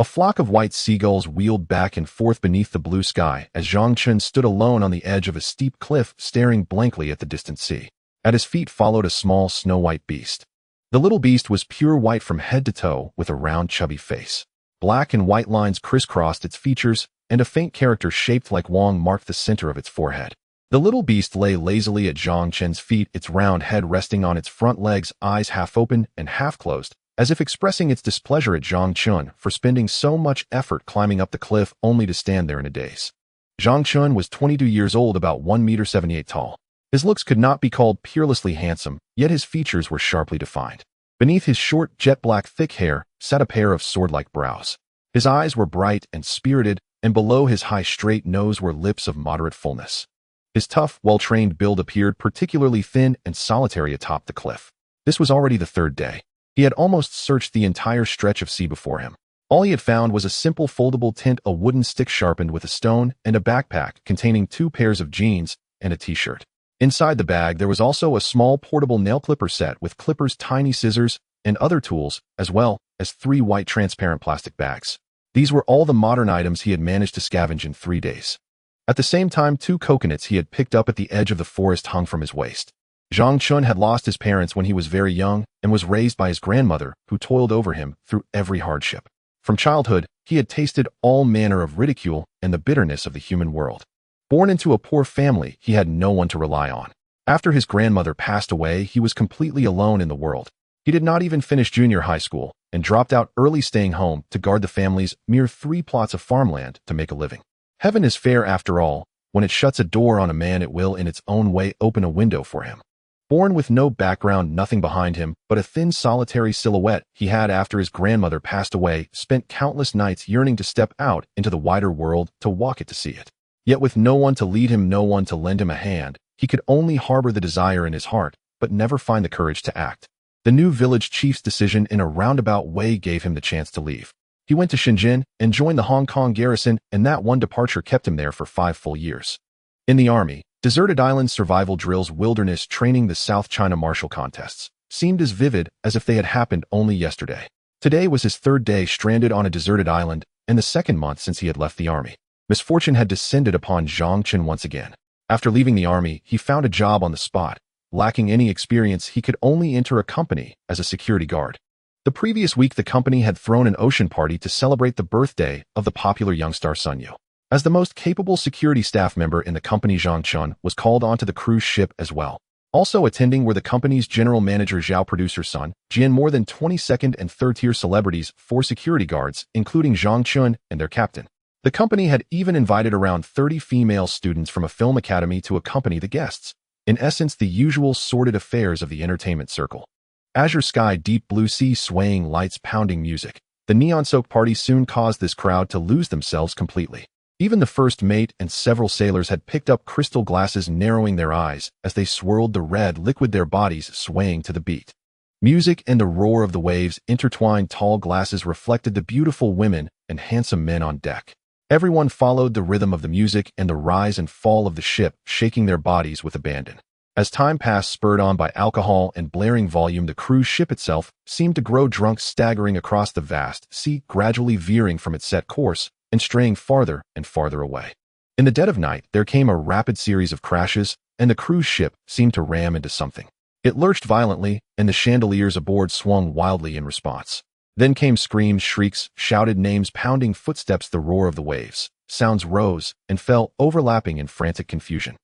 A flock of white seagulls wheeled back and forth beneath the blue sky as Zhang Chun stood alone on the edge of a steep cliff, staring blankly at the distant sea. At his feet followed a small snow-white beast. The little beast was pure white from head to toe, with a round, chubby face. Black and white lines crisscrossed its features, and a faint character shaped like Wong marked the center of its forehead. The little beast lay lazily at Zhang Chun's feet, its round head resting on its front legs, eyes half open and half closed, as if expressing its displeasure at Zhang Chun for spending so much effort climbing up the cliff only to stand there in a daze. Zhang Chun was 22 years old, about 1.78 meters tall. His looks could not be called peerlessly handsome, yet his features were sharply defined. Beneath his short, jet-black thick hair sat a pair of sword-like brows. His eyes were bright and spirited, and below his high straight nose were lips of moderate fullness. His tough, well-trained build appeared particularly thin and solitary atop the cliff. This was already the third day. He had almost searched the entire stretch of sea before him. All he had found was a simple foldable tent, a wooden stick sharpened with a stone, and a backpack containing 2 pairs of jeans and a t-shirt. Inside the bag, there was also a small portable nail clipper set with clippers, tiny scissors, and other tools, as well as 3 white transparent plastic bags. These were all the modern items he had managed to scavenge in 3 days. At the same time, 2 coconuts he had picked up at the edge of the forest hung from his waist. Zhang Chun had lost his parents when he was very young and was raised by his grandmother, who toiled over him through every hardship. From childhood, he had tasted all manner of ridicule and the bitterness of the human world. Born into a poor family, he had no one to rely on. After his grandmother passed away, he was completely alone in the world. He did not even finish junior high school and dropped out early, staying home to guard the family's mere 3 plots of farmland to make a living. Heaven is fair after all. When it shuts a door on a man, it will in its own way open a window for him. Born with no background, nothing behind him but a thin, solitary silhouette, he had, after his grandmother passed away, spent countless nights yearning to step out into the wider world, to walk it, to see it. Yet with no one to lead him, no one to lend him a hand, he could only harbor the desire in his heart, but never find the courage to act. The new village chief's decision in a roundabout way gave him the chance to leave. He went to Shenzhen and joined the Hong Kong garrison, and that one departure kept him there for 5 full years. In the army, deserted island survival drills, wilderness training, the South China martial contests seemed as vivid as if they had happened only yesterday. Today was his 3rd day stranded on a deserted island, and the 2nd month since he had left the army. Misfortune had descended upon Zhang Chun once again. After leaving the army, he found a job on the spot. Lacking any experience, he could only enter a company as a security guard. The previous week, the company had thrown an ocean party to celebrate the birthday of the popular young star Sun Yu. As the most capable security staff member in the company, Zhang Chun was called onto the cruise ship as well. Also attending were the company's general manager Zhao, producer Sun Jian, more than 22nd and 3rd-tier celebrities, 4 security guards, including Zhang Chun, and their captain. The company had even invited around 30 female students from a film academy to accompany the guests. In essence, the usual sordid affairs of the entertainment circle. Azure sky, deep blue sea, swaying lights, pounding music. The neon-soaked party soon caused this crowd to lose themselves completely. Even the first mate and several sailors had picked up crystal glasses, narrowing their eyes as they swirled the red liquid, their bodies swaying to the beat. Music and the roar of the waves intertwined. Tall glasses reflected the beautiful women and handsome men on deck. Everyone followed the rhythm of the music and the rise and fall of the ship, shaking their bodies with abandon. As time passed, spurred on by alcohol and blaring volume, the cruise ship itself seemed to grow drunk, staggering across the vast sea, gradually veering from its set course and straying farther and farther away. In the dead of night, there came a rapid series of crashes, and the cruise ship seemed to ram into something. It lurched violently, and the chandeliers aboard swung wildly in response. Then came screams, shrieks, shouted names, pounding footsteps, the roar of the waves. Sounds rose and fell, overlapping in frantic confusion.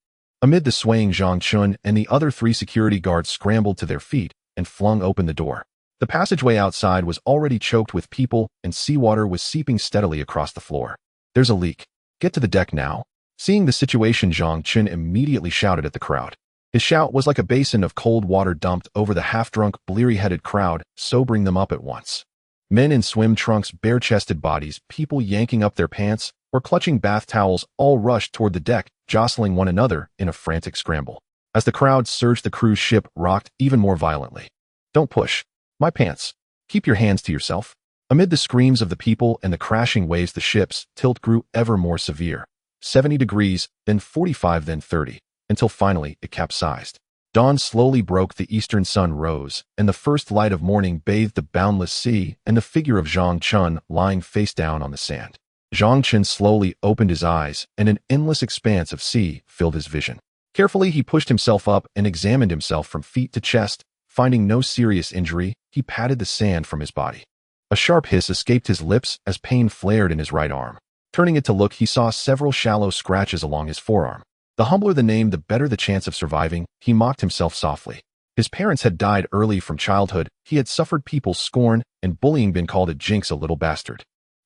Amid the swaying, Zhang Chun and the other 3 security guards scrambled to their feet and flung open the door. The passageway outside was already choked with people, and seawater was seeping steadily across the floor. "There's a leak. Get to the deck now." Seeing the situation, Zhang Chun immediately shouted at the crowd. His shout was like a basin of cold water dumped over the half-drunk, bleary-headed crowd, sobering them up at once. Men in swim trunks, bare-chested bodies, people yanking up their pants or clutching bath towels, all rushed toward the deck, jostling one another in a frantic scramble. As the crowd surged, the cruise ship rocked even more violently. "Don't push. My pants. Keep your hands to yourself." Amid the screams of the people and the crashing waves, the ship's tilt grew ever more severe. 70 degrees, then 45, then 30, until finally it capsized. Dawn slowly broke, the eastern sun rose, and the first light of morning bathed the boundless sea and the figure of Zhang Chun lying face down on the sand. Zhang Chun slowly opened his eyes, and an endless expanse of sea filled his vision. Carefully, he pushed himself up and examined himself from feet to chest. Finding no serious injury, he patted the sand from his body. A sharp hiss escaped his lips as pain flared in his right arm. Turning it to look, he saw several shallow scratches along his forearm. The humbler the name, the better the chance of surviving, he mocked himself softly. His parents had died early from childhood, he had suffered people's scorn and bullying, been called a jinx, a little bastard.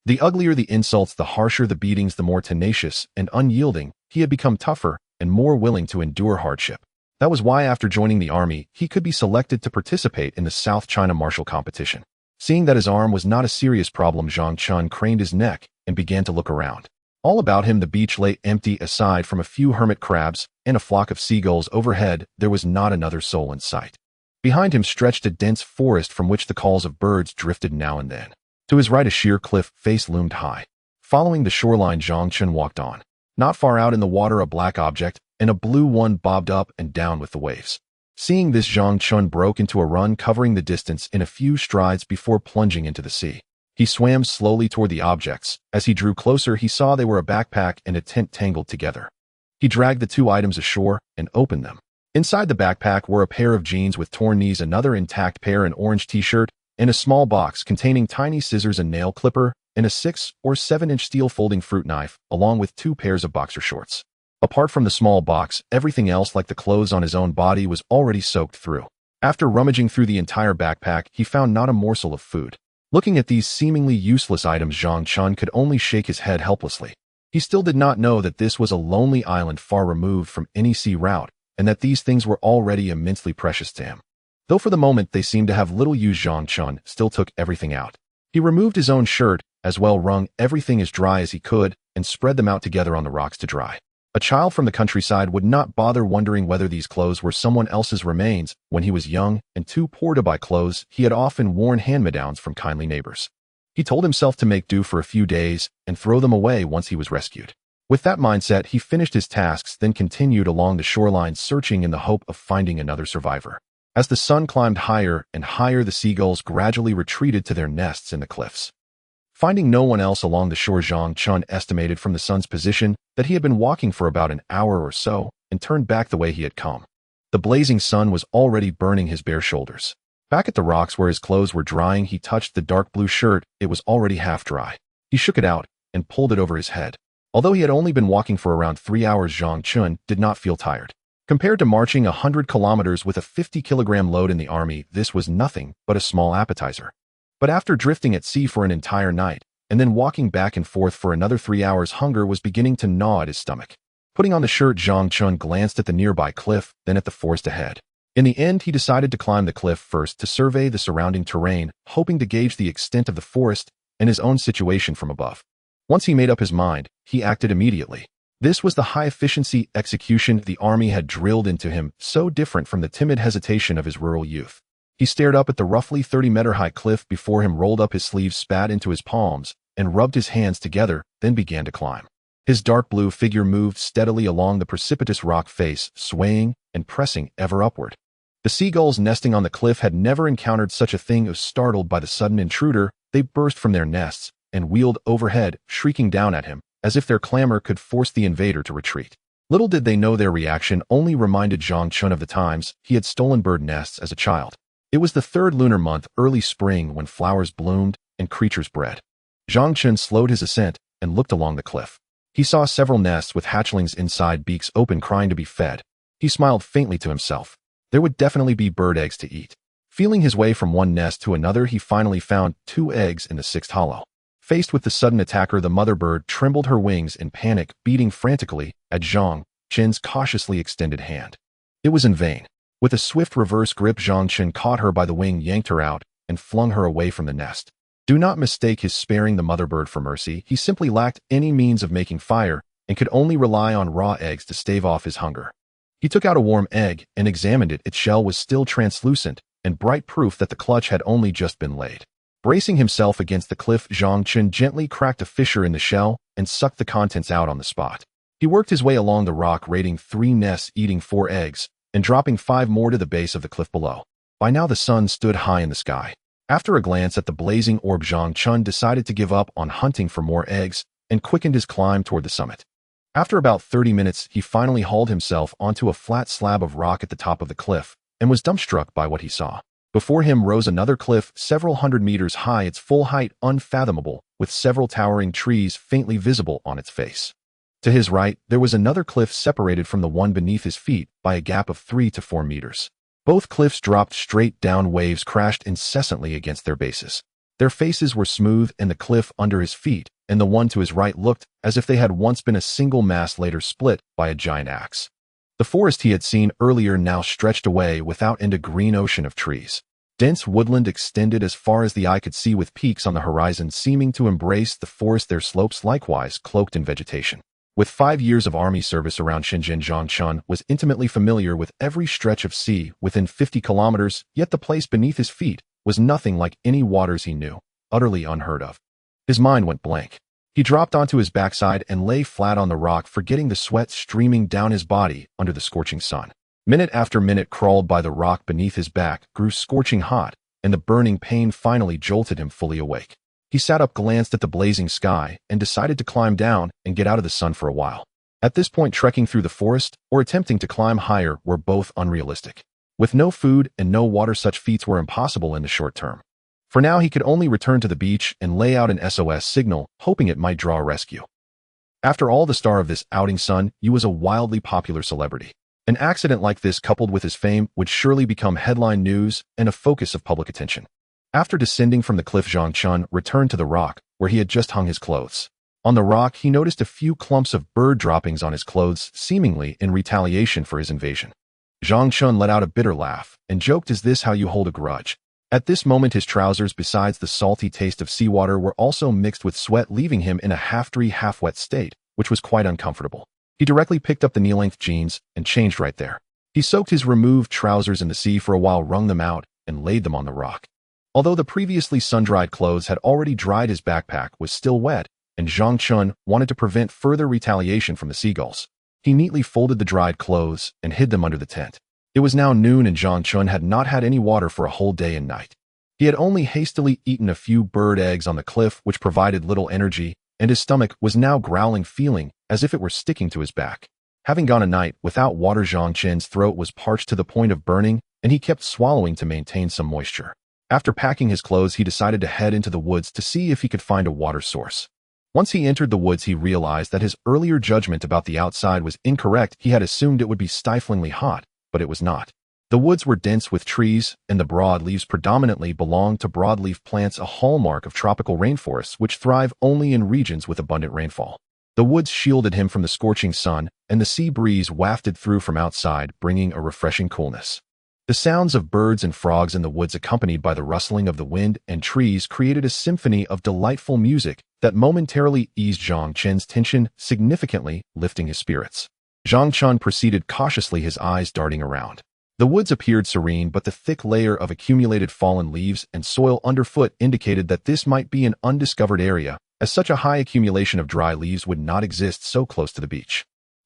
The uglier the insults, the harsher the beatings, the more tenacious and unyielding, he had become tougher and more willing to endure hardship. That was why, after joining the army, he could be selected to participate in the South China martial competition. Seeing that his arm was not a serious problem, Zhang Chun craned his neck and began to look around. All about him the beach lay empty. Aside from a few hermit crabs and a flock of seagulls overhead, there was not another soul in sight. Behind him stretched a dense forest from which the calls of birds drifted now and then. To his right a sheer cliff face loomed high. Following the shoreline, Zhang Chun walked on. Not far out in the water a black object and a blue one bobbed up and down with the waves. Seeing this, Zhang Chun broke into a run, covering the distance in a few strides before plunging into the sea. He swam slowly toward the objects. As he drew closer, he saw they were a backpack and a tent tangled together. He dragged the two items ashore and opened them. Inside the backpack were a pair of jeans with torn knees, another intact pair, an orange t-shirt, and a small box containing tiny scissors, a nail clipper, and a 6 or 7-inch steel folding fruit knife, along with 2 pairs of boxer shorts. Apart from the small box, everything else, like the clothes on his own body, was already soaked through. After rummaging through the entire backpack, he found not a morsel of food. Looking at these seemingly useless items, Zhang Chun could only shake his head helplessly. He still did not know that this was a lonely island far removed from any sea route, and that these things were already immensely precious to him. Though for the moment they seemed to have little use, Zhang Chun still took everything out. He removed his own shirt, as well wrung everything as dry as he could, and spread them out together on the rocks to dry. A child from the countryside would not bother wondering whether these clothes were someone else's remains. When he was young and too poor to buy clothes, he had often worn hand-me-downs from kindly neighbors. He told himself to make do for a few days and throw them away once he was rescued. With that mindset, he finished his tasks, then continued along the shoreline, searching in the hope of finding another survivor. As the sun climbed higher and higher, the seagulls gradually retreated to their nests in the cliffs. Finding no one else along the shore, Zhang Chun estimated from the sun's position that he had been walking for about an hour or so and turned back the way he had come. The blazing sun was already burning his bare shoulders. Back at the rocks where his clothes were drying, he touched the dark blue shirt. It was already half dry. He shook it out and pulled it over his head. Although he had only been walking for around 3 hours, Zhang Chun did not feel tired. Compared to marching 100 kilometers with a 50-kilogram load in the army, this was nothing but a small appetizer. But after drifting at sea for an entire night, and then walking back and forth for another 3 hours, hunger was beginning to gnaw at his stomach. Putting on the shirt, Zhang Chun glanced at the nearby cliff, then at the forest ahead. In the end, he decided to climb the cliff first to survey the surrounding terrain, hoping to gauge the extent of the forest and his own situation from above. Once he made up his mind, he acted immediately. This was the high-efficiency execution the army had drilled into him, so different from the timid hesitation of his rural youth. He stared up at the roughly 30-meter-high cliff before him, rolled up his sleeves, spat into his palms, and rubbed his hands together, then began to climb. His dark blue figure moved steadily along the precipitous rock face, swaying and pressing ever upward. The seagulls nesting on the cliff had never encountered such a thing. Startled by the sudden intruder, they burst from their nests and wheeled overhead, shrieking down at him, as if their clamor could force the invader to retreat. Little did they know their reaction only reminded Zhang Chun of the times he had stolen bird nests as a child. It was the 3rd lunar month, early spring, when flowers bloomed and creatures bred. Zhang Chun slowed his ascent and looked along the cliff. He saw several nests with hatchlings inside, beaks open, crying to be fed. He smiled faintly to himself. There would definitely be bird eggs to eat. Feeling his way from one nest to another, he finally found 2 eggs in the 6th hollow. Faced with the sudden attacker, the mother bird trembled her wings in panic, beating frantically at Zhang Chun's cautiously extended hand. It was in vain. With a swift reverse grip, Zhang Chun caught her by the wing, yanked her out, and flung her away from the nest. Do not mistake his sparing the mother bird for mercy. He simply lacked any means of making fire and could only rely on raw eggs to stave off his hunger. He took out a warm egg and examined it. Its shell was still translucent and bright, proof that the clutch had only just been laid. Bracing himself against the cliff, Zhang Chun gently cracked a fissure in the shell and sucked the contents out on the spot. He worked his way along the rock, raiding 3 nests, eating 4 eggs, and dropping 5 more to the base of the cliff below. By now the sun stood high in the sky. After a glance at the blazing orb, Zhang Chun decided to give up on hunting for more eggs and quickened his climb toward the summit. After about 30 minutes, he finally hauled himself onto a flat slab of rock at the top of the cliff and was dumbstruck by what he saw. Before him rose another cliff several hundred meters high, its full height unfathomable, with several towering trees faintly visible on its face. To his right, there was another cliff separated from the one beneath his feet by a gap of 3 to 4 meters. Both cliffs dropped straight down, waves crashed incessantly against their bases. Their faces were smooth, and the cliff under his feet and the one to his right looked as if they had once been a single mass, later split by a giant axe. The forest he had seen earlier now stretched away without end, a green ocean of trees. Dense woodland extended as far as the eye could see, with peaks on the horizon seeming to embrace the forest, their slopes likewise cloaked in vegetation. With 5 years of army service around Shenzhen, Zhang Chun was intimately familiar with every stretch of sea within 50 kilometers, yet the place beneath his feet was nothing like any waters he knew, utterly unheard of. His mind went blank. He dropped onto his backside and lay flat on the rock, forgetting the sweat streaming down his body under the scorching sun. Minute after minute crawled by. The rock beneath his back grew scorching hot, and the burning pain finally jolted him fully awake. He sat up, glanced at the blazing sky, and decided to climb down and get out of the sun for a while. At this point, trekking through the forest or attempting to climb higher were both unrealistic. With no food and no water, such feats were impossible in the short term. For now, he could only return to the beach and lay out an SOS signal, hoping it might draw a rescue. After all, the star of this outing, Sun Yu, was a wildly popular celebrity. An accident like this, coupled with his fame, would surely become headline news and a focus of public attention. After descending from the cliff, Zhang Chun returned to the rock where he had just hung his clothes. On the rock, he noticed a few clumps of bird droppings on his clothes, seemingly in retaliation for his invasion. Zhang Chun let out a bitter laugh and joked, "Is this how you hold a grudge?" At this moment, his trousers, besides the salty taste of seawater, were also mixed with sweat, leaving him in a half-dry, half-wet state, which was quite uncomfortable. He directly picked up the knee-length jeans and changed right there. He soaked his removed trousers in the sea for a while, wrung them out, and laid them on the rock. Although the previously sun-dried clothes had already dried, his backpack was still wet, and Zhang Chun wanted to prevent further retaliation from the seagulls. He neatly folded the dried clothes and hid them under the tent. It was now noon, and Zhang Chun had not had any water for a whole day and night. He had only hastily eaten a few bird eggs on the cliff, which provided little energy, and his stomach was now growling, feeling as if it were sticking to his back. Having gone a night without water, Zhang Chun's throat was parched to the point of burning, and he kept swallowing to maintain some moisture. After packing his clothes, he decided to head into the woods to see if he could find a water source. Once he entered the woods, he realized that his earlier judgment about the outside was incorrect. He had assumed it would be stiflingly hot, but it was not. The woods were dense with trees, and the broad leaves predominantly belonged to broadleaf plants, a hallmark of tropical rainforests which thrive only in regions with abundant rainfall. The woods shielded him from the scorching sun, and the sea breeze wafted through from outside, bringing a refreshing coolness. The sounds of birds and frogs in the woods, accompanied by the rustling of the wind and trees, created a symphony of delightful music that momentarily eased Zhang Chun's tension, significantly lifting his spirits. Zhang Chun proceeded cautiously, his eyes darting around. The woods appeared serene, but the thick layer of accumulated fallen leaves and soil underfoot indicated that this might be an undiscovered area, as such a high accumulation of dry leaves would not exist so close to the beach.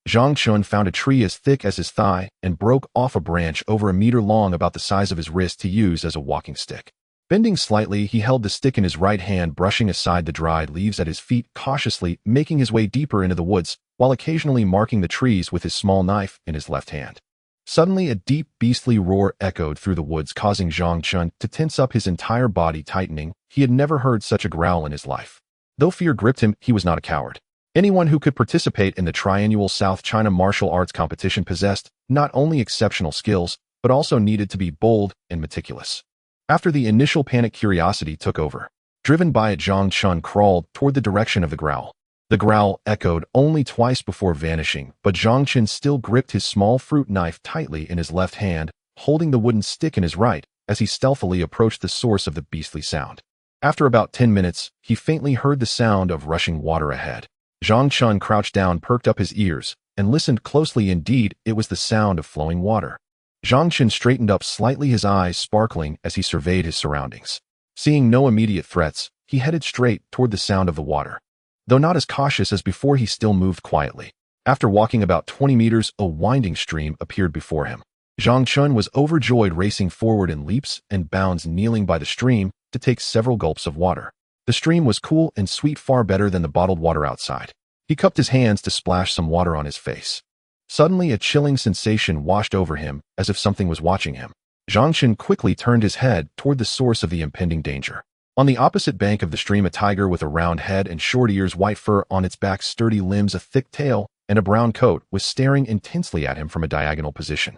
Zhang Chun found a tree as thick as his thigh and broke off a branch over a meter long, about the size of his wrist, to use as a walking stick. Bending slightly, he held the stick in his right hand, brushing aside the dried leaves at his feet, cautiously making his way deeper into the woods, while occasionally marking the trees with his small knife in his left hand. Suddenly, a deep, beastly roar echoed through the woods, causing Zhang Chun to tense up, his entire body tightening. He had never heard such a growl in his life. Though fear gripped him, he was not a coward. Anyone who could participate in the triannual South China martial arts competition possessed not only exceptional skills, but also needed to be bold and meticulous. After the initial panic, curiosity took over. Driven by it, Zhang Chun crawled toward the direction of the growl. The growl echoed only twice before vanishing, but Zhang Chun still gripped his small fruit knife tightly in his left hand, holding the wooden stick in his right, as he stealthily approached the source of the beastly sound. After about 10 minutes, he faintly heard the sound of rushing water ahead. Zhang Chun crouched down, perked up his ears, and listened closely. Indeed, it was the sound of flowing water. Zhang Chun straightened up slightly, his eyes sparkling as he surveyed his surroundings. Seeing no immediate threats, he headed straight toward the sound of the water. Though not as cautious as before, he still moved quietly. After walking about 20 meters, a winding stream appeared before him. Zhang Chun was overjoyed, racing forward in leaps and bounds, kneeling by the stream to take several gulps of water. The stream was cool and sweet, far better than the bottled water outside. He cupped his hands to splash some water on his face. Suddenly, a chilling sensation washed over him, as if something was watching him. Zhang Chun quickly turned his head toward the source of the impending danger. On the opposite bank of the stream, a tiger with a round head and short ears, white fur on its back, sturdy limbs, a thick tail, and a brown coat, was staring intensely at him from a diagonal position.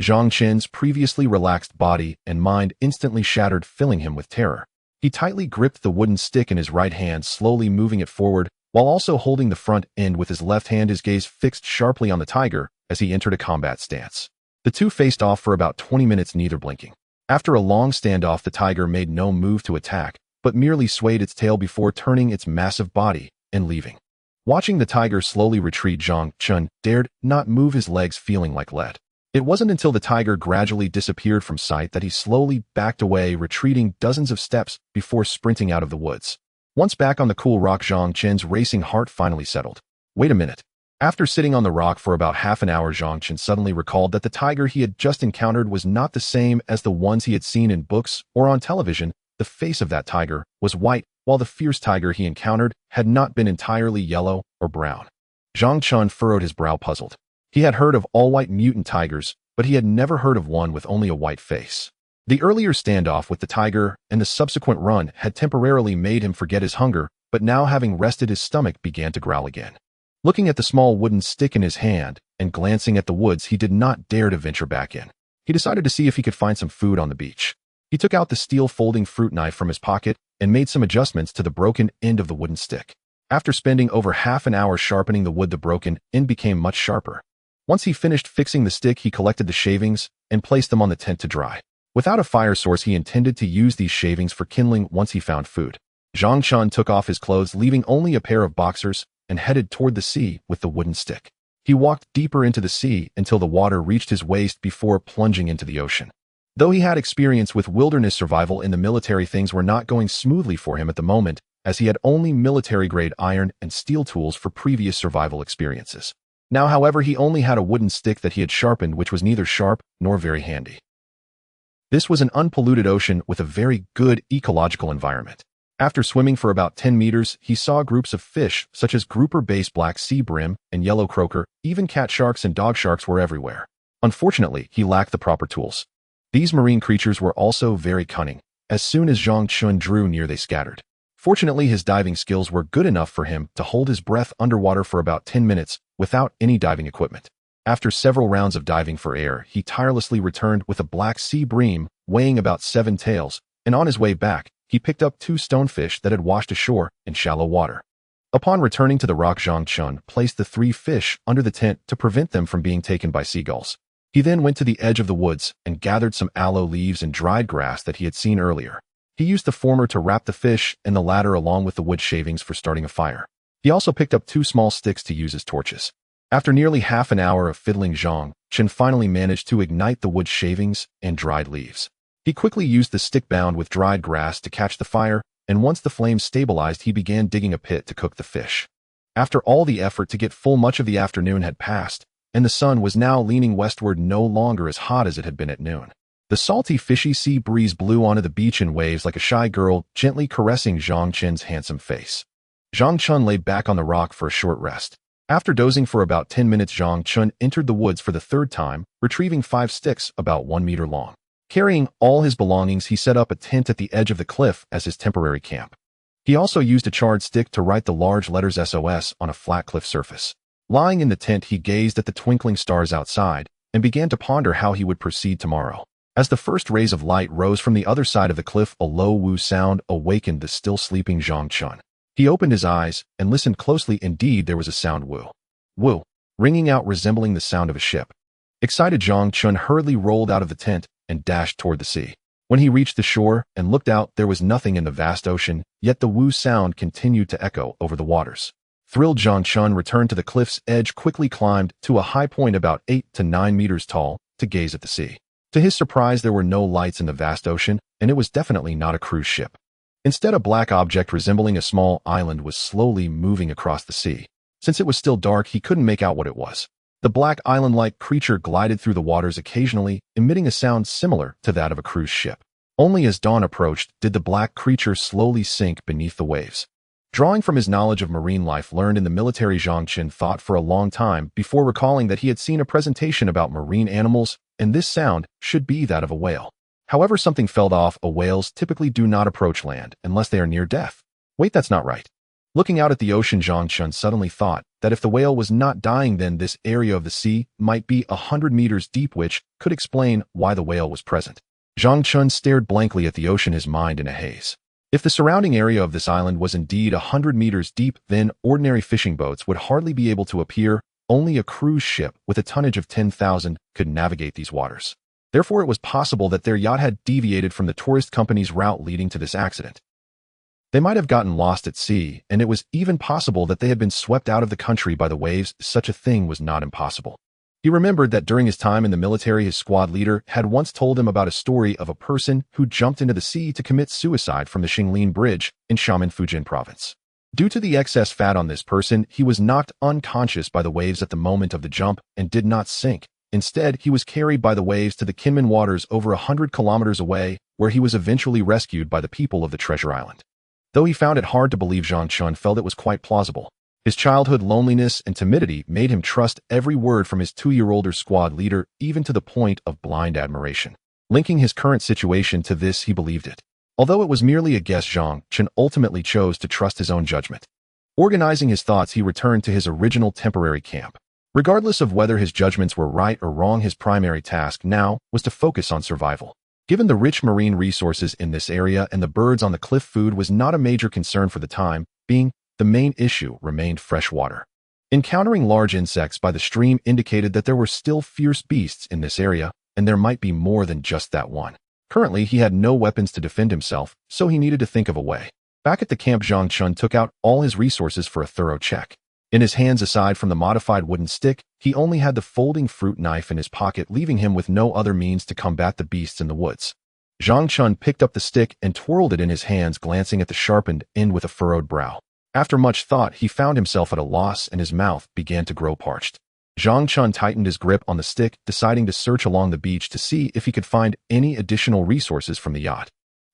Zhang Chun's previously relaxed body and mind instantly shattered, filling him with terror. He tightly gripped the wooden stick in his right hand, slowly moving it forward, while also holding the front end with his left hand, his gaze fixed sharply on the tiger as he entered a combat stance. The two faced off for about 20 minutes, neither blinking. After a long standoff, the tiger made no move to attack, but merely swayed its tail before turning its massive body and leaving. Watching the tiger slowly retreat, Zhang Chun dared not move his legs, feeling like lead. It wasn't until the tiger gradually disappeared from sight that he slowly backed away, retreating dozens of steps before sprinting out of the woods. Once back on the cool rock, Zhang Chun's racing heart finally settled. Wait a minute. After sitting on the rock for about half an hour, Zhang Chun suddenly recalled that the tiger he had just encountered was not the same as the ones he had seen in books or on television. The face of that tiger was white, while the fierce tiger he encountered had not been entirely yellow or brown. Zhang Chun furrowed his brow, puzzled. He had heard of all-white mutant tigers, but he had never heard of one with only a white face. The earlier standoff with the tiger and the subsequent run had temporarily made him forget his hunger, but now, having rested, his stomach began to growl again. Looking at the small wooden stick in his hand and glancing at the woods, he did not dare to venture back in. He decided to see if he could find some food on the beach. He took out the steel folding fruit knife from his pocket and made some adjustments to the broken end of the wooden stick. After spending over half an hour sharpening the wood, the broken end became much sharper. Once he finished fixing the stick, he collected the shavings and placed them on the tent to dry. Without a fire source, he intended to use these shavings for kindling once he found food. Zhang Chun took off his clothes, leaving only a pair of boxers, and headed toward the sea with the wooden stick. He walked deeper into the sea until the water reached his waist before plunging into the ocean. Though he had experience with wilderness survival in the military, things were not going smoothly for him at the moment, as he had only military-grade iron and steel tools for previous survival experiences. Now, however, he only had a wooden stick that he had sharpened, which was neither sharp nor very handy. This was an unpolluted ocean with a very good ecological environment. After swimming for about 10 meters, he saw groups of fish such as grouper-based black sea bream and yellow croaker. Even cat sharks and dog sharks were everywhere. Unfortunately, he lacked the proper tools. These marine creatures were also very cunning. As soon as Zhang Chun drew near, they scattered. Fortunately, his diving skills were good enough for him to hold his breath underwater for about 10 minutes without any diving equipment. After several rounds of diving for air, he tirelessly returned with a black sea bream weighing about 7 tails, and on his way back, he picked up 2 stonefish that had washed ashore in shallow water. Upon returning to the rock, Zhang Chun placed the 3 fish under the tent to prevent them from being taken by seagulls. He then went to the edge of the woods and gathered some aloe leaves and dried grass that he had seen earlier. He used the former to wrap the fish and the latter along with the wood shavings for starting a fire. He also picked up 2 small sticks to use as torches. After nearly half an hour of fiddling, Zhang Chun finally managed to ignite the wood shavings and dried leaves. He quickly used the stick bound with dried grass to catch the fire, and once the flames stabilized, he began digging a pit to cook the fish. After all the effort to get full, much of the afternoon had passed, and the sun was now leaning westward, no longer as hot as it had been at noon. The salty, fishy sea breeze blew onto the beach in waves like a shy girl, gently caressing Zhang Chun's handsome face. Zhang Chun lay back on the rock for a short rest. After dozing for about 10 minutes, Zhang Chun entered the woods for the 3rd time, retrieving 5 sticks about 1 meter long. Carrying all his belongings, he set up a tent at the edge of the cliff as his temporary camp. He also used a charred stick to write the large letters SOS on a flat cliff surface. Lying in the tent, he gazed at the twinkling stars outside and began to ponder how he would proceed tomorrow. As the first rays of light rose from the other side of the cliff, a low woo sound awakened the still sleeping Zhang Chun. He opened his eyes and listened closely. Indeed, there was a sound, woo, woo, ringing out, resembling the sound of a ship. Excited, Zhang Chun hurriedly rolled out of the tent and dashed toward the sea. When he reached the shore and looked out, there was nothing in the vast ocean, yet the woo sound continued to echo over the waters. Thrilled, Zhang Chun returned to the cliff's edge, quickly climbed to a high point about 8 to 9 meters tall to gaze at the sea. To his surprise, there were no lights in the vast ocean, and it was definitely not a cruise ship. Instead, a black object resembling a small island was slowly moving across the sea. Since it was still dark, he couldn't make out what it was. The black island-like creature glided through the waters occasionally, emitting a sound similar to that of a cruise ship. Only as dawn approached did the black creature slowly sink beneath the waves. Drawing from his knowledge of marine life learned in the military, Zhang Chen thought for a long time before recalling that he had seen a presentation about marine animals, and this sound should be that of a whale. However, something felt off. Whales typically do not approach land unless they are near death. Wait, that's not right. Looking out at the ocean, Zhang Chen suddenly thought that if the whale was not dying, then this area of the sea might be 100 meters deep, which could explain why the whale was present. Zhang Chen stared blankly at the ocean, his mind in a haze. If the surrounding area of this island was indeed 100 meters deep, then ordinary fishing boats would hardly be able to appear. Only a cruise ship with a tonnage of 10,000 could navigate these waters. Therefore, it was possible that their yacht had deviated from the tourist company's route leading to this accident. They might have gotten lost at sea, and it was even possible that they had been swept out of the country by the waves. Such a thing was not impossible. He remembered that during his time in the military, his squad leader had once told him about a story of a person who jumped into the sea to commit suicide from the Xinglin Bridge in Xiamen, Fujian province. Due to the excess fat on this person, he was knocked unconscious by the waves at the moment of the jump and did not sink. Instead, he was carried by the waves to the Kinmen waters over 100 kilometers away, where he was eventually rescued by the people of the Treasure Island. Though he found it hard to believe, Zhang Chen felt it was quite plausible. His childhood loneliness and timidity made him trust every word from his 2-year-older squad leader, even to the point of blind admiration. Linking his current situation to this, he believed it. Although it was merely a guess, Zhang Chen ultimately chose to trust his own judgment. Organizing his thoughts, he returned to his original temporary camp. Regardless of whether his judgments were right or wrong, his primary task now was to focus on survival. Given the rich marine resources in this area and the birds on the cliff, food was not a major concern for the time being. The main issue remained fresh water. Encountering large insects by the stream indicated that there were still fierce beasts in this area, and there might be more than just that one. Currently, he had no weapons to defend himself, so he needed to think of a way. Back at the camp, Zhang Chen took out all his resources for a thorough check. In his hands, aside from the modified wooden stick, he only had the folding fruit knife in his pocket, leaving him with no other means to combat the beasts in the woods. Zhang Chen picked up the stick and twirled it in his hands, glancing at the sharpened end with a furrowed brow. After much thought, he found himself at a loss and his mouth began to grow parched. Zhang Chen tightened his grip on the stick, deciding to search along the beach to see if he could find any additional resources from the yacht.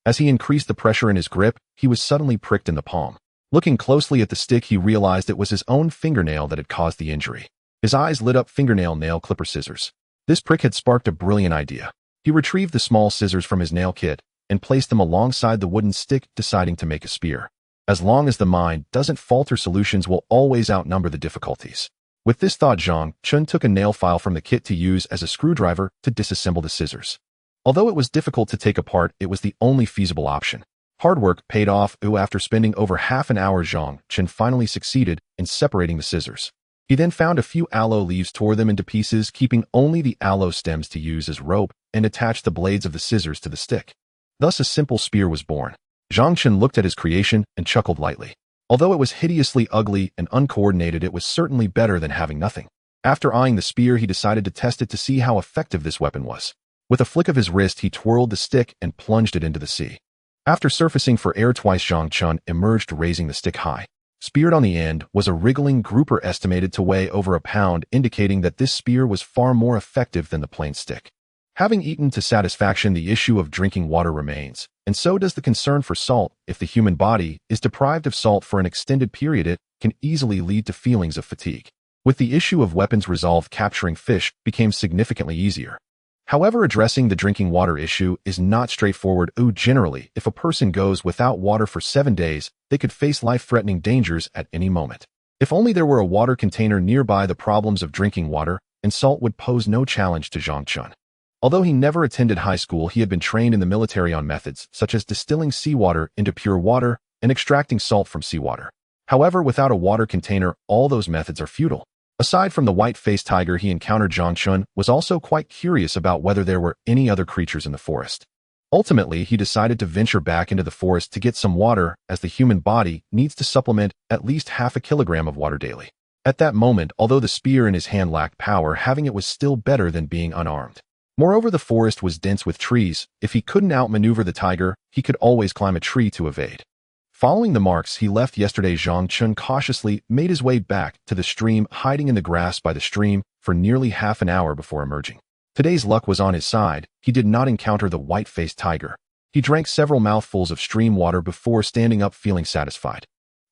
As he increased the pressure in his grip, he was suddenly pricked in the palm. Looking closely at the stick, he realized it was his own fingernail that had caused the injury. His eyes lit up. Fingernail nail clipper scissors. This prick had sparked a brilliant idea. He retrieved the small scissors from his nail kit and placed them alongside the wooden stick, deciding to make a spear. As long as the mind doesn't falter, solutions will always outnumber the difficulties. With this thought, Zhang Chen took a nail file from the kit to use as a screwdriver to disassemble the scissors. Although it was difficult to take apart, it was the only feasible option. Hard work paid off. After spending over half an hour, Zhang Chen finally succeeded in separating the scissors. He then found a few aloe leaves, tore them into pieces, keeping only the aloe stems to use as rope, and attached the blades of the scissors to the stick. Thus, a simple spear was born. Zhang Chen looked at his creation and chuckled lightly. Although it was hideously ugly and uncoordinated, it was certainly better than having nothing. After eyeing the spear, he decided to test it to see how effective this weapon was. With a flick of his wrist, he twirled the stick and plunged it into the sea. After surfacing for air twice, Zhang Chen emerged, raising the stick high. Speared on the end was a wriggling grouper estimated to weigh over a pound, indicating that this spear was far more effective than the plain stick. Having eaten to satisfaction, the issue of drinking water remains, and so does the concern for salt. If the human body is deprived of salt for an extended period, it can easily lead to feelings of fatigue. With the issue of weapons resolved, capturing fish became significantly easier. However, addressing the drinking water issue is not straightforward. Generally, if a person goes without water for 7 days, they could face life-threatening dangers at any moment. If only there were a water container nearby, the problems of drinking water and salt would pose no challenge to Zhang Chen. Although he never attended high school, he had been trained in the military on methods such as distilling seawater into pure water and extracting salt from seawater. However, without a water container, all those methods are futile. Aside from the white-faced tiger he encountered, Zhang Chen was also quite curious about whether there were any other creatures in the forest. Ultimately, he decided to venture back into the forest to get some water, as the human body needs to supplement at least half a kilogram of water daily. At that moment, although the spear in his hand lacked power, having it was still better than being unarmed. Moreover, the forest was dense with trees. If he couldn't outmaneuver the tiger, he could always climb a tree to evade. Following the marks he left yesterday, Zhang Chun cautiously made his way back to the stream, hiding in the grass by the stream for nearly half an hour before emerging. Today's luck was on his side. He did not encounter the white-faced tiger. He drank several mouthfuls of stream water before standing up, feeling satisfied.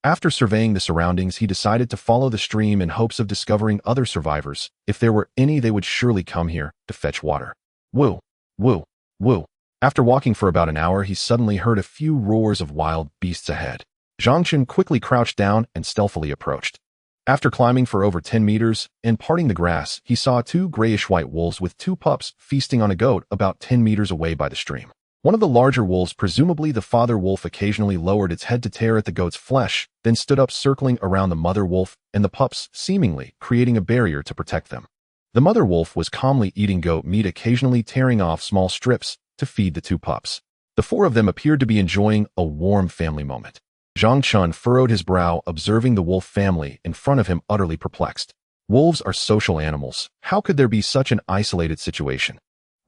After surveying the surroundings, he decided to follow the stream in hopes of discovering other survivors. If there were any, they would surely come here to fetch water. Woo, woo, woo. After walking for about an hour, he suddenly heard a few roars of wild beasts ahead. Zhang Chun quickly crouched down and stealthily approached. After climbing for over 10 meters and parting the grass, he saw 2 grayish-white wolves with 2 pups feasting on a goat about 10 meters away by the stream. One of the larger wolves, presumably the father wolf, occasionally lowered its head to tear at the goat's flesh, then stood up, circling around the mother wolf and the pups, seemingly creating a barrier to protect them. The mother wolf was calmly eating goat meat, occasionally tearing off small strips to feed the 2 pups. The 4 of them appeared to be enjoying a warm family moment. Zhang Chun furrowed his brow, observing the wolf family in front of him, utterly perplexed. Wolves are social animals. How could there be such an isolated situation?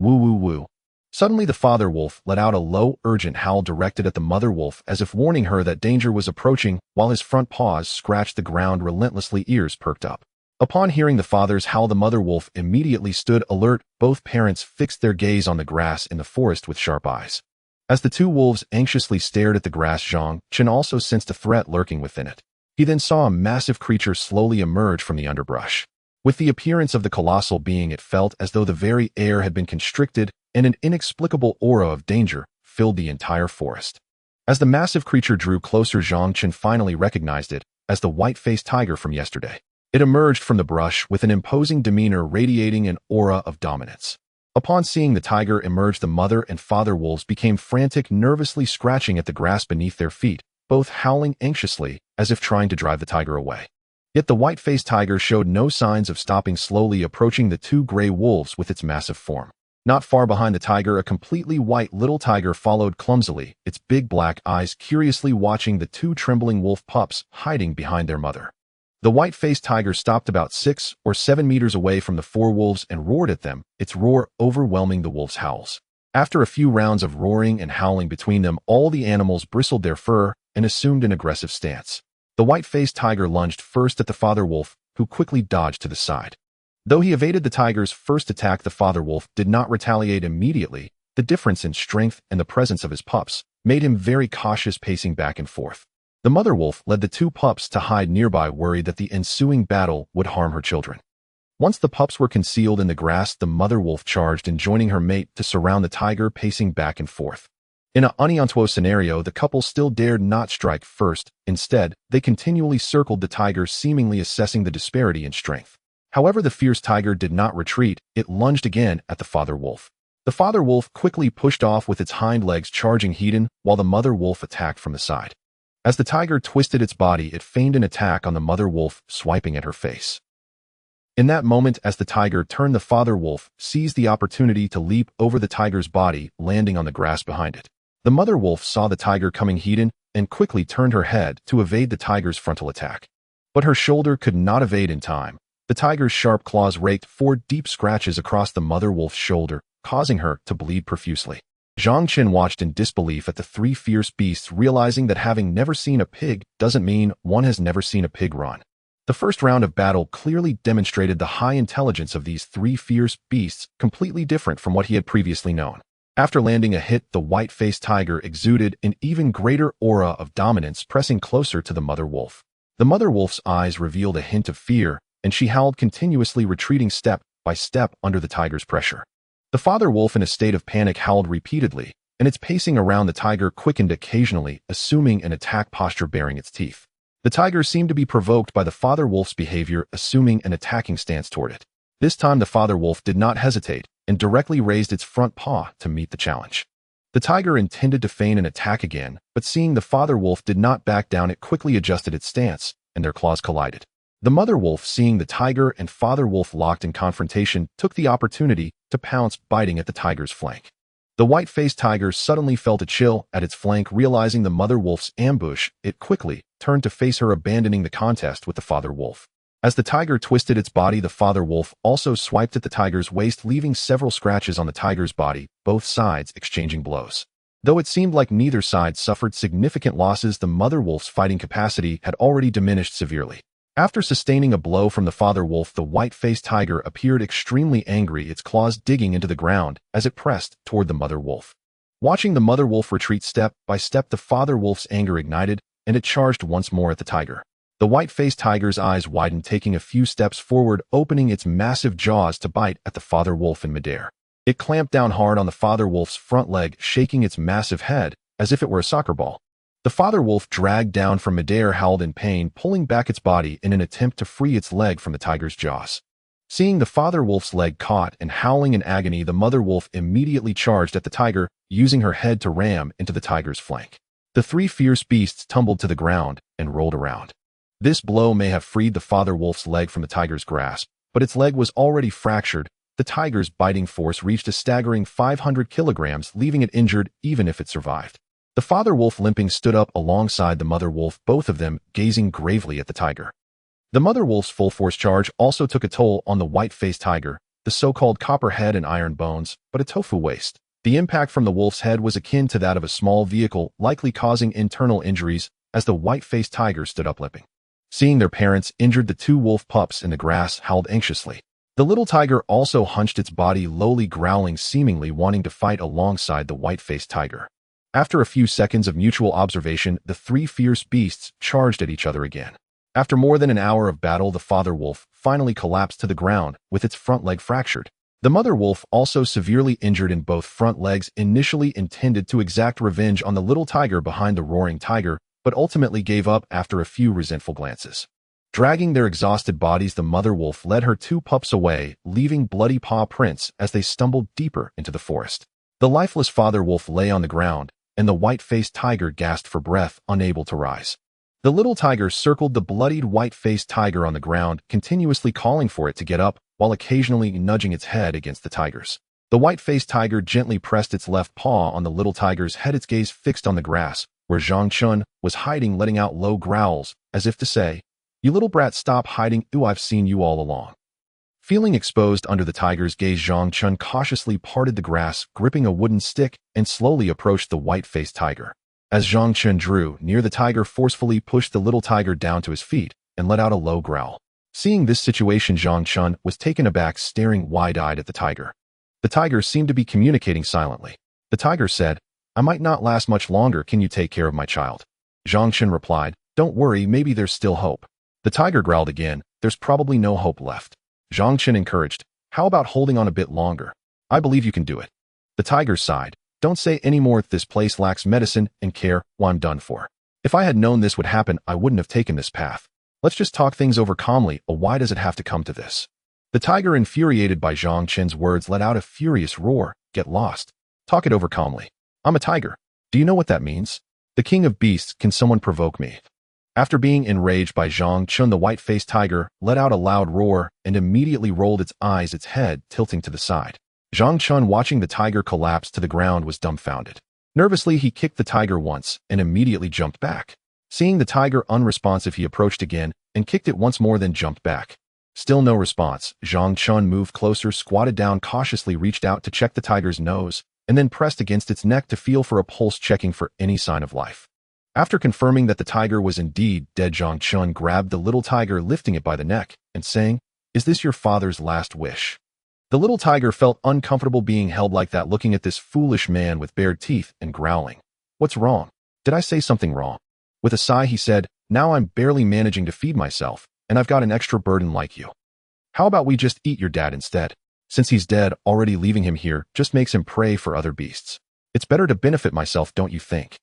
Woo woo woo. Suddenly the father wolf let out a low, urgent howl directed at the mother wolf, as if warning her that danger was approaching, while his front paws scratched the ground relentlessly, ears perked up. Upon hearing the father's howl, the mother wolf immediately stood alert. Both parents fixed their gaze on the grass in the forest with sharp eyes. As the 2 wolves anxiously stared at the grass, Zhang Chun also sensed a threat lurking within it. He then saw a massive creature slowly emerge from the underbrush. With the appearance of the colossal being, it felt as though the very air had been constricted, and an inexplicable aura of danger filled the entire forest. As the massive creature drew closer, Zhang Chun finally recognized it as the white-faced tiger from yesterday. It emerged from the brush with an imposing demeanor, radiating an aura of dominance. Upon seeing the tiger emerge, the mother and father wolves became frantic, nervously scratching at the grass beneath their feet, both howling anxiously as if trying to drive the tiger away. Yet the white-faced tiger showed no signs of stopping, slowly approaching the 2 gray wolves with its massive form. Not far behind the tiger, a completely white little tiger followed clumsily, its big black eyes curiously watching the 2 trembling wolf pups hiding behind their mother. The white-faced tiger stopped about 6 or 7 meters away from the 4 wolves and roared at them, its roar overwhelming the wolves' howls. After a few rounds of roaring and howling between them, all the animals bristled their fur and assumed an aggressive stance. The white-faced tiger lunged first at the father wolf, who quickly dodged to the side. Though he evaded the tiger's first attack, the father wolf did not retaliate immediately. The difference in strength and the presence of his pups made him very cautious, pacing back and forth. The mother wolf led the 2 pups to hide nearby, worried that the ensuing battle would harm her children. Once the pups were concealed in the grass, the mother wolf charged in, joining her mate to surround the tiger, pacing back and forth. In a unusual scenario, the couple still dared not strike first. Instead, they continually circled the tiger, seemingly assessing the disparity in strength. However, the fierce tiger did not retreat. It lunged again at the father wolf. The father wolf quickly pushed off with its hind legs, charging head-on, while the mother wolf attacked from the side. As the tiger twisted its body, it feigned an attack on the mother wolf, swiping at her face. In that moment, as the tiger turned, the father wolf seized the opportunity to leap over the tiger's body, landing on the grass behind it. The mother wolf saw the tiger coming head-on and quickly turned her head to evade the tiger's frontal attack. But her shoulder could not evade in time. The tiger's sharp claws raked 4 deep scratches across the mother wolf's shoulder, causing her to bleed profusely. Zhang Chun watched in disbelief at the 3 fierce beasts, realizing that having never seen a pig doesn't mean one has never seen a pig run. The first round of battle clearly demonstrated the high intelligence of these 3 fierce beasts, completely different from what he had previously known. After landing a hit, the white-faced tiger exuded an even greater aura of dominance, pressing closer to the mother wolf. The mother wolf's eyes revealed a hint of fear, and she howled continuously, retreating step by step under the tiger's pressure. The father wolf, in a state of panic, howled repeatedly, and its pacing around the tiger quickened occasionally, assuming an attack posture, baring its teeth. The tiger seemed to be provoked by the father wolf's behavior, assuming an attacking stance toward it. This time the father wolf did not hesitate and directly raised its front paw to meet the challenge. The tiger intended to feign an attack again, but seeing the father wolf did not back down, it quickly adjusted its stance, and their claws collided. The mother wolf, seeing the tiger and father wolf locked in confrontation, took the opportunity to pounce, biting at the tiger's flank. The white-faced tiger suddenly felt a chill at its flank, realizing the mother wolf's ambush. It quickly turned to face her, abandoning the contest with the father wolf. As the tiger twisted its body, the father wolf also swiped at the tiger's waist, leaving several scratches on the tiger's body, both sides exchanging blows. Though it seemed like neither side suffered significant losses, the mother wolf's fighting capacity had already diminished severely. After sustaining a blow from the father wolf, the white-faced tiger appeared extremely angry, its claws digging into the ground as it pressed toward the mother wolf. Watching the mother wolf retreat step by step, the father wolf's anger ignited, and it charged once more at the tiger. The white-faced tiger's eyes widened, taking a few steps forward, opening its massive jaws to bite at the father wolf in midair. It clamped down hard on the father wolf's front leg, shaking its massive head as if it were a soccer ball. The father wolf, dragged down from midair, howled in pain, pulling back its body in an attempt to free its leg from the tiger's jaws. Seeing the father wolf's leg caught and howling in agony, the mother wolf immediately charged at the tiger, using her head to ram into the tiger's flank. The three fierce beasts tumbled to the ground and rolled around. This blow may have freed the father wolf's leg from the tiger's grasp, but its leg was already fractured. The tiger's biting force reached a staggering 500 kilograms, leaving it injured even if it survived. The father wolf, limping, stood up alongside the mother wolf, both of them gazing gravely at the tiger. The mother wolf's full-force charge also took a toll on the white-faced tiger, the so-called copper head and iron bones, but a tofu waist. The impact from the wolf's head was akin to that of a small vehicle, likely causing internal injuries, as the white-faced tiger stood up limping. Seeing their parents injured, the two wolf pups in the grass howled anxiously. The little tiger also hunched its body lowly, growling, seemingly wanting to fight alongside the white-faced tiger. After a few seconds of mutual observation, the three fierce beasts charged at each other again. After more than an hour of battle, the father wolf finally collapsed to the ground with its front leg fractured. The mother wolf, also severely injured in both front legs, initially intended to exact revenge on the little tiger behind the roaring tiger, but ultimately gave up after a few resentful glances. Dragging their exhausted bodies, the mother wolf led her two pups away, leaving bloody paw prints as they stumbled deeper into the forest. The lifeless father wolf lay on the ground, and the white-faced tiger gasped for breath, unable to rise. The little tiger circled the bloodied white-faced tiger on the ground, continuously calling for it to get up, while occasionally nudging its head against the tiger's. The white-faced tiger gently pressed its left paw on the little tiger's head, its gaze fixed on the grass, where Zhang Chun was hiding, letting out low growls, as if to say, "You little brat, stop hiding, ooh, I've seen you all along." Feeling exposed under the tiger's gaze, Zhang Chun cautiously parted the grass, gripping a wooden stick, and slowly approached the white-faced tiger. As Zhang Chun drew near, the tiger forcefully pushed the little tiger down to his feet and let out a low growl. Seeing this situation, Zhang Chun was taken aback, staring wide-eyed at the tiger. The tiger seemed to be communicating silently. The tiger said, "I might not last much longer. Can you take care of my child?" Zhang Chun replied, "Don't worry, maybe there's still hope." The tiger growled again, "There's probably no hope left." Zhang Chun encouraged, "How about holding on a bit longer? I believe you can do it." The tiger sighed, "Don't say any more. This place lacks medicine and care. Well, I'm done for. If I had known this would happen, I wouldn't have taken this path. Let's just talk things over calmly. Why does it have to come to this?" The tiger, infuriated by Zhang Chun's words, let out a furious roar. "Get lost. Talk it over calmly. I'm a tiger. Do you know what that means? The king of beasts. Can someone provoke me?" After being enraged by Zhang Chun, the white-faced tiger let out a loud roar and immediately rolled its eyes, its head tilting to the side. Zhang Chun, watching the tiger collapse to the ground, was dumbfounded. Nervously, he kicked the tiger once and immediately jumped back. Seeing the tiger unresponsive, he approached again and kicked it once more, then jumped back. Still no response. Zhang Chun moved closer, squatted down, cautiously reached out to check the tiger's nose, and then pressed against its neck to feel for a pulse, checking for any sign of life. After confirming that the tiger was indeed dead, Zhang Chun grabbed the little tiger, lifting it by the neck and saying, "Is this your father's last wish?" The little tiger felt uncomfortable being held like that, looking at this foolish man with bared teeth and growling, "What's wrong? Did I say something wrong?" With a sigh, he said, "Now I'm barely managing to feed myself, and I've got an extra burden like you. How about we just eat your dad instead? Since he's dead, already leaving him here just makes him prey for other beasts. It's better to benefit myself, don't you think?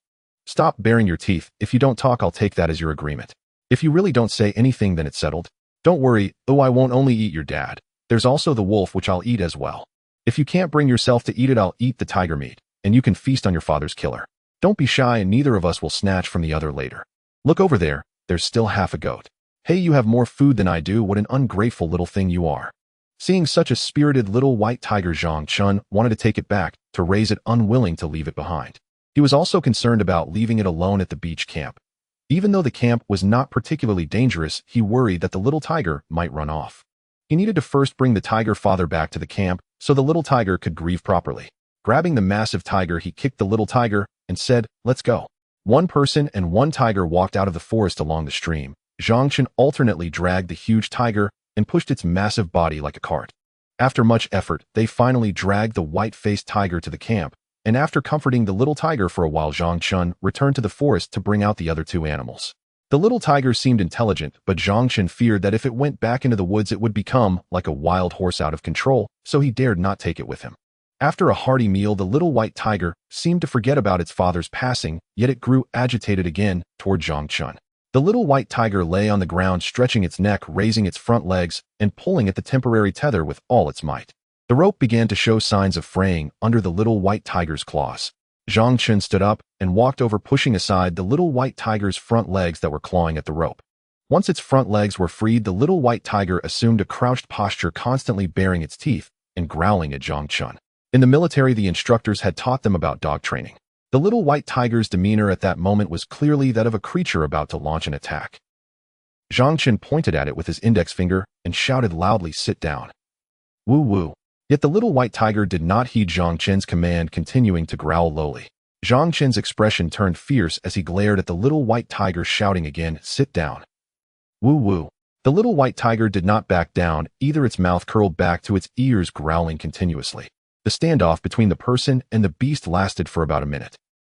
Stop baring your teeth. If you don't talk, I'll take that as your agreement. If you really don't say anything, then it's settled. Don't worry, I won't only eat your dad. There's also the wolf, which I'll eat as well. If you can't bring yourself to eat it, I'll eat the tiger meat, and you can feast on your father's killer. Don't be shy, and neither of us will snatch from the other later. Look over there, there's still half a goat. Hey, you have more food than I do. What an ungrateful little thing you are." Seeing such a spirited little white tiger, Zhang Chun wanted to take it back, to raise it, unwilling to leave it behind. He was also concerned about leaving it alone at the beach camp. Even though the camp was not particularly dangerous, he worried that the little tiger might run off. He needed to first bring the tiger father back to the camp so the little tiger could grieve properly. Grabbing the massive tiger, he kicked the little tiger and said, "Let's go." One person and one tiger walked out of the forest along the stream. Zhang Chen alternately dragged the huge tiger and pushed its massive body like a cart. After much effort, they finally dragged the white-faced tiger to the camp, and after comforting the little tiger for a while, Zhang Chen returned to the forest to bring out the other two animals. The little tiger seemed intelligent, but Zhang Chen feared that if it went back into the woods it would become like a wild horse out of control, so he dared not take it with him. After a hearty meal, the little white tiger seemed to forget about its father's passing, yet it grew agitated again toward Zhang Chen. The little white tiger lay on the ground, stretching its neck, raising its front legs, and pulling at the temporary tether with all its might. The rope began to show signs of fraying under the little white tiger's claws. Zhang Chen stood up and walked over, pushing aside the little white tiger's front legs that were clawing at the rope. Once its front legs were freed, the little white tiger assumed a crouched posture, constantly baring its teeth and growling at Zhang Chen. In the military, the instructors had taught them about dog training. The little white tiger's demeanor at that moment was clearly that of a creature about to launch an attack. Zhang Chen pointed at it with his index finger and shouted loudly, "Sit down." Woo woo. Yet the little white tiger did not heed Zhang Chen's command, continuing to growl lowly. Zhang Chen's expression turned fierce as he glared at the little white tiger, shouting again, "Sit down." Woo woo. The little white tiger did not back down either. Its mouth curled back to its ears, growling continuously. The standoff between the person and the beast lasted for about a minute.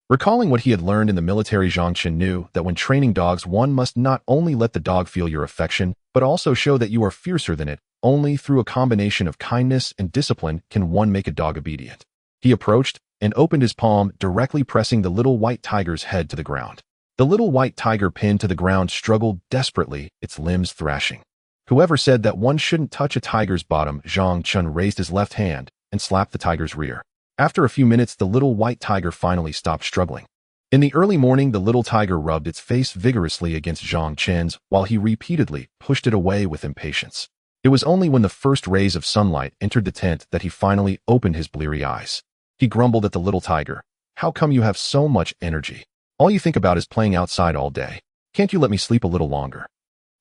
Recalling what he had learned in the military, Zhang Chen knew that when training dogs, one must not only let the dog feel your affection, but also show that you are fiercer than it. Only through a combination of kindness and discipline can one make a dog obedient. He approached and opened his palm, directly pressing the little white tiger's head to the ground. The little white tiger, pinned to the ground, struggled desperately, its limbs thrashing. Whoever said that one shouldn't touch a tiger's bottom? Zhang Chen raised his left hand and slapped the tiger's rear. After a few minutes, the little white tiger finally stopped struggling. In the early morning, the little tiger rubbed its face vigorously against Zhang Chen's while he repeatedly pushed it away with impatience. It was only when the first rays of sunlight entered the tent that he finally opened his bleary eyes. He grumbled at the little tiger, "How come you have so much energy? All you think about is playing outside all day. Can't you let me sleep a little longer?"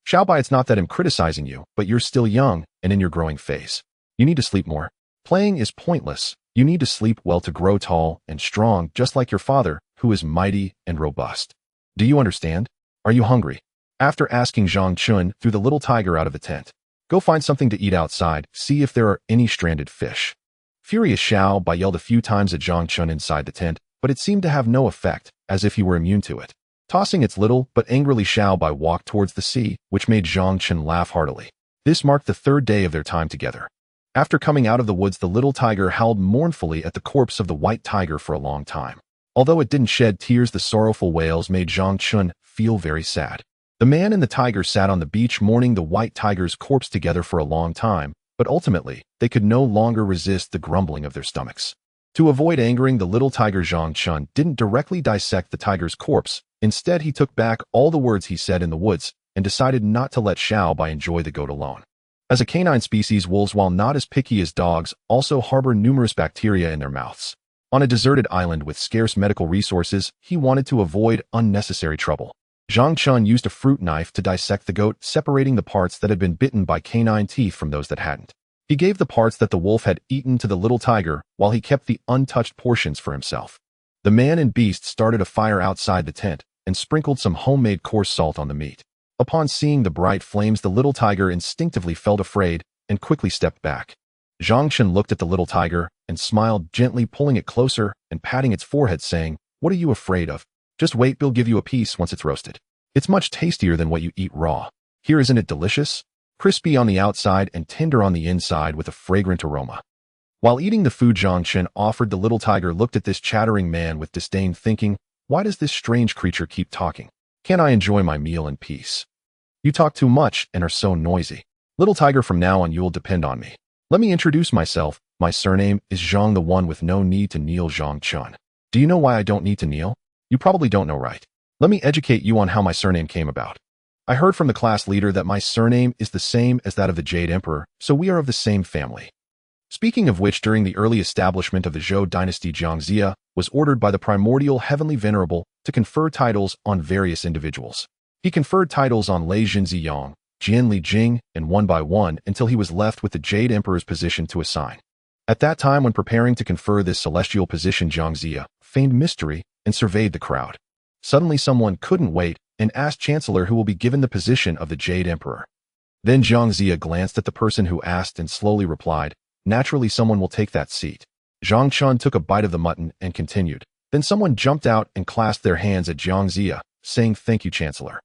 "Xiaobai, it's not that I'm criticizing you, but you're still young and in your growing phase. You need to sleep more. Playing is pointless. You need to sleep well to grow tall and strong, just like your father, who is mighty and robust. Do you understand? Are you hungry?" After asking, Zhang Chen threw the little tiger out of the tent. "Go find something to eat outside. See if there are any stranded fish." Furious Xiaobai yelled a few times at Zhang Chen inside the tent, but it seemed to have no effect, as if he were immune to it. Tossing its little but angrily, Xiaobai walked towards the sea, which made Zhang Chen laugh heartily. This marked the third day of their time together. After coming out of the woods, the little tiger howled mournfully at the corpse of the white tiger for a long time. Although it didn't shed tears, the sorrowful wails made Zhang Chen feel very sad. The man and the tiger sat on the beach mourning the white tiger's corpse together for a long time, but ultimately, they could no longer resist the grumbling of their stomachs. To avoid angering the little tiger, Zhang Chen didn't directly dissect the tiger's corpse. Instead, he took back all the words he said in the woods and decided not to let Xiaobai enjoy the goat alone. As a canine species, wolves, while not as picky as dogs, also harbor numerous bacteria in their mouths. On a deserted island with scarce medical resources, he wanted to avoid unnecessary trouble. Zhang Chen used a fruit knife to dissect the goat, separating the parts that had been bitten by canine teeth from those that hadn't. He gave the parts that the wolf had eaten to the little tiger, while he kept the untouched portions for himself. The man and beast started a fire outside the tent and sprinkled some homemade coarse salt on the meat. Upon seeing the bright flames, the little tiger instinctively felt afraid and quickly stepped back. Zhang Chen looked at the little tiger and smiled, gently pulling it closer and patting its forehead, saying, "What are you afraid of? Just wait, Bill give you a piece once it's roasted. It's much tastier than what you eat raw. Here, isn't it delicious? Crispy on the outside and tender on the inside with a fragrant aroma." While eating the food Zhang Chen offered, the little tiger looked at this chattering man with disdain, thinking, "Why does this strange creature keep talking? Can't I enjoy my meal in peace? You talk too much and are so noisy. Little tiger, from now on you'll depend on me. Let me introduce myself. My surname is Zhang, the one with no need to kneel, Zhang Chen. Do you know why I don't need to kneel? You probably don't know, right? Let me educate you on how my surname came about. I heard from the class leader that my surname is the same as that of the Jade Emperor, so we are of the same family. Speaking of which, during the early establishment of the Zhou dynasty, Jiang Zia was ordered by the primordial heavenly venerable to confer titles on various individuals. He conferred titles on Lei Jinziyang, Jian Li Jing, and one by one until he was left with the Jade Emperor's position to assign. At that time, when preparing to confer this celestial position, Zhang Zia feigned mystery and surveyed the crowd. Suddenly someone couldn't wait and asked Chancellor who will be given the position of the Jade Emperor. Then Zhang Zia glanced at the person who asked and slowly replied, "Naturally someone will take that seat." Zhang Chun took a bite of the mutton and continued. Then someone jumped out and clasped their hands at Zhang Zia, saying, "Thank you, Chancellor.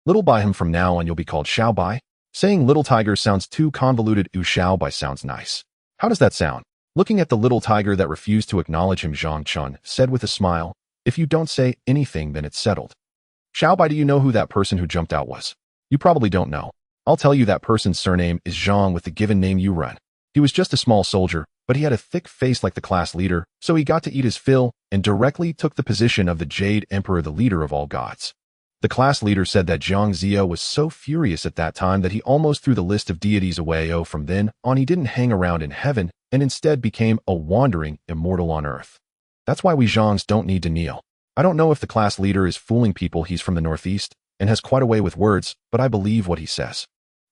Little Bai, him from now on you'll be called Xiao Bai." Saying little tiger sounds too convoluted. Xiao Bai sounds nice. How does that sound? Looking at the little tiger that refused to acknowledge him, Zhang Chun said with a smile, "If you don't say anything, then it's settled." Xiao Bai, do you know who that person who jumped out was? You probably don't know. I'll tell you, that person's surname is Zhang with the given name you run. He was just a small soldier, but he had a thick face like the class leader, so he got to eat his fill and directly took the position of the Jade Emperor, the leader of all gods. The class leader said that Zhang Zia was so furious at that time that he almost threw the list of deities away. From then on he didn't hang around in heaven and instead became a wandering immortal on earth. That's why we Zhangs don't need to kneel. I don't know if the class leader is fooling people. He's from the northeast and has quite a way with words, but I believe what he says.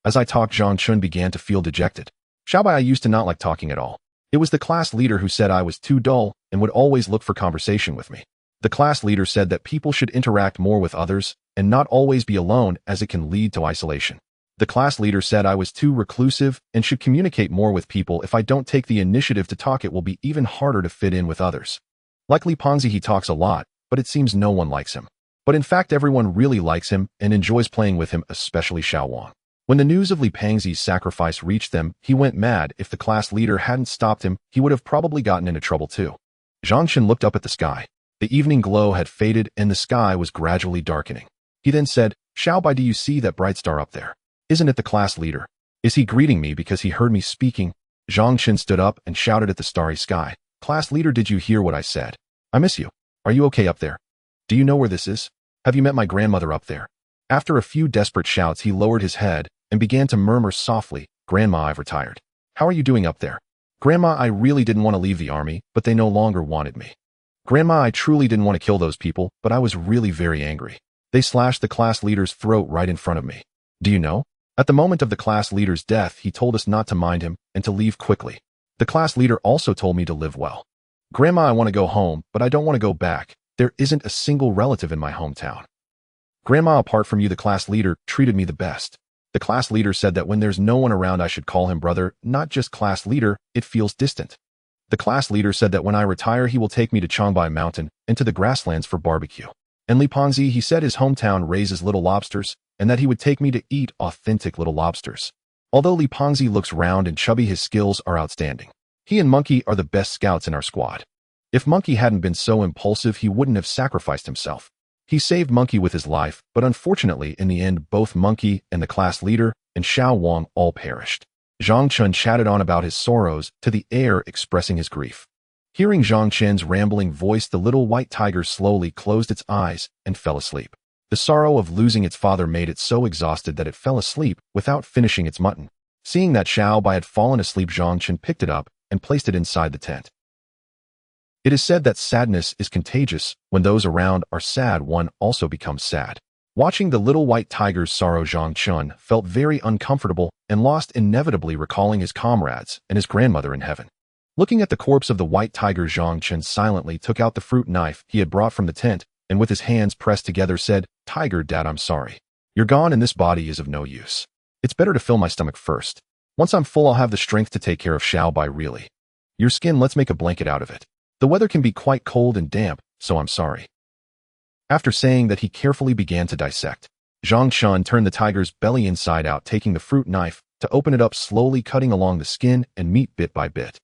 As I talked, Zhang Chun began to feel dejected. Xiao Bai, I used to not like talking at all. It was the class leader who said I was too dull and would always look for conversation with me. The class leader said that people should interact more with others and not always be alone, as it can lead to isolation. The class leader said I was too reclusive and should communicate more with people. If I don't take the initiative to talk, it will be even harder to fit in with others. Like Li Pengzi, he talks a lot, but it seems no one likes him. But in fact, everyone really likes him and enjoys playing with him, especially Xiao Wang. When the news of Li Pengzi's sacrifice reached them, he went mad. If the class leader hadn't stopped him, he would have probably gotten into trouble too. Zhang Chen looked up at the sky. The evening glow had faded and the sky was gradually darkening. He then said, "Xiao Bai, do you see that bright star up there? Isn't it the class leader? Is he greeting me because he heard me speaking?" Zhang Chen stood up and shouted at the starry sky, "Class leader, did you hear what I said? I miss you. Are you okay up there? Do you know where this is? Have you met my grandmother up there?" After a few desperate shouts, he lowered his head and began to murmur softly, "Grandma, I've retired. How are you doing up there?" "Grandma, I really didn't want to leave the army, but they no longer wanted me." "Grandma, I truly didn't want to kill those people, but I was really very angry. They slashed the class leader's throat right in front of me. Do you know? At the moment of the class leader's death, he told us not to mind him and to leave quickly. The class leader also told me to live well. Grandma, I want to go home, but I don't want to go back. There isn't a single relative in my hometown. Grandma, apart from you, the class leader treated me the best. The class leader said that when there's no one around, I should call him brother, not just class leader. It feels distant. The class leader said that when I retire, he will take me to Changbai Mountain and to the grasslands for barbecue. And Li Pengzi, he said his hometown raises little lobsters and that he would take me to eat authentic little lobsters. Although Li Pengzi looks round and chubby, his skills are outstanding. He and Monkey are the best scouts in our squad. If Monkey hadn't been so impulsive, he wouldn't have sacrificed himself. He saved Monkey with his life, but unfortunately, in the end, both Monkey and the class leader and Xiao Wang all perished. Zhang Chen chatted on about his sorrows to the air, expressing his grief. Hearing Zhang Chen's rambling voice, the little white tiger slowly closed its eyes and fell asleep. The sorrow of losing its father made it so exhausted that it fell asleep without finishing its mutton. Seeing that Xiao Bai had fallen asleep, Zhang Chen picked it up and placed it inside the tent. It is said that sadness is contagious. When those around are sad, one also becomes sad. Watching the little white tiger's sorrow, Zhang Chen felt very uncomfortable and lost, inevitably recalling his comrades and his grandmother in heaven. Looking at the corpse of the white tiger, Zhang Chen silently took out the fruit knife he had brought from the tent and with his hands pressed together said, "Tiger, Dad, I'm sorry. You're gone and this body is of no use. It's better to fill my stomach first. Once I'm full, I'll have the strength to take care of Xiao Bai. Really. Your skin, let's make a blanket out of it. The weather can be quite cold and damp, so I'm sorry." After saying that, he carefully began to dissect. Zhang Chen turned the tiger's belly inside out, taking the fruit knife to open it up, slowly cutting along the skin and meat bit by bit.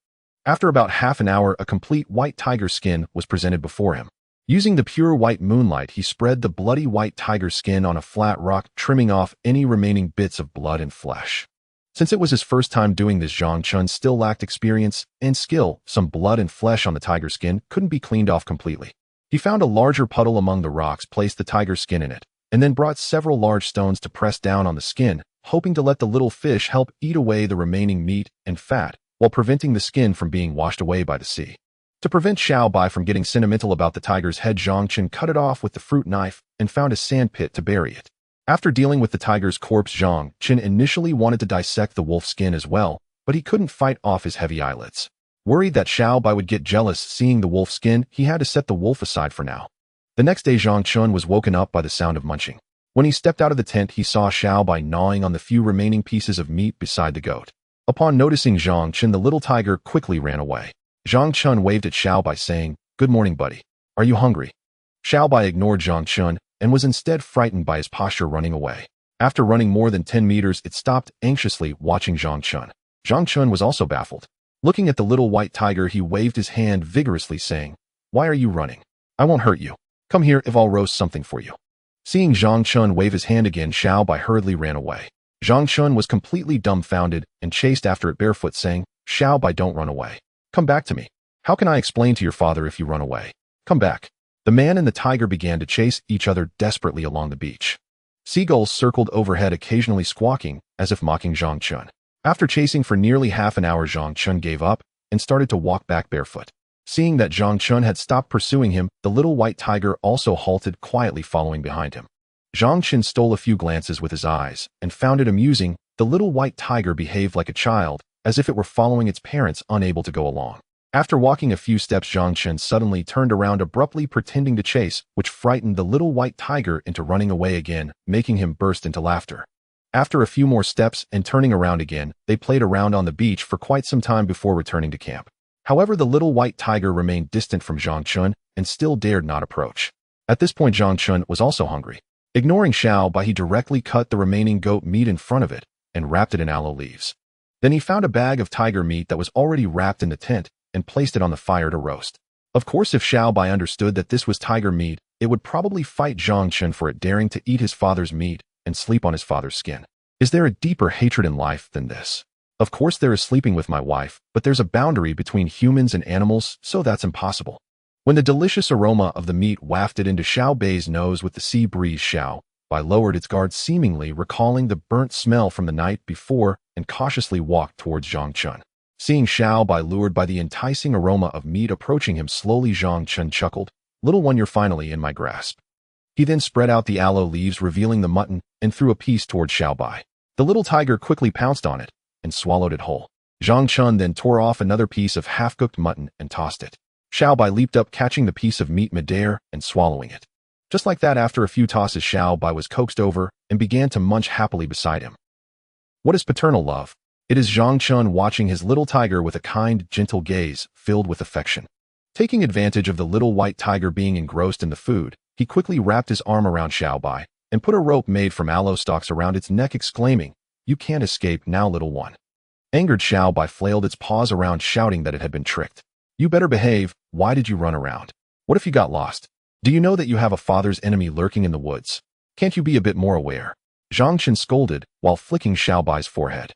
After about half an hour, a complete white tiger skin was presented before him. Using the pure white moonlight, he spread the bloody white tiger skin on a flat rock, trimming off any remaining bits of blood and flesh. Since it was his first time doing this, Zhang Chen still lacked experience and skill. Some blood and flesh on the tiger skin couldn't be cleaned off completely. He found a larger puddle among the rocks, placed the tiger skin in it, and then brought several large stones to press down on the skin, hoping to let the little fish help eat away the remaining meat and fat, while preventing the skin from being washed away by the sea. To prevent Xiao Bai from getting sentimental about the tiger's head, Zhang Chen cut it off with the fruit knife and found a sand pit to bury it. After dealing with the tiger's corpse, Zhang Chen initially wanted to dissect the wolf skin as well, but he couldn't fight off his heavy eyelids. Worried that Xiao Bai would get jealous seeing the wolf skin, he had to set the wolf aside for now. The next day, Zhang Chun was woken up by the sound of munching. When he stepped out of the tent, he saw Xiao Bai gnawing on the few remaining pieces of meat beside the goat. Upon noticing Zhang Chun, the little tiger quickly ran away. Zhang Chun waved at Xiao Bai saying, "Good morning, buddy. Are you hungry?" Xiao Bai ignored Zhang Chun and was instead frightened by his posture, running away. After running more than 10 meters, it stopped, anxiously watching Zhang Chun. Zhang Chun was also baffled. Looking at the little white tiger, he waved his hand vigorously saying, "Why are you running? I won't hurt you. Come here if I'll roast something for you." Seeing Zhang Chun wave his hand again, Xiao Bai hurriedly ran away. Zhang Chun was completely dumbfounded and chased after it barefoot, saying, "Xiao Bai, don't run away. Come back to me. How can I explain to your father if you run away? Come back." The man and the tiger began to chase each other desperately along the beach. Seagulls circled overhead, occasionally squawking, as if mocking Zhang Chun. After chasing for nearly half an hour, Zhang Chun gave up and started to walk back barefoot. Seeing that Zhang Chun had stopped pursuing him, the little white tiger also halted, quietly following behind him. Zhang Chun stole a few glances with his eyes and found it amusing. The little white tiger behaved like a child, as if it were following its parents, unable to go along. After walking a few steps, Zhang Chun suddenly turned around abruptly, pretending to chase, which frightened the little white tiger into running away again, making him burst into laughter. After a few more steps and turning around again, they played around on the beach for quite some time before returning to camp. However, the little white tiger remained distant from Zhang Chun and still dared not approach. At this point, Zhang Chun was also hungry. Ignoring Xiao Bai, he directly cut the remaining goat meat in front of it and wrapped it in aloe leaves. Then he found a bag of tiger meat that was already wrapped in the tent and placed it on the fire to roast. Of course, if Xiao Bai understood that this was tiger meat, it would probably fight Zhang Chun for it daring to eat his father's meat and sleep on his father's skin. Is there a deeper hatred in life than this? Of course there is sleeping with my wife, but there's a boundary between humans and animals, so that's impossible. When the delicious aroma of the meat wafted into Xiao Bai's nose with the sea breeze, Xiao Bai lowered its guard, seemingly recalling the burnt smell from the night before, and cautiously walked towards Zhang Chun. Seeing Xiao Bai lured by the enticing aroma of meat approaching him slowly, Zhang Chun chuckled, "Little one, you're finally in my grasp." He then spread out the aloe leaves, revealing the mutton, and threw a piece towards Xiao Bai. The little tiger quickly pounced on it and swallowed it whole. Zhang Chun then tore off another piece of half-cooked mutton and tossed it. Xiao Bai leaped up, catching the piece of meat midair and swallowing it. Just like that, after a few tosses, Xiao Bai was coaxed over and began to munch happily beside him. What is paternal love? It is Zhang Chun watching his little tiger with a kind, gentle gaze filled with affection. Taking advantage of the little white tiger being engrossed in the food, he quickly wrapped his arm around Xiao Bai and put a rope made from aloe stalks around its neck, exclaiming, "You can't escape now, little one." Angered, Xiao Bai flailed its paws around, shouting that it had been tricked. "You better behave. Why did you run around? What if you got lost? Do you know that you have a father's enemy lurking in the woods? Can't you be a bit more aware?" Zhang Chun scolded while flicking Xiao Bai's forehead.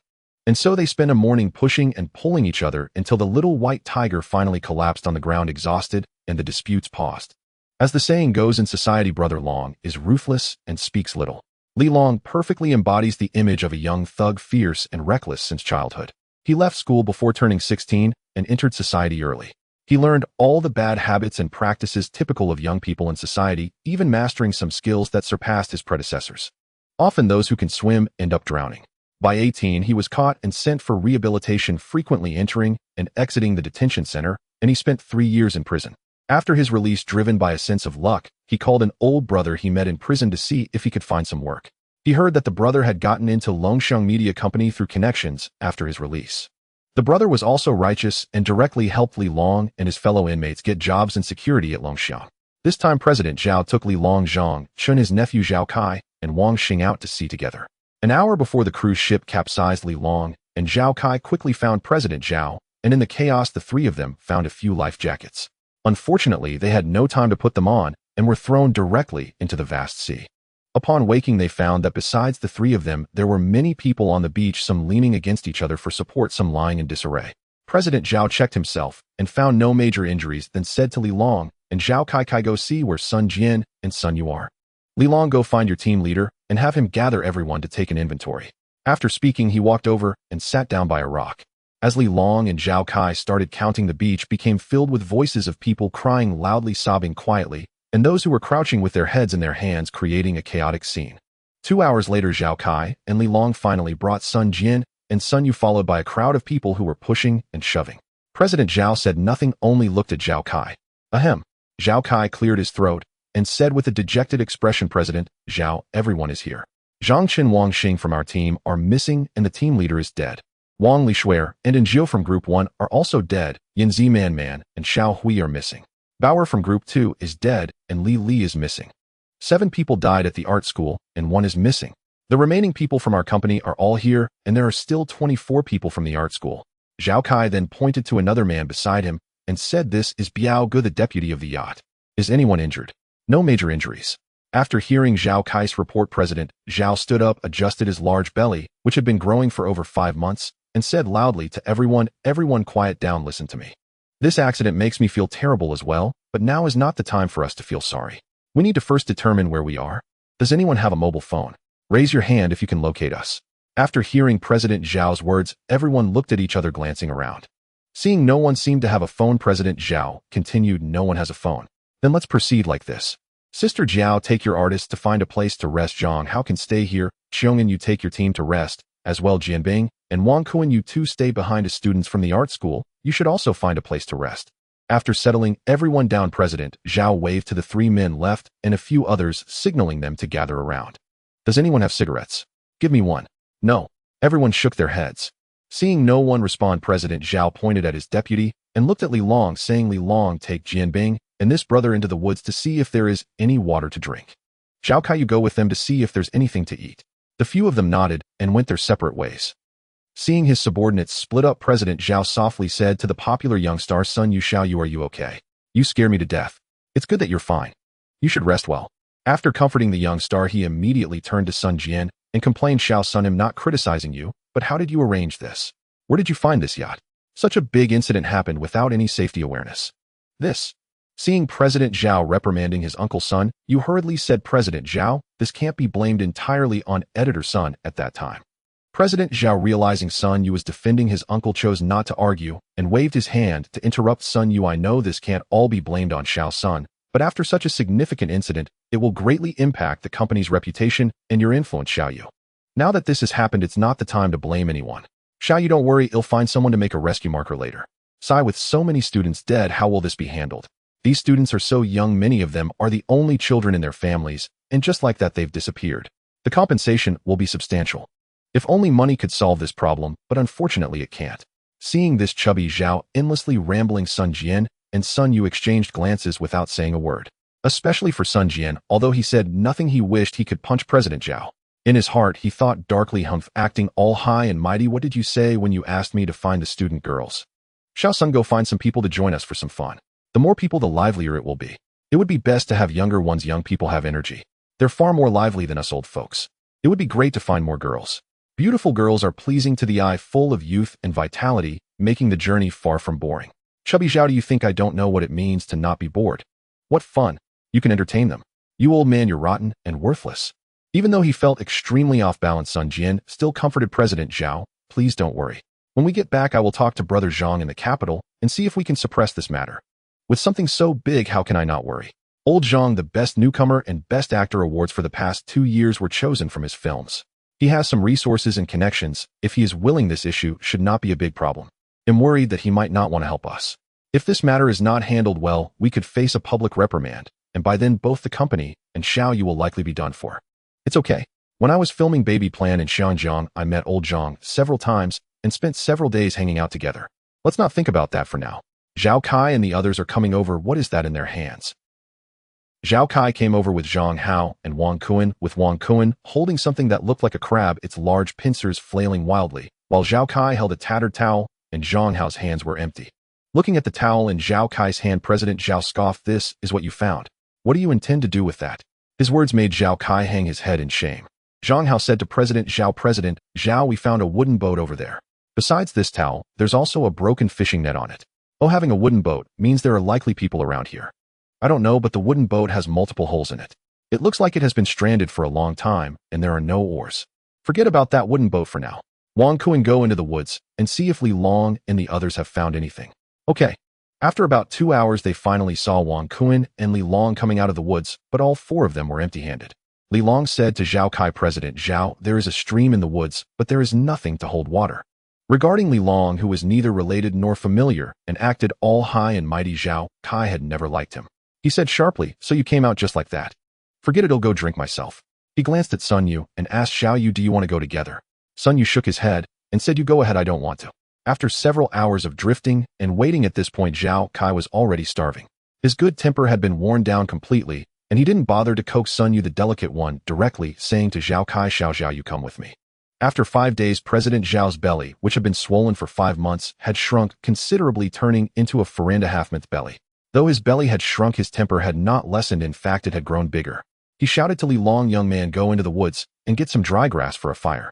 And so they spent a morning pushing and pulling each other until the little white tiger finally collapsed on the ground exhausted and the disputes paused. As the saying goes in society, Brother Long is ruthless and speaks little. Li Long perfectly embodies the image of a young thug, fierce and reckless since childhood. He left school before turning 16 and entered society early. He learned all the bad habits and practices typical of young people in society, even mastering some skills that surpassed his predecessors. Often those who can swim end up drowning. By 18, he was caught and sent for rehabilitation, frequently entering and exiting the detention center, and he spent 3 years in prison. After his release, driven by a sense of luck, he called an old brother he met in prison to see if he could find some work. He heard that the brother had gotten into Longsheng Media Company through connections after his release. The brother was also righteous and directly helped Li Long and his fellow inmates get jobs and security at Longsheng. This time, President Zhao took Li Long, Zhang Chun, his nephew Zhao Kai, and Wang Xing out to sea together. An hour before the cruise ship capsized, Li Long and Zhao Kai quickly found President Zhao, and in the chaos, the three of them found a few life jackets. Unfortunately, they had no time to put them on and were thrown directly into the vast sea. Upon waking, they found that besides the three of them, there were many people on the beach, some leaning against each other for support, some lying in disarray. President Zhao checked himself and found no major injuries, then said to Li Long and Zhao Kai, "Go see where Sun Jian and Sun Yu are. Li Long, go find your team leader and have him gather everyone to take an inventory." After speaking, he walked over and sat down by a rock. As Li Long and Zhao Kai started counting, the beach became filled with voices of people crying loudly, sobbing quietly, and those who were crouching with their heads in their hands, creating a chaotic scene. 2 hours later, Zhao Kai and Li Long finally brought Sun Jian and Sun Yu, followed by a crowd of people who were pushing and shoving. President Zhao said nothing, only looked at Zhao Kai. Ahem. Zhao Kai cleared his throat and said with a dejected expression, President Zhao, everyone is here. Zhang Chen, Wang Xing from our team are missing and the team leader is dead. Wang Lishuer and Zhou from Group 1 are also dead. Yanzi Man and Xiao Hui are missing. Bauer from Group 2 is dead and Li is missing. 7 people died at the art school and 1 is missing. The remaining people from our company are all here and there are still 24 people from the art school. Zhao Kai then pointed to another man beside him and said, this is Biao Gu, the deputy of the yacht. Is anyone injured? No major injuries. After hearing Zhao Kai's report, President Zhao stood up, adjusted his large belly, which had been growing for over 5 months, and said loudly to everyone, everyone quiet down, listen to me. This accident makes me feel terrible as well, but now is not the time for us to feel sorry. We need to first determine where we are. Does anyone have a mobile phone? Raise your hand if you can locate us. After hearing President Zhao's words, everyone looked at each other, glancing around. Seeing no one seemed to have a phone, President Zhao continued, no one has a phone. Then let's proceed like this. Sister Jiao, take your artists to find a place to rest. Zhang Hao can stay here. Xiong'an, you take your team to rest. As well, Jianbing and Wang Kuan, you two stay behind as students from the art school. You should also find a place to rest. After settling everyone down, President Zhao waved to the 3 men left and a few others, signaling them to gather around. Does anyone have cigarettes? Give me one. No. Everyone shook their heads. Seeing no one respond, President Zhao pointed at his deputy and looked at Li Long, saying, Li Long, take Jianbing and this brother into the woods to see if there is any water to drink. Zhao Kai, you go with them to see if there's anything to eat. The few of them nodded and went their separate ways. Seeing his subordinates split up, President Zhao softly said to the popular young star, Sun Yu Xiao, are you okay? You scare me to death. It's good that you're fine. You should rest well. After comforting the young star, he immediately turned to Sun Jian and complained, Xiao Sun, I'm not criticizing you, but how did you arrange this? Where did you find this yacht? Such a big incident happened without any safety awareness. Seeing President Zhao reprimanding his uncle Sun, Yu hurriedly said, President Zhao, this can't be blamed entirely on editor Sun at that time. President Zhao, realizing Sun Yu was defending his uncle, chose not to argue and waved his hand to interrupt Sun Yu. I know this can't all be blamed on Xiao Sun, but after such a significant incident, it will greatly impact the company's reputation and your influence, Xiao Yu. Now that this has happened, it's not the time to blame anyone. Xiao Yu, don't worry, I'll find someone to make a rescue marker later. Sai, with so many students dead, how will this be handled? These students are so young, many of them are the only children in their families, and just like that they've disappeared. The compensation will be substantial. If only money could solve this problem, but unfortunately it can't. Seeing this, chubby Zhao endlessly rambling Sun Jian and Sun Yu exchanged glances without saying a word. Especially for Sun Jian, although he said nothing, he wished he could punch President Zhao. In his heart, he thought darkly, Humph, acting all high and mighty, what did you say when you asked me to find the student girls? Xiao Sun, go find some people to join us for some fun. The more people, the livelier it will be. It would be best to have younger ones. Young people have energy. They're far more lively than us old folks. It would be great to find more girls. Beautiful girls are pleasing to the eye, full of youth and vitality, making the journey far from boring. Chubby Zhao, do you think I don't know what it means to not be bored? What fun. You can entertain them. You old man, you're rotten and worthless. Even though he felt extremely off balance, Sun Jian still comforted President Zhao, please don't worry. When we get back, I will talk to Brother Zhang in the capital and see if we can suppress this matter. With something so big, how can I not worry? Old Zhang, the best newcomer and best actor awards for the past 2 years were chosen from his films. He has some resources and connections. If he is willing, this issue should not be a big problem. I'm worried that he might not want to help us. If this matter is not handled well, we could face a public reprimand, and by then both the company and Xiao Yu will likely be done for. It's okay. When I was filming Baby Plan in Xianjiang, I met old Zhang several times and spent several days hanging out together. Let's not think about that for now. Zhao Kai and the others are coming over. What is that in their hands? Zhao Kai came over with Zhang Hao and Wang Kuan, with Wang Kuan holding something that looked like a crab, its large pincers flailing wildly, while Zhao Kai held a tattered towel and Zhang Hao's hands were empty. Looking at the towel in Zhao Kai's hand, President Zhao scoffed, this is what you found. What do you intend to do with that? His words made Zhao Kai hang his head in shame. Zhang Hao said to President Zhao, we found a wooden boat over there. Besides this towel, there's also a broken fishing net on it. Oh, having a wooden boat means there are likely people around here. I don't know, but the wooden boat has multiple holes in it. It looks like it has been stranded for a long time, and there are no oars. Forget about that wooden boat for now. Wang Kuan, go into the woods and see if Li Long and the others have found anything. Okay. After about 2 hours, they finally saw Wang Kuan and Li Long coming out of the woods, but all 4 of them were empty-handed. Li Long said to Zhao Kai, President Zhao, there is a stream in the woods, but there is nothing to hold water. Regarding Li Long, who was neither related nor familiar and acted all high and mighty, Zhao Kai had never liked him. He said sharply, "So you came out just like that? Forget it, I'll go drink myself." He glanced at Sun Yu and asked Xiao Yu, "Do you want to go together?" Sun Yu shook his head and said, "You go ahead, I don't want to." After several hours of drifting and waiting at this point, Zhao Kai was already starving. His good temper had been worn down completely, and he didn't bother to coax Sun Yu, the delicate one, directly, saying to Zhao Kai, Xiao you come with me." After 5 days, President Zhao's belly, which had been swollen for 5 months, had shrunk considerably, turning into a 4.5-month belly. Though his belly had shrunk, his temper had not lessened. In fact, it had grown bigger. He shouted to Li Long, "Young man, go into the woods and get some dry grass for a fire."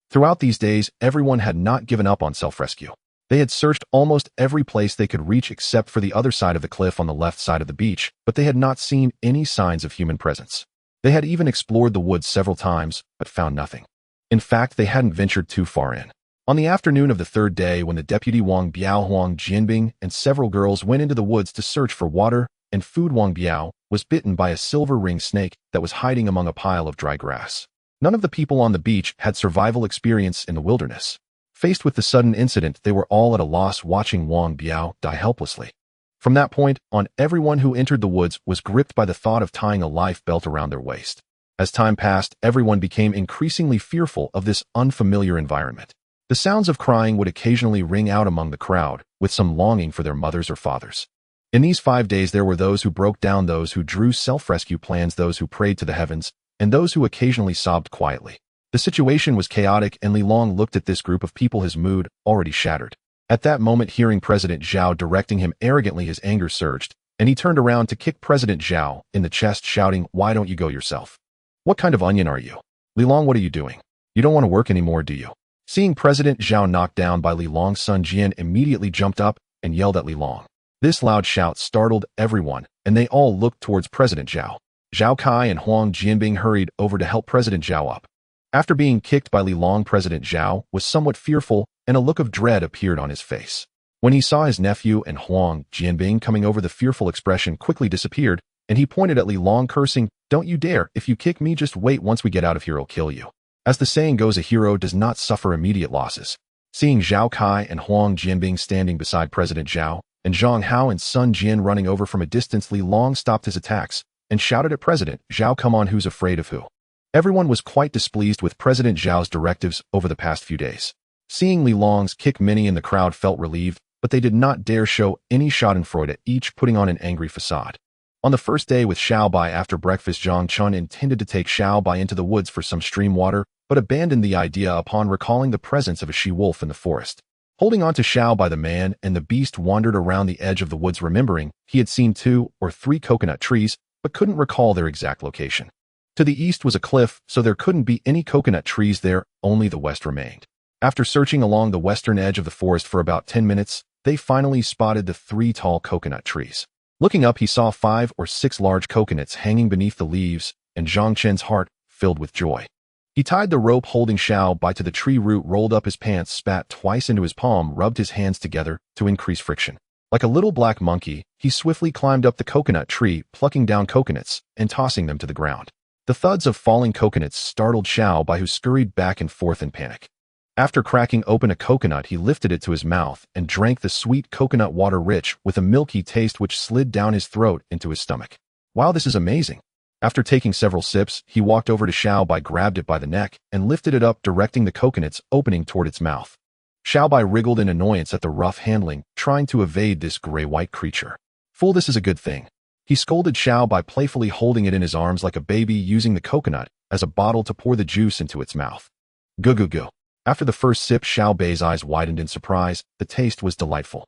Throughout these days, everyone had not given up on self-rescue. They had searched almost every place they could reach except for the other side of the cliff on the left side of the beach, but they had not seen any signs of human presence. They had even explored the woods several times, but found nothing. In fact, they hadn't ventured too far in. On the afternoon of the 3rd day, when the deputy Wang Biao, Huang Jianbing, and several girls went into the woods to search for water and food, Wang Biao was bitten by a silver ring snake that was hiding among a pile of dry grass. None of the people on the beach had survival experience in the wilderness. Faced with the sudden incident, they were all at a loss, watching Wang Biao die helplessly. From that point on, everyone who entered the woods was gripped by the thought of tying a life belt around their waist. As time passed, everyone became increasingly fearful of this unfamiliar environment. The sounds of crying would occasionally ring out among the crowd, with some longing for their mothers or fathers. In these 5 days, there were those who broke down, those who drew self-rescue plans, those who prayed to the heavens, and those who occasionally sobbed quietly. The situation was chaotic, and Li Long looked at this group of people, his mood already shattered. At that moment, hearing President Zhao directing him arrogantly, his anger surged, and he turned around to kick President Zhao in the chest, shouting, "Why don't you go yourself? What kind of onion are you? Li Long, what are you doing? You don't want to work anymore, do you?" Seeing President Zhao knocked down by Li Long, Sun Jian immediately jumped up and yelled at Li Long. This loud shout startled everyone, and they all looked towards President Zhao. Zhao Kai and Huang Jianbing hurried over to help President Zhao up. After being kicked by Li Long, President Zhao was somewhat fearful, and a look of dread appeared on his face. When he saw his nephew and Huang Jianbing coming over, the fearful expression quickly disappeared, and he pointed at Li Long, cursing, "Don't you dare! If you kick me, just wait. Once we get out of here, I'll kill you." As the saying goes, a hero does not suffer immediate losses. Seeing Zhao Kai and Huang Jianbing standing beside President Zhao, and Zhang Hao and Sun Jian running over from a distance, Li Long stopped his attacks and shouted at President Zhao, "Come on, who's afraid of who?" Everyone was quite displeased with President Zhao's directives over the past few days. Seeing Li Long's kick, many in the crowd felt relieved, but they did not dare show any schadenfreude, each putting on an angry facade. On the first day with Xiao Bai, after breakfast, Zhang Chun intended to take Xiao Bai into the woods for some stream water, but abandoned the idea upon recalling the presence of a she-wolf in the forest. Holding on to Xiao Bai, the man and the beast wandered around the edge of the woods, remembering he had seen 2 or 3 coconut trees, but couldn't recall their exact location. To the east was a cliff, so there couldn't be any coconut trees there, only the west remained. After searching along the western edge of the forest for about 10 minutes, they finally spotted the 3 tall coconut trees. Looking up, he saw 5 or 6 large coconuts hanging beneath the leaves, and Zhang Chen's heart filled with joy. He tied the rope holding Xiao Bai to the tree root, rolled up his pants, spat twice into his palm, rubbed his hands together to increase friction. Like a little black monkey, he swiftly climbed up the coconut tree, plucking down coconuts and tossing them to the ground. The thuds of falling coconuts startled Xiao Bai, who scurried back and forth in panic. After cracking open a coconut, he lifted it to his mouth and drank the sweet coconut water, rich with a milky taste which slid down his throat into his stomach. "Wow, this is amazing." After taking several sips, he walked over to Xiao Bai, grabbed it by the neck, and lifted it up, directing the coconut's opening toward its mouth. Xiao Bai wriggled in annoyance at the rough handling, trying to evade this gray-white creature. "Fool, this is a good thing." He scolded Xiao Bai, playfully holding it in his arms like a baby, using the coconut as a bottle to pour the juice into its mouth. "Go, go, go." After the first sip, Xiao Bai's eyes widened in surprise. The taste was delightful.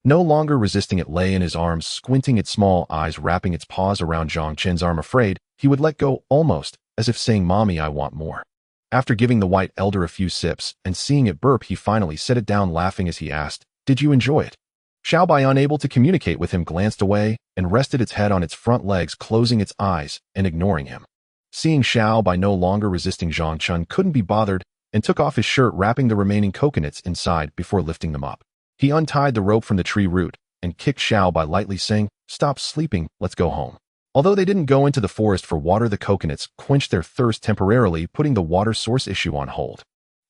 No longer resisting, it lay in his arms, squinting its small eyes, wrapping its paws around Zhang Chen's arm, afraid he would let go, almost as if saying, "Mommy, I want more." After giving the white elder a few sips and seeing it burp, he finally set it down, laughing as he asked, "Did you enjoy it?" Xiao Bai, unable to communicate with him, glanced away and rested its head on its front legs, closing its eyes and ignoring him. Seeing Xiao Bai no longer resisting, Zhang Chun couldn't be bothered and took off his shirt, wrapping the remaining coconuts inside before lifting them up. He untied the rope from the tree root and kicked Xiao Bai lightly, saying, "Stop sleeping, let's go home." Although they didn't go into the forest for water, the coconuts quenched their thirst temporarily, putting the water source issue on hold.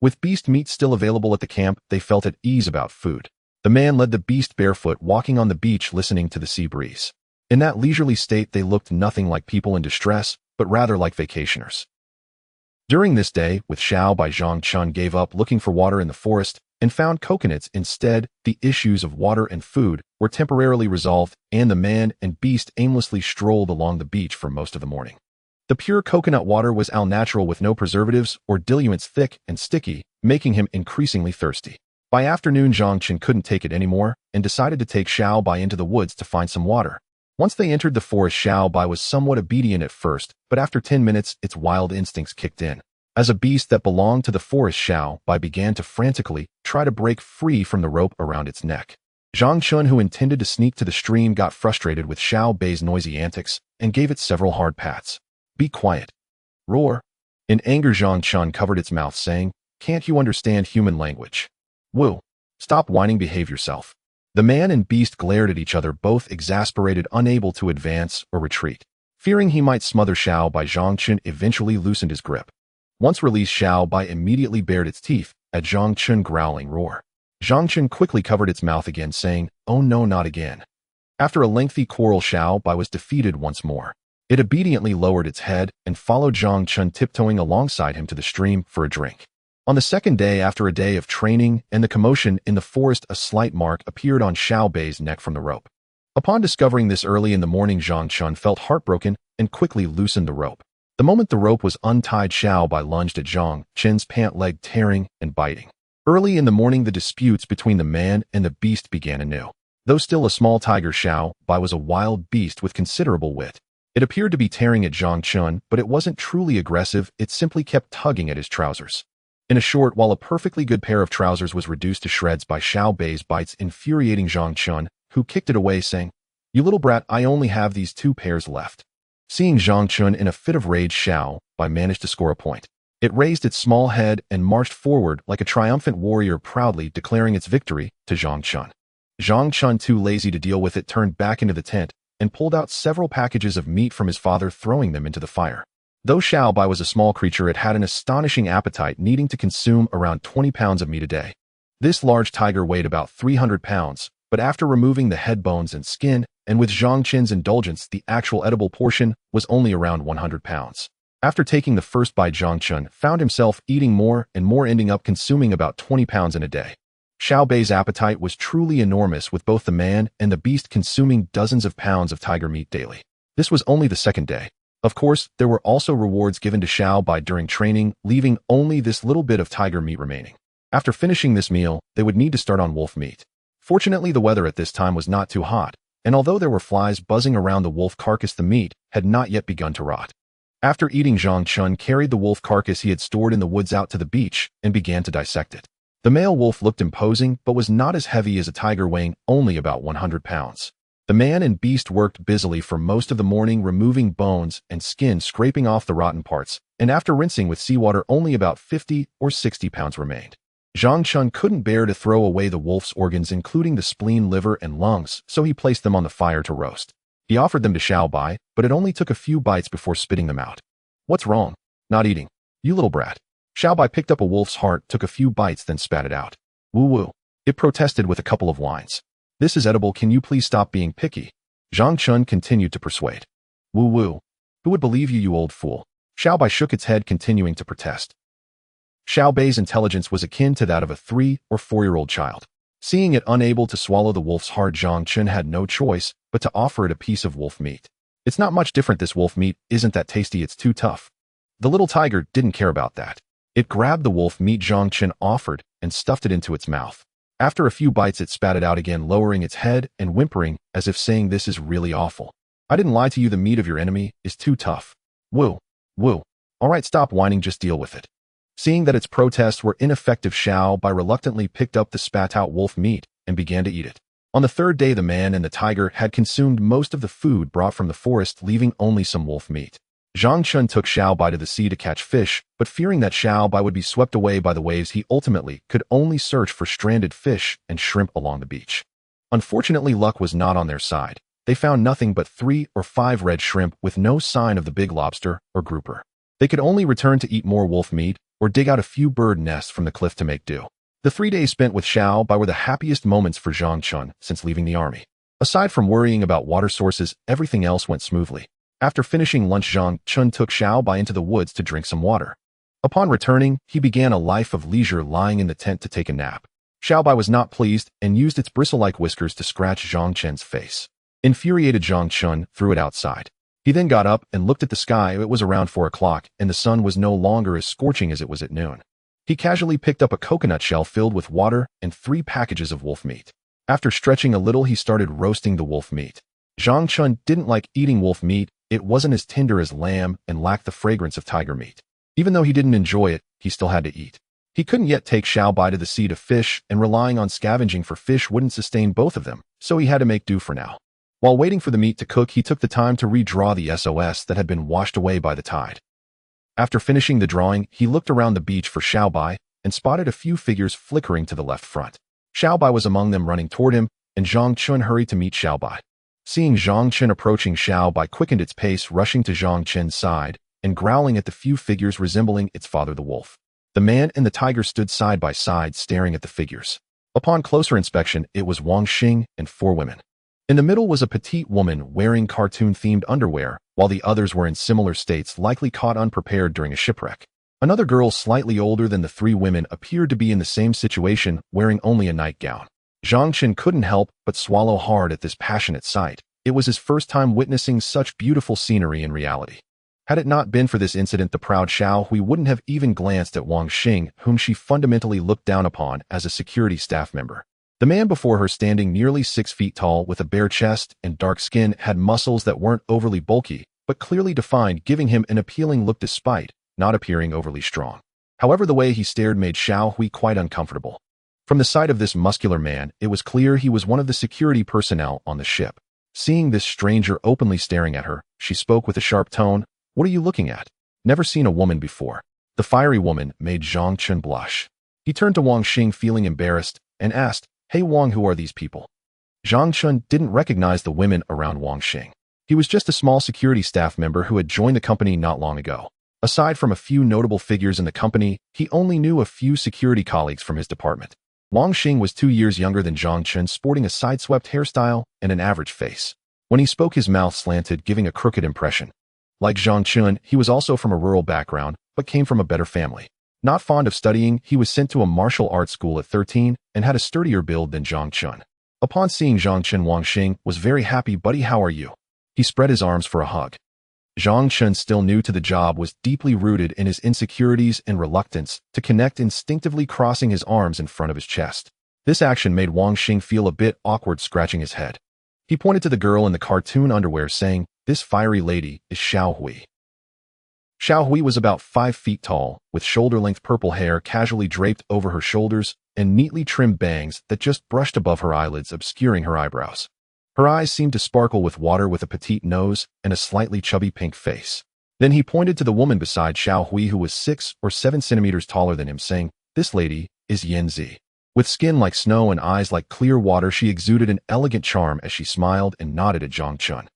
With beast meat still available at the camp, they felt at ease about food. The man led the beast barefoot, walking on the beach, listening to the sea breeze. In that leisurely state, they looked nothing like people in distress, but rather like vacationers. During this day, with Xiao Bai, Zhang Chun gave up looking for water in the forest and found coconuts instead. The issues of water and food were temporarily resolved, and the man and beast aimlessly strolled along the beach for most of the morning. The pure coconut water was all natural with no preservatives or diluents, thick and sticky, making him increasingly thirsty. By afternoon, Zhang Chun couldn't take it anymore and decided to take Xiao Bai into the woods to find some water. Once they entered the forest, Xiao Bai was somewhat obedient at first, but after 10 minutes, its wild instincts kicked in. As a beast that belonged to the forest, Xiao Bai began to frantically try to break free from the rope around its neck. Zhang Chun, who intended to sneak to the stream, got frustrated with Xiao Bai's noisy antics and gave it several hard pats. "Be quiet. Roar." In anger, Zhang Chun covered its mouth, saying, "Can't you understand human language? Woo. Stop whining, behave yourself." The man and beast glared at each other, both exasperated, unable to advance or retreat. Fearing he might smother Xiao Bai, Zhang Chun eventually loosened his grip. Once released, Xiao Bai immediately bared its teeth at Zhang Chun growling roar. Zhang Chun quickly covered its mouth again, saying, "Oh no, not again." After a lengthy quarrel, Xiao Bai was defeated once more. It obediently lowered its head and followed Zhang Chun, tiptoeing alongside him to the stream for a drink. On the second day, after a day of training and the commotion in the forest, a slight mark appeared on Xiao Bai's neck from the rope. Upon discovering this early in the morning, Zhang Chun felt heartbroken and quickly loosened the rope. The moment the rope was untied, Xiao Bai lunged at Zhang Chun's pant leg, tearing and biting. Early in the morning, the disputes between the man and the beast began anew. Though still a small tiger, Xiao Bai was a wild beast with considerable wit. It appeared to be tearing at Zhang Chun, but it wasn't truly aggressive, it simply kept tugging at his trousers. In a short while, a perfectly good pair of trousers was reduced to shreds by Xiao Bai's bites, infuriating Zhang Chun, who kicked it away, saying, "You little brat, I only have these 2 pairs left." Seeing Zhang Chun in a fit of rage, Xiao Bai managed to score a point. It raised its small head and marched forward like a triumphant warrior, proudly declaring its victory to Zhang Chun. Zhang Chun, too lazy to deal with it, turned back into the tent and pulled out several packages of meat from his father, throwing them into the fire. Though Xiao Bai was a small creature, it had an astonishing appetite, needing to consume around 20 pounds of meat a day. This large tiger weighed about 300 pounds, but after removing the head bones and skin, and with Zhang Chun's indulgence, the actual edible portion was only around 100 pounds. After taking the first bite, Zhang Chun found himself eating more and more, ending up consuming about 20 pounds in a day. Xiao Bai's appetite was truly enormous, with both the man and the beast consuming dozens of pounds of tiger meat daily. This was only the second day. Of course, there were also rewards given to Xiao Bai during training, leaving only this little bit of tiger meat remaining. After finishing this meal, they would need to start on wolf meat. Fortunately, the weather at this time was not too hot, and although there were flies buzzing around the wolf carcass, the meat had not yet begun to rot. After eating, Zhang Chun carried the wolf carcass he had stored in the woods out to the beach and began to dissect it. The male wolf looked imposing, but was not as heavy as a tiger, weighing only about 100 pounds. The man and beast worked busily for most of the morning, removing bones and skin, scraping off the rotten parts, and after rinsing with seawater, only about 50 or 60 pounds remained. Zhang Chun couldn't bear to throw away the wolf's organs, including the spleen, liver, and lungs, so he placed them on the fire to roast. He offered them to Xiao Bai, but it only took a few bites before spitting them out. "What's wrong? Not eating? You little brat." Xiao Bai picked up a wolf's heart, took a few bites, then spat it out. "Woo-woo," it protested with a couple of whines. "This is edible, can you please stop being picky?" Zhang Chun continued to persuade. "Woo-woo. Who would believe you, you old fool?" Xiao Bai shook its head, continuing to protest. Xiao Bai's intelligence was akin to that of a 3- or 4-year-old child. Seeing it unable to swallow the wolf's heart, Zhang Chun had no choice but to offer it a piece of wolf meat. "It's not much different. This wolf meat isn't that tasty, it's too tough." The little tiger didn't care about that. It grabbed the wolf meat Zhang Chun offered and stuffed it into its mouth. After a few bites, it spat it out again, lowering its head and whimpering as if saying, "This is really awful. I didn't lie to you, the meat of your enemy is too tough. Woo, woo. All right, stop whining, just deal with it." Seeing that its protests were ineffective, Xiao Bai reluctantly picked up the spat-out wolf meat and began to eat it. On the third day, the man and the tiger had consumed most of the food brought from the forest, leaving only some wolf meat. Zhang Chun took Xiao Bai to the sea to catch fish, but fearing that Xiao Bai would be swept away by the waves, he ultimately could only search for stranded fish and shrimp along the beach. Unfortunately, luck was not on their side. They found nothing but 3 or 5 red shrimp with no sign of the big lobster or grouper. They could only return to eat more wolf meat or dig out a few bird nests from the cliff to make do. The 3 days spent with Xiao Bai were the happiest moments for Zhang Chun since leaving the army. Aside from worrying about water sources, everything else went smoothly. After finishing lunch, Zhang Chun took Xiao Bai into the woods to drink some water. Upon returning, he began a life of leisure lying in the tent to take a nap. Xiao Bai was not pleased and used its bristle-like whiskers to scratch Zhang Chun's face. Infuriated, Zhang Chun threw it outside. He then got up and looked at the sky. It was around 4 o'clock, and the sun was no longer as scorching as it was at noon. He casually picked up a coconut shell filled with water and 3 packages of wolf meat. After stretching a little, he started roasting the wolf meat. Zhang Chun didn't like eating wolf meat. It wasn't as tender as lamb and lacked the fragrance of tiger meat. Even though he didn't enjoy it, he still had to eat. He couldn't yet take Xiao Bai to the sea to fish, and relying on scavenging for fish wouldn't sustain both of them, so he had to make do for now. While waiting for the meat to cook, he took the time to redraw the SOS that had been washed away by the tide. After finishing the drawing, he looked around the beach for Xiao Bai and spotted a few figures flickering to the left front. Xiao Bai was among them, running toward him, and Zhang Chun hurried to meet Xiao Bai. Seeing Zhang Chun approaching, Xiao Bai quickened its pace, rushing to Zhang Chun's side and growling at the few figures resembling its father, the wolf. The man and the tiger stood side by side, staring at the figures. Upon closer inspection, it was Wang Xing and 4 women. In the middle was a petite woman wearing cartoon-themed underwear, while the others were in similar states, likely caught unprepared during a shipwreck. Another girl slightly older than the 3 women appeared to be in the same situation, wearing only a nightgown. Zhang Chun couldn't help but swallow hard at this passionate sight. It was his first time witnessing such beautiful scenery in reality. Had it not been for this incident, the proud Xiao Hui wouldn't have even glanced at Wang Xing, whom she fundamentally looked down upon as a security staff member. The man before her, standing nearly 6 feet tall with a bare chest and dark skin, had muscles that weren't overly bulky, but clearly defined, giving him an appealing look despite not appearing overly strong. However, the way he stared made Xiao Hui quite uncomfortable. From the sight of this muscular man, it was clear he was one of the security personnel on the ship. Seeing this stranger openly staring at her, she spoke with a sharp tone. "What are you looking at? Never seen a woman before." The fiery woman made Zhang Chun blush. He turned to Wang Xing, feeling embarrassed, and asked, "Hey Wang, who are these people?" Zhang Chun didn't recognize the women around Wang Xing. He was just a small security staff member who had joined the company not long ago. Aside from a few notable figures in the company, he only knew a few security colleagues from his department. Wang Xing was 2 years younger than Zhang Chun, sporting a sideswept hairstyle and an average face. When he spoke, his mouth slanted, giving a crooked impression. Like Zhang Chun, he was also from a rural background, but came from a better family. Not fond of studying, he was sent to a martial arts school at 13 and had a sturdier build than Zhang Chun. Upon seeing Zhang Chun, Wang Xing was very happy. "Buddy, how are you?" He spread his arms for a hug. Zhang Chun, still new to the job, was deeply rooted in his insecurities and reluctance to connect, instinctively crossing his arms in front of his chest. This action made Wang Xing feel a bit awkward, scratching his head. He pointed to the girl in the cartoon underwear, saying, "This fiery lady is Xiao Hui." Xiao Hui was about 5 feet tall, with shoulder-length purple hair casually draped over her shoulders and neatly trimmed bangs that just brushed above her eyelids, obscuring her eyebrows. Her eyes seemed to sparkle with water, with a petite nose and a slightly chubby pink face. Then he pointed to the woman beside Xiao Hui, who was 6 or 7 centimeters taller than him, saying, "This lady is Yan Zi." With skin like snow and eyes like clear water, she exuded an elegant charm as she smiled and nodded at Zhang Chun.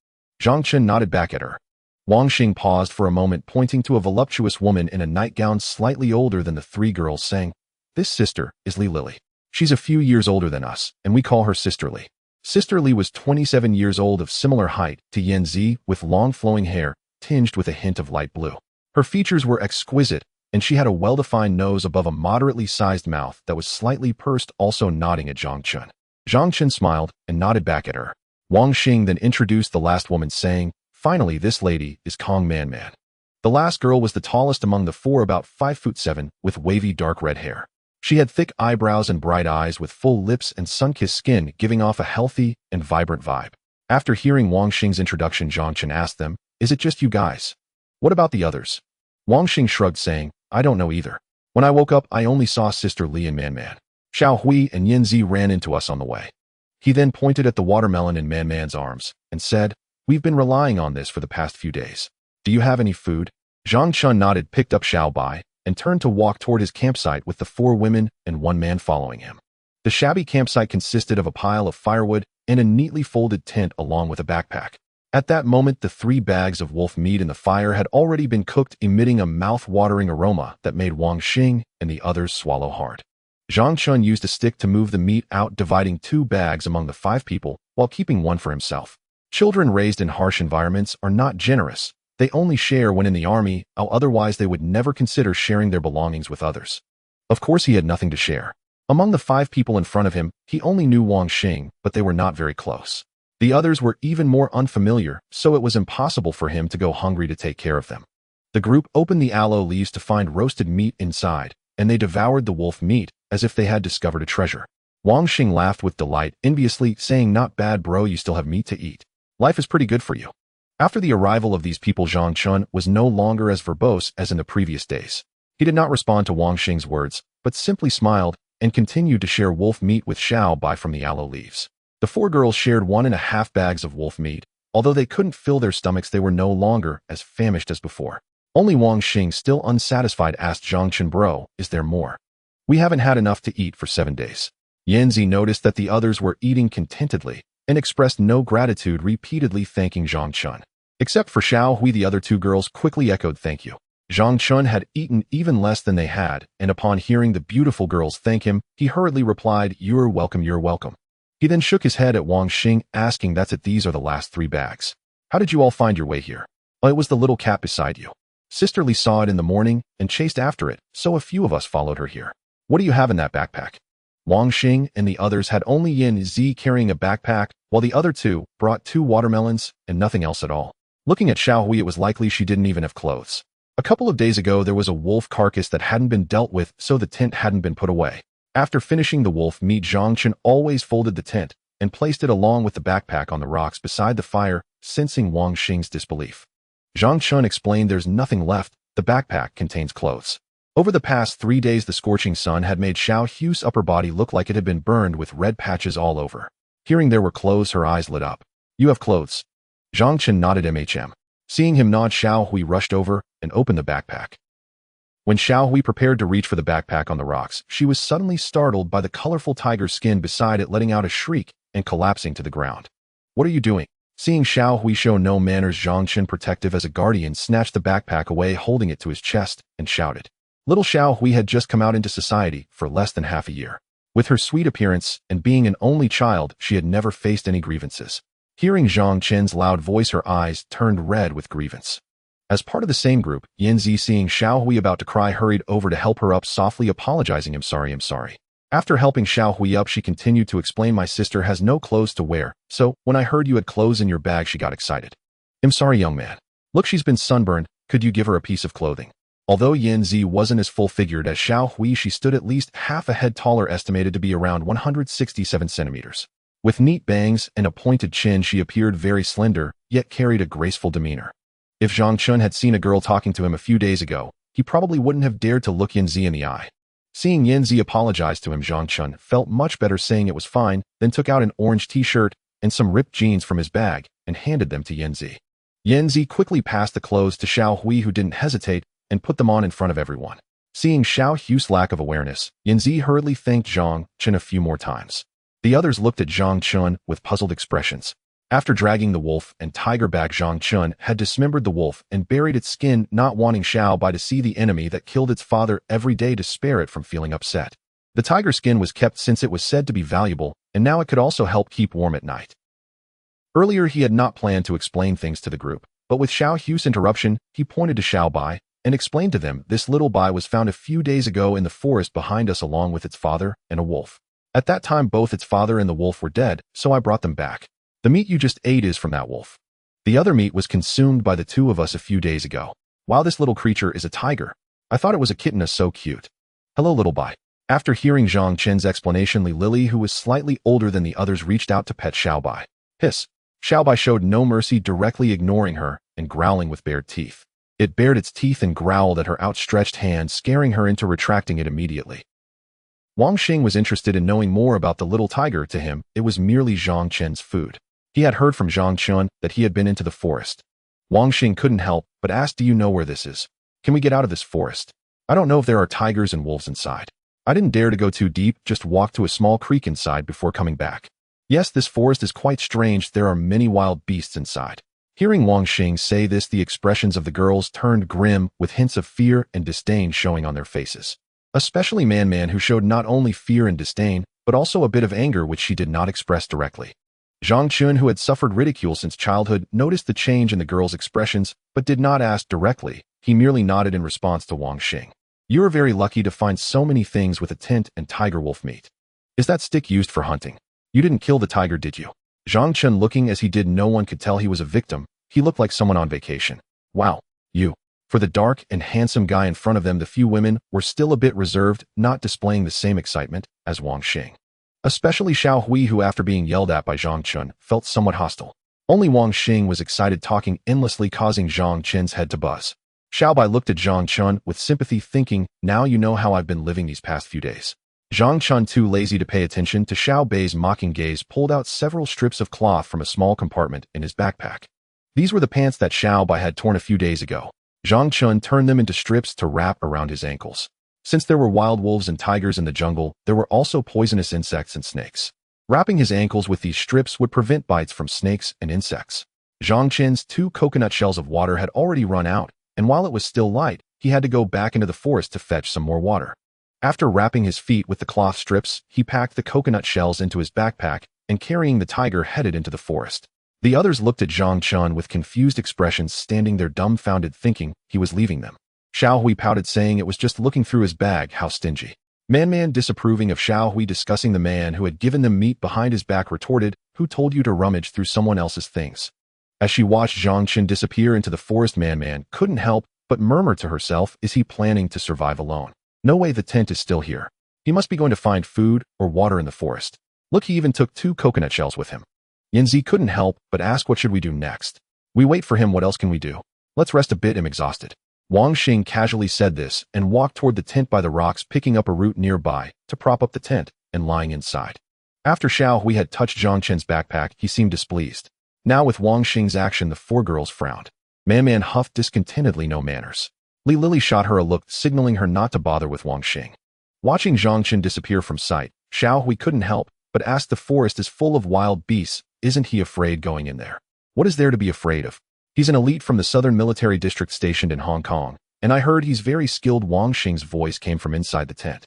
Zhang Chun nodded back at her. Wang Xing paused for a moment, pointing to a voluptuous woman in a nightgown slightly older than the 3 girls, saying, "This sister is Li Lily. She's a few years older than us, and we call her Sister Li." Sister Li was 27 years old, of similar height to Yan Zi, with long flowing hair, tinged with a hint of light blue. Her features were exquisite, and she had a well-defined nose above a moderately sized mouth that was slightly pursed, also nodding at Zhang Chun. Zhang Chun smiled and nodded back at her. Wang Xing then introduced the last woman, saying, "Finally, this lady is Kong Man Man." The last girl was the tallest among the 4, about 5'7", with wavy dark red hair. She had thick eyebrows and bright eyes with full lips and sun-kissed skin, giving off a healthy and vibrant vibe. After hearing Wang Xing's introduction, Zhang Chun asked them, "Is it just you guys? What about the others?" Wang Xing shrugged, saying, "I don't know either. When I woke up, I only saw Sister Li and Man Man. Xiao Hui and Yan Zi ran into us on the way." He then pointed at the watermelon in Man Man's arms and said, "We've been relying on this for the past few days. Do you have any food?" Zhang Chun nodded, picked up Xiao Bai, and turned to walk toward his campsite with the 4 women and 1 man following him. The shabby campsite consisted of a pile of firewood and a neatly folded tent along with a backpack. At that moment, the 3 bags of wolf meat in the fire had already been cooked, emitting a mouth-watering aroma that made Wang Xing and the others swallow hard. Zhang Chun used a stick to move the meat out, dividing 2 bags among the 5 people while keeping one for himself. Children raised in harsh environments are not generous. They only share when in the army, otherwise they would never consider sharing their belongings with others. Of course, he had nothing to share. Among the 5 people in front of him, he only knew Wang Xing, but they were not very close. The others were even more unfamiliar, so it was impossible for him to go hungry to take care of them. The group opened the aloe leaves to find roasted meat inside, and they devoured the wolf meat as if they had discovered a treasure. Wang Xing laughed with delight, enviously, saying, "Not bad, bro, you still have meat to eat. Life is pretty good for you." After the arrival of these people, Zhang Chun was no longer as verbose as in the previous days. He did not respond to Wang Xing's words, but simply smiled and continued to share wolf meat with Xiao Bai from the aloe leaves. The 4 girls shared 1.5 bags of wolf meat. Although they couldn't fill their stomachs, they were no longer as famished as before. Only Wang Xing, still unsatisfied, asked Zhang Chun, "Bro, is there more? We haven't had enough to eat for 7 days. Yanzi noticed that the others were eating contentedly and expressed no gratitude, repeatedly thanking Zhang Chun. Except for Xiao Hui, the other 2 girls quickly echoed thank you. Zhang Chun had eaten even less than they had, and upon hearing the beautiful girls thank him, he hurriedly replied, "You're welcome, you're welcome." He then shook his head at Wang Xing, asking, "That's it, these are the last 3 bags. How did you all find your way here?" "Oh, it was the little cat beside you. Sister Li saw it in the morning and chased after it, so a few of us followed her here. What do you have in that backpack?" Wang Xing and the others had only Yin Zi carrying a backpack, while the other 2 brought 2 watermelons and nothing else at all. Looking at Xiao Hui, it was likely she didn't even have clothes. A couple of days ago, there was a wolf carcass that hadn't been dealt with, so the tent hadn't been put away. After finishing the wolf meat, Zhang Chun always folded the tent and placed it along with the backpack on the rocks beside the fire, sensing Wang Xing's disbelief. Zhang Chun explained, "There's nothing left. The backpack contains clothes." Over the past 3 days, the scorching sun had made Xiao Hui's upper body look like it had been burned with red patches all over. Hearing there were clothes, her eyes lit up. "You have clothes?" Zhang Chun nodded. "MHM. Seeing him nod, Xiao Hui rushed over and opened the backpack. When Xiao Hui prepared to reach for the backpack on the rocks, she was suddenly startled by the colorful tiger skin beside it, letting out a shriek and collapsing to the ground. "What are you doing?" Seeing Xiao Hui show no manners, Zhang Chun, protective as a guardian, snatched the backpack away, holding it to his chest, and shouted. Little Xiao Hui had just come out into society for less than half a year. With her sweet appearance and being an only child, she had never faced any grievances. Hearing Zhang Chen's loud voice, her eyes turned red with grievance. As part of the same group, Yanzi, seeing Xiao Hui about to cry, hurried over to help her up, softly apologizing. I'm sorry. After helping Xiao Hui up, she continued to explain, "My sister has no clothes to wear, so when I heard you had clothes in your bag, she got excited. I'm sorry, young man. Look, she's been sunburned. Could you give her a piece of clothing?" Although Yanzi wasn't as full-figured as Xiao Hui, she stood at least half a head taller, estimated to be around 167 centimeters. With neat bangs and a pointed chin, she appeared very slender, yet carried a graceful demeanor. If Zhang Chun had seen a girl talking to him a few days ago, he probably wouldn't have dared to look Yanzi in the eye. Seeing Yanzi apologize to him, Zhang Chun felt much better, saying it was fine, then took out an orange t-shirt and some ripped jeans from his bag and handed them to Yanzi. Yanzi quickly passed the clothes to Xiao Hui, who didn't hesitate, and put them on in front of everyone. Seeing Xiao Hui's lack of awareness, Yanzi hurriedly thanked Zhang Chun a few more times. The others looked at Zhang Chun with puzzled expressions. After dragging the wolf and tiger back, Zhang Chun had dismembered the wolf and buried its skin, not wanting Xiao Bai to see the enemy that killed its father every day to spare it from feeling upset. The tiger skin was kept since it was said to be valuable, and now it could also help keep warm at night. Earlier, he had not planned to explain things to the group, but with Xiao Hui's interruption, he pointed to Xiao Bai and explained to them, "This little Bai was found a few days ago in the forest behind us, along with its father and a wolf. At that time, both its father and the wolf were dead, so I brought them back. The meat you just ate is from that wolf. The other meat was consumed by the two of us a few days ago. Wow, this little creature is a tiger. I thought it was a kitten, so cute. Hello, little Bai." After hearing Zhang Chen's explanation, Li Lily, who was slightly older than the others, reached out to pet Xiao Bai. Hiss. Xiao Bai showed no mercy, directly ignoring her and growling with bared teeth. It bared its teeth and growled at her outstretched hand, scaring her into retracting it immediately. Wang Xing was interested in knowing more about the little tiger. To him, it was merely Zhang Chen's food. He had heard from Zhang Chun that he had been into the forest. Wang Xing couldn't help but ask, "Do you know where this is? Can we get out of this forest? I don't know if there are tigers and wolves inside. I didn't dare to go too deep, just walk to a small creek inside before coming back. Yes, this forest is quite strange. There are many wild beasts inside." Hearing Wang Xing say this, the expressions of the girls turned grim, with hints of fear and disdain showing on their faces. Especially Man, who showed not only fear and disdain, but also a bit of anger which she did not express directly. Zhang Chun, who had suffered ridicule since childhood, noticed the change in the girl's expressions, but did not ask directly. He merely nodded in response to Wang Xing. "You are very lucky to find so many things with a tint and tiger wolf meat. Is that stick used for hunting? You didn't kill the tiger, did you?" Zhang Chun, looking as he did, no one could tell he was a victim. He looked like someone on vacation. "Wow, you." For the dark and handsome guy in front of them, the few women were still a bit reserved, not displaying the same excitement as Wang Xing. Especially Xiao Hui, who after being yelled at by Zhang Chun, felt somewhat hostile. Only Wang Xing was excited, talking endlessly, causing Zhang Chun's head to buzz. Xiao Bai looked at Zhang Chun with sympathy, thinking, "Now you know how I've been living these past few days." Zhang Chun, too lazy to pay attention to Xiao Bai's mocking gaze, pulled out several strips of cloth from a small compartment in his backpack. These were the pants that Xiao Bai had torn a few days ago. Zhang Chun turned them into strips to wrap around his ankles. Since there were wild wolves and tigers in the jungle, there were also poisonous insects and snakes. Wrapping his ankles with these strips would prevent bites from snakes and insects. Zhang Chun's 2 coconut shells of water had already run out, and while it was still light, he had to go back into the forest to fetch some more water. After wrapping his feet with the cloth strips, he packed the coconut shells into his backpack and, carrying the tiger, headed into the forest. The others looked at Zhang Chun with confused expressions, standing there dumbfounded, thinking he was leaving them. Xiao Hui pouted, saying it was just looking through his bag. How stingy. Man, disapproving of Xiao Hui discussing the man who had given them meat behind his back, retorted, "Who told you to rummage through someone else's things?" As she watched Zhang Chun disappear into the forest, Man couldn't help but murmur to herself, is he planning to survive alone? No way, the tent is still here. He must be going to find food or water in the forest. Look, he even took 2 coconut shells with him. Yanzi couldn't help but ask, what should we do next? We wait for him, what else can we do? Let's rest a bit, I'm exhausted. Wang Xing casually said this and walked toward the tent by the rocks, picking up a root nearby to prop up the tent and lying inside. After Xiao Hui had touched Zhang Chen's backpack, he seemed displeased. Now with Wang Xing's action, the 4 girls frowned. Man huffed discontentedly, no manners. Li Lili shot her a look, signaling her not to bother with Wang Xing. Watching Zhang Chen disappear from sight, Xiao Hui couldn't help but ask, the forest is full of wild beasts. Isn't he afraid going in there? What is there to be afraid of? He's an elite from the Southern Military District stationed in Hong Kong, and I heard he's very skilled. Wang Xing's voice came from inside the tent.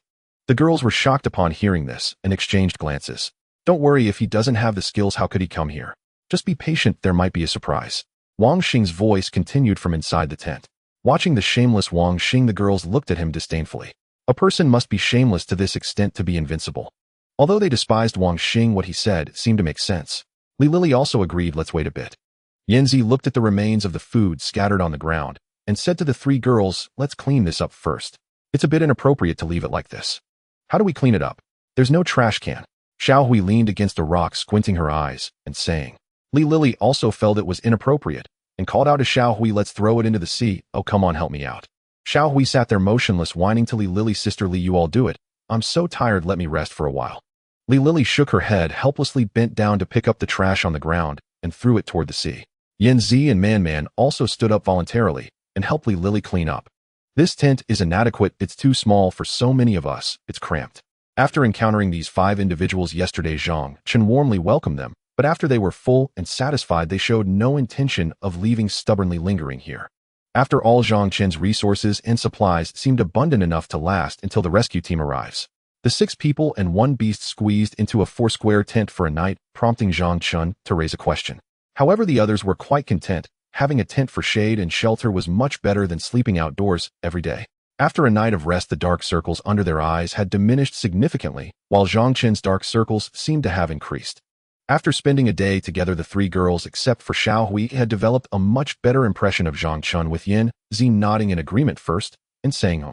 The girls were shocked upon hearing this and exchanged glances. Don't worry, if he doesn't have the skills, how could he come here? Just be patient, there might be a surprise. Wang Xing's voice continued from inside the tent. Watching the shameless Wang Xing, the girls looked at him disdainfully. A person must be shameless to this extent to be invincible. Although they despised Wang Xing, what he said seemed to make sense. Li Lili also agreed, let's wait a bit. Yanzi looked at the remains of the food scattered on the ground and said to the 3 girls, let's clean this up first. It's a bit inappropriate to leave it like this. How do we clean it up? There's no trash can. Xiao Hui leaned against a rock, squinting her eyes and saying. Li Lili also felt it was inappropriate and called out to Xiao Hui, let's throw it into the sea. Oh, come on, help me out. Xiao Hui sat there motionless, whining to Li Lili's sister, Li, you all do it. I'm so tired, let me rest for a while. Li Lili shook her head, helplessly bent down to pick up the trash on the ground and threw it toward the sea. Yanzi and Man also stood up voluntarily and helped Li Lili clean up. This tent is inadequate, it's too small for so many of us, it's cramped. After encountering these 5 individuals yesterday, Zhang Chen warmly welcomed them, but after they were full and satisfied, they showed no intention of leaving, stubbornly lingering here. After all, Zhang Chen's resources and supplies seemed abundant enough to last until the rescue team arrives. The 6 people and 1 beast squeezed into a 4-square tent for a night, prompting Zhang Chen to raise a question. However, the others were quite content. Having a tent for shade and shelter was much better than sleeping outdoors every day. After a night of rest, the dark circles under their eyes had diminished significantly, while Zhang Chen's dark circles seemed to have increased. After spending a day together, the 3 girls, except for Xiao Hui, had developed a much better impression of Zhang Chen, with Yin Zi nodding in agreement first and saying,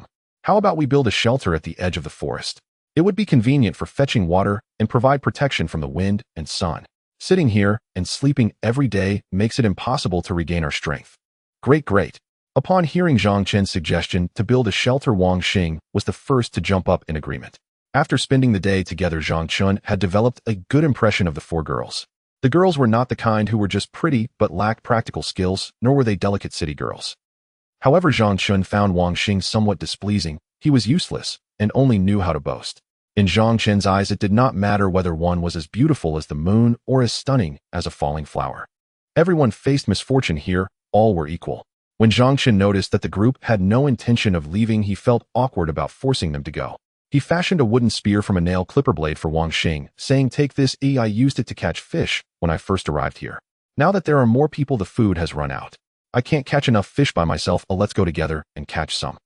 how about we build a shelter at the edge of the forest? It would be convenient for fetching water and provide protection from the wind and sun. Sitting here and sleeping every day makes it impossible to regain our strength. Great. Upon hearing Zhang Chen's suggestion to build a shelter, Wang Xing was the first to jump up in agreement. After spending the day together, Zhang Chen had developed a good impression of the 4 girls. The girls were not the kind who were just pretty but lacked practical skills, nor were they delicate city girls. However, Zhang Chen found Wang Xing somewhat displeasing. He was useless and only knew how to boast. In Zhang Chen's eyes, it did not matter whether one was as beautiful as the moon or as stunning as a falling flower. Everyone faced misfortune here, all were equal. When Zhang Chen noticed that the group had no intention of leaving, he felt awkward about forcing them to go. He fashioned a wooden spear from a nail clipper blade for Wang Xing, saying, "Take this, I used it to catch fish when I first arrived here. Now that there are more people, the food has run out. I can't catch enough fish by myself, let's go together and catch some."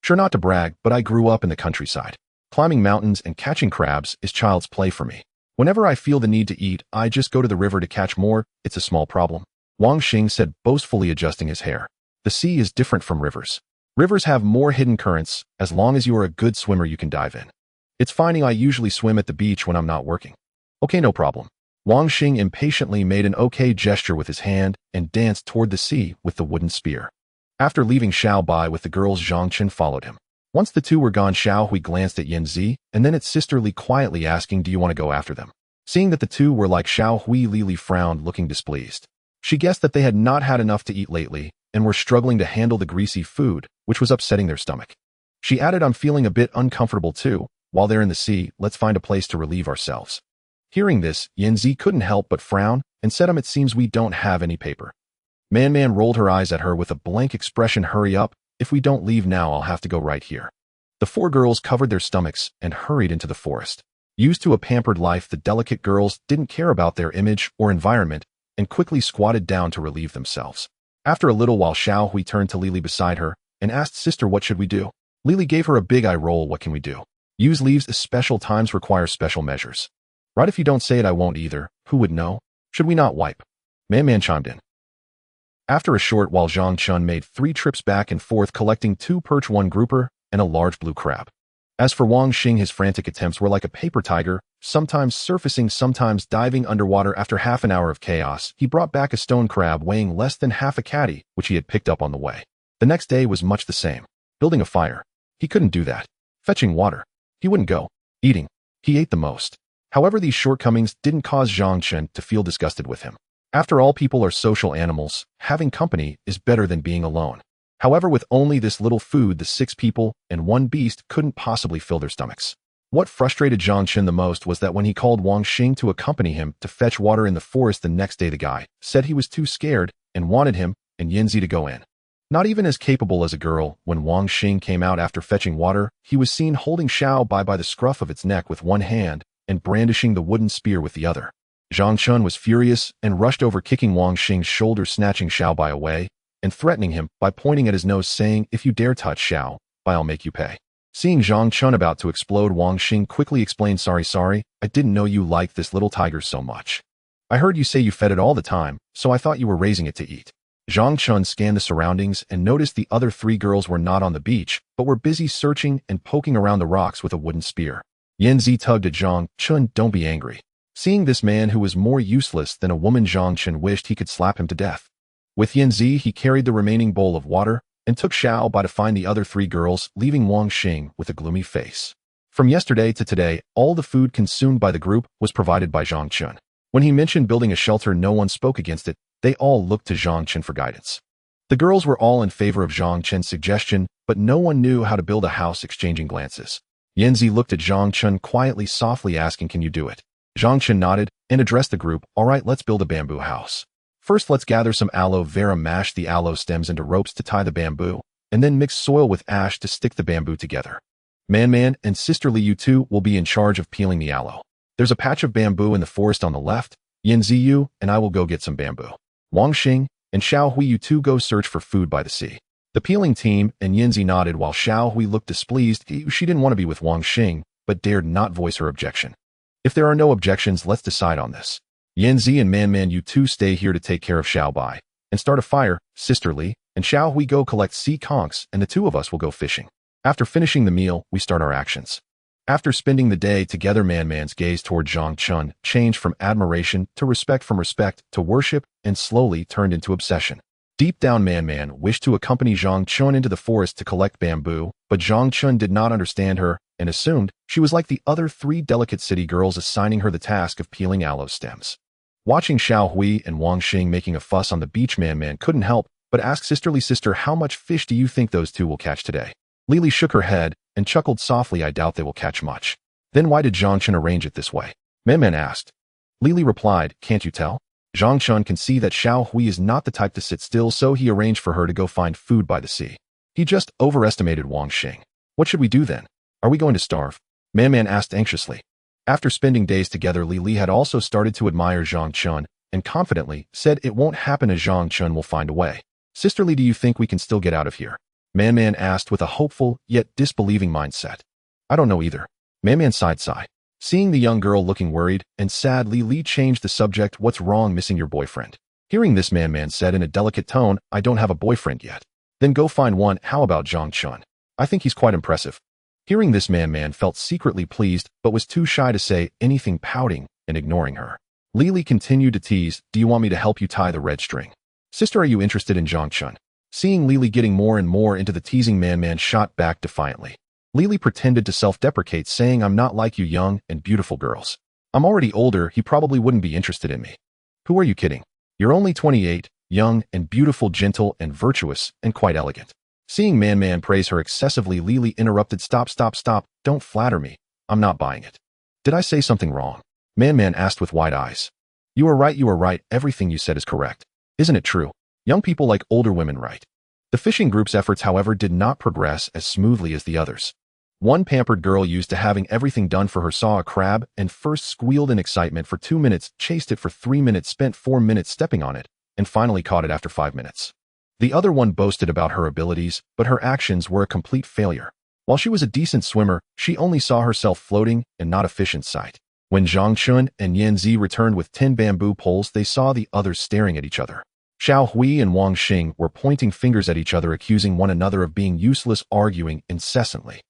Sure, not to brag, but I grew up in the countryside. Climbing mountains and catching crabs is child's play for me. Whenever I feel the need to eat, I just go to the river to catch more. It's a small problem, Wang Xing said, boastfully adjusting his hair. The sea is different from rivers. Rivers have more hidden currents. As long as you are a good swimmer, you can dive in. It's fine, I usually swim at the beach when I'm not working. Okay, no problem. Wang Xing impatiently made an okay gesture with his hand and danced toward the sea with the wooden spear. After leaving Xiao Bai with the girls, Zhang Chen followed him. Once the two were gone, Xiao Hui glanced at Yan Zi and then at Sister Li, quietly asking, "Do you want to go after them?" Seeing that the two were like Xiao Hui, Li frowned, looking displeased. She guessed that they had not had enough to eat lately and were struggling to handle the greasy food, which was upsetting their stomach. She added, "I'm feeling a bit uncomfortable too. While they're in the sea, let's find a place to relieve ourselves." Hearing this, Yan Zi couldn't help but frown and said, "It seems we don't have any paper." Man rolled her eyes at her with a blank expression. "Hurry up. If we don't leave now, I'll have to go right here." The four girls covered their stomachs and hurried into the forest. Used to a pampered life, the delicate girls didn't care about their image or environment and quickly squatted down to relieve themselves. After a little while, Xiao Hui turned to Lily beside her and asked, "Sister, what should we do?" Lily gave her a big eye roll. "What can we do? Use leaves. Special times require special measures." "Right, if you don't say it, I won't either. Who would know? Should we not wipe?" Man chimed in. After a short while, Zhang Chen made 3 trips back and forth, collecting 2 perch, 1 grouper, and a large blue crab. As for Wang Xing, his frantic attempts were like a paper tiger, sometimes surfacing, sometimes diving underwater. After half an hour of chaos, he brought back a stone crab weighing less than half a catty, which he had picked up on the way. The next day was much the same. Building a fire. He couldn't do that. Fetching water. He wouldn't go. Eating. He ate the most. However, these shortcomings didn't cause Zhang Chen to feel disgusted with him. After all, people are social animals. Having company is better than being alone. However, with only this little food, the 6 people and 1 beast couldn't possibly fill their stomachs. What frustrated Zhang Chen the most was that when he called Wang Xing to accompany him to fetch water in the forest the next day, the guy said he was too scared and wanted him and Yanzi to go in. Not even as capable as a girl, when Wang Xing came out after fetching water, he was seen holding Xiao Bai by the scruff of its neck with one hand and brandishing the wooden spear with the other. Zhang Chen was furious and rushed over, kicking Wang Xing's shoulder, snatching Xiao Bai away and threatening him by pointing at his nose, saying, "If you dare touch Xiao Bai, I'll make you pay." Seeing Zhang Chen about to explode, Wang Xing quickly explained, Sorry, I didn't know you liked this little tiger so much. I heard you say you fed it all the time, so I thought you were raising it to eat." Zhang Chen scanned the surroundings and noticed the other 3 girls were not on the beach, but were busy searching and poking around the rocks with a wooden spear. Yanzi tugged at Zhang Chen. "Don't be angry." Seeing this man who was more useless than a woman, Zhang Chen wished he could slap him to death. With Yanzi, he carried the remaining bowl of water and took Xiao Bai to find the other 3 girls, leaving Wang Xing with a gloomy face. From yesterday to today, all the food consumed by the group was provided by Zhang Chen. When he mentioned building a shelter, no one spoke against it. They all looked to Zhang Chen for guidance. The girls were all in favor of Zhang Chen's suggestion, but no one knew how to build a house, exchanging glances. Yanzi looked at Zhang Chen quietly, softly asking, "Can you do it?" Zhang Chen nodded and addressed the group. "All right, let's build a bamboo house. First, let's gather some aloe vera, mash the aloe stems into ropes to tie the bamboo, and then mix soil with ash to stick the bamboo together. Man and Sister Li, you two will be in charge of peeling the aloe. There's a patch of bamboo in the forest on the left. Yanzi, you and I will go get some bamboo. Wang Xing and Xiao Hui, you two go search for food by the sea." The peeling team and Yanzi nodded while Xiao Hui looked displeased. She didn't want to be with Wang Xing, but dared not voice her objection. "If there are no objections, let's decide on this. Yanzi and Man, you two stay here to take care of Xiao Bai and start a fire. Sister Li and Xiao Hui go collect sea conchs, and the 2 of us will go fishing. After finishing the meal, we start our actions." After spending the day together, Man's gaze toward Zhang Chen changed from admiration to respect, from respect to worship, and slowly turned into obsession. Deep down, Man wished to accompany Zhang Chen into the forest to collect bamboo, but Zhang Chen did not understand her and assumed she was like the other 3 delicate city girls, assigning her the task of peeling aloe stems. Watching Xiao Hui and Wang Xing making a fuss on the beach, Man couldn't help but ask Sister Li, "Sister, how much fish do you think those 2 will catch today?" Lily shook her head and chuckled softly, "I doubt they will catch much." "Then why did Zhang Chen arrange it this way?" Man asked. Lily replied, "Can't you tell? Zhang Chun can see that Xiao Hui is not the type to sit still, so he arranged for her to go find food by the sea. He just overestimated Wang Xing. What should we do then? Are we going to starve? Man Man asked anxiously. After spending days together, Li Li had also started to admire Zhang Chun and confidently said it won't happen as Zhang Chun will find a way. Sisterly, do you think we can still get out of here? Man Man asked with a hopeful yet disbelieving mindset. I don't know either. Man Man sighed. Seeing the young girl looking worried and sad, Li Li changed the subject. What's wrong missing your boyfriend? Hearing this, Man Man said in a delicate tone, I don't have a boyfriend yet. Then go find one. How about Zhang Chun? I think he's quite impressive. Hearing this, Man Man felt secretly pleased but was too shy to say anything, pouting and ignoring her. Li Li continued to tease, do you want me to help you tie the red string? Sister, are you interested in Zhang Chun? Seeing Li Li getting more and more into the teasing, Man Man shot back defiantly. Li Li pretended to self-deprecate, saying, I'm not like you young and beautiful girls. I'm already older, he probably wouldn't be interested in me. Who are you kidding? You're only 28, young and beautiful, gentle and virtuous, and quite elegant. Seeing Man Man praise her excessively, Li Li interrupted, stop, don't flatter me. I'm not buying it. Did I say something wrong? Man Man asked with wide eyes. You are right, everything you said is correct. Isn't it true? Young people like older women, right? The fishing group's efforts, however, did not progress as smoothly as the others. One pampered girl, used to having everything done for her, saw a crab and first squealed in excitement for 2 minutes, chased it for 3 minutes, spent 4 minutes stepping on it, and finally caught it after 5 minutes. The other one boasted about her abilities, but her actions were a complete failure. While she was a decent swimmer, she only saw herself floating and not a fish in sight. When Zhang Chun and Yan Zi returned with 10 bamboo poles, they saw the others staring at each other. Xiao Hui and Wang Xing were pointing fingers at each other, accusing one another of being useless, arguing incessantly.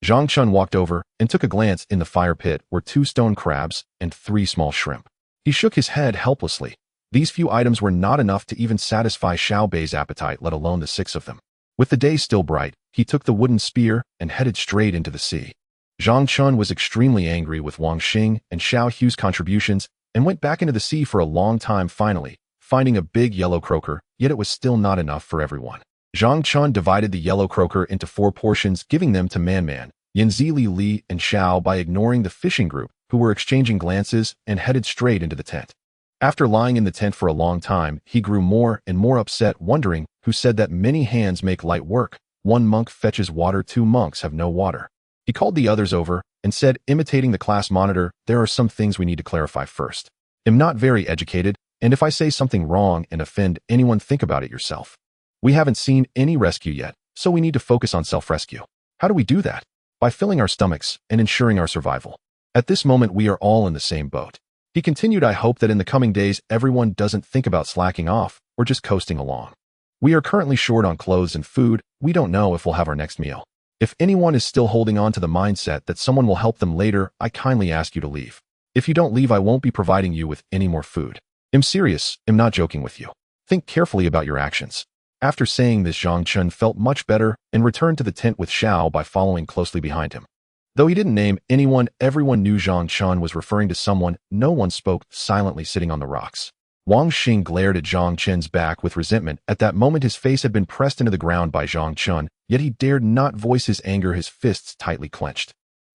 Zhang Chun walked over and took a glance. In the fire pit were 2 stone crabs and 3 small shrimp. He shook his head helplessly. These few items were not enough to even satisfy Xiao Bei's appetite, let alone the 6 of them. With the day still bright, he took the wooden spear and headed straight into the sea. Zhang Chun was extremely angry with Wang Xing and Xiao Hui's contributions and went back into the sea for a long time, finally finding a big yellow croaker, yet it was still not enough for everyone. Zhang Chun divided the yellow croaker into 4 portions, giving them to Man Man, Yanzi, Li Li, and Xiao, by ignoring the fishing group, who were exchanging glances, and headed straight into the tent. After lying in the tent for a long time, he grew more and more upset, wondering who said that many hands make light work. 1 monk fetches water, 2 monks have no water. He called the others over and said, imitating the class monitor, there are some things we need to clarify first. I'm not very educated, and if I say something wrong and offend anyone, think about it yourself. We haven't seen any rescue yet, so we need to focus on self-rescue. How do we do that? By filling our stomachs and ensuring our survival. At this moment, we are all in the same boat. He continued, I hope that in the coming days, everyone doesn't think about slacking off or just coasting along. We are currently short on clothes and food. We don't know if we'll have our next meal. If anyone is still holding on to the mindset that someone will help them later, I kindly ask you to leave. If you don't leave, I won't be providing you with any more food. I'm serious, I'm not joking with you. Think carefully about your actions. After saying this, Zhang Chun felt much better and returned to the tent with Xiao Bei following closely behind him. Though he didn't name anyone, everyone knew Zhang Chun was referring to someone. No one spoke, silently sitting on the rocks. Wang Xing glared at Zhang Chun's back with resentment. At that moment, his face had been pressed into the ground by Zhang Chun, yet he dared not voice his anger, his fists tightly clenched.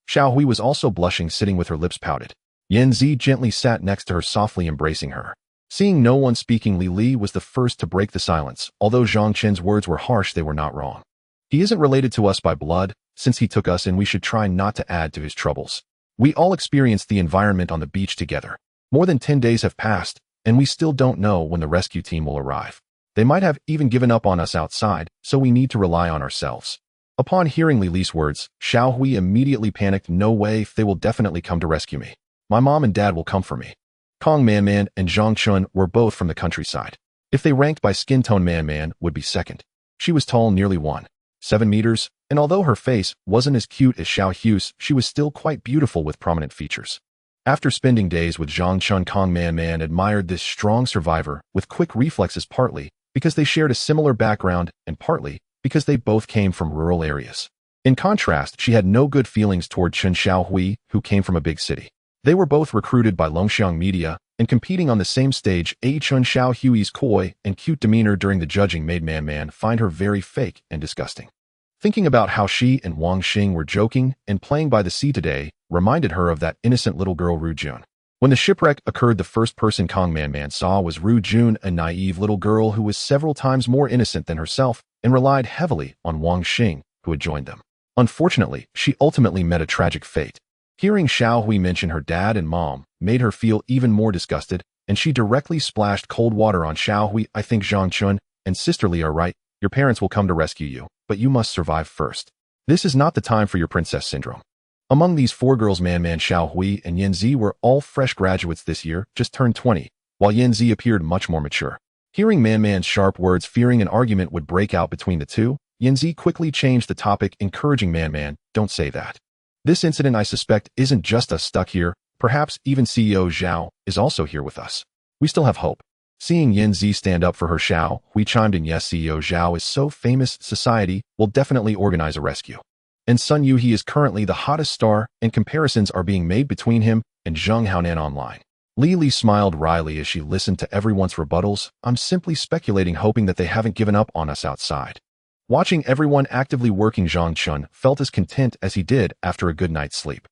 Xiao Hui was also blushing, sitting with her lips pouted. Yan Zi gently sat next to her, softly embracing her. Seeing no one speaking, Li Li was the first to break the silence. Although Zhang Chun's words were harsh, they were not wrong. He isn't related to us by blood, since he took us, and we should try not to add to his troubles. We all experienced the environment on the beach together. More than 10 days have passed, and we still don't know when the rescue team will arrive. They might have even given up on us outside, so we need to rely on ourselves. Upon hearing Li Li's words, Xiao Hui immediately panicked. No way, they will definitely come to rescue me. My mom and dad will come for me. Kong Man Man and Zhang Chun were both from the countryside. If they ranked by skin tone, Man Man would be second. She was tall, nearly 1.7 meters, and although her face wasn't as cute as Xiao Hui's, she was still quite beautiful with prominent features. After spending days with Zhang Chun, Kong Man Man admired this strong survivor with quick reflexes, partly because they shared a similar background and partly because they both came from rural areas. In contrast, she had no good feelings toward Chen Xiao Hui, who came from a big city. They were both recruited by Longxiang Media and competing on the same stage. Chen Xiao Hui's coy and cute demeanor during the judging made Man Man find her very fake and disgusting. Thinking about how she and Wang Xing were joking and playing by the sea today reminded her of that innocent little girl Ru Jun. When the shipwreck occurred, the first person Kong Man saw was Ru Jun, a naive little girl who was several times more innocent than herself and relied heavily on Wang Xing, who had joined them. Unfortunately, she ultimately met a tragic fate. Hearing Xiao Hui mention her dad and mom made her feel even more disgusted, and she directly splashed cold water on Xiao Hui. I think Zhang Chun and Sister Li are right. Your parents will come to rescue you, but you must survive first. This is not the time for your princess syndrome. Among these four girls, Man Xiao Hui and Yan Zi were all fresh graduates this year, just turned 20, while Yan Zi appeared much more mature. Hearing Man's sharp words, fearing an argument would break out between the two, Yan Zi quickly changed the topic, encouraging Man, don't say that. This incident, I suspect, isn't just us stuck here. Perhaps even CEO Zhao is also here with us. We still have hope. Seeing Yan Zi stand up for her, Xiao Hui chimed in, yes, CEO Zhao is so famous, society will definitely organize a rescue. And Sun Yu, he is currently the hottest star, and comparisons are being made between him and Zheng Haonan online. Li smiled wryly as she listened to everyone's rebuttals. I'm simply speculating, hoping that they haven't given up on us outside. Watching everyone actively working, Zhang Chun felt as content as he did after a good night's sleep.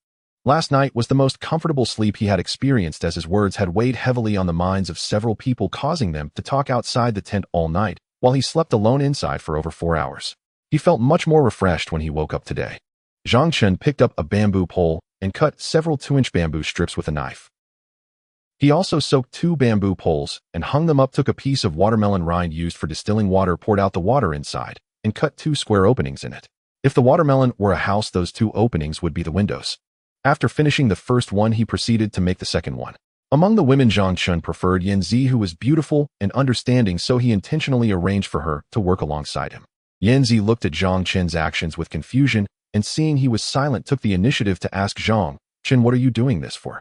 Last night was the most comfortable sleep he had experienced, as his words had weighed heavily on the minds of several people, causing them to talk outside the tent all night, while he slept alone inside for over 4 hours. He felt much more refreshed when he woke up today. Zhang Chun picked up a bamboo pole and cut several 2-inch bamboo strips with a knife. He also soaked 2 bamboo poles and hung them up, took a piece of watermelon rind used for distilling water, poured out the water inside, and cut 2 square openings in it. If the watermelon were a house, those 2 openings would be the windows. After finishing the first one, he proceeded to make the second one. Among the women, Zhang Chun preferred Yan Zi, who was beautiful and understanding, so he intentionally arranged for her to work alongside him. Yan Zi looked at Zhang Chen's actions with confusion, and seeing he was silent, took the initiative to ask Zhang Chen, what are you doing this for?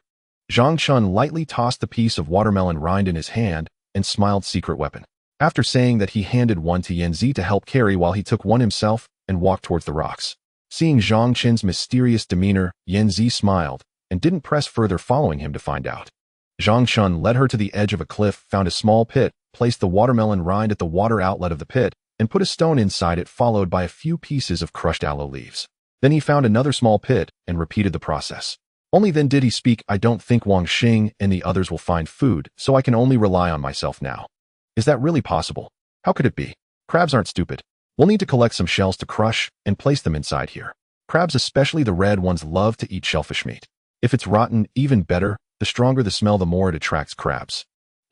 Zhang Chun lightly tossed the piece of watermelon rind in his hand and smiled, secret weapon. After saying that, he handed one to Yan Zi to help carry while he took one himself and walked towards the rocks. Seeing Zhang Chen's mysterious demeanor, Yan Zi smiled and didn't press further, following him to find out. Zhang Chun led her to the edge of a cliff, found a small pit, placed the watermelon rind at the water outlet of the pit, and put a stone inside it, followed by a few pieces of crushed aloe leaves. Then he found another small pit and repeated the process. Only then did he speak, I don't think Wang Xing and the others will find food, so I can only rely on myself now. Is that really possible? How could it be? Crabs aren't stupid. We'll need to collect some shells to crush and place them inside here. Crabs, especially the red ones, love to eat shellfish meat. If it's rotten, even better. The stronger the smell, the more it attracts crabs.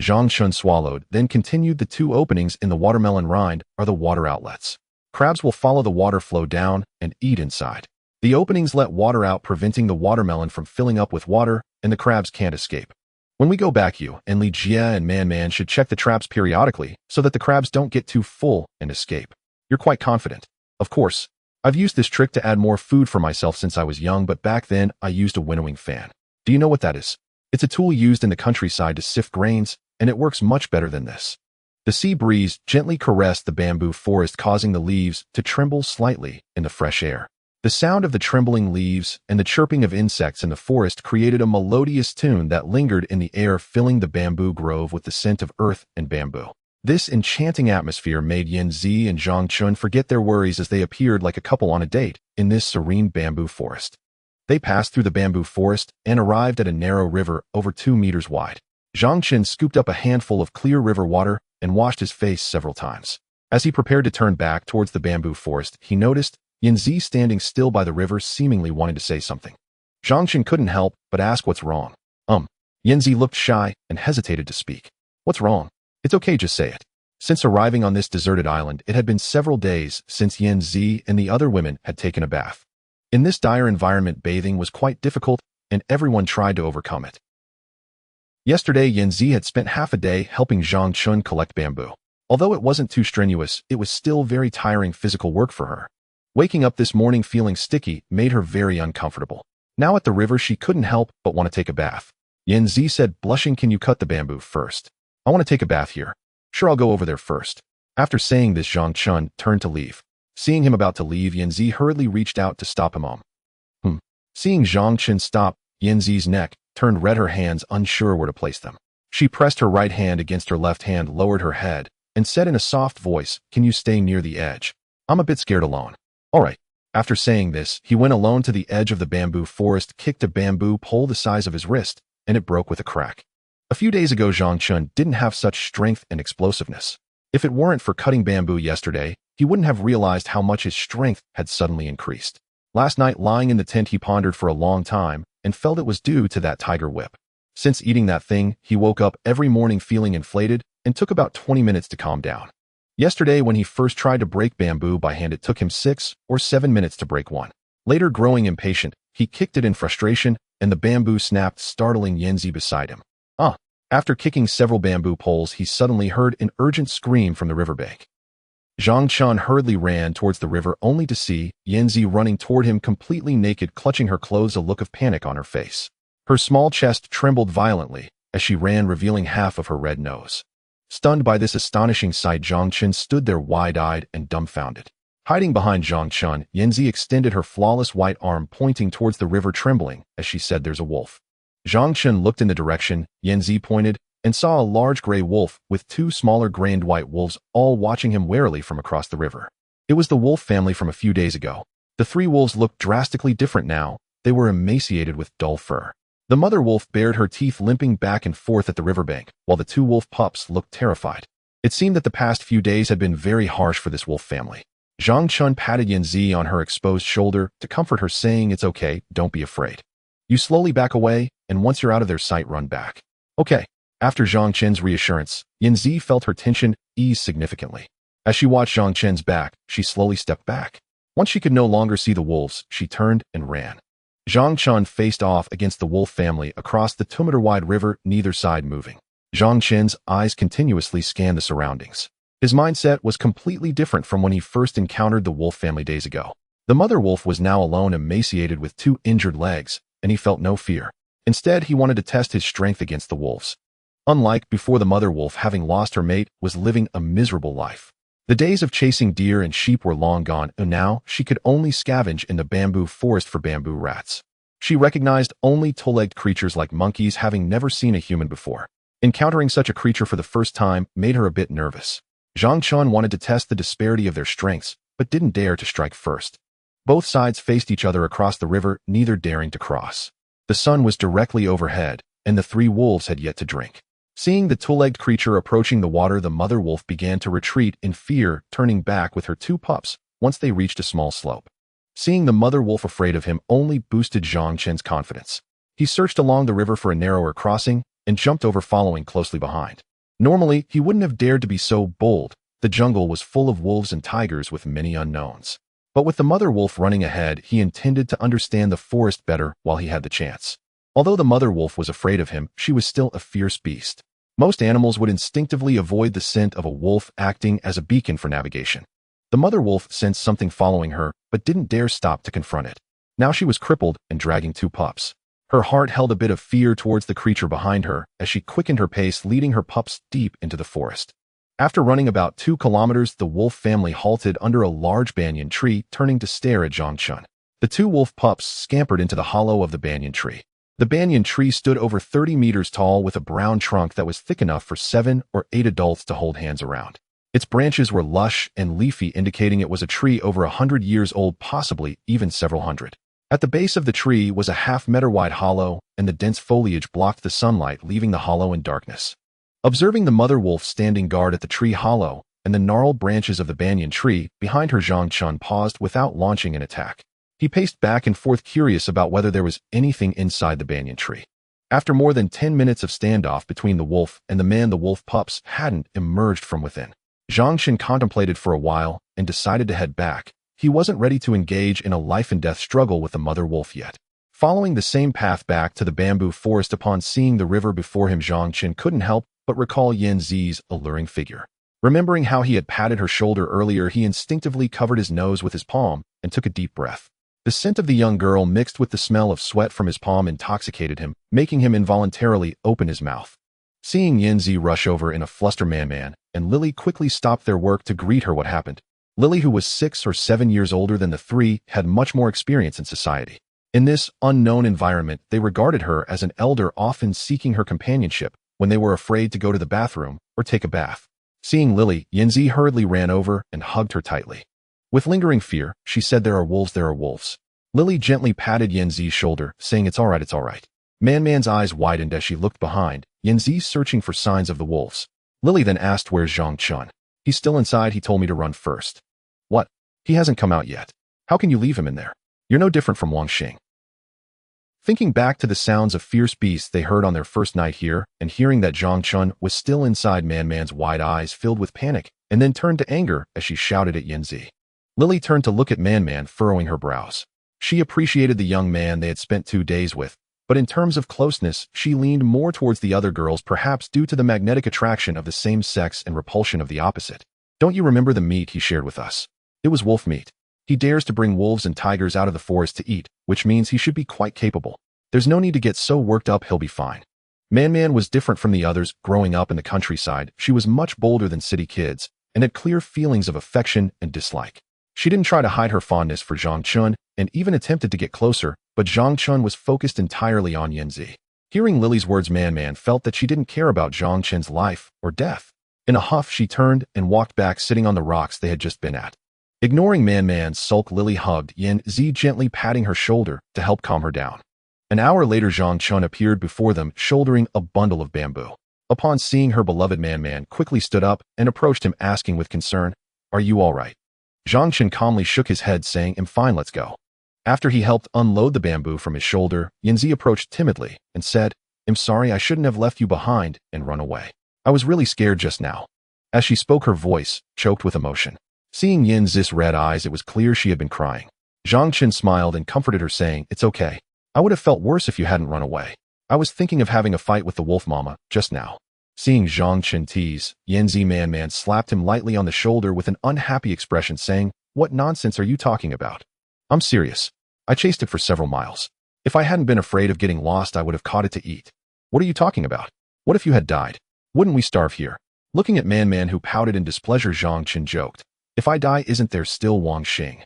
Zhang Chun swallowed, then continued, the 2 openings in the watermelon rind are the water outlets. Crabs will follow the water flow down and eat inside. The openings let water out, preventing the watermelon from filling up with water, and the crabs can't escape. When we go back, you and Li Jia and Man should check the traps periodically so that the crabs don't get too full and escape. You're quite confident. Of course. I've used this trick to add more food for myself since I was young, but back then I used a winnowing fan. Do you know what that is? It's a tool used in the countryside to sift grains, and it works much better than this. The sea breeze gently caressed the bamboo forest, causing the leaves to tremble slightly in the fresh air. The sound of the trembling leaves and the chirping of insects in the forest created a melodious tune that lingered in the air, filling the bamboo grove with the scent of earth and bamboo. This enchanting atmosphere made Yan Zi and Zhang Chun forget their worries as they appeared like a couple on a date in this serene bamboo forest. They passed through the bamboo forest and arrived at a narrow river over 2 meters wide. Zhang Chen scooped up a handful of clear river water and washed his face several times. As he prepared to turn back towards the bamboo forest, he noticed Yan Zi standing still by the river, seemingly wanting to say something. Zhang Chen couldn't help but ask, what's wrong? Yan Zi looked shy and hesitated to speak. What's wrong? It's okay, just say it. Since arriving on this deserted island, it had been several days since Yan Zi and the other women had taken a bath. In this dire environment, bathing was quite difficult, and everyone tried to overcome it. Yesterday, Yan Zi had spent half a day helping Zhang Chun collect bamboo. Although it wasn't too strenuous, it was still very tiring physical work for her. Waking up this morning feeling sticky made her very uncomfortable. Now at the river, she couldn't help but want to take a bath. Yan Zi said, blushing, can you cut the bamboo first? I want to take a bath here. Sure, I'll go over there first. After saying this, Zhang Chun turned to leave. Seeing him about to leave, Yan Zi hurriedly reached out to stop him. Seeing Zhang Chun stop, Yan Zi's neck turned red, her hands unsure where to place them. She pressed her right hand against her left hand, lowered her head, and said in a soft voice, can you stay near the edge? I'm a bit scared alone. All right. After saying this, he went alone to the edge of the bamboo forest, kicked a bamboo pole the size of his wrist, and it broke with a crack. A few days ago, Zhang Chun didn't have such strength and explosiveness. If it weren't for cutting bamboo yesterday, he wouldn't have realized how much his strength had suddenly increased. Last night, lying in the tent, he pondered for a long time and felt it was due to that tiger whip. Since eating that thing, he woke up every morning feeling inflated and took about 20 minutes to calm down. Yesterday, when he first tried to break bamboo by hand, it took him 6 or 7 minutes to break one. Later, growing impatient, he kicked it in frustration, and the bamboo snapped, startling Yanzi beside him. After kicking several bamboo poles, he suddenly heard an urgent scream from the riverbank. Zhang Chun hurriedly ran towards the river, only to see Yanzi running toward him completely naked, clutching her clothes, a look of panic on her face. Her small chest trembled violently as she ran, revealing half of her red nose. Stunned by this astonishing sight, Zhang Chun stood there wide-eyed and dumbfounded. Hiding behind Zhang Chun, Yanzi extended her flawless white arm, pointing towards the river, trembling as she said, "There's a wolf." Zhang Chun looked in the direction Yanzi pointed and saw a large gray wolf with 2 smaller gray and white wolves, all watching him warily from across the river. It was the wolf family from a few days ago. The 3 wolves looked drastically different now. They were emaciated with dull fur. The mother wolf bared her teeth, limping back and forth at the riverbank, while the 2 wolf pups looked terrified. It seemed that the past few days had been very harsh for this wolf family. Zhang Chun patted Yanzi on her exposed shoulder to comfort her, saying, "It's okay, don't be afraid. You slowly back away, and once you're out of their sight, run back." "Okay." After Zhang Chen's reassurance, Yanzi felt her tension ease significantly. As she watched Zhang Chen's back, she slowly stepped back. Once she could no longer see the wolves, she turned and ran. Zhang Chun faced off against the wolf family across the 2-meter-wide river, neither side moving. Zhang Chen's eyes continuously scanned the surroundings. His mindset was completely different from when he first encountered the wolf family days ago. The mother wolf was now alone, emaciated with 2 injured legs, and he felt no fear. Instead, he wanted to test his strength against the wolves. Unlike before, the mother wolf, having lost her mate, was living a miserable life. The days of chasing deer and sheep were long gone, and now she could only scavenge in the bamboo forest for bamboo rats. She recognized only two-legged creatures like monkeys, having never seen a human before. Encountering such a creature for the first time made her a bit nervous. Zhang Chun wanted to test the disparity of their strengths, but didn't dare to strike first. Both sides faced each other across the river, neither daring to cross. The sun was directly overhead, and the 3 wolves had yet to drink. Seeing the two-legged creature approaching the water, the mother wolf began to retreat in fear, turning back with her 2 pups once they reached a small slope. Seeing the mother wolf afraid of him only boosted Zhang Chen's confidence. He searched along the river for a narrower crossing and jumped over, following closely behind. Normally, he wouldn't have dared to be so bold. The jungle was full of wolves and tigers with many unknowns. But with the mother wolf running ahead, he intended to understand the forest better while he had the chance. Although the mother wolf was afraid of him, she was still a fierce beast. Most animals would instinctively avoid the scent of a wolf, acting as a beacon for navigation. The mother wolf sensed something following her, but didn't dare stop to confront it. Now she was crippled and dragging 2 pups. Her heart held a bit of fear towards the creature behind her as she quickened her pace, leading her pups deep into the forest. After running about 2 kilometers, the wolf family halted under a large banyan tree, turning to stare at Zhang Chun. The 2 wolf pups scampered into the hollow of the banyan tree. The banyan tree stood over 30 meters tall, with a brown trunk that was thick enough for 7 or 8 adults to hold hands around. Its branches were lush and leafy, indicating it was a tree over 100 years old, possibly even several hundred. At the base of the tree was a half-meter-wide hollow, and the dense foliage blocked the sunlight, leaving the hollow in darkness. Observing the mother wolf standing guard at the tree hollow and the gnarled branches of the banyan tree behind her, Zhang Chun paused without launching an attack. He paced back and forth, curious about whether there was anything inside the banyan tree. After more than 10 minutes of standoff between the wolf and the man, the wolf pups hadn't emerged from within. Zhang Chun contemplated for a while and decided to head back. He wasn't ready to engage in a life-and-death struggle with the mother wolf yet. Following the same path back to the bamboo forest, upon seeing the river before him, Zhang Chun couldn't help but recall Yanzi's alluring figure. Remembering how he had patted her shoulder earlier, he instinctively covered his nose with his palm and took a deep breath. The scent of the young girl mixed with the smell of sweat from his palm intoxicated him, making him involuntarily open his mouth. Seeing Yanzi rush over in a fluster, Man and Lily quickly stopped their work to greet her. What happened? Lily, who was 6 or 7 years older than the 3, had much more experience in society. In this unknown environment, they regarded her as an elder, often seeking her companionship when they were afraid to go to the bathroom or take a bath. Seeing Lily, Yanzi hurriedly ran over and hugged her tightly. With lingering fear, she said, "There are wolves, there are wolves." Lily gently patted Yanzi's shoulder, saying, "It's all right, it's all right. Man-Man's eyes widened as she looked behind, Yanzi searching for signs of the wolves. Lily then asked, "Where's Zhang Chun?" "He's still inside. He told me to run first." "What? He hasn't come out yet. How can you leave him in there? You're no different from Wang Xing." Thinking back to the sounds of fierce beasts they heard on their first night here, and hearing that Zhang Chun was still inside, Man-Man's wide eyes filled with panic, and then turned to anger as she shouted at Yanzi. Lily turned to look at Man-Man, furrowing her brows. She appreciated the young man they had spent 2 days with, but in terms of closeness, she leaned more towards the other girls, perhaps due to the magnetic attraction of the same sex and repulsion of the opposite. "Don't you remember the meat he shared with us? It was wolf meat. He dares to bring wolves and tigers out of the forest to eat, which means he should be quite capable. There's no need to get so worked up. He'll be fine." Man-Man was different from the others. Growing up in the countryside, she was much bolder than city kids and had clear feelings of affection and dislike. She didn't try to hide her fondness for Zhang Chun and even attempted to get closer, but Zhang Chun was focused entirely on Yanzi. Hearing Lily's words, Man-Man felt that she didn't care about Zhang Chun's life or death. In a huff, she turned and walked back, sitting on the rocks they had just been at. Ignoring Man-Man's sulk, Lily hugged Yanzi, gently patting her shoulder to help calm her down. An hour later, Zhang Chun appeared before them, shouldering a bundle of bamboo. Upon seeing her beloved, Man-Man quickly stood up and approached him, asking with concern, "Are you all right?" Zhang Chun calmly shook his head, saying, "I'm fine, let's go." After he helped unload the bamboo from his shoulder, Yanzi approached timidly and said, "I'm sorry, I shouldn't have left you behind and run away. I was really scared just now." As she spoke, her voice choked with emotion. Seeing Yanzi's red eyes, it was clear she had been crying. Zhang Chun smiled and comforted her, saying, "It's okay. I would have felt worse if you hadn't run away. I was thinking of having a fight with the wolf mama just now." Seeing Zhang Chun tease, Yanzi, Man-Man slapped him lightly on the shoulder with an unhappy expression, saying, "What nonsense are you talking about? I'm serious. I chased it for several miles. If I hadn't been afraid of getting lost, I would have caught it to eat. What are you talking about? What if you had died? Wouldn't we starve here?" Looking at Man-Man, who pouted in displeasure, Zhang Chun joked, "If I die, isn't there still Wang Xing?"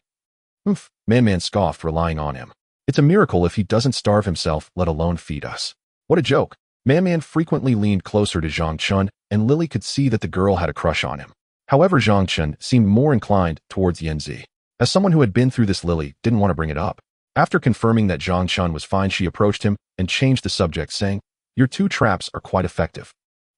"Oof," Man-Man scoffed, relying on him. "It's a miracle if he doesn't starve himself, let alone feed us." What a joke. Man-Man frequently leaned closer to Zhang Chun, and Lily could see that the girl had a crush on him. However, Zhang Chun seemed more inclined towards Yanzi. As someone who had been through this, Lily didn't want to bring it up. After confirming that Zhang Chun was fine, she approached him and changed the subject, saying, "Your 2 traps are quite effective."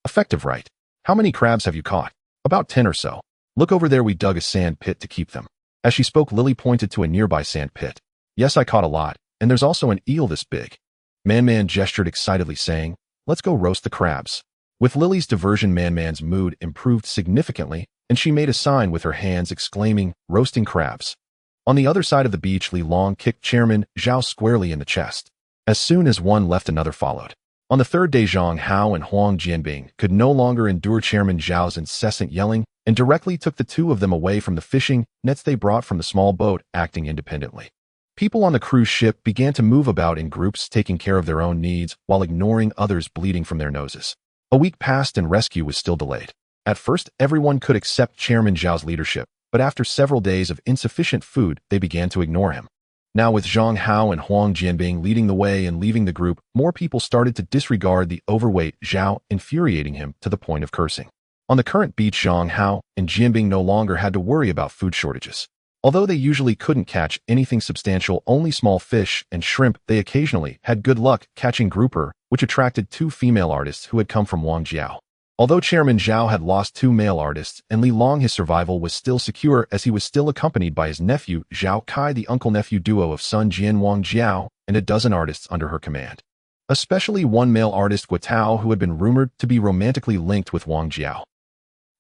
"Effective, right? How many crabs have you caught?" "About 10 or so. Look over there, we dug a sand pit to keep them." As she spoke, Lily pointed to a nearby sand pit. "Yes, I caught a lot, and there's also an eel this big." Man-Man gestured excitedly, saying, "Let's go roast the crabs." With Lily's diversion, Man-Man's mood improved significantly, and she made a sign with her hands, exclaiming, "Roasting crabs." On the other side of the beach, Li Long kicked Chairman Zhao squarely in the chest. As soon as one left, another followed. On the 3rd day, Zhang Hao and Huang Jianbing could no longer endure Chairman Zhao's incessant yelling and directly took the 2 of them away from the fishing nets they brought from the small boat, acting independently. People on the cruise ship began to move about in groups, taking care of their own needs while ignoring others bleeding from their noses. A week passed and rescue was still delayed. At first, everyone could accept Chairman Zhao's leadership, but after several days of insufficient food, they began to ignore him. Now, with Zhang Hao and Huang Jianbing leading the way and leaving the group, more people started to disregard the overweight Zhao, infuriating him to the point of cursing. On the current beach, Zhang Hao and Jianbing no longer had to worry about food shortages. Although they usually couldn't catch anything substantial, only small fish and shrimp, they occasionally had good luck catching grouper, which attracted 2 female artists who had come from Wangjiao. Although Chairman Zhao had lost 2 male artists and Li Long, his survival was still secure as he was still accompanied by his nephew Zhao Kai, the uncle-nephew duo of Sun Jian Wangjiao, and a dozen artists under her command. Especially 1 male artist, Guatao, who had been rumored to be romantically linked with Wangjiao.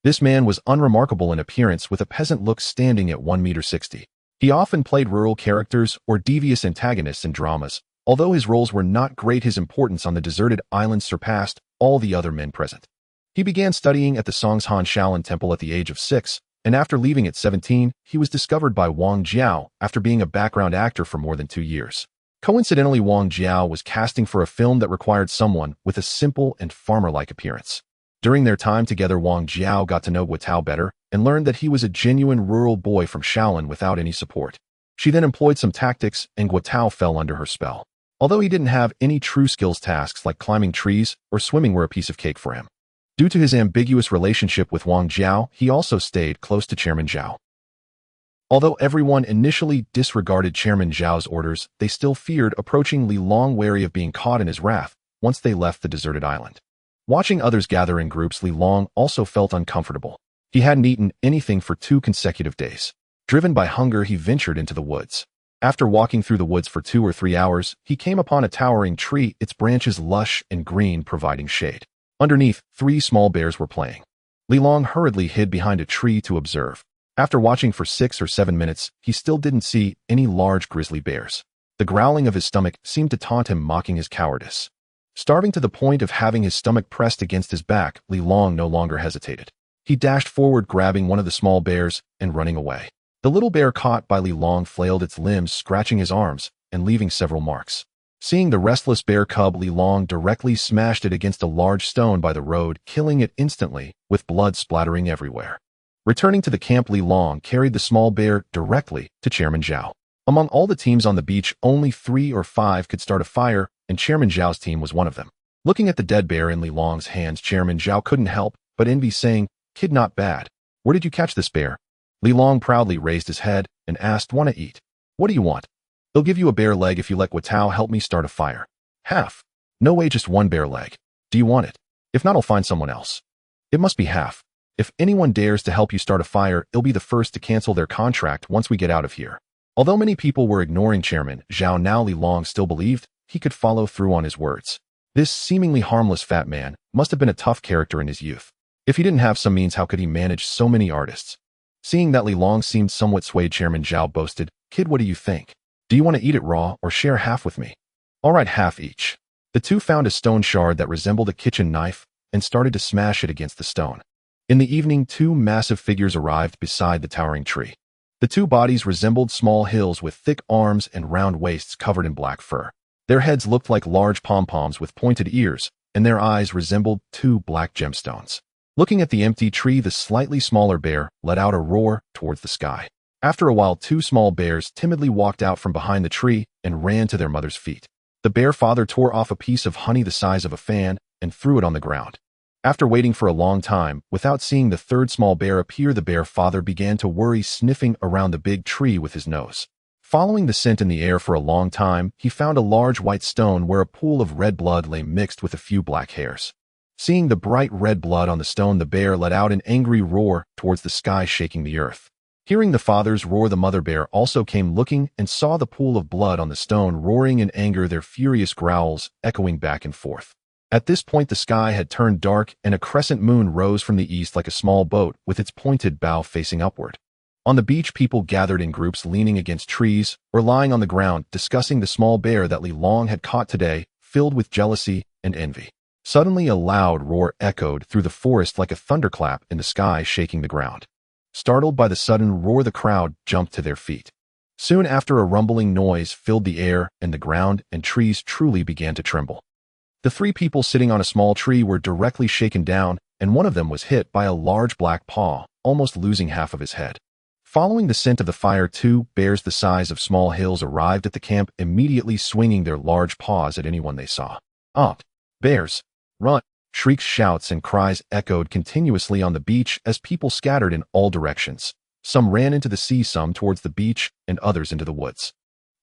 This man was unremarkable in appearance, with a peasant look, standing at 1.60 meters. He often played rural characters or devious antagonists in dramas. Although his roles were not great, his importance on the deserted island surpassed all the other men present. He began studying at the Songshan Shaolin Temple at the age of 6, and after leaving at 17, he was discovered by Wang Jiao after being a background actor for more than 2 years. Coincidentally, Wang Jiao was casting for a film that required someone with a simple and farmer-like appearance. During their time together, Wang Jiao got to know Guatao better and learned that he was a genuine rural boy from Shaolin without any support. She then employed some tactics, and Guatao fell under her spell. Although he didn't have any true skills, tasks like climbing trees or swimming were a piece of cake for him. Due to his ambiguous relationship with Wang Jiao, he also stayed close to Chairman Zhao. Although everyone initially disregarded Chairman Zhao's orders, they still feared approaching Li Long, wary of being caught in his wrath once they left the deserted island. Watching others gather in groups, Li Long also felt uncomfortable. He hadn't eaten anything for 2 consecutive days. Driven by hunger, he ventured into the woods. After walking through the woods for 2 or 3 hours, he came upon a towering tree, its branches lush and green, providing shade. Underneath, 3 small bears were playing. Li Long hurriedly hid behind a tree to observe. After watching for 6 or 7 minutes, he still didn't see any large grizzly bears. The growling of his stomach seemed to taunt him, mocking his cowardice. Starving to the point of having his stomach pressed against his back, Li Long no longer hesitated. He dashed forward, grabbing one of the small bears and running away. The little bear, caught by Li Long, flailed its limbs, scratching his arms and leaving several marks. Seeing the restless bear cub, Li Long directly smashed it against a large stone by the road, killing it instantly, with blood splattering everywhere. Returning to the camp, Li Long carried the small bear directly to Chairman Zhao. Among all the teams on the beach, only 3 or 5 could start a fire, and Chairman Zhao's team was one of them. Looking at the dead bear in Li Long's hands, Chairman Zhao couldn't help but envy, saying, "Kid, not bad. Where did you catch this bear?" Li Long proudly raised his head and asked, "Wanna eat? What do you want?" "They'll give you a bear leg if you let Guatao help me start a fire." "Half." "No way, just 1 bear leg. Do you want it? If not, I'll find someone else." "It must be half. If anyone dares to help you start a fire, it'll be the first to cancel their contract once we get out of here." Although many people were ignoring Chairman Zhao now, Li Long still believed he could follow through on his words. This seemingly harmless fat man must have been a tough character in his youth. If he didn't have some means, how could he manage so many artists? Seeing that Li Long seemed somewhat swayed, Chairman Zhao boasted, "Kid, what do you think? Do you want to eat it raw or share half with me?" "All right, half each." The two found a stone shard that resembled a kitchen knife and started to smash it against the stone. In the evening, 2 massive figures arrived beside the towering tree. The 2 bodies resembled small hills with thick arms and round waists covered in black fur. Their heads looked like large pom-poms with pointed ears, and their eyes resembled 2 black gemstones. Looking at the empty tree, the slightly smaller bear let out a roar towards the sky. After a while, 2 small bears timidly walked out from behind the tree and ran to their mother's feet. The bear father tore off a piece of honey the size of a fan and threw it on the ground. After waiting for a long time, without seeing the 3rd small bear appear, the bear father began to worry, sniffing around the big tree with his nose. Following the scent in the air for a long time, he found a large white stone where a pool of red blood lay mixed with a few black hairs. Seeing the bright red blood on the stone, the bear let out an angry roar towards the sky, shaking the earth. Hearing the father's roar, the mother bear also came looking and saw the pool of blood on the stone. Roaring in anger, their furious growls echoing back and forth. At this point, the sky had turned dark and a crescent moon rose from the east like a small boat with its pointed bow facing upward. On the beach, people gathered in groups, leaning against trees or lying on the ground, discussing the small bear that Li Long had caught today, filled with jealousy and envy. Suddenly, a loud roar echoed through the forest like a thunderclap in the sky, shaking the ground. Startled by the sudden roar, the crowd jumped to their feet. Soon after, a rumbling noise filled the air, and the ground and trees truly began to tremble. The 3 people sitting on a small tree were directly shaken down, and one of them was hit by a large black paw, almost losing half of his head. Following the scent of the fire, 2 bears the size of small hills arrived at the camp, immediately swinging their large paws at anyone they saw. "Up! Bears! Run!" Shrieks, shouts, and cries echoed continuously on the beach as people scattered in all directions. Some ran into the sea, some towards the beach, and others into the woods.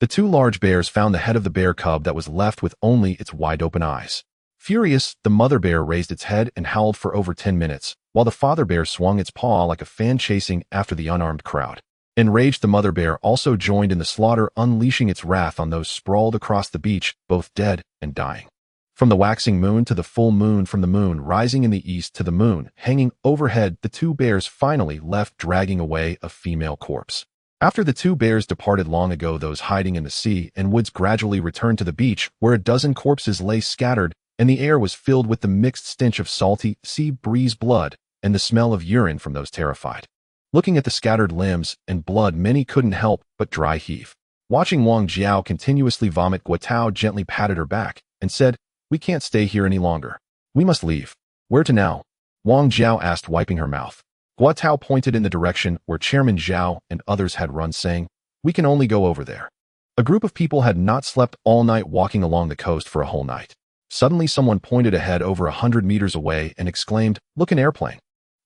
The 2 large bears found the head of the bear cub that was left with only its wide-open eyes. Furious, the mother bear raised its head and howled for over 10 minutes, while the father bear swung its paw like a fan, chasing after the unarmed crowd. Enraged, the mother bear also joined in the slaughter, unleashing its wrath on those sprawled across the beach, both dead and dying. From the waxing moon to the full moon, from the moon rising in the east to the moon hanging overhead, the 2 bears finally left, dragging away a female corpse. After the 2 bears departed long ago, those hiding in the sea and woods gradually returned to the beach, where a dozen corpses lay scattered, and the air was filled with the mixed stench of salty sea breeze, blood, and the smell of urine from those terrified. Looking at the scattered limbs and blood, many couldn't help but dry heave. Watching Wang Jiao continuously vomit, Guatao gently patted her back and said, "We can't stay here any longer. We must leave." "Where to now?" Wang Jiao asked, wiping her mouth. Guatao pointed in the direction where Chairman Zhao and others had run, saying, "We can only go over there." A group of people had not slept all night, walking along the coast for a whole night. Suddenly, someone pointed ahead over 100 meters away and exclaimed, "Look, an airplane."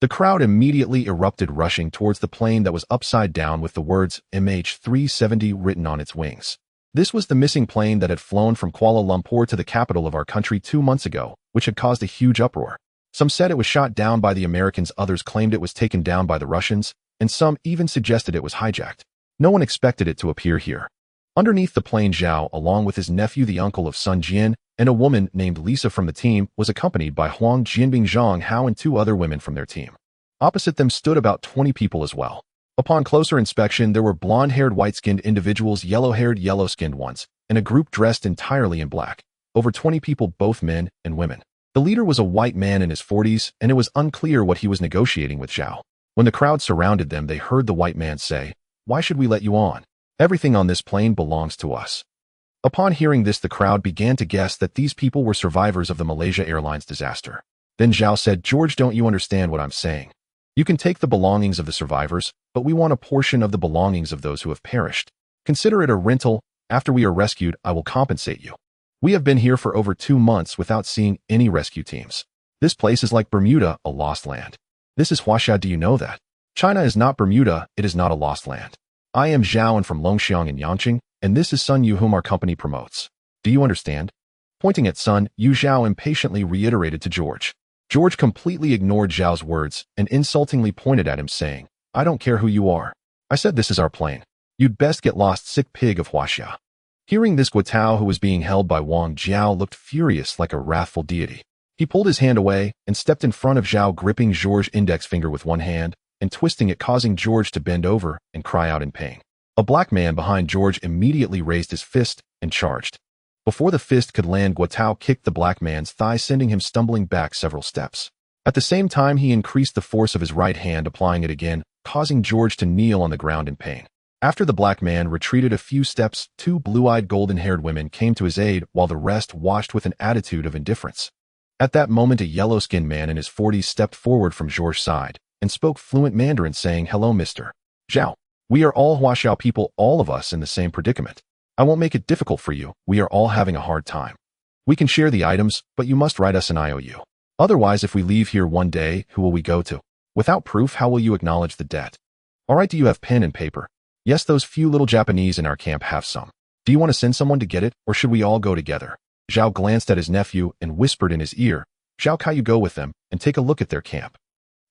The crowd immediately erupted, rushing towards the plane that was upside down with the words MH370 written on its wings. This was the missing plane that had flown from Kuala Lumpur to the capital of our country 2 months ago, which had caused a huge uproar. Some said it was shot down by the Americans, others claimed it was taken down by the Russians, and some even suggested it was hijacked. No one expected it to appear here. Underneath the plane, Zhao, along with his nephew, the uncle of Sun Jian, and a woman named Lisa from the team, was accompanied by Huang Jianbing, Zhang Hao, and 2 other women from their team. Opposite them stood about 20 people as well. Upon closer inspection, there were blonde-haired, white-skinned individuals, yellow-haired, yellow-skinned ones, and a group dressed entirely in black. Over 20 people, both men and women. The leader was a white man in his 40s, and it was unclear what he was negotiating with Zhao. When the crowd surrounded them, they heard the white man say, "Why should we let you on? Everything on this plane belongs to us." Upon hearing this, the crowd began to guess that these people were survivors of the Malaysia Airlines disaster. Then Zhao said, "George, don't you understand what I'm saying? You can take the belongings of the survivors, but we want a portion of the belongings of those who have perished. Consider it a rental. After we are rescued, I will compensate you. We have been here for over 2 months without seeing any rescue teams. This place is like Bermuda, a lost land. This is Huaxia, do you know that? China is not Bermuda, it is not a lost land. I am Zhao and from Longxiang in Yangqing, and this is Sun Yu whom our company promotes. Do you understand?" Pointing at Sun Yu, Zhao impatiently reiterated to George. George completely ignored Zhao's words and insultingly pointed at him, saying, "I don't care who you are. I said this is our plane. You'd best get lost, sick pig of Huaxia." Hearing this, Guotao, who was being held by Wang Jiao, looked furious like a wrathful deity. He pulled his hand away and stepped in front of Zhao, gripping George's index finger with one hand and twisting it, causing George to bend over and cry out in pain. A black man behind George immediately raised his fist and charged. Before the fist could land, Guotao kicked the black man's thigh, sending him stumbling back several steps. At the same time, he increased the force of his right hand, applying it again, causing George to kneel on the ground in pain. After the black man retreated a few steps, 2 blue-eyed, golden-haired women came to his aid, while the rest watched with an attitude of indifference. At that moment, a yellow-skinned man in his 40s stepped forward from George's side and spoke fluent Mandarin, saying, "Hello, Mr. Zhao. We are all Huaxiao people, all of us in the same predicament. I won't make it difficult for you. We are all having a hard time. We can share the items, but you must write us an IOU. Otherwise, if we leave here one day, who will we go to? Without proof, how will you acknowledge the debt? All right, do you have pen and paper? Yes, those few little Japanese in our camp have some. Do you want to send someone to get it, or should we all go together?" Zhao glanced at his nephew and whispered in his ear, "Zhao Kai, you go with them and take a look at their camp."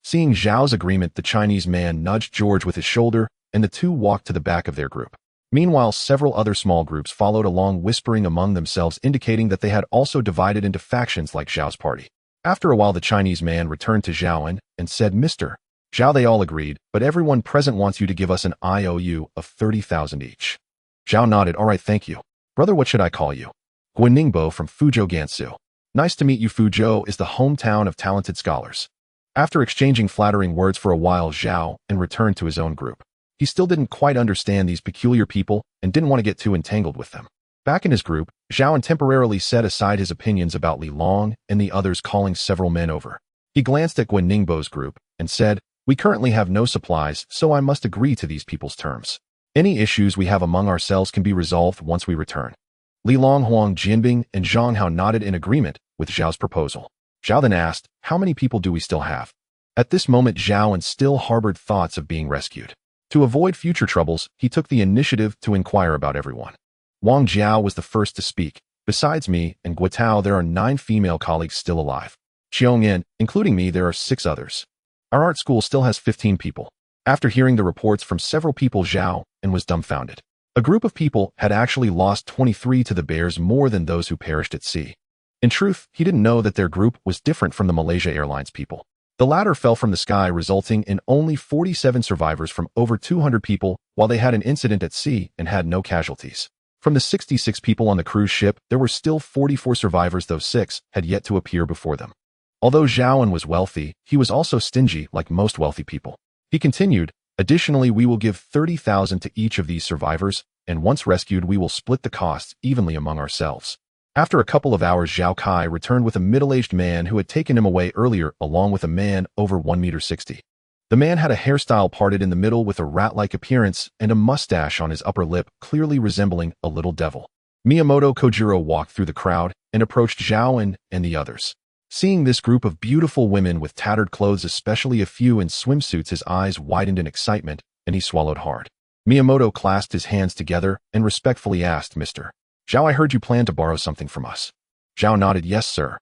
Seeing Zhao's agreement, the Chinese man nudged George with his shoulder, and the 2 walked to the back of their group. Meanwhile, several other small groups followed along, whispering among themselves, indicating that they had also divided into factions like Zhao's party. After a while, the Chinese man returned to Zhao and said, "Mr. Zhao." They all agreed, but everyone present wants you to give us an IOU of 30,000 each. Zhao nodded. "All right, thank you. Brother, what should I call you?" "Guaningbo from Fuzhou, Gansu." "Nice to meet you." Fuzhou is the hometown of talented scholars. After exchanging flattering words for a while, Zhao returned to his own group. He still didn't quite understand these peculiar people and didn't want to get too entangled with them. Back in his group, Zhao temporarily set aside his opinions about Li Long and the others, calling several men over. He glanced at Guaningbo's group and said, "We currently have no supplies, so I must agree to these people's terms. Any issues we have among ourselves can be resolved once we return." Li Long, Huang Jianbing, and Zhang Hao nodded in agreement with Zhao's proposal. Zhao then asked, "How many people do we still have?" At this moment, Zhao still harbored thoughts of being rescued. To avoid future troubles, he took the initiative to inquire about everyone. Wang Jiao was the first to speak. "Besides me and Guotao, there are 9 female colleagues still alive. Qiongyan, including me, there are 6 others. Our art school still has 15 people." After hearing the reports from several people, Zhao was dumbfounded. A group of people had actually lost 23 to the bears, more than those who perished at sea. In truth, he didn't know that their group was different from the Malaysia Airlines people. The latter fell from the sky, resulting in only 47 survivors from over 200 people, while they had an incident at sea and had no casualties. From the 66 people on the cruise ship, there were still 44 survivors, though 6 had yet to appear before them. Although Zhao was wealthy, he was also stingy like most wealthy people. He continued, "Additionally, we will give 30,000 to each of these survivors, and once rescued, we will split the costs evenly among ourselves." After a couple of hours, Zhao Kai returned with a middle-aged man who had taken him away earlier, along with a man over 1.60 meters. The man had a hairstyle parted in the middle with a rat-like appearance and a mustache on his upper lip, clearly resembling a little devil. Miyamoto Kojiro walked through the crowd and approached Zhao and the others. Seeing this group of beautiful women with tattered clothes, especially a few in swimsuits, his eyes widened in excitement, and he swallowed hard. Miyamoto clasped his hands together and respectfully asked, "Mr. Zhao, I heard you plan to borrow something from us." Zhao nodded. "Yes, sir."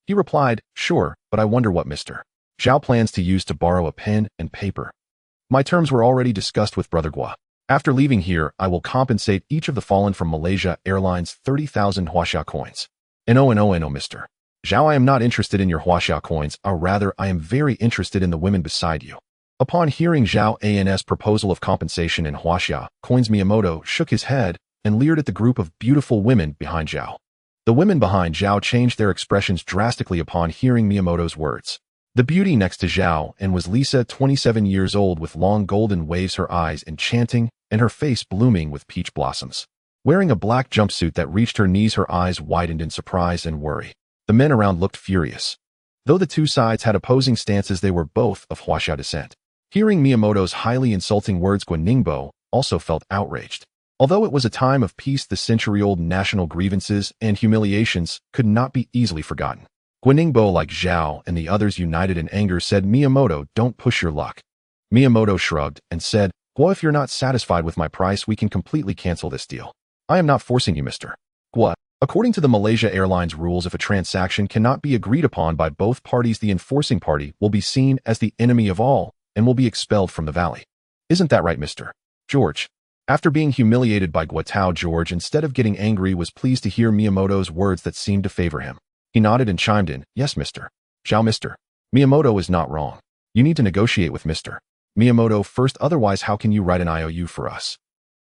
He replied, "Sure, but I wonder what Mr. Zhao plans to use to borrow a pen and paper." "My terms were already discussed with Brother Gua. After leaving here, I will compensate each of the fallen from Malaysia Airlines 30,000 Huaxia coins. No, Mr. Zhao, I am not interested in your Huaxia coins, or rather, I am very interested in the women beside you." Upon hearing Zhao An's proposal of compensation in Huaxia coins, Miyamoto shook his head and leered at the group of beautiful women behind Zhao. The women behind Zhao changed their expressions drastically upon hearing Miyamoto's words. The beauty next to Zhao and was Lisa, 27 years old, with long golden waves, her eyes enchanting and her face blooming with peach blossoms. Wearing a black jumpsuit that reached her knees, her eyes widened in surprise and worry. The men around looked furious. Though the two sides had opposing stances, they were both of Huaxia descent. Hearing Miyamoto's highly insulting words, Guaningbo also felt outraged. Although it was a time of peace, the century-old national grievances and humiliations could not be easily forgotten. Guaningbo, like Zhao and the others, united in anger, said, "Miyamoto, don't push your luck." Miyamoto shrugged and said, "Gua, if you're not satisfied with my price, we can completely cancel this deal. I am not forcing you, Mr. Gua. According to the Malaysia Airlines rules, if a transaction cannot be agreed upon by both parties, the enforcing party will be seen as the enemy of all and will be expelled from the valley. Isn't that right, Mr. George?" After being humiliated by Guatao, George, instead of getting angry, was pleased to hear Miyamoto's words that seemed to favor him. He nodded and chimed in, "Yes, Mr. Zhao, Mr. Miyamoto is not wrong. You need to negotiate with Mr. Miyamoto first, otherwise how can you write an IOU for us?"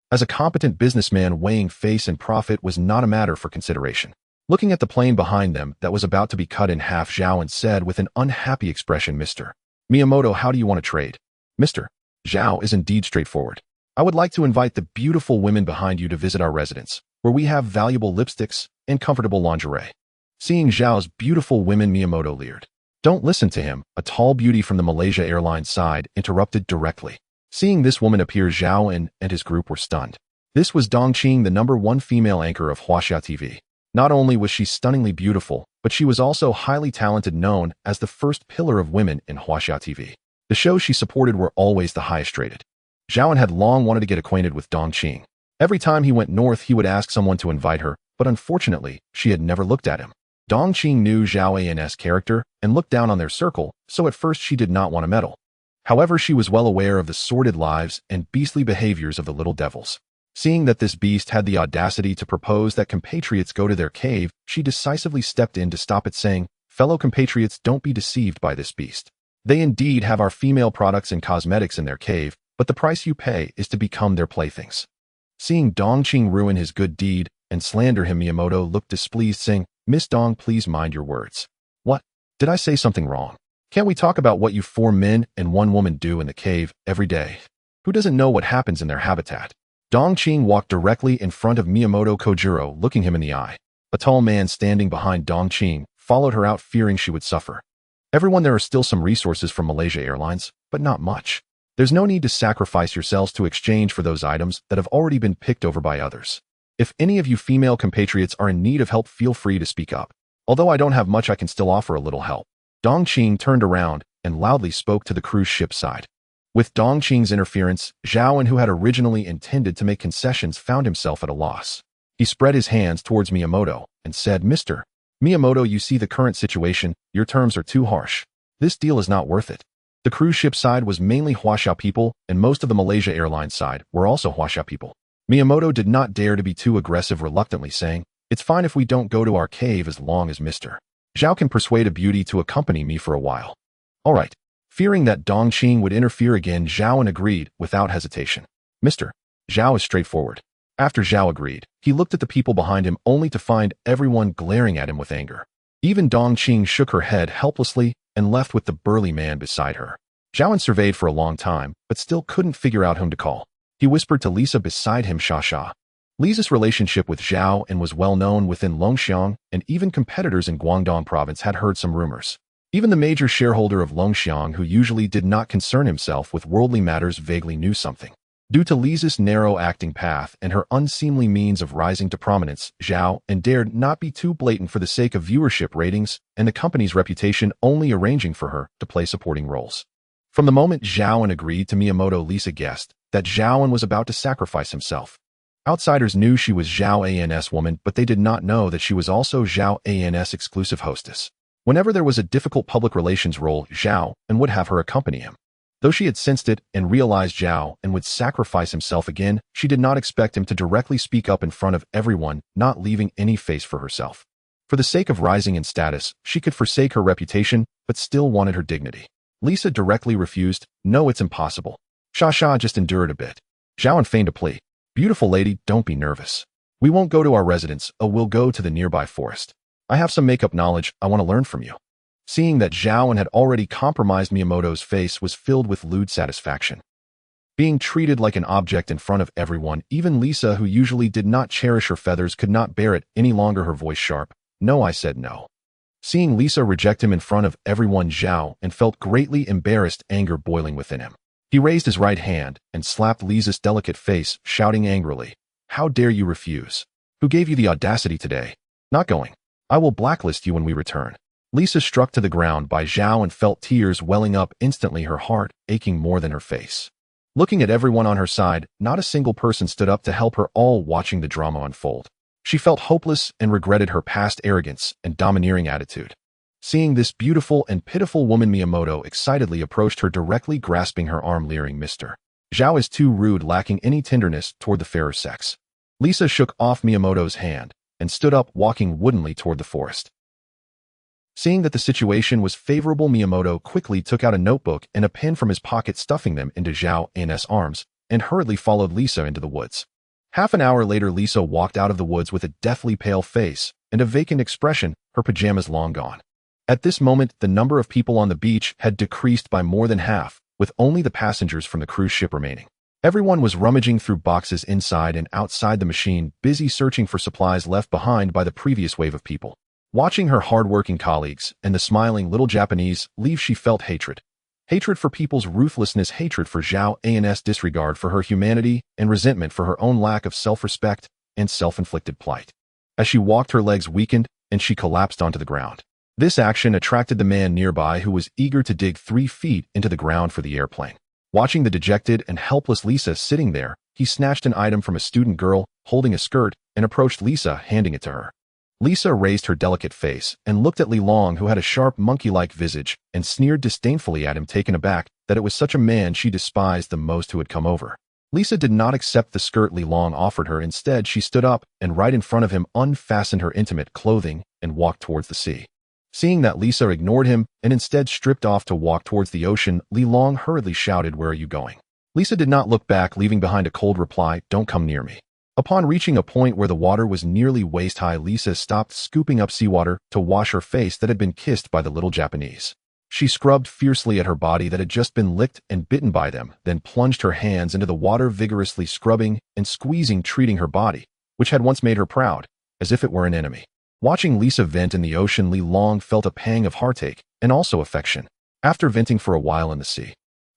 As a competent businessman, weighing face and profit was not a matter for consideration. Looking at the plane behind them that was about to be cut in half, Zhao said with an unhappy expression, "Mr. Miyamoto, how do you want to trade?" Mr. Zhao is indeed straightforward. "I would like to invite the beautiful women behind you to visit our residence, where we have valuable lipsticks and comfortable lingerie." Seeing Zhao's beautiful women, Miyamoto leered. "Don't listen to him," a tall beauty from the Malaysia Airlines side interrupted directly. Seeing this woman appear, Zhao and his group were stunned. This was Dongqing, the #1 female anchor of Huaxia TV. Not only was she stunningly beautiful, but she was also highly talented, known as the first pillar of women in Huaxia TV. The shows she supported were always the highest rated. Zhao had long wanted to get acquainted with Dongqing. Every time he went north, he would ask someone to invite her, but unfortunately, she had never looked at him. Dongqing knew Zhao An's character and looked down on their circle, so at first she did not want to meddle. However, she was well aware of the sordid lives and beastly behaviors of the little devils. Seeing that this beast had the audacity to propose that compatriots go to their cave, she decisively stepped in to stop it, saying, "Fellow compatriots, don't be deceived by this beast. They indeed have our female products and cosmetics in their cave, but the price you pay is to become their playthings." Seeing Dongqing ruin his good deed and slander him, Miyamoto looked displeased, saying, "Miss Dong, please mind your words." "What? Did I say something wrong? Can't we talk about what you 4 men and 1 woman do in the cave every day? Who doesn't know what happens in their habitat?" Dongqing walked directly in front of Miyamoto Kojiro, looking him in the eye. A tall man standing behind Dongqing followed her out, fearing she would suffer. "Everyone, there are still some resources from Malaysia Airlines, but not much. There's no need to sacrifice yourselves to exchange for those items that have already been picked over by others. If any of you female compatriots are in need of help, feel free to speak up. Although I don't have much, I can still offer a little help." Dongqing turned around and loudly spoke to the cruise ship side. With Dongqing's interference, Zhao, who had originally intended to make concessions, found himself at a loss. He spread his hands towards Miyamoto and said, "Mr. Miyamoto, you see the current situation. Your terms are too harsh. This deal is not worth it." The cruise ship side was mainly Huaxia people, and most of the Malaysia Airlines side were also Huaxia people. Miyamoto did not dare to be too aggressive, reluctantly saying, "It's fine if we don't go to our cave as long as Mr. Zhao can persuade a beauty to accompany me for a while." "All right." Fearing that Dongqing would interfere again, Zhao agreed without hesitation. "Mr. Zhao is straightforward." After Zhao agreed, he looked at the people behind him, only to find everyone glaring at him with anger. Even Dongqing shook her head helplessly and left with the burly man beside her. Zhao surveyed for a long time, but still couldn't figure out whom to call. He whispered to Lisa beside him, "Sha Sha." Lisa's relationship with Zhao was well known within Longxiang, and even competitors in Guangdong province had heard some rumors. Even the major shareholder of Longxiang, who usually did not concern himself with worldly matters, vaguely knew something. Due to Lisa's narrow acting path and her unseemly means of rising to prominence, Zhao and dared not be too blatant for the sake of viewership ratings and the company's reputation, only arranging for her to play supporting roles. From the moment Zhao agreed to Miyamoto, Lisa guessed that Zhao was about to sacrifice himself. Outsiders knew she was Zhao An's woman, but they did not know that she was also Zhao An's exclusive hostess. Whenever there was a difficult public relations role, Zhao would have her accompany him. Though she had sensed it and realized Zhao would sacrifice himself again, she did not expect him to directly speak up in front of everyone, not leaving any face for herself. For the sake of rising in status, she could forsake her reputation, but still wanted her dignity. Lisa directly refused. No, it's impossible. Sha, just endure it a bit. Zhao feigned a plea. Beautiful lady, don't be nervous. We won't go to our residence, we'll go to the nearby forest. I have some makeup knowledge I want to learn from you. Seeing that Zhao had already compromised, Miyamoto's face was filled with lewd satisfaction. Being treated like an object in front of everyone, even Lisa, who usually did not cherish her feathers, could not bear it any longer, her voice sharp. No, I said no. Seeing Lisa reject him in front of everyone, Zhao felt greatly embarrassed, anger boiling within him. He raised his right hand and slapped Lisa's delicate face, shouting angrily, How dare you refuse? Who gave you the audacity today? Not going. I will blacklist you when we return. Lisa struck to the ground by Zhao felt tears welling up instantly, her heart aching more than her face. Looking at everyone on her side, not a single person stood up to help her, all watching the drama unfold. She felt hopeless and regretted her past arrogance and domineering attitude. Seeing this beautiful and pitiful woman, Miyamoto excitedly approached her, directly grasping her arm, leering, Mr. Zhao is too rude, lacking any tenderness toward the fairer sex. Lisa shook off Miyamoto's hand and stood up, walking woodenly toward the forest. Seeing that the situation was favorable, Miyamoto quickly took out a notebook and a pen from his pocket, stuffing them into Zhao An's arms, and hurriedly followed Lisa into the woods. Half an hour later, Lisa walked out of the woods with a deathly pale face and a vacant expression, her pajamas long gone. At this moment, the number of people on the beach had decreased by more than half, with only the passengers from the cruise ship remaining. Everyone was rummaging through boxes inside and outside the machine, busy searching for supplies left behind by the previous wave of people. Watching her hard-working colleagues and the smiling little Japanese leave, she felt hatred. Hatred for people's ruthlessness, hatred for Zhao An's disregard for her humanity, and resentment for her own lack of self-respect and self-inflicted plight. As she walked, her legs weakened and she collapsed onto the ground. This action attracted the man nearby, who was eager to dig 3 feet into the ground for the airplane. Watching the dejected and helpless Lisa sitting there, he snatched an item from a student girl holding a skirt and approached Lisa, handing it to her. Lisa raised her delicate face and looked at Li Long, who had a sharp monkey-like visage, and sneered disdainfully at him, taken aback that it was such a man she despised the most who had come over. Lisa did not accept the skirt Li Long offered her. Instead, she stood up and right in front of him unfastened her intimate clothing and walked towards the sea. Seeing that Lisa ignored him and instead stripped off to walk towards the ocean, Li Long hurriedly shouted, Where are you going? Lisa did not look back, leaving behind a cold reply, Don't come near me. Upon reaching a point where the water was nearly waist-high, Lisa stopped, scooping up seawater to wash her face that had been kissed by the little Japanese. She scrubbed fiercely at her body that had just been licked and bitten by them, then plunged her hands into the water, vigorously scrubbing and squeezing, treating her body, which had once made her proud, as if it were an enemy. Watching Lisa vent in the ocean, Li Long felt a pang of heartache and also affection. After venting for a while in the sea,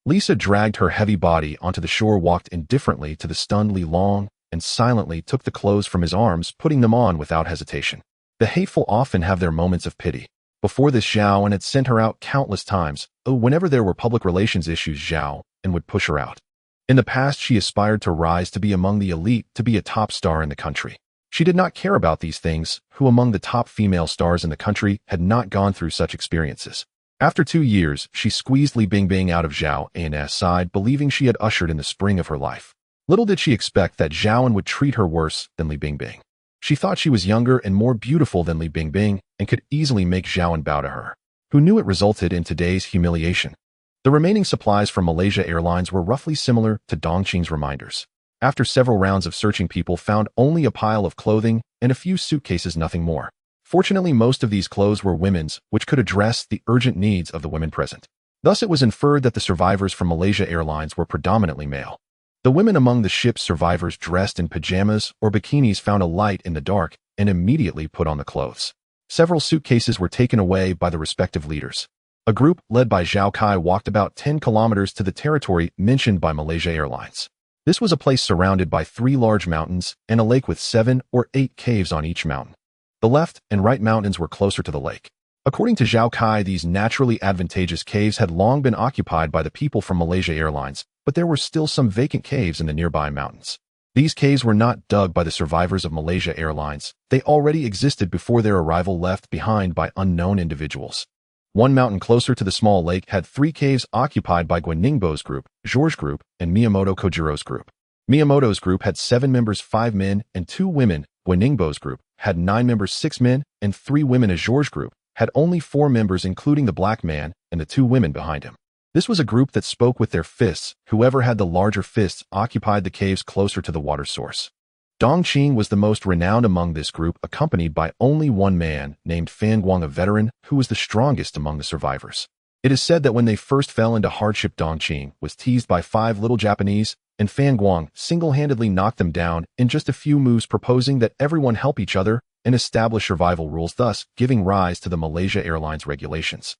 Lisa dragged her heavy body onto the shore, walked indifferently to the stunned Li Long, and silently took the clothes from his arms, putting them on without hesitation. The hateful often have their moments of pity. Before this, Zhao had sent her out countless times. Whenever there were public relations issues, Zhao would push her out. In the past, she aspired to rise to be among the elite, to be a top star in the country. She did not care about these things, who among the top female stars in the country had not gone through such experiences. After 2 years, she squeezed Li Bingbing out of Zhao An's side, believing she had ushered in the spring of her life. Little did she expect that Zhao would treat her worse than Li Bingbing. She thought she was younger and more beautiful than Li Bingbing and could easily make Zhao bow to her. Who knew it resulted in today's humiliation? The remaining supplies from Malaysia Airlines were roughly similar to Dongqing's reminders. After several rounds of searching, people found only a pile of clothing and a few suitcases, nothing more. Fortunately, most of these clothes were women's, which could address the urgent needs of the women present. Thus, it was inferred that the survivors from Malaysia Airlines were predominantly male. The women among the ship's survivors dressed in pajamas or bikinis found a light in the dark and immediately put on the clothes. Several suitcases were taken away by the respective leaders. A group led by Zhao Kai walked about 10 kilometers to the territory mentioned by Malaysia Airlines. This was a place surrounded by 3 large mountains and a lake with 7 or 8 caves on each mountain. The left and right mountains were closer to the lake. According to Zhao Kai, these naturally advantageous caves had long been occupied by the people from Malaysia Airlines, but there were still some vacant caves in the nearby mountains. These caves were not dug by the survivors of Malaysia Airlines. They already existed before their arrival, left behind by unknown individuals. One mountain closer to the small lake had 3 caves occupied by Guaningbo's group, Georges' group, and Miyamoto Kojiro's group. Miyamoto's group had 7 members, 5 men, and 2 women. Guaningbo's group had 9 members, 6 men, and 3 women. As Georges' group had only 4 members, including the black man and the 2 women behind him. This was a group that spoke with their fists. Whoever had the larger fists occupied the caves closer to the water source. Dongqing was the most renowned among this group, accompanied by only one man named Fan Guang, a veteran, who was the strongest among the survivors. It is said that when they first fell into hardship, Dongqing was teased by 5 little Japanese, and Fan Guang single-handedly knocked them down in just a few moves, proposing that everyone help each other and establish survival rules, thus giving rise to the Malaysia Airlines regulations.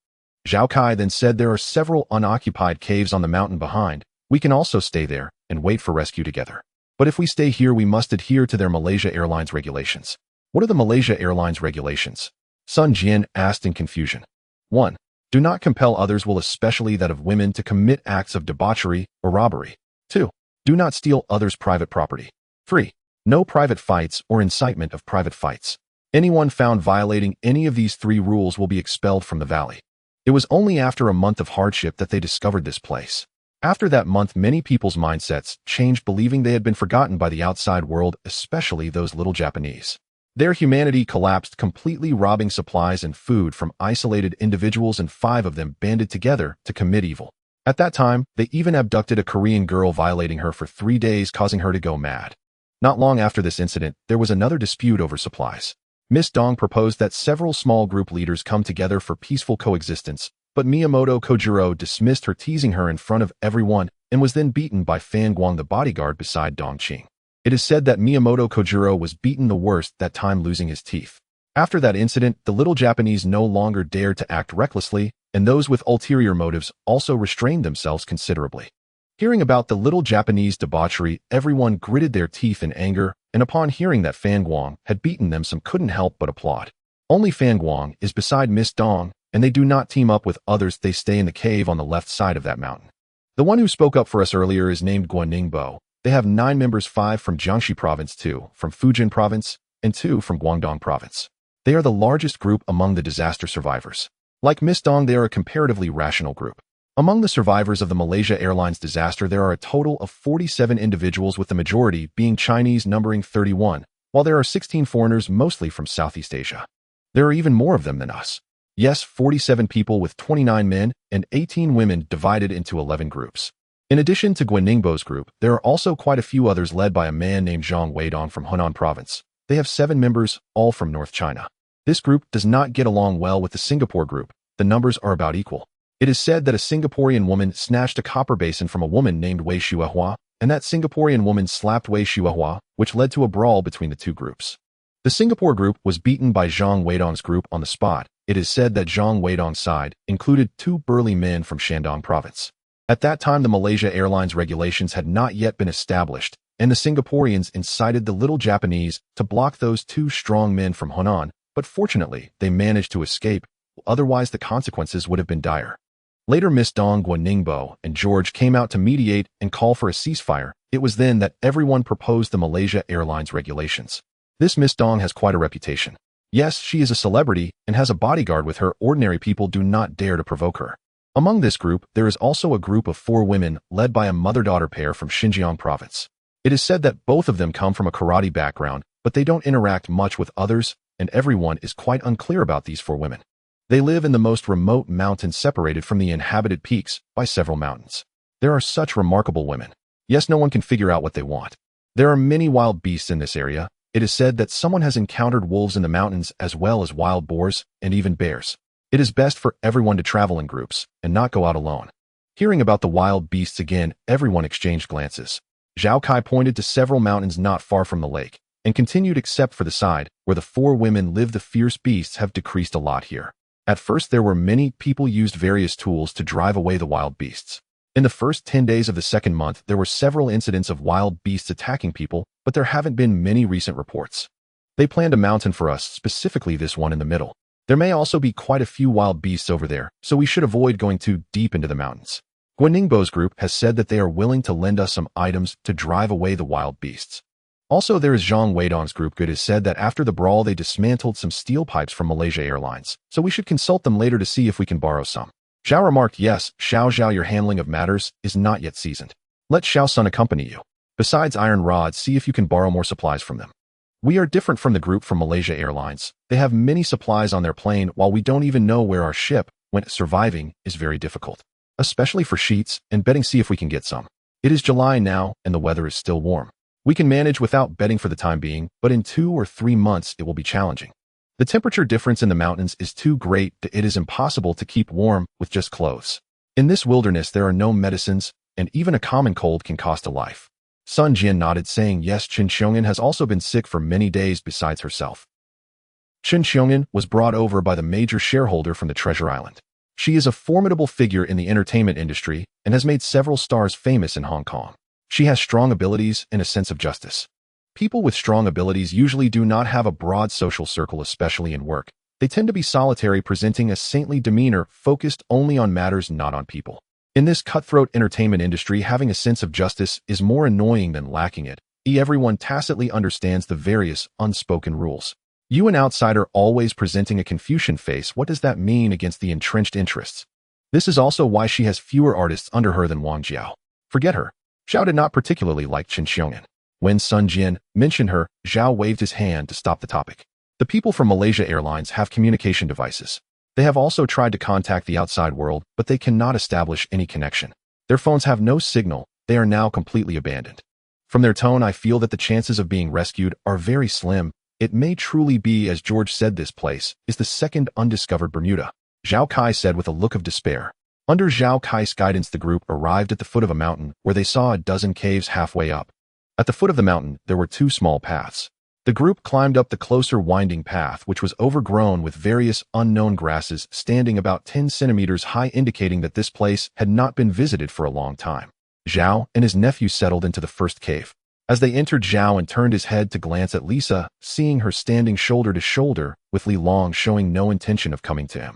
Zhao Kai then said, there are several unoccupied caves on the mountain behind. We can also stay there and wait for rescue together. But if we stay here, we must adhere to their Malaysia Airlines regulations. What are the Malaysia Airlines regulations? Sun Jian asked in confusion. 1. Do not compel others, will especially that of women, to commit acts of debauchery or robbery. 2. Do not steal others' private property. 3. No private fights or incitement of private fights. Anyone found violating any of these 3 rules will be expelled from the valley. It was only after a month of hardship that they discovered this place. After that month, many people's mindsets changed, believing they had been forgotten by the outside world, especially those little Japanese. Their humanity collapsed completely, robbing supplies and food from isolated individuals, and 5 of them banded together to commit evil. At that time, they even abducted a Korean girl, violating her for 3 days, causing her to go mad. Not long after this incident, there was another dispute over supplies. Miss Dong proposed that several small group leaders come together for peaceful coexistence, but Miyamoto Kojiro dismissed her, teasing her in front of everyone, and was then beaten by Fan Guang, the bodyguard beside Dongqing. It is said that Miyamoto Kojiro was beaten the worst that time, losing his teeth. After that incident, the little Japanese no longer dared to act recklessly, and those with ulterior motives also restrained themselves considerably. Hearing about the little Japanese debauchery, everyone gritted their teeth in anger, and upon hearing that Fan Guang had beaten them, some couldn't help but applaud. Only Fan Guang is beside Miss Dong, and they do not team up with others. They stay in the cave on the left side of that mountain. The one who spoke up for us earlier is named Guaningbo. They have 9 members, 5 from Jiangxi province, 2 from Fujian province, and 2 from Guangdong province. They are the largest group among the disaster survivors. Like Miss Dong, they are a comparatively rational group. Among the survivors of the Malaysia Airlines disaster, there are a total of 47 individuals, with the majority being Chinese, numbering 31, while there are 16 foreigners, mostly from Southeast Asia. There are even more of them than us. Yes, 47 people with 29 men and 18 women, divided into 11 groups. In addition to Guaningbo's group, there are also quite a few others led by a man named Zhang Weidong from Hunan province. They have 7 members, all from North China. This group does not get along well with the Singapore group. The numbers are about equal. It is said that a Singaporean woman snatched a copper basin from a woman named Wei Shuahua, and that Singaporean woman slapped Wei Shuahua, which led to a brawl between the 2 groups. The Singapore group was beaten by Zhang Weidong's group on the spot. It is said that Zhang Weidong's side included 2 burly men from Shandong province. At that time, the Malaysia Airlines regulations had not yet been established, and the Singaporeans incited the little Japanese to block those 2 strong men from Hunan, but fortunately, they managed to escape, otherwise the consequences would have been dire. Later, Miss Dong, Guaningbo, and George came out to mediate and call for a ceasefire. It was then that everyone proposed the Malaysia Airlines regulations. This Miss Dong has quite a reputation. Yes, she is a celebrity and has a bodyguard with her. Ordinary people do not dare to provoke her. Among this group, there is also a group of 4 women led by a mother-daughter pair from Xinjiang province. It is said that both of them come from a karate background, but they don't interact much with others, and everyone is quite unclear about these 4 women. They live in the most remote mountains, separated from the inhabited peaks by several mountains. There are such remarkable women. Yes, no one can figure out what they want. There are many wild beasts in this area. It is said that someone has encountered wolves in the mountains, as well as wild boars and even bears. It is best for everyone to travel in groups and not go out alone. Hearing about the wild beasts again, everyone exchanged glances. Zhao Kai pointed to several mountains not far from the lake and continued, except for the side where the 4 women live, the fierce beasts have decreased a lot here. At first, there were many people used various tools to drive away the wild beasts. In the first 10 days of the second month, there were several incidents of wild beasts attacking people, but there haven't been many recent reports. They planned a mountain for us, specifically this one in the middle. There may also be quite a few wild beasts over there, so we should avoid going too deep into the mountains. Guaningbo's group has said that they are willing to lend us some items to drive away the wild beasts. Also, there is Zhang Weidong's group. Good has said that after the brawl they dismantled some steel pipes from Malaysia Airlines, so we should consult them later to see if we can borrow some. Zhao remarked, yes, Xiao, your handling of matters is not yet seasoned. Let Xiao-sun accompany you. Besides iron rods, see if you can borrow more supplies from them. We are different from the group from Malaysia Airlines. They have many supplies on their plane while we don't even know where our ship went. Surviving is very difficult, especially for sheets and bedding. See if we can get some. It is July now and the weather is still warm. We can manage without bedding for the time being, but in 2 or 3 months it will be challenging. The temperature difference in the mountains is too great that it is impossible to keep warm with just clothes. In this wilderness there are no medicines, and even a common cold can cost a life. Sun Jian nodded, saying yes. Chen Xiong'an has also been sick for many days besides herself. Chen Xiong'an was brought over by the major shareholder from the Treasure Island. She is a formidable figure in the entertainment industry and has made several stars famous in Hong Kong. She has strong abilities and a sense of justice. People with strong abilities usually do not have a broad social circle, especially in work. They tend to be solitary, presenting a saintly demeanor, focused only on matters, not on people. In this cutthroat entertainment industry, having a sense of justice is more annoying than lacking it. Everyone tacitly understands the various unspoken rules. You, an outsider, always presenting a Confucian face. What does that mean against the entrenched interests? This is also why she has fewer artists under her than Wang Jiao. Forget her. Zhao did not particularly like Chen Xiong'an. When Sun Jian mentioned her, Zhao waved his hand to stop the topic. The people from Malaysia Airlines have communication devices. They have also tried to contact the outside world, but they cannot establish any connection. Their phones have no signal. They are now completely abandoned. From their tone, I feel that the chances of being rescued are very slim. It may truly be, as George said, this place is the second undiscovered Bermuda. Zhao Kai said with a look of despair. Under Zhao Kai's guidance, the group arrived at the foot of a mountain where they saw a dozen caves halfway up. At the foot of the mountain, there were 2 small paths. The group climbed up the closer winding path, which was overgrown with various unknown grasses standing about 10 centimeters high, indicating that this place had not been visited for a long time. Zhao and his nephew settled into the first cave. As they entered, Zhao and turned his head to glance at Lisa, seeing her standing shoulder to shoulder, with Li Long showing no intention of coming to him.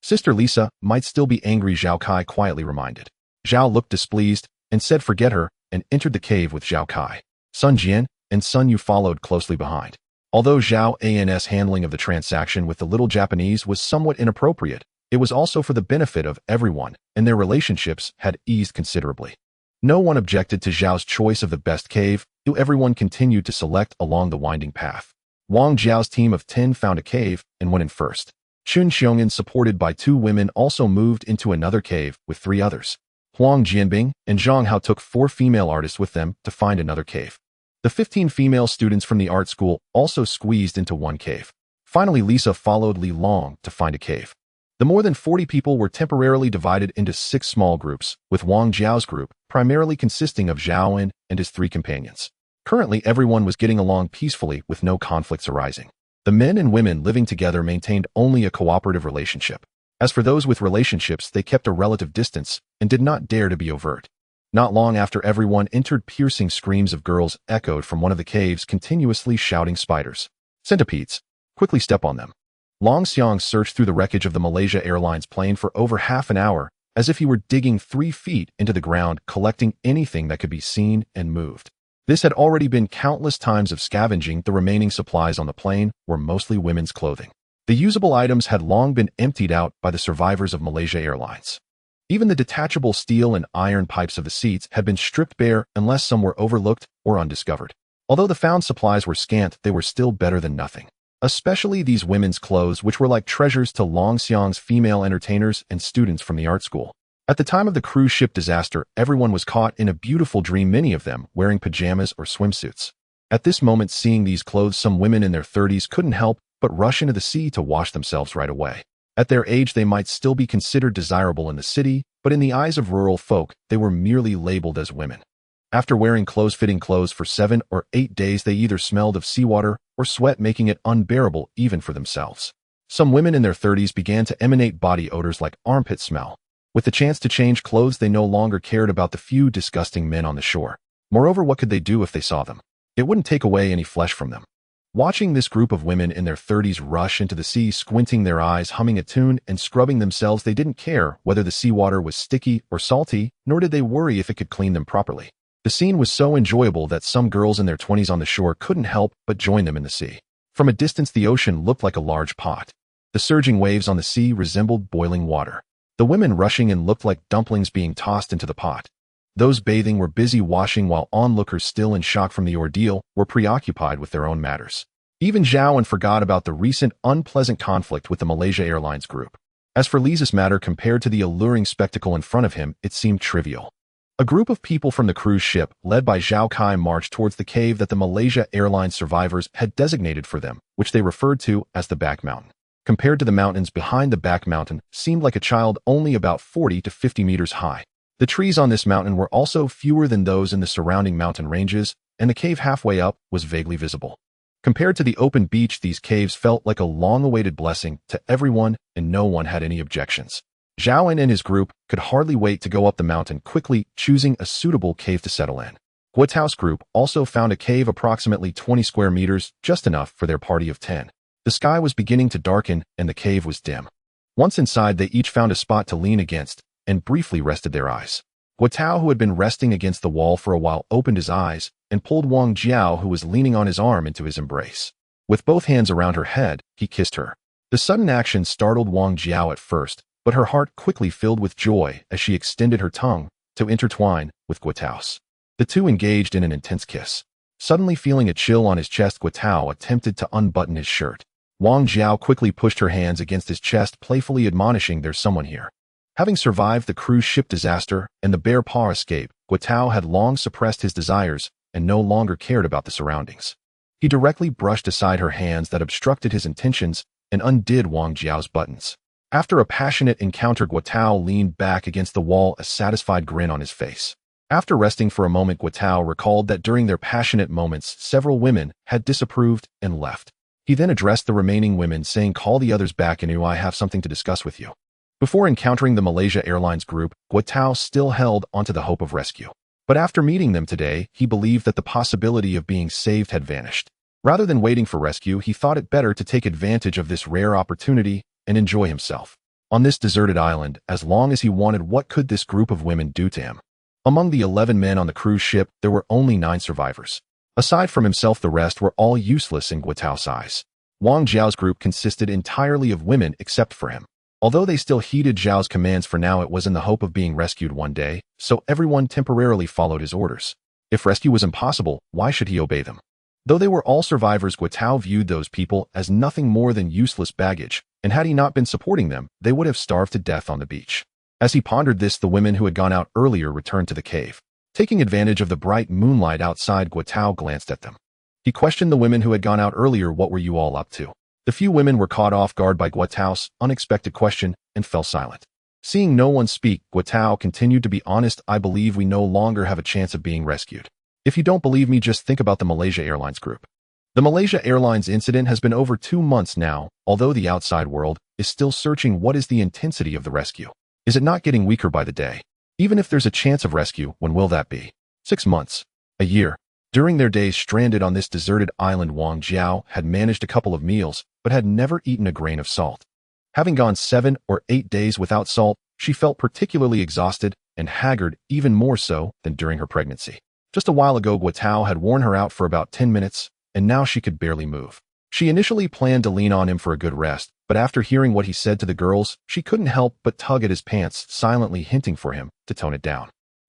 Sister Lisa might still be angry, Zhao Kai quietly reminded. Zhao looked displeased and said forget her, and entered the cave with Zhao Kai. Sun Jian and Sun Yu followed closely behind. Although Zhao An's handling of the transaction with the little Japanese was somewhat inappropriate, it was also for the benefit of everyone, and their relationships had eased considerably. No one objected to Zhao's choice of the best cave, who everyone continued to select along the winding path. Wang Jiao's team of 10 found a cave and went in first. Chen Xiong'an, supported by 2 women, also moved into another cave with 3 others. Huang Jianbing and Zhang Hao took 4 female artists with them to find another cave. The 15 female students from the art school also squeezed into one cave. Finally, Lisa followed Li Long to find a cave. The more than 40 people were temporarily divided into 6 small groups, with Wang Jiao's group primarily consisting of Zhao En and his 3 companions. Currently, everyone was getting along peacefully with no conflicts arising. The men and women living together maintained only a cooperative relationship. As for those with relationships, they kept a relative distance and did not dare to be overt. Not long after everyone entered, piercing screams of girls echoed from one of the caves, continuously shouting, spiders, centipedes, quickly step on them. Long Xiang searched through the wreckage of the Malaysia Airlines plane for over half an hour, as if he were digging 3 feet into the ground, collecting anything that could be seen and moved. This had already been countless times of scavenging. The remaining supplies on the plane were mostly women's clothing. The usable items had long been emptied out by the survivors of Malaysia Airlines. Even the detachable steel and iron pipes of the seats had been stripped bare, unless some were overlooked or undiscovered. Although the found supplies were scant, they were still better than nothing. Especially these women's clothes, which were like treasures to Long Xiang's female entertainers and students from the art school. At the time of the cruise ship disaster, everyone was caught in a beautiful dream, many of them wearing pajamas or swimsuits. At this moment, seeing these clothes, some women in their 30s couldn't help but rush into the sea to wash themselves right away. At their age, they might still be considered desirable in the city, but in the eyes of rural folk, they were merely labeled as women. After wearing close-fitting clothes for 7 or 8 days, they either smelled of seawater or sweat, making it unbearable even for themselves. Some women in their 30s began to emanate body odors like armpit smell. With the chance to change clothes, they no longer cared about the few disgusting men on the shore. Moreover, what could they do if they saw them? It wouldn't take away any flesh from them. Watching this group of women in their 30s rush into the sea, squinting their eyes, humming a tune, and scrubbing themselves, they didn't care whether the seawater was sticky or salty, nor did they worry if it could clean them properly. The scene was so enjoyable that some girls in their 20s on the shore couldn't help but join them in the sea. From a distance, the ocean looked like a large pot. The surging waves on the sea resembled boiling water. The women rushing in looked like dumplings being tossed into the pot. Those bathing were busy washing, while onlookers, still in shock from the ordeal, were preoccupied with their own matters. Even Zhao forgot about the recent unpleasant conflict with the Malaysia Airlines group. As for Li's matter, compared to the alluring spectacle in front of him, it seemed trivial. A group of people from the cruise ship, led by Zhao Kai, marched towards the cave that the Malaysia Airlines survivors had designated for them, which they referred to as the Back Mountain. Compared to the mountains behind, the Back Mountain seemed like a child, only about 40 to 50 meters high. The trees on this mountain were also fewer than those in the surrounding mountain ranges, and the cave halfway up was vaguely visible. Compared to the open beach, these caves felt like a long-awaited blessing to everyone, and no one had any objections. Zhao and his group could hardly wait to go up the mountain, quickly choosing a suitable cave to settle in. Guotao's group also found a cave approximately 20 square meters, just enough for their party of 10. The sky was beginning to darken, and the cave was dim. Once inside, they each found a spot to lean against and briefly rested their eyes. Guotao, who had been resting against the wall for a while, opened his eyes and pulled Wang Jiao, who was leaning on his arm, into his embrace. With both hands around her head, he kissed her. The sudden action startled Wang Jiao at first, but her heart quickly filled with joy as she extended her tongue to intertwine with Guotao's. The two engaged in an intense kiss. Suddenly feeling a chill on his chest, Guotao attempted to unbutton his shirt. Wang Jiao quickly pushed her hands against his chest, playfully admonishing, "There's someone here." Having survived the cruise ship disaster and the bear paw escape, Guotao had long suppressed his desires and no longer cared about the surroundings. He directly brushed aside her hands that obstructed his intentions and undid Wang Jiao's buttons. After a passionate encounter, Guotao leaned back against the wall, a satisfied grin on his face. After resting for a moment, Guotao recalled that during their passionate moments, several women had disapproved and left. He then addressed the remaining women, saying, "Call the others back, and I have something to discuss with you." Before encountering the Malaysia Airlines group, Guotao still held onto the hope of rescue. But after meeting them today, he believed that the possibility of being saved had vanished. Rather than waiting for rescue, he thought it better to take advantage of this rare opportunity and enjoy himself. On this deserted island, as long as he wanted, what could this group of women do to him? Among the 11 men on the cruise ship, there were only 9 survivors. Aside from himself, the rest were all useless in Guotao's eyes. Wang Jiao's group consisted entirely of women except for him. Although they still heeded Zhao's commands, for now it was in the hope of being rescued one day, so everyone temporarily followed his orders. If rescue was impossible, why should he obey them? Though they were all survivors, Guotao viewed those people as nothing more than useless baggage, and had he not been supporting them, they would have starved to death on the beach. As he pondered this, the women who had gone out earlier returned to the cave. Taking advantage of the bright moonlight outside, Guotao glanced at them. He questioned the women who had gone out earlier, "What were you all up to?" The few women were caught off guard by Guotao's unexpected question and fell silent. Seeing no one speak, Guotao continued, "To be honest, I believe we no longer have a chance of being rescued. If you don't believe me, just think about the Malaysia Airlines group. The Malaysia Airlines incident has been over 2 months now, although the outside world is still searching. What is the intensity of the rescue? Is it not getting weaker by the day? Even if there's a chance of rescue, when will that be? 6 months? A year?" During their days stranded on this deserted island, Wang Jiao had managed a couple of meals, but had never eaten a grain of salt. Having gone 7 or 8 days without salt, she felt particularly exhausted and haggard, even more so than during her pregnancy. Just a while ago, Guotao had worn her out for about 10 minutes, and now she could barely move. She initially planned to lean on him for a good rest, but after hearing what he said to the girls, she couldn't help but tug at his pants, silently hinting for him to tone it down.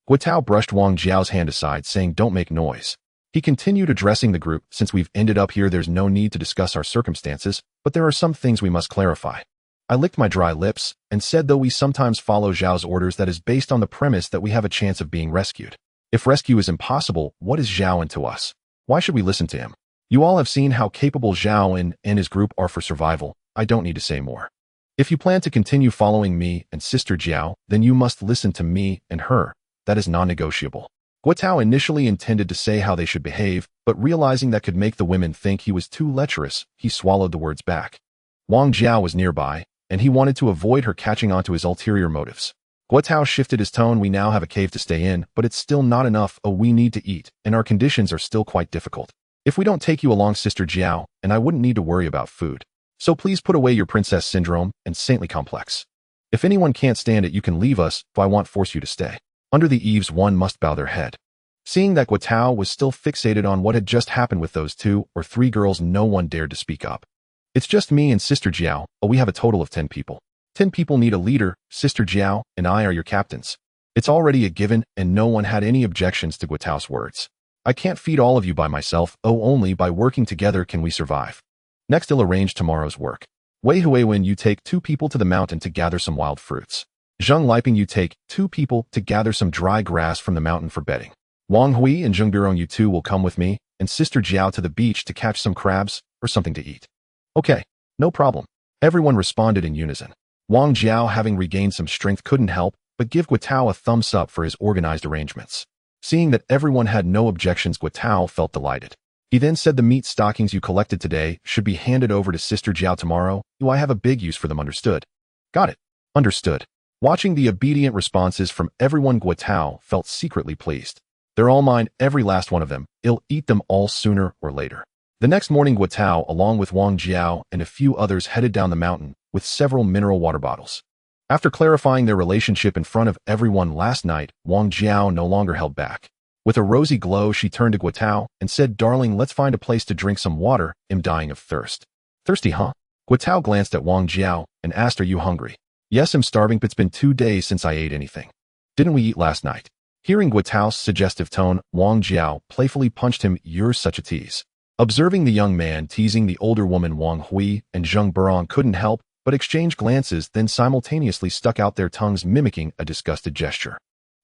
Guotao brushed Wang Jiao's hand aside, saying, "Don't make noise." He continued, addressing the group, "Since we've ended up here, there's no need to discuss our circumstances, but there are some things we must clarify." I licked my dry lips and said, "Though we sometimes follow Zhao's orders, that is based on the premise that we have a chance of being rescued. If rescue is impossible, what is Zhao into us? Why should we listen to him? You all have seen how capable Zhao and his group are for survival. I don't need to say more. If you plan to continue following me and Sister Jiao, then you must listen to me and her. That is non-negotiable." Guotao initially intended to say how they should behave, but realizing that could make the women think he was too lecherous, he swallowed the words back. Wang Jiao was nearby, and he wanted to avoid her catching on to his ulterior motives. Guo Tao shifted his tone. We now have a cave to stay in, but it's still not enough. Oh, we need to eat, and our conditions are still quite difficult. If we don't take you along, Sister Jiao, and I wouldn't need to worry about food. So please put away your princess syndrome and saintly complex. If anyone can't stand it, you can leave us, but I won't force you to stay. Under the eaves, one must bow their head. Seeing that Guo Tao was still fixated on what had just happened with those 2 or 3 girls, no one dared to speak up. It's just me and Sister Jiao. Oh, we have a total of 10 people. 10 people need a leader. Sister Jiao and I are your captains. It's already a given, and no one had any objections to Guo Tao's words. I can't feed all of you by myself. Oh, only by working together can we survive. Next, I'll arrange tomorrow's work. Wei Huiwen, you take 2 people to the mountain to gather some wild fruits. Zheng Liping, you take 2 people to gather some dry grass from the mountain for bedding. Wang Hui and Zheng Birong, you 2 will come with me, and Sister Jiao to the beach to catch some crabs or something to eat. Okay, no problem. Everyone responded in unison. Wang Jiao, having regained some strength, couldn't help but give Guo Tao a thumbs up for his organized arrangements. Seeing that everyone had no objections, Guo Tao felt delighted. He then said the meat stockings you collected today should be handed over to Sister Jiao tomorrow. I have a big use for them, understood? Got it. Understood. Watching the obedient responses from everyone, Guo Tao felt secretly pleased. They're all mine, every last one of them. I'll eat them all sooner or later. The next morning, Guo Tao, along with Wang Jiao and a few others, headed down the mountain with several mineral water bottles. After clarifying their relationship in front of everyone last night, Wang Jiao no longer held back. With a rosy glow, she turned to Guo Tao and said, "Darling, let's find a place to drink some water. I'm dying of thirst." Thirsty, huh? Guo Tao glanced at Wang Jiao and asked, "Are you hungry?" "Yes, I'm starving, but it's been 2 days since I ate anything." "Didn't we eat last night?" Hearing Guo Tao's suggestive tone, Wang Jiao playfully punched him. "You're such a tease." Observing the young man teasing the older woman, Wang Hui and Zheng Birong couldn't help but exchange glances, then simultaneously stuck out their tongues, mimicking a disgusted gesture.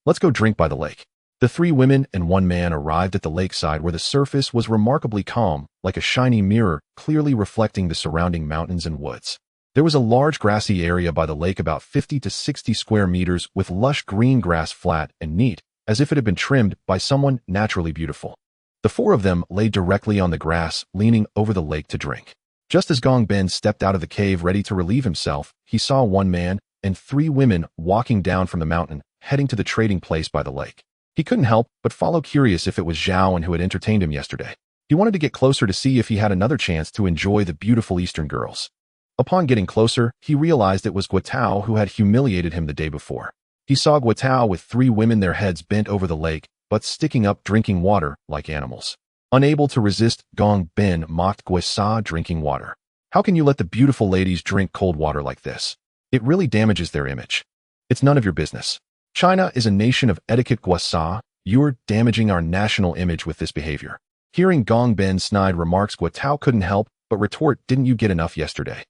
"Let's go drink by the lake." The 3 women and 1 man arrived at the lakeside, where the surface was remarkably calm, like a shiny mirror, clearly reflecting the surrounding mountains and woods. There was a large grassy area by the lake, about 50 to 60 square meters, with lush green grass, flat and neat, as if it had been trimmed by someone naturally beautiful. The 4 of them lay directly on the grass, leaning over the lake to drink. Just as Gong Ben stepped out of the cave ready to relieve himself, he saw 1 man and 3 women walking down from the mountain, heading to the trading place by the lake. He couldn't help but follow, curious if it was Zhao who had entertained him yesterday. He wanted to get closer to see if he had another chance to enjoy the beautiful Eastern girls. Upon getting closer, he realized it was Guo Tao who had humiliated him the day before. He saw Guo Tao with 3 women, their heads bent over the lake, but sticking up, drinking water like animals. Unable to resist, Gong Ben mocked Guo Sa, drinking water. "How can you let the beautiful ladies drink cold water like this? It really damages their image." "It's none of your business. China is a nation of etiquette, Guo Sa. You're damaging our national image with this behavior." Hearing Gong Ben's snide remarks, Guo Tao couldn't help but retort, "Didn't you get enough yesterday?"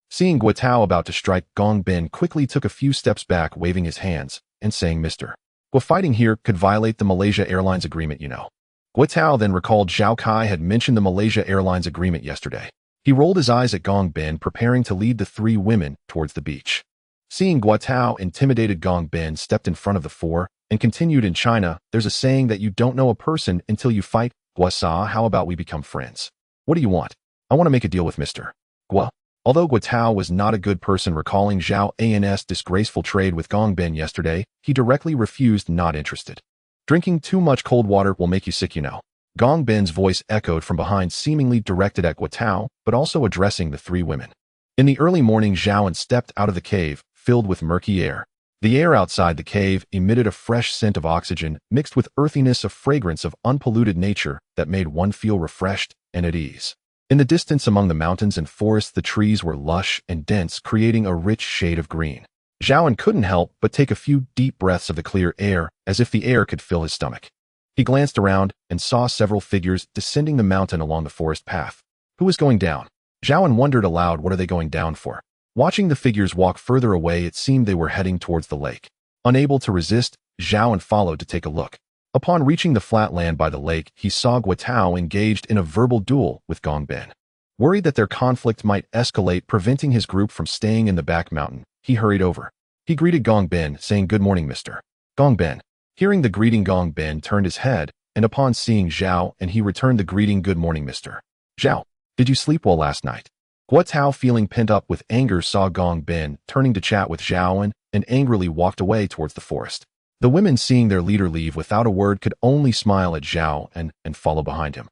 Seeing Guo Tao about to strike, Gong Ben quickly took a few steps back, waving his hands and saying, "Mr. Guo, fighting here could violate the Malaysia Airlines agreement, you know." Guo Tao then recalled Zhao Kai had mentioned the Malaysia Airlines agreement yesterday. He rolled his eyes at Gong Ben, preparing to lead the 3 women towards the beach. Seeing Guo Tao intimidated, Gong Ben stepped in front of the 4 and continued, "In China, there's a saying that you don't know a person until you fight. Guo Sa, how about we become friends? What do you want?" "I want to make a deal with Mr. Guo." Although Guo Tao was not a good person, recalling Zhao An's disgraceful trade with Gong Ben yesterday, he directly refused, not interested. "Drinking too much cold water will make you sick, you know." Gong Ben's voice echoed from behind, seemingly directed at Guo Tao, but also addressing the 3 women. In the early morning, Zhao stepped out of the cave, filled with murky air. The air outside the cave emitted a fresh scent of oxygen, mixed with earthiness, a fragrance of unpolluted nature that made one feel refreshed and at ease. In the distance, among the mountains and forests, the trees were lush and dense, creating a rich shade of green. Zhao couldn't help but take a few deep breaths of the clear air, as if the air could fill his stomach. He glanced around and saw several figures descending the mountain along the forest path. Who was going down? Zhao wondered aloud, what are they going down for? Watching the figures walk further away, it seemed they were heading towards the lake. Unable to resist, Zhao followed to take a look. Upon reaching the flat land by the lake, he saw Guo Tao engaged in a verbal duel with Gong Ben. Worried that their conflict might escalate, preventing his group from staying in the back mountain, he hurried over. He greeted Gong Ben, saying, "Good morning, Mr. Gong Ben." Hearing the greeting, Gong Ben turned his head, and upon seeing Zhao, he returned the greeting, "Good morning, Mr. Zhao. Did you sleep well last night?" Guo Tao, feeling pent up with anger, saw Gong Ben turning to chat with Zhao and angrily walked away towards the forest. The women, seeing their leader leave without a word, could only smile at Zhao and follow behind him.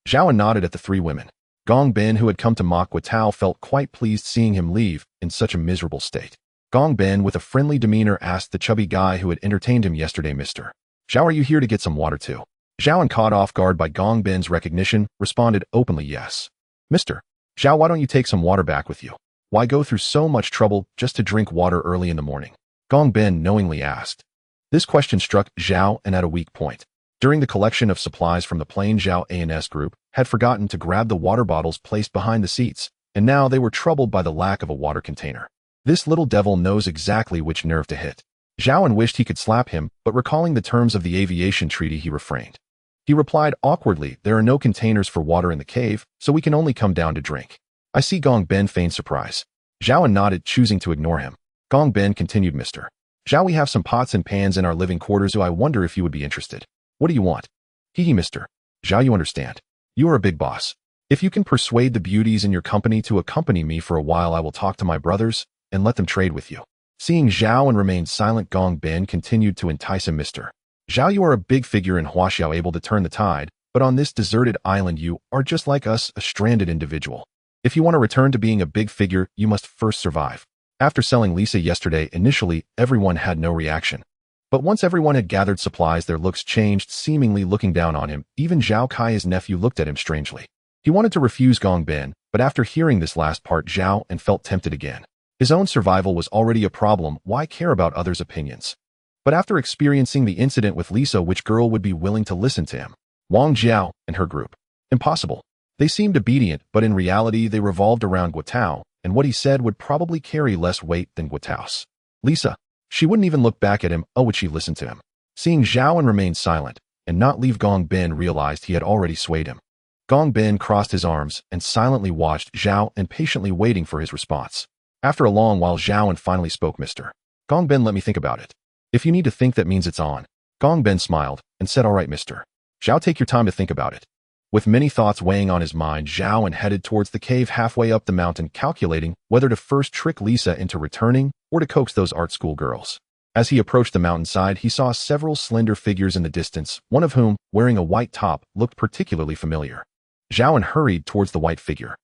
Zhao nodded at the three women. Gong Bin, who had come to mock Guo, felt quite pleased seeing him leave in such a miserable state. Gong Bin, with a friendly demeanor, asked the chubby guy who had entertained him yesterday, "Mr. Zhao, are you here to get some water too?" Zhao, caught off guard by Gong Bin's recognition, responded openly, "Yes. Mr. Zhao, why don't you take some water back with you? Why go through so much trouble just to drink water early in the morning?" Gong Bin knowingly asked. This question struck Zhao and at a weak point. During the collection of supplies from the plane, Zhao A&S group had forgotten to grab the water bottles placed behind the seats, and now they were troubled by the lack of a water container. This little devil knows exactly which nerve to hit. Zhao wished he could slap him, but recalling the terms of the aviation treaty, he refrained. He replied awkwardly, "There are no containers for water in the cave, so we can only come down to drink." "I see." Gong Bin feigned surprise. Zhao nodded, choosing to ignore him. Gong Bin continued, "Mr. Zhao, we have some pots and pans in our living quarters. I wonder if you would be interested." "What do you want?" "Hee, Mr. Zhao, you understand. You are a big boss. If you can persuade the beauties in your company to accompany me for a while, I will talk to my brothers and let them trade with you." Seeing Zhao remained silent, Gong Bin continued to entice him. "Mr. Zhao, you are a big figure in Huaxiao, able to turn the tide, but on this deserted island you are just like us, a stranded individual. If you want to return to being a big figure, you must first survive." After selling Lisa yesterday, initially everyone had no reaction. But once everyone had gathered supplies, their looks changed, seemingly looking down on him. Even Zhao Kai, his nephew, looked at him strangely. He wanted to refuse Gong Bin, but after hearing this last part, Zhao felt tempted again. His own survival was already a problem, why care about others' opinions? But after experiencing the incident with Lisa, which girl would be willing to listen to him? Wang Jiao and her group. Impossible. They seemed obedient, but in reality they revolved around Guo, and what he said would probably carry less weight than Guo's. Lisa. She wouldn't even look back at him. Oh, would she listen to him? Seeing Zhao remain silent and not leave, Gong Bin realized he had already swayed him. Gong Bin crossed his arms and silently watched Zhao, patiently waiting for his response. After a long while, Zhao finally spoke. "Mr. Gong Bin, let me think about it. If you need to think, that means it's on." Gong Bin smiled and said, "All right, Mr. Zhao, take your time to think about it." With many thoughts weighing on his mind, Zhao headed towards the cave halfway up the mountain, calculating whether to first trick Lisa into returning or to coax those art school girls. As he approached the mountainside, he saw several slender figures in the distance, one of whom, wearing a white top, looked particularly familiar. Zhao hurried towards the white figure.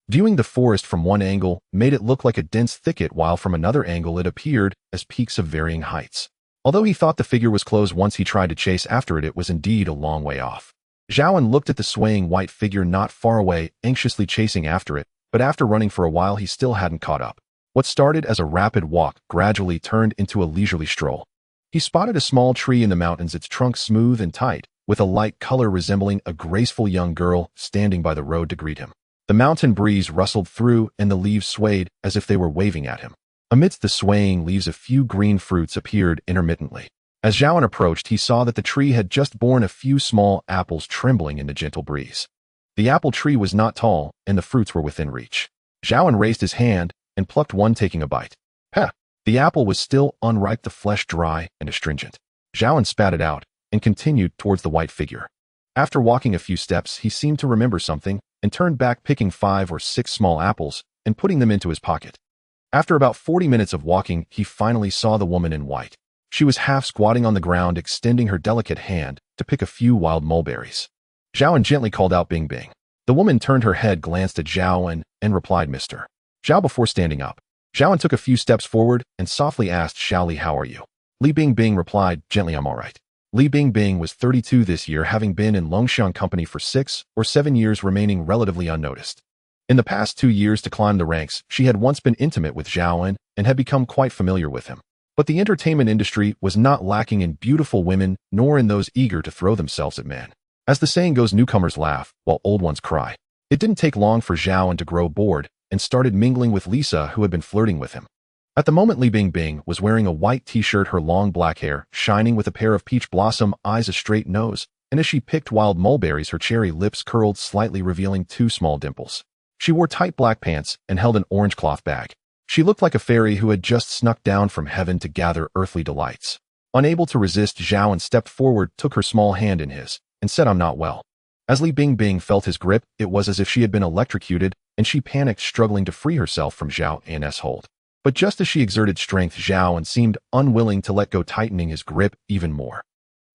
Viewing the forest from one angle made it look like a dense thicket, while from another angle it appeared as peaks of varying heights. Although he thought the figure was close once he tried to chase after it, it was indeed a long way off. Zhao looked at the swaying white figure not far away, anxiously chasing after it, but after running for a while he still hadn't caught up. What started as a rapid walk gradually turned into a leisurely stroll. He spotted a small tree in the mountains, its trunk smooth and tight, with a light color resembling a graceful young girl standing by the road to greet him. The mountain breeze rustled through and the leaves swayed as if they were waving at him. Amidst the swaying leaves, a few green fruits appeared intermittently. As Zhao approached, he saw that the tree had just borne a few small apples trembling in the gentle breeze. The apple tree was not tall, and the fruits were within reach. Zhao raised his hand and plucked one, taking a bite. Heh! The apple was still unripe, the flesh dry and astringent. Zhao spat it out and continued towards the white figure. After walking a few steps, he seemed to remember something and turned back, picking 5 or 6 small apples and putting them into his pocket. After about 40 minutes of walking, he finally saw the woman in white. She was half squatting on the ground, extending her delicate hand to pick a few wild mulberries. Zhao gently called out, "Bing Bing." The woman turned her head, glanced at Zhao and replied, "Mr. Zhao," before standing up. Zhao took a few steps forward and softly asked, "Xiao Li, how are you?" Li Bing Bing replied gently, "I'm all right." Li Bing Bing was 32 this year, having been in Longshan Company for 6 or 7 years, remaining relatively unnoticed. In the past 2 years to climb the ranks, she had once been intimate with Zhao and had become quite familiar with him. But the entertainment industry was not lacking in beautiful women, nor in those eager to throw themselves at men. As the saying goes, newcomers laugh, while old ones cry. It didn't take long for Zhao to grow bored and started mingling with Lisa, who had been flirting with him. At the moment, Li Bing Bing was wearing a white t-shirt, her long black hair shining with a pair of peach blossom eyes, a straight nose, and as she picked wild mulberries, her cherry lips curled slightly, revealing 2 small dimples. She wore tight black pants and held an orange cloth bag. She looked like a fairy who had just snuck down from heaven to gather earthly delights. Unable to resist, Zhao stepped forward, took her small hand in his, and said, "I'm not well." As Li Bing Bing felt his grip, it was as if she had been electrocuted, and she panicked, struggling to free herself from Zhao An's hold. But just as she exerted strength, Zhao seemed unwilling to let go, tightening his grip even more.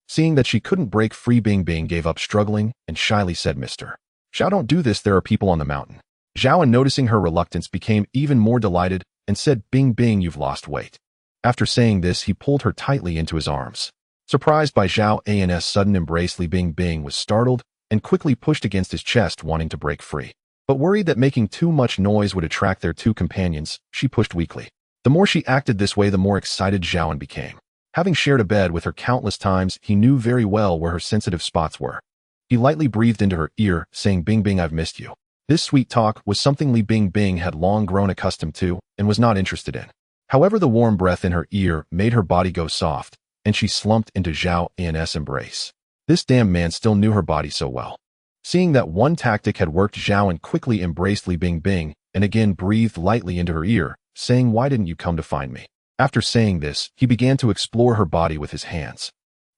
Seeing that she couldn't break free, Bing gave up struggling and shyly said, "Mr. Zhao, don't do this, there are people on the mountain." Zhao, noticing her reluctance, became even more delighted and said, Bing, you've lost weight." After saying this, he pulled her tightly into his arms. Surprised by Zhao's sudden embrace, Li Bing was startled and quickly pushed against his chest, wanting to break free. But worried that making too much noise would attract their two companions, she pushed weakly. The more she acted this way, the more excited Zhao became. Having shared a bed with her countless times, he knew very well where her sensitive spots were. He lightly breathed into her ear, saying, Bing, I've missed you." This sweet talk was something Li Bing had long grown accustomed to and was not interested in. However, the warm breath in her ear made her body go soft, and she slumped into Zhao's embrace. This damn man still knew her body so well. Seeing that one tactic had worked, Zhao quickly embraced Li Bing and again breathed lightly into her ear, saying, "Why didn't you come to find me?" After saying this, he began to explore her body with his hands.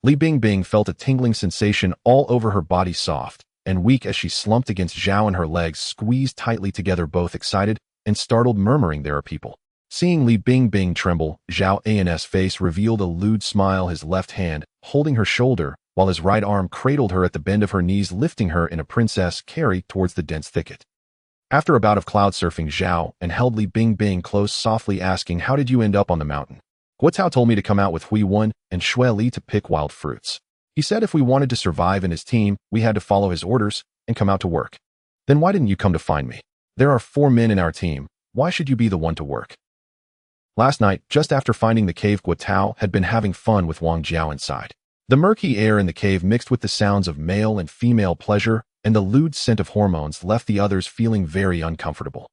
Li Bing felt a tingling sensation all over her body, soft and weak, as she slumped against Zhao and her legs squeezed tightly together, both excited and startled, murmuring, "There are people." Seeing Li Bing tremble, Zhao's face revealed a lewd smile, his left hand holding her shoulder, while his right arm cradled her at the bend of her knees, lifting her in a princess carry towards the dense thicket. After a bout of cloud surfing, Zhao held Li Bing close, softly asking, "How did you end up on the mountain?" "Guotao told me to come out with Hui Wen and Shui Li to pick wild fruits. He said if we wanted to survive in his team, we had to follow his orders and come out to work." "Then why didn't you come to find me? There are 4 men in our team. Why should you be the one to work?" Last night, just after finding the cave, Guotao had been having fun with Wang Jiao inside. The murky air in the cave, mixed with the sounds of male and female pleasure and the lewd scent of hormones, left the others feeling very uncomfortable.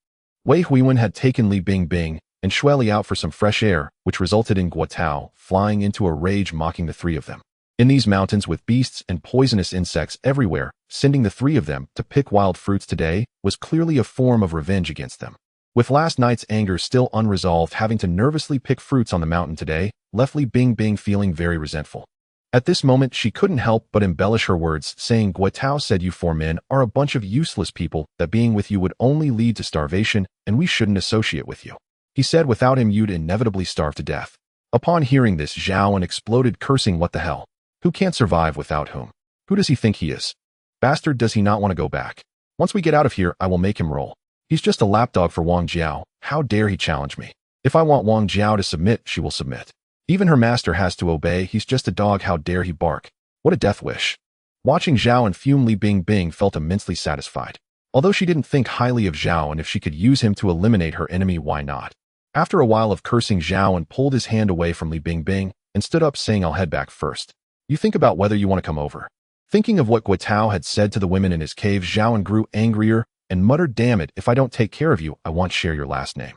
Wei Huiwen had taken Li Bing and Shui Li out for some fresh air, which resulted in Guotao flying into a rage, mocking the three of them. In these mountains with beasts and poisonous insects everywhere, sending the 3 of them to pick wild fruits today was clearly a form of revenge against them. With last night's anger still unresolved, having to nervously pick fruits on the mountain today left Li Bing feeling very resentful. At this moment, she couldn't help but embellish her words, saying, "Guotao said you 4 men are a bunch of useless people, that being with you would only lead to starvation, and we shouldn't associate with you. He said without him you'd inevitably starve to death." Upon hearing this, Zhao exploded, cursing, "What the hell? Who can't survive without whom? Who does he think he is? Bastard, does he not want to go back? Once we get out of here, I will make him roll. He's just a lapdog for Wang Jiao. How dare he challenge me? If I want Wang Jiao to submit, she will submit. Even her master has to obey. He's just a dog. How dare he bark? What a death wish." Watching Zhao fume, Li Bing felt immensely satisfied. Although she didn't think highly of Zhao, and if she could use him to eliminate her enemy, why not? After a while of cursing, Zhao pulled his hand away from Li Bing and stood up, saying, "I'll head back first. You think about whether you want to come over." Thinking of what Guotao had said to the women in his cave, Zhao grew angrier and muttered, "Damn it, if I don't take care of you, I won't share your last name."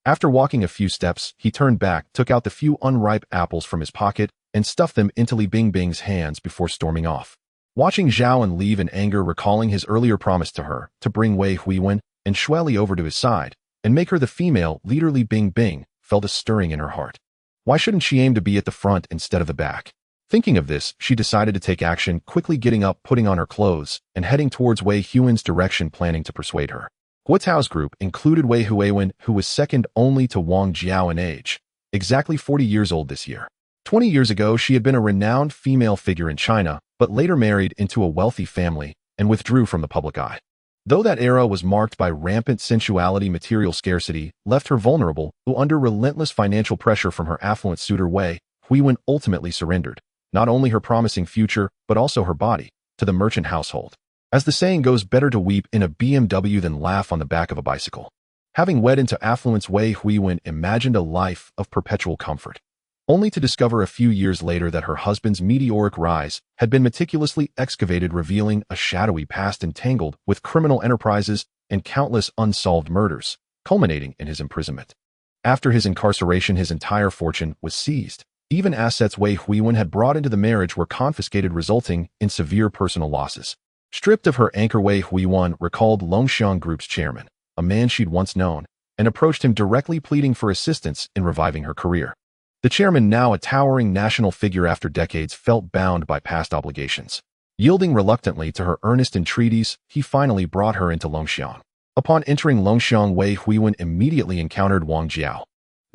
After walking a few steps, he turned back, took out the few unripe apples from his pocket, and stuffed them into Li Bing's hands before storming off. Watching Zhao leave in anger, recalling his earlier promise to her to bring Wei Huiwen and Shui Li over to his side and make her the female leader, Li Bing felt a stirring in her heart. Why shouldn't she aim to be at the front instead of the back? Thinking of this, she decided to take action, quickly getting up, putting on her clothes, and heading towards Wei Huiwen's direction, planning to persuade her. Guotao's group included Wei Huiwen, who was second only to Wang Jiao in age, exactly 40 years old this year. 20 years ago, she had been a renowned female figure in China, but later married into a wealthy family and withdrew from the public eye. Though that era was marked by rampant sensuality, material scarcity left her vulnerable, who under relentless financial pressure from her affluent suitor Wei Huiwen ultimately surrendered, not only her promising future, but also her body, to the merchant household. As the saying goes, better to weep in a BMW than laugh on the back of a bicycle. Having wed into affluence, Wei Huiwen imagined a life of perpetual comfort, only to discover a few years later that her husband's meteoric rise had been meticulously excavated, revealing a shadowy past entangled with criminal enterprises and countless unsolved murders, culminating in his imprisonment. After his incarceration, his entire fortune was seized. Even assets Wei Huiwen had brought into the marriage were confiscated, resulting in severe personal losses. Stripped of her anchor, Wei Huiwen recalled Longxiang Group's chairman, a man she'd once known, and approached him directly, pleading for assistance in reviving her career. The chairman, now a towering national figure after decades, felt bound by past obligations. Yielding reluctantly to her earnest entreaties, he finally brought her into Longxiang. Upon entering Longxiang, Wei Huiwen immediately encountered Wang Jiao.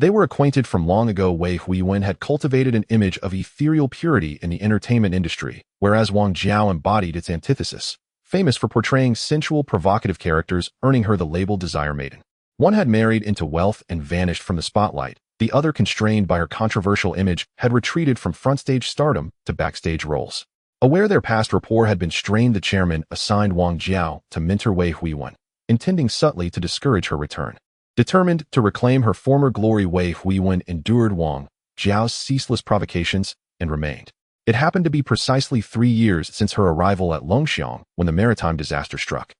They were acquainted from long ago. Wei Huiwen had cultivated an image of ethereal purity in the entertainment industry, whereas Wang Jiao embodied its antithesis, famous for portraying sensual, provocative characters, earning her the label Desire Maiden. One had married into wealth and vanished from the spotlight. The other, constrained by her controversial image, had retreated from frontstage stardom to backstage roles. Aware their past rapport had been strained, the chairman assigned Wang Jiao to mentor Wei Huiwen, intending subtly to discourage her return. Determined to reclaim her former glory, Wei Huiwen endured Wang Jiao's ceaseless provocations and remained. It happened to be precisely 3 years since her arrival at Longxiang when the maritime disaster struck.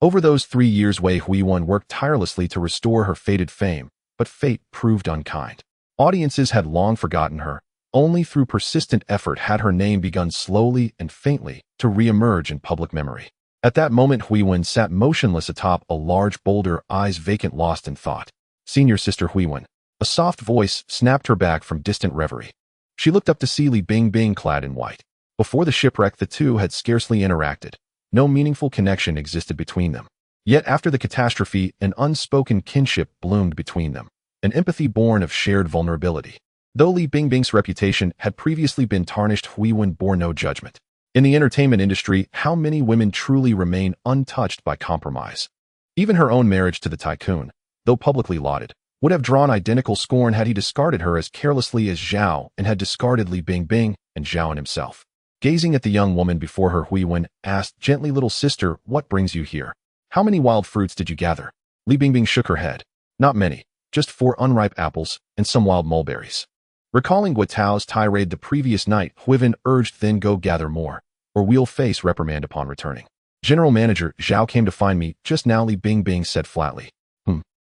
Over those 3 years, Wei Huiwen worked tirelessly to restore her faded fame, but fate proved unkind. Audiences had long forgotten her. Only through persistent effort had her name begun slowly and faintly to re-emerge in public memory. At that moment, Huiwen sat motionless atop a large boulder, eyes vacant, lost in thought. "Senior Sister Huiwen." A soft voice snapped her back from distant reverie. She looked up to see Li Bingbing clad in white. Before the shipwreck, the two had scarcely interacted. No meaningful connection existed between them. Yet after the catastrophe, an unspoken kinship bloomed between them, an empathy born of shared vulnerability. Though Li Bingbing's reputation had previously been tarnished, Huiwen bore no judgment. In the entertainment industry, how many women truly remain untouched by compromise? Even her own marriage to the tycoon, though publicly lauded, would have drawn identical scorn had he discarded her as carelessly as Zhao and had discarded Li Bingbing and Zhao and himself. Gazing at the young woman before her, Huiwen asked gently, "Little sister, what brings you here? How many wild fruits did you gather?" Li Bingbing shook her head. "Not many, just 4 unripe apples and some wild mulberries." Recalling Guotao's tirade the previous night, Huiwen urged, "Then go gather more, or we'll face reprimand upon returning." "General Manager Zhao came to find me just now," Li Bingbing said flatly.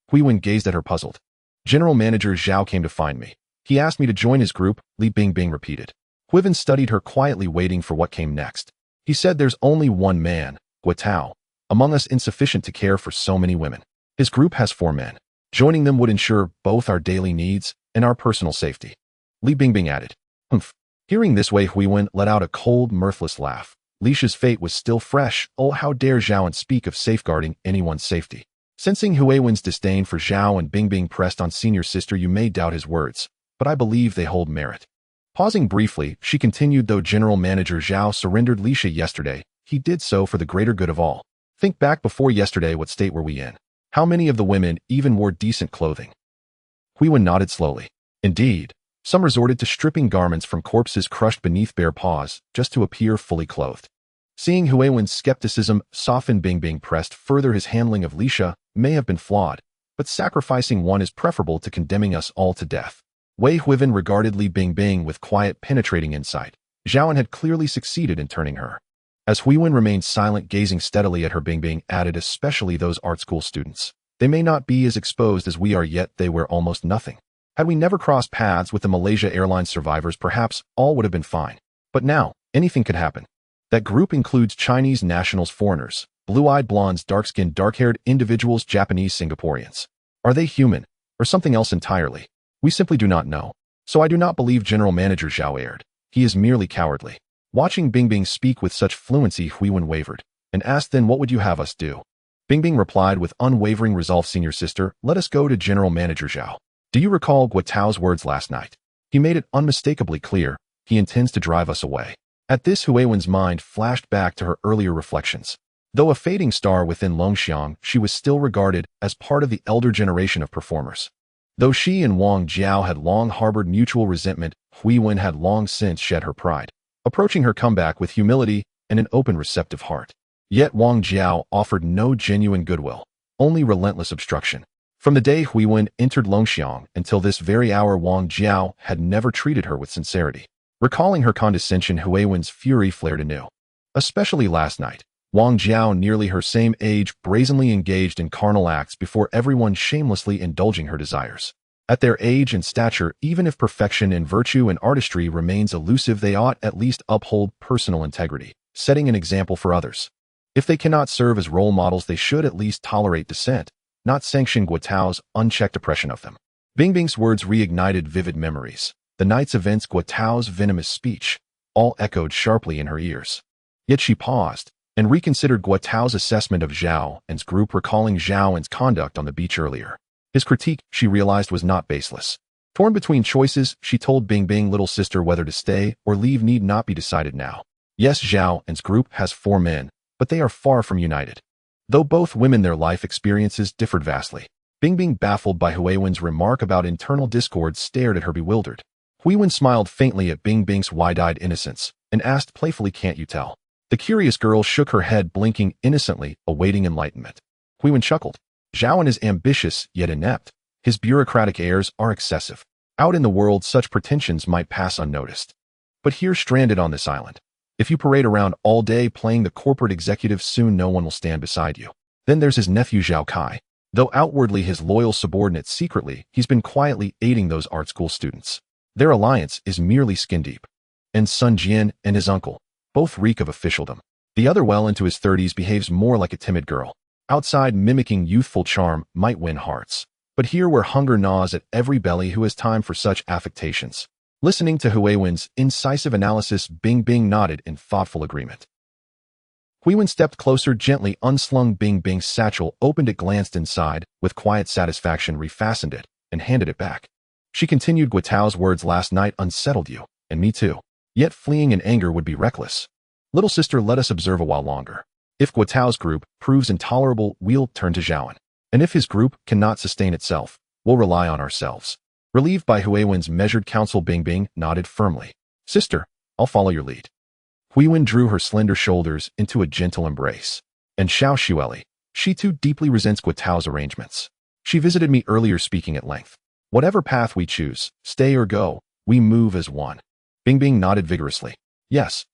Huiwen gazed at her puzzled. "General Manager Zhao came to find me. He asked me to join his group," Li Bingbing repeated. Huiwen studied her quietly, waiting for what came next. "He said there's only one man, Guotao, among us, insufficient to care for so many women. His group has 4 men. Joining them would ensure both our daily needs and our personal safety." Li Bingbing added. "Humph." Hearing this, Wei Huiwen let out a cold, mirthless laugh. Lisha's fate was still fresh. Oh, how dare Zhao speak of safeguarding anyone's safety. Sensing Huiwen's disdain for Zhao and Bingbing pressed on, "Senior Sister, you may doubt his words, but I believe they hold merit." Pausing briefly, she continued, "Though General Manager Zhao surrendered Lisha yesterday, he did so for the greater good of all. Think back, before yesterday, what state were we in? How many of the women even wore decent clothing?" Huiwen nodded slowly. "Indeed, some resorted to stripping garments from corpses crushed beneath bare paws, just to appear fully clothed." Seeing Huiwen's skepticism soften, Bingbing pressed further, "His handling of Lisha may have been flawed, but sacrificing one is preferable to condemning us all to death." Wei Huiwen regarded Li Bingbing with quiet, penetrating insight. Zhao had clearly succeeded in turning her. As Huiwen remained silent, gazing steadily at her, Bingbing added, "Especially those art school students. They may not be as exposed as we are, yet they wear almost nothing. Had we never crossed paths with the Malaysia Airlines survivors, perhaps all would have been fine. But now, anything could happen." That group includes Chinese nationals, foreigners, blue-eyed blondes, dark-skinned, dark-haired individuals, Japanese, Singaporeans. Are they human, or something else entirely? We simply do not know. So I do not believe General Manager Zhao erred. He is merely cowardly. Watching Bingbing speak with such fluency, Huiwen wavered, and asked, "Then what would you have us do?" Bingbing replied with unwavering resolve, "Senior Sister, let us go to General Manager Zhao. Do you recall Guotao's words last night? He made it unmistakably clear he intends to drive us away." At this, Huiwen's mind flashed back to her earlier reflections. Though a fading star within Longxiang, she was still regarded as part of the elder generation of performers. Though she and Wang Jiao had long harbored mutual resentment, Huiwen had long since shed her pride, approaching her comeback with humility and an open, receptive heart. Yet Wang Jiao offered no genuine goodwill, only relentless obstruction. From the day Huiwen entered Longxiang until this very hour, Wang Jiao had never treated her with sincerity. Recalling her condescension, Huiwen's fury flared anew. Especially last night, Wang Jiao, nearly her same age, brazenly engaged in carnal acts before everyone, shamelessly indulging her desires. At their age and stature, even if perfection in virtue and artistry remains elusive, they ought at least uphold personal integrity, setting an example for others. If they cannot serve as role models, they should at least tolerate dissent, not sanction Guotao's unchecked oppression of them. Bingbing's words reignited vivid memories. The night's events, Guotao's venomous speech, all echoed sharply in her ears. Yet she paused and reconsidered Guotao's assessment of Zhao and's group, recalling Zhao and's conduct on the beach earlier. His critique, she realized, was not baseless. Torn between choices, she told Bingbing little sister whether to stay or leave need not be decided now. Yes, Zhao and's group has 4 men, but they are far from united. Though both women their life experiences differed vastly. Bingbing, baffled by Huiwen's remark about internal discord, stared at her bewildered. Huiwen smiled faintly at Bingbing's wide-eyed innocence and asked playfully, "Can't you tell?" The curious girl shook her head, blinking innocently, awaiting enlightenment. Huiwen chuckled. Zhaoan is ambitious, yet inept. His bureaucratic airs are excessive. Out in the world, such pretensions might pass unnoticed. But here, stranded on this island, if you parade around all day playing the corporate executive, soon no one will stand beside you. Then there's his nephew Zhao Kai. Though outwardly his loyal subordinate, secretly, he's been quietly aiding those art school students. Their alliance is merely skin deep. And Sun Jian and his uncle both reek of officialdom. The other, well into his 30s, behaves more like a timid girl. Outside, mimicking youthful charm might win hearts. But here, where hunger gnaws at every belly, who has time for such affectations? Listening to Huiwen's incisive analysis, Bingbing nodded in thoughtful agreement. Huiwen stepped closer, gently unslung Bingbing's satchel, opened it, glanced inside, with quiet satisfaction refastened it, and handed it back. She continued, "Guotao's words last night unsettled you, and me too. Yet fleeing in anger would be reckless. Little sister, let us observe a while longer. If Guotao's group proves intolerable, we'll turn to Zhaoan. And if his group cannot sustain itself, we'll rely on ourselves." Relieved by Huiwen's measured counsel, Bingbing nodded firmly. "Sister, I'll follow your lead." Huiwen drew her slender shoulders into a gentle embrace. "And Xiao Xueli, she too deeply resents Guotao's arrangements. She visited me earlier, speaking at length. Whatever path we choose, stay or go, we move as one." Bingbing nodded vigorously. "Yes."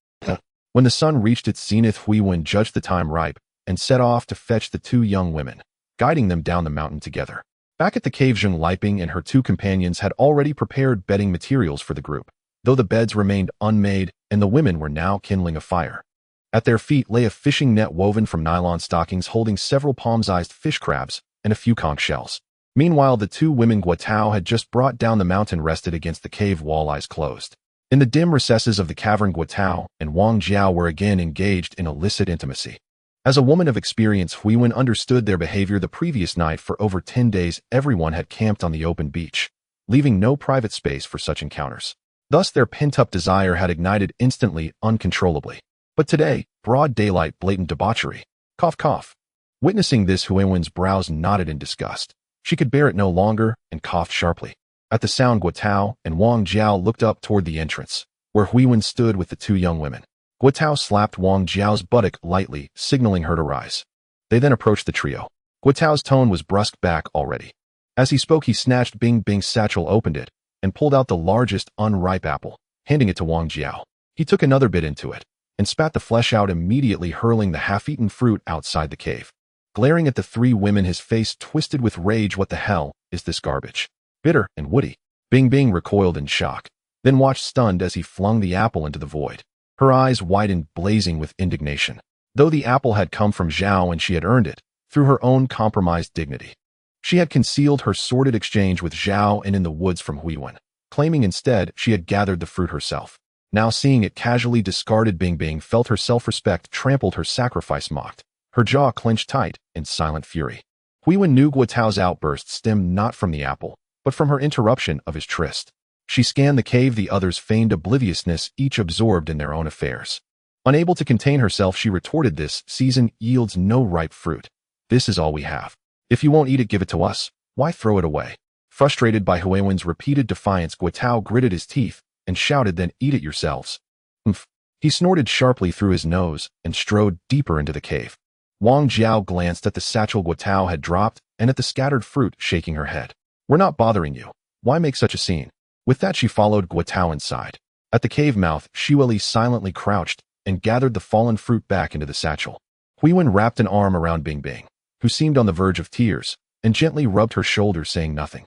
When the sun reached its zenith, Huiwen judged the time ripe and set off to fetch the 2 young women, guiding them down the mountain together. Back at the cave, Zheng Liping and her 2 companions had already prepared bedding materials for the group, though the beds remained unmade and the women were now kindling a fire. At their feet lay a fishing net woven from nylon stockings holding several palm-sized fish crabs and a few conch shells. Meanwhile, the 2 women Guotao had just brought down the mountain rested against the cave wall, eyes closed. In the dim recesses of the cavern, Guotao and Wang Jiao were again engaged in illicit intimacy. As a woman of experience, Huiwen understood their behavior. The previous night, for over 10 days, everyone had camped on the open beach, leaving no private space for such encounters. Thus, their pent-up desire had ignited instantly, uncontrollably. But today, broad daylight, blatant debauchery. Cough, cough. Witnessing this, Huiwen's brows knotted in disgust. She could bear it no longer and coughed sharply. At the sound, Guotao and Wang Jiao looked up toward the entrance, where Huiwen stood with the 2 young women. Guotao slapped Wang Jiao's buttock lightly, signaling her to rise. They then approached the trio. Guotao's tone was brusque back already. As he spoke, he snatched Bingbing's satchel, opened it, and pulled out the largest unripe apple, handing it to Wang Jiao. He took another bit into it, and spat the flesh out, immediately hurling the half-eaten fruit outside the cave. Glaring at the 3 women, his face twisted with rage. "What the hell is this garbage? Bitter and woody." Bingbing recoiled in shock, then watched stunned as he flung the apple into the void. Her eyes widened, blazing with indignation. Though the apple had come from Zhao and she had earned it through her own compromised dignity, she had concealed her sordid exchange with Zhao and in the woods from Huiwen, claiming instead she had gathered the fruit herself. Now seeing it casually discarded, Bingbing felt her self-respect trampled, her sacrifice mocked. Her jaw clenched tight in silent fury. Huiwen knew Guotao's outburst stemmed not from the apple, but from her interruption of his tryst. She scanned the cave, the others feigned obliviousness, each absorbed in their own affairs. Unable to contain herself, she retorted, "This season yields no ripe fruit. This is all we have. If you won't eat it, give it to us. Why throw it away?" Frustrated by Huiwen's repeated defiance, Guotao gritted his teeth and shouted, "Then eat it yourselves." "Umph." He snorted sharply through his nose and strode deeper into the cave. Wang Jiao glanced at the satchel Guotao had dropped and at the scattered fruit, shaking her head. "We're not bothering you. Why make such a scene?" With that, she followed Guotao inside. At the cave mouth, Xueli silently crouched and gathered the fallen fruit back into the satchel. Huiwen wrapped an arm around Bingbing, who seemed on the verge of tears, and gently rubbed her shoulder, saying nothing.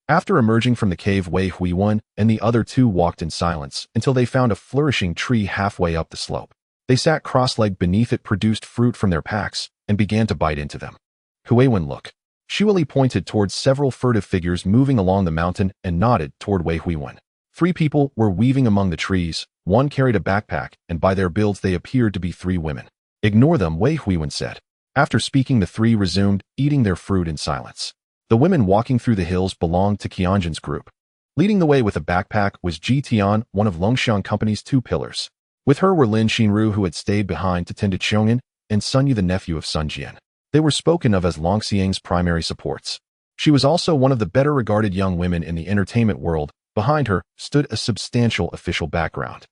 After emerging from the cave, Wei Huiwen and the other 2 walked in silence until they found a flourishing tree halfway up the slope. They sat cross-legged beneath it, produced fruit from their packs, and began to bite into them. "Huiwen, look." Xueli pointed towards several furtive figures moving along the mountain and nodded toward Wei Huiwen. 3 people were weaving among the trees, 1 carried a backpack, and by their builds they appeared to be 3 women. "Ignore them," Wei Huiwen said. After speaking, the 3 resumed eating their fruit in silence. The women walking through the hills belonged to Qianjin's group. Leading the way with a backpack was Ji Tian, one of Longxiang Company's two pillars. With her were Lin Xinru, who had stayed behind to tend to Qiong'an, and Sun Yu, the nephew of Sun Jian. They were spoken of as Longxiang's primary supports. She was also one of the better-regarded young women in the entertainment world. Behind her stood a substantial official background.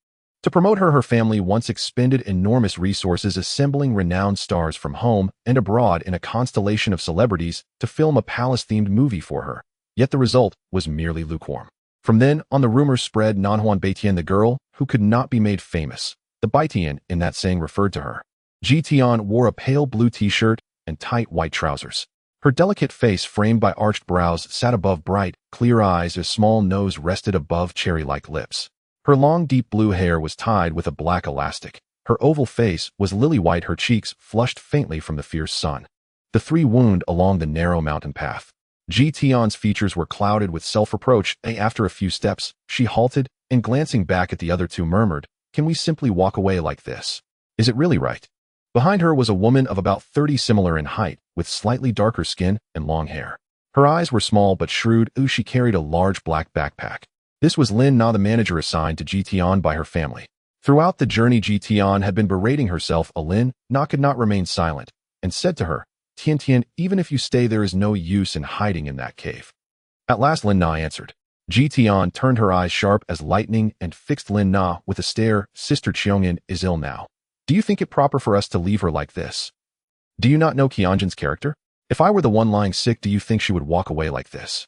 To promote her, her family once expended enormous resources assembling renowned stars from home and abroad in a constellation of celebrities to film a palace-themed movie for her. Yet the result was merely lukewarm. From then on, the rumors spread Nanhuan Baitian, the girl who could not be made famous. The Baitian in that saying referred to her. Ji Tian wore a pale blue t-shirt and tight white trousers. Her delicate face, framed by arched brows, sat above bright, clear eyes. A small nose rested above cherry-like lips. Her long, deep blue hair was tied with a black elastic. Her oval face was lily-white, her cheeks flushed faintly from the fierce sun. The three wound along the narrow mountain path. Ji Tian's features were clouded with self-reproach. After a few steps, she halted, and glancing back at the other two murmured, "Can we simply walk away like this? Is it really right?" Behind her was a woman of about 30, similar in height, with slightly darker skin and long hair. Her eyes were small but shrewd. She carried a large black backpack. This was Lin Na, the manager assigned to Ji Tian by her family. Throughout the journey, Ji Tian had been berating herself. Lin Na could not remain silent, and said to her, "Tian Tian, even if you stay, there is no use in hiding in that cave." At last Lin Na answered. Ji Tian turned her eyes sharp as lightning and fixed Lin Na with a stare. "Sister Qiong'an is ill now. Do you think it proper for us to leave her like this? Do you not know Qianjin's character? If I were the one lying sick, do you think she would walk away like this?"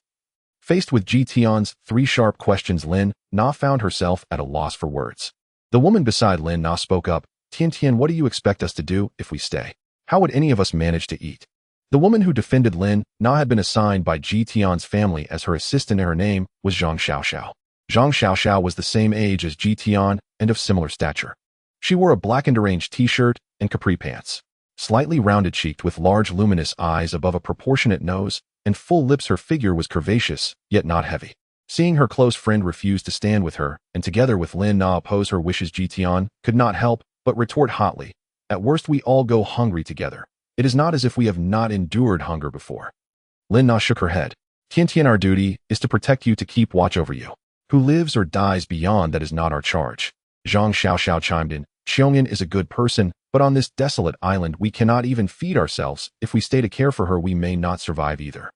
Faced with Ji Tian's three sharp questions, Lin Na found herself at a loss for words. The woman beside Lin Na spoke up. "Tian Tian, what do you expect us to do if we stay? How would any of us manage to eat?" The woman who defended Lin Na had been assigned by Ji Tian's family as her assistant, and her name was Zhang Xiaoxiao. Zhang Xiaoxiao was the same age as Ji Tian and of similar stature. She wore a black and orange t-shirt and capri pants. Slightly rounded-cheeked with large luminous eyes above a proportionate nose and full lips, her figure was curvaceous, yet not heavy. Seeing her close friend refuse to stand with her, and together with Lin Na oppose her wishes, Ji Tian could not help but retort hotly, "At worst we all go hungry together. It is not as if we have not endured hunger before." Lin Na shook her head. "Tian Tian, our duty is to protect you, to keep watch over you. Who lives or dies beyond that is not our charge." Zhang Xiaoxiao chimed in. "Qiong'an is a good person, but on this desolate island we cannot even feed ourselves. If we stay to care for her, we may not survive either."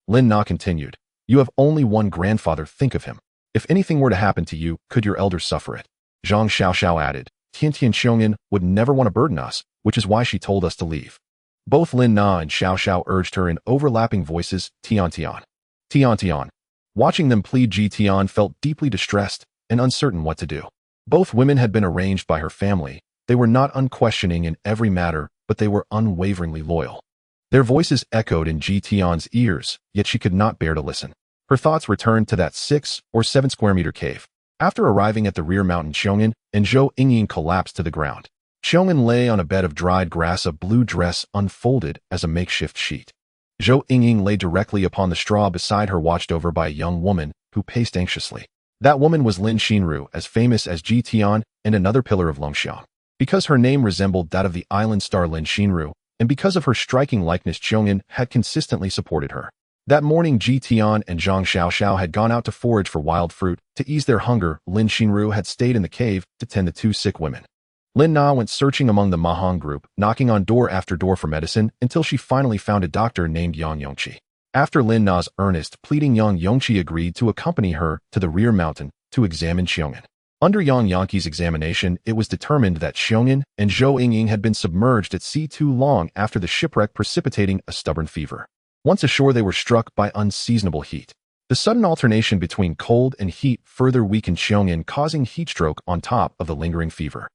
Lin Na continued. "You have only one grandfather, think of him. If anything were to happen to you, could your elders suffer it?" Zhang Xiaoxiao added. "Tian Tian, Qiong'an would never want to burden us, which is why she told us to leave." Both Lin Na and Xiaoxiao urged her in overlapping voices, "Tian Tian, Tian Tian." Watching them plead, Ji Tian felt deeply distressed and uncertain what to do. Both women had been arranged by her family. They were not unquestioning in every matter, but they were unwaveringly loyal. Their voices echoed in Ji Tian's ears, yet she could not bear to listen. Her thoughts returned to that 6 or 7 square meter cave. After arriving at the rear mountain, Qiong'an and Zhou Yingying collapsed to the ground. Qiong'an lay on a bed of dried grass, a blue dress unfolded as a makeshift sheet. Zhou Yingying lay directly upon the straw beside her, watched over by a young woman who paced anxiously. That woman was Lin Xinru, as famous as Ji Tian and another pillar of Longxiang. Because her name resembled that of the island star Lin Xinru, and because of her striking likeness, Qiong'an had consistently supported her. That morning, Ji Tian and Zhang Xiaoxiao had gone out to forage for wild fruit. To ease their hunger, Lin Xinru had stayed in the cave to tend the two sick women. Lin Na went searching among the Mahang group, knocking on door after door for medicine, until she finally found a doctor named Yang Yongqi. After Lin Na's earnest pleading, Yang Yongqi agreed to accompany her to the rear mountain to examine Qiong'an. Under Yang Yongqi's examination, it was determined that Qiong'an and Zhou Yingying had been submerged at sea too long after the shipwreck, precipitating a stubborn fever. Once ashore, they were struck by unseasonable heat. The sudden alternation between cold and heat further weakened Qiong'an, causing heatstroke on top of the lingering fever.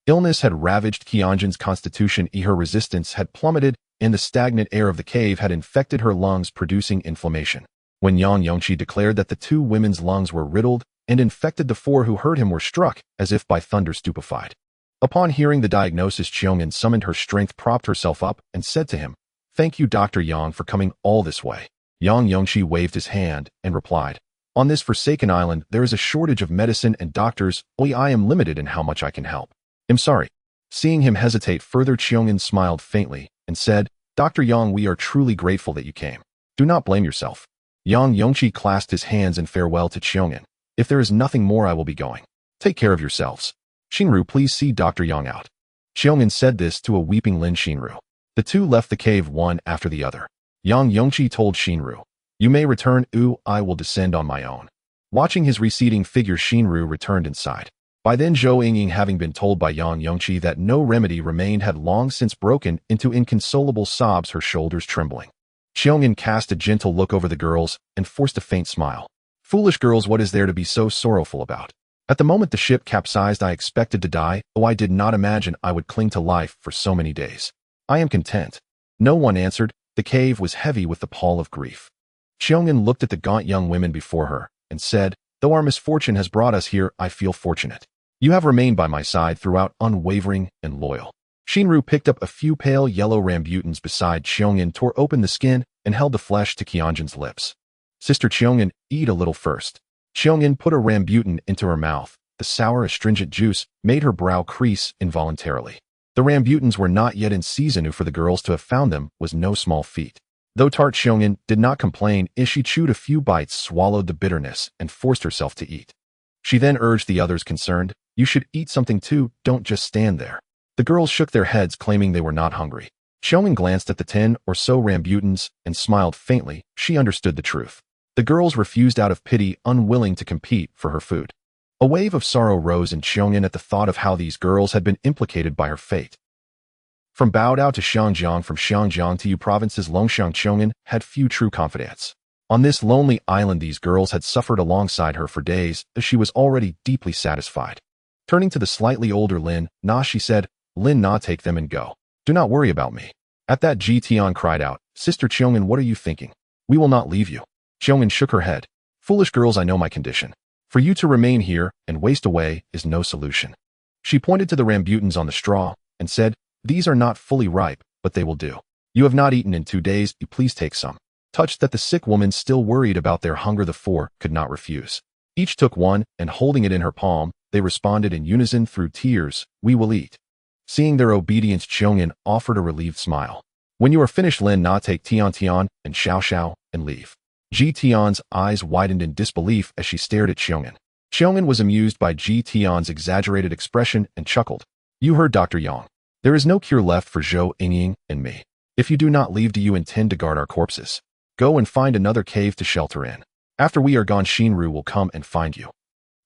Illness had ravaged Qianjin's constitution. Her resistance had plummeted, and the stagnant air of the cave had infected her lungs, producing inflammation. When Yang Yongqi declared that the two women's lungs were riddled and infected, the four who heard him were struck as if by thunder, stupefied. Upon hearing the diagnosis, Qiong'an summoned her strength, propped herself up, and said to him, "Thank you, Dr. Yang, for coming all this way." Yang Yongqi waved his hand and replied, "On this forsaken island, there is a shortage of medicine and doctors. I am limited in how much I can help. I'm sorry." Seeing him hesitate further, Qiong'an smiled faintly and said, "Dr. Yang, we are truly grateful that you came. Do not blame yourself. Yang Yongqi clasped his hands in farewell to Qiong'an. If there is nothing more, I will be going. Take care of yourselves. Xinru, please see Dr. Yang out. Qiong'an said this to a weeping Lin Xinru. The two left the cave one after the other. Yang Yongqi told Xinru, "You may return, I will descend on my own." Watching his receding figure, Xinru returned inside. By then, Zhou Yingying, having been told by Yang Yongqi that no remedy remained, had long since broken into inconsolable sobs, her shoulders trembling. Qiong'an cast a gentle look over the girls and forced a faint smile. Foolish girls, what is there to be so sorrowful about? At the moment the ship capsized, I expected to die, though I did not imagine I would cling to life for so many days. I am content. No one answered. The cave was heavy with the pall of grief. Qiong'an looked at the gaunt young women before her and said, "Though our misfortune has brought us here, I feel fortunate. You have remained by my side throughout, unwavering and loyal." Xinru picked up a few pale yellow rambutans beside Qiong'an, tore open the skin, and held the flesh to Qianzhen's lips. "Sister Qiong'an, eat a little first." Qiong'an put a rambutan into her mouth. The sour, astringent juice made her brow crease involuntarily. The rambutans were not yet in season, for the girls to have found them was no small feat. Though tart, Qiong'an did not complain as she chewed a few bites, swallowed the bitterness, and forced herself to eat. She then urged the others, concerned, "You should eat something too, don't just stand there." The girls shook their heads, claiming they were not hungry. Qiong'an glanced at the 10 or so rambutans and smiled faintly. She understood the truth. The girls refused out of pity, unwilling to compete for her food. A wave of sorrow rose in Qiong'an at the thought of how these girls had been implicated by her fate. From Baodao to Xiangjiang, from Xiangjiang to Yu province's Longxiang, Qiong'an had few true confidants. On this lonely island, these girls had suffered alongside her for days, as she was already deeply satisfied. Turning to the slightly older Lin Na, she said, "Lin Na, take them and go. Do not worry about me." At that, Ji Tian cried out, "Sister Qiong'an, what are you thinking? We will not leave you." Qiong'an shook her head. "Foolish girls, I know my condition. For you to remain here and waste away is no solution." She pointed to the rambutans on the straw and said, "These are not fully ripe, but they will do. You have not eaten in 2 days, you please take some." Touched that the sick woman still worried about their hunger, the 4 could not refuse. Each took one, and holding it in her palm, they responded in unison through tears, "We will eat." Seeing their obedience, Qiong'an offered a relieved smile. "When you are finished, Lin Na, take Tian Tian and Xiao Xiao and leave." Ji Tian's eyes widened in disbelief as she stared at Qiong'an. Qiong'an was amused by Ji Tian's exaggerated expression and chuckled. "You heard Dr. Yang. There is no cure left for Zhou Yingying and me. If you do not leave, do you intend to guard our corpses? Go and find another cave to shelter in. After we are gone, Xinru will come and find you."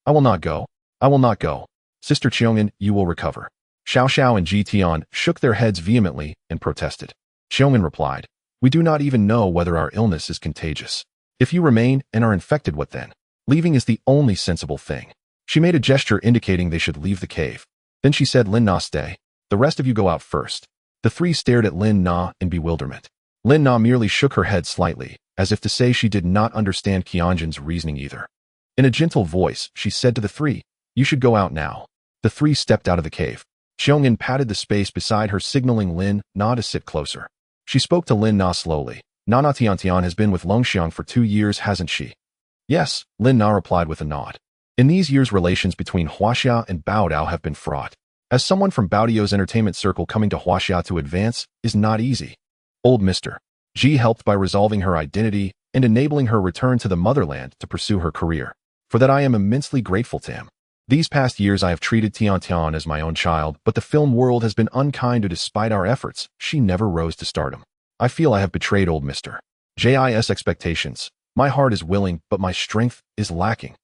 "I will not go. I will not go. Sister Qiong'an, you will recover." Xiao Xiao and Ji Tian shook their heads vehemently and protested. Qiong'an replied, "We do not even know whether our illness is contagious. If you remain and are infected, what then? Leaving is the only sensible thing." She made a gesture indicating they should leave the cave. Then she said, "Lin Na, stay. The rest of you go out first." The 3 stared at Lin Na in bewilderment. Lin Na merely shook her head slightly, as if to say she did not understand Qianzhen's reasoning either. In a gentle voice, she said to the 3, "You should go out now." The 3 stepped out of the cave. Qiong'an patted the space beside her, signaling Lin Na to sit closer. She spoke to Lin Na slowly. "Nana Tiantian has been with Longxiang for 2 years, hasn't she?" "Yes," Lin Na replied with a nod. "In these years, relations between Huaxia and Baodao have been fraught. As someone from Baodiao's entertainment circle, coming to Huaxia to advance is not easy. Old Mr. Ji helped by resolving her identity and enabling her return to the motherland to pursue her career. For that I am immensely grateful to him. These past years I have treated Tiantian as my own child, but the film world has been unkind to despite our efforts, she never rose to stardom. I feel I have betrayed old Mr. J's expectations. My heart is willing, but my strength is lacking.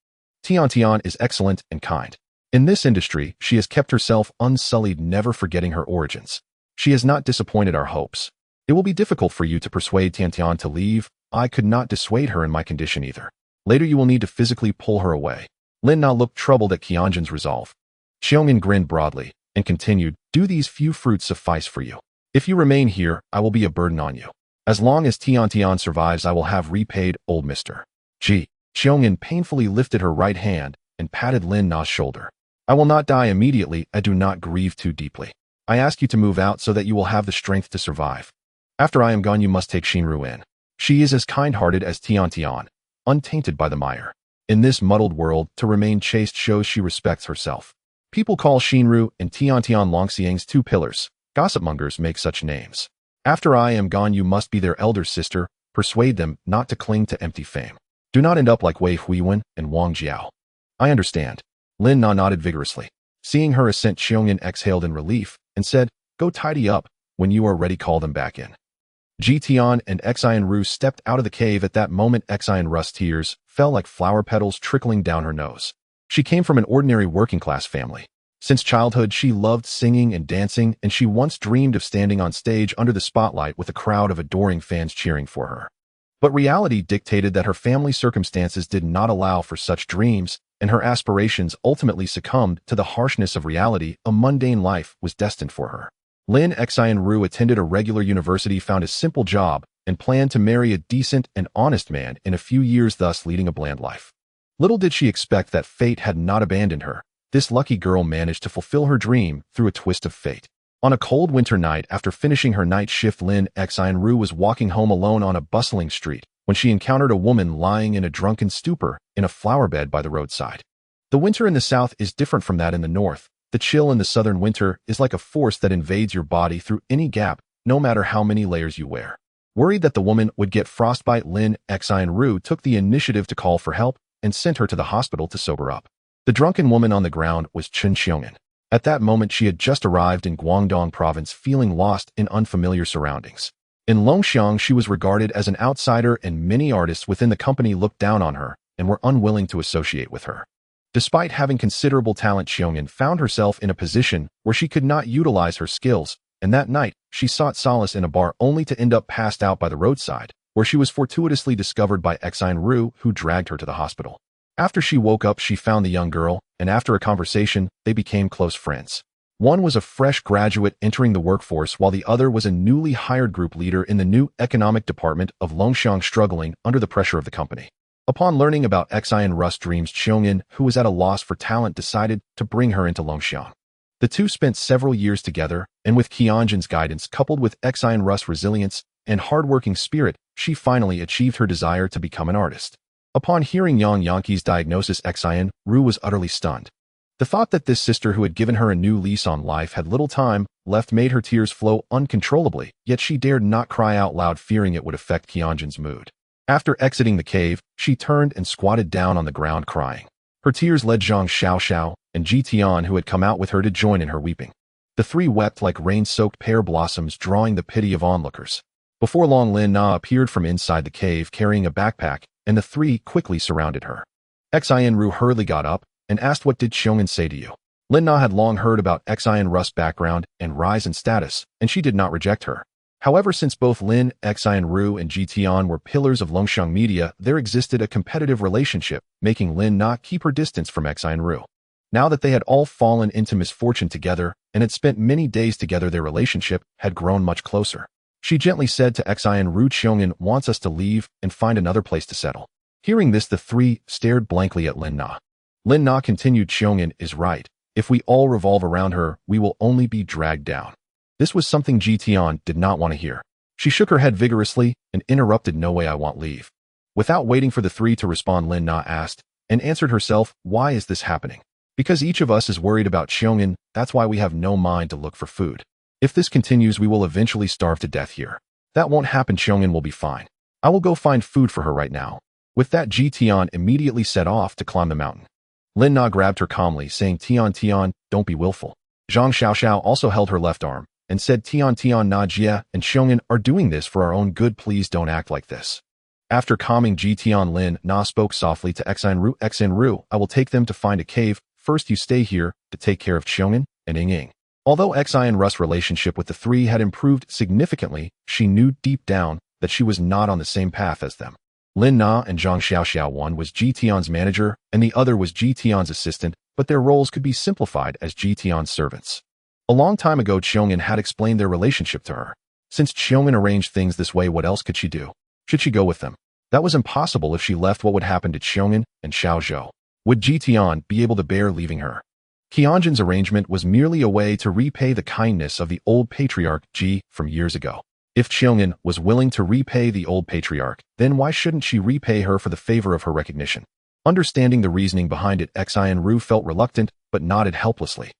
Tiantian is excellent and kind. In this industry, she has kept herself unsullied, never forgetting her origins. She has not disappointed our hopes. It will be difficult for you to persuade Tiantian to leave. I could not dissuade her in my condition either. Later you will need to physically pull her away." Lin Na looked troubled at Qianzhen's resolve. Qiong'an grinned broadly and continued, "Do these few fruits suffice for you? If you remain here, I will be a burden on you. As long as Tiantian survives, I will have repaid old Mr. Ji." Qiong'an painfully lifted her right hand and patted Lin Na's shoulder. "I will not die immediately. I do not grieve too deeply. I ask you to move out so that you will have the strength to survive. After I am gone, you must take Xinru in. She is as kind-hearted as Tiantian, untainted by the mire. In this muddled world, to remain chaste shows she respects herself. People call Xinru and Tiantian Longxiang's 2 pillars. Gossipmongers make such names. After I am gone, you must be their elder sister, Persuade them not to cling to empty fame. Do not end up like Wei Huiwen and Wang Jiao. I understand. Lin Na nodded vigorously. Seeing her assent, Xiongyan exhaled in relief and said, Go tidy up. When you are ready, call them back in. Ji Tian and Xian Ru stepped out of the cave. At that moment, Xian Ru's tears fell like flower petals trickling down her nose. She came from an ordinary working-class family. Since childhood, she loved singing and dancing, and she once dreamed of standing on stage under the spotlight with a crowd of adoring fans cheering for her. But reality dictated that her family circumstances did not allow for such dreams, and her aspirations ultimately succumbed to the harshness of reality. A mundane life was destined for her. Lin Xian Ru attended a regular university, found a simple job, and planned to marry a decent and honest man in a few years, thus leading a bland life. Little did she expect that fate had not abandoned her. This lucky girl managed to fulfill her dream through a twist of fate. On a cold winter night, after finishing her night shift, Lin Xian Ru was walking home alone on a bustling street when she encountered a woman lying in a drunken stupor in a flower bed by the roadside. The winter in the south is different from that in the north. The chill in the southern winter is like a force that invades your body through any gap, no matter how many layers you wear. Worried that the woman would get frostbite, Lin Xian Ru took the initiative to call for help and sent her to the hospital to sober up. The drunken woman on the ground was Chen Xiongyan. At that moment, she had just arrived in Guangdong province, feeling lost in unfamiliar surroundings. In Longxiang, she was regarded as an outsider, and many artists within the company looked down on her and were unwilling to associate with her. Despite having considerable talent, Xiongyan found herself in a position where she could not utilize her skills, and that night, she sought solace in a bar only to end up passed out by the roadside, where she was fortuitously discovered by Xian Ru, who dragged her to the hospital. After she woke up, she found the young girl, and after a conversation, they became close friends. One was a fresh graduate entering the workforce, while the other was a newly hired group leader in the new economic department of Longxiang, struggling under the pressure of the company. Upon learning about Xian Ru's dreams, Xiongyan, who was at a loss for talent, decided to bring her into Longxiang. The two spent several years together, and with Qianjin's guidance coupled with Xian Ru's resilience and hardworking spirit, she finally achieved her desire to become an artist. Upon hearing Yang Yanqi's diagnosis, Xian Ru was utterly stunned. The thought that this sister who had given her a new lease on life had little time left made her tears flow uncontrollably, yet she dared not cry out loud, fearing it would affect Qianjin's mood. After exiting the cave, she turned and squatted down on the ground crying. Her tears led Zhang Xiaoxiao and Ji Tian, who had come out with her, to join in her weeping. The three wept like rain-soaked pear blossoms, drawing the pity of onlookers. Before long, Lin Na appeared from inside the cave carrying a backpack, and the three quickly surrounded her. Xian Ru hurriedly got up and asked, What did Xiongyan say to you? Lin Na had long heard about Xian Ru's background and rise in status, and she did not reject her. However, since both Lin Xian Ru and Ji Tian were pillars of Longxiang media, there existed a competitive relationship, making Lin Na keep her distance from Xian Ru. Now that they had all fallen into misfortune together and had spent many days together, their relationship had grown much closer. She gently said to Xian Ru, Xiongyan wants us to leave and find another place to settle. Hearing this, the three stared blankly at Lin Na. Lin Na continued, Xiongyan is right. If we all revolve around her, we will only be dragged down. This was something Ji Tian did not want to hear. She shook her head vigorously and interrupted, No way, I want leave. Without waiting for the three to respond, Lin Na asked and answered herself, Why is this happening? Because each of us is worried about Xiongyan, that's why we have no mind to look for food. If this continues, we will eventually starve to death here. That won't happen, Xiongyan will be fine. I will go find food for her right now. With that, Ji Tian immediately set off to climb the mountain. Lin Na grabbed her calmly, saying, Tian, don't be willful. Zhang Xiaoxiao also held her left arm and said, Tian, Na Jia and Xiongyan are doing this for our own good, please don't act like this. After calming Ji Tian, Lin Na spoke softly to Xian Ru, I will take them to find a cave. First, you stay here to take care of Xiongyan and Ying. Although Xian Ru's relationship with the three had improved significantly, she knew deep down that she was not on the same path as them. Lin Na and Zhang Xiaoxiao, one was Ji Tian's manager and the other was Ji Tian's assistant, but their roles could be simplified as Ji Tian's servants. A long time ago, Xiongyan had explained their relationship to her. Since Xiongyan arranged things this way, what else could she do? Should she go with them? That was impossible. If she left, what would happen to Xiongyan and Xiao Zhou? Would Ji Tian be able to bear leaving her? Qianjin's arrangement was merely a way to repay the kindness of the old patriarch Ji from years ago. If Xiongyan was willing to repay the old patriarch, then why shouldn't she repay her for the favor of her recognition? Understanding the reasoning behind it, Xian Ru felt reluctant, but nodded helplessly.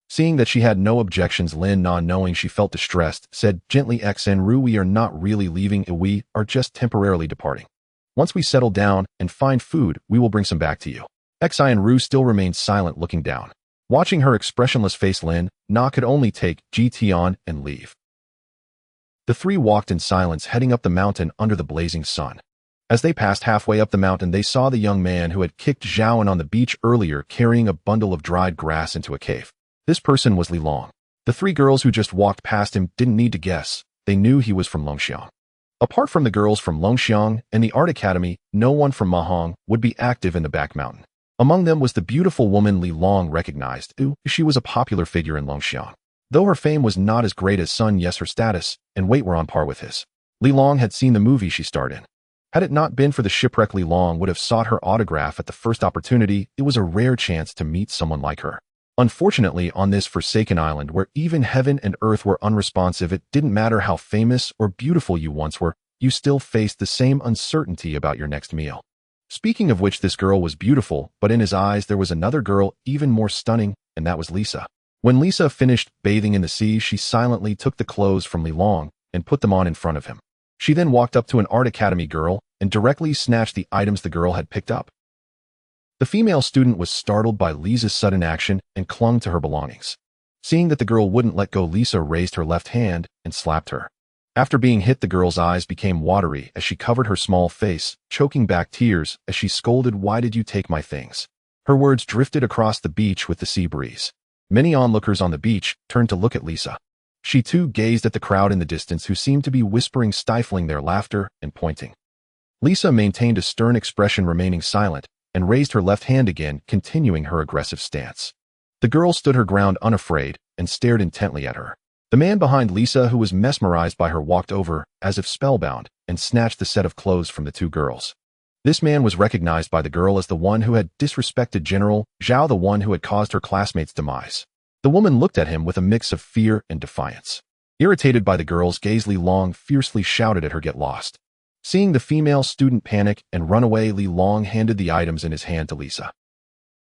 Seeing that she had no objections, Lin Na, knowing she felt distressed, said gently, Xen we are not really leaving, we are just temporarily departing. Once we settle down and find food, we will bring some back to you. Xen still remained silent, looking down. Watching her expressionless face, Lin Na could only take GT on and leave. The three walked in silence, heading up the mountain under the blazing sun. As they passed halfway up the mountain, they saw the young man who had kicked Zhaoan on the beach earlier carrying a bundle of dried grass into a cave. This person was Li Long. The three girls who just walked past him didn't need to guess. They knew he was from Longxiang. Apart from the girls from Longxiang and the Art Academy, no one from Mahong would be active in the back mountain. Among them was the beautiful woman Li Long recognized. She was a popular figure in Longxiang. Though her fame was not as great as Sun Yes, her status and weight were on par with his. Li Long had seen the movie she starred in. Had it not been for the shipwreck, Li Long would have sought her autograph at the first opportunity. It was a rare chance to meet someone like her. Unfortunately, on this forsaken island where even heaven and earth were unresponsive, it didn't matter how famous or beautiful you once were, you still faced the same uncertainty about your next meal. Speaking of which, this girl was beautiful, but in his eyes there was another girl even more stunning, and that was Lisa. When Lisa finished bathing in the sea, she silently took the clothes from Li Long and put them on in front of him. She then walked up to an Art Academy girl and directly snatched the items the girl had picked up. The female student was startled by Lisa's sudden action and clung to her belongings. Seeing that the girl wouldn't let go, Lisa raised her left hand and slapped her. After being hit, the girl's eyes became watery as she covered her small face, choking back tears as she scolded, "Why did you take my things?" Her words drifted across the beach with the sea breeze. Many onlookers on the beach turned to look at Lisa. She too gazed at the crowd in the distance, who seemed to be whispering, stifling their laughter and pointing. Lisa maintained a stern expression, remaining silent, and raised her left hand again, continuing her aggressive stance. The girl stood her ground unafraid and stared intently at her. The man behind Lisa, who was mesmerized by her, walked over, as if spellbound, and snatched the set of clothes from the two girls. This man was recognized by the girl as the one who had disrespected General Zhao, the one who had caused her classmates' demise. The woman looked at him with a mix of fear and defiance. Irritated by the girl's gaze, Li Long fiercely shouted at her, "Get lost." Seeing the female student panic and run away, Li Long handed the items in his hand to Lisa.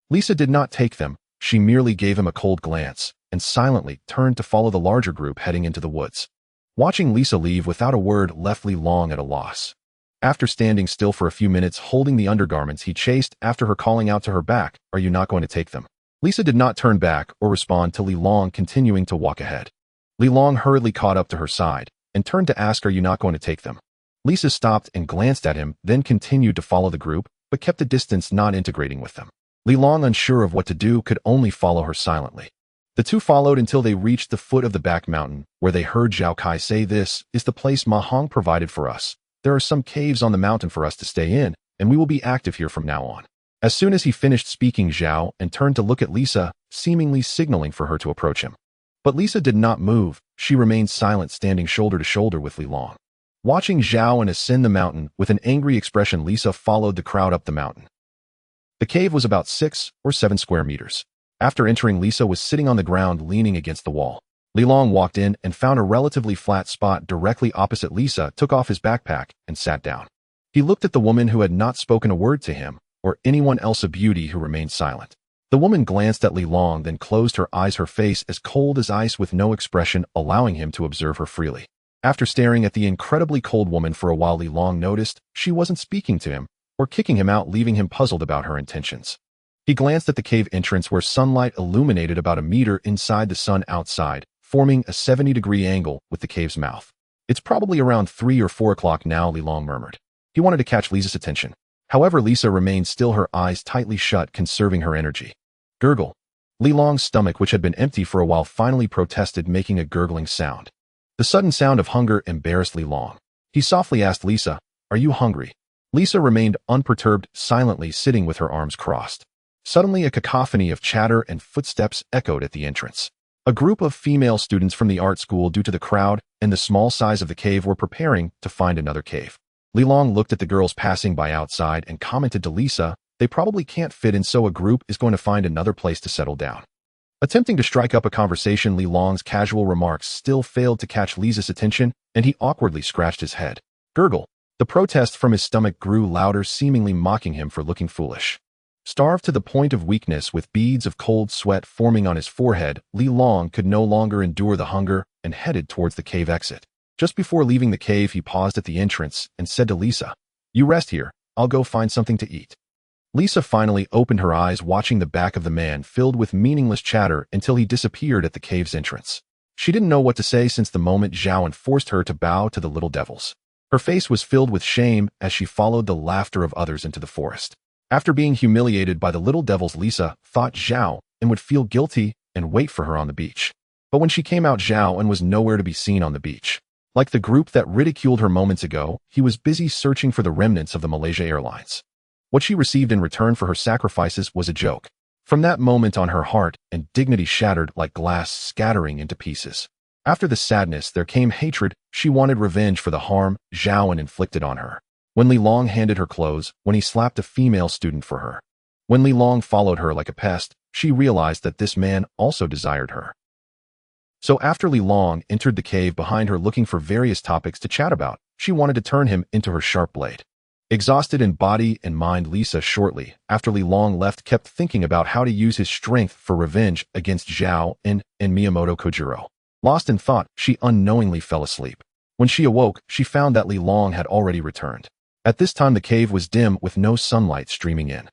Lisa did not take them. She merely gave him a cold glance and silently turned to follow the larger group heading into the woods. Watching Lisa leave without a word left Li Long at a loss. After standing still for a few minutes holding the undergarments, he chased after her, calling out to her back, "Are you not going to take them?" Lisa did not turn back or respond to Li Long continuing to walk ahead. Li Long hurriedly caught up to her side and turned to ask, "Are you not going to take them?" Lisa stopped and glanced at him, then continued to follow the group, but kept a distance, not integrating with them. Li Long, unsure of what to do, could only follow her silently. The two followed until they reached the foot of the back mountain, where they heard Zhao Kai say, "This is the place Mahong provided for us. There are some caves on the mountain for us to stay in, and we will be active here from now on." As soon as he finished speaking, Zhao and turned to look at Lisa, seemingly signaling for her to approach him. But Lisa did not move. She remained silent, standing shoulder to shoulder with Li Long. Watching Zhao ascend the mountain with an angry expression, Lisa followed the crowd up the mountain. The cave was about 6 or 7 square meters. After entering, Lisa was sitting on the ground leaning against the wall. Li Long walked in and found a relatively flat spot directly opposite Lisa, took off his backpack, and sat down. He looked at the woman who had not spoken a word to him, or anyone else of beauty, who remained silent. The woman glanced at Li Long, then closed her eyes, her face as cold as ice with no expression, allowing him to observe her freely. After staring at the incredibly cold woman for a while, Li Long noticed she wasn't speaking to him or kicking him out, leaving him puzzled about her intentions. He glanced at the cave entrance, where sunlight illuminated about a meter inside the sun outside, forming a 70-degree angle with the cave's mouth. "It's probably around 3 or 4 o'clock now," Li Long murmured. He wanted to catch Lisa's attention. However, Lisa remained still, her eyes tightly shut, conserving her energy. Gurgle. Li Long's stomach, which had been empty for a while, finally protested, making a gurgling sound. The sudden sound of hunger embarrassed Li Long. He softly asked Lisa, "Are you hungry?" Lisa remained unperturbed, silently sitting with her arms crossed. Suddenly, a cacophony of chatter and footsteps echoed at the entrance. A group of female students from the art school, due to the crowd and the small size of the cave, were preparing to find another cave. Li Long looked at the girls passing by outside and commented to Lisa, "They probably can't fit in, so a group is going to find another place to settle down." Attempting to strike up a conversation, Li Long's casual remarks still failed to catch Lisa's attention, and he awkwardly scratched his head. Gurgle. The protest from his stomach grew louder, seemingly mocking him for looking foolish. Starved to the point of weakness with beads of cold sweat forming on his forehead, Li Long could no longer endure the hunger and headed towards the cave exit. Just before leaving the cave, he paused at the entrance and said to Lisa, "You rest here, I'll go find something to eat." Lisa finally opened her eyes, watching the back of the man filled with meaningless chatter until he disappeared at the cave's entrance. She didn't know what to say since the moment Zhao forced her to bow to the little devils. Her face was filled with shame as she followed the laughter of others into the forest. After being humiliated by the little devils, Lisa thought Zhao would feel guilty and wait for her on the beach. But when she came out, Zhao was nowhere to be seen on the beach. Like the group that ridiculed her moments ago, he was busy searching for the remnants of the Malaysia Airlines. What she received in return for her sacrifices was a joke. From that moment on, her heart and dignity shattered like glass scattering into pieces. After the sadness, there came hatred. She wanted revenge for the harm Zhao inflicted on her. When Li Long handed her clothes, when he slapped a female student for her. When Li Long followed her like a pest, she realized that this man also desired her. So after Li Long entered the cave behind her looking for various topics to chat about, she wanted to turn him into her sharp blade. Exhausted in body and mind, Lisa shortly after Li Long left kept thinking about how to use his strength for revenge against Zhao and Miyamoto Kojiro. Lost in thought, she unknowingly fell asleep. When she awoke, she found that Li Long had already returned. At this time, the cave was dim with no sunlight streaming in.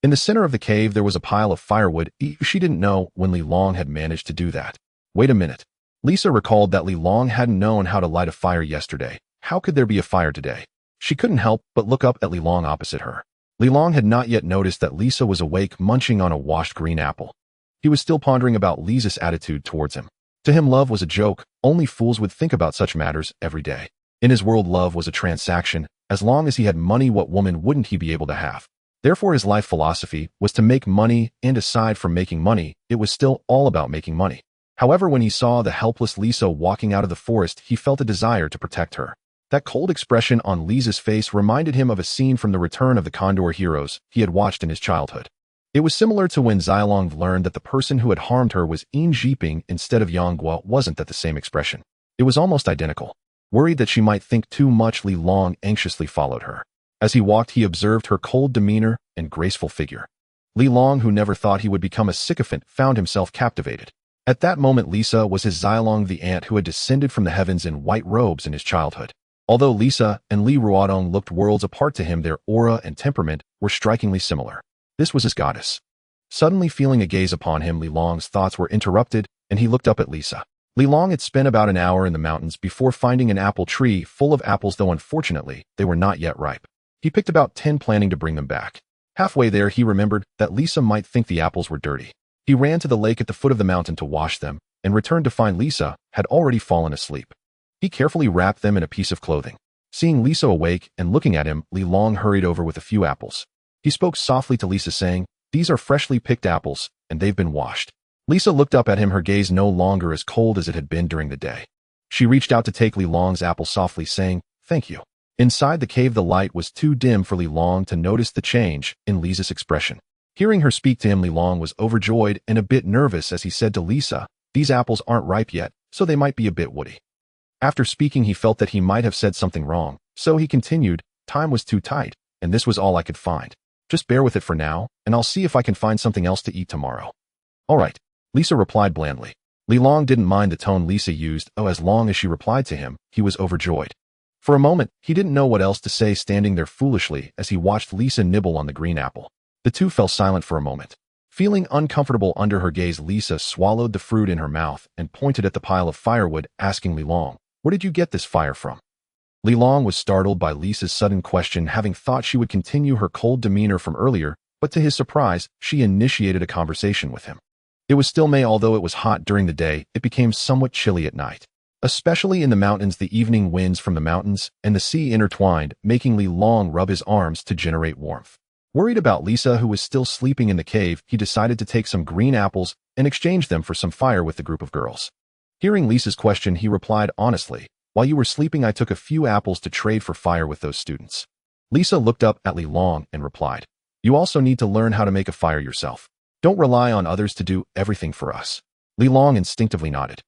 In the center of the cave, there was a pile of firewood. She didn't know when Li Long had managed to do that. Wait a minute. Lisa recalled that Li Long hadn't known how to light a fire yesterday. How could there be a fire today? She couldn't help but look up at Li Long opposite her. Li Long had not yet noticed that Lisa was awake, munching on a washed green apple. He was still pondering about Lisa's attitude towards him. To him, love was a joke. Only fools would think about such matters every day. In his world, love was a transaction. As long as he had money, what woman wouldn't he be able to have? Therefore, his life philosophy was to make money, and aside from making money, it was still all about making money. However, when he saw the helpless Lisa walking out of the forest, he felt a desire to protect her. That cold expression on Lisa's face reminded him of a scene from the Return of the Condor Heroes he had watched in his childhood. It was similar to when Zilong learned that the person who had harmed her was Yin Jiping instead of Yang Guo. Wasn't that the same expression? It was almost identical. Worried that she might think too much, Li Long anxiously followed her. As he walked, he observed her cold demeanor and graceful figure. Li Long, who never thought he would become a sycophant, found himself captivated. At that moment, Lisa was his Zilong, the ant who had descended from the heavens in white robes in his childhood. Although Lisa and Li Ruodong looked worlds apart to him, their aura and temperament were strikingly similar. This was his goddess. Suddenly feeling a gaze upon him, Li Long's thoughts were interrupted, and he looked up at Lisa. Li Long had spent about an hour in the mountains before finding an apple tree full of apples, though unfortunately, they were not yet ripe. He picked about 10, planning to bring them back. Halfway there, he remembered that Lisa might think the apples were dirty. He ran to the lake at the foot of the mountain to wash them, and returned to find Lisa had already fallen asleep. He carefully wrapped them in a piece of clothing. Seeing Lisa awake and looking at him, Li Long hurried over with a few apples. He spoke softly to Lisa, saying, "These are freshly picked apples, and they've been washed." Lisa looked up at him, her gaze no longer as cold as it had been during the day. She reached out to take Li Long's apple softly, saying, "Thank you." Inside the cave, the light was too dim for Li Long to notice the change in Lisa's expression. Hearing her speak to him, Li Long was overjoyed and a bit nervous as he said to Lisa, "These apples aren't ripe yet, so they might be a bit woody." After speaking, he felt that he might have said something wrong, so he continued, "Time was too tight, and this was all I could find. Just bear with it for now, and I'll see if I can find something else to eat tomorrow." "All right," Lisa replied blandly. Li Long didn't mind the tone Lisa used. As long as she replied to him, he was overjoyed. For a moment, he didn't know what else to say, standing there foolishly as he watched Lisa nibble on the green apple. The two fell silent for a moment. Feeling uncomfortable under her gaze, Lisa swallowed the fruit in her mouth and pointed at the pile of firewood, asking Li Long, "Where did you get this fire from?" Li Long was startled by Lisa's sudden question, having thought she would continue her cold demeanor from earlier, but to his surprise, she initiated a conversation with him. It was still May. Although it was hot during the day, it became somewhat chilly at night. Especially in the mountains, the evening winds from the mountains and the sea intertwined, making Li Long rub his arms to generate warmth. Worried about Lisa, who was still sleeping in the cave, he decided to take some green apples and exchange them for some fire with the group of girls. Hearing Lisa's question, he replied honestly, "While you were sleeping, I took a few apples to trade for fire with those students." Lisa looked up at Li Long and replied, "You also need to learn how to make a fire yourself. Don't rely on others to do everything for us." Li Long instinctively nodded.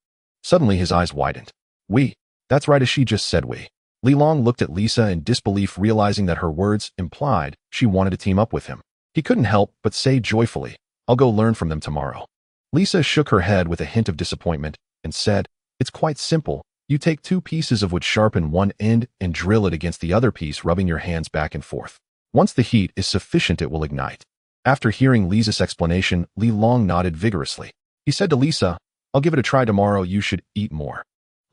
Suddenly his eyes widened. "We? That's right, as she just said we." Li Long looked at Lisa in disbelief, realizing that her words implied she wanted to team up with him. He couldn't help but say joyfully, "I'll go learn from them tomorrow." Lisa shook her head with a hint of disappointment and said, "It's quite simple. You take 2 pieces of wood, sharpen one end, and drill it against the other piece, rubbing your hands back and forth. Once the heat is sufficient, it will ignite." After hearing Lisa's explanation, Li Long nodded vigorously. He said to Lisa, "I'll give it a try tomorrow. You should eat more."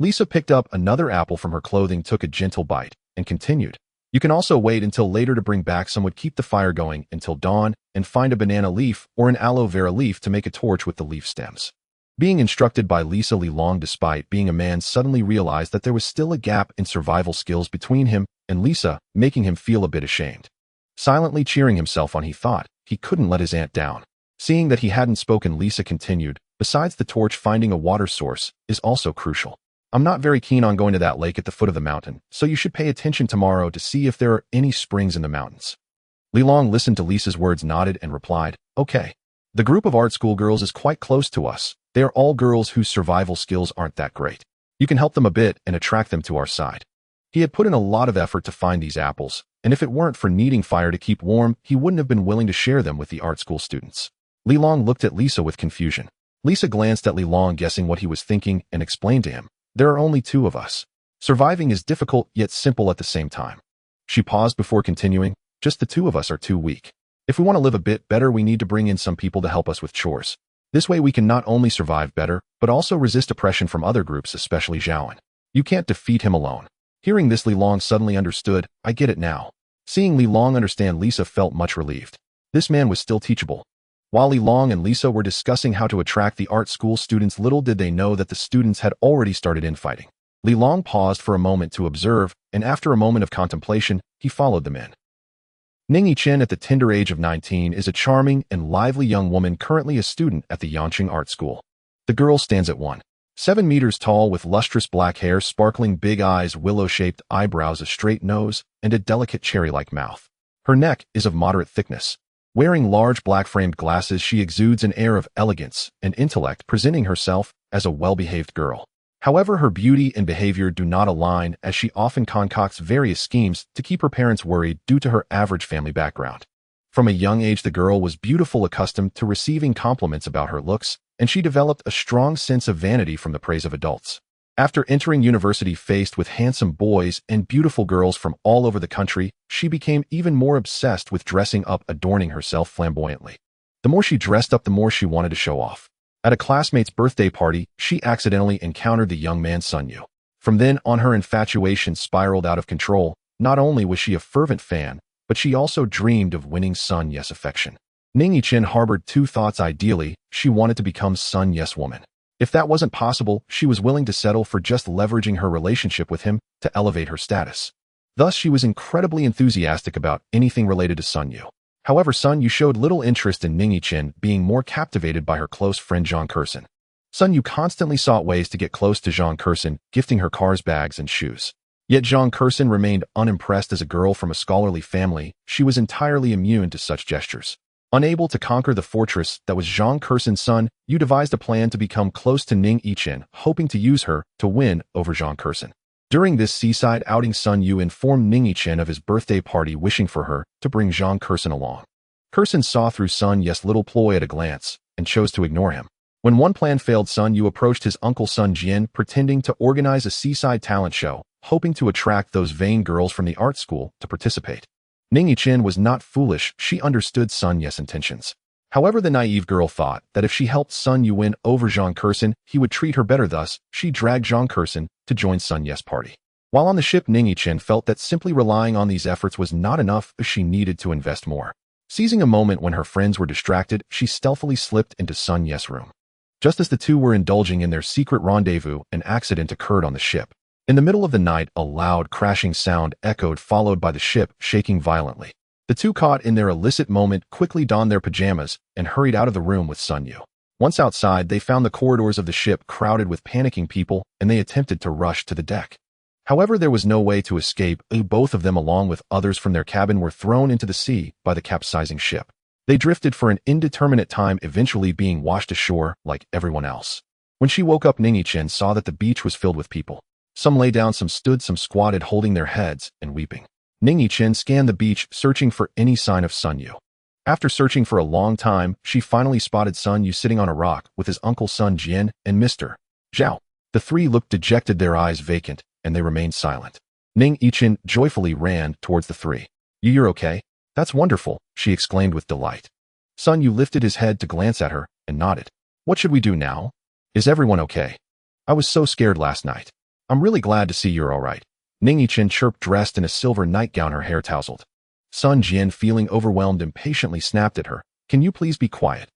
Lisa picked up another apple from her clothing, took a gentle bite, and continued, "You can also wait until later to bring back some wood, keep the fire going until dawn, and find a banana leaf or an aloe vera leaf to make a torch with the leaf stems." Being instructed by Lisa, Li Long, despite being a man, suddenly realized that there was still a gap in survival skills between him and Lisa, making him feel a bit ashamed. Silently cheering himself on, he thought he couldn't let his aunt down. Seeing that he hadn't spoken, Lisa continued, "Besides the torch, finding a water source is also crucial. I'm not very keen on going to that lake at the foot of the mountain, so you should pay attention tomorrow to see if there are any springs in the mountains." Li Long listened to Lisa's words, nodded, and replied, "Okay. The group of art school girls is quite close to us. They are all girls whose survival skills aren't that great. You can help them a bit and attract them to our side." He had put in a lot of effort to find these apples, and if it weren't for needing fire to keep warm, he wouldn't have been willing to share them with the art school students. Li Long looked at Lisa with confusion. Lisa glanced at Li Long, guessing what he was thinking, and explained to him, "There are only 2 of us. Surviving is difficult yet simple at the same time." She paused before continuing, "Just the 2 of us are too weak. If we want to live a bit better, we need to bring in some people to help us with chores. This way we can not only survive better, but also resist oppression from other groups, especially Zhaoan. You can't defeat him alone." Hearing this, Li Long suddenly understood. "I get it now." Seeing Li Long understand, Lisa felt much relieved. This man was still teachable. While Li Long and Lisa were discussing how to attract the art school students, little did they know that the students had already started infighting. Li Long paused for a moment to observe, and after a moment of contemplation, he followed them in. Ning Yichen, at the tender age of 19, is a charming and lively young woman currently a student at the Yangqing Art School. The girl stands at 1.7 meters tall, with lustrous black hair, sparkling big eyes, willow-shaped eyebrows, a straight nose, and a delicate cherry-like mouth. Her neck is of moderate thickness. Wearing large black-framed glasses, she exudes an air of elegance and intellect, presenting herself as a well-behaved girl. However, her beauty and behavior do not align, as she often concocts various schemes to keep her parents worried due to her average family background. From a young age, the girl was beautiful, accustomed to receiving compliments about her looks, and she developed a strong sense of vanity from the praise of adults. After entering university faced with handsome boys and beautiful girls from all over the country, she became even more obsessed with dressing up, adorning herself flamboyantly. The more she dressed up, the more she wanted to show off. At a classmate's birthday party, she accidentally encountered the young man Sun Yu. From then on, her infatuation spiraled out of control. Not only was she a fervent fan, but she also dreamed of winning Sun Yu's affection. Ning Yichen harbored 2 thoughts. Ideally, she wanted to become Sun Yu's woman. If that wasn't possible, she was willing to settle for just leveraging her relationship with him to elevate her status. Thus, she was incredibly enthusiastic about anything related to Sun Yu. However, Sun Yu showed little interest in Ning Yichen, being more captivated by her close friend Zhang Kersen. Sun Yu constantly sought ways to get close to Zhang Kersen, gifting her cars, bags, and shoes. Yet Zhang Kersen remained unimpressed. As a girl from a scholarly family, she was entirely immune to such gestures. Unable to conquer the fortress that was Zhang Kersen's son, Yu devised a plan to become close to Ning Yichen, hoping to use her to win over Zhang Kersen. During this seaside outing, Sun Yu informed Ning Yichen of his birthday party, wishing for her to bring Zhang Kersen along. Kersen saw through Sun Yu's little ploy at a glance and chose to ignore him. When one plan failed, Sun Yu approached his uncle Sun Jian, pretending to organize a seaside talent show, hoping to attract those vain girls from the art school to participate. Ning Yichen was not foolish. She understood Sun Yu's intentions. However, the naive girl thought that if she helped Sun Yu win over Zhang Kersen, he would treat her better. Thus, she dragged Zhang Kersen to join Sun Yu's party. While on the ship, Ning Yichen felt that simply relying on these efforts was not enough, as she needed to invest more. Seizing a moment when her friends were distracted, she stealthily slipped into Sun Yu's room. Just as the two were indulging in their secret rendezvous, an accident occurred on the ship. In the middle of the night, a loud crashing sound echoed, followed by the ship shaking violently. The two, caught in their illicit moment, quickly donned their pajamas and hurried out of the room with Sun Yu. Once outside, they found the corridors of the ship crowded with panicking people, and they attempted to rush to the deck. However, there was no way to escape. Both of them, along with others from their cabin, were thrown into the sea by the capsizing ship. They drifted for an indeterminate time, eventually being washed ashore like everyone else. When she woke up, Ning Yichen saw that the beach was filled with people. Some lay down, some stood, some squatted, holding their heads and weeping. Ning Yichen scanned the beach, searching for any sign of Sun Yu. After searching for a long time, she finally spotted Sun Yu sitting on a rock with his uncle Sun Jian and Mr. Zhao. The three looked dejected, their eyes vacant, and they remained silent. Ning Yichen joyfully ran towards the three. You're okay? That's wonderful, she exclaimed with delight. Sun Yu lifted his head to glance at her and nodded. What should we do now? Is everyone okay? I was so scared last night. I'm really glad to see you're all right. Ning Yichen chirped, dressed in a silver nightgown, her hair tousled. Sun Jian, feeling overwhelmed, impatiently snapped at her. Can you please be quiet?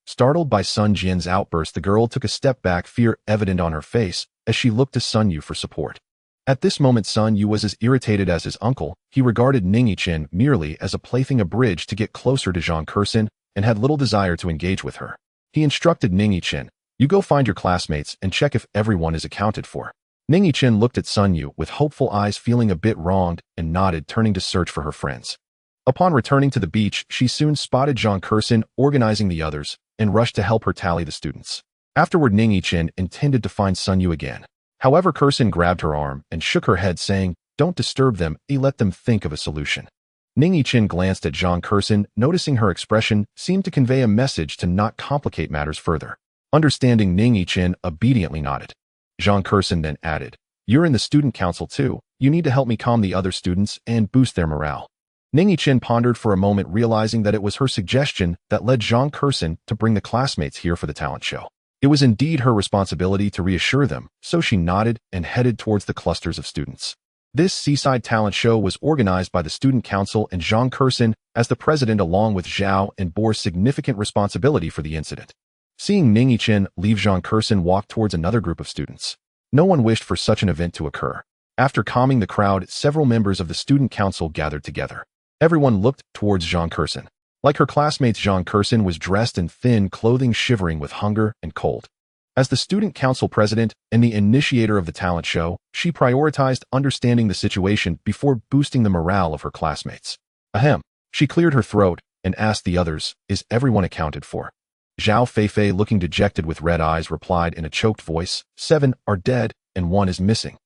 Startled by Sun Jian's outburst, the girl took a step back, fear evident on her face, as she looked to Sun Yu for support. At this moment, Sun Yu was as irritated as his uncle. He regarded Ning Yichen merely as a plaything, a bridge to get closer to Zhang Kursin, and had little desire to engage with her. He instructed Ning Yichen, you go find your classmates and check if everyone is accounted for. Ning Yichen looked at Sun Yu with hopeful eyes, feeling a bit wronged, and nodded, turning to search for her friends. Upon returning to the beach, she soon spotted Zhang Kursin organizing the others and rushed to help her tally the students. Afterward, Ning Yichen intended to find Sun Yu again. However, Kursin grabbed her arm and shook her head, saying, don't disturb them, let them think of a solution. Ning Yichen glanced at Zhang Kursin, noticing her expression seemed to convey a message to not complicate matters further. Understanding, Ning Yichen obediently nodded. Zhang Kursin then added, you're in the student council too. You need to help me calm the other students and boost their morale. Ning Yichen pondered for a moment, realizing that it was her suggestion that led Zhang Kursin to bring the classmates here for the talent show. It was indeed her responsibility to reassure them, so she nodded and headed towards the clusters of students. This seaside talent show was organized by the student council, and Zhang Kursin, as the president along with Zhao, and bore significant responsibility for the incident. Seeing Ning Yichen leave, Zhang Kursin walked towards another group of students. No one wished for such an event to occur. After calming the crowd, several members of the student council gathered together. Everyone looked towards Zhang Kursin. Like her classmates, Zhang Kursin was dressed in thin clothing, shivering with hunger and cold. As the student council president and the initiator of the talent show, she prioritized understanding the situation before boosting the morale of her classmates. Ahem. She cleared her throat and asked the others, is everyone accounted for? Zhao Feifei, looking dejected with red eyes, replied in a choked voice, 7 are dead and 1 is missing.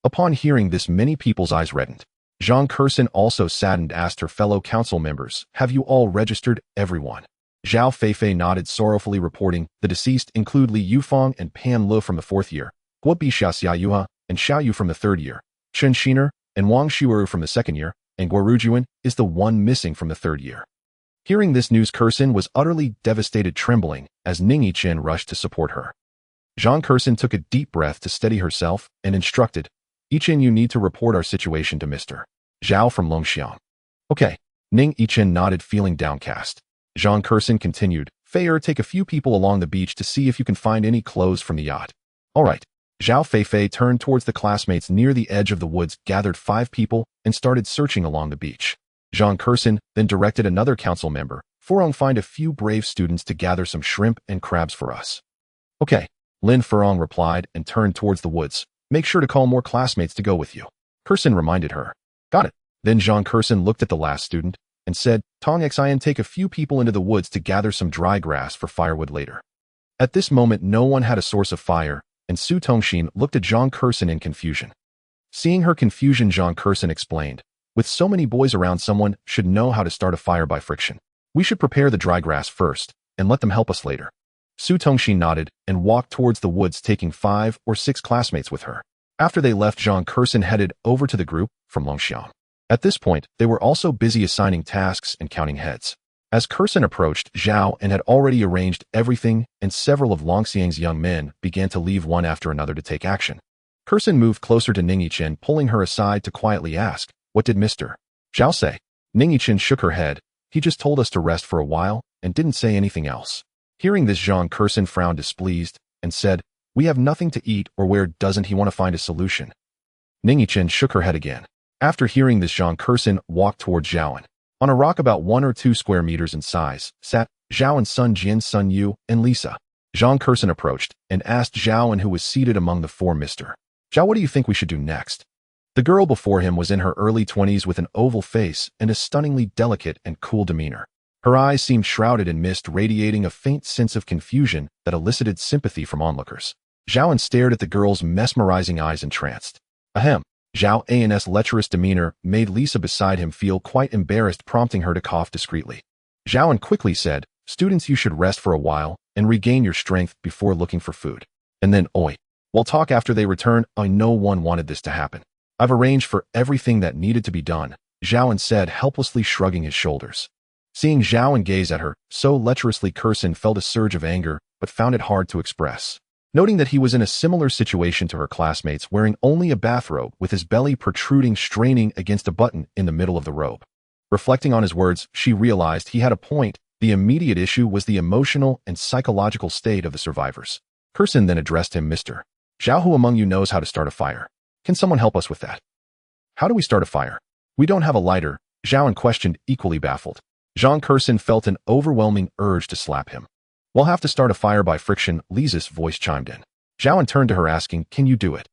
Upon hearing this, many people's eyes reddened. Zhang Kursin, also saddened, asked her fellow council members, have you all registered everyone? Zhao Feifei nodded sorrowfully, reporting, the deceased include Li Yufeng and Pan Lu from the 4th year, Guo Bixia Yuha and Xiao Yu from the 3rd year, Chen Xiner and Wang Shuuru from the 2nd year, and Guorujuan is the one missing from the 3rd year. Hearing this news, Kursin was utterly devastated, trembling as Ning Yichen rushed to support her. Zhang Kursin took a deep breath to steady herself and instructed, Yichen, you need to report our situation to Mr. Zhao from Longxiang. Okay. Ning Yichen nodded, feeling downcast. Zhang Kursin continued, Fei, take a few people along the beach to see if you can find any clothes from the yacht. All right. Zhao Feifei turned towards the classmates near the edge of the woods, gathered 5 people, and started searching along the beach. Zhang Kursin then directed another council member, Furong, find a few brave students to gather some shrimp and crabs for us. Okay. Lin Furong replied and turned towards the woods. Make sure to call more classmates to go with you. Kursin reminded her. Got it. Then Zhang Kursin looked at the last student and said, Tong Xin, take a few people into the woods to gather some dry grass for firewood later. At this moment, no one had a source of fire, and Su Tongxin looked at Zhang Kursin in confusion. Seeing her confusion, Zhang Kursin explained, with so many boys around, someone should know how to start a fire by friction. We should prepare the dry grass first and let them help us later. Su Tongxin nodded and walked towards the woods, taking 5 or 6 classmates with her. After they left, Zhang Kursin headed over to the group from Longxiang. At this point, they were also busy assigning tasks and counting heads. As Kursin approached Zhao and had already arranged everything, and several of Longxiang's young men began to leave one after another to take action. Kursin moved closer to Ning Yichen, pulling her aside to quietly ask, what did Mr. Zhao say? Ning Yichen shook her head. He just told us to rest for a while and didn't say anything else. Hearing this, Zhang Kursin frowned displeased and said, we have nothing to eat or wear, doesn't he want to find a solution? Ning Yichen shook her head again. After hearing this, Zhang Kursin walked towards Zhaoan. On a rock about 1 or 2 square meters in size, sat Zhao and Sun Jian, Sun Yu, and Lisa. Zhang Kursin approached and asked Zhaoan, who was seated among the 4, Mr. Zhao, what do you think we should do next? The girl before him was in her early 20s with an oval face and a stunningly delicate and cool demeanor. Her eyes seemed shrouded in mist, radiating a faint sense of confusion that elicited sympathy from onlookers. Zhaoan stared at the girl's mesmerizing eyes, entranced. Ahem. Zhao An's lecherous demeanor made Lisa beside him feel quite embarrassed, prompting her to cough discreetly. Zhao An quickly said, "Students, you should rest for a while and regain your strength before looking for food. And then, we'll talk after they return. I know one wanted this to happen. I've arranged for everything that needed to be done," Zhao An said, helplessly shrugging his shoulders. Seeing Zhao An gaze at her so lecherously, Curson felt a surge of anger but found it hard to express. Noting that he was in a similar situation to her classmates, wearing only a bathrobe with his belly protruding, straining against a button in the middle of the robe. Reflecting on his words, she realized he had a point. The immediate issue was the emotional and psychological state of the survivors. Curson then addressed him, "Mr. Zhao, who among you knows how to start a fire? Can someone help us with that?" "How do we start a fire? We don't have a lighter," Zhao An questioned, equally baffled. Zhang Curson felt an overwhelming urge to slap him. "We'll have to start a fire by friction," Lisa's voice chimed in. Zhao An turned to her, asking, "Can you do it?"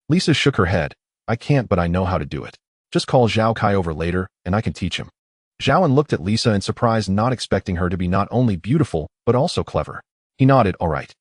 Lisa shook her head. "I can't, but I know how to do it. Just call Zhao Kai over later, and I can teach him." Zhao An looked at Lisa in surprise, not expecting her to be not only beautiful, but also clever. He nodded, "All right."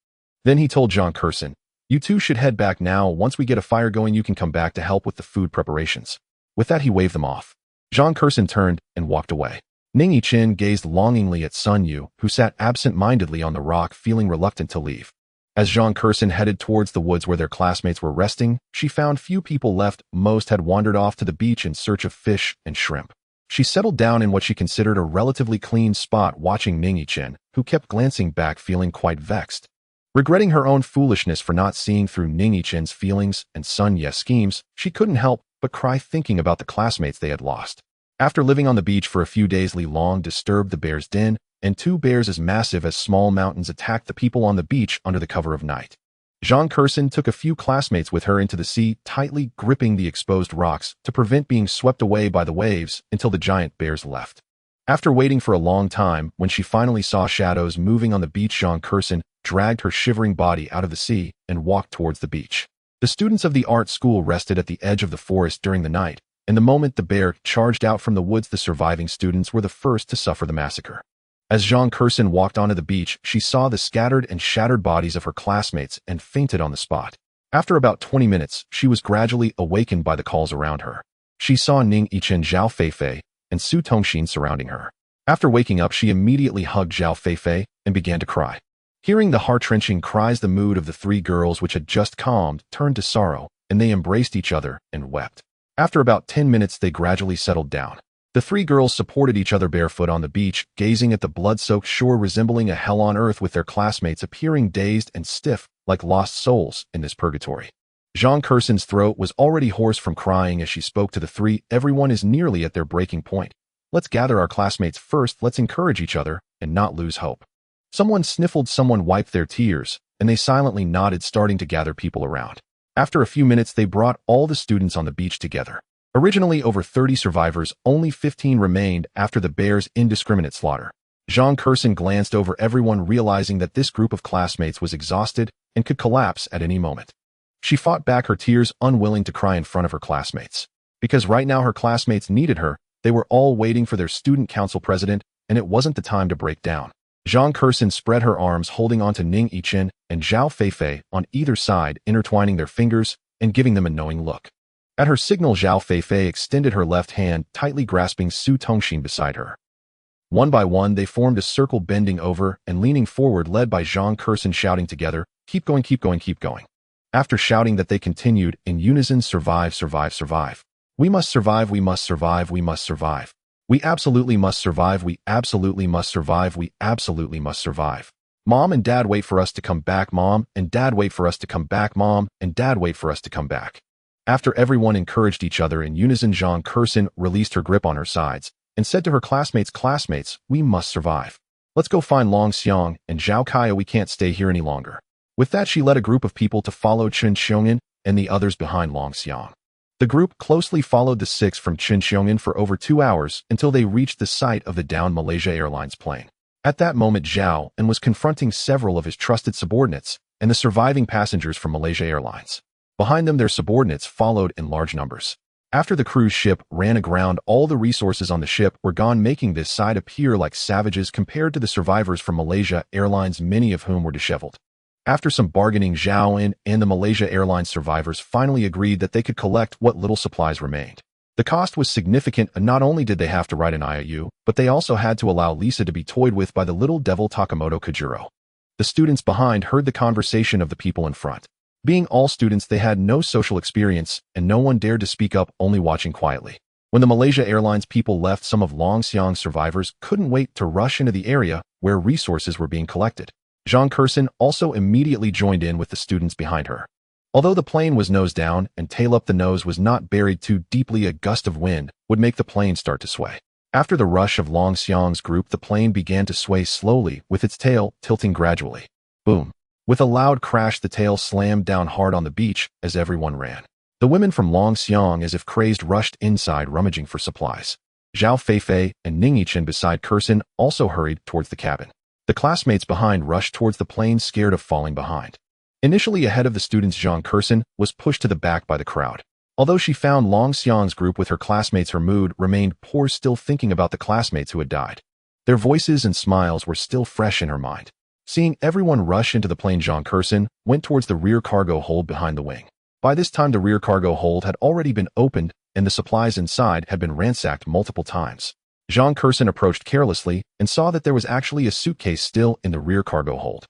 Then he told Zhang Curson, "You two should head back now. Once we get a fire going, you can come back to help with the food preparations." With that, he waved them off. Zhang Curson turned and walked away. Ning Yichen gazed longingly at Sun Yu, who sat absent-mindedly on the rock, feeling reluctant to leave. As Zhang Curson headed towards the woods where their classmates were resting, she found few people left. Most had wandered off to the beach in search of fish and shrimp. She settled down in what she considered a relatively clean spot, watching Ning Yichen, who kept glancing back, feeling quite vexed. Regretting her own foolishness for not seeing through Ning Yichen's feelings and Sun Ye's schemes, she couldn't help but cry, thinking about the classmates they had lost. After living on the beach for a few days, Li Long disturbed the bear's den, and two bears as massive as small mountains attacked the people on the beach under the cover of night. Zhang Curson took a few classmates with her into the sea, tightly gripping the exposed rocks to prevent being swept away by the waves until the giant bears left. After waiting for a long time, when she finally saw shadows moving on the beach, Zhang Curson dragged her shivering body out of the sea and walked towards the beach. The students of the art school rested at the edge of the forest during the night, and the moment the bear charged out from the woods, the surviving students were the first to suffer the massacre. As Zhang Curson walked onto the beach, she saw the scattered and shattered bodies of her classmates and fainted on the spot. After about 20 minutes, she was gradually awakened by the calls around her. She saw Ning Yichen, Zhao Feifei, and Su Tongxin surrounding her. After waking up, she immediately hugged Zhao Feifei and began to cry. Hearing the heart-wrenching cries, the mood of the three girls, which had just calmed, turned to sorrow, and they embraced each other and wept. After about 10 minutes, they gradually settled down. The three girls supported each other barefoot on the beach, gazing at the blood-soaked shore, resembling a hell on earth, with their classmates appearing dazed and stiff, like lost souls in this purgatory. Zhang Curson's throat was already hoarse from crying as she spoke to the three. "Everyone is nearly at their breaking point. Let's gather our classmates first. Let's encourage each other and not lose hope." Someone sniffled, someone wiped their tears, and they silently nodded, starting to gather people around. After a few minutes, they brought all the students on the beach together. Originally over 30 survivors, only 15 remained after the bear's indiscriminate slaughter. Zhang Curson glanced over everyone, realizing that this group of classmates was exhausted and could collapse at any moment. She fought back her tears, unwilling to cry in front of her classmates. Because right now her classmates needed her, they were all waiting for their student council president, and it wasn't the time to break down. Zhang Curson spread her arms, holding on to Ning Yichen and Zhao Feifei on either side, intertwining their fingers and giving them a knowing look. At her signal, Zhao Feifei extended her left hand, tightly grasping Su Tongxin beside her. One by one, they formed a circle, bending over and leaning forward, led by Zhang Curson, shouting together, "Keep going, keep going, keep going." After shouting that, they continued in unison, "Survive, survive, survive. We must survive, we must survive, we must survive. We absolutely must survive, we absolutely must survive, we absolutely must survive. Mom and Dad wait for us to come back, Mom and Dad wait for us to come back, Mom and Dad wait for us to come back." After everyone encouraged each other in unison, Zhang Curson released her grip on her sides and said to her classmates, "Classmates, we must survive. Let's go find Long Xiang and Zhao Kaya. We can't stay here any longer." With that, she led a group of people to follow Chen Xiong'an and the others behind Long Xiang. The group closely followed the six from Chen Xiong'an for over 2 hours until they reached the site of the downed Malaysia Airlines plane. At that moment, Zhao An was confronting several of his trusted subordinates and the surviving passengers from Malaysia Airlines. Behind them, their subordinates followed in large numbers. After the cruise ship ran aground, all the resources on the ship were gone, making this side appear like savages compared to the survivors from Malaysia Airlines, many of whom were disheveled. After some bargaining, Zhao In and the Malaysia Airlines survivors finally agreed that they could collect what little supplies remained. The cost was significant, and not only did they have to write an IOU, but they also had to allow Lisa to be toyed with by the little devil Takamoto Kajuro. The students behind heard the conversation of the people in front. Being all students, they had no social experience, and no one dared to speak up, only watching quietly. When the Malaysia Airlines people left, some of Long Xiang's survivors couldn't wait to rush into the area where resources were being collected. Zhang Kursin also immediately joined in with the students behind her. Although the plane was nose down and tail up, the nose was not buried too deeply. A gust of wind would make the plane start to sway. After the rush of Long Xiang's group, the plane began to sway slowly, with its tail tilting gradually. Boom! With a loud crash, the tail slammed down hard on the beach as everyone ran. The women from Long Xiang, as if crazed, rushed inside, rummaging for supplies. Zhao Feifei and Ning Yichen beside Kursin also hurried towards the cabin. The classmates behind rushed towards the plane, scared of falling behind. Initially ahead of the students, Zhang Kursin was pushed to the back by the crowd. Although she found Long Xiang's group with her classmates, her mood remained poor, still thinking about the classmates who had died. Their voices and smiles were still fresh in her mind. Seeing everyone rush into the plane, Zhang Kursin went towards the rear cargo hold behind the wing. By this time, the rear cargo hold had already been opened, and the supplies inside had been ransacked multiple times. Zhang Kursin approached carelessly and saw that there was actually a suitcase still in the rear cargo hold.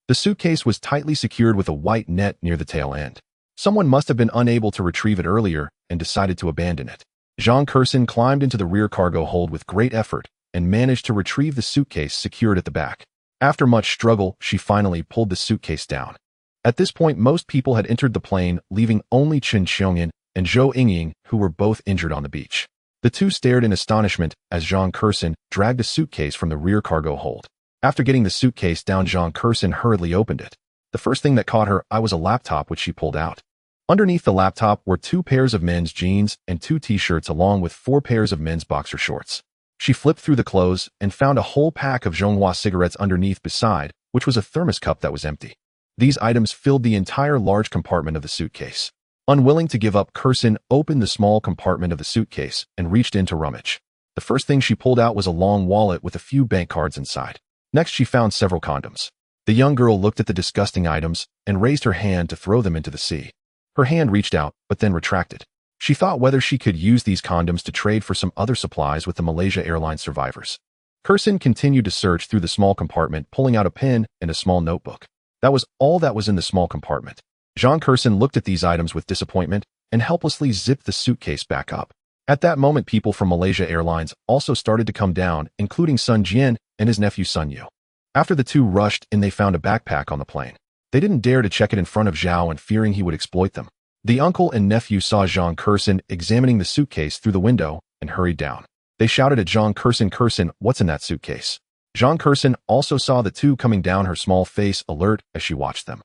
The suitcase was tightly secured with a white net near the tail end. Someone must have been unable to retrieve it earlier and decided to abandon it. Zhang Kursin climbed into the rear cargo hold with great effort and managed to retrieve the suitcase secured at the back. After much struggle, she finally pulled the suitcase down. At this point, most people had entered the plane, leaving only Chen Xiongyan and Zhou Yingying, who were both injured, on the beach. The two stared in astonishment as Zhang Kursin dragged a suitcase from the rear cargo hold. After getting the suitcase down, Zhang Kursin hurriedly opened it. The first thing that caught her eye was a laptop, which she pulled out. Underneath the laptop were 2 pairs of men's jeans and 2 t-shirts, along with 4 pairs of men's boxer shorts. She flipped through the clothes and found a whole pack of Zhonghua cigarettes underneath, beside which was a thermos cup that was empty. These items filled the entire large compartment of the suitcase. Unwilling to give up, Kursin opened the small compartment of the suitcase and reached in to rummage. The first thing she pulled out was a long wallet with a few bank cards inside. Next, she found several condoms. The young girl looked at the disgusting items and raised her hand to throw them into the sea. Her hand reached out, but then retracted. She thought whether she could use these condoms to trade for some other supplies with the Malaysia Airlines survivors. Kursin continued to search through the small compartment, pulling out a pen and a small notebook. That was all that was in the small compartment. Zhang Kursin looked at these items with disappointment and helplessly zipped the suitcase back up. At that moment, people from Malaysia Airlines also started to come down, including Sun Jian and his nephew Sun Yu. After the two rushed in, they found a backpack on the plane. They didn't dare to check it in front of Zhao, and fearing he would exploit them. The uncle and nephew saw Zhang Kursin examining the suitcase through the window and hurried down. They shouted at Zhang Kursin, "Kursin, what's in that suitcase?" Zhang Kursin also saw the two coming down, her small face alert as she watched them.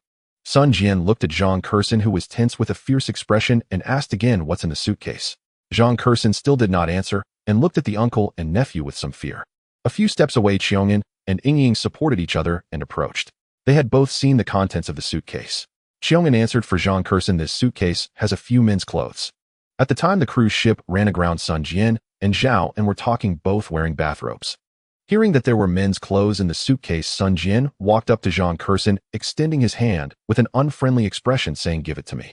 Sun Jian looked at Zhang Kursin, who was tense with a fierce expression, and asked again, "What's in the suitcase?" Zhang Kursin still did not answer and looked at the uncle and nephew with some fear. A few steps away, Qiongyan and Yingying supported each other and approached. They had both seen the contents of the suitcase. Qiongyan answered for Zhang Kursin, "This suitcase has a few men's clothes." At the time the cruise ship ran aground, Sun Jian and Zhao and were talking, both wearing bathrobes. Hearing that there were men's clothes in the suitcase, Sun Jian walked up to Zhang Kursin, extending his hand with an unfriendly expression, saying, "Give it to me."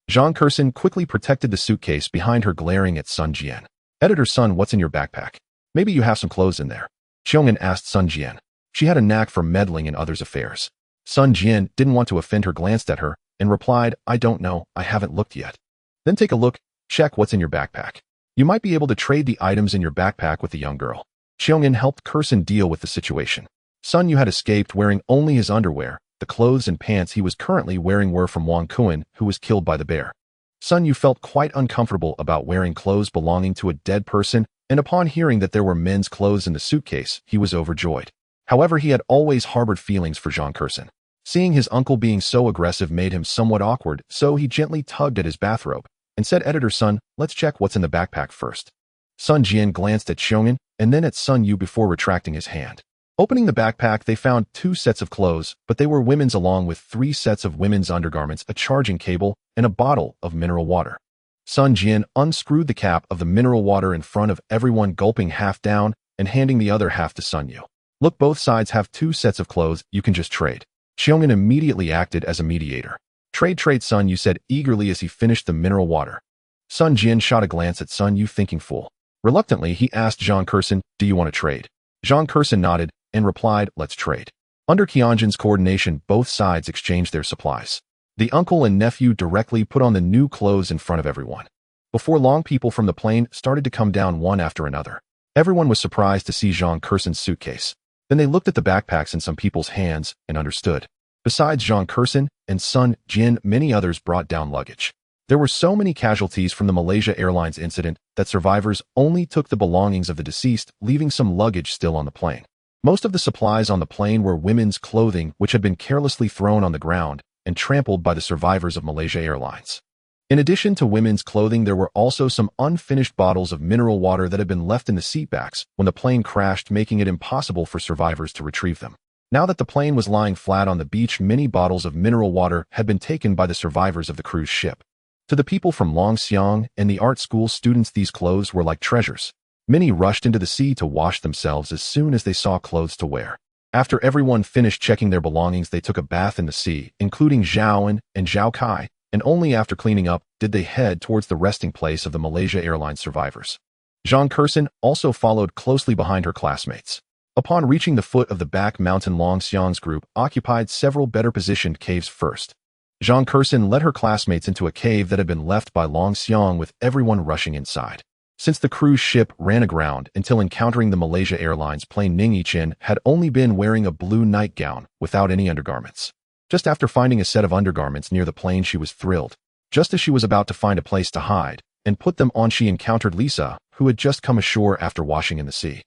Zhang Kursin quickly protected the suitcase behind her, glaring at Sun Jian. "Editor Sun, what's in your backpack? Maybe you have some clothes in there." Qiongyan asked Sun Jian. She had a knack for meddling in others' affairs. Sun Jian didn't want to offend her, glanced at her, and replied, "I don't know, I haven't looked yet." "Then take a look, check what's in your backpack. You might be able to trade the items in your backpack with the young girl." Qiongyan helped Kursin deal with the situation. Sun Yu had escaped wearing only his underwear. The clothes and pants he was currently wearing were from Wang Kuan, who was killed by the bear. Sun Yu felt quite uncomfortable about wearing clothes belonging to a dead person, and upon hearing that there were men's clothes in the suitcase, he was overjoyed. However, he had always harbored feelings for Zhang Kursin. Seeing his uncle being so aggressive made him somewhat awkward, so he gently tugged at his bathrobe and said, "Editor Sun, let's check what's in the backpack first." Sun Jian glanced at Qiongyan and then at Sun Yu before retracting his hand. Opening the backpack, they found 2 sets of clothes, but they were women's, along with 3 sets of women's undergarments, a charging cable, and a bottle of mineral water. Sun Jian unscrewed the cap of the mineral water in front of everyone, gulping half down and handing the other half to Sun Yu. "Look, both sides have 2 sets of clothes, you can just trade." Xiong'an immediately acted as a mediator. Trade, Sun Yu said eagerly as he finished the mineral water. Sun Jian shot a glance at Sun Yu, thinking fool. Reluctantly, he asked Zhang Kursin, do you want to trade? Zhang Kursin nodded and replied, let's trade. Under Qianzhen's coordination, both sides exchanged their supplies. The uncle and nephew directly put on the new clothes in front of everyone. Before long, people from the plane started to come down one after another. Everyone was surprised to see Zhang Kursin's suitcase. Then they looked at the backpacks in some people's hands and understood. Besides Zhang Kursin and Sun Jin, many others brought down luggage. There were so many casualties from the Malaysia Airlines incident that survivors only took the belongings of the deceased, leaving some luggage still on the plane. Most of the supplies on the plane were women's clothing, which had been carelessly thrown on the ground and trampled by the survivors of Malaysia Airlines. In addition to women's clothing, there were also some unfinished bottles of mineral water that had been left in the seatbacks when the plane crashed, making it impossible for survivors to retrieve them. Now that the plane was lying flat on the beach, many bottles of mineral water had been taken by the survivors of the cruise ship. To the people from Longxiang and the art school students, these clothes were like treasures. Many rushed into the sea to wash themselves as soon as they saw clothes to wear. After everyone finished checking their belongings, they took a bath in the sea, including Zhaoan and Zhao Kai, and only after cleaning up did they head towards the resting place of the Malaysia Airlines survivors. Zhang Kursin also followed closely behind her classmates. Upon reaching the foot of the back mountain, Longxiang's group occupied several better-positioned caves first. Zhang Kursin led her classmates into a cave that had been left by Longxiang, with everyone rushing inside. Since the cruise ship ran aground until encountering the Malaysia Airlines plane, Ning Yichen had only been wearing a blue nightgown without any undergarments. Just after finding a set of undergarments near the plane, she was thrilled. Just as she was about to find a place to hide and put them on, she encountered Lisa, who had just come ashore after washing in the sea.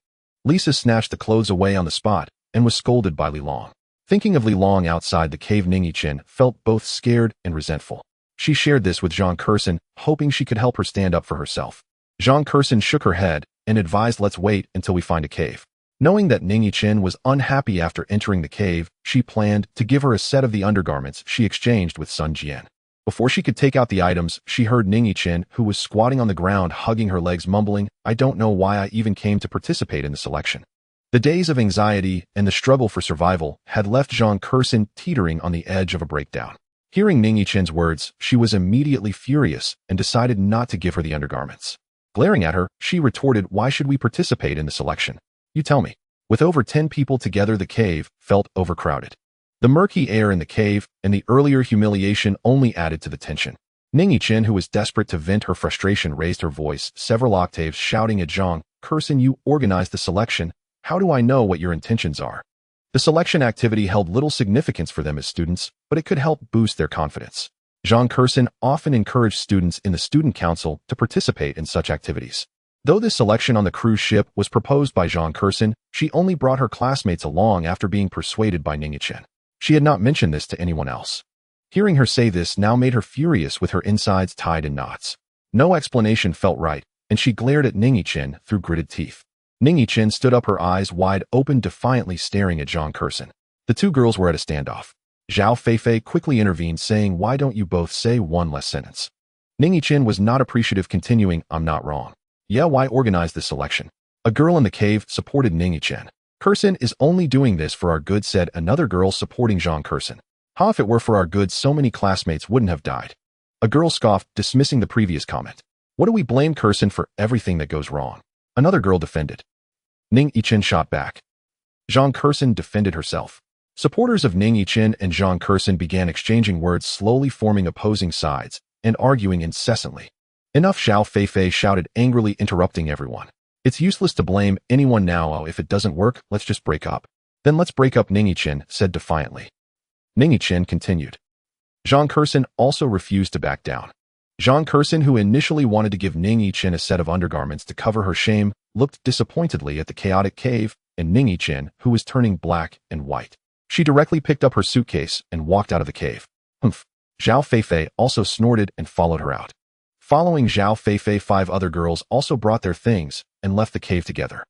Lisa snatched the clothes away on the spot and was scolded by Li Long. Thinking of Li Long outside the cave, Ning Yichen felt both scared and resentful. She shared this with Zhang Kursin, hoping she could help her stand up for herself. Zhang Kursin shook her head and advised, let's wait until we find a cave. Knowing that Ning Yichen was unhappy after entering the cave, she planned to give her a set of the undergarments she exchanged with Sun Jian. Before she could take out the items, she heard Ning Yichen, who was squatting on the ground hugging her legs, mumbling, I don't know why I even came to participate in the selection. The days of anxiety and the struggle for survival had left Zhang Kursin teetering on the edge of a breakdown. Hearing Ning Yichen's words, she was immediately furious and decided not to give her the undergarments. Glaring at her, she retorted, why should we participate in the selection? You tell me. With over 10 people together, the cave felt overcrowded. The murky air in the cave and the earlier humiliation only added to the tension. Ning Yichen, who was desperate to vent her frustration, raised her voice several octaves, shouting at Zhang Kursin, you organized the selection. How do I know what your intentions are? The selection activity held little significance for them as students, but it could help boost their confidence. Zhang Kursin often encouraged students in the student council to participate in such activities. Though this selection on the cruise ship was proposed by Zhang Kursin, she only brought her classmates along after being persuaded by Ning Yichen. She had not mentioned this to anyone else. Hearing her say this now made her furious, with her insides tied in knots. No explanation felt right, and she glared at Ning Yichen through gritted teeth. Ning Yichen stood up, her eyes wide open, defiantly staring at Zhang Kursin. The two girls were at a standoff. Zhao Feifei quickly intervened, saying, why don't you both say one less sentence? Ning Yichen was not appreciative, continuing, I'm not wrong. Yeah, why organize this selection? A girl in the cave supported Ning Yichen. Kursin is only doing this for our good, said another girl supporting Zhang Kursin. How if it were for our good, so many classmates wouldn't have died? A girl scoffed, dismissing the previous comment. What do we blame Kursin for everything that goes wrong? Another girl defended. Ning Yichen shot back. Zhang Kursin defended herself. Supporters of Ning Yichen and Zhang Kursin began exchanging words, slowly forming opposing sides and arguing incessantly. Enough, Zhao Feifei shouted angrily, interrupting everyone. It's useless to blame anyone now. Oh, if it doesn't work, let's just break up. Then let's break up, Ning Yichen said defiantly. Ning Yichen continued. Zhang Kursin also refused to back down. Zhang Kursin, who initially wanted to give Ning Yichen a set of undergarments to cover her shame, looked disappointedly at the chaotic cave and Ning Yichen, who was turning black and white. She directly picked up her suitcase and walked out of the cave. Humph. Zhao Feifei also snorted and followed her out. Following Zhao Feifei, 5 other girls also brought their things and left the cave together.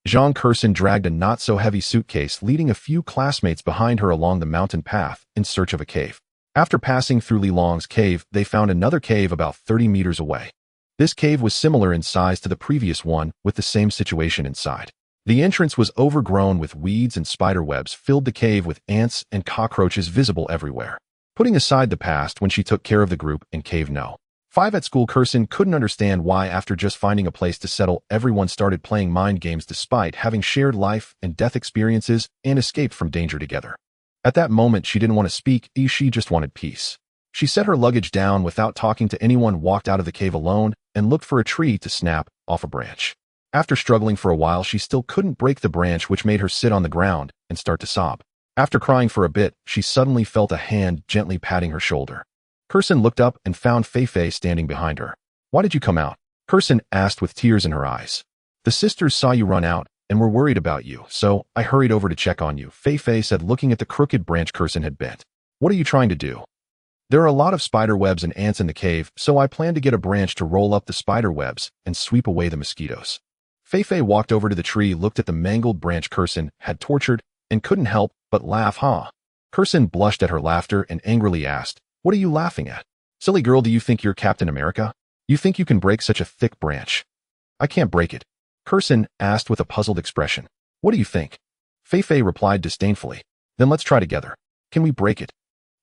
Zhang Kursin dragged a not-so-heavy suitcase, leading a few classmates behind her along the mountain path in search of a cave. After passing through Li Long's cave, they found another cave about 30 meters away. This cave was similar in size to the previous one, with the same situation inside. The entrance was overgrown with weeds and spider webs, filled the cave with ants and cockroaches visible everywhere. Putting aside the past when she took care of the group in Cave No. 5 at school, Kirsten couldn't understand why after just finding a place to settle, everyone started playing mind games despite having shared life and death experiences and escaped from danger together. At that moment, she didn't want to speak, she just wanted peace. She set her luggage down without talking to anyone, walked out of the cave alone, and looked for a tree to snap off a branch. After struggling for a while, she still couldn't break the branch, which made her sit on the ground and start to sob. After crying for a bit, she suddenly felt a hand gently patting her shoulder. Kirsten looked up and found Fei standing behind her. "Why did you come out?" Kirsten asked with tears in her eyes. "The sisters saw you run out and were worried about you, so I hurried over to check on you," Fei said, looking at the crooked branch Kirsten had bent. "What are you trying to do?" "There are a lot of spider webs and ants in the cave, so I plan to get a branch to roll up the spider webs and sweep away the mosquitoes." Fei walked over to the tree, looked at the mangled branch Kirsten had tortured, and couldn't help but laugh. Kirsten blushed at her laughter and angrily asked, "What are you laughing at? Silly girl, do you think you're Captain America? You think you can break such a thick branch?" "I can't break it," Kirsten asked with a puzzled expression. "What do you think?" Fei replied disdainfully. "Then let's try together. Can we break it?"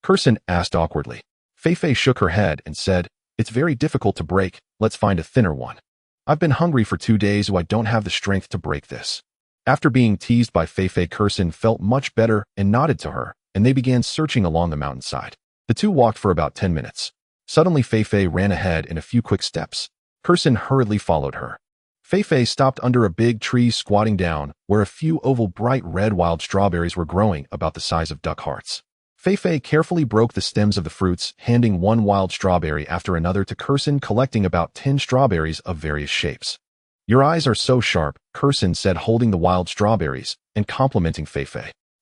Kirsten asked awkwardly. Fei shook her head and said, "It's very difficult to break. Let's find a thinner one. I've been hungry for 2 days, so I don't have the strength to break this." After being teased by Fei, Kirsten felt much better and nodded to her, and they began searching along the mountainside. The two walked for about 10 minutes. Suddenly, Fei ran ahead in a few quick steps. Kirsten hurriedly followed her. Fei stopped under a big tree, squatting down, where a few oval bright red wild strawberries were growing about the size of duck hearts. Fei carefully broke the stems of the fruits, handing one wild strawberry after another to Kirsten, collecting about 10 strawberries of various shapes. "Your eyes are so sharp," Kirsten said, holding the wild strawberries and complimenting Fei.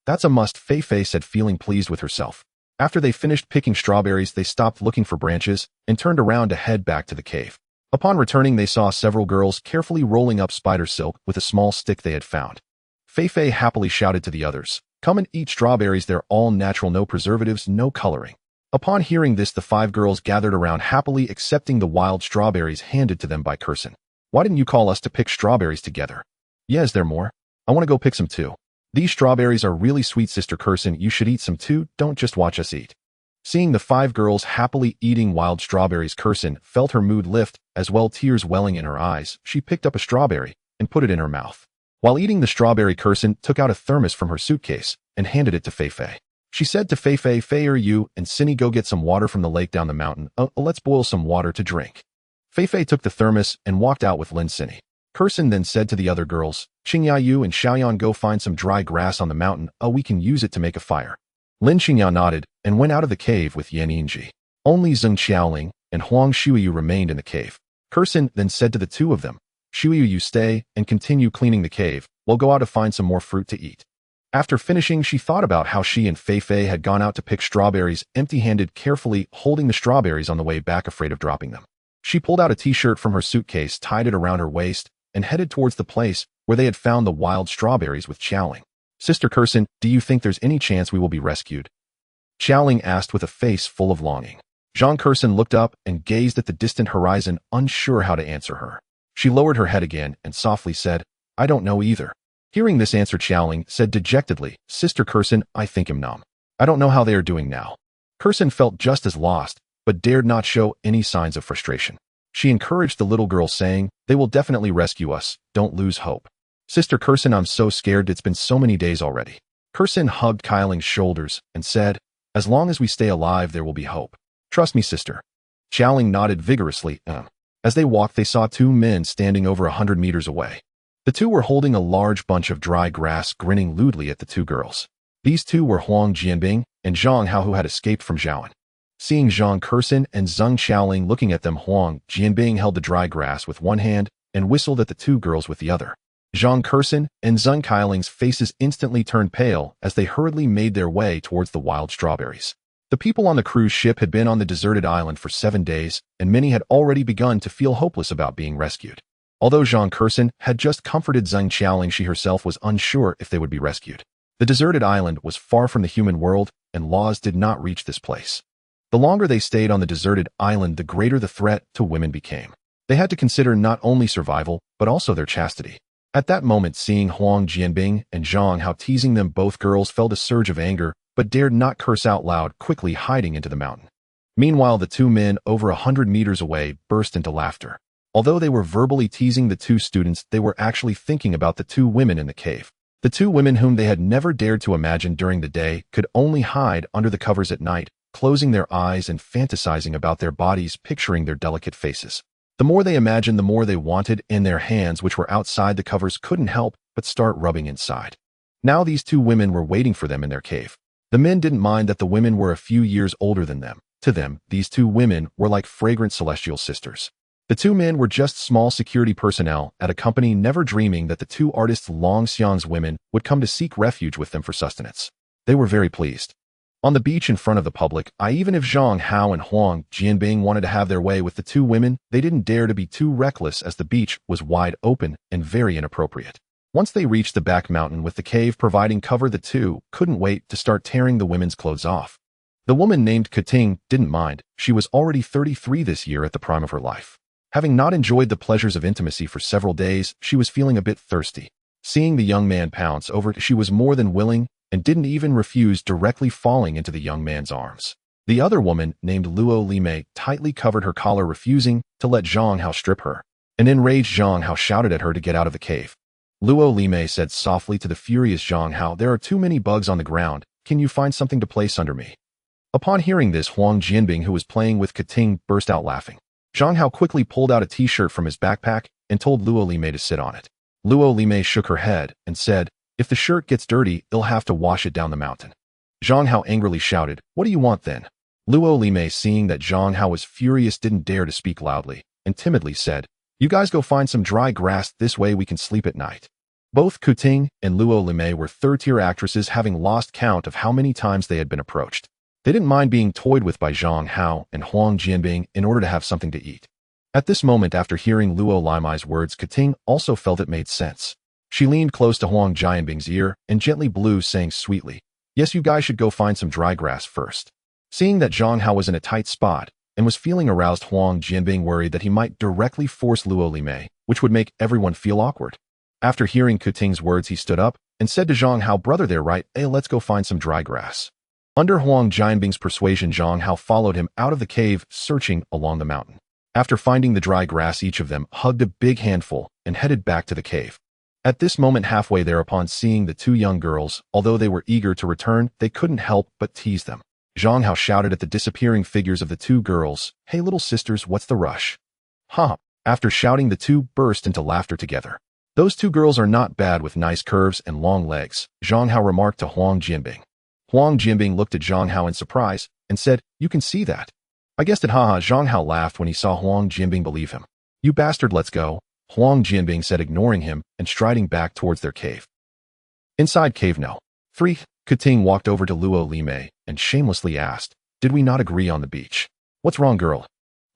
"That's a must," Fei said, feeling pleased with herself. After they finished picking strawberries, they stopped looking for branches and turned around to head back to the cave. Upon returning, they saw several girls carefully rolling up spider silk with a small stick they had found. Fei happily shouted to the others, "Come and eat strawberries, they're all natural, no preservatives, no coloring." Upon hearing this, the 5 girls gathered around, happily accepting the wild strawberries handed to them by Kirsten. "Why didn't you call us to pick strawberries together?" "Yeah, is there more? I want to go pick some too." "These strawberries are really sweet, Sister Kirsten, you should eat some too, don't just watch us eat." Seeing the 5 girls happily eating wild strawberries, Kirsten felt her mood lift, as well, tears welling in her eyes. She picked up a strawberry and put it in her mouth. While eating the strawberry, Kirsten took out a thermos from her suitcase and handed it to Fei. She said to Fei, "Are you and Cindy go get some water from the lake down the mountain? Let's boil some water to drink." Fei took the thermos and walked out with Lin Cindy. Kirsten then said to the other girls, "Qingya, you and Xiaoyan go find some dry grass on the mountain. We can use it to make a fire." Lin Qingya nodded and went out of the cave with Yan Yingji. Only Zheng Qiaoling and Huang Shuyu remained in the cave. Kirsten then said to the two of them, "Shuyu, you stay and continue cleaning the cave. We'll go out to find some more fruit to eat." After finishing, she thought about how she and Fei had gone out to pick strawberries empty-handed, carefully holding the strawberries on the way back, afraid of dropping them. She pulled out a t-shirt from her suitcase, tied it around her waist, and headed towards the place where they had found the wild strawberries with Qiaoling. "Sister Kirsten, do you think there's any chance we will be rescued?" Qiaoling asked with a face full of longing. Zhang Kirsten looked up and gazed at the distant horizon, unsure how to answer her. She lowered her head again and softly said, "I don't know either." Hearing this answer, Qiaoling said dejectedly, "Sister Kirsten, I think Nam. I don't know how they are doing now." Kirsten felt just as lost, but dared not show any signs of frustration. She encouraged the little girl, saying, "They will definitely rescue us, don't lose hope." "Sister Kirsten, I'm so scared, it's been so many days already." Kirsten hugged Qialing's shoulders and said, "As long as we stay alive, there will be hope. Trust me, sister." Qiaoling nodded vigorously. As they walked, they saw 2 men standing over 100 meters away. The 2 were holding a large bunch of dry grass, grinning lewdly at the 2 girls. These 2 were Huang Jianbing and Zhang Hao, who had escaped from Zhaoan. Seeing Zhang Kirsten and Zheng Qiaoling looking at them, Huang Jianbing held the dry grass with one hand and whistled at the 2 girls with the other. Zhang Kirsten and Zheng Qialing's faces instantly turned pale as they hurriedly made their way towards the wild strawberries. The people on the cruise ship had been on the deserted island for 7 days, and many had already begun to feel hopeless about being rescued. Although Zhang Kirsten had just comforted Zheng Qiaoling, she herself was unsure if they would be rescued. The deserted island was far from the human world, and laws did not reach this place. The longer they stayed on the deserted island, the greater the threat to women became. They had to consider not only survival, but also their chastity. At that moment, seeing Huang Jianbing and Zhang Hao teasing them, both girls felt a surge of anger, but dared not curse out loud, quickly hiding into the mountain. Meanwhile, the two men, over 100 meters away, burst into laughter. Although they were verbally teasing the two students, they were actually thinking about the two women in the cave. The two women whom they had never dared to imagine during the day could only hide under the covers at night, closing their eyes and fantasizing about their bodies, picturing their delicate faces. The more they imagined, the more they wanted, and their hands, which were outside the covers, couldn't help but start rubbing inside. Now these two women were waiting for them in their cave. The men didn't mind that the women were a few years older than them. To them, these two women were like fragrant celestial sisters. The two men were just small security personnel at a company, never dreaming that the two artists Long Xiang's women would come to seek refuge with them for sustenance. They were very pleased. On the beach in front of the public, even if Zhang Hao and Huang Jianbing wanted to have their way with the two women, they didn't dare to be too reckless, as the beach was wide open and very inappropriate. Once they reached the back mountain with the cave providing cover, the two couldn't wait to start tearing the women's clothes off. The woman named Kating didn't mind. She was already 33 this year, at the prime of her life. Having not enjoyed the pleasures of intimacy for several days, she was feeling a bit thirsty. Seeing the young man pounce over it, she was more than willing and didn't even refuse, directly falling into the young man's arms. The other woman, named Luo Limei, tightly covered her collar, refusing to let Zhang Hao strip her. An enraged Zhang Hao shouted at her to get out of the cave. Luo Limei said softly to the furious Zhang Hao, "There are too many bugs on the ground. Can you find something to place under me?" Upon hearing this, Huang Jianbing, who was playing with Kating, burst out laughing. Zhang Hao quickly pulled out a t-shirt from his backpack and told Luo Limei to sit on it. Luo Limei shook her head and said, "If the shirt gets dirty, you'll have to wash it down the mountain." Zhang Hao angrily shouted, "What do you want then?" Luo Limei, seeing that Zhang Hao was furious, didn't dare to speak loudly and timidly said, "You guys go find some dry grass, this way we can sleep at night." Both Kuting and Luo Limei were third-tier actresses, having lost count of how many times they had been approached. They didn't mind being toyed with by Zhang Hao and Huang Jianbing in order to have something to eat. At this moment, after hearing Luo Limei's words, Kating also felt it made sense. She leaned close to Huang Jianbing's ear and gently blew, saying sweetly, "Yes, you guys should go find some dry grass first." Seeing that Zhang Hao was in a tight spot and was feeling aroused, Huang Jianbing worried that he might directly force Luo Limei, which would make everyone feel awkward. After hearing Kuting's words, he stood up and said to Zhang Hao, "Brother, they're right. Hey, let's go find some dry grass." Under Huang Jianbing's persuasion, Zhang Hao followed him out of the cave, searching along the mountain. After finding the dry grass, each of them hugged a big handful and headed back to the cave. At this moment, halfway there, upon seeing the two young girls, although they were eager to return, they couldn't help but tease them. Zhang Hao shouted at the disappearing figures of the two girls, "Hey little sisters, what's the rush?" "Huh." After shouting, the two burst into laughter together. "Those two girls are not bad with nice curves and long legs," Zhang Hao remarked to Huang Jianbing. Huang Jianbing looked at Zhang Hao in surprise and said, "You can see that?" "I guessed it, haha." Zhang Hao laughed when he saw Huang Jianbing believe him. "You bastard, let's go," Huang Jianbing said, ignoring him and striding back towards their cave. Inside Cave No. 3, Kating walked over to Luo Limei and shamelessly asked, "Did we not agree on the beach?" "What's wrong, girl?"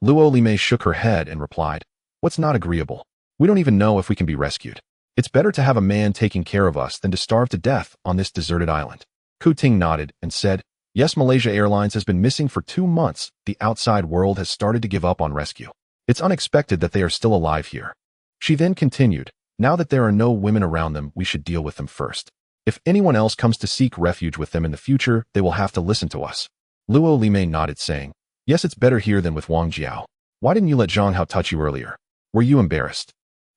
Luo Limei shook her head and replied, "What's not agreeable? We don't even know if we can be rescued. It's better to have a man taking care of us than to starve to death on this deserted island." Kuting nodded and said, "Yes, Malaysia Airlines has been missing for 2 months. The outside world has started to give up on rescue. It's unexpected that they are still alive here." She then continued, "Now that there are no women around them, we should deal with them first. If anyone else comes to seek refuge with them in the future, they will have to listen to us." Luo Limei nodded, saying, "Yes, it's better here than with Wang Jiao. Why didn't you let Zhang Hao touch you earlier? Were you embarrassed?"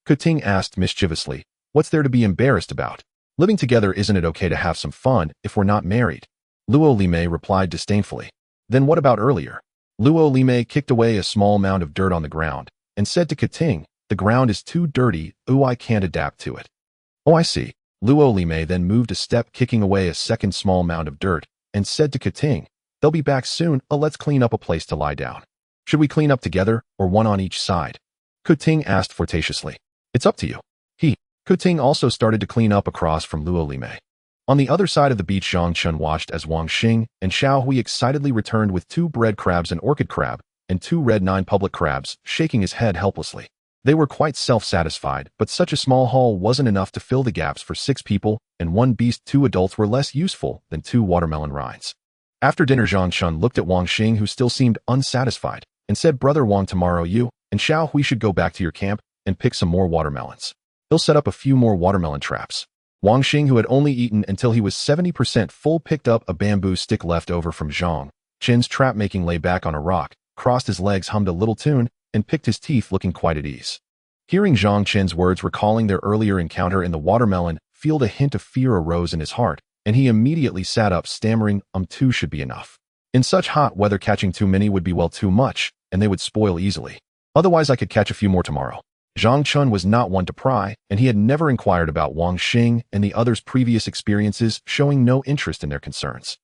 Kuting asked mischievously, "What's there to be embarrassed about? Living together, isn't it okay to have some fun if we're not married?" Luo Limei replied disdainfully, "Then what about earlier?" Luo Limei kicked away a small mound of dirt on the ground and said to Kating, "The ground is too dirty. Ooh, I can't adapt to it." "Oh, I see." Luo Limei then moved a step, kicking away a second small mound of dirt, and said to Kating, "They'll be back soon. Let's clean up a place to lie down." "Should we clean up together or one on each side?" Kuting asked flirtatiously. "It's up to you." Kuting also started to clean up across from Luo Limei. On the other side of the beach, Zhang Chun watched as Wang Xing and Xiao Hui excitedly returned with 2 bread crabs, an orchid crab, and 2 red 9 public crabs, shaking his head helplessly. They were quite self-satisfied, but such a small haul wasn't enough to fill the gaps for 6 people, and 1 beast. 2 adults were less useful than 2 watermelon rinds. After dinner, Zhang Chun looked at Wang Xing, who still seemed unsatisfied, and said, "Brother Wang, tomorrow you and Xiao Hui should go back to your camp and pick some more watermelons. He'll set up a few more watermelon traps. Wang Xing, who had only eaten until he was 70% full, picked up a bamboo stick left over from Zhang Chen's trap-making, lay back on a rock, crossed his legs, hummed a little tune, and picked his teeth, looking quite at ease. Hearing Zhang Chen's words recalling their earlier encounter in the watermelon field, a hint of fear arose in his heart, and he immediately sat up, stammering, two should be enough. In such hot weather, catching too many would be, well, too much, and they would spoil easily. Otherwise, I could catch a few more tomorrow. Zhang Chun was not one to pry, and he had never inquired about Wang Xing and the others' previous experiences, showing no interest in their concerns.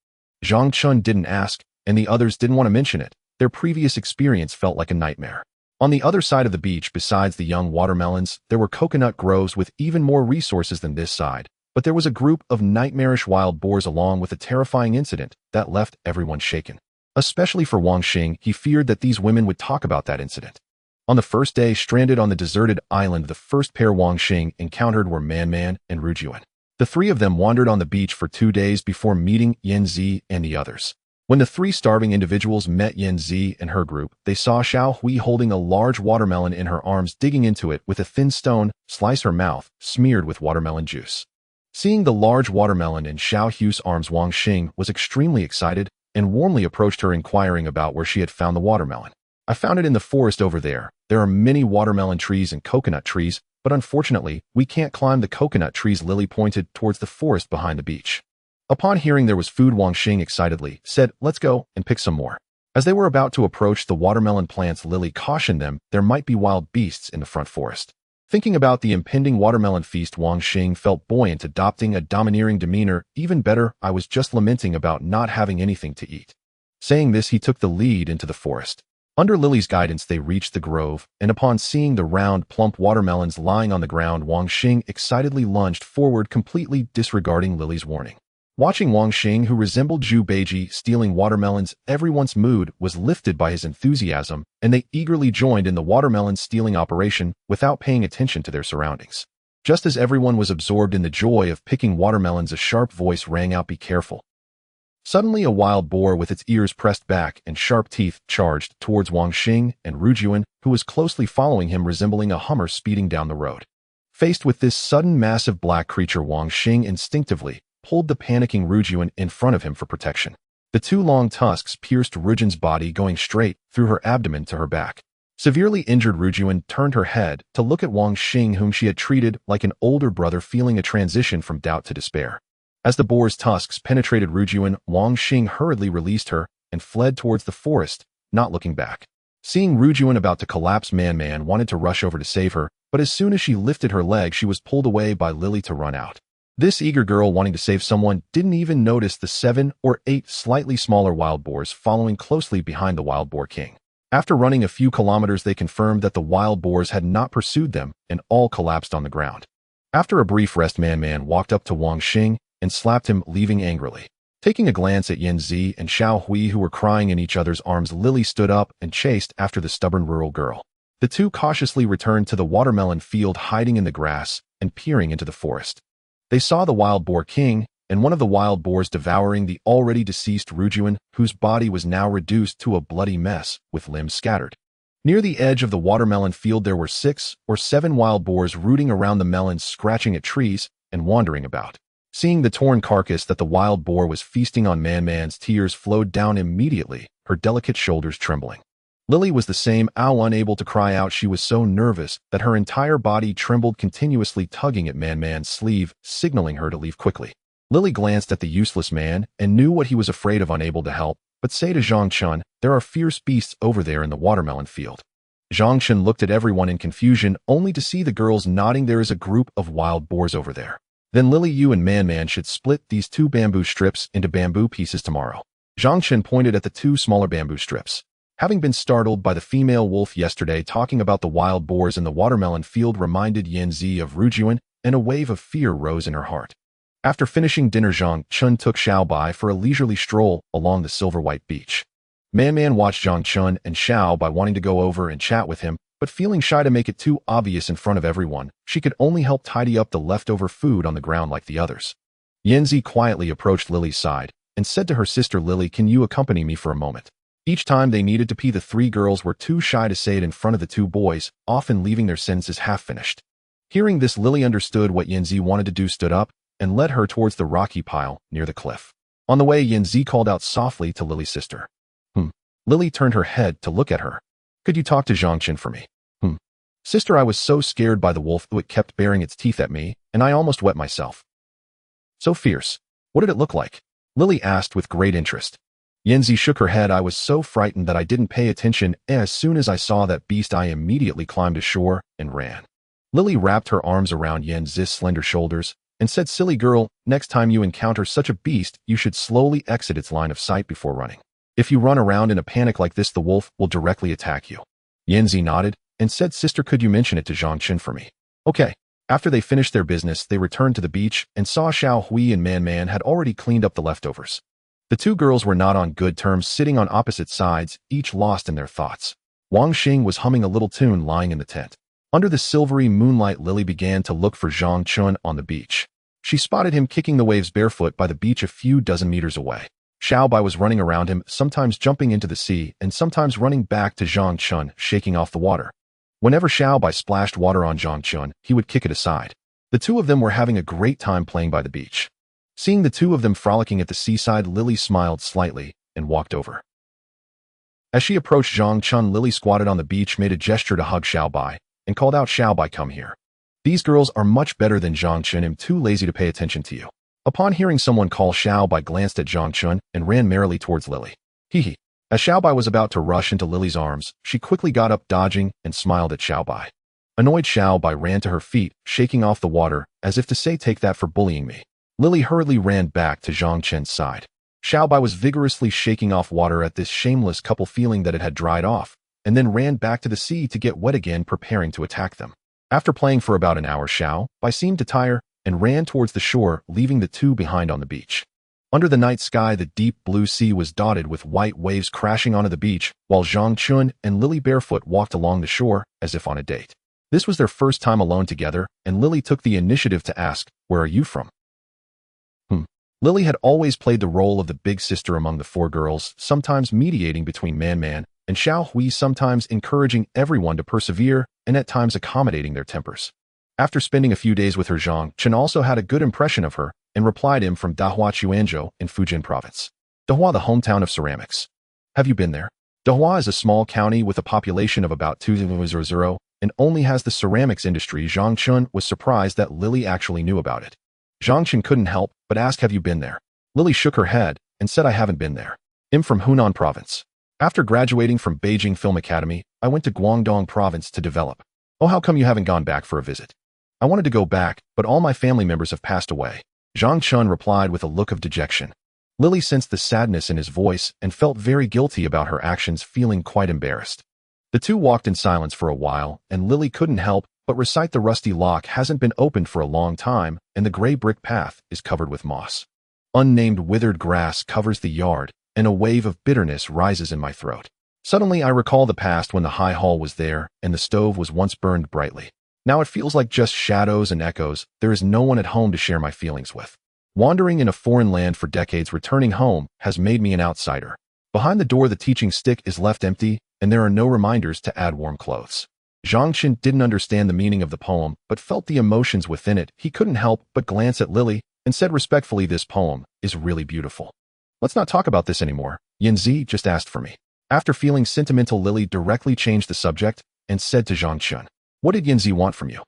Zhang Chun didn't ask, and the others didn't want to mention it. Their previous experience felt like a nightmare. On the other side of the beach, besides the young watermelons, there were coconut groves with even more resources than this side, but there was a group of nightmarish wild boars along with a terrifying incident that left everyone shaken. Especially for Wang Xing, he feared that these women would talk about that incident. On the first day, stranded on the deserted island, the first pair Wang Xing encountered were Man Man and Rujuan. The three of them wandered on the beach for 2 days before meeting Yan Zi and the others. When the three starving individuals met Yan Zi and her group, they saw Xiao Hui holding a large watermelon in her arms, digging into it with a thin stone, slice her mouth, smeared with watermelon juice. Seeing the large watermelon in Xiao Hui's arms, Wang Xing was extremely excited and warmly approached her, inquiring about where she had found the watermelon. I found it in the forest over there. There are many watermelon trees and coconut trees, but unfortunately, we can't climb the coconut trees. Lily pointed towards the forest behind the beach. Upon hearing there was food, Wang Xing excitedly said, "Let's go and pick some more." As they were about to approach the watermelon plants, Lily cautioned them there might be wild beasts in the front forest. Thinking about the impending watermelon feast, Wang Xing felt buoyant, adopting a domineering demeanor. "Even better, I was just lamenting about not having anything to eat." Saying this, he took the lead into the forest. Under Lily's guidance, they reached the grove, and upon seeing the round, plump watermelons lying on the ground, Wang Xing excitedly lunged forward, completely disregarding Lily's warning. Watching Wang Xing, who resembled Zhu Beiji, stealing watermelons, everyone's mood was lifted by his enthusiasm, and they eagerly joined in the watermelon stealing operation without paying attention to their surroundings. Just as everyone was absorbed in the joy of picking watermelons, a sharp voice rang out, "Be careful." Suddenly, a wild boar with its ears pressed back and sharp teeth charged towards Wang Xing and Rujuan, who was closely following him, resembling a Hummer speeding down the road. Faced with this sudden, massive black creature, Wang Xing instinctively pulled the panicking Rujuan in front of him for protection. The two long tusks pierced Rujuan's body, going straight through her abdomen to her back. Severely injured, Rujuan turned her head to look at Wang Xing, whom she had treated like an older brother, feeling a transition from doubt to despair. As the boar's tusks penetrated Rujuan, Wang Xing hurriedly released her and fled towards the forest, not looking back. Seeing Rujuan about to collapse, Man Man wanted to rush over to save her, but as soon as she lifted her leg, she was pulled away by Lily to run out. This eager girl, wanting to save someone, didn't even notice the 7 or 8 slightly smaller wild boars following closely behind the wild boar king. After running a few kilometers, they confirmed that the wild boars had not pursued them and all collapsed on the ground. After a brief rest, Man Man walked up to Wang Xing and slapped him, leaving angrily. Taking a glance at Yan Zi and Xiao Hui, who were crying in each other's arms, Lily stood up and chased after the stubborn rural girl. The two cautiously returned to the watermelon field, hiding in the grass and peering into the forest. They saw the wild boar king and one of the wild boars devouring the already deceased Rujuan, whose body was now reduced to a bloody mess with limbs scattered. Near the edge of the watermelon field, there were 6 or 7 wild boars rooting around the melons, scratching at trees and wandering about. Seeing the torn carcass that the wild boar was feasting on, Man Man's tears flowed down immediately, her delicate shoulders trembling. Lily was the same, unable to cry out. She was so nervous that her entire body trembled, continuously tugging at Man Man's sleeve, signaling her to leave quickly. Lily glanced at the useless man and knew what he was afraid of, unable to help but say to Zhang Chun, "There are fierce beasts over there in the watermelon field." Zhang Chun looked at everyone in confusion, only to see the girls nodding. "There is a group of wild boars over there." "Then Lily, you and Man Man should split these 2 bamboo strips into bamboo pieces tomorrow." Zhang Chen pointed at the 2 smaller bamboo strips. Having been startled by the female wolf yesterday talking about the wild boars in the watermelon field reminded Yan Zi of Rujuan, and a wave of fear rose in her heart. After finishing dinner, Zhang Chun took Xiao Bai for a leisurely stroll along the silver-white beach. Man Man watched Zhang Chun and Xiao Bai wanting to go over and chat with him, but feeling shy to make it too obvious in front of everyone, she could only help tidy up the leftover food on the ground like the others. Yan Zi quietly approached Lily's side and said to her sister, "Lily, can you accompany me for a moment?" Each time they needed to pee, the 3 girls were too shy to say it in front of the 2 boys, often leaving their sentences half-finished. Hearing this, Lily understood what Yanzi wanted to do, stood up, and led her towards the rocky pile near the cliff. On the way, Yanzi called out softly to Lily's sister. Lily turned her head to look at her. Could you talk to Zhangchen for me? Sister, I was so scared by the wolf, it kept baring its teeth at me, and I almost wet myself. So fierce. What did it look like? Lily asked with great interest. Yanzi shook her head. I was so frightened that I didn't pay attention. As soon as I saw that beast, I immediately climbed ashore and ran. Lily wrapped her arms around Yanzi's slender shoulders and said, silly girl, next time you encounter such a beast, you should slowly exit its line of sight before running. If you run around in a panic like this, the wolf will directly attack you. Yanzi nodded and said, sister, could you mention it to Zhangchen for me? Okay. After they finished their business, they returned to the beach and saw Xiao Hui and Man Man had already cleaned up the leftovers. The two girls were not on good terms, sitting on opposite sides, each lost in their thoughts. Wang Xing was humming a little tune lying in the tent. Under the silvery moonlight, Lily began to look for Zhang Chun on the beach. She spotted him kicking the waves barefoot by the beach a few dozen meters away. Xiao Bai was running around him, sometimes jumping into the sea and sometimes running back to Zhang Chun, shaking off the water. Whenever Xiao Bai splashed water on Zhang Chun, he would kick it aside. The two of them were having a great time playing by the beach. Seeing the two of them frolicking at the seaside, Lily smiled slightly and walked over. As she approached Zhang Chun, Lily squatted on the beach, made a gesture to hug Xiao Bai, and called out, Xiao Bai, come here. These girls are much better than Zhang Chun. I'm too lazy to pay attention to you. Upon hearing someone call, Xiao Bai glanced at Zhang Chun and ran merrily towards Lily. Hee. As Xiao Bai was about to rush into Lily's arms, she quickly got up, dodging, and smiled at Xiao Bai. Annoyed, Xiao Bai ran to her feet, shaking off the water, as if to say, take that for bullying me. Lily hurriedly ran back to Zhang Chen's side. Xiao Bai was vigorously shaking off water at this shameless couple, feeling that it had dried off, and then ran back to the sea to get wet again, preparing to attack them. After playing for about an hour, Xiao Bai seemed to tire and ran towards the shore, leaving the two behind on the beach. Under the night sky, the deep blue sea was dotted with white waves crashing onto the beach, while Zhang Chun and Lily barefoot walked along the shore as if on a date. This was their first time alone together, and Lily took the initiative to ask, where are you from? Lily had always played the role of the big sister among the four girls, sometimes mediating between Man Man and Xiao Hui, sometimes encouraging everyone to persevere and at times accommodating their tempers. After spending a few days with her, Zhang Chen also had a good impression of her and replied him from Dahua Chuanzhou in Fujian province. Dahua, the hometown of ceramics. Have you been there? Dahua is a small county with a population of about 200 and only has the ceramics industry. Zhang Chen was surprised that Lily actually knew about it. Zhang Chen couldn't help but ask, have you been there? Lily shook her head and said, I haven't been there. I'm from Hunan province. After graduating from Beijing Film Academy, I went to Guangdong province to develop. Oh, how come you haven't gone back for a visit? I wanted to go back, but all my family members have passed away. Zhang Chun replied with a look of dejection. Lily sensed the sadness in his voice and felt very guilty about her actions, feeling quite embarrassed. The two walked in silence for a while, and Lily couldn't help but recite, the rusty lock hasn't been opened for a long time, and the gray brick path is covered with moss. Unnamed withered grass covers the yard, and a wave of bitterness rises in my throat. Suddenly I recall the past when the high hall was there, and the stove was once burned brightly. Now it feels like just shadows and echoes. There is no one at home to share my feelings with. Wandering in a foreign land for decades, returning home has made me an outsider. Behind the door, the teaching stick is left empty, and there are no reminders to add warm clothes. Zhang Chen didn't understand the meaning of the poem, but felt the emotions within it. He couldn't help but glance at Lily and said respectfully, this poem is really beautiful. Let's not talk about this anymore. Yanzi just asked for me. After feeling sentimental, Lily directly changed the subject and said to Zhang Chen, what did Yanzi want from you?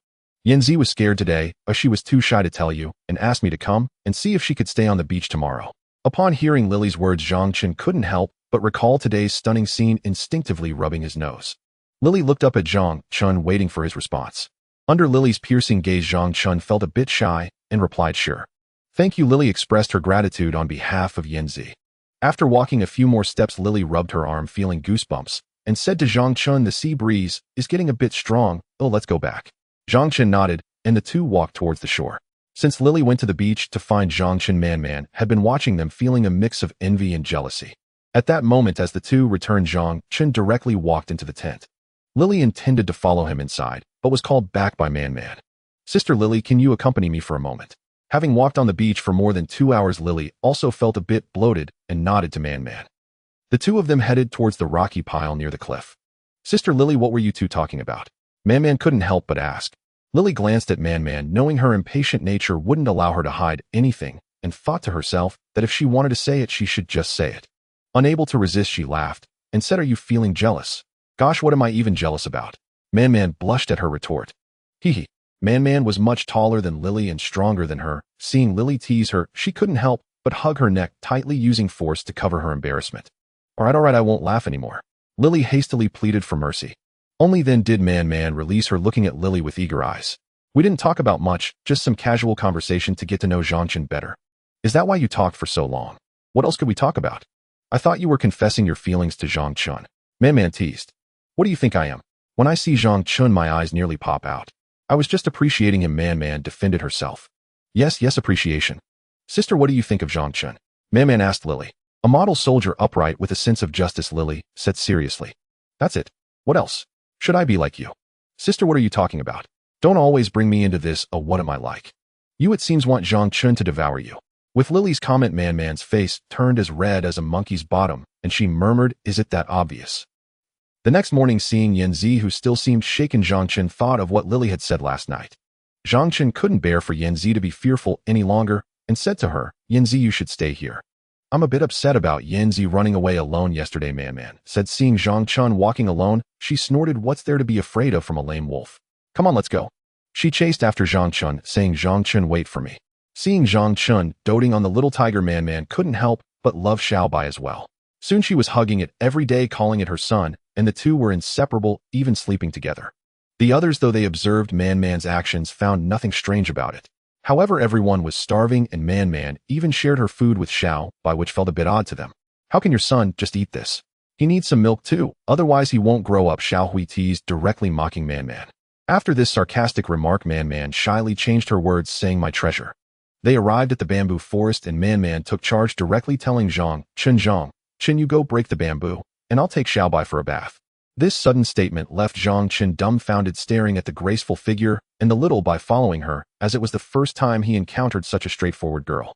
Yanzi was scared today, but she was too shy to tell you, and asked me to come and see if she could stay on the beach tomorrow. Upon hearing Lily's words, Zhang Chen couldn't help but recall today's stunning scene, instinctively rubbing his nose. Lily looked up at Zhang Chun, waiting for his response. Under Lily's piercing gaze, Zhang Chun felt a bit shy and replied, sure. Thank you. Lily expressed her gratitude on behalf of Yanzi. After walking a few more steps, Lily rubbed her arm, feeling goosebumps, and said to Zhang Chun, the sea breeze is getting a bit strong. Oh, let's go back. Zhang Chen nodded, and the two walked towards the shore. Since Lily went to the beach to find Zhang Chen, Man had been watching them, feeling a mix of envy and jealousy. At that moment, as the two returned, Zhang Chen directly walked into the tent. Lily intended to follow him inside, but was called back by Man. Sister Lily, can you accompany me for a moment? Having walked on the beach for more than 2 hours, Lily also felt a bit bloated and nodded to Man. The two of them headed towards the rocky pile near the cliff. Sister Lily, what were you two talking about? Man couldn't help but ask. Lily glanced at Man Man, knowing her impatient nature wouldn't allow her to hide anything, and thought to herself that if she wanted to say it, she should just say it. Unable to resist, she laughed and said, "Are you feeling jealous?" "Gosh, what am I even jealous about?" Man Man blushed at her retort. Hee hee. Man Man was much taller than Lily and stronger than her. Seeing Lily tease her, she couldn't help but hug her neck tightly, using force to cover her embarrassment. All right, I won't laugh anymore." Lily hastily pleaded for mercy. Only then did Man Man release her, looking at Lily with eager eyes. "We didn't talk about much, just some casual conversation to get to know Zhangchen better." "Is that why you talked for so long? What else could we talk about?" "I thought you were confessing your feelings to Zhangchen." Man Man teased. "What do you think I am? When I see Zhangchen, my eyes nearly pop out." "I was just appreciating him," Man Man defended herself. Yes, appreciation." "Sister, what do you think of Zhangchen?" Man Man asked Lily. "A model soldier, upright with a sense of justice," Lily said seriously. "That's it. What else? Should I be like you?" "Sister, what are you talking about? Don't always bring me into this. Oh, what am I like? You, it seems, want Zhangchen to devour you." With Lily's comment, Man Man's face turned as red as a monkey's bottom, and she murmured, "Is it that obvious?" The next morning, seeing Yanzi, who still seemed shaken, Zhangchen thought of what Lily had said last night. Zhangchen couldn't bear for Yanzi to be fearful any longer and said to her, "Yanzi, you should stay here." "I'm a bit upset about Yanzi running away alone yesterday," Man Man said. Seeing Zhangchen walking alone, she snorted, "What's there to be afraid of from a lame wolf? Come on, let's go." She chased after Zhangchen, saying, "Zhangchen, wait for me." Seeing Zhangchen doting on the little tiger, Man Man couldn't help but love Xiaobai as well. Soon she was hugging it every day, calling it her son, and the two were inseparable, even sleeping together. The others, though they observed Man Man's actions, found nothing strange about it. However, everyone was starving, and Man Man even shared her food with Xiaobai, which felt a bit odd to them. "How can your son just eat this? He needs some milk too, otherwise he won't grow up," Xiaohui teased, directly mocking Man Man. After this sarcastic remark, Man Man shyly changed her words, saying, "My treasure." They arrived at the bamboo forest, and Man Man took charge, directly telling Zhangchen, "You go break the bamboo, and I'll take Xiaobai for a bath." This sudden statement left Zhangchen dumbfounded, staring at the graceful figure and the little by following her, as it was the first time he encountered such a straightforward girl.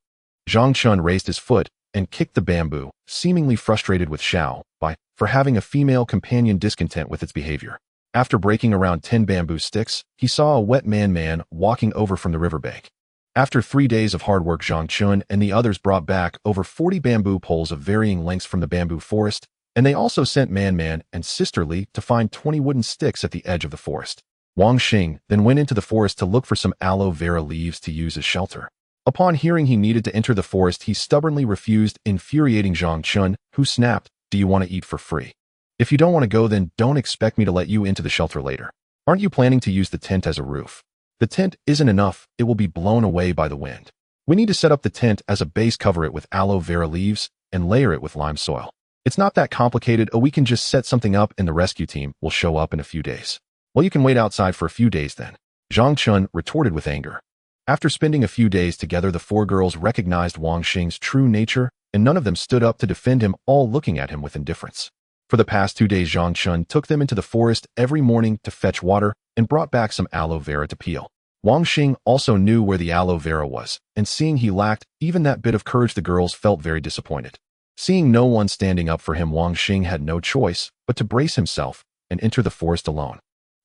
Zhangchen raised his foot and kicked the bamboo, seemingly frustrated with Xiaobai for having a female companion, discontent with its behavior. After breaking around 10 bamboo sticks, he saw a wet Man walking over from the riverbank. After 3 days of hard work, Zhangchen and the others brought back over 40 bamboo poles of varying lengths from the bamboo forest, and they also sent Man and Sister Li to find 20 wooden sticks at the edge of the forest. Wang Xing then went into the forest to look for some aloe vera leaves to use as shelter. Upon hearing he needed to enter the forest, he stubbornly refused, infuriating Zhangchen, who snapped, "Do you want to eat for free? If you don't want to go, then don't expect me to let you into the shelter later. Aren't you planning to use the tent as a roof? The tent isn't enough, it will be blown away by the wind. We need to set up the tent as a base, cover it with aloe vera leaves, and layer it with lime soil. It's not that complicated, or we can just set something up and the rescue team will show up in a few days." "Well, you can wait outside for a few days then," Zhangchen retorted with anger. After spending a few days together, the 4 girls recognized Wang Xing's true nature, and none of them stood up to defend him, all looking at him with indifference. For the past 2 days, Zhangchen took them into the forest every morning to fetch water and brought back some aloe vera to peel. Wang Xing also knew where the aloe vera was, and seeing he lacked even that bit of courage, the girls felt very disappointed. Seeing no one standing up for him, Wang Xing had no choice but to brace himself and enter the forest alone.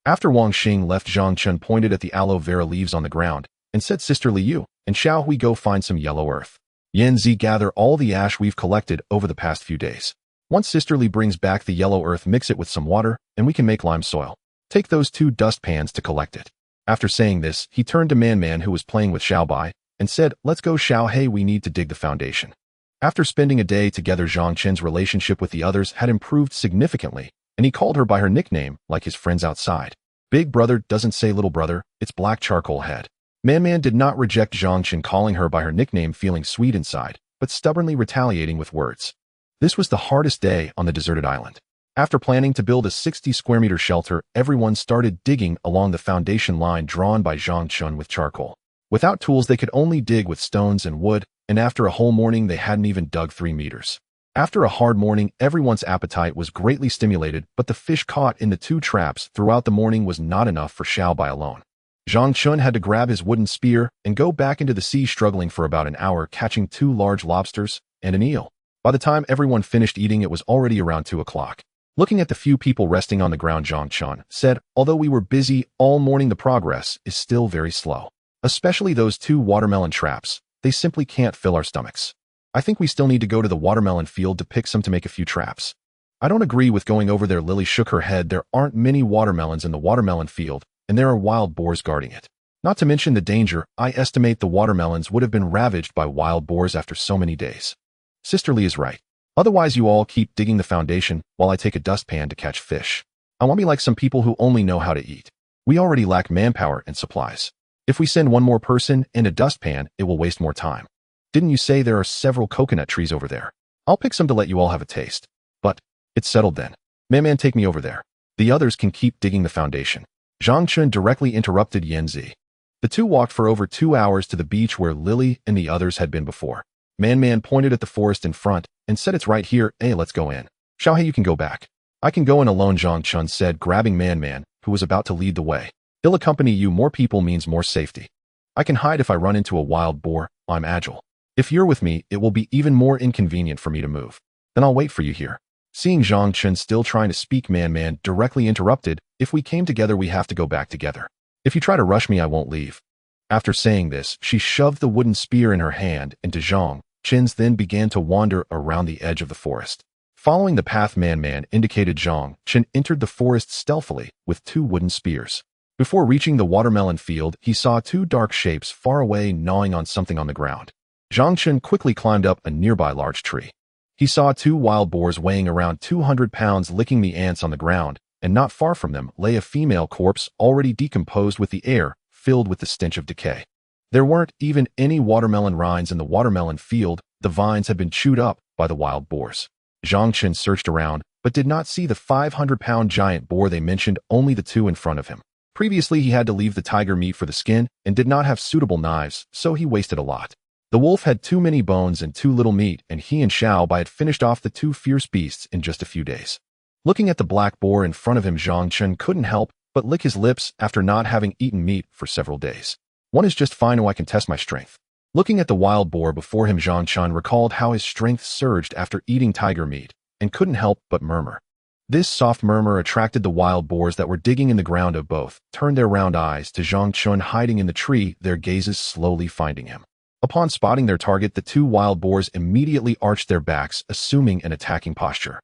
After Wang Xing left, Zhangchen pointed at the aloe vera leaves on the ground and said, "Sister Li, you and Xiaohui go find some yellow earth. Yanzi, gather all the ash we've collected over the past few days. Once Sister Li brings back the yellow earth, mix it with some water, and we can make lime soil. Take those 2 dust pans to collect it." After saying this, he turned to Man, who was playing with Xiaobai, and said, "Let's go, Xiao. Hey, we need to dig the foundation." After spending a day together, Zhangchen's relationship with the others had improved significantly, and he called her by her nickname like his friends outside. "Big brother doesn't say little brother, it's Black Charcoal Head." Man did not reject Zhangchen calling her by her nickname, feeling sweet inside, but stubbornly retaliating with words. This was the hardest day on the deserted island. After planning to build a 60 square meter shelter, everyone started digging along the foundation line drawn by Zhangchen with charcoal. Without tools, they could only dig with stones and wood, and after a whole morning, they hadn't even dug 3 meters. After a hard morning, everyone's appetite was greatly stimulated, but the fish caught in the 2 traps throughout the morning was not enough for Xiaobai alone. Zhangchen had to grab his wooden spear and go back into the sea, struggling for about an hour, catching 2 large lobsters and an eel. By the time everyone finished eating, it was already around 2 o'clock. Looking at the few people resting on the ground, Zhang Chun said, although we were busy all morning, the progress is still very slow. Especially those 2 watermelon traps. They simply can't fill our stomachs. I think we still need to go to the watermelon field to pick some to make a few traps. I don't agree with going over there. Lily shook her head. There aren't many watermelons in the watermelon field, and there are wild boars guarding it. Not to mention the danger. I estimate the watermelons would have been ravaged by wild boars after so many days. Sister Lee is right. Otherwise you all keep digging the foundation while I take a dustpan to catch fish. I want to be like some people who only know how to eat. We already lack manpower and supplies. If we send one more person and a dustpan, it will waste more time. Didn't you say there are several coconut trees over there? I'll pick some to let you all have a taste. But it's settled then. Man, take me over there. The others can keep digging the foundation. Zhang Chun directly interrupted Yanzi. The 2 walked for over 2 hours to the beach where Lily and the others had been before. Man pointed at the forest in front and said, it's right here. Hey, let's go in. Xiaohei, you can go back. I can go in alone, Zhang Chun said, grabbing Man, who was about to lead the way. He'll accompany you. More people means more safety. I can hide if I run into a wild boar. I'm agile. If you're with me, it will be even more inconvenient for me to move. Then I'll wait for you here. Seeing Zhang Chun still trying to speak, Man directly interrupted, if we came together, we have to go back together. If you try to rush me, I won't leave. After saying this, she shoved the wooden spear in her hand into Zhang Chun's, then began to wander around the edge of the forest. Following the path Man indicated, Zhang Chun entered the forest stealthily with 2 wooden spears. Before reaching the watermelon field, he saw 2 dark shapes far away gnawing on something on the ground. Zhang Chun quickly climbed up a nearby large tree. He saw 2 wild boars weighing around 200 pounds licking the ants on the ground, and not far from them lay a female corpse already decomposed with the air filled with the stench of decay. There weren't even any watermelon rinds in the watermelon field. The vines had been chewed up by the wild boars. Zhang Chun searched around, but did not see the 500-pound giant boar they mentioned, only the 2 in front of him. Previously, he had to leave the tiger meat for the skin and did not have suitable knives, so he wasted a lot. The wolf had too many bones and too little meat, and he and Xiao Bai had finished off the 2 fierce beasts in just a few days. Looking at the black boar in front of him, Zhang Chun couldn't help but lick his lips after not having eaten meat for several days. One is just fine, I can test my strength. Looking at the wild boar before him, Zhang Chun recalled how his strength surged after eating tiger meat, and couldn't help but murmur. This soft murmur attracted the wild boars that were digging in the ground. Of both turned their round eyes to Zhang Chun hiding in the tree, their gazes slowly finding him. Upon spotting their target, the 2 wild boars immediately arched their backs, assuming an attacking posture.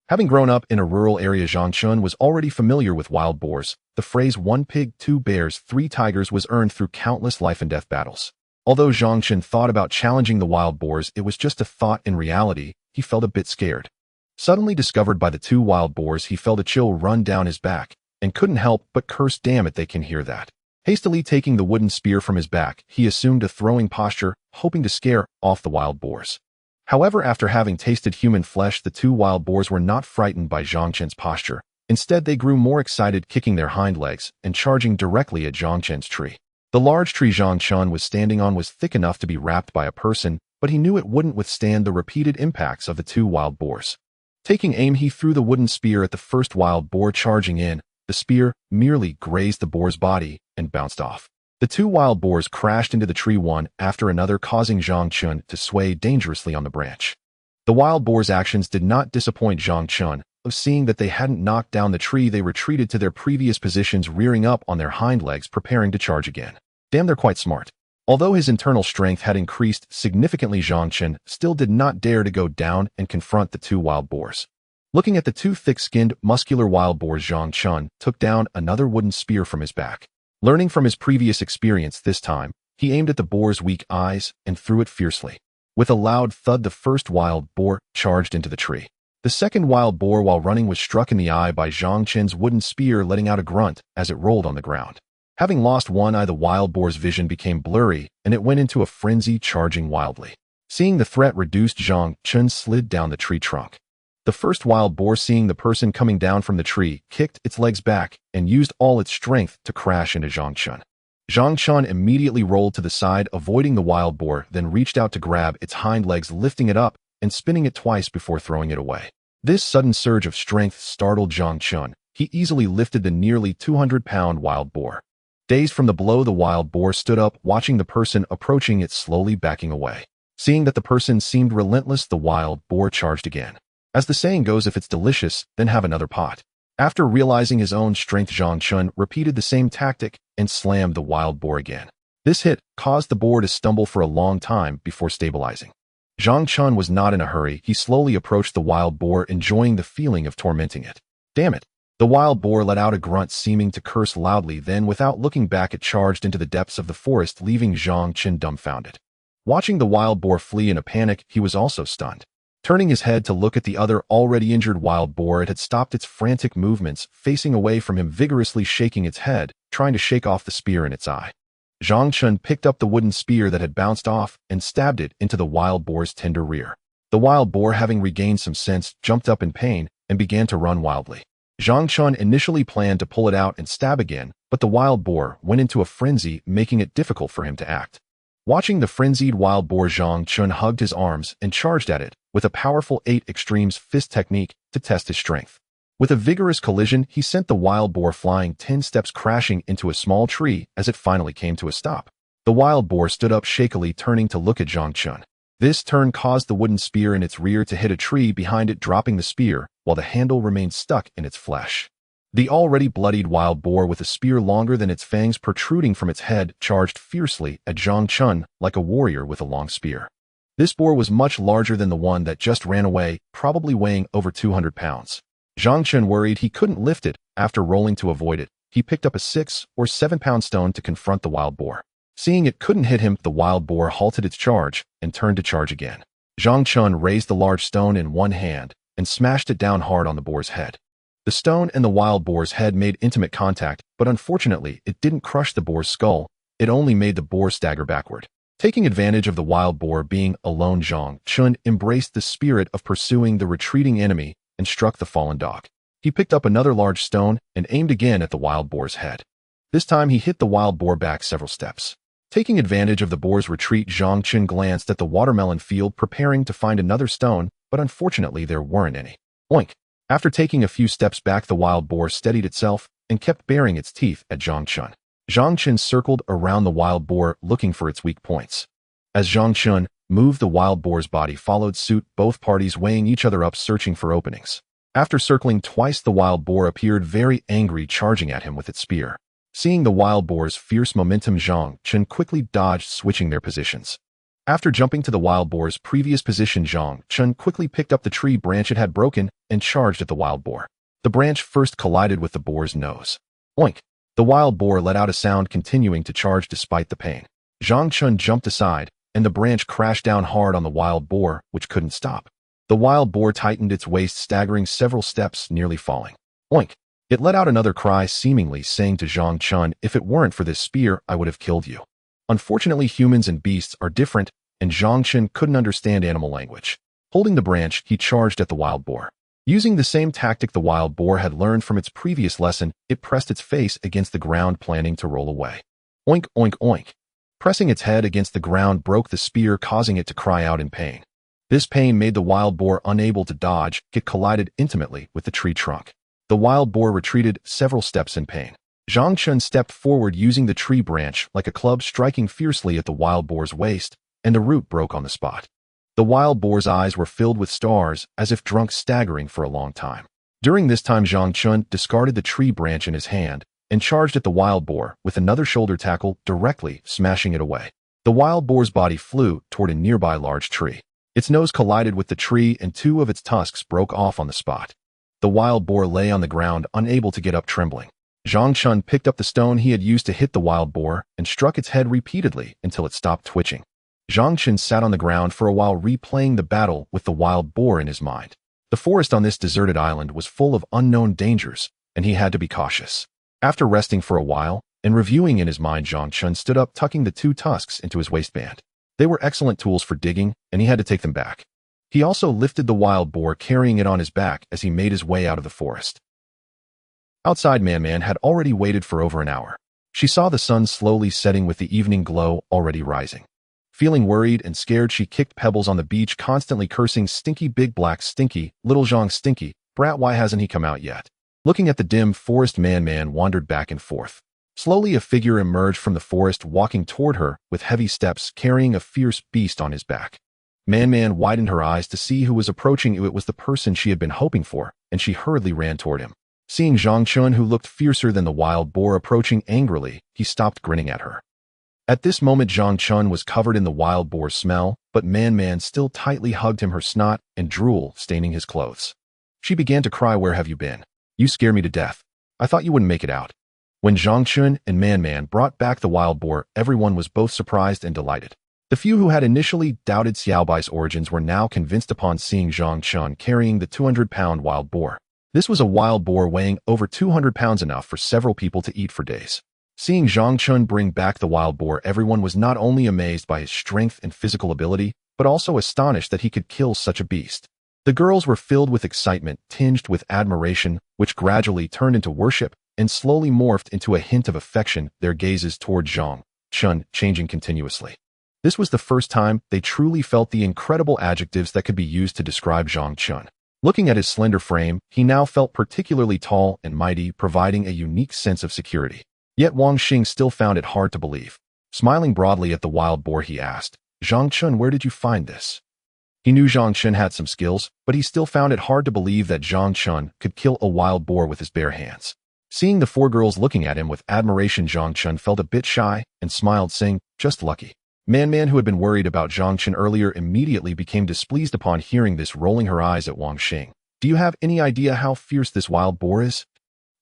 Having grown up in a rural area, Zhang Chun was already familiar with wild boars. The phrase 1 pig, 2 bears, 3 tigers was earned through countless life-and-death battles. Although Zhang Chun thought about challenging the wild boars, it was just a thought. In reality, he felt a bit scared. Suddenly discovered by the 2 wild boars, he felt a chill run down his back and couldn't help but curse, damn it, they can hear that. Hastily taking the wooden spear from his back, he assumed a throwing posture, hoping to scare off the wild boars. However, after having tasted human flesh, the 2 wild boars were not frightened by Zhang Chun's posture. Instead, they grew more excited, kicking their hind legs and charging directly at Zhang Chun's tree. The large tree Zhang Chun was standing on was thick enough to be wrapped by a person, but he knew it wouldn't withstand the repeated impacts of the 2 wild boars. Taking aim, he threw the wooden spear at the first wild boar charging in. The spear merely grazed the boar's body and bounced off. The 2 wild boars crashed into the tree one after another, causing Zhang Chun to sway dangerously on the branch. The wild boars' actions did not disappoint Zhang Chun. Of seeing that they hadn't knocked down the tree, they retreated to their previous positions, rearing up on their hind legs, preparing to charge again. Damn, they're quite smart. Although his internal strength had increased significantly, Zhang Chun still did not dare to go down and confront the 2 wild boars. Looking at the 2 thick-skinned, muscular wild boars, Zhang Chun took down another wooden spear from his back. Learning from his previous experience this time, he aimed at the boar's weak eyes and threw it fiercely. With a loud thud, the first wild boar charged into the tree. The second wild boar, while running, was struck in the eye by Zhang Chun's wooden spear, letting out a grunt as it rolled on the ground. Having lost one eye, the wild boar's vision became blurry, and it went into a frenzy, charging wildly. Seeing the threat reduced, Zhang Chun slid down the tree trunk. The first wild boar, seeing the person coming down from the tree, kicked its legs back and used all its strength to crash into Zhang Chun. Zhang Chun immediately rolled to the side, avoiding the wild boar, then reached out to grab its hind legs, lifting it up and spinning it twice before throwing it away. This sudden surge of strength startled Zhang Chun. He easily lifted the nearly 200-pound wild boar. Dazed from the blow, the wild boar stood up, watching the person approaching it slowly backing away. Seeing that the person seemed relentless, the wild boar charged again. As the saying goes, if it's delicious, then have another pot. After realizing his own strength, Zhang Chun repeated the same tactic and slammed the wild boar again. This hit caused the boar to stumble for a long time before stabilizing. Zhang Chun was not in a hurry. He slowly approached the wild boar, enjoying the feeling of tormenting it. Damn it! The wild boar let out a grunt, seeming to curse loudly, then without looking back it charged into the depths of the forest, leaving Zhang Chun dumbfounded. Watching the wild boar flee in a panic, he was also stunned. Turning his head to look at the other already injured wild boar, it had stopped its frantic movements, facing away from him, vigorously shaking its head, trying to shake off the spear in its eye. Zhang Chun picked up the wooden spear that had bounced off and stabbed it into the wild boar's tender rear. The wild boar, having regained some sense, jumped up in pain and began to run wildly. Zhang Chun initially planned to pull it out and stab again, but the wild boar went into a frenzy, making it difficult for him to act. Watching the frenzied wild boar, Zhang Chun hugged his arms and charged at it with a powerful 8 extremes fist technique to test his strength. With a vigorous collision, he sent the wild boar flying 10 steps, crashing into a small tree as it finally came to a stop. The wild boar stood up shakily, turning to look at Zhang Chun. This turn caused the wooden spear in its rear to hit a tree behind it, dropping the spear, while the handle remained stuck in its flesh. The already bloodied wild boar, with a spear longer than its fangs protruding from its head, charged fiercely at Zhang Chun like a warrior with a long spear. This boar was much larger than the one that just ran away, probably weighing over 200 pounds. Zhang Chun worried he couldn't lift it. After rolling to avoid it, he picked up a 6 or 7 pound stone to confront the wild boar. Seeing it couldn't hit him, the wild boar halted its charge and turned to charge again. Zhang Chun raised the large stone in one hand and smashed it down hard on the boar's head. The stone and the wild boar's head made intimate contact, but unfortunately it didn't crush the boar's skull. It only made the boar stagger backward. Taking advantage of the wild boar being alone, Zhang Chun embraced the spirit of pursuing the retreating enemy and struck the fallen dog. He picked up another large stone and aimed again at the wild boar's head. This time he hit the wild boar back several steps. Taking advantage of the boar's retreat, Zhang Chun glanced at the watermelon field, preparing to find another stone, but unfortunately there weren't any. Oink! After taking a few steps back, the wild boar steadied itself and kept baring its teeth at Zhang Chun. Zhang Chun circled around the wild boar, looking for its weak points. As Zhang Chun moved, the wild boar's body followed suit, both parties weighing each other up, searching for openings. After circling twice, the wild boar appeared very angry, charging at him with its spear. Seeing the wild boar's fierce momentum, Zhang Chun quickly dodged, switching their positions. After jumping to the wild boar's previous position, Zhang Chun quickly picked up the tree branch it had broken and charged at the wild boar. The branch first collided with the boar's nose. Oink! The wild boar let out a sound, continuing to charge despite the pain. Zhang Chun jumped aside, and the branch crashed down hard on the wild boar, which couldn't stop. The wild boar tightened its waist, staggering several steps, nearly falling. Oink! It let out another cry, seemingly saying to Zhang Chun, "If it weren't for this spear, I would have killed you." Unfortunately, humans and beasts are different, and Zhang Chun couldn't understand animal language. Holding the branch, he charged at the wild boar. Using the same tactic the wild boar had learned from its previous lesson, it pressed its face against the ground, planning to roll away. Oink, oink, oink. Pressing its head against the ground broke the spear, causing it to cry out in pain. This pain made the wild boar unable to dodge. It collided intimately with the tree trunk. The wild boar retreated several steps in pain. Zhang Chun stepped forward, using the tree branch like a club, striking fiercely at the wild boar's waist, and the root broke on the spot. The wild boar's eyes were filled with stars, as if drunk, staggering for a long time. During this time, Zhang Chun discarded the tree branch in his hand and charged at the wild boar with another shoulder tackle, directly smashing it away. The wild boar's body flew toward a nearby large tree. Its nose collided with the tree and 2 of its tusks broke off on the spot. The wild boar lay on the ground, unable to get up, trembling. Zhang Chun picked up the stone he had used to hit the wild boar and struck its head repeatedly until it stopped twitching. Zhang Chun sat on the ground for a while, replaying the battle with the wild boar in his mind. The forest on this deserted island was full of unknown dangers, and he had to be cautious. After resting for a while and reviewing in his mind, Zhang Chun stood up, tucking the 2 tusks into his waistband. They were excellent tools for digging, and he had to take them back. He also lifted the wild boar, carrying it on his back as he made his way out of the forest. Outside, Man had already waited for over an hour. She saw the sun slowly setting with the evening glow already rising. Feeling worried and scared, she kicked pebbles on the beach, constantly cursing, "Stinky big black stinky, little Zhang stinky, brat, why hasn't he come out yet?" Looking at the dim forest, Man wandered back and forth. Slowly a figure emerged from the forest, walking toward her with heavy steps, carrying a fierce beast on his back. Man widened her eyes to see who was approaching. It was the person she had been hoping for, and she hurriedly ran toward him. Seeing Zhang Chun, who looked fiercer than the wild boar, approaching angrily, he stopped grinning at her. At this moment, Zhang Chun was covered in the wild boar smell, but Man still tightly hugged him, her snot and drool staining his clothes. She began to cry. "Where have you been? You scare me to death. I thought you wouldn't make it out." When Zhang Chun and Man brought back the wild boar, everyone was both surprised and delighted. The few who had initially doubted Xiaobai's origins were now convinced upon seeing Zhang Chun carrying the 200-pound wild boar. This was a wild boar weighing over 200 pounds, enough for several people to eat for days. Seeing Zhang Chun bring back the wild boar, everyone was not only amazed by his strength and physical ability, but also astonished that he could kill such a beast. The girls were filled with excitement, tinged with admiration, which gradually turned into worship and slowly morphed into a hint of affection, their gazes toward Zhang Chun changing continuously. This was the first time they truly felt the incredible adjectives that could be used to describe Zhang Chun. Looking at his slender frame, he now felt particularly tall and mighty, providing a unique sense of security. Yet Wang Xing still found it hard to believe. Smiling broadly at the wild boar, he asked, "Zhang Chun, where did you find this?" He knew Zhang Chun had some skills, but he still found it hard to believe that Zhang Chun could kill a wild boar with his bare hands. Seeing the four girls looking at him with admiration, Zhang Chun felt a bit shy and smiled, saying, "Just lucky." Man, who had been worried about Zhang Chun earlier, immediately became displeased upon hearing this, rolling her eyes at Wang Xing. "Do you have any idea how fierce this wild boar is?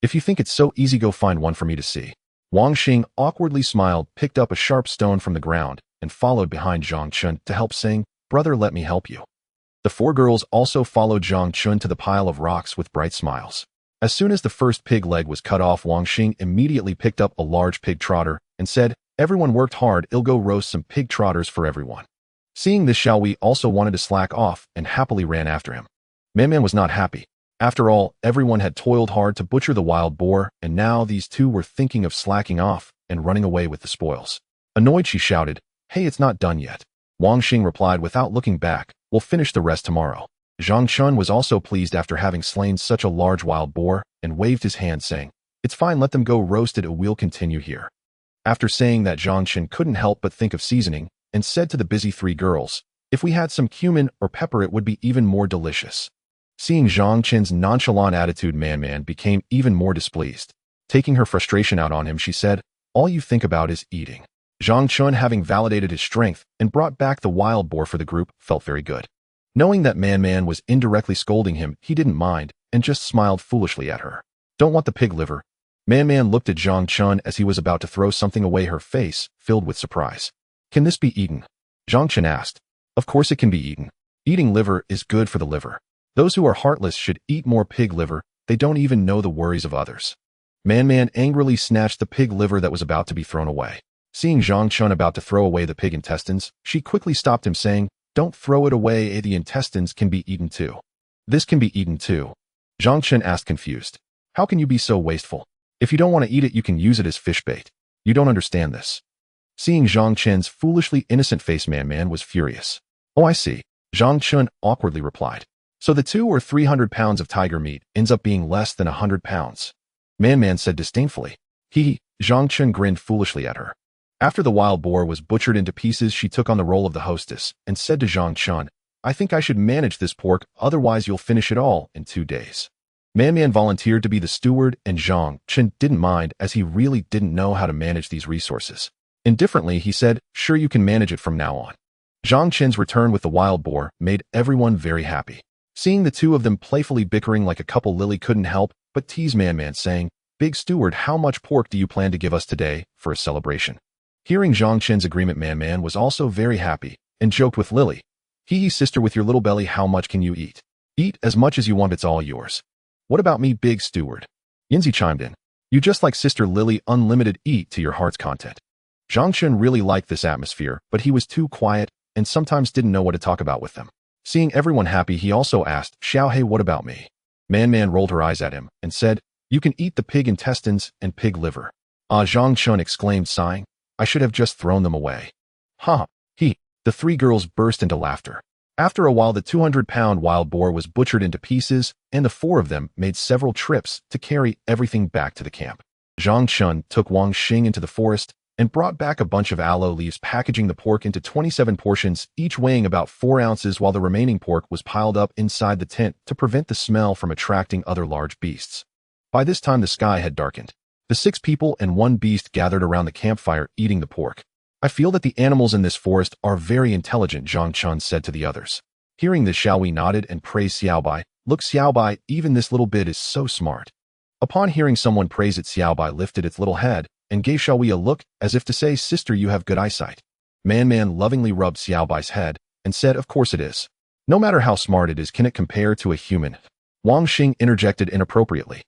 If you think it's so easy, go find one for me to see." Wang Xing awkwardly smiled, picked up a sharp stone from the ground, and followed behind Zhang Chun to help, saying, "Brother, let me help you." The four girls also followed Zhang Chun to the pile of rocks with bright smiles. As soon as the first pig leg was cut off, Wang Xing immediately picked up a large pig trotter and said, "Everyone worked hard, I'll go roast some pig trotters for everyone." Seeing this, Xiao Wei also wanted to slack off and happily ran after him. Man was not happy. After all, everyone had toiled hard to butcher the wild boar, and now these two were thinking of slacking off and running away with the spoils. Annoyed, she shouted, "Hey, it's not done yet." Wang Xing replied without looking back, "We'll finish the rest tomorrow." Zhang Chun was also pleased after having slain such a large wild boar and waved his hand, saying, "It's fine, let them go roast it, we'll continue here." After saying that, Zhang Chun couldn't help but think of seasoning and said to the busy three girls, "If we had some cumin or pepper, it would be even more delicious." Seeing Zhang Chun's nonchalant attitude, Man became even more displeased. Taking her frustration out on him, she said, "All you think about is eating." Zhang Chun, having validated his strength and brought back the wild boar for the group, felt very good. Knowing that Man was indirectly scolding him, he didn't mind and just smiled foolishly at her. "Don't want the pig liver?" Man looked at Zhang Chun as he was about to throw something away, her face filled with surprise. "Can this be eaten?" Zhang Chun asked. "Of course it can be eaten. Eating liver is good for the liver. Those who are heartless should eat more pig liver, they don't even know the worries of others." Man angrily snatched the pig liver that was about to be thrown away. Seeing Zhang Chun about to throw away the pig intestines, she quickly stopped him, saying, "Don't throw it away, the intestines can be eaten too." "This can be eaten too?" Zhang Chun asked, confused. "How can you be so wasteful? If you don't want to eat it, you can use it as fish bait. You don't understand this." Seeing Zhang Chun's foolishly innocent face, Man was furious. "Oh, I see," Zhang Chun awkwardly replied. "So the 200 or 300 pounds of tiger meat ends up being less than 100 pounds. Man said disdainfully. Zhang Chun grinned foolishly at her. After the wild boar was butchered into pieces, she took on the role of the hostess and said to Zhang Chun, "I think I should manage this pork, otherwise you'll finish it all in 2 days." Man volunteered to be the steward, and Zhang Chun didn't mind, as he really didn't know how to manage these resources. Indifferently, he said, "Sure, you can manage it from now on." Zhang Chun's return with the wild boar made everyone very happy. Seeing the two of them playfully bickering like a couple, Lily couldn't help but tease Man, saying, "Big steward, how much pork do you plan to give us today for a celebration?" Hearing Zhang Chun's agreement, Man was also very happy and joked with Lily, Sister, with your little belly, how much can you eat?" "Eat as much as you want, it's all yours." "What about me, big steward?" Yinzi chimed in. "You just like Sister Lily, unlimited, eat to your heart's content." Zhang Chun really liked this atmosphere, but he was too quiet and sometimes didn't know what to talk about with them. Seeing everyone happy, he also asked, "Xiao Hei, what about me?" Man rolled her eyes at him and said, "You can eat the pig intestines and pig liver." "Ah," Zhang Chun exclaimed, sighing. "I should have just thrown them away." "Ha!" The three girls burst into laughter. After a while, the 200-pound wild boar was butchered into pieces, and the four of them made several trips to carry everything back to the camp. Zhang Chun took Wang Xing into the forest and brought back a bunch of aloe leaves, packaging the pork into 27 portions, each weighing about 4 ounces, while the remaining pork was piled up inside the tent to prevent the smell from attracting other large beasts. By this time, the sky had darkened. The 6 people and 1 beast gathered around the campfire eating the pork. I feel that the animals in this forest are very intelligent, Zhang Chun said to the others. Hearing this, Xiaowei nodded and praised Xiaobai. Look, Xiaobai, even this little bit is so smart. Upon hearing someone praise it, Xiaobai lifted its little head and gave Xiaowei a look as if to say, sister, you have good eyesight. Man lovingly rubbed Xiaobai's head and said, of course it is. No matter how smart it is, can it compare to a human? Wang Xing interjected inappropriately.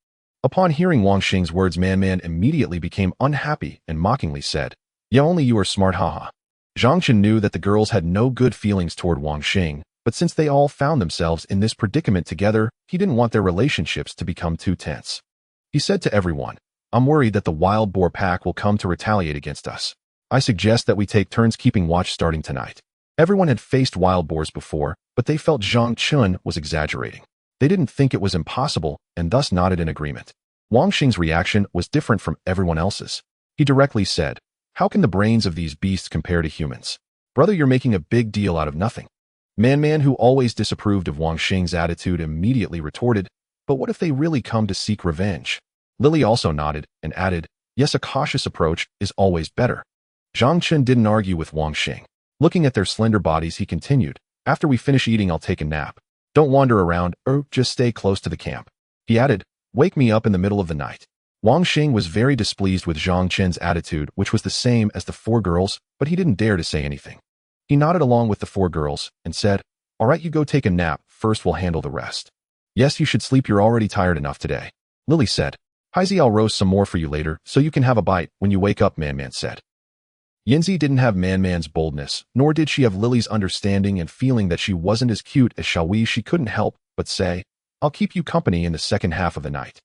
Upon hearing Wang Xing's words, Man immediately became unhappy and mockingly said, yeah, only you are smart, haha. Zhang Chen knew that the girls had no good feelings toward Wang Xing, but since they all found themselves in this predicament together, he didn't want their relationships to become too tense. He said to everyone, I'm worried that the wild boar pack will come to retaliate against us. I suggest that we take turns keeping watch starting tonight. Everyone had faced wild boars before, but they felt Zhang Chun was exaggerating. They didn't think it was impossible and thus nodded in agreement. Wang Xing's reaction was different from everyone else's. He directly said, how can the brains of these beasts compare to humans? Brother, you're making a big deal out of nothing. Man, who always disapproved of Wang Xing's attitude, immediately retorted, but what if they really come to seek revenge? Lily also nodded and added, yes, a cautious approach is always better. Zhang Chen didn't argue with Wang Xing. Looking at their slender bodies, he continued, after we finish eating, I'll take a nap. Don't wander around, or just stay close to the camp. He added, wake me up in the middle of the night. Wang Xing was very displeased with Zhang Chen's attitude, which was the same as the 4 girls, but he didn't dare to say anything. He nodded along with the 4 girls and said, all right, you go take a nap. First, we'll handle the rest. Yes, you should sleep. You're already tired enough today. Lily said, Heizi, I'll roast some more for you later, so you can have a bite when you wake up, Man said. Yinzi didn't have Man's boldness, nor did she have Lily's understanding, and feeling that she wasn't as cute as Xiaowei, she couldn't help but say, I'll keep you company in the second half of the night.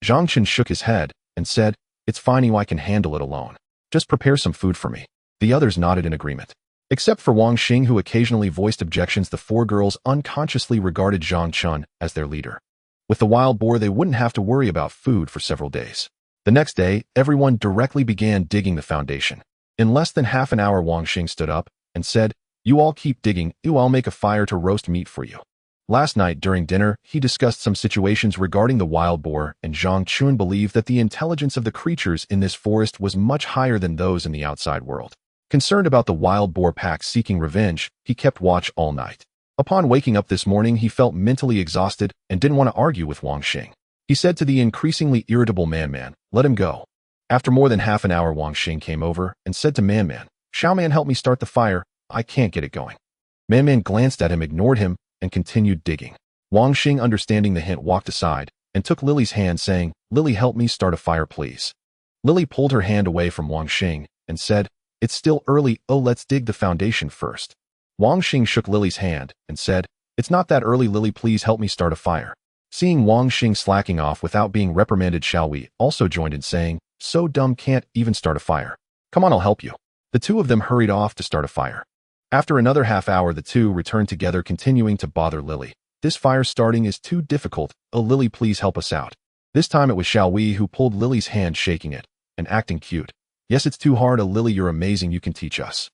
Zhang Chen shook his head and said, it's fine, I can handle it alone. Just prepare some food for me. The others nodded in agreement. Except for Wang Xing, who occasionally voiced objections, the 4 girls unconsciously regarded Zhang Chun as their leader. With the wild boar, they wouldn't have to worry about food for several days. The next day, everyone directly began digging the foundation. In less than half an hour, Wang Xing stood up and said, you all keep digging, I'll make a fire to roast meat for you. Last night during dinner, he discussed some situations regarding the wild boar, and Zhang Chun believed that the intelligence of the creatures in this forest was much higher than those in the outside world. Concerned about the wild boar pack seeking revenge, he kept watch all night. Upon waking up this morning, he felt mentally exhausted and didn't want to argue with Wang Xing. He said to the increasingly irritable Man, let him go. After more than half an hour, Wang Xing came over and said to Man, Xiaoman, help me start the fire. I can't get it going. Man glanced at him, ignored him, and continued digging. Wang Xing, understanding the hint, walked aside and took Lily's hand, saying, Lily, help me start a fire, please. Lily pulled her hand away from Wang Xing and said, it's still early, let's dig the foundation first. Wang Xing shook Lily's hand and said, it's not that early, Lily, please help me start a fire. Seeing Wang Xing slacking off without being reprimanded, Xiaowei also joined in, saying, so dumb, can't even start a fire. Come on, I'll help you. The 2 of them hurried off to start a fire. After another half hour, the 2 returned together, continuing to bother Lily. This fire starting is too difficult. Lily, please help us out. This time it was Xiaowei who pulled Lily's hand, shaking it and acting cute. Yes, it's too hard. Lily, you're amazing. You can teach us.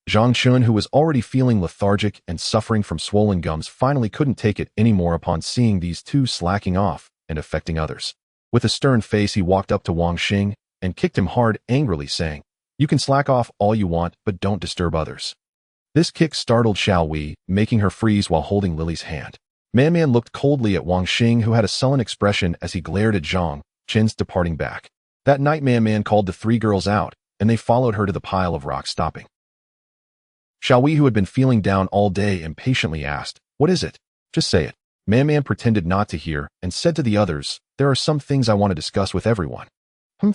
Zhang Chun, who was already feeling lethargic and suffering from swollen gums, finally couldn't take it anymore upon seeing these 2 slacking off and affecting others. With a stern face, he walked up to Wang Xing and kicked him hard, angrily saying, you can slack off all you want, but don't disturb others. This kick startled Xiaowei, making her freeze while holding Lily's hand. Man looked coldly at Wang Xing, who had a sullen expression as he glared at Zhang Chen's departing back. That night, Man called the 3 girls out, and they followed her to the pile of rocks, stopping. Xiaowei, who had been feeling down all day, impatiently asked, what is it? Just say it. Man pretended not to hear and said to the others, there are some things I want to discuss with everyone.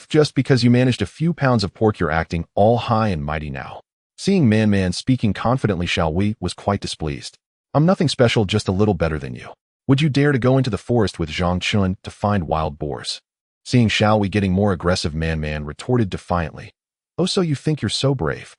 Just because you managed a few pounds of pork, you're acting all high and mighty now. Seeing Man speaking confidently, Xiaowei was quite displeased. I'm nothing special, just a little better than you. Would you dare to go into the forest with Zhang Chun to find wild boars? Seeing Xiaowei getting more aggressive, Man retorted defiantly, oh, so you think you're so brave?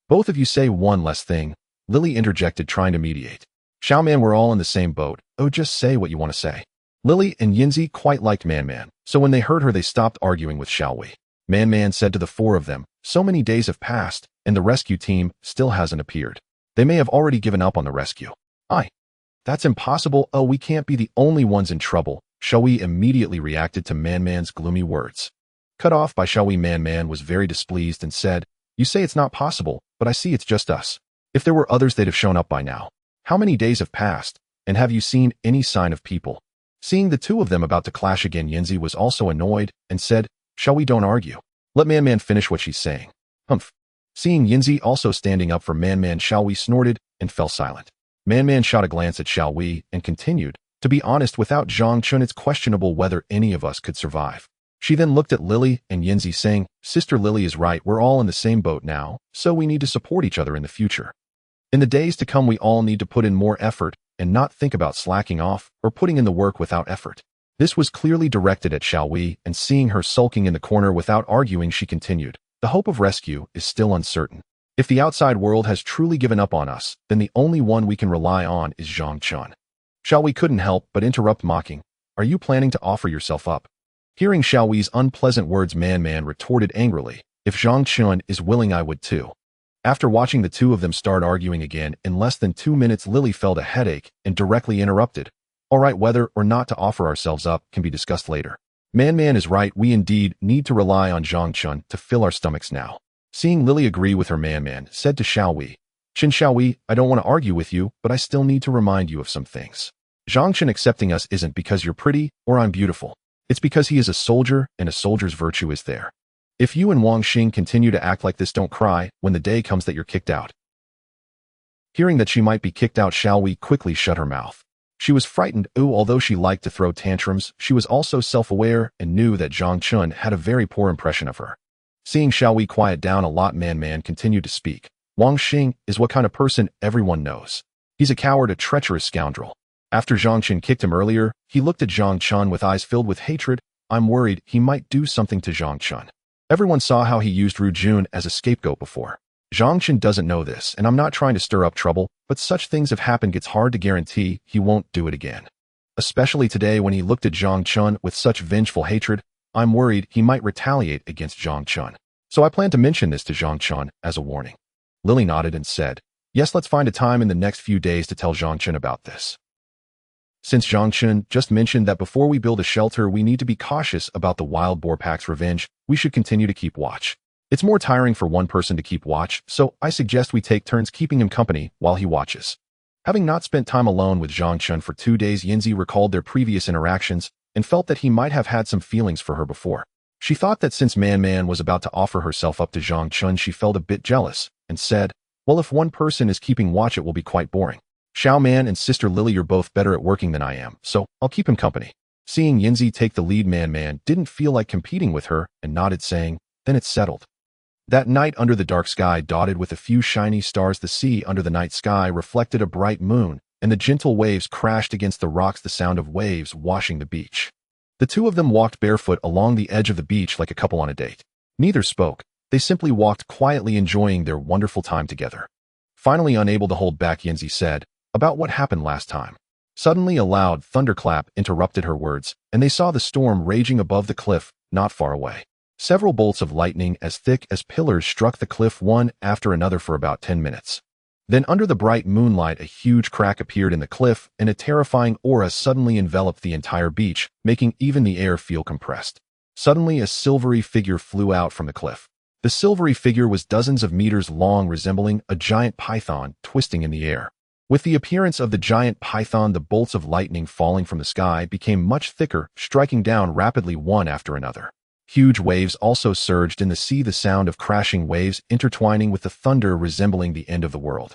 Both of you say one less thing, Lily interjected, trying to mediate. Xiaoman, we're all in the same boat. Oh, just say what you want to say. Lily and Yinzi quite liked Man, so when they heard her, they stopped arguing with Xiaowei. Man said to the 4 of them, So many days have passed, and the rescue team still hasn't appeared. They may have already given up on the rescue. That's impossible. Oh, we can't be the only ones in trouble. Xiaowei immediately reacted to Man-Man's gloomy words. Cut off by Xiaowei, Man-Man was very displeased and said, "You say it's not possible, but I see it's just us. If there were others, they'd have shown up by now. How many days have passed, and have you seen any sign of people?" Seeing the two of them about to clash again, Yanzi was also annoyed and said, "Xiaowei, don't argue. Let Man-Man finish what she's saying." Humph. Seeing Yanzi also standing up for Man-Man, Xiaowei snorted and fell silent. Man-Man shot a glance at Xiaowei and continued, "To be honest, without Zhang Chun, it's questionable whether any of us could survive." She then looked at Lily and Yanzi saying, "Sister Lily is right, we're all in the same boat now, so we need to support each other in the future. In the days to come, we all need to put in more effort and not think about slacking off or putting in the work without effort." This was clearly directed at Xiaowei, and seeing her sulking in the corner without arguing, she continued, "The hope of rescue is still uncertain. If the outside world has truly given up on us, then the only one we can rely on is Zhang Chun." Xiaowei couldn't help but interrupt, mocking, "Are you planning to offer yourself up?" Hearing Xiaowei's unpleasant words, Man-Man retorted angrily, "If Zhang Chun is willing, I would too." After watching the two of them start arguing again, in less than 2 minutes, Lily felt a headache and directly interrupted, "All right, whether or not to offer ourselves up can be discussed later. Man-Man is right, we indeed need to rely on Zhang Chun to fill our stomachs now." Seeing Lily agree with her, Man-Man said to Xiaowei, Xiaowei, I don't want to argue with you, but I still need to remind you of some things. Zhang Chun accepting us isn't because you're pretty or I'm beautiful. It's because he is a soldier, and a soldier's virtue is there. If you and Wang Xing continue to act like this, don't cry when the day comes that you're kicked out." Hearing that she might be kicked out, Xiaowei quickly shut her mouth. She was frightened. Although she liked to throw tantrums, she was also self-aware and knew that Zhang Chun had a very poor impression of her. Seeing Xiaowei quiet down a lot, Man-Man continued to speak. "Wang Xing is what kind of person everyone knows. He's a coward, a treacherous scoundrel. After Zhang Chun kicked him earlier, he looked at Zhang Chun with eyes filled with hatred. I'm worried he might do something to Zhang Chun. Everyone saw how he used Ru Jun as a scapegoat before. Zhang Chun doesn't know this, and I'm not trying to stir up trouble, but such things have happened. It's hard to guarantee he won't do it again. Especially today when he looked at Zhang Chun with such vengeful hatred, I'm worried he might retaliate against Zhang Chun. So I plan to mention this to Zhang Chun as a warning." Lily nodded and said, "Yes, let's find a time in the next few days to tell Zhang Chun about this. Since Zhang Chun just mentioned that before we build a shelter we need to be cautious about the wild boar pack's revenge, we should continue to keep watch. It's more tiring for one person to keep watch, so I suggest we take turns keeping him company while he watches." Having not spent time alone with Zhang Chun for 2 days, Yanzi recalled their previous interactions and felt that he might have had some feelings for her before. She thought that since Man-Man was about to offer herself up to Zhang Chun, she felt a bit jealous and said, "Well, if one person is keeping watch, it will be quite boring. Xiao Man and Sister Lily, you're both better at working than I am, so I'll keep him company." Seeing Yanzi take the lead, Man-Man didn't feel like competing with her and nodded, saying, "Then it's settled." That night, under the dark sky dotted with a few shiny stars, the sea under the night sky reflected a bright moon, and the gentle waves crashed against the rocks, the sound of waves washing the beach. The two of them walked barefoot along the edge of the beach like a couple on a date. Neither spoke. They simply walked quietly, enjoying their wonderful time together. Finally, unable to hold back, Yanzi said, "About what happened last time." Suddenly, a loud thunderclap interrupted her words, and they saw the storm raging above the cliff, not far away. Several bolts of lightning as thick as pillars struck the cliff one after another for about 10 minutes. Then, under the bright moonlight, a huge crack appeared in the cliff, and a terrifying aura suddenly enveloped the entire beach, making even the air feel compressed. Suddenly, a silvery figure flew out from the cliff. The silvery figure was dozens of meters long, resembling a giant python twisting in the air. With the appearance of the giant python, the bolts of lightning falling from the sky became much thicker, striking down rapidly one after another. Huge waves also surged in the sea, the sound of crashing waves intertwining with the thunder resembling the end of the world.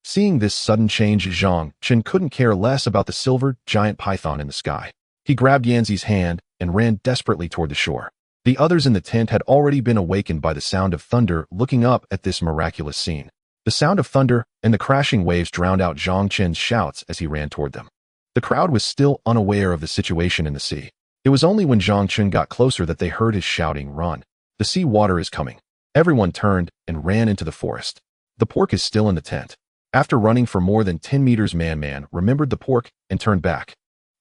Seeing this sudden change, Zhang Chun couldn't care less about the silver giant python in the sky. He grabbed Yanzi's hand and ran desperately toward the shore. The others in the tent had already been awakened by the sound of thunder, looking up at this miraculous scene. The sound of thunder and the crashing waves drowned out Zhang Chun's shouts as he ran toward them. The crowd was still unaware of the situation in the sea. It was only when Zhang Chun got closer that they heard his shouting, "Run! The sea water is coming!" Everyone turned and ran into the forest. The pork is still in the tent. After running for more than 10 meters, Man-Man remembered the pork and turned back.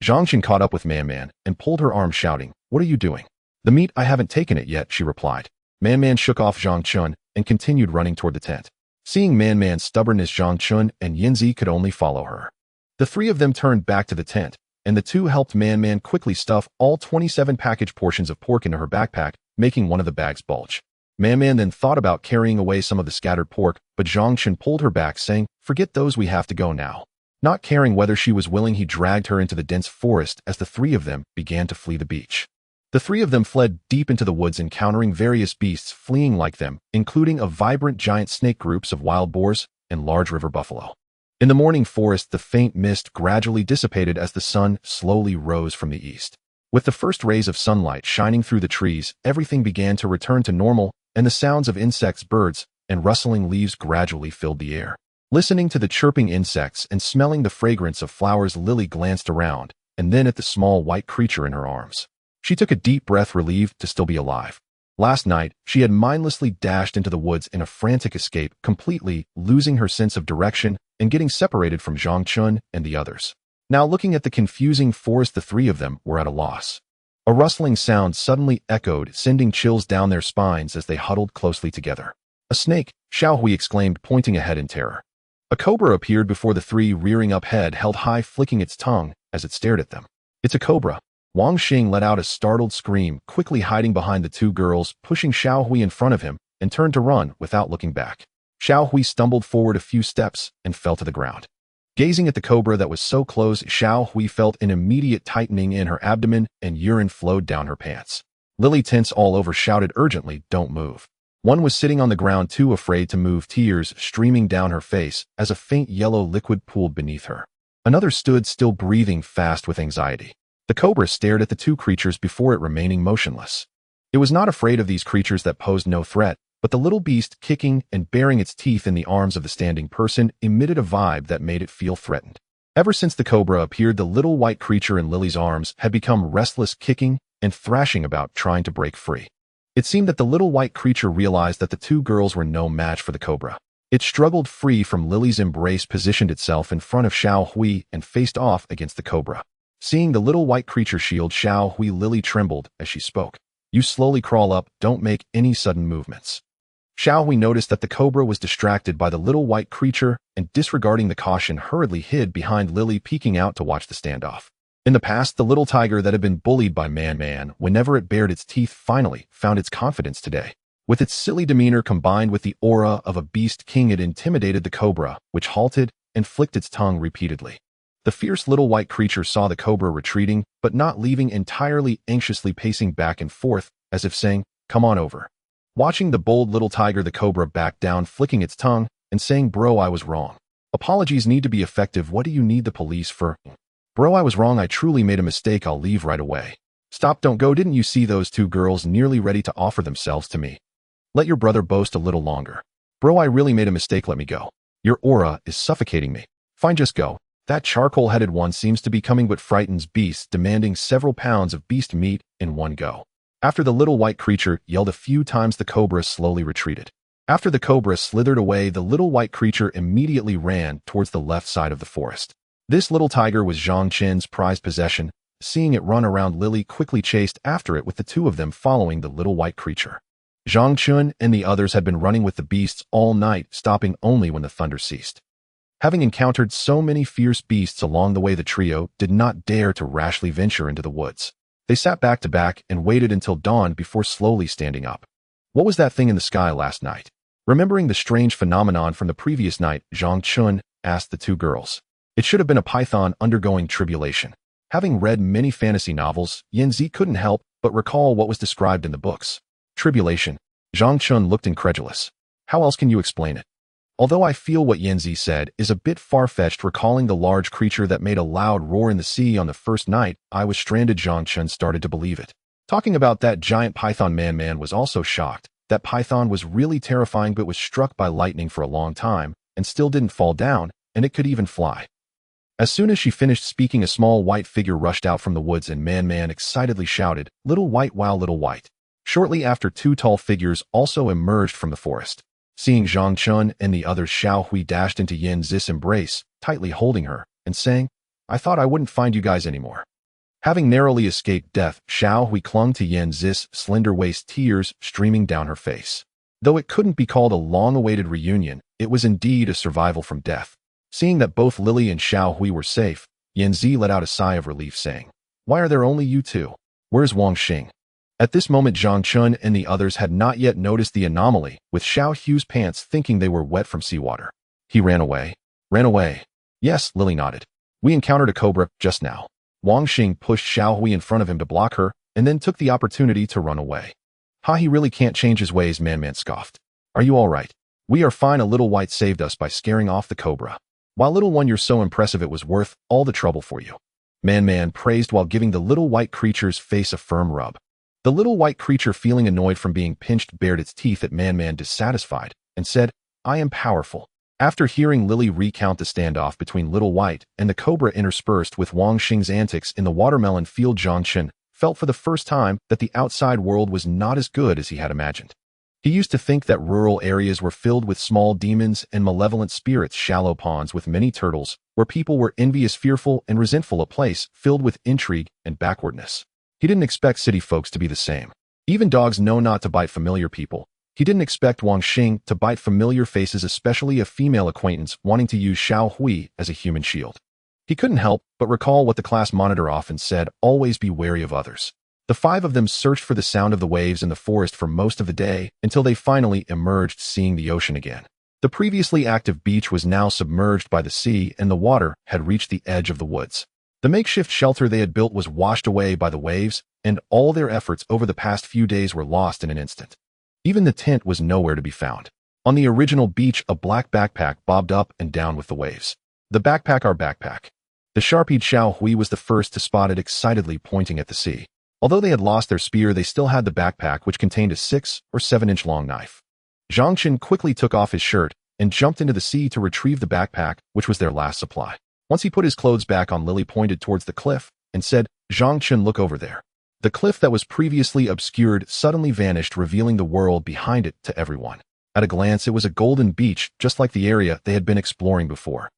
Zhang Chun caught up with Man-Man and pulled her arm, shouting, "What are you doing?" "The meat, I haven't taken it yet," she replied. Man Man shook off Zhang Chun and continued running toward the tent. Seeing Man Man's stubbornness, Zhang Chun and Yanzi could only follow her. The three of them turned back to the tent, and the two helped Man Man quickly stuff all 27 package portions of pork into her backpack, making one of the bags bulge. Man Man then thought about carrying away some of the scattered pork, but Zhang Chun pulled her back, saying, "Forget those, we have to go now." Not caring whether she was willing, he dragged her into the dense forest as the three of them began to flee the beach. The three of them fled deep into the woods, encountering various beasts fleeing like them, including a vibrant giant snake, groups of wild boars, and large river buffalo. In the morning forest, the faint mist gradually dissipated as the sun slowly rose from the east. With the first rays of sunlight shining through the trees, everything began to return to normal, and the sounds of insects, birds, and rustling leaves gradually filled the air. Listening to the chirping insects and smelling the fragrance of flowers, Lily glanced around, and then at the small white creature in her arms. She took a deep breath, relieved to still be alive. Last night, she had mindlessly dashed into the woods in a frantic escape, completely losing her sense of direction and getting separated from Zhang Chun and the others. Now, looking at the confusing forest, the three of them were at a loss. A rustling sound suddenly echoed, sending chills down their spines as they huddled closely together. "A snake!" Xiao Hui exclaimed, pointing ahead in terror. A cobra appeared before the three, rearing up, head held high, flicking its tongue as it stared at them. "It's a cobra!" Wang Xing let out a startled scream, quickly hiding behind the two girls, pushing Xiao Hui in front of him, and turned to run without looking back. Xiao Hui stumbled forward a few steps and fell to the ground. Gazing at the cobra that was so close, Xiao Hui felt an immediate tightening in her abdomen and urine flowed down her pants. Lily, tense all over, shouted urgently, "Don't move." One was sitting on the ground, too afraid to move, tears streaming down her face as a faint yellow liquid pooled beneath her. Another stood still, breathing fast with anxiety. The cobra stared at the two creatures before it, remaining motionless. It was not afraid of these creatures that posed no threat, but the little beast, kicking and baring its teeth in the arms of the standing person, emitted a vibe that made it feel threatened. Ever since the cobra appeared, the little white creature in Lily's arms had become restless, kicking and thrashing about, trying to break free. It seemed that the little white creature realized that the two girls were no match for the cobra. It struggled free from Lily's embrace, positioned itself in front of Xiao Hui, and faced off against the cobra. Seeing the little white creature shield Xiao Hui, Lily trembled as she spoke. "You slowly crawl up, don't make any sudden movements." Xiao Hui noticed that the cobra was distracted by the little white creature and, disregarding the caution, hurriedly hid behind Lily, peeking out to watch the standoff. In the past, the little tiger that had been bullied by Man Man whenever it bared its teeth finally found its confidence today. With its silly demeanor combined with the aura of a beast king, it intimidated the cobra, which halted and flicked its tongue repeatedly. The fierce little white creature saw the cobra retreating, but not leaving entirely, anxiously pacing back and forth, as if saying, "Come on over." Watching the bold little tiger, the cobra backed down, flicking its tongue and saying, "Bro, I was wrong. Apologies need to be effective. What do you need the police for?" "Bro, I was wrong. I truly made a mistake. I'll leave right away." "Stop, don't go. Didn't you see those two girls nearly ready to offer themselves to me? Let your brother boast a little longer." "Bro, I really made a mistake. Let me go. Your aura is suffocating me." "Fine, just go." That charcoal-headed one seems to be coming but frightens beasts, demanding several pounds of beast meat in one go. After the little white creature yelled a few times, the cobra slowly retreated. After the cobra slithered away, the little white creature immediately ran towards the left side of the forest. This little tiger was Zhang Chen's prized possession. Seeing it run around, Lily quickly chased after it, with the two of them following the little white creature. Zhang Chun and the others had been running with the beasts all night, stopping only when the thunder ceased. Having encountered so many fierce beasts along the way, the trio did not dare to rashly venture into the woods. They sat back to back and waited until dawn before slowly standing up. What was that thing in the sky last night? Remembering the strange phenomenon from the previous night, Zhang Chun asked the two girls. It should have been a python undergoing tribulation. Having read many fantasy novels, Yanzi couldn't help but recall what was described in the books. Tribulation. Zhang Chun looked incredulous. How else can you explain it? Although I feel what Yanzi said is a bit far-fetched, recalling the large creature that made a loud roar in the sea on the first night I was stranded, Zhang Chun started to believe it. Talking about that giant python, Man was also shocked. That python was really terrifying, but was struck by lightning for a long time and still didn't fall down, and it could even fly. As soon as she finished speaking, a small white figure rushed out from the woods, and Man excitedly shouted, "Little white, wow, little white." Shortly after, two tall figures also emerged from the forest. Seeing Zhang Chun and the others, Xiao Hui dashed into Yanzi's embrace, tightly holding her, and saying, "I thought I wouldn't find you guys anymore." Having narrowly escaped death, Xiao Hui clung to Yan Zi's slender waist, tears streaming down her face. Though it couldn't be called a long-awaited reunion, it was indeed a survival from death. Seeing that both Lily and Xiao Hui were safe, Yan Zi let out a sigh of relief, saying, "Why are there only you two? Where's Wang Xing?" At this moment, Zhang Chun and the others had not yet noticed the anomaly, with Xiao Hui's pants thinking they were wet from seawater. "He ran away." "Ran away?" "Yes," Lily nodded. "We encountered a cobra just now." Wang Xing pushed Xiao Hui in front of him to block her, and then took the opportunity to run away. "Ha, he really can't change his ways," Man scoffed. "Are you all right?" "We are fine. A little white saved us by scaring off the cobra." "While little one, you're so impressive, it was worth all the trouble for you." Man praised while giving the little white creature's face a firm rub. The little white creature, feeling annoyed from being pinched, bared its teeth at Man dissatisfied, and said, "I am powerful." After hearing Lily recount the standoff between Little White and the cobra interspersed with Wang Xing's antics in the watermelon field, Zhang Chen felt for the first time that the outside world was not as good as he had imagined. He used to think that rural areas were filled with small demons and malevolent spirits, shallow ponds with many turtles, where people were envious, fearful, and resentful, a place filled with intrigue and backwardness. He didn't expect city folks to be the same. Even dogs know not to bite familiar people. He didn't expect Wang Xing to bite familiar faces, especially a female acquaintance wanting to use Xiao Hui as a human shield. He couldn't help but recall what the class monitor often said: always be wary of others. The five of them searched for the sound of the waves in the forest for most of the day until they finally emerged, seeing the ocean again. The previously active beach was now submerged by the sea, and the water had reached the edge of the woods. The makeshift shelter they had built was washed away by the waves, and all their efforts over the past few days were lost in an instant. Even the tent was nowhere to be found. On the original beach, a black backpack bobbed up and down with the waves. "The backpack, our backpack." The sharp-eyed Xiao Hui was the first to spot it, excitedly pointing at the sea. Although they had lost their spear, they still had the backpack, which contained a 6 or 7-inch long knife. Zhang Chen quickly took off his shirt and jumped into the sea to retrieve the backpack, which was their last supply. Once he put his clothes back on, Lily pointed towards the cliff and said, "Zhang Chen, look over there." The cliff that was previously obscured suddenly vanished, revealing the world behind it to everyone. At a glance, it was a golden beach, just like the area they had been exploring before.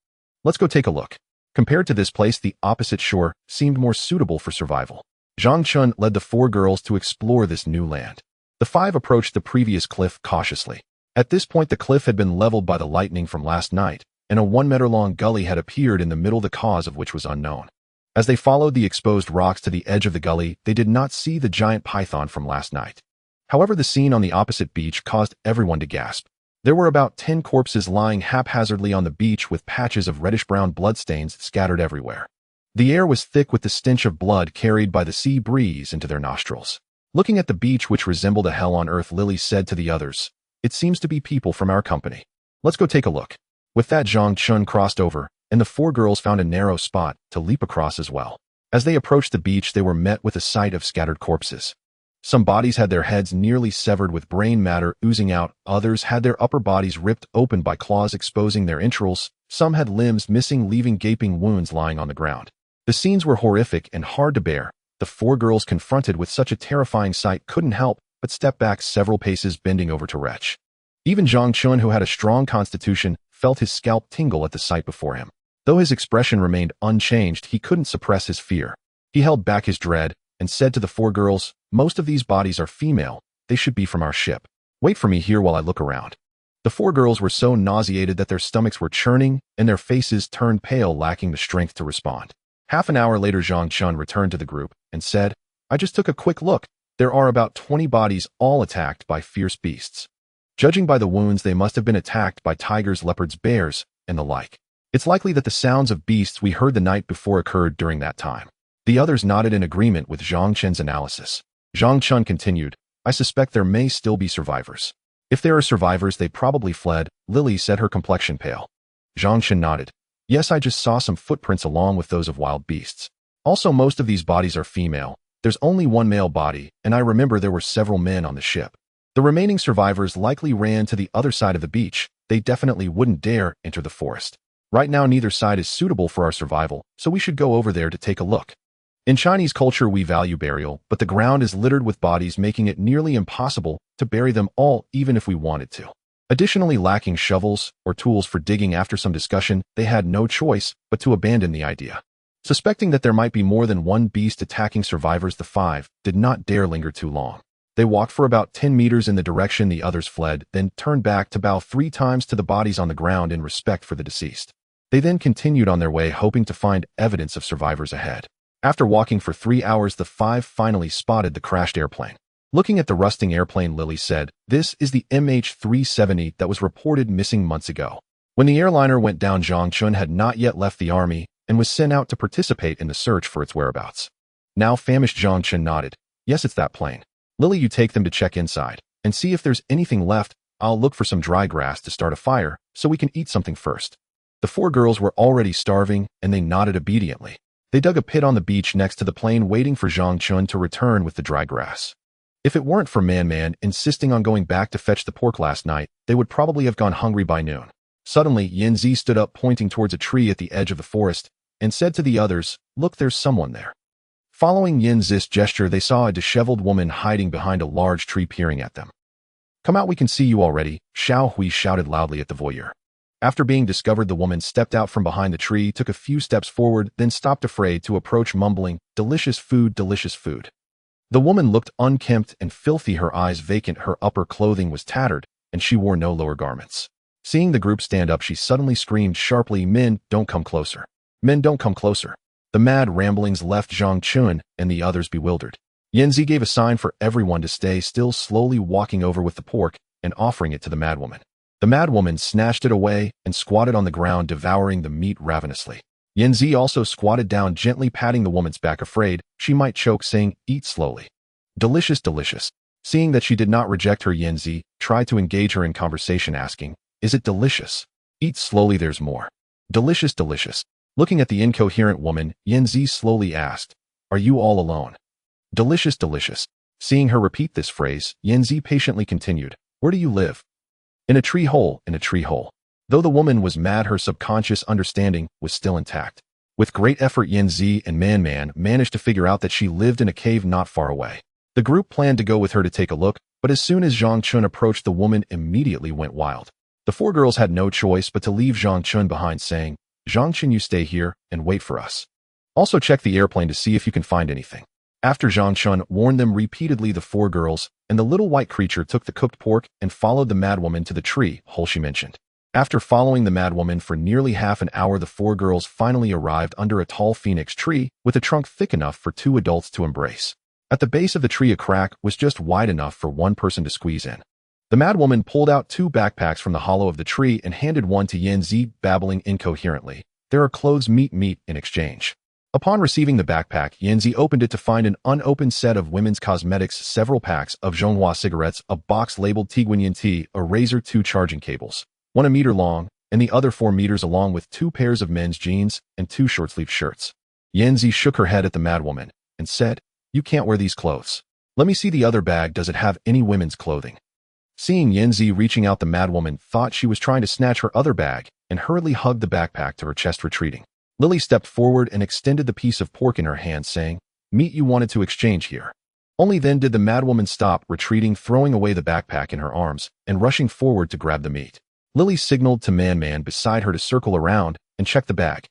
"Let's go take a look." Compared to this place, the opposite shore seemed more suitable for survival. Zhang Chun led the 4 girls to explore this new land. The 5 approached the previous cliff cautiously. At this point, the cliff had been leveled by the lightning from last night, and a 1-meter-long gully had appeared in the middle, the cause of which was unknown. As they followed the exposed rocks to the edge of the gully, they did not see the giant python from last night. However, the scene on the opposite beach caused everyone to gasp. There were about 10 corpses lying haphazardly on the beach, with patches of reddish-brown bloodstains scattered everywhere. The air was thick with the stench of blood carried by the sea breeze into their nostrils. Looking at the beach, which resembled a hell on earth, Lily said to the others, "It seems to be people from our company. Let's go take a look." With that, Zhang Chun crossed over, and the 4 girls found a narrow spot to leap across as well. As they approached the beach, they were met with a sight of scattered corpses. Some bodies had their heads nearly severed with brain matter oozing out, others had their upper bodies ripped open by claws exposing their entrails, some had limbs missing, leaving gaping wounds lying on the ground. The scenes were horrific and hard to bear. The 4 girls, confronted with such a terrifying sight, couldn't help but step back several paces, bending over to retch. Even Zhang Chun, who had a strong constitution, felt his scalp tingle at the sight before him. Though his expression remained unchanged, he couldn't suppress his fear. He held back his dread and said to the 4 girls, "Most of these bodies are female. They should be from our ship. Wait for me here while I look around." The 4 girls were so nauseated that their stomachs were churning and their faces turned pale, lacking the strength to respond. Half an hour later, Zhang Chun returned to the group and said, "I just took a quick look. There are about 20 bodies, all attacked by fierce beasts. Judging by the wounds, they must have been attacked by tigers, leopards, bears, and the like. It's likely that the sounds of beasts we heard the night before occurred during that time." The others nodded in agreement with Zhang Chen's analysis. Zhang Chun continued, "I suspect there may still be survivors. If there are survivors, they probably fled." Lily said, her complexion pale. Zhang Chen nodded. "Yes, I just saw some footprints along with those of wild beasts. Also, most of these bodies are female. There's only one male body, and I remember there were several men on the ship. The remaining survivors likely ran to the other side of the beach. They definitely wouldn't dare enter the forest. Right now, neither side is suitable for our survival, so we should go over there to take a look. In Chinese culture, we value burial, but the ground is littered with bodies, making it nearly impossible to bury them all, even if we wanted to." Additionally, lacking shovels or tools for digging, after some discussion, they had no choice but to abandon the idea. Suspecting that there might be more than one beast attacking survivors, the five did not dare linger too long. They walked for about 10 meters in the direction the others fled, then turned back to bow 3 times to the bodies on the ground in respect for the deceased. They then continued on their way, hoping to find evidence of survivors ahead. After walking for 3 hours, the five finally spotted the crashed airplane. Looking at the rusting airplane, Lily said, "This is the MH370 that was reported missing months ago." When the airliner went down, Zhang Chun had not yet left the army and was sent out to participate in the search for its whereabouts. Now famished, Zhang Chun nodded. "Yes, it's that plane. Lily, you take them to check inside and see if there's anything left. I'll look for some dry grass to start a fire so we can eat something first." The 4 girls were already starving and they nodded obediently. They dug a pit on the beach next to the plane, waiting for Zhang Chun to return with the dry grass. If it weren't for Man insisting on going back to fetch the pork last night, they would probably have gone hungry by noon. Suddenly, Yanzi stood up, pointing towards a tree at the edge of the forest, and said to the others, "Look, there's someone there." Following Yanzi's gesture, they saw a disheveled woman hiding behind a large tree peering at them. "Come out, we can see you already," Xiao Hui shouted loudly at the voyeur. After being discovered, the woman stepped out from behind the tree, took a few steps forward, then stopped, afraid to approach, mumbling, "Delicious food, delicious food." The woman looked unkempt and filthy, her eyes vacant, her upper clothing was tattered, and she wore no lower garments. Seeing the group stand up, she suddenly screamed sharply, "Men, don't come closer. Men, don't come closer." The mad ramblings left Zhang Chun and the others bewildered. Yanzi gave a sign for everyone to stay still, slowly walking over with the pork and offering it to the madwoman. The madwoman snatched it away and squatted on the ground, devouring the meat ravenously. Yanzi also squatted down, gently patting the woman's back, afraid she might choke, saying, "Eat slowly. Delicious, delicious." Seeing that she did not reject her, Yanzi tried to engage her in conversation, asking, "Is it delicious? Eat slowly, there's more. Delicious, delicious." Looking at the incoherent woman, Yanzi slowly asked, "Are you all alone? Delicious, delicious." Seeing her repeat this phrase, Yanzi patiently continued, "Where do you live?" "In a tree hole, in a tree hole." Though the woman was mad, her subconscious understanding was still intact. With great effort, Yanzi and Man managed to figure out that she lived in a cave not far away. The group planned to go with her to take a look, but as soon as Zhang Chun approached, the woman immediately went wild. The 4 girls had no choice but to leave Zhang Chun behind, saying, "Zhang Chun, you stay here and wait for us. Also check the airplane to see if you can find anything." After Zhang Chun warned them repeatedly, the 4 girls and the little white creature took the cooked pork and followed the madwoman to the tree hole she mentioned. After following the madwoman for nearly half an hour, the 4 girls finally arrived under a tall phoenix tree with a trunk thick enough for 2 adults to embrace. At the base of the tree, a crack was just wide enough for 1 person to squeeze in. The madwoman pulled out 2 backpacks from the hollow of the tree and handed one to Yanzi, babbling incoherently, "There are clothes, meat in exchange." Upon receiving the backpack, Yanzi opened it to find an unopened set of women's cosmetics, several packs of Zhonghua cigarettes, a box labeled Tiguanyan tea, a razor, 2 charging cables, one a meter long and the other 4 meters, along with 2 pairs of men's jeans and 2 short-sleeved shirts. Yanzi shook her head at the madwoman and said, "You can't wear these clothes. Let me see the other bag. Does it have any women's clothing?" Seeing Yanzi reaching out, the madwoman thought she was trying to snatch her other bag and hurriedly hugged the backpack to her chest, retreating. Lily stepped forward and extended the piece of pork in her hand, saying, "Meat you wanted to exchange here." Only then did the madwoman stop, retreating, throwing away the backpack in her arms and rushing forward to grab the meat. Lily signaled to Man beside her to circle around and check the bag.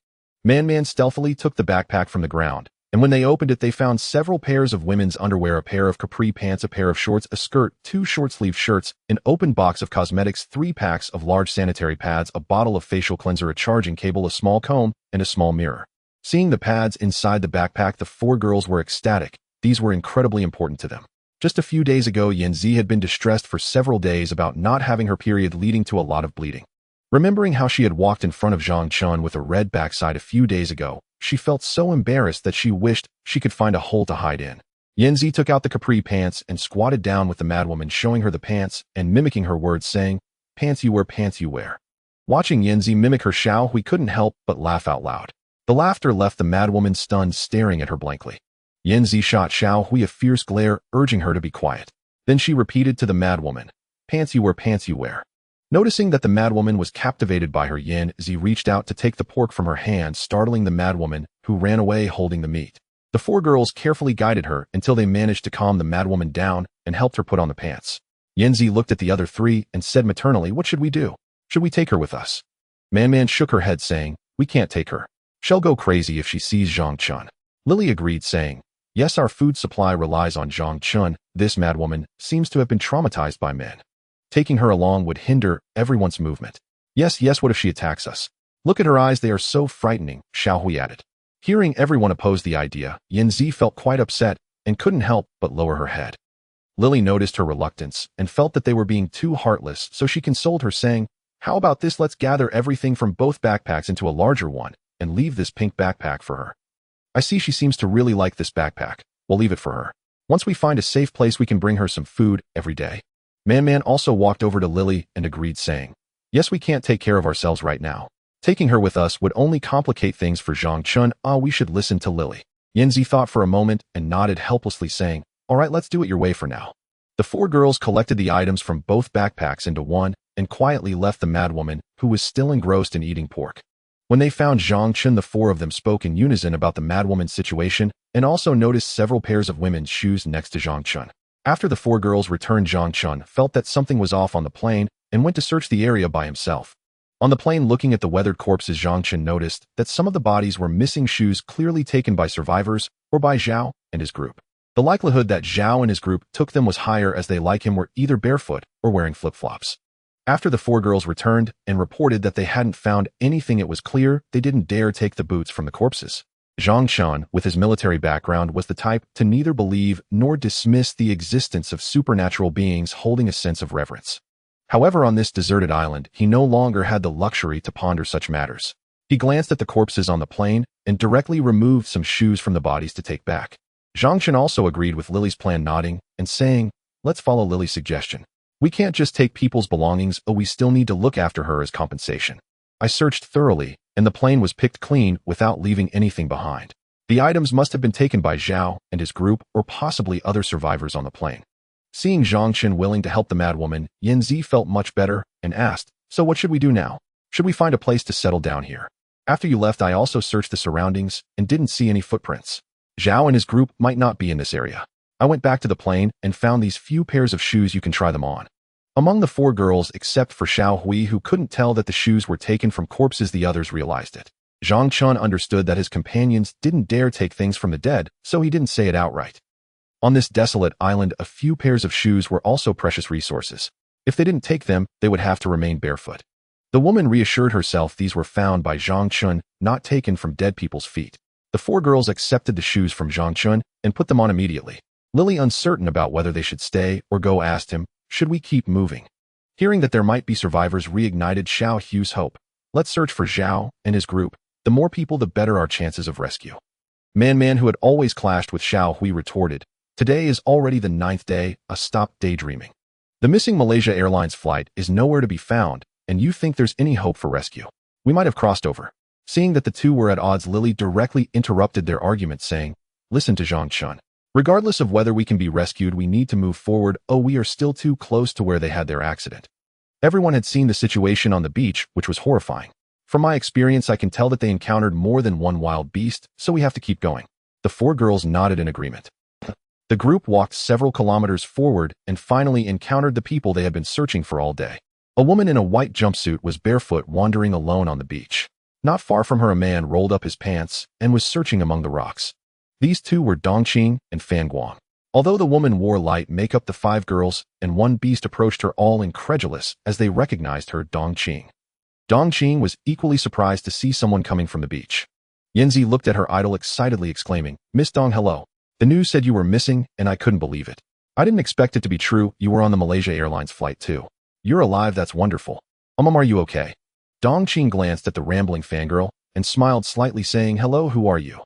Man stealthily took the backpack from the ground, and when they opened it, they found several pairs of women's underwear, a pair of capri pants, a pair of shorts, a skirt, 2 short-sleeved shirts, an open box of cosmetics, 3 packs of large sanitary pads, a bottle of facial cleanser, a charging cable, a small comb, and a small mirror. Seeing the pads inside the backpack, the 4 girls were ecstatic. These were incredibly important to them. Just a few days ago, Yanzi had been distressed for several days about not having her period, leading to a lot of bleeding. Remembering how she had walked in front of Zhang Chun with a red backside a few days ago, she felt so embarrassed that she wished she could find a hole to hide in. Yanzi took out the capri pants and squatted down with the madwoman, showing her the pants and mimicking her words, saying, "Pants you wear, pants you wear." Watching Yanzi mimic her, Xiao Hui couldn't help but laugh out loud. The laughter left the madwoman stunned, staring at her blankly. Yanzi shot Xiao Hui a fierce glare, urging her to be quiet. Then she repeated to the madwoman, "Pants you wear, pants you wear." Noticing that the madwoman was captivated by her, Yanzi reached out to take the pork from her hand, startling the madwoman, who ran away holding the meat. The 4 girls carefully guided her until they managed to calm the madwoman down and helped her put on the pants. Yanzi looked at the other 3 and said maternally, "What should we do? Should we take her with us?" Man shook her head, saying, "We can't take her. She'll go crazy if she sees Zhang Chun. Lily agreed, saying, yes, our food supply relies on Zhang Chun. This madwoman seems to have been traumatized by men. Taking her along would hinder everyone's movement. Yes, what if she attacks us? Look at her eyes, they are so frightening, Xiao Hui added. Hearing everyone oppose the idea, Yanzi felt quite upset and couldn't help but lower her head. Lily noticed her reluctance and felt that they were being too heartless, so she consoled her, saying, how about this, let's gather everything from both backpacks into a larger one and leave this pink backpack for her. I see she seems to really like this backpack. We'll leave it for her. Once we find a safe place, we can bring her some food every day. Man also walked over to Lily and agreed, saying, yes, we can't take care of ourselves right now. Taking her with us would only complicate things for Zhang Chun. We should listen to Lily. Yanzi thought for a moment and nodded helplessly, saying, all right, let's do it your way for now. The four girls collected the items from both backpacks into one and quietly left the madwoman, who was still engrossed in eating pork. When they found Zhang Chun, the four of them spoke in unison about the madwoman's situation and also noticed several pairs of women's shoes next to Zhang Chun. After the four girls returned, Zhang Chun felt that something was off on the plane and went to search the area by himself. On the plane, looking at the weathered corpses, Zhang Chun noticed that some of the bodies were missing shoes, clearly taken by survivors or by Zhao and his group. The likelihood that Zhao and his group took them was higher, as they, like him, were either barefoot or wearing flip-flops. After the four girls returned and reported that they hadn't found anything, it was clear they didn't dare take the boots from the corpses. Zhang Chun, with his military background, was the type to neither believe nor dismiss the existence of supernatural beings, holding a sense of reverence. However, on this deserted island, he no longer had the luxury to ponder such matters. He glanced at the corpses on the plane and directly removed some shoes from the bodies to take back. Zhang Chun also agreed with Lily's plan, nodding and saying, let's follow Lily's suggestion. We can't just take people's belongings, we still need to look after her as compensation. I searched thoroughly, and the plane was picked clean without leaving anything behind. The items must have been taken by Zhao and his group, or possibly other survivors on the plane. Seeing Zhang Chun willing to help the madwoman, Yanzi felt much better and asked, so what should we do now? Should we find a place to settle down here? After you left, I also searched the surroundings and didn't see any footprints. Zhao and his group might not be in this area. I went back to the plane and found these few pairs of shoes. You can try them on. Among the four girls, except for Xiao Hui, who couldn't tell that the shoes were taken from corpses, the others realized it. Zhang Chun understood that his companions didn't dare take things from the dead, so he didn't say it outright. On this desolate island, a few pairs of shoes were also precious resources. If they didn't take them, they would have to remain barefoot. The woman reassured herself these were found by Zhang Chun, not taken from dead people's feet. The four girls accepted the shoes from Zhang Chun and put them on immediately. Lily, uncertain about whether they should stay or go, asked him, should we keep moving? Hearing that there might be survivors reignited Xiao Hui's hope. Let's search for Zhao and his group. The more people, the better our chances of rescue. Man, who had always clashed with Xiao Hui, retorted, today is already the 9th day. Stop daydreaming. The missing Malaysia Airlines flight is nowhere to be found, and you think there's any hope for rescue? We might have crossed over. Seeing that the two were at odds, Lily directly interrupted their argument, saying, listen to Zhang Chun. Regardless of whether we can be rescued, we need to move forward. We are still too close to where they had their accident. Everyone had seen the situation on the beach, which was horrifying. From my experience, I can tell that they encountered more than one wild beast, so we have to keep going. The four girls nodded in agreement. The group walked several kilometers forward and finally encountered the people they had been searching for all day. A woman in a white jumpsuit was barefoot, wandering alone on the beach. Not far from her, a man rolled up his pants and was searching among the rocks. These two were Dongqing and Fan Guang. Although the woman wore light makeup, the five girls and one beast approached her, all incredulous as they recognized her, Dongqing. Dongqing was equally surprised to see someone coming from the beach. Yanzi looked at her idol excitedly, exclaiming, Miss Dong, hello. The news said you were missing, and I couldn't believe it. I didn't expect it to be true. You were on the Malaysia Airlines flight too. You're alive, that's wonderful. Are you okay? Dongqing glanced at the rambling fangirl and smiled slightly, saying, hello, who are you?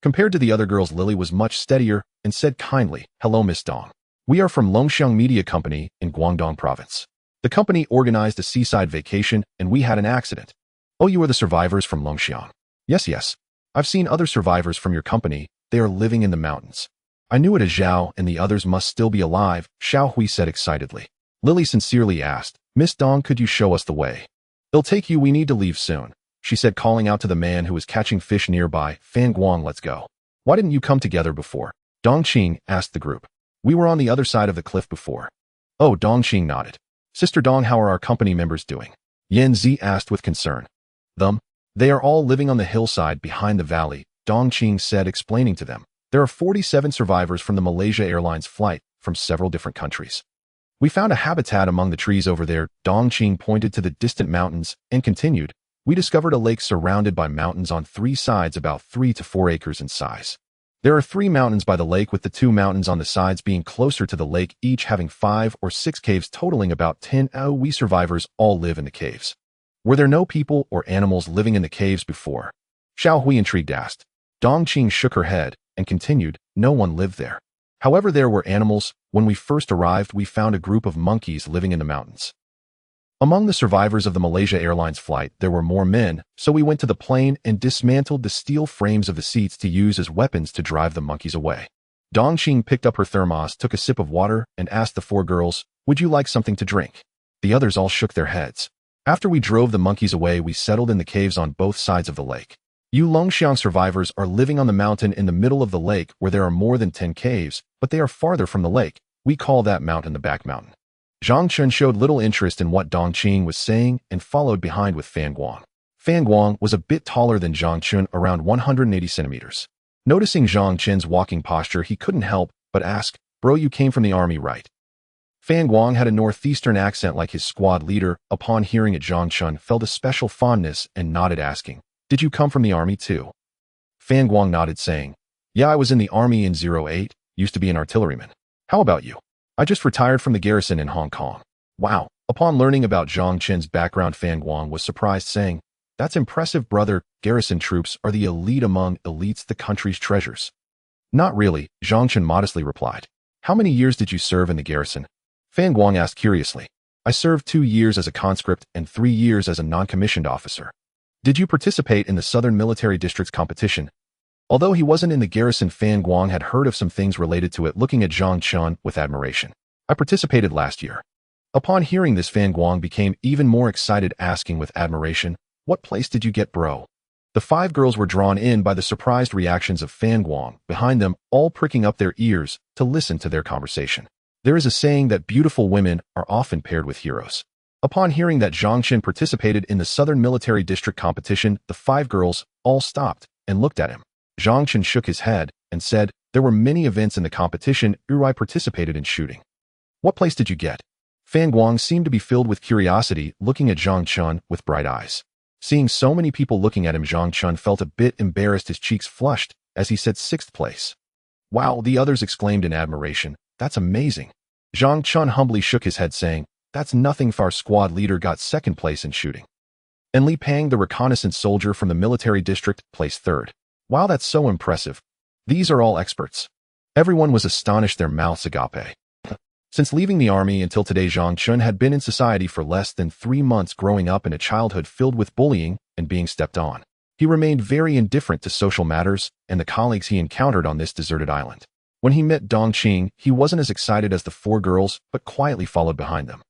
Compared to the other girls, Lily was much steadier and said kindly, hello, Miss Dong. We are from Longxiang Media Company in Guangdong Province. The company organized a seaside vacation and we had an accident. Oh, you are the survivors from Longxiang? Yes. I've seen other survivors from your company. They are living in the mountains. I knew it as Zhao and the others must still be alive, Xiao Hui said excitedly. Lily sincerely asked, Miss Dong, could you show us the way? It'll take you, we need to leave soon, she said, calling out to the man who was catching fish nearby. Fan Guang, let's go. Why didn't you come together before? Dongqing asked the group. We were on the other side of the cliff before. Oh, Dongqing nodded. Sister Dong, how are our company members doing? Yanzi asked with concern. Them They are all living on the hillside behind the valley, Dongqing said, explaining to them. There are 47 survivors from the Malaysia Airlines flight from several different countries. We found a habitat among the trees over there, Dongqing pointed to the distant mountains and continued. We discovered a lake surrounded by mountains on 3 sides about 3 to 4 acres in size. There are 3 mountains by the lake, with the 2 mountains on the sides being closer to the lake, each having 5 or 6 caves totaling about 10. We survivors all live in the caves. Were there no people or animals living in the caves before? Xiao Hui intrigued asked. Dongqing shook her head and continued, no one lived there. However, there were animals. When we first arrived, we found a group of monkeys living in the mountains. Among the survivors of the Malaysia Airlines flight, there were more men, so we went to the plane and dismantled the steel frames of the seats to use as weapons to drive the monkeys away. Dongqing picked up her thermos, took a sip of water, and asked the 4 girls, would you like something to drink? The others all shook their heads. After we drove the monkeys away, we settled in the caves on both sides of the lake. You Longxiang survivors are living on the mountain in the middle of the lake where there are more than 10 caves, but they are farther from the lake. We call that mountain the back mountain. Zhang Chun showed little interest in what Dongqing was saying and followed behind with Fan Guang. Fan Guang was a bit taller than Zhang Chun, around 180 centimeters. Noticing Zhang Chun's walking posture, he couldn't help but ask, bro, you came from the army, right? Fan Guang had a northeastern accent like his squad leader. Upon hearing it, Zhang Chun felt a special fondness and nodded, asking, did you come from the army too? Fan Guang nodded, saying, yeah, I was in the army in 08, used to be an artilleryman. How about you? I just retired from the garrison in Hong Kong. Wow. Upon learning about Zhang Chen's background, Fan Guang was surprised, saying, that's impressive, brother. Garrison troops are the elite among elites, the country's treasures. Not really, Zhang Chen modestly replied. How many years did you serve in the garrison? Fan Guang asked curiously. I served 2 years as a conscript and 3 years as a non-commissioned officer. Did you participate in the Southern Military District's competition? Although he wasn't in the garrison, Fan Guang had heard of some things related to it, looking at Zhang Chun with admiration. I participated last year. Upon hearing this, Fan Guang became even more excited, asking with admiration, what place did you get, bro? The 5 girls were drawn in by the surprised reactions of Fan Guang, behind them, all pricking up their ears to listen to their conversation. There is a saying that beautiful women are often paired with heroes. Upon hearing that Zhang Chen participated in the Southern Military District competition, the 5 girls all stopped and looked at him. Zhang Chen shook his head and said, there were many events in the competition. I participated in shooting. What place did you get? Fan Guang seemed to be filled with curiosity, looking at Zhang Chun with bright eyes. Seeing so many people looking at him, Zhang Chun felt a bit embarrassed. His cheeks flushed as he said 6th place. Wow, the others exclaimed in admiration. That's amazing. Zhang Chun humbly shook his head, saying, that's nothing. Our squad leader got 2nd place in shooting. And Li Pang, the reconnaissance soldier from the military district, placed 3rd. Wow, that's so impressive. These are all experts. Everyone was astonished, their mouths agape. Since leaving the army until today, Zhang Chun had been in society for less than 3 months, growing up in a childhood filled with bullying and being stepped on. He remained very indifferent to social matters and the colleagues he encountered on this deserted island. When he met Dongqing, he wasn't as excited as the 4 girls, but quietly followed behind them.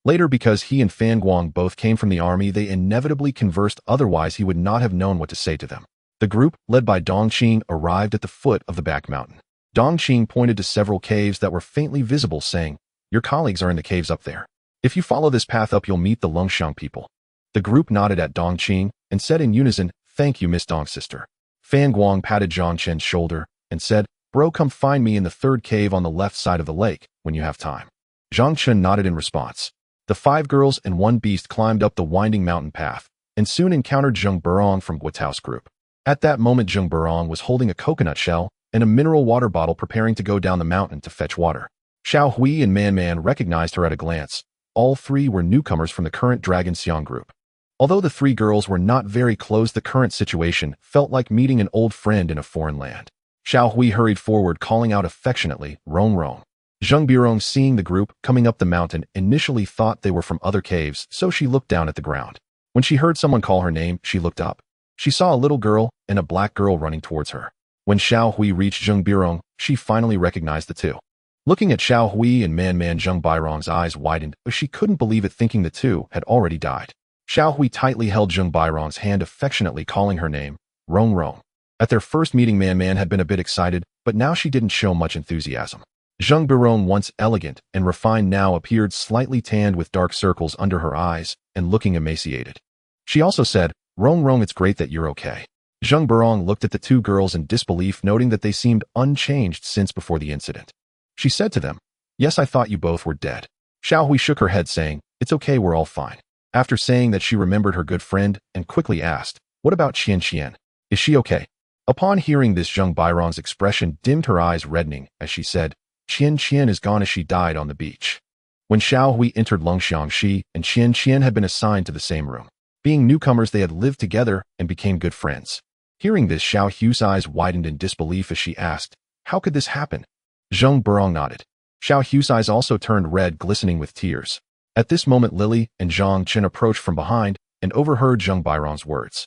Later, because he and Fan Guang both came from the army, they inevitably conversed, otherwise he would not have known what to say to them. The group, led by Dongqing, arrived at the foot of the back mountain. Dongqing pointed to several caves that were faintly visible, saying, your colleagues are in the caves up there. If you follow this path up, you'll meet the Longxiang people. The group nodded at Dongqing and said in unison, thank you, Miss Dong sister. Fan Guang patted Zhang Chen's shoulder and said, bro, come find me in the 3rd cave on the left side of the lake when you have time. Zhang Chen nodded in response. The 5 girls and 1 beast climbed up the winding mountain path and soon encountered Zheng Burong from Guotao's group. At that moment, Zheng Burong was holding a coconut shell and a mineral water bottle, preparing to go down the mountain to fetch water. Xiao Hui and Man Man recognized her at a glance. All 3 were newcomers from the current Dragon Xiang group. Although the 3 girls were not very close, the current situation felt like meeting an old friend in a foreign land. Xiao Hui hurried forward, calling out affectionately, Rong Rong. Zheng Burong, seeing the group coming up the mountain, initially thought they were from other caves, so she looked down at the ground. When she heard someone call her name, she looked up. She saw a little girl and a black girl running towards her. When Xiao Hui reached Zheng Burong, she finally recognized the 2. Looking at Xiao Hui and Man Man, Zheng Bairong's eyes widened, but she couldn't believe it, thinking the 2 had already died. Xiao Hui tightly held Zheng Bairong's hand, affectionately calling her name, Rong Rong. At their first meeting, Man Man had been a bit excited, but now she didn't show much enthusiasm. Zheng Burong, once elegant and refined, now appeared slightly tanned with dark circles under her eyes and looking emaciated. She also said, Rong, it's great that you're okay. Zheng Burong looked at the two girls in disbelief, noting that they seemed unchanged since before the incident. She said to them, "Yes, I thought you both were dead." Xiao Hui shook her head, saying, "It's okay, we're all fine." After saying that, she remembered her good friend and quickly asked, "What about Qian? Is she okay?" Upon hearing this, Zheng Bairong's expression dimmed, her eyes reddening, as she said, Qian is gone as she died on the beach." When Xiao Hui entered Longxiang, she and Qian had been assigned to the same room. Being newcomers, they had lived together and became good friends. Hearing this, Xiao Hui's eyes widened in disbelief as she asked, "How could this happen?" Zheng Burong nodded. Xiao Hui's eyes also turned red, glistening with tears. At this moment, Lily and Zhang Chen approached from behind and overheard Zheng Bairong's words.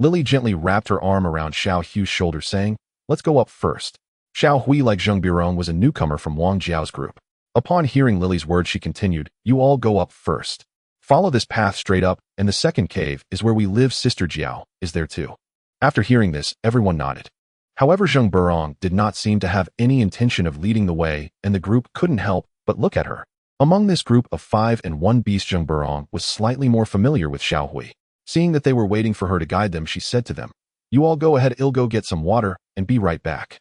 Lily gently wrapped her arm around Xiao Hui's shoulder, saying, "Let's go up first." Xiao Hui, like Zheng Bairong, was a newcomer from Wang Jiao's group. Upon hearing Lily's words, she continued, "You all go up first. Follow this path straight up, and the second cave is where we live. Sister Jiao is there too." After hearing this, everyone nodded. However, Zheng Burong did not seem to have any intention of leading the way, and the group couldn't help but look at her. Among this group of 5 and 1 beast, Zheng Burong was slightly more familiar with Xiao Hui. Seeing that they were waiting for her to guide them, she said to them, "You all go ahead, I'll go get some water and be right back."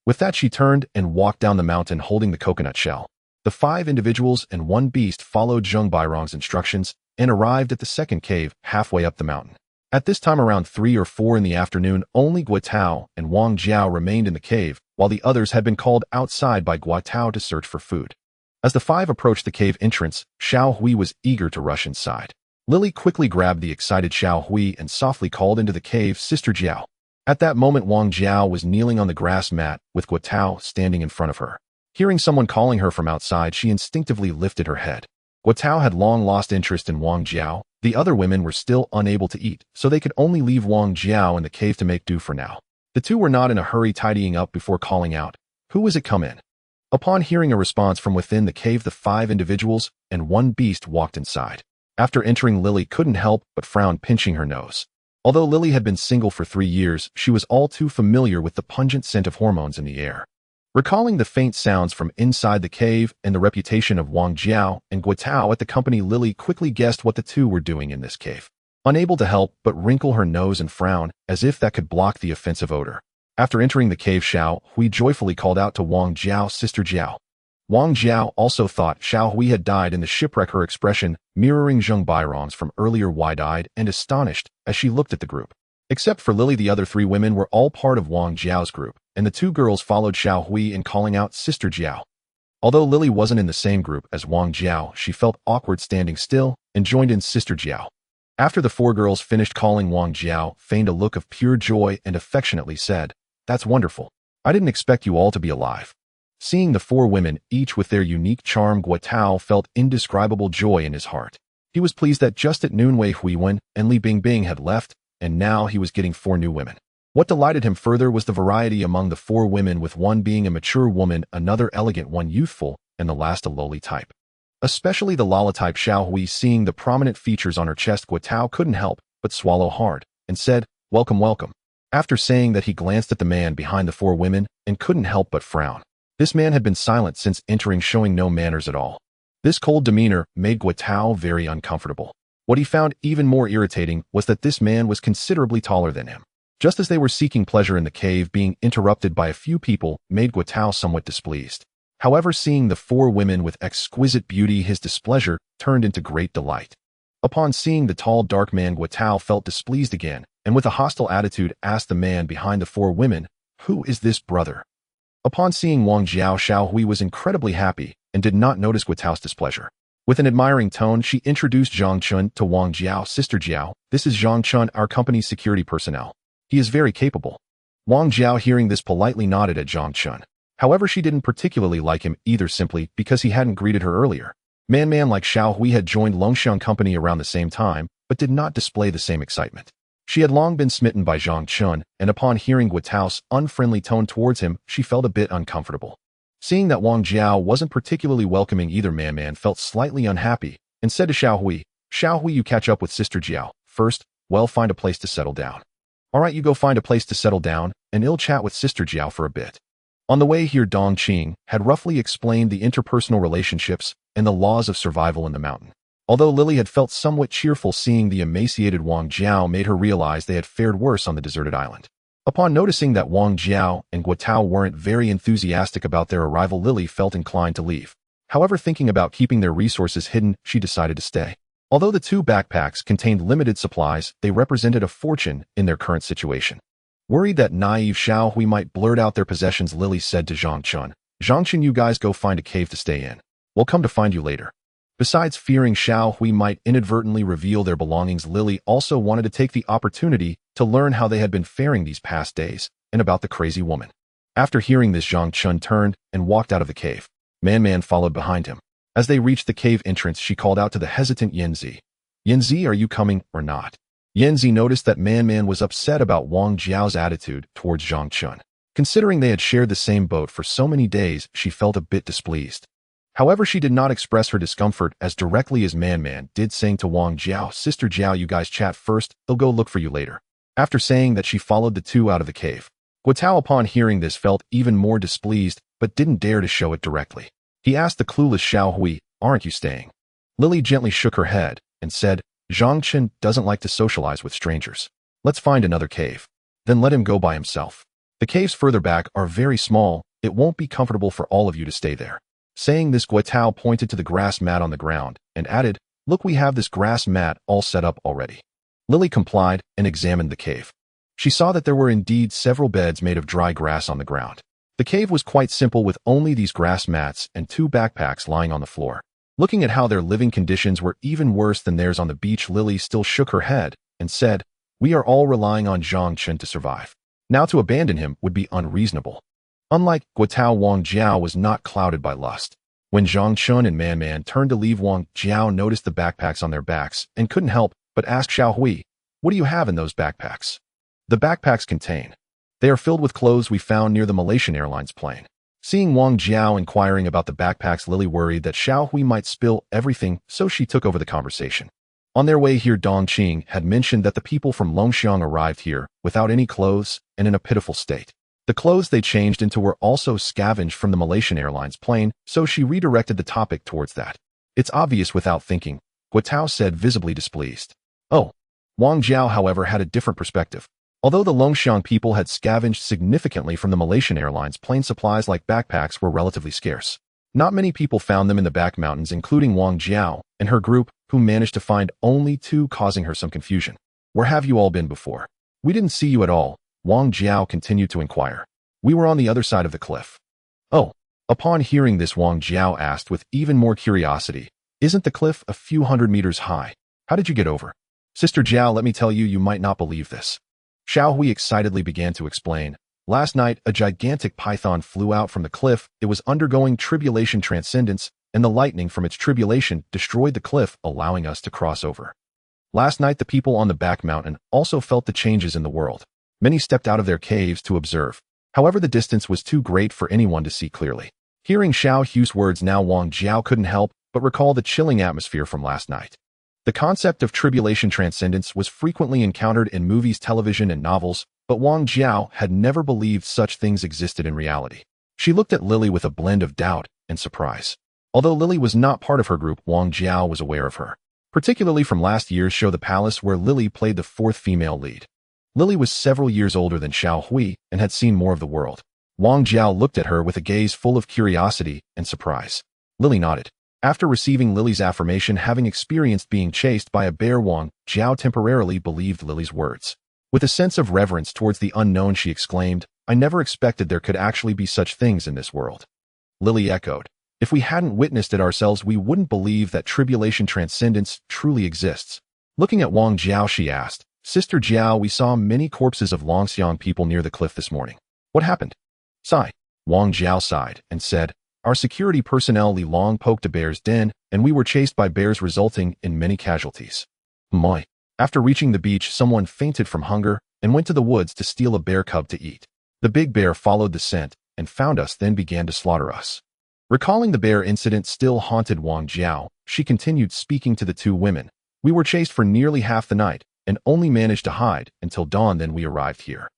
With that, she turned and walked down the mountain holding the coconut shell. The 5 individuals and 1 beast followed Zheng Bairong's instructions and arrived at the second cave halfway up the mountain. At this time, around 3 or 4 in the afternoon, only Guatao and Wang Jiao remained in the cave, while the others had been called outside by Guatao to search for food. As the 5 approached the cave entrance, Xiao Hui was eager to rush inside. Lily quickly grabbed the excited Xiao Hui and softly called into the cave, "Sister Jiao." At that moment, Wang Jiao was kneeling on the grass mat with Guatao standing in front of her. Hearing someone calling her from outside, she instinctively lifted her head. Guatao had long lost interest in Wang Jiao. The other women were still unable to eat, so they could only leave Wang Jiao in the cave to make do for now. The two were not in a hurry, tidying up before calling out, "Who is it? Come in." Upon hearing a response from within the cave, the 5 individuals and 1 beast walked inside. After entering, Lily couldn't help but frown, pinching her nose. Although Lily had been single for 3 years, she was all too familiar with the pungent scent of hormones in the air. Recalling the faint sounds from inside the cave and the reputation of Wang Jiao and Guatao at the company, Lily quickly guessed what the two were doing in this cave. Unable to help but wrinkle her nose and frown, as if that could block the offensive odor. After entering the cave, Xiao Hui joyfully called out to Wang Jiao, "Sister Jiao." Wang Jiao also thought Xiao Hui had died in the shipwreck, her expression mirroring Zheng Bairong's from earlier, wide-eyed and astonished as she looked at the group. Except for Lily, the other 3 women were all part of Wang Jiao's group, and the 2 girls followed Xiao Hui in calling out, "Sister Jiao." Although Lily wasn't in the same group as Wang Jiao, she felt awkward standing still and joined in Sister Jiao. After the 4 girls finished calling, Wang Jiao feigned a look of pure joy and affectionately said, "That's wonderful. I didn't expect you all to be alive." Seeing the 4 women, each with their unique charm, Guatao felt indescribable joy in his heart. He was pleased that just at noon, Wei Huiwen and Li Bingbing had left, and now he was getting 4 new women. What delighted him further was the variety among the 4 women, with one being a mature woman, another elegant, one youthful, and the last a lowly type. Especially the Lala type. Xiao Hui, seeing the prominent features on her chest, Guatao couldn't help but swallow hard and said, "Welcome, welcome." After saying that, he glanced at the man behind the 4 women and couldn't help but frown. This man had been silent since entering, showing no manners at all. This cold demeanor made Guatao very uncomfortable. What he found even more irritating was that this man was considerably taller than him. Just as they were seeking pleasure in the cave, being interrupted by a few people made Guatao somewhat displeased. However, seeing the 4 women with exquisite beauty, his displeasure turned into great delight. Upon seeing the tall, dark man, Guatao felt displeased again, and with a hostile attitude asked the man behind the 4 women, "Who is this brother?" Upon seeing Wang Jiao, Xiao Hui was incredibly happy and did not notice Guatao's displeasure. With an admiring tone, she introduced Zhang Chun to Wang Jiao. "Sister Jiao, this is Zhang Chun, our company's security personnel. He is very capable." Wang Jiao, hearing this, politely nodded at Zhang Chun. However, she didn't particularly like him either, simply because he hadn't greeted her earlier. Man like Xiao Hui had joined Longxiang Company around the same time, but did not display the same excitement. She had long been smitten by Zhang Chun, and upon hearing Guatao's unfriendly tone towards him, she felt a bit uncomfortable. Seeing that Wang Jiao wasn't particularly welcoming either, Man felt slightly unhappy and said to Xiao Hui, "Xiao Hui, you catch up with Sister Jiao first. Well, find a place to settle down." "All right, you go find a place to settle down, and I'll chat with Sister Jiao for a bit." On the way here, Dong Qing had roughly explained the interpersonal relationships and the laws of survival in the mountain. Although Lily had felt somewhat cheerful, seeing the emaciated Wang Jiao made her realize they had fared worse on the deserted island. Upon noticing that Wang Jiao and Guatao weren't very enthusiastic about their arrival, Lily felt inclined to leave. However, thinking about keeping their resources hidden, she decided to stay. Although the two backpacks contained limited supplies, they represented a fortune in their current situation. Worried that naive Xiao Hui might blurt out their possessions, Lily said to Zhang Chun, "Zhang Chun, you guys go find a cave to stay in. We'll come to find you later." Besides fearing Xiao Hui might inadvertently reveal their belongings, Lily also wanted to take the opportunity to learn how they had been faring these past days and about the crazy woman. After hearing this, Zhang Chun turned and walked out of the cave. Man followed behind him. As they reached the cave entrance, she called out to the hesitant Yanzi. "Yanzi, are you coming or not?" Yanzi noticed that Man was upset about Wang Jiao's attitude towards Zhang Chun. Considering they had shared the same boat for so many days, she felt a bit displeased. However, she did not express her discomfort as directly as Man did, saying to Wang Jiao, "Sister Jiao, you guys chat first, they'll go look for you later." After saying that, she followed the two out of the cave. Guatao, upon hearing this, felt even more displeased, but didn't dare to show it directly. He asked the clueless Xiao Hui, "Aren't you staying?" Lily gently shook her head and said, "Zhang Chun doesn't like to socialize with strangers. Let's find another cave. Then let him go by himself. The caves further back are very small, it won't be comfortable for all of you to stay there." Saying this, Guatao pointed to the grass mat on the ground and added, "Look, we have this grass mat all set up already." Lily complied and examined the cave. She saw that there were indeed several beds made of dry grass on the ground. The cave was quite simple, with only these grass mats and two backpacks lying on the floor. Looking at how their living conditions were even worse than theirs on the beach, Lily still shook her head and said, "We are all relying on Zhang Chun to survive. Now to abandon him would be unreasonable." Unlike Guatao, Wang Jiao was not clouded by lust. When Zhang Chun and Man turned to leave, Wang Jiao noticed the backpacks on their backs and couldn't help but ask Xiao Hui, "What do you have in those backpacks?" "The backpacks contain. They are filled with clothes we found near the Malaysian Airlines plane." Seeing Wang Jiao inquiring about the backpacks, Lily worried that Xiao Hui might spill everything, so she took over the conversation. On their way here, Dong Qing had mentioned that the people from Longxiang arrived here without any clothes and in a pitiful state. The clothes they changed into were also scavenged from the Malaysian Airlines plane, so she redirected the topic towards that. "It's obvious without thinking," Guatao said, visibly displeased. Oh. Wang Jiao, however, had a different perspective. Although the Longxiang people had scavenged significantly from the Malaysian Airlines plane, supplies like backpacks were relatively scarce. Not many people found them in the back mountains, including Wang Jiao and her group, who managed to find only two, causing her some confusion. "Where have you all been before?" "We didn't see you at all," Wang Jiao continued to inquire. "We were on the other side of the cliff." "Oh." Upon hearing this, Wang Jiao asked with even more curiosity, "Isn't the cliff a few hundred meters high? How did you get over?" "Sister Jiao, let me tell you, you might not believe this." Xiao Hui excitedly began to explain. "Last night, a gigantic python flew out from the cliff. It was undergoing tribulation transcendence, and the lightning from its tribulation destroyed the cliff, allowing us to cross over. Last night, the people on the back mountain also felt the changes in the world. Many stepped out of their caves to observe. However, the distance was too great for anyone to see clearly." Hearing Xiao Hui's words now, Wang Jiao couldn't help but recall the chilling atmosphere from last night. The concept of tribulation transcendence was frequently encountered in movies, television, and novels, but Wang Jiao had never believed such things existed in reality. She looked at Lily with a blend of doubt and surprise. Although Lily was not part of her group, Wang Jiao was aware of her, particularly from last year's show The Palace, where Lily played the fourth female lead. Lily was several years older than Xiao Hui and had seen more of the world. Wang Jiao looked at her with a gaze full of curiosity and surprise. Lily nodded. After receiving Lily's affirmation, having experienced being chased by a bear, Wang Jiao temporarily believed Lily's words. With a sense of reverence towards the unknown, she exclaimed, "I never expected there could actually be such things in this world." Lily echoed, "If we hadn't witnessed it ourselves, we wouldn't believe that tribulation transcendence truly exists." Looking at Wang Jiao, she asked, "Sister Jiao, we saw many corpses of Longxiang people near the cliff this morning. What happened?" Sigh. Wang Jiao sighed and said, "Our security personnel Li Long poked a bear's den, and we were chased by bears, resulting in many casualties. Moi. After reaching the beach, someone fainted from hunger and went to the woods to steal a bear cub to eat. The big bear followed the scent and found us, then began to slaughter us." Recalling the bear incident still haunted Wang Jiao, she continued, speaking to the two women. "We were chased for nearly half the night and only managed to hide until dawn, then we arrived here."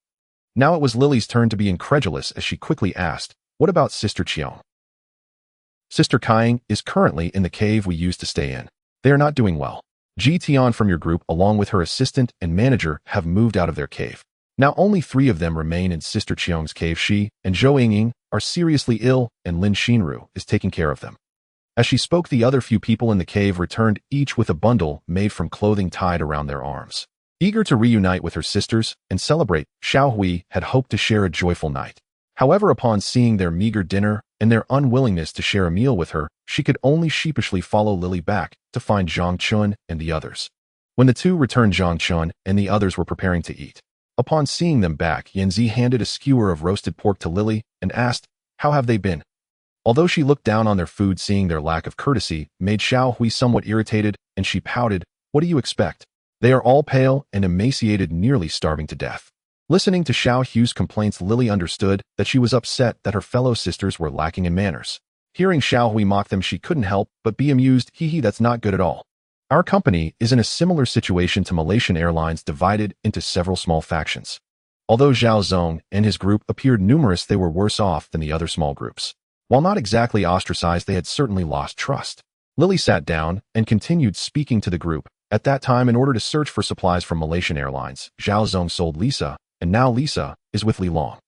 Now it was Lily's turn to be incredulous as she quickly asked, "What about Sister Qiang?" "Sister Kaiying is currently in the cave we used to stay in. They are not doing well. Ji Tian from your group along with her assistant and manager have moved out of their cave. Now only 3 of them remain in Sister Cheong's cave. She and Zhou Yingying are seriously ill and Lin Xinru is taking care of them. As she spoke, the other few people in the cave returned, each with a bundle made from clothing tied around their arms. Eager to reunite with her sisters and celebrate, Xiao Hui had hoped to share a joyful night. However, upon seeing their meager dinner and their unwillingness to share a meal with her, she could only sheepishly follow Lily back to find Zhang Chun and the others. When the two returned, Zhang Chun and the others were preparing to eat. Upon seeing them back, Yanzi handed a skewer of roasted pork to Lily and asked, "How have they been?" Although she looked down on their food, seeing their lack of courtesy made Xiao Hui somewhat irritated, and she pouted, "What do you expect? They are all pale and emaciated, nearly starving to death." Listening to Xiao Hui's complaints, Lily understood that she was upset that her fellow sisters were lacking in manners. Hearing Xiao Hui mock them, she couldn't help but be amused. Hee, that's not good at all. Our company is in a similar situation to Malaysian Airlines, divided into several small factions. Although Zhao Zong and his group appeared numerous, they were worse off than the other small groups. While not exactly ostracized, they had certainly lost trust. Lily sat down and continued speaking to the group. At that time, in order to search for supplies from Malaysian Airlines, Zhao Zong sold Lisa, and now Lisa is with Li Long.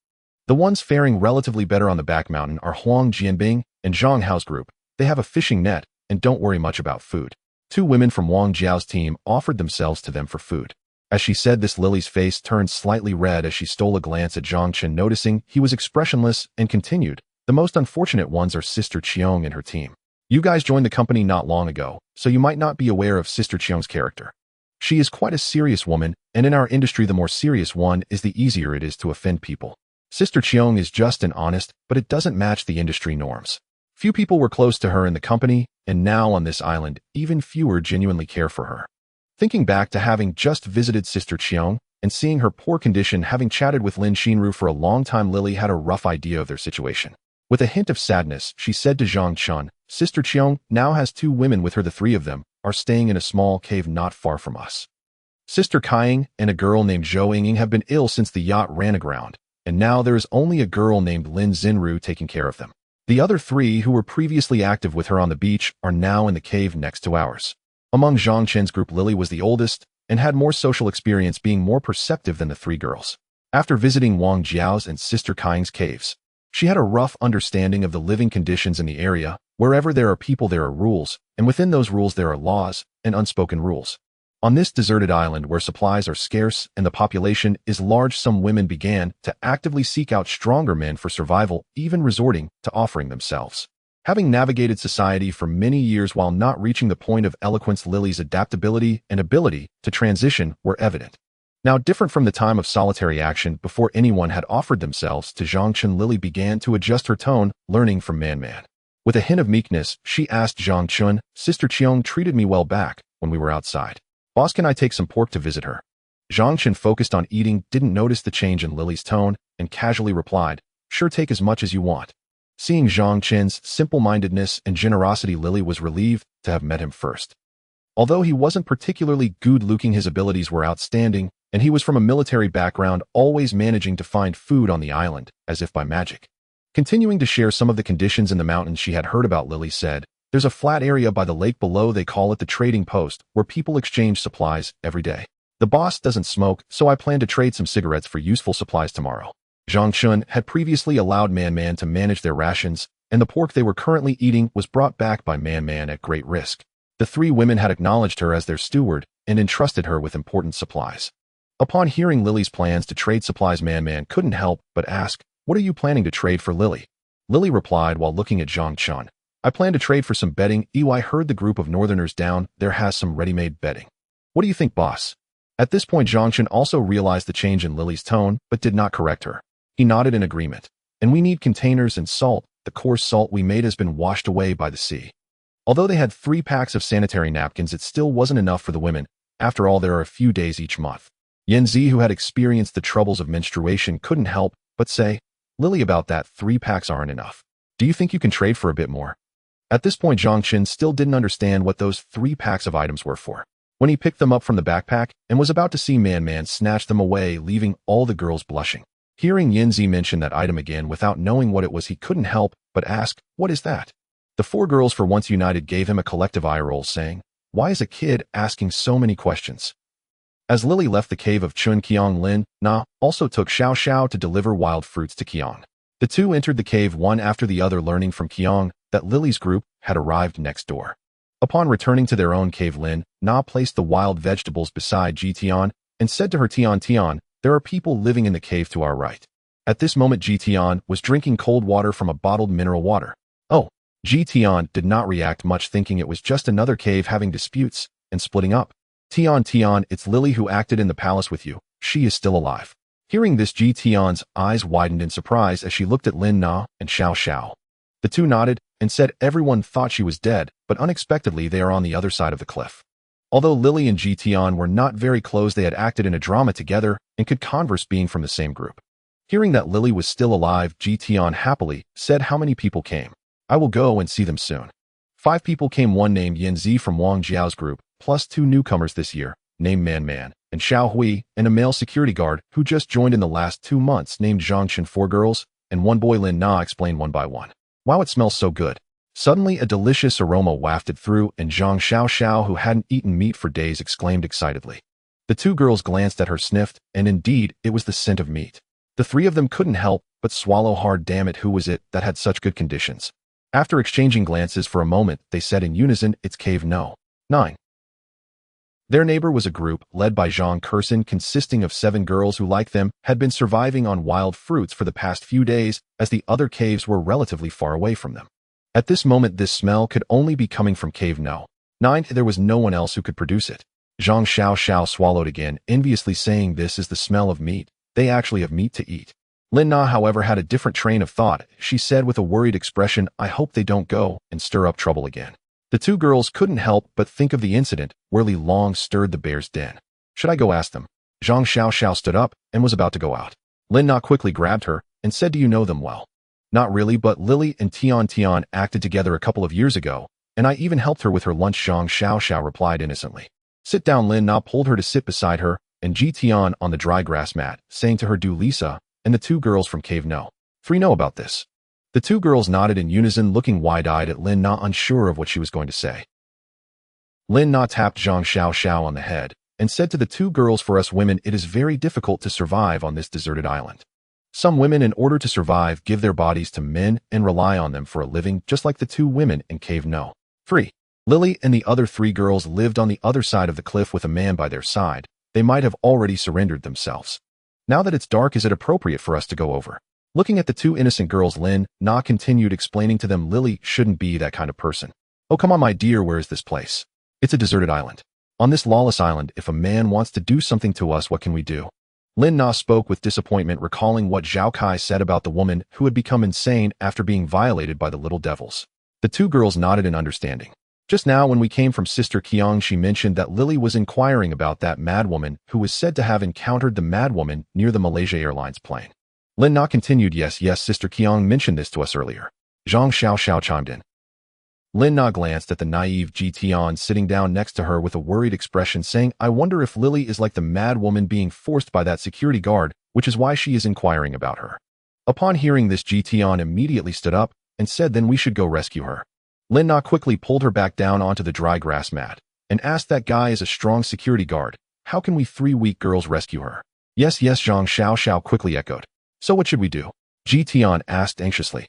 The ones faring relatively better on the back mountain are Huang Jianbing and Zhang Hao's group. They have a fishing net and don't worry much about food. 2 women from Wang Jiao's team offered themselves to them for food. As she said this, Lily's face turned slightly red as she stole a glance at Zhang Chen, noticing he was expressionless, and continued, "The most unfortunate ones are Sister Cheong and her team. You guys joined the company not long ago, so you might not be aware of Sister Cheong's character. She is quite a serious woman, and in our industry the more serious one is, the easier it is to offend people. Sister Cheong is just and honest, but it doesn't match the industry norms. Few people were close to her in the company, and now on this island, even fewer genuinely care for her." Thinking back to having just visited Sister Cheong and seeing her poor condition, having chatted with Lin Xinru for a long time, Lily had a rough idea of their situation. With a hint of sadness, she said to Zhang Chun, "Sister Cheong now has 2 women with her. The 3 of them are staying in a small cave not far from us. Sister Kaiying and a girl named Zhou Yingying have been ill since the yacht ran aground, and now there is only a girl named Lin Xinru taking care of them. The other 3 who were previously active with her on the beach are now in the cave next to ours." Among Zhang Chen's group, Lily was the oldest and had more social experience, being more perceptive than the 3 girls. After visiting Wang Jiao's and Sister Kaiying's caves, she had a rough understanding of the living conditions in the area. Wherever there are people, there are rules, and within those rules there are laws and unspoken rules. On this deserted island where supplies are scarce and the population is large, some women began to actively seek out stronger men for survival, even resorting to offering themselves. Having navigated society for many years while not reaching the point of eloquence, Lily's adaptability and ability to transition were evident. Now, different from the time of solitary action before anyone had offered themselves to Zhang Chun, Lily began to adjust her tone, learning from Man. With a hint of meekness, she asked Zhang Chun, "Sister Cheong treated me well back when we were outside. Boss, can I take some pork to visit her?" Zhang Chun, focused on eating, didn't notice the change in Lily's tone and casually replied, "Sure, take as much as you want." Seeing Zhang Chen's simple-mindedness and generosity, Lily was relieved to have met him first. Although he wasn't particularly good-looking, his abilities were outstanding, and he was from a military background, always managing to find food on the island, as if by magic. Continuing to share some of the conditions in the mountains she had heard about, Lily said, "There's a flat area by the lake below. They call it the trading post, where people exchange supplies every day. The boss doesn't smoke, so I plan to trade some cigarettes for useful supplies tomorrow." Zhang Chun had previously allowed Man to manage their rations, and the pork they were currently eating was brought back by Man at great risk. The 3 women had acknowledged her as their steward and entrusted her with important supplies. Upon hearing Lily's plans to trade supplies, Man couldn't help but ask, "What are you planning to trade for, Lily?" Lily replied while looking at Zhang Chun, "I plan to trade for some bedding. I heard the group of northerners down there has some ready-made bedding. What do you think, boss?" At this point, Zhang Chun also realized the change in Lily's tone, but did not correct her. He nodded in agreement. "And we need containers and salt. The coarse salt we made has been washed away by the sea." Although they had 3 packs of sanitary napkins, it still wasn't enough for the women. After all, there are a few days each month. Yanzi, who had experienced the troubles of menstruation, couldn't help but say, "Lily, about that, 3 packs aren't enough. Do you think you can trade for a bit more?" At this point, Zhang Chun still didn't understand what those 3 packs of items were for. When he picked them up from the backpack and was about to see Man snatch them away, leaving all the girls blushing. Hearing Yanzi mention that item again without knowing what it was, he couldn't help but ask, "What is that?" The 4 girls, for once united, gave him a collective eye roll, saying, Why is a kid asking so many questions? As Lily left the cave of Chun, Qiang Lin Na also took Xiao Xiao to deliver wild fruits to Qiang. The two entered the cave one after the other, learning from Qiang that Lily's group had arrived next door. Upon returning to their own cave, Lin Na placed the wild vegetables beside Ji Tian and said to her, Tian Tian, there are people living in the cave to our right. At this moment, Ji Tian was drinking cold water from a bottled mineral water. Oh, Ji Tian did not react much, thinking it was just another cave having disputes and splitting up. Tian Tian, it's Lily who acted in the palace with you. She is still alive. Hearing this, Ji Tian's eyes widened in surprise as she looked at Lin Na and Xiao Xiao. The two nodded and said everyone thought she was dead, but unexpectedly they are on the other side of the cliff. Although Lily and Ji Tian were not very close, they had acted in a drama together and could converse, being from the same group. Hearing that Lily was still alive, Ji Tian happily said, how many people came? I will go and see them soon. 5 people came, one named Yin Zi from Wang Jiao's group, plus 2 newcomers this year, named Man Man and Xiao Hui, and a male security guard who just joined in the last 2 months named Zhang Chen. 4 girls, and 1 boy. Lin Na explained one by one. Wow, it smells so good. Suddenly a delicious aroma wafted through, and Zhang Xiao Xiao, who hadn't eaten meat for days, exclaimed excitedly. The 2 girls glanced at her, sniffed, and indeed, it was the scent of meat. The 3 of them couldn't help but swallow hard. Damn it, who was it that had such good conditions? After exchanging glances for a moment, they said in unison, it's Cave No. 9. Their neighbor was a group led by Zhang Kersen, consisting of 7 girls who, like them, had been surviving on wild fruits for the past few days, as the other caves were relatively far away from them. At this moment, this smell could only be coming from Cave No. 9. There was no one else who could produce it. Zhang Xiao Xiao swallowed again, enviously saying, this is the smell of meat. They actually have meat to eat. Lin Na, however, had a different train of thought. She said with a worried expression, I hope they don't go and stir up trouble again. The 2 girls couldn't help but think of the incident where Li Long stirred the bear's den. Should I go ask them? Zhang Xiao Xiao stood up and was about to go out. Lin Na quickly grabbed her and said, do you know them well? Not really, but Lily and Tian Tian acted together a couple of years ago, and I even helped her with her lunch. Zhang Xiao Xiao replied innocently. Sit down. Lin Na pulled her to sit beside her and Ji Tian on the dry grass mat, saying to her, do Lisa and the 2 girls from Cave No. 3 know about this? The 2 girls nodded in unison, looking wide-eyed at Lin Na, unsure of what she was going to say. Lin Na tapped Zhang Xiao Xiao on the head and said to the 2 girls, for us women, it is very difficult to survive on this deserted island. Some women, in order to survive, give their bodies to men and rely on them for a living, just like the 2 women in Cave No. 3. Lily and the other 3 girls lived on the other side of the cliff with a man by their side. They might have already surrendered themselves. Now that it's dark, is it appropriate for us to go over? Looking at the 2 innocent girls, Lin Na continued explaining to them, Lily shouldn't be that kind of person. Oh, come on, my dear, where is this place? It's a deserted island. On this lawless island, if a man wants to do something to us, what can we do? Lin Na spoke with disappointment, recalling what Zhao Kai said about the woman who had become insane after being violated by the little devils. The 2 girls nodded in understanding. Just now, when we came from Sister Qiang, she mentioned that Lily was inquiring about that madwoman who was said to have encountered the madwoman near the Malaysia Airlines plane. Lin Na continued, yes, Sister Qiang mentioned this to us earlier. Zhang Xiao Xiao chimed in. Lin Na glanced at the naive Ji Tian sitting down next to her with a worried expression, saying, I wonder if Lily is like the madwoman being forced by that security guard, which is why she is inquiring about her. Upon hearing this, Ji Tian immediately stood up and said, then we should go rescue her. Lin Na quickly pulled her back down onto the dry grass mat and asked, that guy is a strong security guard. How can we 3 weak girls rescue her? Yes, Zhang Xiao Xiao quickly echoed. So what should we do? Ji Tian asked anxiously.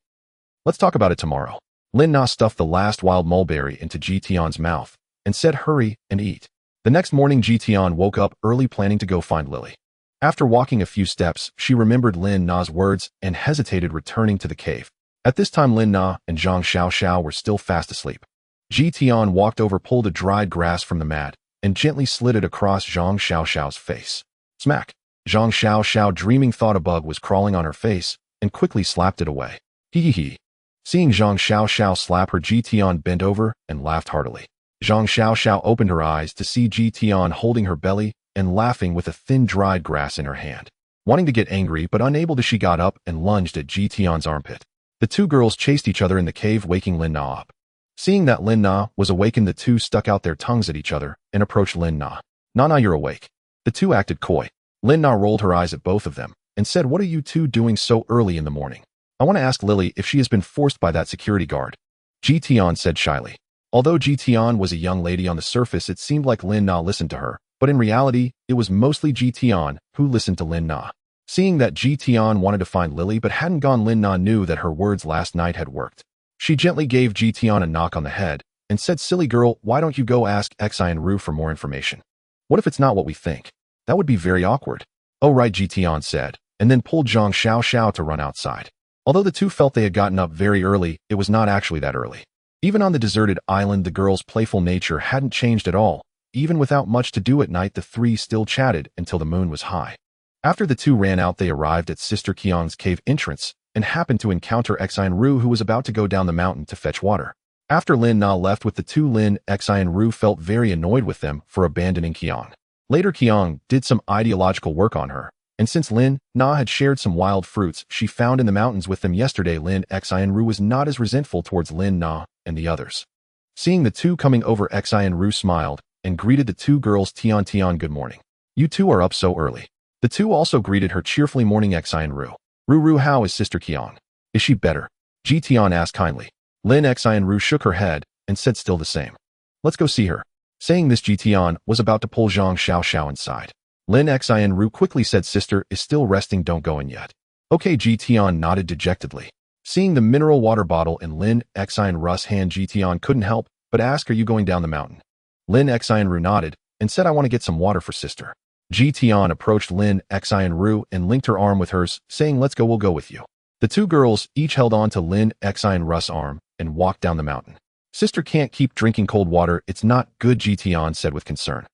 Let's talk about it tomorrow. Lin Na stuffed the last wild mulberry into Ji Tian's mouth and said, hurry and eat. The next morning, Ji Tian woke up early, planning to go find Lily. After walking a few steps, she remembered Lin Na's words and hesitated, returning to the cave. At this time, Lin Na and Zhang Xiao Xiao were still fast asleep. Ji Tian walked over, pulled a dried grass from the mat, and gently slid it across Zhang Xiao Xiao's face. Smack! Zhang Xiao Xiao, dreaming thought a bug was crawling on her face, and quickly slapped it away. Hee. Seeing Zhang Xiao Xiao slap her, Ji Tian bent over and laughed heartily. Zhang Xiao Xiao opened her eyes to see Ji Tian holding her belly and laughing with a thin dried grass in her hand. Wanting to get angry but unable to, she got up and lunged at Ji Tian's armpit. The 2 girls chased each other in the cave, waking Lin Na up. Seeing that Lin Na was awakened, the 2 stuck out their tongues at each other and approached Lin Na. Na, you're awake. The 2 acted coy. Lin Na rolled her eyes at both of them and said, what are you 2 doing so early in the morning? I want to ask Lily if she has been forced by that security guard. Ji Tian said shyly. Although Ji Tian was a young lady on the surface, it seemed like Lin Na listened to her, but in reality, it was mostly Ji Tian who listened to Lin Na. Seeing that Ji Tian wanted to find Lily but hadn't gone, Lin Na knew that her words last night had worked. She gently gave Ji Tian a knock on the head and said, "Silly girl, why don't you go ask Xian Ru for more information? What if it's not what we think? That would be very awkward." "Oh right," Ji Tian said, and then pulled Zhang Xiao to run outside. Although the two felt they had gotten up very early, it was not actually that early. Even on the deserted island, the girls' playful nature hadn't changed at all. Even without much to do at night, the three still chatted until the moon was high. After the two ran out, they arrived at Sister Qiang's cave entrance and happened to encounter Xian Ru, who was about to go down the mountain to fetch water. After Lin Na left with the two, Xian Ru felt very annoyed with them for abandoning Qiang. Later, Qiang did some ideological work on her, and since Lin Na had shared some wild fruits she found in the mountains with them yesterday, Xian Ru was not as resentful towards Lin Na and the others. Seeing the two coming over, Xian Ru smiled and greeted the two girls. "Tian, good morning. You two are up so early." The two also greeted her cheerfully. "Morning, Xian Ru. Ru, how is Sister Qiang? Is she better?" Ji Tian asked kindly. Xian Ru shook her head and said, "Still the same. Let's go see her." Saying this, Ji Tian was about to pull Zhang Xiao inside. Xian Ru quickly said, "Sister is still resting, don't go in yet." "Okay," Ji Tian nodded dejectedly. Seeing the mineral water bottle in Xian Ru's hand, Ji Tian couldn't help but ask, "Are you going down the mountain?" Xian Ru nodded and said, "I want to get some water for Sister." Ji Tian approached Xian Ru and linked her arm with hers, saying, "Let's go, we'll go with you." The two girls each held on to Xian Ru's arm and walked down the mountain. "Sister can't keep drinking cold water, it's not good," Ji Tian said with concern.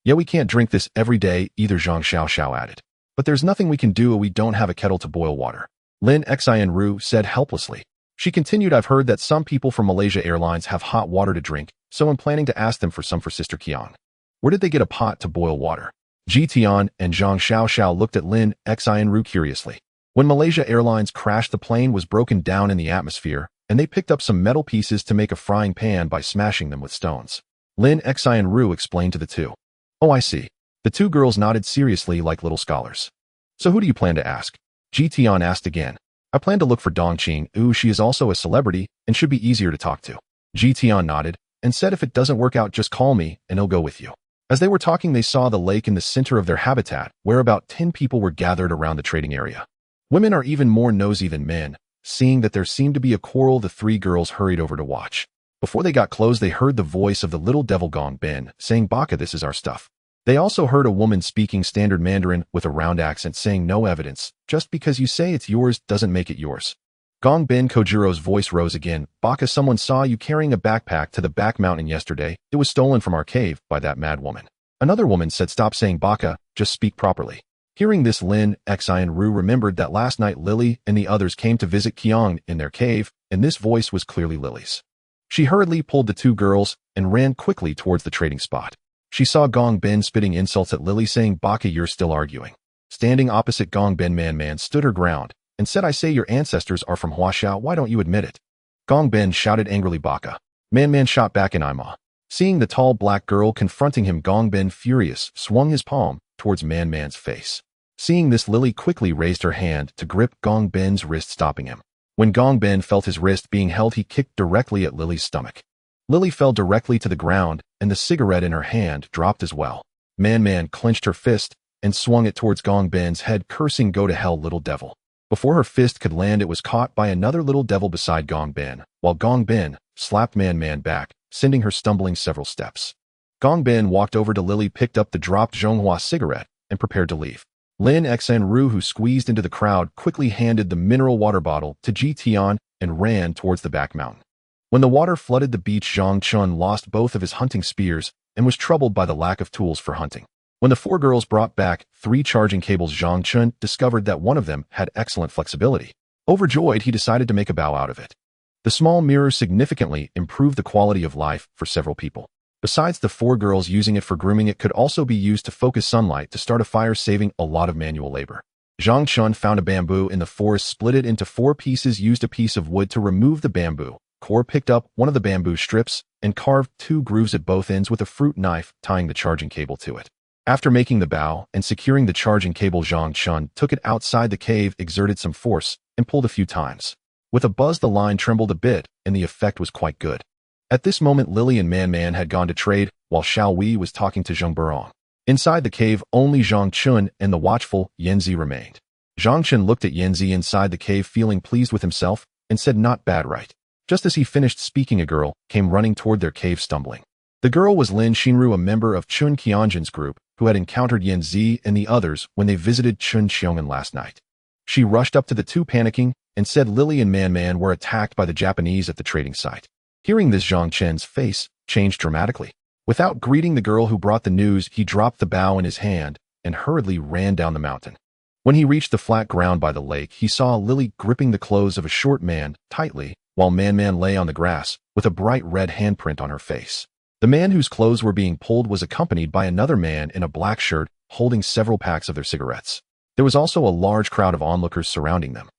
"Yeah, we can't drink this every day either," Zhang Xiao added. "But there's nothing we can do, we don't have a kettle to boil water," Xian Ru said helplessly. She continued, "I've heard that some people from Malaysia Airlines have hot water to drink, so I'm planning to ask them for some for Sister Qiang." "Where did they get a pot to boil water?" Ji Tian and Zhang Xiao looked at Xian Ru curiously. When Malaysia Airlines crashed, the plane was broken down in the atmosphere, and they picked up some metal pieces to make a frying pan by smashing them with stones. Xian Ru explained to the two. "Oh, I see." The two girls nodded seriously like little scholars. "So who do you plan to ask?" Ji Tian asked again. "I plan to look for Dongqing. She is also a celebrity and should be easier to talk to." Ji Tian nodded and said, "If it doesn't work out, just call me and I'll go with you." As they were talking, they saw the lake in the center of their habitat, where about 10 people were gathered around the trading area. Women are even more nosy than men. Seeing that there seemed to be a quarrel, the three girls hurried over to watch. Before they got close, they heard the voice of the little devil Gong Ben saying, "Baka, this is our stuff." They also heard a woman speaking standard Mandarin with a round accent saying, "No evidence. Just because you say it's yours doesn't make it yours." Gong Ben Kojuro's voice rose again. "Baka, someone saw you carrying a backpack to the back mountain yesterday. It was stolen from our cave by that mad woman." Another woman said, "Stop saying Baka, just speak properly." Hearing this, Xian Ru remembered that last night Lily and the others came to visit Qiang in their cave, and this voice was clearly Lily's. She hurriedly pulled the two girls and ran quickly towards the trading spot. She saw Gong Ben spitting insults at Lily, saying, "Baka, you're still arguing." Standing opposite Gong Ben, Man stood her ground and said, "I say your ancestors are from Huaxiao, why don't you admit it?" Gong Ben shouted angrily, "Baka." Man shot back in Ima. Seeing the tall black girl confronting him, Gong Ben, furious, swung his palm towards Man's face. Seeing this, Lily quickly raised her hand to grip Gong Ben's wrist, stopping him. When Gong Ben felt his wrist being held, he kicked directly at Lily's stomach. Lily fell directly to the ground, and the cigarette in her hand dropped as well. Man clenched her fist and swung it towards Gong Ben's head, cursing, "Go to hell, little devil." Before her fist could land, it was caught by another little devil beside Gong Ben, while Gong Ben slapped Man back, sending her stumbling several steps. Gong Ben walked over to Lily, picked up the dropped Zhonghua cigarette, and prepared to leave. Xian Ru, who squeezed into the crowd, quickly handed the mineral water bottle to Ji Tian and ran towards the back mountain. When the water flooded the beach, Zhang Chun lost both of his hunting spears and was troubled by the lack of tools for hunting. When the four girls brought back 3 charging cables, Zhang Chun discovered that one of them had excellent flexibility. Overjoyed, he decided to make a bow out of it. The small mirror significantly improved the quality of life for several people. Besides the 4 girls using it for grooming, it could also be used to focus sunlight to start a fire, saving a lot of manual labor. Zhang Chun found a bamboo in the forest, split it into 4 pieces, used a piece of wood to remove the bamboo core, picked up one of the bamboo strips, and carved 2 grooves at both ends with a fruit knife, tying the charging cable to it. After making the bow and securing the charging cable, Zhang Chun took it outside the cave, exerted some force, and pulled a few times. With a buzz, the line trembled a bit, and the effect was quite good. At this moment, Lily and Man Man had gone to trade, while Xiao Wei was talking to Zheng Burong. Inside the cave, only Zhang Chun and the watchful Yanzi remained. Zhang Chun looked at Yanzi inside the cave, feeling pleased with himself, and said, "Not bad, right?" Just as he finished speaking, a girl came running toward their cave, stumbling. The girl was Lin Xinru, a member of Chun Qianjin's group, who had encountered Yanzi and the others when they visited Chun Xiong'an last night. She rushed up to the two, panicking, and said Lily and Man Man were attacked by the Japanese at the trading site. Hearing this, Zhang Chen's face changed dramatically. Without greeting the girl who brought the news, he dropped the bow in his hand and hurriedly ran down the mountain. When he reached the flat ground by the lake, he saw Lily gripping the clothes of a short man tightly, while Man Man lay on the grass with a bright red handprint on her face. The man whose clothes were being pulled was accompanied by another man in a black shirt holding several packs of their cigarettes. There was also a large crowd of onlookers surrounding them.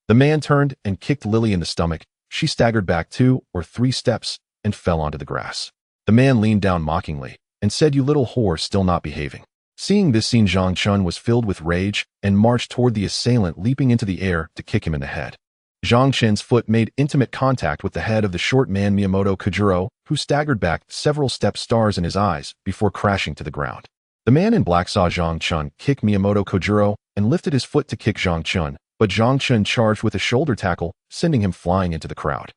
The man turned and kicked Lily in the stomach. She staggered back 2 or 3 steps and fell onto the grass. The man leaned down mockingly and said, "You little whore, still not behaving." Seeing this scene, Zhang Chun was filled with rage and marched toward the assailant, leaping into the air to kick him in the head. Zhang Chen's foot made intimate contact with the head of the short man Miyamoto Kojuro, who staggered back several steps, stars in his eyes, before crashing to the ground. The man in black saw Zhang Chun kick Miyamoto Kojuro and lifted his foot to kick Zhang Chun, but Zhang Chun charged with a shoulder tackle, sending him flying into the crowd.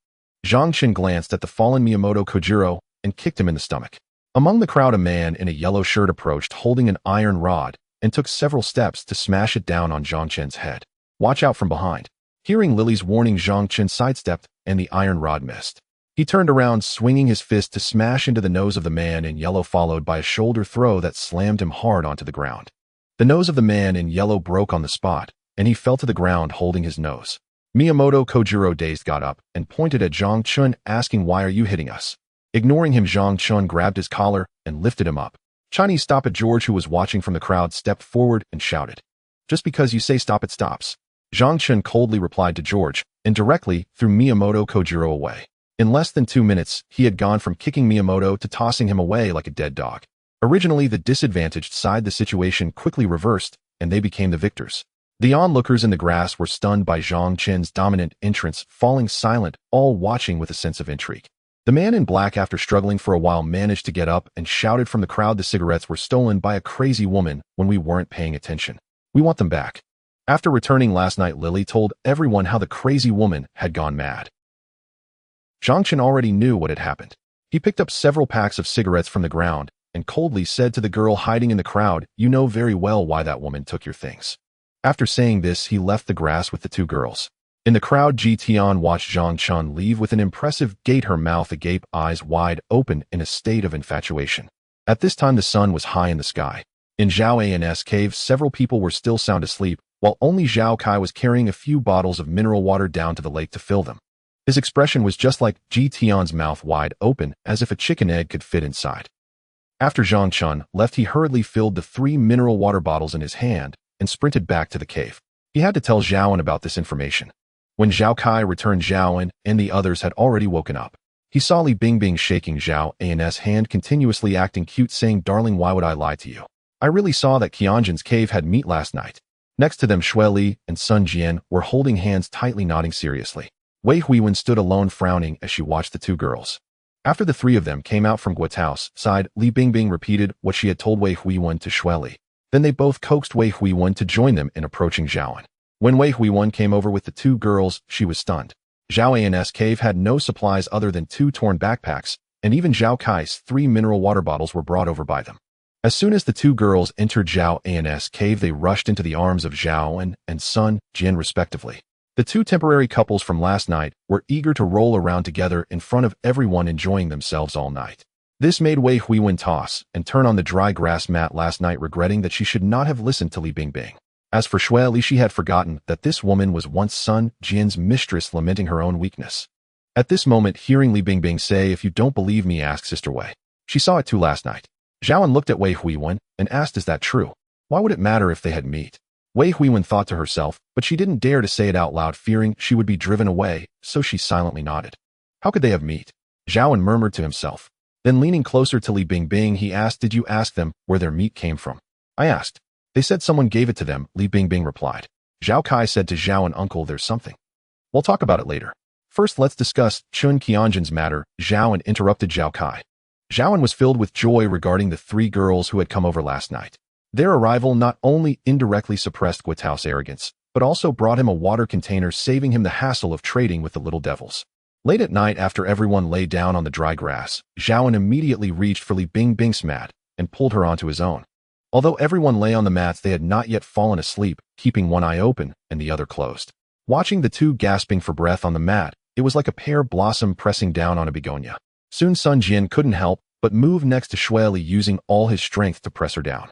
Zhang Chun glanced at the fallen Miyamoto Kojuro and kicked him in the stomach. Among the crowd, a man in a yellow shirt approached holding an iron rod and took several steps to smash it down on Zhang Chen's head. "Watch out from behind." Hearing Lily's warning, Zhang Chen sidestepped and the iron rod missed. He turned around, swinging his fist to smash into the nose of the man in yellow, followed by a shoulder throw that slammed him hard onto the ground. The nose of the man in yellow broke on the spot, and he fell to the ground holding his nose. Miyamoto Kojuro, dazed, got up and pointed at Zhang Chun, asking, "Why are you hitting us?" Ignoring him, Zhang Chun grabbed his collar and lifted him up. Chinese, stop it! George, who was watching from the crowd, stepped forward and shouted. "Just because you say stop, it stops." Zhang Chun coldly replied to George and directly threw Miyamoto Kojuro away. In less than 2 minutes, he had gone from kicking Miyamoto to tossing him away like a dead dog. Originally the disadvantaged side, the situation quickly reversed, and they became the victors. The onlookers in the grass were stunned by Zhang Chen's dominant entrance, falling silent, all watching with a sense of intrigue. The man in black, after struggling for a while, managed to get up and shouted from the crowd, "The cigarettes were stolen by a crazy woman when we weren't paying attention. We want them back." After returning last night, Lily told everyone how the crazy woman had gone mad. Zhang Chen already knew what had happened. He picked up several packs of cigarettes from the ground and coldly said to the girl hiding in the crowd, "You know very well why that woman took your things." After saying this, he left the grass with the 2 girls. In the crowd, Ji Tian watched Zhang Chun leave with an impressive gait, her mouth agape, eyes wide open in a state of infatuation. At this time, the sun was high in the sky. In Zhao An's cave, several people were still sound asleep, while only Zhao Kai was carrying a few bottles of mineral water down to the lake to fill them. His expression was just like Ji Tian's, mouth wide open, as if a chicken egg could fit inside. After Zhang Chun left, he hurriedly filled the 3 mineral water bottles in his hand and sprinted back to the cave. He had to tell Zhaoan about this information. When Zhao Kai returned, Zhaoan and the others had already woken up. He saw Li Bingbing shaking Zhao An's hand, continuously acting cute, saying, "Darling, why would I lie to you? I really saw that Qianjin's cave had meat last night." Next to them, Shui Li and Sun Jian were holding hands tightly, nodding seriously. Wei Huiwen stood alone, frowning as she watched the 2 girls. After the 3 of them came out from Guotao's side, Li Bingbing repeated what she had told Wei Huiwen to Shui Li. Then they both coaxed Wei Huiwen to join them in approaching Zhaoan. When Wei Huiwen came over with the 2 girls, she was stunned. Zhao An's cave had no supplies other than 2 torn backpacks, and even Zhao Kai's 3 mineral water bottles were brought over by them. As soon as the 2 girls entered Zhao An's cave, they rushed into the arms of Zhaoan and Sun Jian respectively. The 2 temporary couples from last night were eager to roll around together in front of everyone, enjoying themselves all night. This made Wei Huiwen toss and turn on the dry grass mat last night, regretting that she should not have listened to Li Bingbing. As for Shui Li, she had forgotten that this woman was once Sun Jian's mistress, lamenting her own weakness. At this moment, hearing Li Bingbing say, "If you don't believe me, ask Sister Wei. She saw it too last night." Zhaoan looked at Wei Huiwen and asked, "Is that true? Why would it matter if they had meat?" Wei Huiwen thought to herself, but she didn't dare to say it out loud, fearing she would be driven away, so she silently nodded. "How could they have meat?" Zhaoan murmured to himself. Then, leaning closer to Li Bingbing, he asked, "Did you ask them where their meat came from?" "I asked. They said someone gave it to them," Li Bingbing replied. Zhao Kai said to Zhaoan, "Uncle, there's something. We'll talk about it later." First, let's discuss Chun Qianjun's matter, Zhao interrupted Zhao Kai. Zhao was filled with joy regarding the 3 girls who had come over last night. Their arrival not only indirectly suppressed Guotao's arrogance, but also brought him a water container, saving him the hassle of trading with the little devils. Late at night, after everyone lay down on the dry grass, Zhao immediately reached for Li Bingbing's mat and pulled her onto his own. Although everyone lay on the mats, they had not yet fallen asleep, keeping one eye open and the other closed. Watching the 2 gasping for breath on the mat, it was like a pear blossom pressing down on a begonia. Soon Sun Jian couldn't help but move next to Shueli, using all his strength to press her down.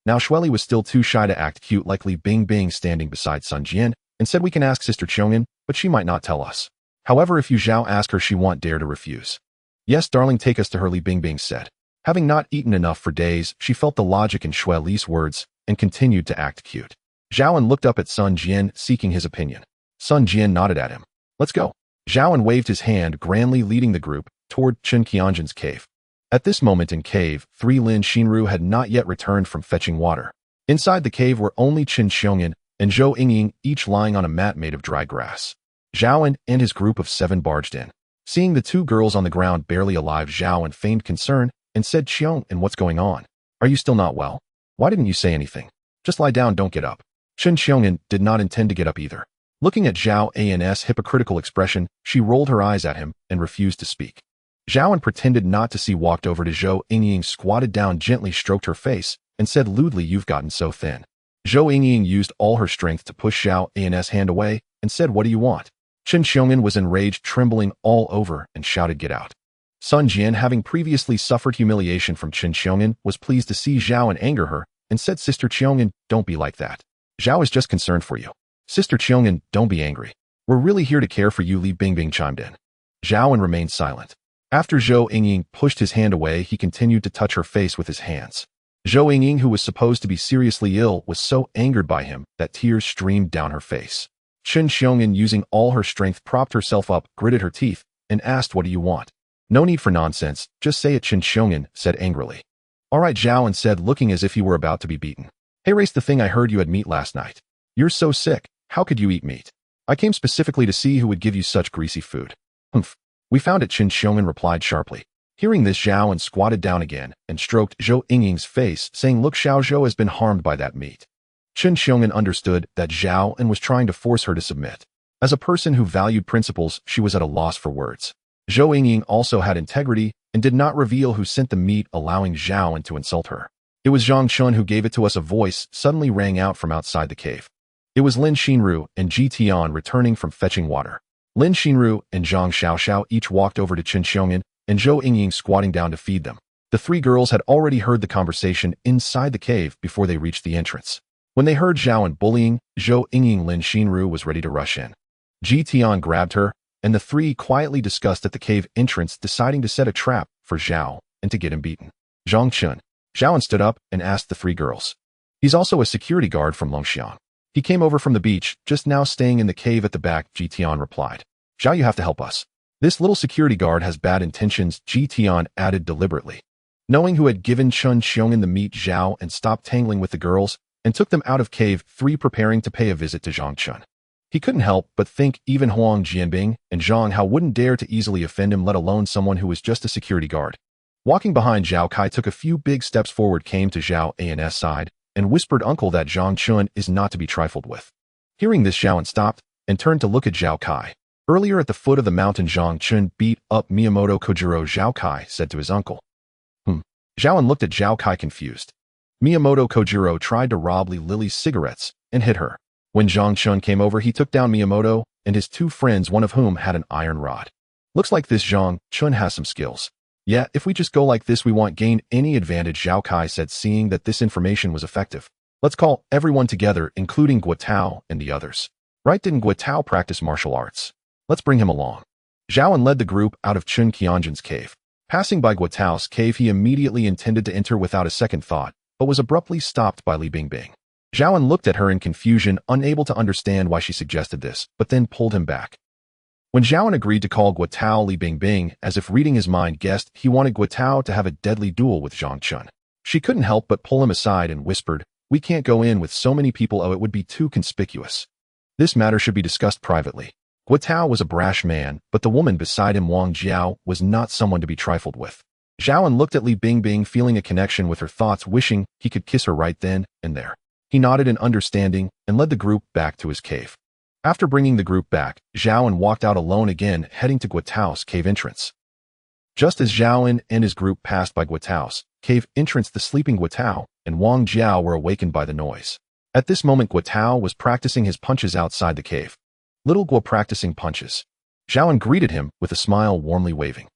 Now Shueli was still too shy to act cute like Li Bingbing, standing beside Sun Jian, and said, "We can ask Sister Chong'an, but she might not tell us. However, if you Zhao ask her, she won't dare to refuse." "Yes, darling, take us to her," Li Bingbing said. Having not eaten enough for days, she felt the logic in Shueli's words and continued to act cute. Zhao looked up at Sun Jian, seeking his opinion. Sun Jian nodded at him. "Let's go." Zhao waved his hand, grandly leading the group toward Chun Qianjun's cave. At this moment in cave 3, Lin Xinru had not yet returned from fetching water. Inside the cave were only Qin Xiongyan and Zhou Yingying, each lying on a mat made of dry grass. Zhao and his group of 7 barged in. Seeing the 2 girls on the ground barely alive, Zhao feigned concern and said, "Qiong, and what's going on? Are you still not well? Why didn't you say anything? Just lie down, don't get up." Qin Xiongyan did not intend to get up either. Looking at Zhao An's hypocritical expression, she rolled her eyes at him and refused to speak. Zhao pretended not to see, walked over to Zhou Yingying, squatted down, gently stroked her face, and said lewdly, "You've gotten so thin." Zhou Yingying used all her strength to push Zhao An's hand away and said, "What do you want?" Qin Xiongyan was enraged, trembling all over, and shouted, "Get out." Sun Jian, having previously suffered humiliation from Qin Xiongyan, was pleased to see Zhao anger her and said, "Sister Qiongyan, don't be like that. Zhao is just concerned for you." "Sister Qiongyan, don't be angry. We're really here to care for you," Li Bingbing chimed in. Zhao remained silent. After Zhou Yingying pushed his hand away, he continued to touch her face with his hands. Zhou Yingying, who was supposed to be seriously ill, was so angered by him that tears streamed down her face. Qin Xiongyan, using all her strength, propped herself up, gritted her teeth, and asked, "What do you want?" "No need for nonsense, just say it," Qin Xiongyan said angrily. "All right," Zhao said, looking as if he were about to be beaten. "Hey, Race, the thing, I heard you had meat last night. You're so sick, how could you eat meat?" "I came specifically to see who would give you such greasy food." "Humph. We found it," Qin Xiongyan replied sharply. Hearing this, Zhao squatted down again and stroked Zhou Yingying's face, saying, "Look, Xiao Zhou has been harmed by that meat." Qin Xiongyan understood that Zhao was trying to force her to submit. As a person who valued principles, she was at a loss for words. Zhou Yingying also had integrity and did not reveal who sent the meat, allowing Zhao to insult her. "It was Zhang Chun who gave it to us," a voice suddenly rang out from outside the cave. It was Lin Xinru and Ji Tian returning from fetching water. Lin Xinru and Zhang Xiaoxiao each walked over to Qin Xiongyan and Zhou Yingying, squatting down to feed them. The 3 girls had already heard the conversation inside the cave before they reached the entrance. When they heard Zhao bullying Zhou Yingying, Lin Xinru was ready to rush in. Ji Tian grabbed her, and the 3 quietly discussed at the cave entrance, deciding to set a trap for Zhao and to get him beaten. "Zhang Chun." Zhao stood up and asked the 3 girls. "He's also a security guard from Longxian. He came over from the beach, just now staying in the cave at the back," Ji Tian replied. "Zhao, you have to help us. This little security guard has bad intentions," Ji Tian added deliberately. Knowing who had given Qin Xiongyan the meat, Zhao stopped tangling with the girls and took them out of cave 3, preparing to pay a visit to Zhang Chun. He couldn't help but think even Huang Jianbing and Zhang Hao wouldn't dare to easily offend him, let alone someone who was just a security guard. Walking behind, Zhao Kai took a few big steps forward, came to Zhao An's side, and whispered, "Uncle, that Zhang Chun is not to be trifled with." Hearing this, Zhao stopped and turned to look at Zhao Kai. Earlier at the foot of the mountain, Zhang Chun beat up Miyamoto Kojiro, Zhao Kai said to his uncle. Zhao looked at Zhao Kai confused. Miyamoto Kojiro tried to rob Li Lily's cigarettes and hit her. When Zhang Chun came over, he took down Miyamoto and his 2 friends, one of whom had an iron rod. "Looks like this Zhang Chun has some skills. Yeah, if we just go like this, we won't gain any advantage," Zhao Kai said, seeing that this information was effective. "Let's call everyone together, including Guotao and the others." "Right, didn't Guotao practice martial arts? Let's bring him along." Zhao led the group out of Chun Qianjun's cave. Passing by Guotao's cave, he immediately intended to enter without a second thought, but was abruptly stopped by Li Bingbing. Zhao looked at her in confusion, unable to understand why she suggested this, but then pulled him back. When Zhao agreed to call Guotao Li Bingbing, as if reading his mind, guessed he wanted Guotao to have a deadly duel with Zhang Chun. She couldn't help but pull him aside and whispered, "We can't go in with so many people, it would be too conspicuous. This matter should be discussed privately." Guo was a brash man, but the woman beside him, Wang Jiao, was not someone to be trifled with. Zhaoan looked at Li Bingbing, feeling a connection with her thoughts, wishing he could kiss her right then and there. He nodded in understanding and led the group back to his cave. After bringing the group back, Zhaoan walked out alone again, heading to Guotao's cave entrance. Just as Zhaoan and his group passed by Guotao's cave entrance, the sleeping Guotao and Wang Jiao were awakened by the noise. At this moment, Guotao was practicing his punches outside the cave. Little Guo practicing punches. Zhaoan greeted him with a smile, warmly waving.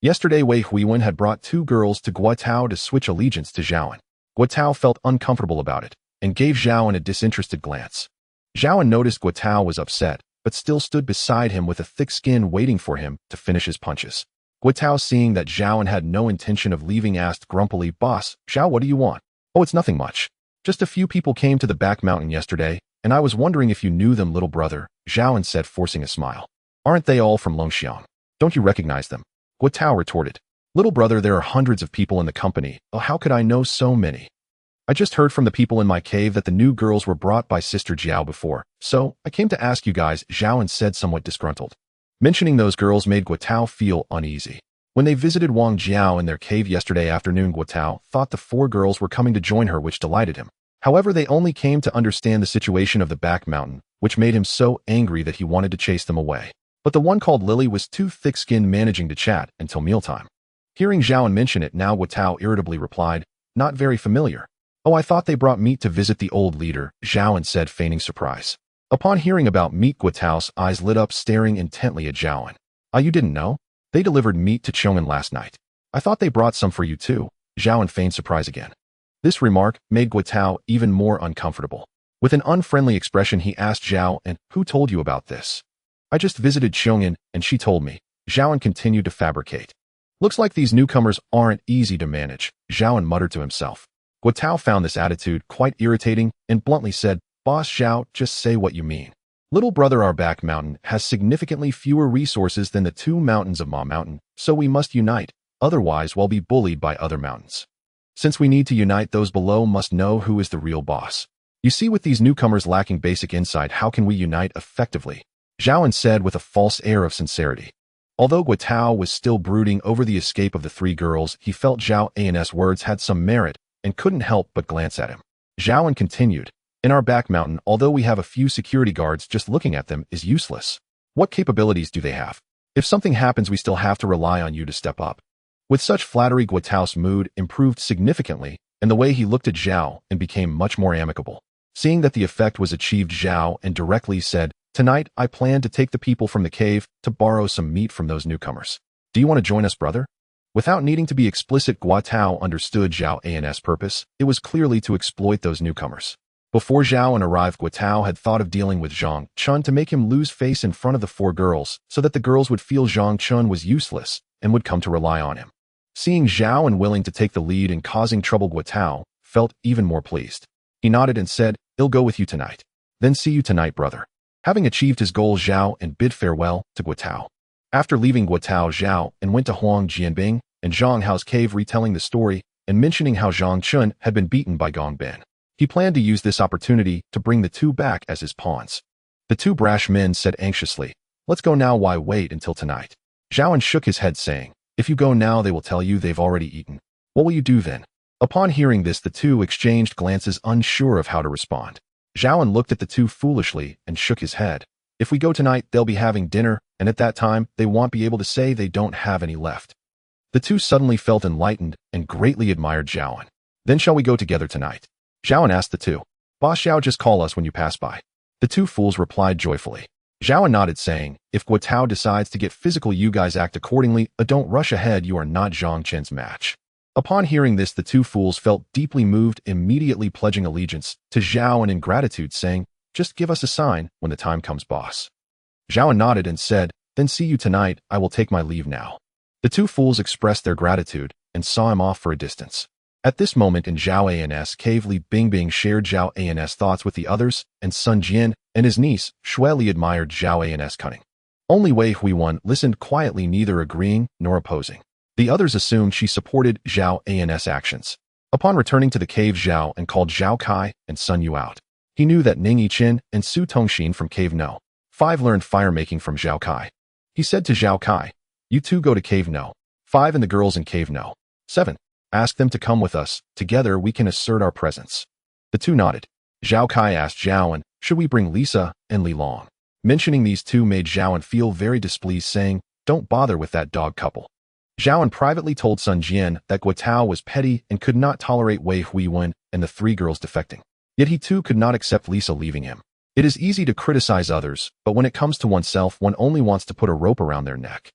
Yesterday, Wei Huiwen had brought 2 girls to Guotao to switch allegiance to Zhaoan. Guotao felt uncomfortable about it and gave Zhaoan a disinterested glance. Zhaoan noticed Guotao was upset, but still stood beside him with a thick skin, waiting for him to finish his punches. Guotao, seeing that Zhaoan had no intention of leaving, asked grumpily, "Boss, Zhao, what do you want?" "Oh, it's nothing much. Just a few people came to the back mountain yesterday, and I was wondering if you knew them, little brother," Zhaoan said, forcing a smile. "Aren't they all from Longxiang? Don't you recognize them?" Guotao retorted. "Little brother, there are hundreds of people in the company. Oh, how could I know so many? I just heard from the people in my cave that the new girls were brought by Sister Jiao before, so I came to ask you guys," Zhaoan said, somewhat disgruntled. Mentioning those girls made Guotao feel uneasy. When they visited Wang Jiao in their cave yesterday afternoon, Guotao thought the 4 girls were coming to join her, which delighted him. However, they only came to understand the situation of the back mountain, which made him so angry that he wanted to chase them away. But the one called Lily was too thick-skinned, managing to chat until mealtime. Hearing Zhaoan mention it now, Guotao irritably replied, "Not very familiar." "Oh, I thought they brought meat to visit the old leader," Zhaoan said, feigning surprise. Upon hearing about meat, Guotao's eyes lit up, staring intently at Zhaoan. "Ah, you didn't know? They delivered meat to Chong'an last night. I thought they brought some for you too." Zhaoan feigned surprise again. This remark made Guotao even more uncomfortable. With an unfriendly expression, he asked Zhao, "And who told you about this?" "I just visited Chong'an, and she told me." Zhaoan continued to fabricate. "Looks like these newcomers aren't easy to manage," Zhaoan muttered to himself. Guotao found this attitude quite irritating and bluntly said, "Boss Zhao, just say what you mean. Little brother, our back mountain has significantly fewer resources than the 2 mountains of Ma Mountain, so we must unite, otherwise we'll be bullied by other mountains. Since we need to unite, those below must know who is the real boss. You see, with these newcomers lacking basic insight, how can we unite effectively?" Zhaoan said with a false air of sincerity. Although Guotao was still brooding over the escape of the 3 girls, he felt Zhaoan's words had some merit and couldn't help but glance at him. Zhaoan continued, "In our back mountain, although we have a few security guards, just looking at them is useless. What capabilities do they have? If something happens, we still have to rely on you to step up." With such flattery, Guotao's mood improved significantly, and the way he looked at Zhao and became much more amicable. Seeing that the effect was achieved, Zhao and directly said, "Tonight, I plan to take the people from the cave to borrow some meat from those newcomers. Do you want to join us, brother?" Without needing to be explicit, Guotao understood Zhaoan's purpose. It was clearly to exploit those newcomers. Before Zhaoan arrived, Guotao had thought of dealing with Zhang Chun to make him lose face in front of the 4 girls, so that the girls would feel Zhang Chun was useless and would come to rely on him. Seeing Zhaoan willing to take the lead in causing trouble, Guotao felt even more pleased. He nodded and said, "I'll go with you tonight." "Then see you tonight, brother." Having achieved his goal, Zhaoan bid farewell to Guotao. After leaving Guotao, Zhaoan went to Huang Jianbing and Zhang Hao's cave, retelling the story and mentioning how Zhang Chun had been beaten by Gong Bin. He planned to use this opportunity to bring the 2 back as his pawns. The 2 brash men said anxiously, "Let's go now, why wait until tonight?" Zhaoan shook his head, saying, "If you go now, they will tell you they've already eaten. What will you do then?" Upon hearing this, the 2 exchanged glances, unsure of how to respond. Zhaoan looked at the 2 foolishly and shook his head. "If we go tonight, they'll be having dinner, and at that time, they won't be able to say they don't have any left." The 2 suddenly felt enlightened and greatly admired Zhaoan. "Then shall we go together tonight?" Zhaoan asked the 2. "Boss Zhao, just call us when you pass by." The 2 fools replied joyfully. Zhaoan nodded, saying, "If Guotao decides to get physical, you guys act accordingly, but don't rush ahead, you are not Zhang Chen's match." Upon hearing this, the 2 fools felt deeply moved, immediately pledging allegiance to Zhaoan in gratitude, saying, "Just give us a sign when the time comes, boss." Zhaoan nodded and said, "Then see you tonight, I will take my leave now." The 2 fools expressed their gratitude and saw him off for a distance. At this moment in Zhaoan's cave, Li Bingbing shared Zhaoan's thoughts with the others, and Sun Jian and his niece, Shui Li, admired Zhaoan's cunning. Only Wei Huiwen listened quietly, neither agreeing nor opposing. The others assumed she supported Zhaoan's actions. Upon returning to the cave, Zhaoan called Zhao Kai and Sun Yu out. He knew that Ning Yichen and Su Tongxin from Cave No. 5 learned fire making from Zhao Kai. He said to Zhao Kai, "You two go to cave no. 5 and the girls in cave no. 7. Ask them to come with us. Together we can assert our presence." The two nodded. Zhao Kai asked Zhao and, "Should we bring Lisa and Li Long?" Mentioning these two made Zhao feel very displeased, saying, "Don't bother with that dog couple." Zhao privately told Sun Jian that Guo was petty and could not tolerate Wei Huiwen and the 3 girls defecting. Yet he too could not accept Lisa leaving him. It is easy to criticize others, but when it comes to oneself, one only wants to put a rope around their neck.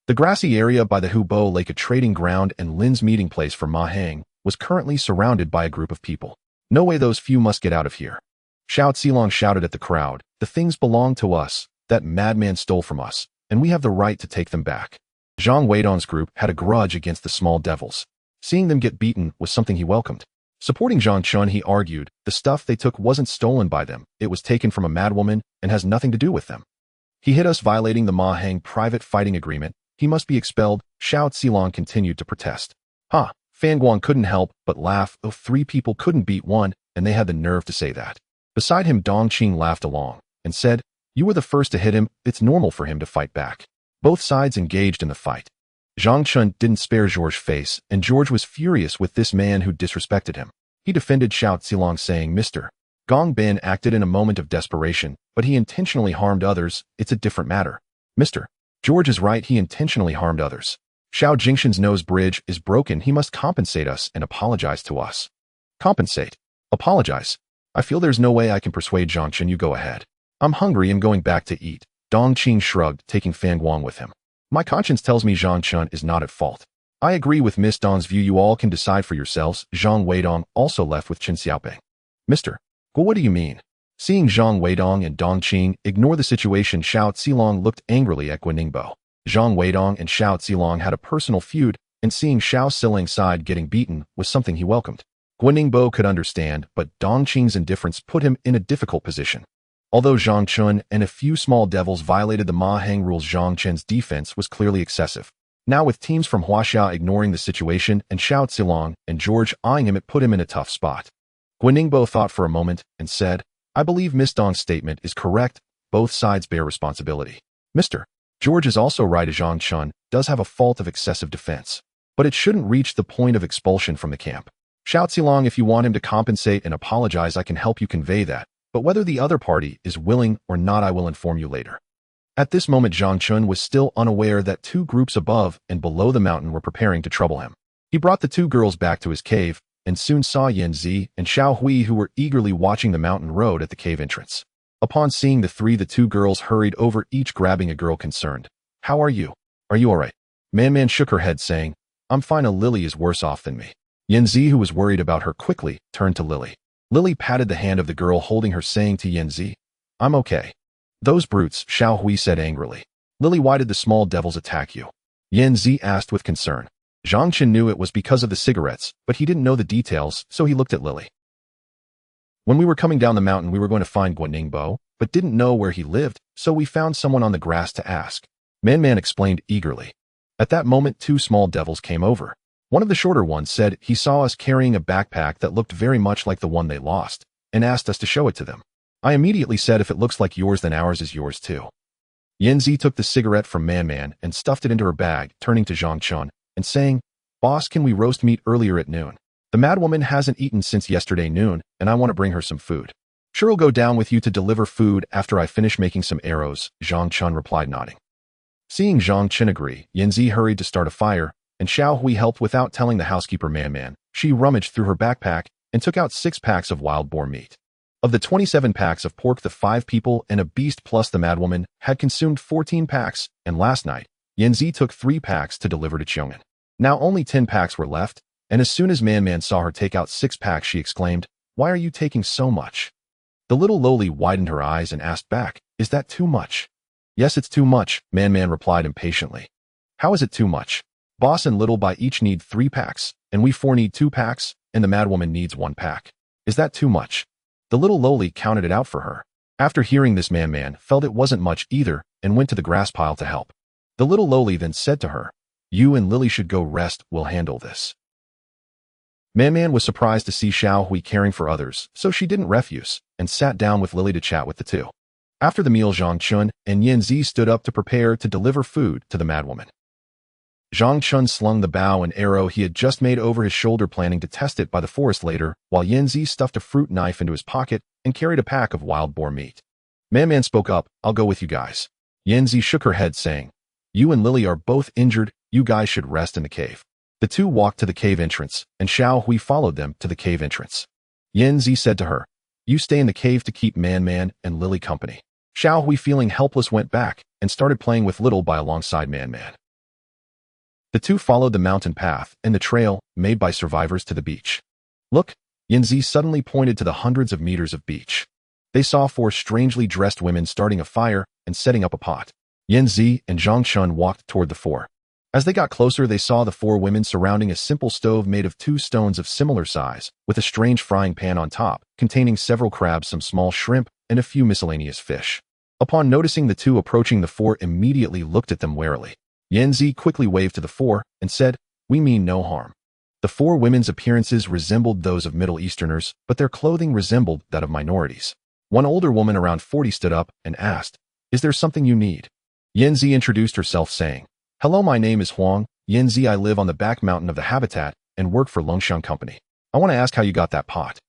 The grassy area by the Hubo Lake, a trading ground and Lin's meeting place for Ma Hang, was currently surrounded by a group of people. "No way, those few must get out of here." Xiao Zilong shouted at the crowd, "The things belong to us. That madman stole from us, and we have the right to take them back." Zhang Weidong's group had a grudge against the small devils. Seeing them get beaten was something he welcomed. Supporting Zhang Chun, he argued, the stuff they took wasn't stolen by them, it was taken from a madwoman and has nothing to do with them. "He hit us violating the Ma Hang private fighting agreement. He must be expelled." Xiao Zilong continued to protest. Fan Guang couldn't help but laugh. 3 people couldn't beat one, and they had the nerve to say that. Beside him, Dong Qing laughed along and said, "You were the first to hit him. It's normal for him to fight back." Both sides engaged in the fight. Zhang Chun didn't spare George's face, and George was furious with this man who disrespected him. He defended Xiao Zilong, saying, "Mr. Gong Bin acted in a moment of desperation, but he intentionally harmed others. It's a different matter." "Mr. George is right, he intentionally harmed others. Xiao Jingshan's nose bridge is broken. He must compensate us and apologize to us." "Compensate? Apologize? I feel there's no way I can persuade Zhang Chun. You go ahead. I'm hungry and going back to eat." Dong Qing shrugged, taking Fan Guang with him. "My conscience tells me Zhang Chun is not at fault. I agree with Miss Dong's view. You all can decide for yourselves." Zhang Weidong also left with Chen Xiaoping. "Mr. Guo, what do you mean?" Seeing Zhang Weidong and Dong Qing ignore the situation, Xiao Zilong looked angrily at Guo Ningbo. Zhang Weidong and Xiao Zilong had a personal feud, and seeing Xiao Zilong's side getting beaten was something he welcomed. Guo Ningbo could understand, but Dong Qing's indifference put him in a difficult position. Although Zhang Chun and a few small devils violated the Ma Hang rules, Zhang Chen's defense was clearly excessive. Now with teams from Huaxia ignoring the situation and Xiao Zilong and George eyeing him, it put him in a tough spot. Guo Ningbo thought for a moment and said, "I believe Miss Dong's statement is correct. Both sides bear responsibility. Mr. George is also right. Zhang Chun does have a fault of excessive defense, but it shouldn't reach the point of expulsion from the camp. Xiao Zilong, if you want him to compensate and apologize, I can help you convey that, but whether the other party is willing or not, I will inform you later." At this moment, Zhang Chun was still unaware that 2 groups above and below the mountain were preparing to trouble him. He brought the 2 girls back to his cave and soon saw Yan Zi and Xiao Hui, who were eagerly watching the mountain road at the cave entrance. Upon seeing the 3, the 2 girls hurried over, each grabbing a girl, concerned. "How are you? Are you all right?" Man shook her head, saying, "I'm fine. Lily is worse off than me." Yan Zi, who was worried about her, quickly turned to Lily. Lily patted the hand of the girl holding her, saying to Yan Zi, "I'm okay." "Those brutes," Xiao Hui said angrily. "Lily, why did the small devils attack you?" Yan Zi asked with concern. Zhang Chen knew it was because of the cigarettes, but he didn't know the details, so he looked at Lily. "When we were coming down the mountain, we were going to find Guo Ningbo, but didn't know where he lived, so we found someone on the grass to ask." Man explained eagerly. At that moment, 2 small devils came over. One of the shorter ones said he saw us carrying a backpack that looked very much like the one they lost, and asked us to show it to them. I immediately said, "If it looks like yours, then ours is yours too." Yan Zi took the cigarette from Man and stuffed it into her bag, turning to Zhang Chun and saying, "Boss, can we roast meat earlier at noon? The madwoman hasn't eaten since yesterday noon, and I want to bring her some food." "Sure, I'll go down with you to deliver food after I finish making some arrows," Zhang Chun replied, nodding. Seeing Zhang Chen agree, Yan Zi hurried to start a fire, and Xiao Hui helped without telling the housekeeper Man. She rummaged through her backpack and took out 6 packs of wild boar meat. Of the 27 packs of pork, the 5 people and a beast plus the madwoman had consumed 14 packs, and last night, Yan Zi took 3 packs to deliver to Cheong'an. Now only 10 packs were left, and as soon as Man saw her take out 6 packs, she exclaimed, "Why are you taking so much?" The little lowly widened her eyes and asked back, "Is that too much?" "Yes, it's too much," Man replied impatiently. "How is it too much? Boss and Little Bai each need 3 packs, and we 4 need 2 packs, and the madwoman needs 1 pack. Is that too much?" The little lowly counted it out for her. After hearing this, Man felt it wasn't much either and went to the grass pile to help. The little lowly then said to her, "You and Lily should go rest, we'll handle this." Man was surprised to see Xiao Hui caring for others, so she didn't refuse and sat down with Lily to chat with the 2. After the meal, Zhang Chun and Yin Zi stood up to prepare to deliver food to the madwoman. Zhang Chun slung the bow and arrow he had just made over his shoulder, planning to test it by the forest later, while Yin Zi stuffed a fruit knife into his pocket and carried a pack of wild boar meat. Man spoke up, "I'll go with you guys." Yin Zi shook her head, saying, "You and Lily are both injured. You guys should rest in the cave." The two walked to the cave entrance, and Xiao Hui followed them to the cave entrance. Yin Zi said to her, "You stay in the cave to keep Man and Lily company." Xiao Hui, feeling helpless, went back and started playing with Little by alongside Man. The two followed the mountain path and the trail made by survivors to the beach. "Look," Yin Zi suddenly pointed to the hundreds of meters of beach. They saw 4 strangely dressed women starting a fire and setting up a pot. Yin Zi and Zhang Chun walked toward the 4. As they got closer, they saw the 4 women surrounding a simple stove made of 2 stones of similar size, with a strange frying pan on top, containing several crabs, some small shrimp, and a few miscellaneous fish. Upon noticing the 2 approaching, the 4 immediately looked at them warily. Yin Zi quickly waved to the 4 and said, "We mean no harm." The 4 women's appearances resembled those of Middle Easterners, but their clothing resembled that of minorities. One older woman around 40 stood up and asked, "Is there something you need?" Yin Zi introduced herself, saying, "Hello, my name is Huang Yin Zi. I live on the back mountain of the habitat and work for Longshan Company. I want to ask how you got that pot."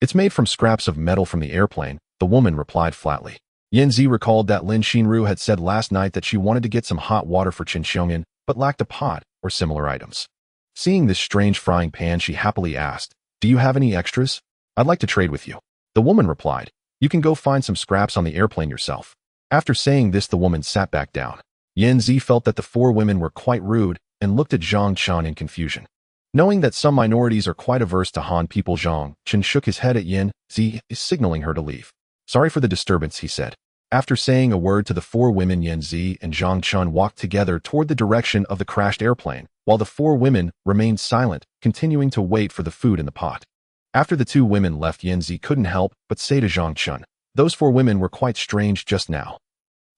"It's made from scraps of metal from the airplane," the woman replied flatly. Yin Zi recalled that Lin Xinru had said last night that she wanted to get some hot water for Qin Xiongyan, but lacked a pot or similar items. Seeing this strange frying pan, she happily asked, "Do you have any extras? I'd like to trade with you." The woman replied, "You can go find some scraps on the airplane yourself." After saying this, the woman sat back down. Yin Zi felt that the 4 women were quite rude and looked at Zhang Chun in confusion. Knowing that some minorities are quite averse to Han people, Zhang Chun shook his head at Yin Zi, signaling her to leave. "Sorry for the disturbance," he said. After saying a word to the 4 women, Yin Zi and Zhang Chun walked together toward the direction of the crashed airplane, while the 4 women remained silent, continuing to wait for the food in the pot. After the 2 women left, Yin Zi couldn't help but say to Zhang Chun, "Those 4 women were quite strange just now."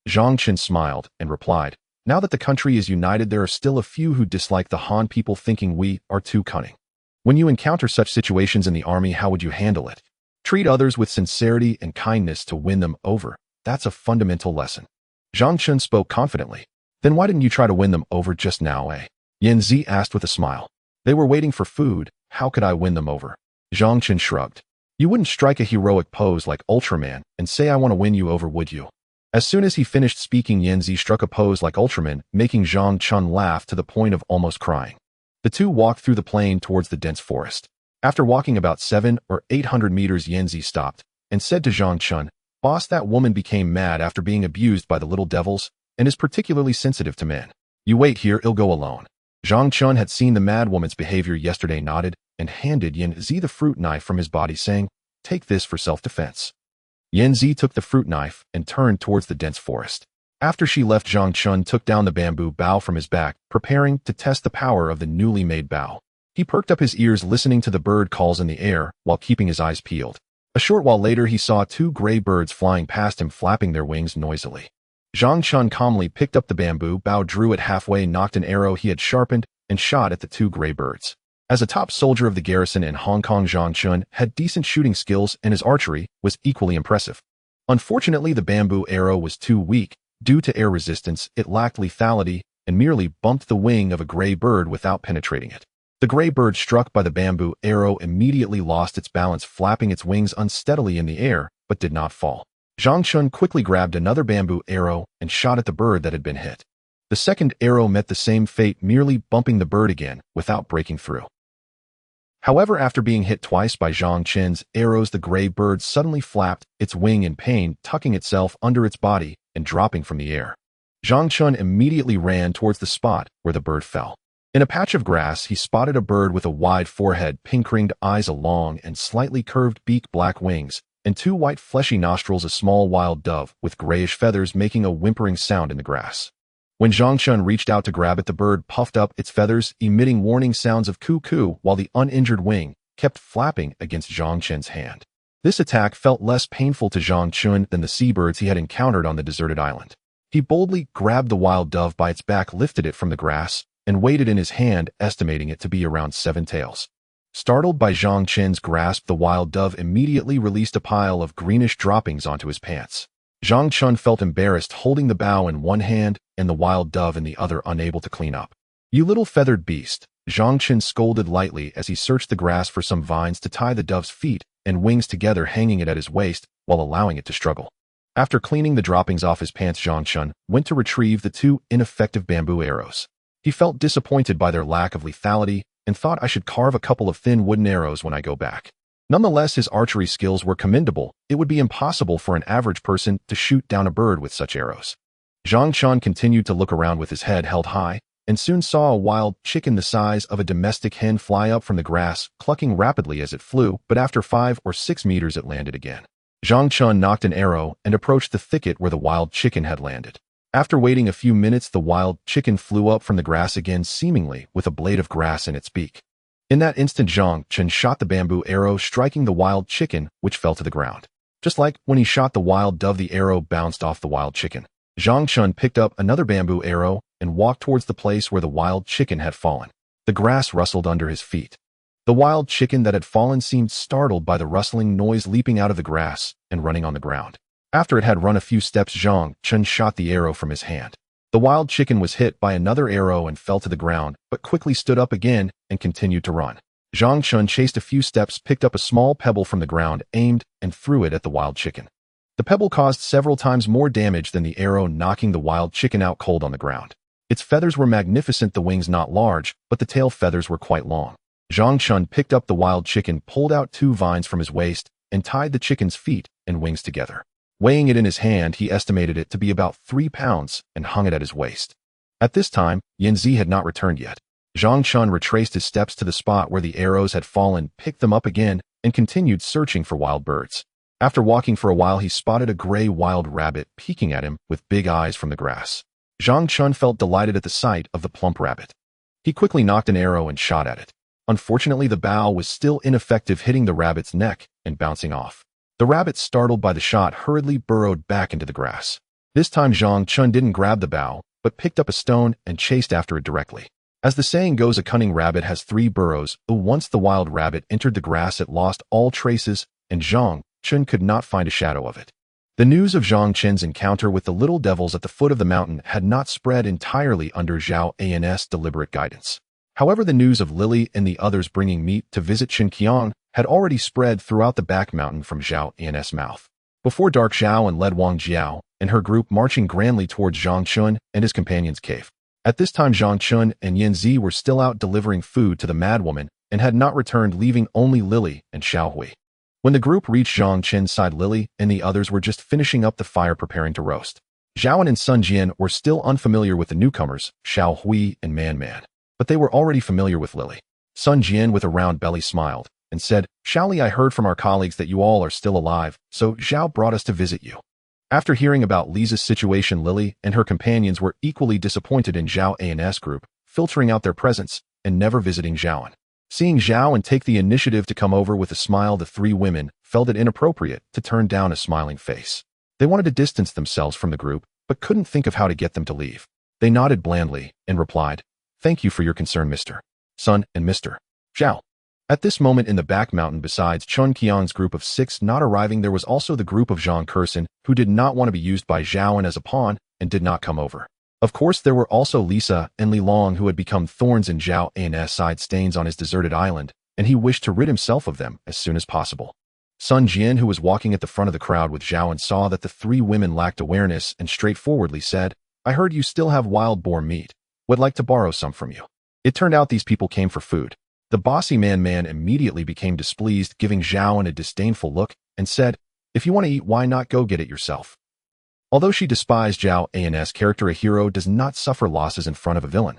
Zhang Chun smiled and replied, "Now that the country is united, there are still a few who dislike the Han people, thinking we are too cunning. When you encounter such situations in the army, how would you handle it? Treat others with sincerity and kindness to win them over. That's a fundamental lesson." Zhang Chun spoke confidently. "Then why didn't you try to win them over just now, eh?" Yin Zi asked with a smile. "They were waiting for food. How could I win them over?" Zhang Chun shrugged. "You wouldn't strike a heroic pose like Ultraman and say I want to win you over, would you?" As soon as he finished speaking, Yin Zi struck a pose like Ultraman, making Zhang Chun laugh to the point of almost crying. The two walked through the plain towards the dense forest. After walking about 700 or 800 meters, Yin Zi stopped and said to Zhang Chun, "Boss, that woman became mad after being abused by the little devils and is particularly sensitive to men. You wait here, I'll go alone." Zhang Chun had seen the mad woman's behavior yesterday, nodded, and handed Yin Zi the fruit knife from his body, saying, "Take this for self-defense." Yin Zi took the fruit knife and turned towards the dense forest. After she left, Zhang Chun took down the bamboo bough from his back, preparing to test the power of the newly made bow. He perked up his ears, listening to the bird calls in the air while keeping his eyes peeled. A short while later, he saw 2 gray birds flying past him, flapping their wings noisily. Zhang Chun calmly picked up the bamboo bough, drew it halfway, knocked an arrow he had sharpened, and shot at the 2 gray birds. As a top soldier of the garrison in Hong Kong, Zhang Chun had decent shooting skills, and his archery was equally impressive. Unfortunately, the bamboo arrow was too weak. Due to air resistance, it lacked lethality and merely bumped the wing of a gray bird without penetrating it. The gray bird struck by the bamboo arrow immediately lost its balance, flapping its wings unsteadily in the air, but did not fall. Zhang Chun quickly grabbed another bamboo arrow and shot at the bird that had been hit. The second arrow met the same fate, merely bumping the bird again without breaking through. However, after being hit twice by Zhang Chun's arrows, the gray bird suddenly flapped its wing in pain, tucking itself under its body and dropping from the air. Zhang Chun immediately ran towards the spot where the bird fell. In a patch of grass, he spotted a bird with a wide forehead, pink-ringed eyes, a long and slightly curved beak, black wings, and 2 white fleshy nostrils, a small wild dove with grayish feathers making a whimpering sound in the grass. When Zhang Chun reached out to grab it, the bird puffed up its feathers, emitting warning sounds of coo-coo, while the uninjured wing kept flapping against Zhang Chun's hand. This attack felt less painful to Zhang Chun than the seabirds he had encountered on the deserted island. He boldly grabbed the wild dove by its back, lifted it from the grass, and weighed it in his hand, estimating it to be around 7 taels. Startled by Zhang Chun's grasp, the wild dove immediately released a pile of greenish droppings onto his pants. Zhang Chun felt embarrassed holding the bow in one hand and the wild dove in the other, unable to clean up. "You little feathered beast," Zhang Chun scolded lightly as he searched the grass for some vines to tie the dove's feet and wings together, hanging it at his waist while allowing it to struggle. After cleaning the droppings off his pants, Zhang Chun went to retrieve the two ineffective bamboo arrows. He felt disappointed by their lack of lethality and thought, "I should carve a couple of thin wooden arrows when I go back." Nonetheless, his archery skills were commendable. It would be impossible for an average person to shoot down a bird with such arrows. Zhang Chun continued to look around with his head held high and soon saw a wild chicken the size of a domestic hen fly up from the grass, clucking rapidly as it flew, but after 5 or 6 meters it landed again. Zhang Chun knocked an arrow and approached the thicket where the wild chicken had landed. After waiting a few minutes, the wild chicken flew up from the grass again, seemingly with a blade of grass in its beak. In that instant, Zhang Chun shot the bamboo arrow, striking the wild chicken, which fell to the ground. Just like when he shot the wild dove, the arrow bounced off the wild chicken. Zhang Chun picked up another bamboo arrow and walked towards the place where the wild chicken had fallen. The grass rustled under his feet. The wild chicken that had fallen seemed startled by the rustling noise, leaping out of the grass and running on the ground. After it had run a few steps, Zhang Chun shot the arrow from his hand. The wild chicken was hit by another arrow and fell to the ground, but quickly stood up again and continued to run. Zhang Chun chased a few steps, picked up a small pebble from the ground, aimed, and threw it at the wild chicken. The pebble caused several times more damage than the arrow, knocking the wild chicken out cold on the ground. Its feathers were magnificent, the wings not large, but the tail feathers were quite long. Zhang Chun picked up the wild chicken, pulled out 2 vines from his waist, and tied the chicken's feet and wings together. Weighing it in his hand, he estimated it to be about 3 pounds and hung it at his waist. At this time, Yanzi had not returned yet. Zhang Chun retraced his steps to the spot where the arrows had fallen, picked them up again, and continued searching for wild birds. After walking for a while, he spotted a gray wild rabbit peeking at him with big eyes from the grass. Zhang Chun felt delighted at the sight of the plump rabbit. He quickly knocked an arrow and shot at it. Unfortunately, the bow was still ineffective, hitting the rabbit's neck and bouncing off. The rabbit, startled by the shot, hurriedly burrowed back into the grass. This time, Zhang Chun didn't grab the bow, but picked up a stone and chased after it directly. As the saying goes, a cunning rabbit has 3 burrows. Once the wild rabbit entered the grass, it lost all traces, and Zhang Chun could not find a shadow of it. The news of Zhang Chun's encounter with the little devils at the foot of the mountain had not spread entirely under Zhao An's deliberate guidance. However, the news of Lily and the others bringing meat to visit Qinqiang had already spread throughout the back mountain from Zhao An's mouth. Before dark, Zhao and led Wang Jiao and her group marching grandly towards Zhang Chun and his companion's cave. At this time, Zhang Chun and Yanzi were still out delivering food to the madwoman and had not returned, leaving only Lily and Xiao Hui. When the group reached Zhang Chen's side, Lily and the others were just finishing up the fire, preparing to roast. Zhao and Sun Jian were still unfamiliar with the newcomers, Xiao Hui and Man Man, but they were already familiar with Lily. Sun Jian, with a round belly, smiled and said, "Xiaoli, I heard from our colleagues that you all are still alive, so Zhao brought us to visit you." After hearing about Lisa's situation, Lily and her companions were equally disappointed in Zhao An's group, filtering out their presence and never visiting Zhao. Seeing Zhao and take the initiative to come over with a smile, the 3 women felt it inappropriate to turn down a smiling face. They wanted to distance themselves from the group, but couldn't think of how to get them to leave. They nodded blandly and replied, "Thank you for your concern, Mr. Sun and Mr. Zhao." At this moment, in the back mountain, besides Chun Qiang's group of 6 not arriving, there was also the group of Zhang Kursin, who did not want to be used by Zhao as a pawn and did not come over. Of course, there were also Lisa and Li Long, who had become thorns in Zhao An's side, stains on his deserted island, and he wished to rid himself of them as soon as possible. Sun Jian, who was walking at the front of the crowd with Zhao, saw that the 3 women lacked awareness and straightforwardly said, "I heard you still have wild boar meat. Would like to borrow some from you." It turned out these people came for food. The bossy man immediately became displeased, giving Zhao a disdainful look, and said, "If you want to eat, why not go get it yourself?" Although she despised Zhao An's character, a hero does not suffer losses in front of a villain.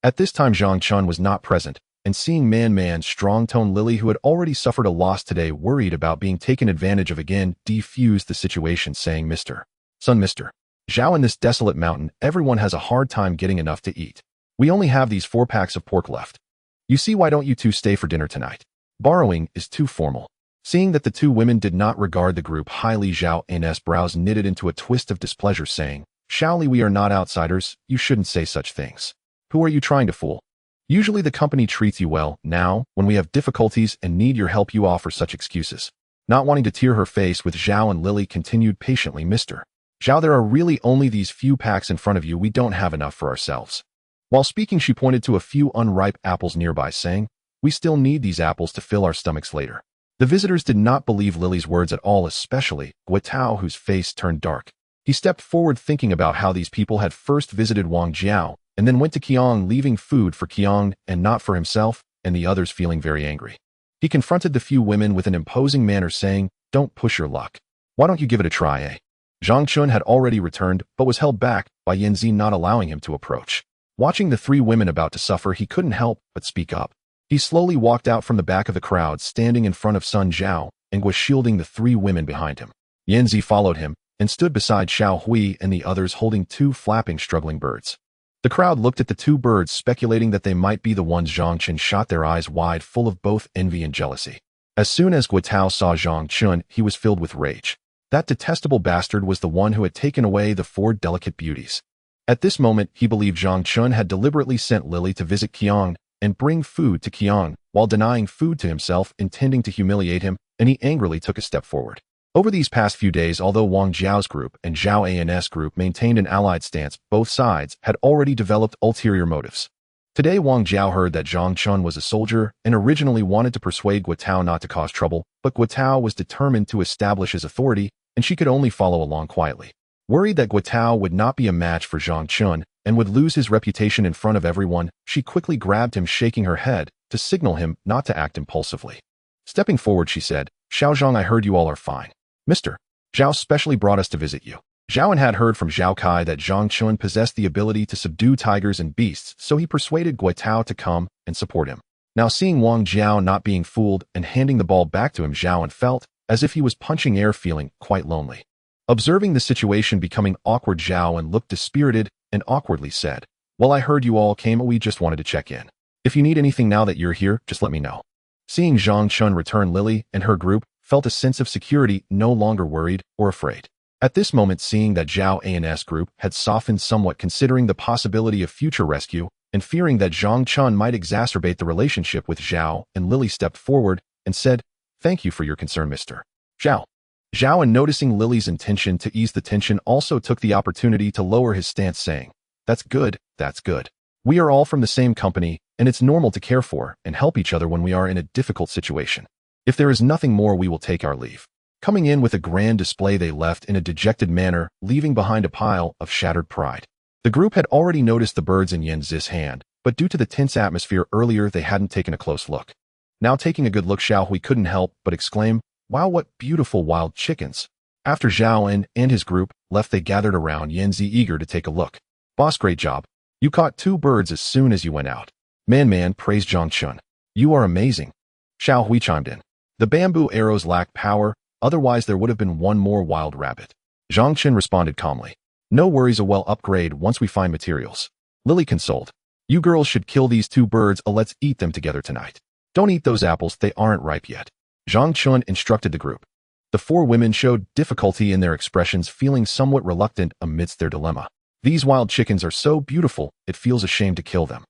At this time, Zhang Chun was not present, and seeing Man's strong-toned Lily, who had already suffered a loss today, worried about being taken advantage of again, defused the situation, saying, "Mr. Sun, Mr. Zhao, in this desolate mountain, everyone has a hard time getting enough to eat. We only have these 4 packs of pork left. You see, why don't you 2 stay for dinner tonight? Borrowing is too formal." Seeing that the 2 women did not regard the group highly, Zhao An's brows knitted into a twist of displeasure, saying, "Xiaoli, we are not outsiders. You shouldn't say such things. Who are you trying to fool? Usually the company treats you well. Now, when we have difficulties and need your help, you offer such excuses. Not wanting to tear her face with Zhao and Lily continued patiently, Mr. Zhao, there are really only these few packs in front of you. We don't have enough for ourselves. While speaking, she pointed to a few unripe apples nearby, saying, we still need these apples to fill our stomachs later. The visitors did not believe Lily's words at all, especially Guitao, whose face turned dark. He stepped forward thinking about how these people had first visited Wang Jiao and then went to Qiang, leaving food for Qiang and not for himself, and the others feeling very angry. He confronted the few women with an imposing manner, saying, don't push your luck. Why don't you give it a try, eh? Zhang Chun had already returned but was held back by Yanzi not allowing him to approach. Watching the three women about to suffer, he couldn't help but speak up. He slowly walked out from the back of the crowd, standing in front of Sun Zhao, and was shielding the three women behind him. Yanzi followed him and stood beside Xiao Hui and the others, holding two flapping, struggling birds. The crowd looked at the two birds, speculating that they might be the ones Zhang Chun shot, their eyes wide, full of both envy and jealousy. As soon as Guitao saw Zhang Chun, he was filled with rage. That detestable bastard was the one who had taken away the four delicate beauties. At this moment, he believed Zhang Chun had deliberately sent Lily to visit Qiang and bring food to Qiang, while denying food to himself, intending to humiliate him, and he angrily took a step forward. Over these past few days, although Wang Jiao's group and Zhao An's group maintained an allied stance, both sides had already developed ulterior motives. Today, Wang Jiao heard that Zhang Chun was a soldier and originally wanted to persuade Guitao not to cause trouble, but Guitao was determined to establish his authority, and she could only follow along quietly. Worried that Guitao would not be a match for Zhang Chun and would lose his reputation in front of everyone, she quickly grabbed him, shaking her head to signal him not to act impulsively. Stepping forward, she said, Xiao Zhang, I heard you all are fine. Mr. Zhao specially brought us to visit you. Zhao had heard from Zhao Kai that Zhang Chun possessed the ability to subdue tigers and beasts, so he persuaded Guitao to come and support him. Now seeing Wang Jiao not being fooled and handing the ball back to him, Zhao felt as if he was punching air, feeling quite lonely. Observing the situation becoming awkward, Zhao looked dispirited and awkwardly said, well, I heard you all came, we just wanted to check in. If you need anything now that you're here, just let me know. Seeing Zhang Chun return, Lily and her group felt a sense of security, no longer worried or afraid. At this moment, seeing that Zhao An's group had softened somewhat, considering the possibility of future rescue, and fearing that Zhang Chun might exacerbate the relationship with Zhao, and Lily stepped forward and said, thank you for your concern, Mr. Zhao. Zhao, noticing Lily's intention to ease the tension, also took the opportunity to lower his stance, saying, that's good, that's good. We are all from the same company, and it's normal to care for and help each other when we are in a difficult situation. If there is nothing more, we will take our leave. Coming in with a grand display, they left in a dejected manner, leaving behind a pile of shattered pride. The group had already noticed the birds in Yanzi's hand, but due to the tense atmosphere earlier, they hadn't taken a close look. Now taking a good look, Xiao Hui couldn't help but exclaim, wow, what beautiful wild chickens. After Zhao and his group left, they gathered around Yanzi, eager to take a look. Boss, great job. You caught 2 birds as soon as you went out. Man, praised Zhang Chun. You are amazing. Xiao Hui chimed in. The bamboo arrows lack power, otherwise there would have been 1 more wild rabbit. Zhang Chun responded calmly. No worries, a well upgrade once we find materials. Lily consoled. You girls should kill these 2 birds, let's eat them together tonight. Don't eat those apples, they aren't ripe yet. Zhang Chun instructed the group. The 4 women showed difficulty in their expressions, feeling somewhat reluctant amidst their dilemma. These wild chickens are so beautiful, it feels a shame to kill them.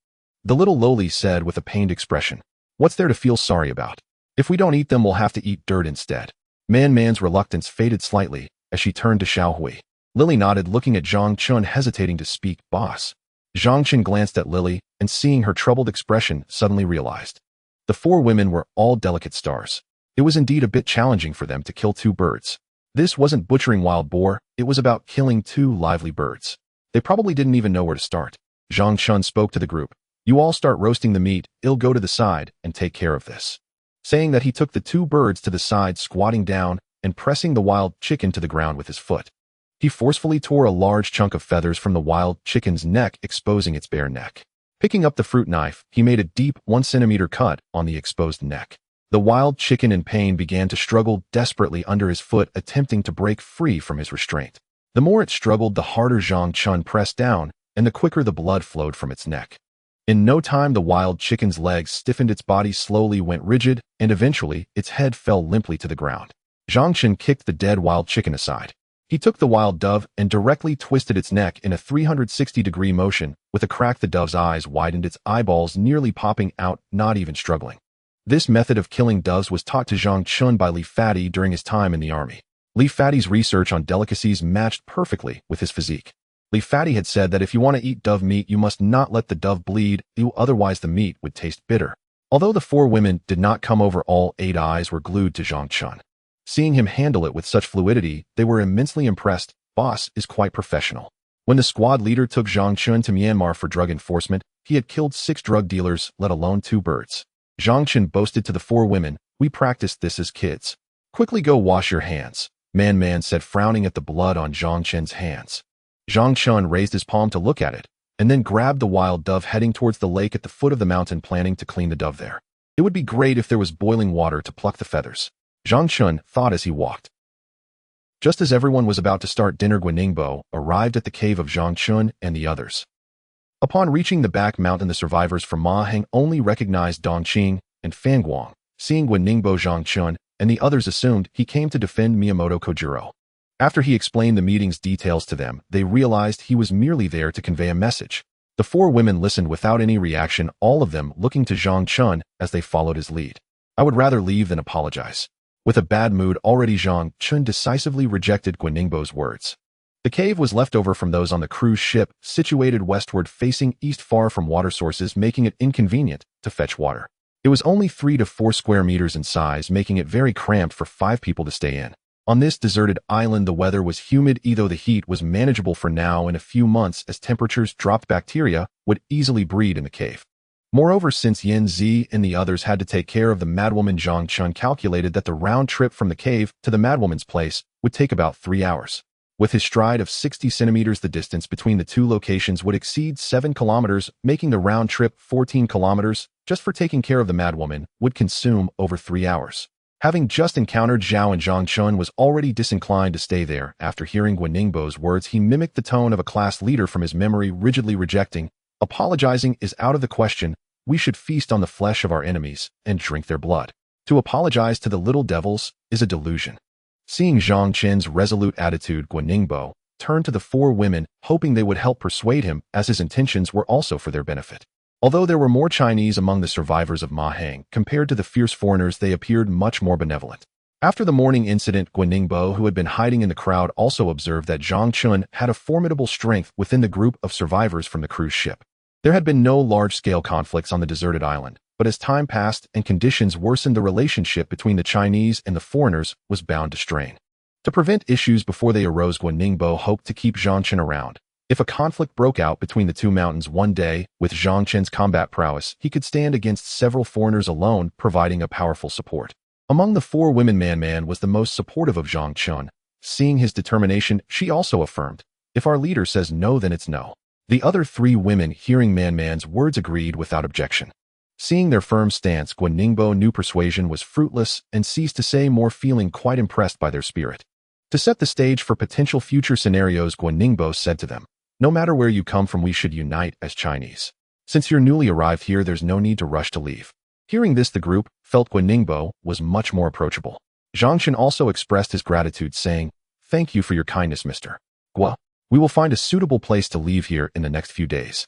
The little lowly said with a pained expression. What's there to feel sorry about? If we don't eat them, we'll have to eat dirt instead. Man's reluctance faded slightly as she turned to Xiao Hui. Lily nodded, looking at Zhang Chun, hesitating to speak. Boss. Zhang Chun glanced at Lily and, seeing her troubled expression, suddenly realized. The 4 women were all delicate stars. It was indeed a bit challenging for them to kill 2 birds. This wasn't butchering wild boar, it was about killing 2 lively birds. They probably didn't even know where to start. Zhang Chun spoke to the group. You all start roasting the meat, I'll go to the side and take care of this. Saying that, he took the 2 birds to the side, squatting down and pressing the wild chicken to the ground with his foot. He forcefully tore a large chunk of feathers from the wild chicken's neck, exposing its bare neck. Picking up the fruit knife, he made a deep 1 centimeter cut on the exposed neck. The wild chicken, in pain, began to struggle desperately under his foot, attempting to break free from his restraint. The more it struggled, the harder Zhang Chun pressed down, and the quicker the blood flowed from its neck. In no time, the wild chicken's legs stiffened, its body slowly went rigid, and eventually, its head fell limply to the ground. Zhang Chun kicked the dead wild chicken aside. He took the wild dove and directly twisted its neck in a 360-degree motion. With a crack, the dove's eyes widened, its eyeballs nearly popping out, not even struggling. This method of killing doves was taught to Zhang Chun by Li Fadi during his time in the army. Li Fadi's research on delicacies matched perfectly with his physique. Li Fadi had said that if you want to eat dove meat, you must not let the dove bleed, otherwise the meat would taste bitter. Although the 4 women did not come over, all 8 eyes were glued to Zhang Chun. Seeing him handle it with such fluidity, they were immensely impressed. Boss is quite professional. When the squad leader took Zhang Chun to Myanmar for drug enforcement, he had killed 6 drug dealers, let alone 2 birds. Zhang Chun boasted to the 4 women, "We practiced this as kids. Quickly go wash your hands," Man said, frowning at the blood on Zhang Chun's hands. Zhang Chun raised his palm to look at it, and then grabbed the wild dove, heading towards the lake at the foot of the mountain, planning to clean the dove there. It would be great if there was boiling water to pluck the feathers, Zhang Chun thought as he walked. Just as everyone was about to start dinner, Guaningbo arrived at the cave of Zhang Chun and the others. Upon reaching the back mountain, the survivors from Ma Heng only recognized Dongqing and Fan Guang. Seeing Guaningbo, Zhang Chun and the others assumed he came to defend Miyamoto Kojiro. After he explained the meeting's details to them, they realized he was merely there to convey a message. The 4 women listened without any reaction, all of them looking to Zhang Chun as they followed his lead. "I would rather leave than apologize." With a bad mood already, Zhang Chun decisively rejected Guaningbo's words. The cave was left over from those on the cruise ship, situated westward facing east, far from water sources, making it inconvenient to fetch water. It was only 3 to 4 square meters in size, making it very cramped for 5 people to stay in. On this deserted island, the weather was humid, though the heat was manageable for now. In a few months, as temperatures dropped, bacteria would easily breed in the cave. Moreover, since Yin Zi and the others had to take care of the madwoman, Zhang Chun calculated that the round trip from the cave to the madwoman's place would take about 3 hours. With his stride of 60 centimeters, the distance between the 2 locations would exceed 7 kilometers, making the round trip 14 kilometers. Just for taking care of the madwoman would consume over 3 hours. Having just encountered Zhao and Zhang Chun was already disinclined to stay there. After hearing Guaningbo's words, he mimicked the tone of a class leader from his memory, rigidly rejecting. "Apologizing is out of the question. We should feast on the flesh of our enemies and drink their blood. To apologize to the little devils is a delusion." Seeing Zhang Chun's resolute attitude, Guaningbo turned to the 4 women, hoping they would help persuade him, as his intentions were also for their benefit. Although there were more Chinese among the survivors of Ma Heng compared to the fierce foreigners, they appeared much more benevolent. After the morning incident, Guaningbo, who had been hiding in the crowd, also observed that Zhang Chun had a formidable strength within the group of survivors from the cruise ship. There had been no large-scale conflicts on the deserted island, but as time passed and conditions worsened, the relationship between the Chinese and the foreigners was bound to strain. To prevent issues before they arose, Guaningbo hoped to keep Zhang Chun around. If a conflict broke out between the 2 mountains one day, with Zhang Chun's combat prowess, he could stand against several foreigners alone, providing a powerful support. Among the 4 women, Man was the most supportive of Zhang Chun. Seeing his determination, she also affirmed, "If our leader says no, then it's no." The other 3 women, hearing Man's words, agreed without objection. Seeing their firm stance, Guaningbo knew persuasion was fruitless and ceased to say more, feeling quite impressed by their spirit. To set the stage for potential future scenarios, Guaningbo said to them, "No matter where you come from, we should unite as Chinese. Since you're newly arrived here, there's no need to rush to leave." Hearing this, the group felt Guaningbo was much more approachable. Zhang Chun also expressed his gratitude, saying, "Thank you for your kindness, Mr. Gua. We will find a suitable place to leave here in the next few days.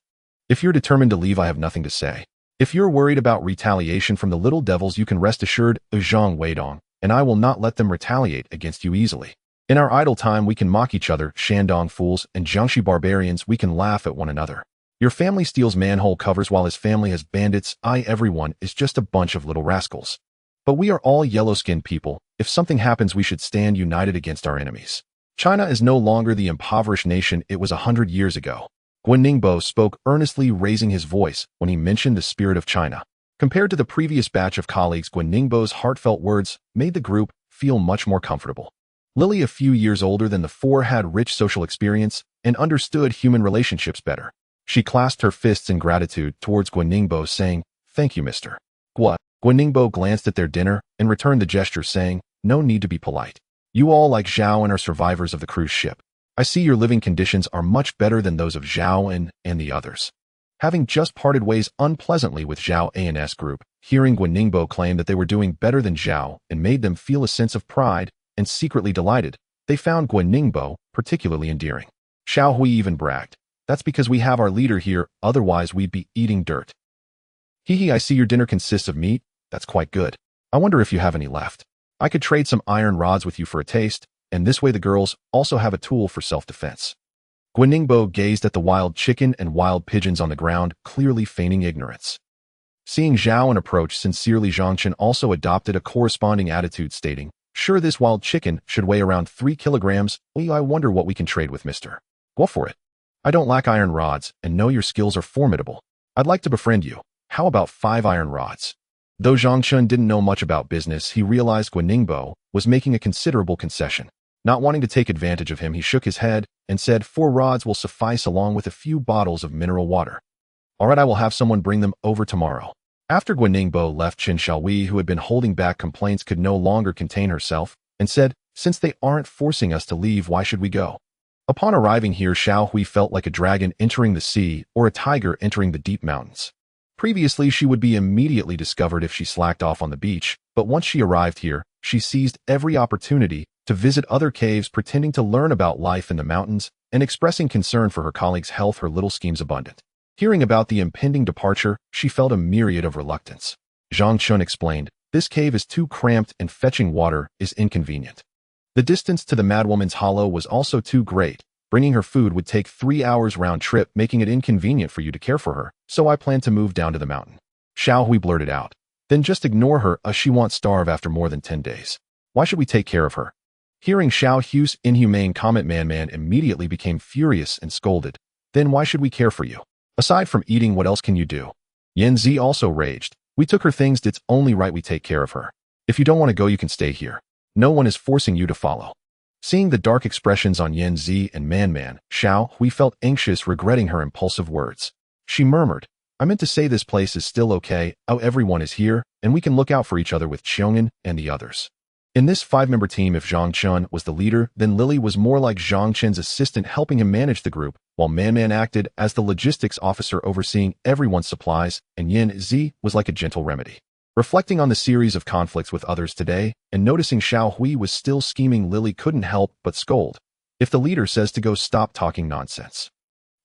If you're determined to leave, I have nothing to say. If you're worried about retaliation from the little devils, you can rest assured, Zhang Weidong, and I will not let them retaliate against you easily. In our idle time, we can mock each other, Shandong fools and Jiangxi barbarians. We can laugh at one another. Your family steals manhole covers while his family has bandits. Everyone is just a bunch of little rascals. But we are all yellow-skinned people. If something happens, we should stand united against our enemies. China is no longer the impoverished nation it was 100 years ago." Guaningbo spoke earnestly, raising his voice when he mentioned the spirit of China. Compared to the previous batch of colleagues, Guaningbo's heartfelt words made the group feel much more comfortable. Lily, a few years older than the 4, had rich social experience and understood human relationships better. She clasped her fists in gratitude towards Guaningbo, saying, "Thank you, Mr. Gua." Guaningbo glanced at their dinner and returned the gesture, saying, "No need to be polite. You all, like Zhao and, are survivors of the cruise ship. I see your living conditions are much better than those of Zhao and the others." Having just parted ways unpleasantly with Zhao An's group, hearing Guaningbo claim that they were doing better than Zhao and made them feel a sense of pride and secretly delighted, they found Guaningbo particularly endearing. Xiao Hui even bragged, "That's because we have our leader here, otherwise we'd be eating dirt." "Hee hee, I see your dinner consists of meat. That's quite good. I wonder if you have any left. I could trade some iron rods with you for a taste, and this way the girls also have a tool for self-defense. Guaningbo gazed at the wild chicken and wild pigeons on the ground, clearly feigning ignorance. Seeing Zhao approach sincerely, Zhangchen also adopted a corresponding attitude, stating, "Sure, this wild chicken should weigh around 3 kilograms. I wonder what we can trade with, mister. Go for it. I don't lack iron rods, and know your skills are formidable. I'd like to befriend you. How about 5 iron rods?" Though Zhangchen didn't know much about business, he realized Guaningbo was making a considerable concession. Not wanting to take advantage of him, he shook his head and said 4 rods will suffice along with a few bottles of mineral water. All right, I will have someone bring them over tomorrow. After Guaningbo left, Qin Xiaohui, who had been holding back complaints, could no longer contain herself and said, "Since they aren't forcing us to leave, why should we go?" Upon arriving here, Xiaohui felt like a dragon entering the sea or a tiger entering the deep mountains. Previously, she would be immediately discovered if she slacked off on the beach, but once she arrived here, she seized every opportunity to visit other caves, pretending to learn about life in the mountains and expressing concern for her colleagues' health. Her little schemes abundant. Hearing about the impending departure, she felt a myriad of reluctance. Zhang Chun explained, "This cave is too cramped and fetching water is inconvenient. The distance to the Madwoman's Hollow was also too great. Bringing her food would take 3 hours round trip, making it inconvenient for you to care for her, so I plan to move down to the mountain." Xiao Hui blurted out, "Then just ignore her, she won't starve after more than 10 days. Why should we take care of her?" Hearing Xiao Hui's inhumane comment, Man immediately became furious and scolded, "Then why should we care for you? Aside from eating, what else can you do?" Yan Zi also raged, "We took her things, it's only right we take care of her. If you don't want to go, you can stay here. No one is forcing you to follow." Seeing the dark expressions on Yan Zi and Man, Xiao Hui felt anxious, regretting her impulsive words. She murmured, "I meant to say this place is still okay, everyone is here, and we can look out for each other with Qiong'an and the others." In this 5-member team, if Zhang Chun was the leader, then Lily was more like Zhang Chen's assistant, helping him manage the group, while Man acted as the logistics officer, overseeing everyone's supplies, and Yan Zi was like a gentle remedy. Reflecting on the series of conflicts with others today, and noticing Xiao Hui was still scheming, Lily couldn't help but scold. "If the leader says to go, stop talking nonsense."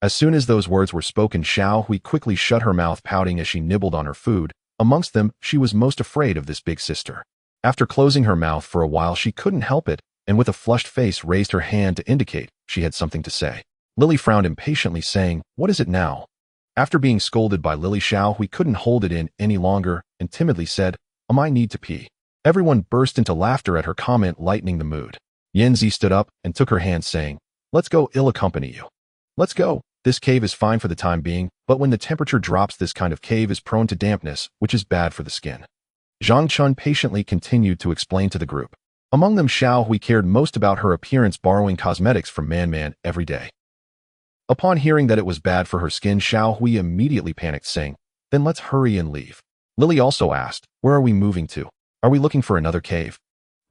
As soon as those words were spoken, Xiao Hui quickly shut her mouth, pouting as she nibbled on her food. Amongst them, she was most afraid of this big sister. After closing her mouth for a while, she couldn't help it, and with a flushed face raised her hand to indicate she had something to say. Lily frowned impatiently, saying, "What is it now?" After being scolded by Lily, Xiao Hui couldn't hold it in any longer and timidly said, "I need to pee." Everyone burst into laughter at her comment, lightening the mood. Yan Zi stood up and took her hand, saying, "Let's go, I'll accompany you." "Let's go. This cave is fine for the time being, but when the temperature drops, this kind of cave is prone to dampness, which is bad for the skin." Zhang Chun patiently continued to explain to the group. Among them, Xiao Hui cared most about her appearance, borrowing cosmetics from Man every day. Upon hearing that it was bad for her skin, Xiao Hui immediately panicked, saying, "Then let's hurry and leave." Lily also asked, "Where are we moving to? Are we looking for another cave?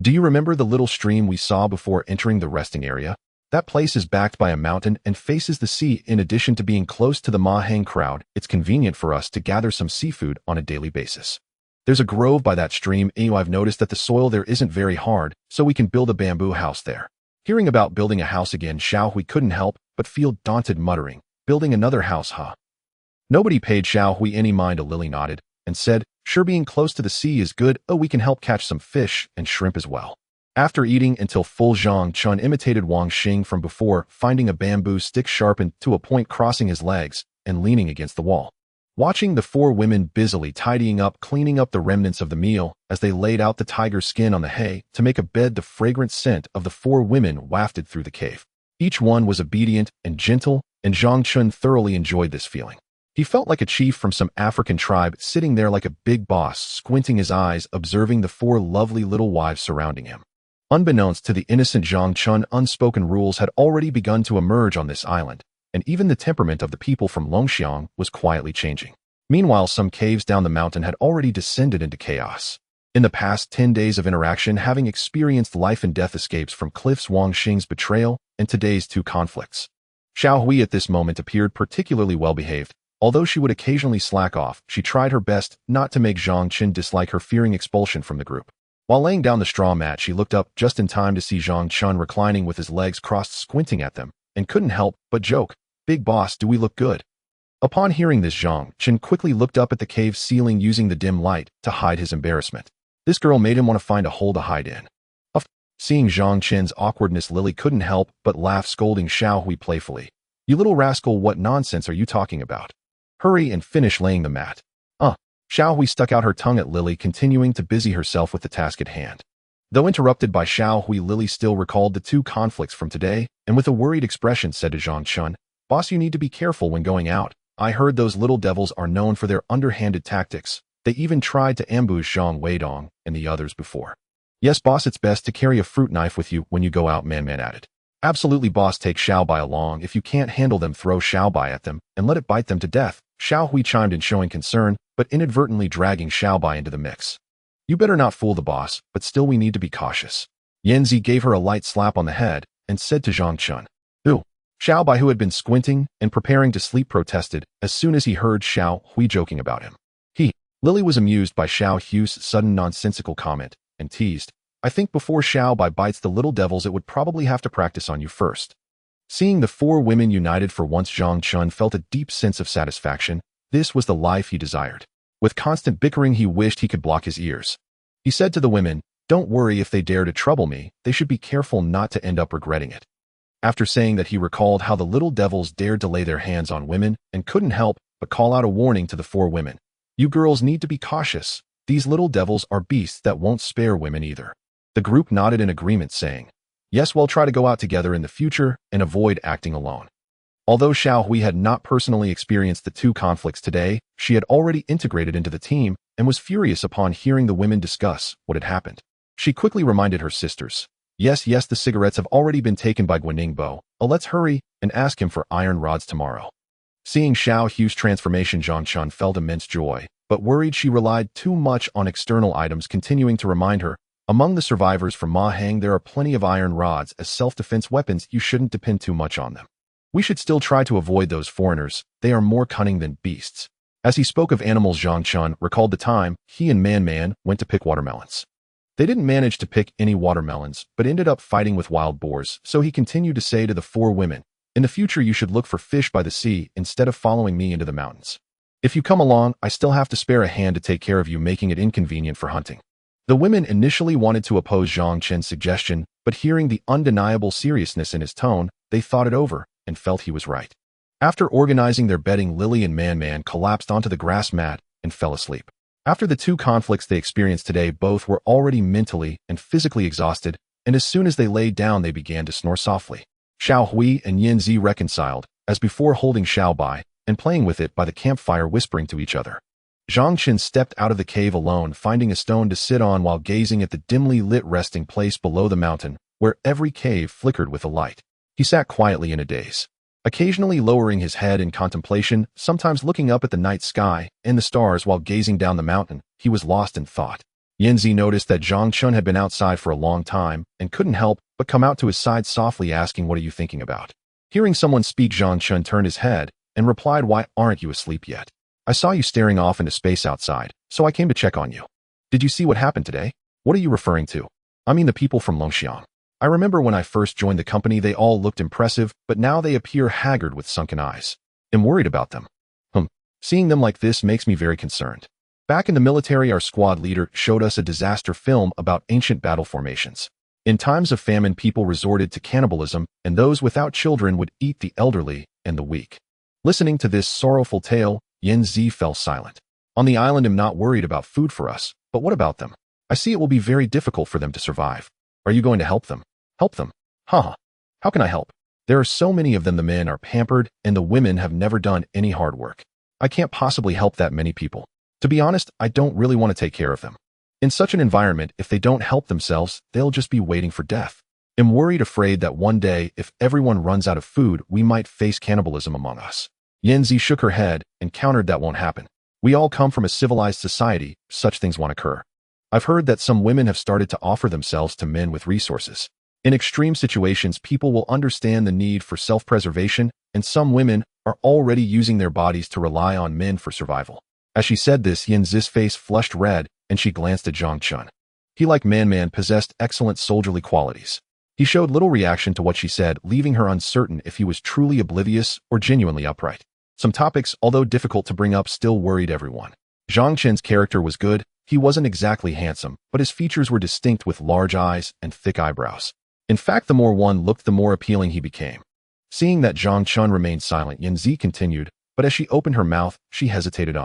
Do you remember the little stream we saw before entering the resting area? That place is backed by a mountain and faces the sea. In addition to being close to the Ma Hang crowd, it's convenient for us to gather some seafood on a daily basis. There's a grove by that stream. I've noticed that the soil there isn't very hard, so we can build a bamboo house there." Hearing about building a house again, Xiao Hui couldn't help but feel daunted, muttering, "Building another house, huh?" Nobody paid Xiao Hui any mind. Lily nodded and said, "Sure, being close to the sea is good. We can help catch some fish and shrimp as well." After eating until full, Zhang Chun imitated Wang Xing from before, finding a bamboo stick sharpened to a point, crossing his legs and leaning against the wall. Watching the 4 women busily tidying up, cleaning up the remnants of the meal as they laid out the tiger skin on the hay to make a bed, the fragrant scent of the 4 women wafted through the cave. Each one was obedient and gentle, and Zhang Chun thoroughly enjoyed this feeling. He felt like a chief from some African tribe, sitting there like a big boss, squinting his eyes, observing the 4 lovely little wives surrounding him. Unbeknownst to the innocent Zhang Chun, unspoken rules had already begun to emerge on this island, and even the temperament of the people from Longxiang was quietly changing. Meanwhile, some caves down the mountain had already descended into chaos. In the past 10 days of interaction, having experienced life and death escapes from Cliff's Wang Xing's betrayal and today's 2 conflicts. Xiao Hui at this moment appeared particularly well-behaved. Although she would occasionally slack off, she tried her best not to make Zhang Chen dislike her, fearing expulsion from the group. While laying down the straw mat, she looked up just in time to see Zhang Chun reclining with his legs crossed, squinting at them, and couldn't help but joke, "Big boss, do we look good?" Upon hearing this, Zhang Chen quickly looked up at the cave ceiling using the dim light to hide his embarrassment. This girl made him want to find a hole to hide in. Seeing Zhang Chen's awkwardness, Lily couldn't help but laugh, scolding Xiao Hui playfully. "You little rascal, what nonsense are you talking about? Hurry and finish laying the mat." Xiao Hui stuck out her tongue at Lily, continuing to busy herself with the task at hand. Though interrupted by Xiao Hui, Lily still recalled the two conflicts from today, and with a worried expression said to Zhang Chen, "Boss, you need to be careful when going out. I heard those little devils are known for their underhanded tactics. They even tried to ambush Zhang Weidong and the others before." "Yes, boss, it's best to carry a fruit knife with you when you go out," Man added. "Absolutely, boss, take Xiaobai along. If you can't handle them, throw Xiaobai at them and let it bite them to death." Xiao Hui chimed in, showing concern, but inadvertently dragging Xiaobai into the mix. "You better not fool the boss, but still we need to be cautious." Yanzi gave her a light slap on the head and said to Zhang Chen, "Ooh." Xiaobai, who had been squinting and preparing to sleep, protested as soon as he heard Xiao Hui joking about him. Lily was amused by Xiao Hui's sudden nonsensical comment and teased, "I think before Xiaobai bites the little devils, it would probably have to practice on you first." Seeing the four women united for once, Zhang Chen felt a deep sense of satisfaction. This was the life he desired. With constant bickering, he wished he could block his ears. He said to the women, "Don't worry if they dare to trouble me, they should be careful not to end up regretting it." After saying that, he recalled how the little devils dared to lay their hands on women and couldn't help but call out a warning to the four women. "You girls need to be cautious. These little devils are beasts that won't spare women either." The group nodded in agreement, saying, "Yes, we'll try to go out together in the future and avoid acting alone." Although Xiao Hui had not personally experienced the two conflicts today, she had already integrated into the team and was furious upon hearing the women discuss what had happened. She quickly reminded her sisters, Yes, the cigarettes have already been taken by Guaningbo. Let's hurry and ask him for iron rods tomorrow." Seeing Xiao Hui's transformation, Zhang Chen felt immense joy, but worried she relied too much on external items, continuing to remind her, "Among the survivors from Ma Hang, there are plenty of iron rods as self-defense weapons. You shouldn't depend too much on them. We should still try to avoid those foreigners. They are more cunning than beasts." As he spoke of animals, Zhang Chen recalled the time he and Man went to pick watermelons. They didn't manage to pick any watermelons, but ended up fighting with wild boars, so he continued to say to the four women, "In the future, you should look for fish by the sea instead of following me into the mountains. If you come along, I still have to spare a hand to take care of you, making it inconvenient for hunting." The women initially wanted to oppose Zhang Chen's suggestion, but hearing the undeniable seriousness in his tone, they thought it over and felt he was right. After organizing their bedding, Lily and Man collapsed onto the grass mat and fell asleep. After the two conflicts they experienced today, both were already mentally and physically exhausted, and as soon as they lay down, they began to snore softly. Xiao Hui and Yin Zi reconciled, as before, holding Xiaobai and playing with it by the campfire, whispering to each other. Zhang Chen stepped out of the cave alone, finding a stone to sit on while gazing at the dimly lit resting place below the mountain, where every cave flickered with a light. He sat quietly in a daze, occasionally lowering his head in contemplation, sometimes looking up at the night sky and the stars while gazing down the mountain. He was lost in thought. Yanzi noticed that Zhang Chen had been outside for a long time and couldn't help but come out to his side, softly asking, "What are you thinking about?" Hearing someone speak, Zhang Chen turned his head and replied, "Why aren't you asleep yet? I saw you staring off into space outside, so I came to check on you." "Did you see what happened today?" "What are you referring to?" "I mean the people from Longxiang. I remember when I first joined the company, they all looked impressive, but now they appear haggard with sunken eyes. I'm worried about them. Seeing them like this makes me very concerned." Back in the military, our squad leader showed us a disaster film about ancient battle formations. In times of famine, people resorted to cannibalism, and those without children would eat the elderly and the weak. Listening to this sorrowful tale, Yin Zi fell silent. "On the island, I'm not worried about food for us, but what about them? I see it will be very difficult for them to survive. Are you going to help them?" "Help them? How can I help? There are so many of them. The men are pampered, and the women have never done any hard work. I can't possibly help that many people. To be honest, I don't really want to take care of them. In such an environment, if they don't help themselves, they'll just be waiting for death. I'm worried, afraid that one day, if everyone runs out of food, we might face cannibalism among us." Yanzi shook her head and countered, "That won't happen. We all come from a civilized society. Such things won't occur. I've heard that some women have started to offer themselves to men with resources. In extreme situations, people will understand the need for self-preservation, and some women are already using their bodies to rely on men for survival." As she said this, Yin Zi's face flushed red, and she glanced at Zhang Chen. He, like Man, possessed excellent soldierly qualities. He showed little reaction to what she said, leaving her uncertain if he was truly oblivious or genuinely upright. Some topics, although difficult to bring up, still worried everyone. Zhang Chen's character was good. He wasn't exactly handsome, but his features were distinct with large eyes and thick eyebrows. In fact, the more one looked, the more appealing he became. Seeing that Zhang Chen remained silent, Yan Zi continued, but as she opened her mouth, she hesitated.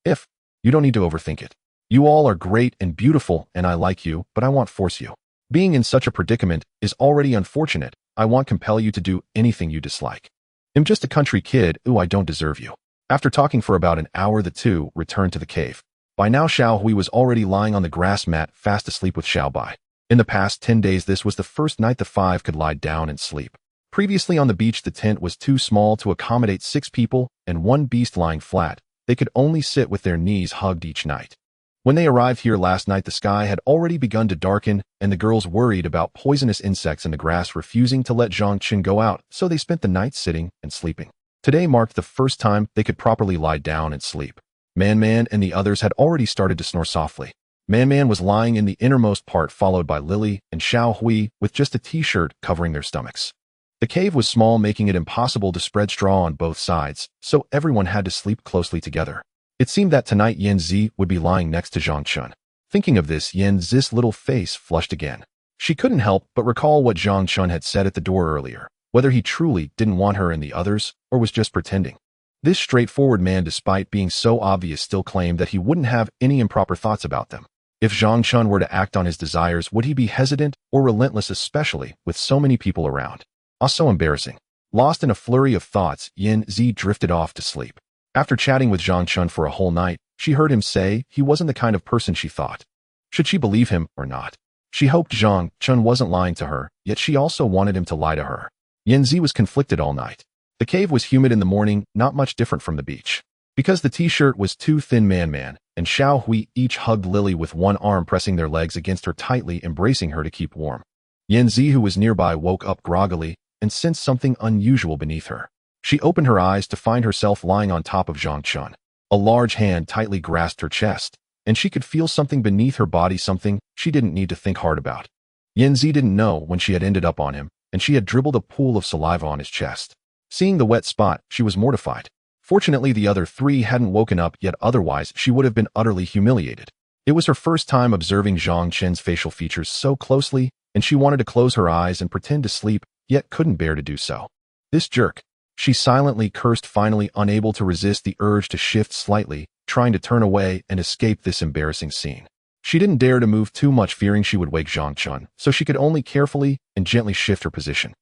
If you don't need to overthink it. You all are great and beautiful, and I like you, but I won't force you. Being in such a predicament is already unfortunate. I won't compel you to do anything you dislike. I'm just a country kid. Ooh, I don't deserve you. After talking for about an hour, the two returned to the cave. By now, Xiao Hui was already lying on the grass mat, fast asleep with Xiao Bai. In the past 10 days, this was the first night the five could lie down and sleep. Previously on the beach, the tent was too small to accommodate 6 people and one beast lying flat. They could only sit with their knees hugged each night. When they arrived here last night, the sky had already begun to darken, and the girls worried about poisonous insects in the grass, refusing to let Zhang Chen go out, so they spent the night sitting and sleeping. Today marked the first time they could properly lie down and sleep. Man and the others had already started to snore softly. Man was lying in the innermost part, followed by Lily and Xiao Hui with just a t-shirt covering their stomachs. The cave was small, making it impossible to spread straw on both sides, so everyone had to sleep closely together. It seemed that tonight Yan Zi would be lying next to Zhang Chen. Thinking of this, Yan Zi's little face flushed again. She couldn't help but recall what Zhang Chen had said at the door earlier, whether he truly didn't want her and the others, or was just pretending. This straightforward man, despite being so obvious, still claimed that he wouldn't have any improper thoughts about them. If Zhang Chen were to act on his desires, would he be hesitant or relentless, especially with so many people around? Also embarrassing. Lost in a flurry of thoughts, Yan Zi drifted off to sleep. After chatting with Zhang Chen for a whole night, she heard him say he wasn't the kind of person she thought. Should she believe him or not? She hoped Zhang Chen wasn't lying to her, yet she also wanted him to lie to her. Yan Zi was conflicted all night. The cave was humid in the morning, not much different from the beach. Because the t-shirt was too thin, Man and Xiao Hui each hugged Lily with one arm, pressing their legs against her tightly, embracing her to keep warm. Yan Zi, who was nearby, woke up groggily and sensed something unusual beneath her. She opened her eyes to find herself lying on top of Zhang Chen. A large hand tightly grasped her chest, and she could feel something beneath her body, something she didn't need to think hard about. Yan Zi didn't know when she had ended up on him, and she had dribbled a pool of saliva on his chest. Seeing the wet spot, she was mortified. Fortunately, the other 3 hadn't woken up yet, otherwise she would have been utterly humiliated. It was her first time observing Zhang Chen's facial features so closely, and she wanted to close her eyes and pretend to sleep, yet couldn't bear to do so. This jerk. She silently cursed, finally unable to resist the urge to shift slightly, trying to turn away and escape this embarrassing scene. She didn't dare to move too much, fearing she would wake Zhang Chen, so she could only carefully and gently shift her position.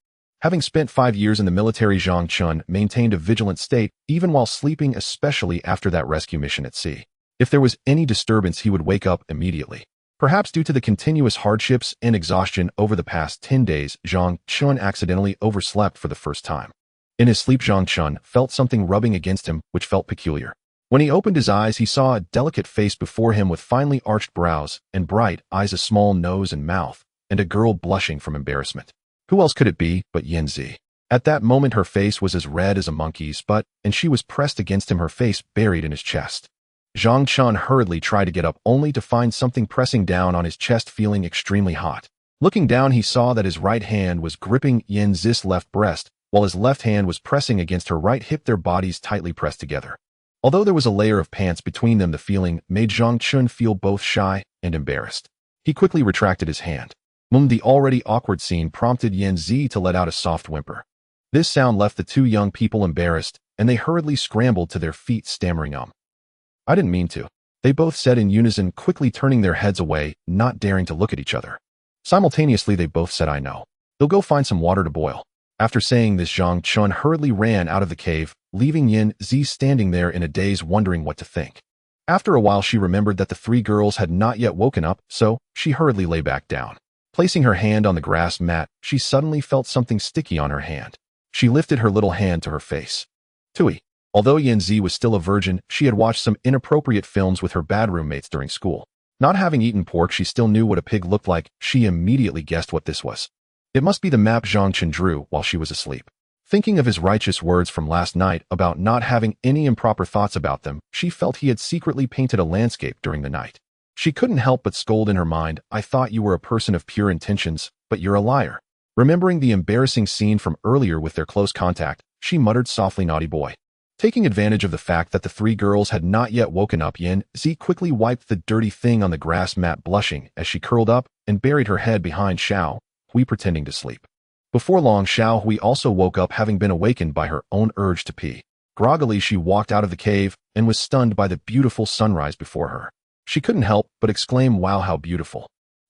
Having spent 5 years in the military, Zhang Chen maintained a vigilant state, even while sleeping, especially after that rescue mission at sea. If there was any disturbance, he would wake up immediately. Perhaps due to the continuous hardships and exhaustion over the past 10 days, Zhang Chen accidentally overslept for the first time. In his sleep, Zhang Chen felt something rubbing against him, which felt peculiar. When he opened his eyes, he saw a delicate face before him with finely arched brows and bright eyes, a small nose and mouth, and a girl blushing from embarrassment. Who else could it be but Yan Zi? At that moment, her face was as red as a monkey's butt, and she was pressed against him, her face buried in his chest. Zhang Chen hurriedly tried to get up, only to find something pressing down on his chest, feeling extremely hot. Looking down, he saw that his right hand was gripping Yan Zi's left breast, while his left hand was pressing against her right hip, their bodies tightly pressed together. Although there was a layer of pants between them, the feeling made Zhang Chen feel both shy and embarrassed. He quickly retracted his hand. The already awkward scene prompted Yan Zi to let out a soft whimper. This sound left the 2 young people embarrassed, and they hurriedly scrambled to their feet, stammering, I didn't mean to. They both said in unison, quickly turning their heads away, not daring to look at each other. Simultaneously, they both said, I know. They'll go find some water to boil. After saying this, Zhang Chen hurriedly ran out of the cave, leaving Yan Zi standing there in a daze, wondering what to think. After a while, she remembered that the 3 girls had not yet woken up, so she hurriedly lay back down. Placing her hand on the grass mat, she suddenly felt something sticky on her hand. She lifted her little hand to her face. Tui. Although Yan Zi was still a virgin, she had watched some inappropriate films with her bad roommates during school. Not having eaten pork, she still knew what a pig looked like. She immediately guessed what this was. It must be the map Zhang Chen drew while she was asleep. Thinking of his righteous words from last night about not having any improper thoughts about them, she felt he had secretly painted a landscape during the night. She couldn't help but scold in her mind, I thought you were a person of pure intentions, but you're a liar. Remembering the embarrassing scene from earlier with their close contact, she muttered softly, naughty boy. Taking advantage of the fact that the three girls had not yet woken up, Yin Zi quickly wiped the dirty thing on the grass mat, blushing as she curled up and buried her head behind Xiao Hui, pretending to sleep. Before long, Xiao Hui also woke up, having been awakened by her own urge to pee. Groggily, she walked out of the cave and was stunned by the beautiful sunrise before her. She couldn't help but exclaim, "Wow, how beautiful."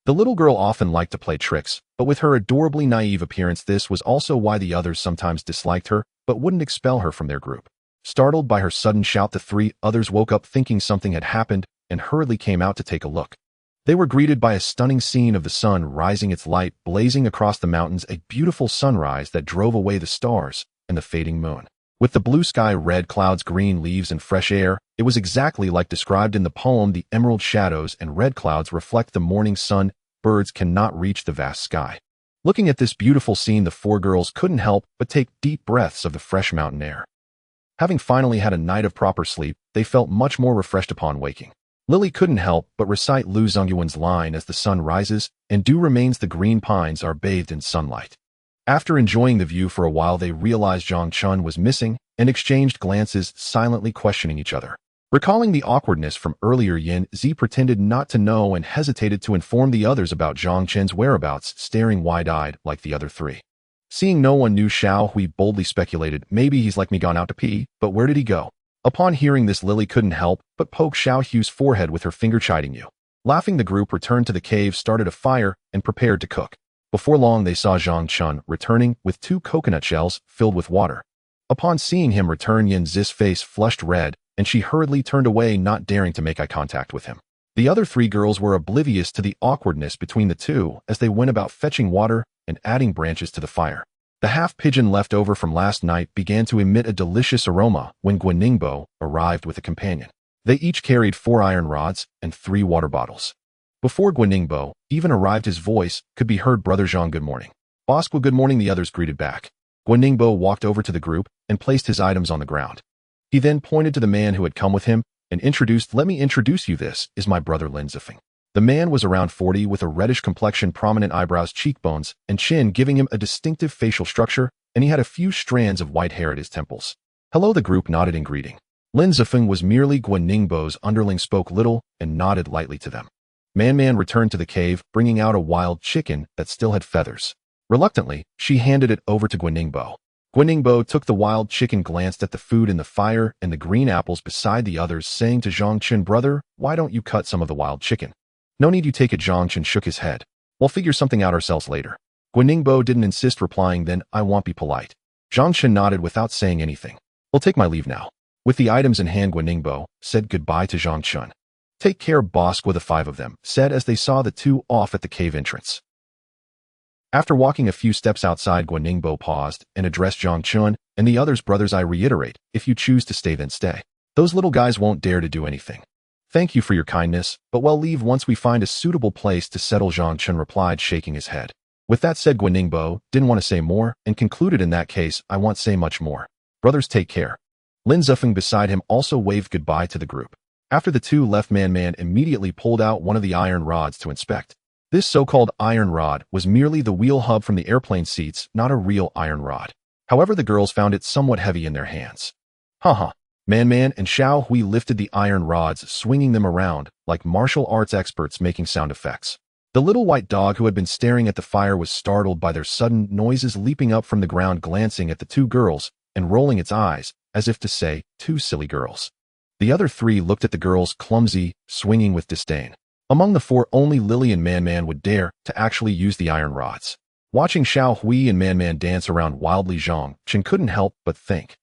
The little girl often liked to play tricks, but with her adorably naive appearance, this was also why the others sometimes disliked her but wouldn't expel her from their group. Startled by her sudden shout, the three others woke up thinking something had happened and hurriedly came out to take a look. They were greeted by a stunning scene of the sun rising, its light blazing across the mountains, a beautiful sunrise that drove away the stars and the fading moon. With the blue sky, red clouds, green leaves, and fresh air, it was exactly like described in the poem. The emerald shadows and red clouds reflect the morning sun. Birds cannot reach the vast sky. Looking at this beautiful scene, the four girls couldn't help but take deep breaths of the fresh mountain air. Having finally had a night of proper sleep, they felt much more refreshed upon waking. Lily couldn't help but recite Lu Zongyuan's line, "As the sun rises and dew remains, the green pines are bathed in sunlight." After enjoying the view for a while, they realized Zhang Chun was missing and exchanged glances, silently questioning each other. Recalling the awkwardness from earlier, Yin Zi pretended not to know and hesitated to inform the others about Zhang Chen's whereabouts, staring wide-eyed like the other three. Seeing no one knew, Xiao Hui boldly speculated, "Maybe he's like me, gone out to pee, but where did he go?" Upon hearing this, Lily couldn't help but poke Xiao Hui's forehead with her finger, chiding you. Laughing, the group returned to the cave, started a fire, and prepared to cook. Before long, they saw Zhang Chun returning with 2 coconut shells filled with water. Upon seeing him return, Yin Zi's face flushed red, and she hurriedly turned away, not daring to make eye contact with him. The other 3 girls were oblivious to the awkwardness between the two as they went about fetching water and adding branches to the fire. The half-pigeon left over from last night began to emit a delicious aroma when Guaningbo arrived with a companion. They each carried 4 iron rods and 3 water bottles. Before Guaningbo even arrived, his voice could be heard, "Brother Zhang, good morning." "Bosqua, good morning," the others greeted back. Guaningbo walked over to the group and placed his items on the ground. He then pointed to the man who had come with him and introduced, "Let me introduce you, this is my brother Lin Zifeng." The man was around 40 with a reddish complexion, prominent eyebrows, cheekbones, and chin giving him a distinctive facial structure, and he had a few strands of white hair at his temples. "Hello," the group nodded in greeting. Lin Zifeng was merely Guaningbo's underling, spoke little, and nodded lightly to them. Man returned to the cave, bringing out a wild chicken that still had feathers. Reluctantly, she handed it over to Guaningbo. Guaningbo took the wild chicken, glanced at the food in the fire and the green apples beside the others, saying to Zhang Chun, "Brother, why don't you cut some of the wild chicken?" "No need, you take it." Zhang Chun shook his head. "We'll figure something out ourselves later." Guaningbo didn't insist, replying, "Then I won't be polite." Zhang Chun nodded without saying anything. "We'll take my leave now." With the items in hand, Guaningbo said goodbye to Zhang Chun. "Take care, Bosqua," the 5 of them said as they saw the 2 off at the cave entrance. After walking a few steps outside, Guaningbo paused and addressed Zhang Chun and the others. "Brothers, I reiterate, if you choose to stay, then stay. Those little guys won't dare to do anything. Thank you for your kindness, but we'll leave once we find a suitable place to settle," Zhang Chun replied, shaking his head. With that said, Guaningbo didn't want to say more and concluded, "In that case, I won't say much more. Brothers, take care." Lin Zifeng beside him also waved goodbye to the group. After the 2 left, Man immediately pulled out one of the iron rods to inspect. This so-called iron rod was merely the wheel hub from the airplane seats, not a real iron rod. However, the girls found it somewhat heavy in their hands. Haha. Man and Xiao Hui lifted the iron rods, swinging them around like martial arts experts, making sound effects. The little white dog who had been staring at the fire was startled by their sudden noises, leaping up from the ground, glancing at the 2 girls and rolling its eyes as if to say, "2 silly girls." The other 3 looked at the girls, clumsy, swinging with disdain. Among the 4, only Lily and Man would dare to actually use the iron rods. Watching Xiao Hui and Man dance around wildly, Zhang Chun couldn't help but think.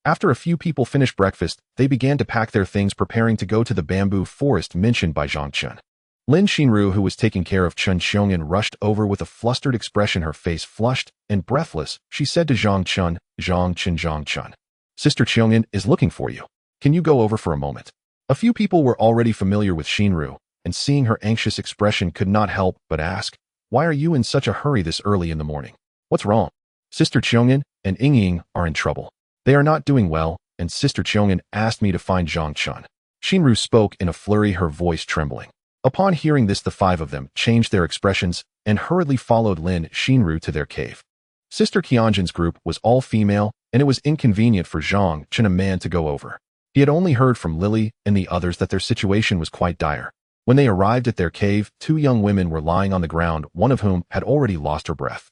After a few people finished breakfast, they began to pack their things, preparing to go to the bamboo forest mentioned by Zhang Chun. Lin Xinru, who was taking care of Chun Xiongyan, rushed over with a flustered expression, her face flushed and breathless. She said to Zhang Chun, "Zhang Chun, Sister Xiongyan is looking for you. Can you go over for a moment?" A few people were already familiar with Xinru, and seeing her anxious expression could not help but ask, "Why are you in such a hurry this early in the morning? What's wrong?" "Sister Xiongyan and Ying are in trouble. They are not doing well, and Sister Xiongyan asked me to find Zhang Chun." Xinru spoke in a flurry, her voice trembling. Upon hearing this, the 5 of them changed their expressions and hurriedly followed Lin Xinru to their cave. Sister Qianjin's group was all female and it was inconvenient for Zhang Chen a man to go over. He had only heard from Lily and the others that their situation was quite dire. When they arrived at their cave, 2 young women were lying on the ground, one of whom had already lost her breath.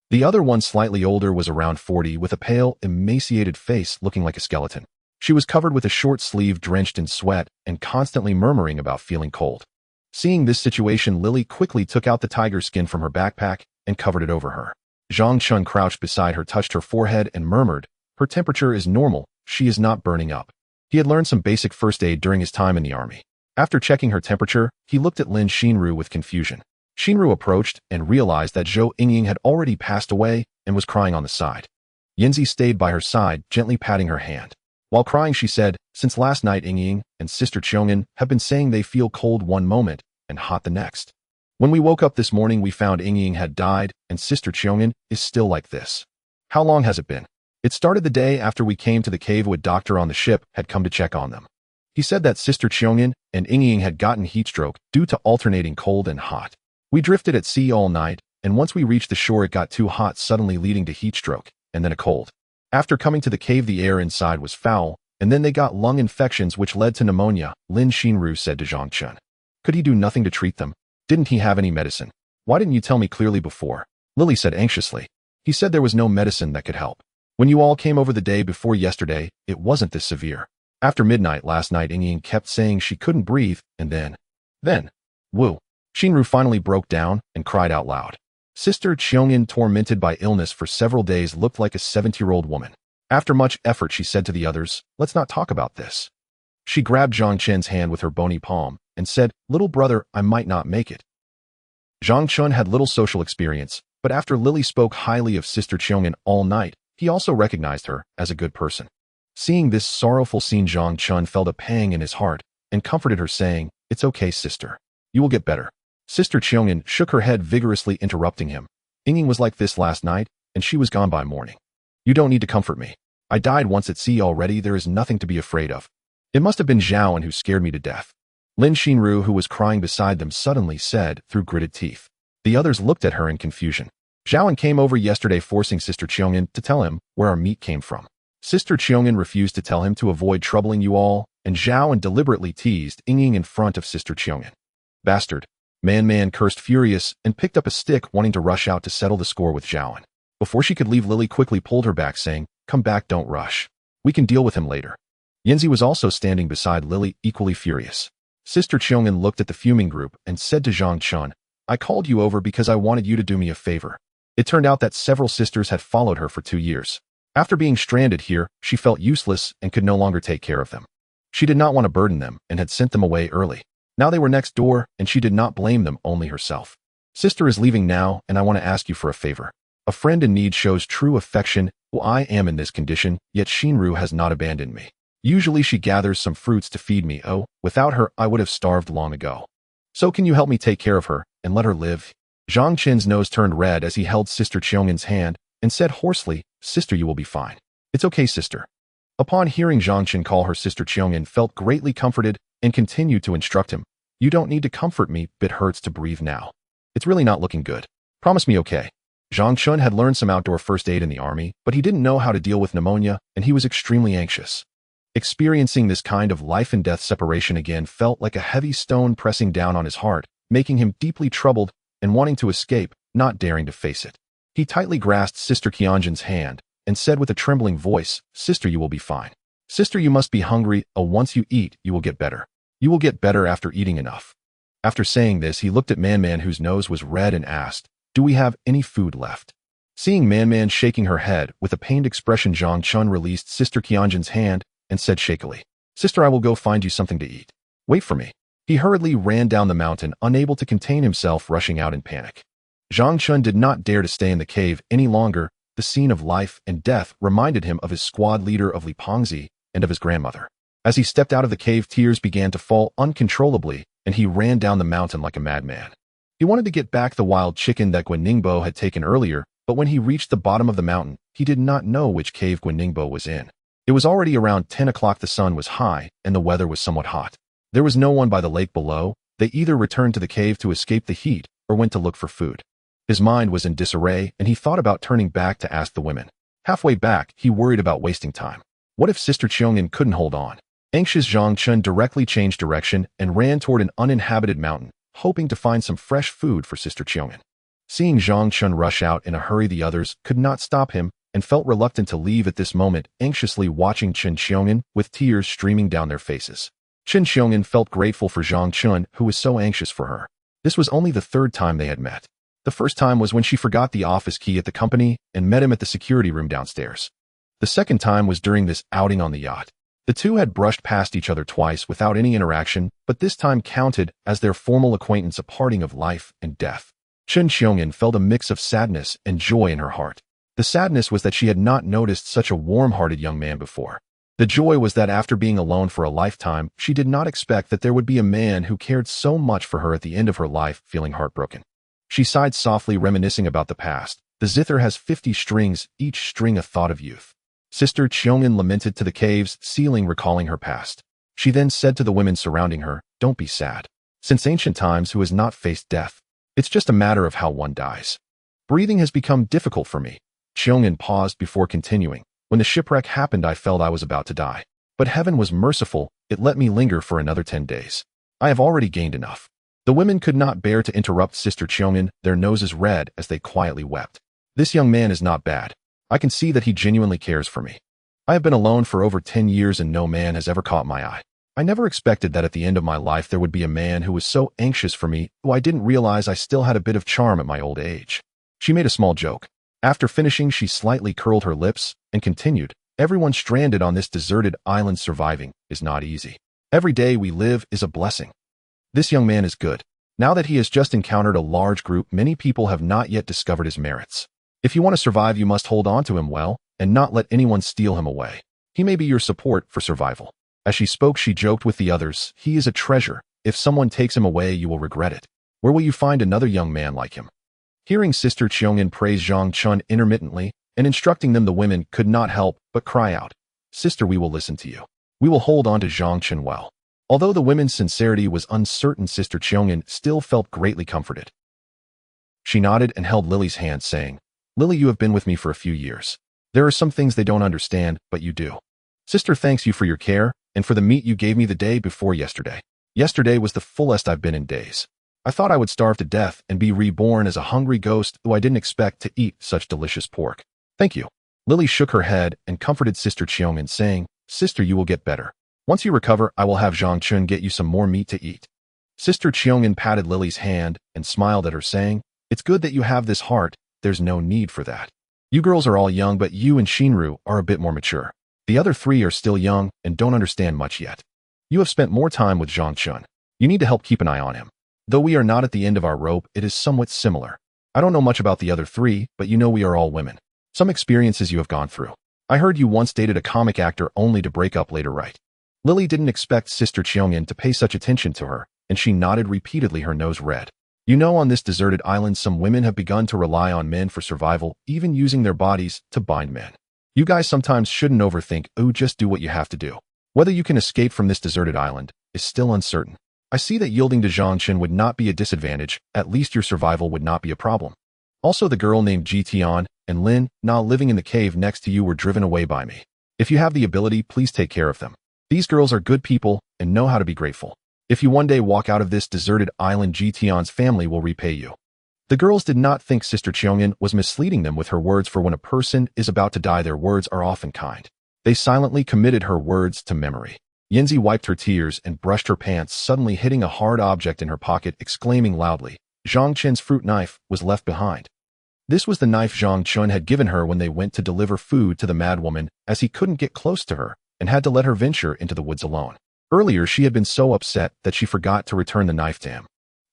The other one, slightly older, was around 40, with a pale, emaciated face looking like a skeleton. She was covered with a short sleeve drenched in sweat and constantly murmuring about feeling cold. Seeing this situation, Lily quickly took out the tiger skin from her backpack and covered it over her. Zhang Chen crouched beside her, touched her forehead and murmured, "Her temperature is normal, she is not burning up." He had learned some basic first aid during his time in the army. After checking her temperature, he looked at Lin Xinru with confusion. Xinru approached and realized that Zhou Yingying had already passed away and was crying on the side. Yanzi stayed by her side, gently patting her hand. While crying, she said, "Since last night, Yingying and Sister Qiongyan have been saying they feel cold one moment and hot the next. When we woke up this morning, we found Yingying had died and Sister Qiongyan is still like this." "How long has it been?" "It started the day after we came to the cave. A doctor on the ship had come to check on them. He said that Sister Qiongyan and Yingying had gotten heatstroke due to alternating cold and hot. We drifted at sea all night, and once we reached the shore it got too hot, suddenly leading to heatstroke, and then a cold. After coming to the cave, the air inside was foul, and then they got lung infections which led to pneumonia," Lin Xinru said to Zhang Chen. "Could he do nothing to treat them? Didn't he have any medicine? Why didn't you tell me clearly before?" Lily said anxiously. "He said there was no medicine that could help. When you all came over the day before yesterday, it wasn't this severe. After midnight last night, Yingying kept saying she couldn't breathe, and then, woo." Xinru finally broke down and cried out loud. Sister Qiongyan, tormented by illness for several days, looked like a 70-year-old woman. After much effort, she said to the others, "Let's not talk about this." She grabbed Zhang Chen's hand with her bony palm and said, "Little brother, I might not make it." Zhang Chen had little social experience, but after Lily spoke highly of Sister Qiongyan all night, he also recognized her as a good person. Seeing this sorrowful scene, Zhang Chen felt a pang in his heart and comforted her, saying, "It's okay, sister. You will get better." Sister Qiongyan shook her head vigorously, interrupting him. "Yingying was like this last night, and she was gone by morning. You don't need to comfort me. I died once at sea already. There is nothing to be afraid of. It must have been Zhaoan who scared me to death." Lin Xinru, who was crying beside them, suddenly said through gritted teeth. The others looked at her in confusion. "Zhaoan came over yesterday, forcing Sister Qiongyan to tell him where our meat came from. Sister Qiongyan refused to tell him to avoid troubling you all, and Zhaoan deliberately teased Yingying in front of Sister Qiongyan. Bastard." Man cursed, furious, and picked up a stick, wanting to rush out to settle the score with Zhaoan. Before she could leave, Lily quickly pulled her back, saying, "Come back, don't rush. We can deal with him later." Yanzi was also standing beside Lily, equally furious. Sister Qiongyan looked at the fuming group and said to Zhang Chen, "I called you over because I wanted you to do me a favor." It turned out that several sisters had followed her for 2 years. After being stranded here, she felt useless and could no longer take care of them. She did not want to burden them and had sent them away early. Now they were next door, and she did not blame them, only herself. "Sister is leaving now, and I want to ask you for a favor. A friend in need shows true affection. Well, I am in this condition, yet Xinru has not abandoned me. Usually she gathers some fruits to feed me. Oh, without her, I would have starved long ago. So can you help me take care of her and let her live?" Zhang Chen's nose turned red as he held Sister Qiongyan's hand and said hoarsely, "Sister, you will be fine. It's okay, sister." Upon hearing Zhang Chen call her Sister, Qiongyan felt greatly comforted and continued to instruct him. "You don't need to comfort me, it hurts to breathe now. It's really not looking good. Promise me, okay?" Zhang Chen had learned some outdoor first aid in the army, but he didn't know how to deal with pneumonia, and he was extremely anxious. Experiencing this kind of life and death separation again felt like a heavy stone pressing down on his heart, making him deeply troubled and wanting to escape, not daring to face it. He tightly grasped Sister Qiongyan's hand and said with a trembling voice, "Sister, you will be fine. Sister, you must be hungry. Oh, once you eat, you will get better. You will get better after eating enough." After saying this, he looked at Man, whose nose was red, and asked, "Do we have any food left?" Seeing Man shaking her head with a pained expression, Zhang Chen released Sister Qiongyan's hand and said shakily, "Sister, I will go find you something to eat. Wait for me." He hurriedly ran down the mountain, unable to contain himself, rushing out in panic. Zhang Chen did not dare to stay in the cave any longer. The scene of life and death reminded him of his squad leader of Li Pengzi and of his grandmother. As he stepped out of the cave, tears began to fall uncontrollably, and he ran down the mountain like a madman. He wanted to get back the wild chicken that Guan had taken earlier, but when he reached the bottom of the mountain, he did not know which cave Guan was in. It was already around 10 o'clock, the sun was high, and the weather was somewhat hot. There was no one by the lake below. They either returned to the cave to escape the heat or went to look for food. His mind was in disarray, and he thought about turning back to ask the women. Halfway back, he worried about wasting time. What if Sister Cheongin couldn't hold on? Anxious, Zhang Chun directly changed direction and ran toward an uninhabited mountain, hoping to find some fresh food for Sister Cheongin. Seeing Zhang Chun rush out in a hurry, the others could not stop him and felt reluctant to leave at this moment, anxiously watching Chen Cheongin with tears streaming down their faces. Chen Cheongin felt grateful for Zhang Chun, who was so anxious for her. This was only the third time they had met. The first time was when she forgot the office key at the company and met him at the security room downstairs. The second time was during this outing on the yacht. The two had brushed past each other twice without any interaction, but this time counted as their formal acquaintance, a parting of life and death. Chen Cheongin felt a mix of sadness and joy in her heart. The sadness was that she had not noticed such a warm-hearted young man before. The joy was that after being alone for a lifetime, she did not expect that there would be a man who cared so much for her at the end of her life, feeling heartbroken. She sighed softly, reminiscing about the past. The zither has 50 strings, each string a thought of youth. Sister Cheongin lamented to the cave's ceiling, recalling her past. She then said to the women surrounding her, "Don't be sad. Since ancient times, who has not faced death? It's just a matter of how one dies. Breathing has become difficult for me." Cheongin paused before continuing. "When the shipwreck happened, I felt I was about to die. But heaven was merciful, it let me linger for another 10 days. I have already gained enough." The women could not bear to interrupt Sister Cheongin, their noses red as they quietly wept. "This young man is not bad. I can see that he genuinely cares for me. I have been alone for over 10 years and no man has ever caught my eye. I never expected that at the end of my life there would be a man who was so anxious for me, who I didn't realize I still had a bit of charm at my old age." She made a small joke. After finishing, she slightly curled her lips and continued, "Everyone stranded on this deserted island surviving is not easy. Every day we live is a blessing. This young man is good. Now that he has just encountered a large group, many people have not yet discovered his merits. If you want to survive, you must hold on to him well and not let anyone steal him away. He may be your support for survival." As she spoke, she joked with the others, "He is a treasure. If someone takes him away, you will regret it. Where will you find another young man like him?" Hearing Sister Cheongin praise Zhang Chun intermittently and instructing them, the women could not help but cry out, "Sister, we will listen to you. We will hold on to Zhang Chun well." Although the women's sincerity was uncertain, Sister Cheongin still felt greatly comforted. She nodded and held Lily's hand, saying, "Lily, you have been with me for a few years. There are some things they don't understand, but you do. Sister thanks you for your care and for the meat you gave me the day before yesterday. Yesterday was the fullest I've been in days. I thought I would starve to death and be reborn as a hungry ghost, though I didn't expect to eat such delicious pork. Thank you." Lily shook her head and comforted Sister Cheongin, saying, "Sister, you will get better. Once you recover, I will have Zhang Chun get you some more meat to eat." Sister Cheongin patted Lily's hand and smiled at her, saying, "It's good that you have this heart. There's no need for that. You girls are all young, but you and Shinru are a bit more mature. The other three are still young and don't understand much yet. You have spent more time with Zhang Chun. You need to help keep an eye on him. Though we are not at the end of our rope, it is somewhat similar. I don't know much about the other three, but you know we are all women. Some experiences you have gone through. I heard you once dated a comic actor only to break up later, right?" Lily didn't expect Sister Cheongin to pay such attention to her, and she nodded repeatedly, her nose red. "You know, on this deserted island, some women have begun to rely on men for survival, even using their bodies to bind men. You guys sometimes shouldn't overthink. Just do what you have to do. Whether you can escape from this deserted island is still uncertain. I see that yielding to Zhang Chun would not be a disadvantage. At least your survival would not be a problem. Also, the girl named Ji Tian and Lin Na living in the cave next to you were driven away by me. If you have the ability, please take care of them. These girls are good people and know how to be grateful. If you one day walk out of this deserted island, Ji Tian's family will repay you." The girls did not think Sister Cheongin was misleading them with her words, for when a person is about to die, their words are often kind. They silently committed her words to memory. Yanzi wiped her tears and brushed her pants, suddenly hitting a hard object in her pocket, exclaiming loudly, "Zhang Chun's fruit knife was left behind." This was the knife Zhang Chun had given her when they went to deliver food to the madwoman, as he couldn't get close to her and had to let her venture into the woods alone. Earlier, she had been so upset that she forgot to return the knife to him.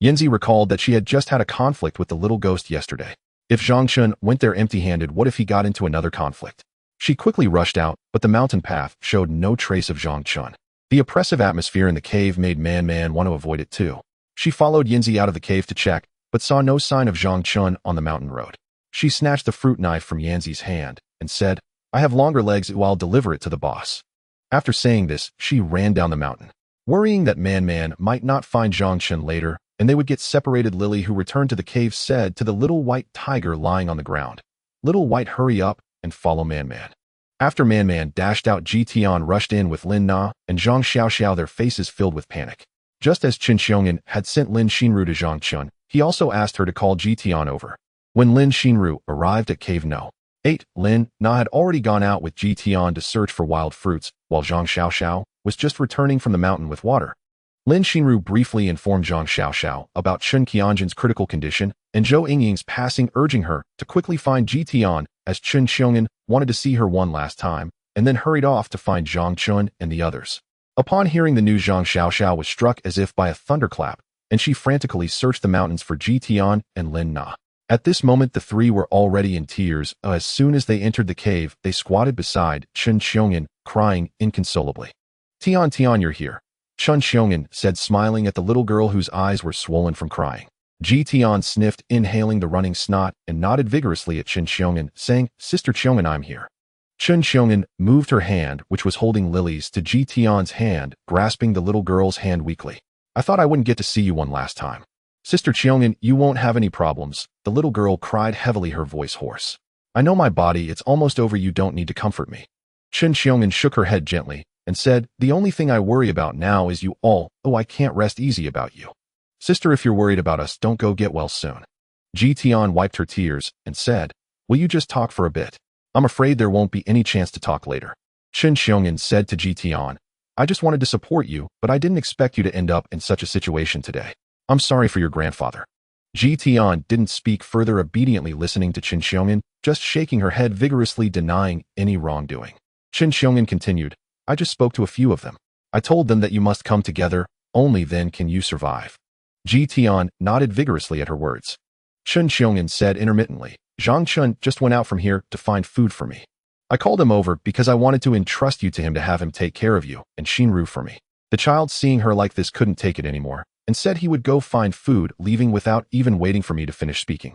Yanzi recalled that she had just had a conflict with the little ghost yesterday. If Zhang Chun went there empty-handed, what if he got into another conflict? She quickly rushed out, but the mountain path showed no trace of Zhang Chun. The oppressive atmosphere in the cave made Man want to avoid it too. She followed Yanzi out of the cave to check, but saw no sign of Zhang Chun on the mountain road. She snatched the fruit knife from Yanzi's hand and said, "I have longer legs, I'll deliver it to the boss." After saying this, she ran down the mountain. Worrying that Man might not find Zhang Chun later, and they would get separated, Lily, who returned to the cave, said to the little white tiger lying on the ground, "Little White, hurry up, and follow Man-Man. After Man-Man dashed out, Ji-Tian rushed in with Lin Na and Zhang Xiaoxiao, their faces filled with panic. Just as Qin Xiongyan had sent Lin Xinru to Zhang Chun, he also asked her to call Ji-Tian over. When Lin Xinru arrived at Cave No. 8, Lin Na had already gone out with Ji-Tian to search for wild fruits, while Zhang Xiaoxiao was just returning from the mountain with water. Lin Xinru briefly informed Zhang Xiaoxiao about Chen Qianjin's critical condition and Zhou Yingying's passing, urging her to quickly find Ji-Tian, as Qin Xiongyan wanted to see her one last time, and then hurried off to find Zhang Chun and the others. Upon hearing the news, Zhang Xiaoxiao was struck as if by a thunderclap, and she frantically searched the mountains for Ji-Tian and Lin Na. At this moment, the three were already in tears. As soon as they entered the cave, they squatted beside Qin Xiongyan, crying inconsolably. "Tian, Tian, you're here," Qin Xiongyan said, smiling at the little girl whose eyes were swollen from crying. Ji-Tian sniffed, inhaling the running snot, and nodded vigorously at Qin Xiongyan, saying, "Sister Xiongyan, I'm here." Qin Xiongyan moved her hand, which was holding Lily's, to Ji-Tian's hand, grasping the little girl's hand weakly. "I thought I wouldn't get to see you one last time. Sister Xiongyan, you won't have any problems," the little girl cried heavily, her voice hoarse. "I know my body, it's almost over, you don't need to comfort me." Qin Xiongyan shook her head gently and said, "The only thing I worry about now is you all. Oh, I can't rest easy about you. Sister, if you're worried about us, don't go get well soon." Ji-Tian wiped her tears and said, "Will you just talk for a bit? I'm afraid there won't be any chance to talk later." Qin Xiongyan said to Ji-Tian, "I just wanted to support you, but I didn't expect you to end up in such a situation today. I'm sorry for your grandfather." Ji-Tian didn't speak further, obediently listening to Qin Xiongyan, just shaking her head vigorously, denying any wrongdoing. Qin Xiongyan continued, "I just spoke to a few of them. I told them that you must come together, only then can you survive." Ji-Tian nodded vigorously at her words. Qin Xiongyan said intermittently, "Zhang Chun just went out from here to find food for me. I called him over because I wanted to entrust you to him to have him take care of you and Xinru for me." The child, seeing her like this, couldn't take it anymore and said he would go find food, leaving without even waiting for me to finish speaking.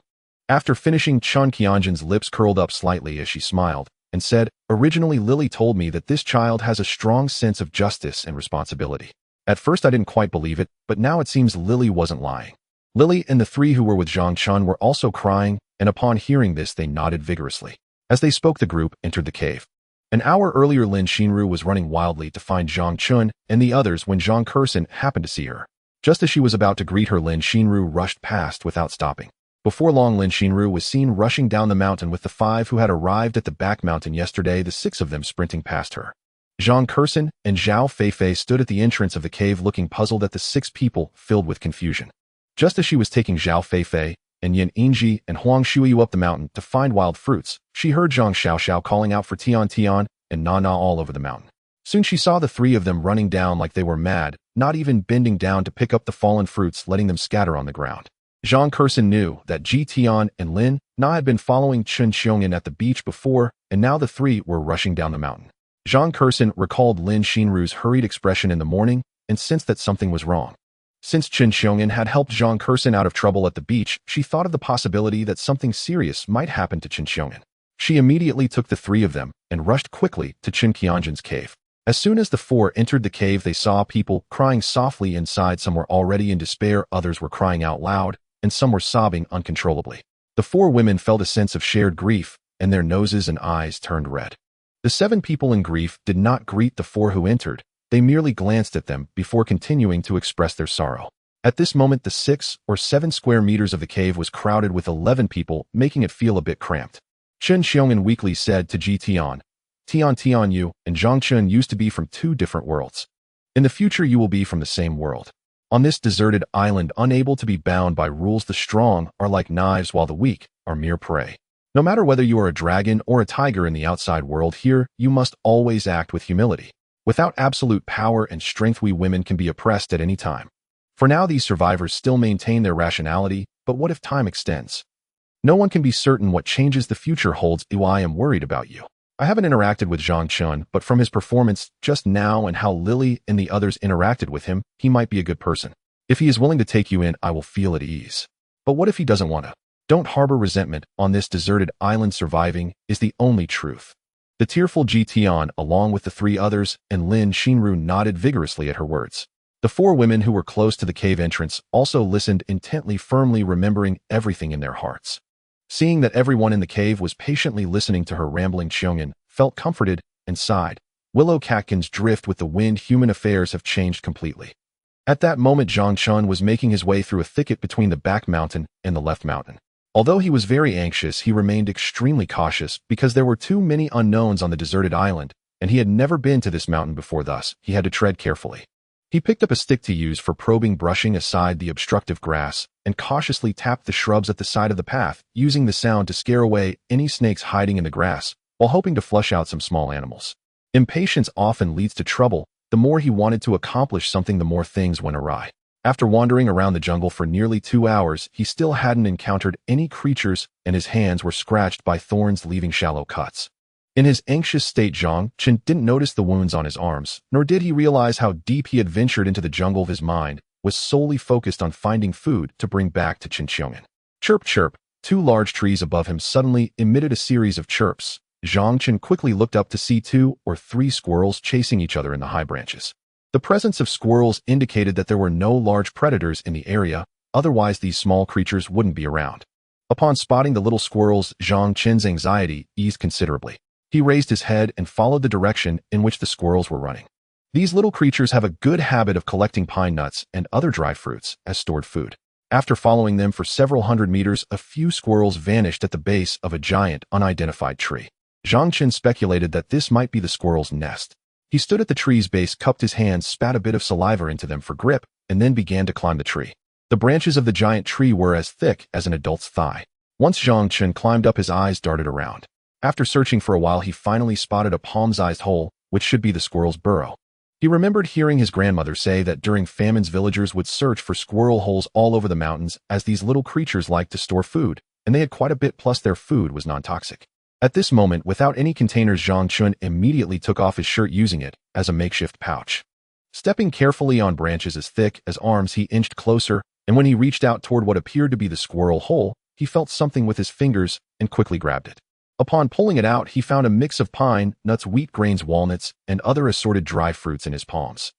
After finishing, Chen Qianjin's lips curled up slightly as she smiled and said, "Originally, Lily told me that this child has a strong sense of justice and responsibility. At first I didn't quite believe it, but now it seems Lily wasn't lying." Lily and the three who were with Zhang Chun were also crying, and upon hearing this they nodded vigorously. As they spoke, the group entered the cave. An hour earlier, Lin Xinru was running wildly to find Zhang Chun and the others when Zhang Kursin happened to see her. Just as she was about to greet her, Lin Xinru rushed past without stopping. Before long, Lin Xinru was seen rushing down the mountain with the 5 who had arrived at the back mountain yesterday, the 6 of them sprinting past her. Zhang Kursin and Zhao Feifei stood at the entrance of the cave, looking puzzled at the 6 people, filled with confusion. Just as she was taking Zhao Feifei and Yin Yingji and Huang Shuiyu up the mountain to find wild fruits, she heard Zhang Xiaoxiao calling out for Tian Tian and Na Na all over the mountain. Soon she saw the 3 of them running down like they were mad, not even bending down to pick up the fallen fruits, letting them scatter on the ground. Zhang Kursin knew that Ji-Tian and Lin Na had been following Qin Xiongyan at the beach before, and now the 3 were rushing down the mountain. Zhang Kursin recalled Lin Xinru's hurried expression in the morning and sensed that something was wrong. Since Qin Xiongyan had helped Zhang Kursin out of trouble at the beach, she thought of the possibility that something serious might happen to Qin Xiongyan. She immediately took the 3 of them and rushed quickly to Qin Qianjin's cave. As soon as the 4 entered the cave, they saw people crying softly inside. Some were already in despair, others were crying out loud, and some were sobbing uncontrollably. The 4 women felt a sense of shared grief, and their noses and eyes turned red. The 7 people in grief did not greet the 4 who entered. They merely glanced at them before continuing to express their sorrow. At this moment, the 6 or 7 square meters of the cave was crowded with 11 people, making it feel a bit cramped. Qin Xiongyan weakly said to Ji-Tian, "Tian Tian, you and Zhang Chun used to be from 2 different worlds. In the future you will be from the same world. On this deserted island, unable to be bound by rules, the strong are like knives while the weak are mere prey. No matter whether you are a dragon or a tiger in the outside world, here you must always act with humility. Without absolute power and strength, we women can be oppressed at any time. For now, these survivors still maintain their rationality, but what if time extends? No one can be certain what changes the future holds. I am worried about you. I haven't interacted with Zhang Chun, but from his performance just now and how Lily and the others interacted with him, he might be a good person. If he is willing to take you in, I will feel at ease. But what if he doesn't want to? Don't harbor resentment. On this deserted island, surviving is the only truth." The tearful Ji-Tian, along with the 3 others, and Lin Xinru nodded vigorously at her words. The 4 women who were close to the cave entrance also listened intently, firmly remembering everything in their hearts. Seeing that everyone in the cave was patiently listening to her rambling, Xiongyan felt comforted and sighed. Willow Catkins drift with the wind. Human affairs have changed completely. At that moment, Zhang Chun was making his way through a thicket between the back mountain and the left mountain. Although he was very anxious, he remained extremely cautious because there were too many unknowns on the deserted island, and he had never been to this mountain before. Thus, he had to tread carefully. He picked up a stick to use for probing, brushing aside the obstructive grass, and cautiously tapped the shrubs at the side of the path, using the sound to scare away any snakes hiding in the grass, while hoping to flush out some small animals. Impatience often leads to trouble. The more he wanted to accomplish something, the more things went awry. After wandering around the jungle for nearly 2 hours, he still hadn't encountered any creatures, and his hands were scratched by thorns, leaving shallow cuts. In his anxious state, Zhang Chun didn't notice the wounds on his arms, nor did he realize how deep he had ventured into the jungle. His mind was solely focused on finding food to bring back to Xiongyan. Chirp, chirp. 2 large trees above him suddenly emitted a series of chirps. Zhang Chun quickly looked up to see 2 or 3 squirrels chasing each other in the high branches. The presence of squirrels indicated that there were no large predators in the area, otherwise these small creatures wouldn't be around. Upon spotting the little squirrels, Zhang Chun's anxiety eased considerably. He raised his head and followed the direction in which the squirrels were running. These little creatures have a good habit of collecting pine nuts and other dry fruits as stored food. After following them for several hundred meters, a few squirrels vanished at the base of a giant, unidentified tree. Zhang Chun speculated that this might be the squirrel's nest. He stood at the tree's base, cupped his hands, spat a bit of saliva into them for grip, and then began to climb the tree. The branches of the giant tree were as thick as an adult's thigh. Once Zhang Chun climbed up, his eyes darted around. After searching for a while, he finally spotted a palm-sized hole, which should be the squirrel's burrow. He remembered hearing his grandmother say that during famines, villagers would search for squirrel holes all over the mountains, as these little creatures liked to store food, and they had quite a bit, plus their food was non-toxic. At this moment, without any containers, Zhang Chun immediately took off his shirt, using it as a makeshift pouch. Stepping carefully on branches as thick as arms, he inched closer, and when he reached out toward what appeared to be the squirrel hole, he felt something with his fingers and quickly grabbed it. Upon pulling it out, he found a mix of pine, nuts, wheat grains, walnuts, and other assorted dry fruits in his palms.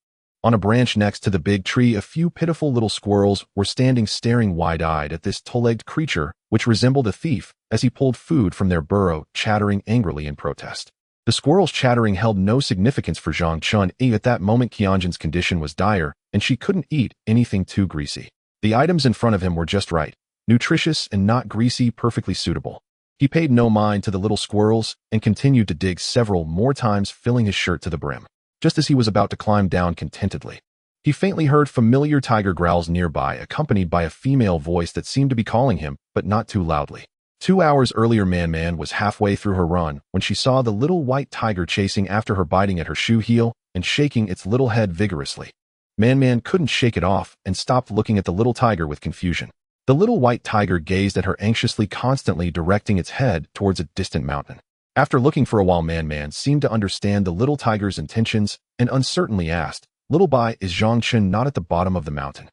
On a branch next to the big tree, a few pitiful little squirrels were standing, staring wide-eyed at this two-legged creature, which resembled a thief, as he pulled food from their burrow, chattering angrily in protest. The squirrels' chattering held no significance for Zhang Chun. At that moment, Qianjin's condition was dire, and she couldn't eat anything too greasy. The items in front of him were just right, nutritious and not greasy, perfectly suitable. He paid no mind to the little squirrels and continued to dig several more times, filling his shirt to the brim. Just as he was about to climb down contentedly, he faintly heard familiar tiger growls nearby, accompanied by a female voice that seemed to be calling him, but not too loudly. 2 hours earlier, Man was halfway through her run when she saw the little white tiger chasing after her, biting at her shoe heel and shaking its little head vigorously. Man couldn't shake it off and stopped looking at the little tiger with confusion. The little white tiger gazed at her anxiously, constantly directing its head towards a distant mountain. After looking for a while, Man seemed to understand the little tiger's intentions and uncertainly asked, "Little Bai, is Zhang Chun not at the bottom of the mountain?"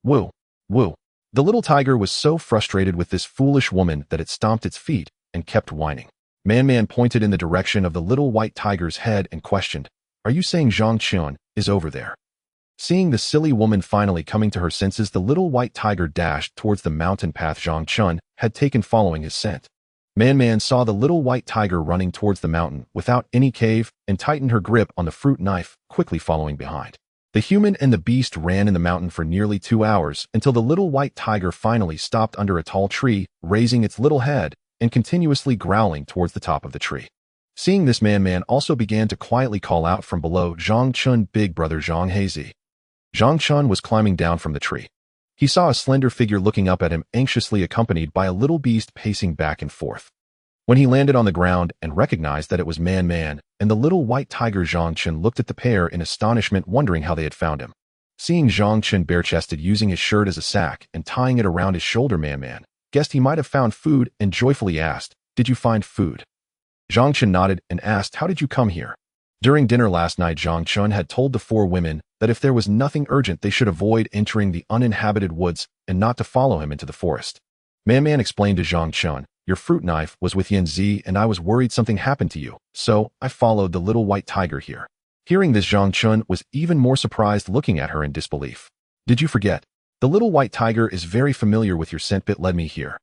Woo, woo. The little tiger was so frustrated with this foolish woman that it stomped its feet and kept whining. Man pointed in the direction of the little white tiger's head and questioned, "Are you saying Zhang Chun is over there?" Seeing the silly woman finally coming to her senses, the little white tiger dashed towards the mountain path Zhang Chun had taken, following his scent. Man saw the little white tiger running towards the mountain without any cave and tightened her grip on the fruit knife, quickly following behind. The human and the beast ran in the mountain for nearly 2 hours until the little white tiger finally stopped under a tall tree, raising its little head and continuously growling towards the top of the tree. Seeing this, Man also began to quietly call out from below, "Zhang Chun, big brother Zhang Hazy." Zhang Chun was climbing down from the tree. He saw a slender figure looking up at him, anxiously, accompanied by a little beast pacing back and forth. When he landed on the ground and recognized that it was Man and the little white tiger, Zhang Chun looked at the pair in astonishment, wondering how they had found him. Seeing Zhang Chun bare-chested, using his shirt as a sack and tying it around his shoulder, Man guessed he might have found food and joyfully asked, "Did you find food?" Zhang Chun nodded and asked, "How did you come here?" During dinner last night, Zhang Chun had told the 4 women that if there was nothing urgent, they should avoid entering the uninhabited woods and not to follow him into the forest. Man explained to Zhang Chun, "Your fruit knife was with Yin Zi, and I was worried something happened to you, so I followed the little white tiger here." Hearing this, Zhang Chun was even more surprised, looking at her in disbelief. "Did you forget? The little white tiger is very familiar with your scent, but led me here."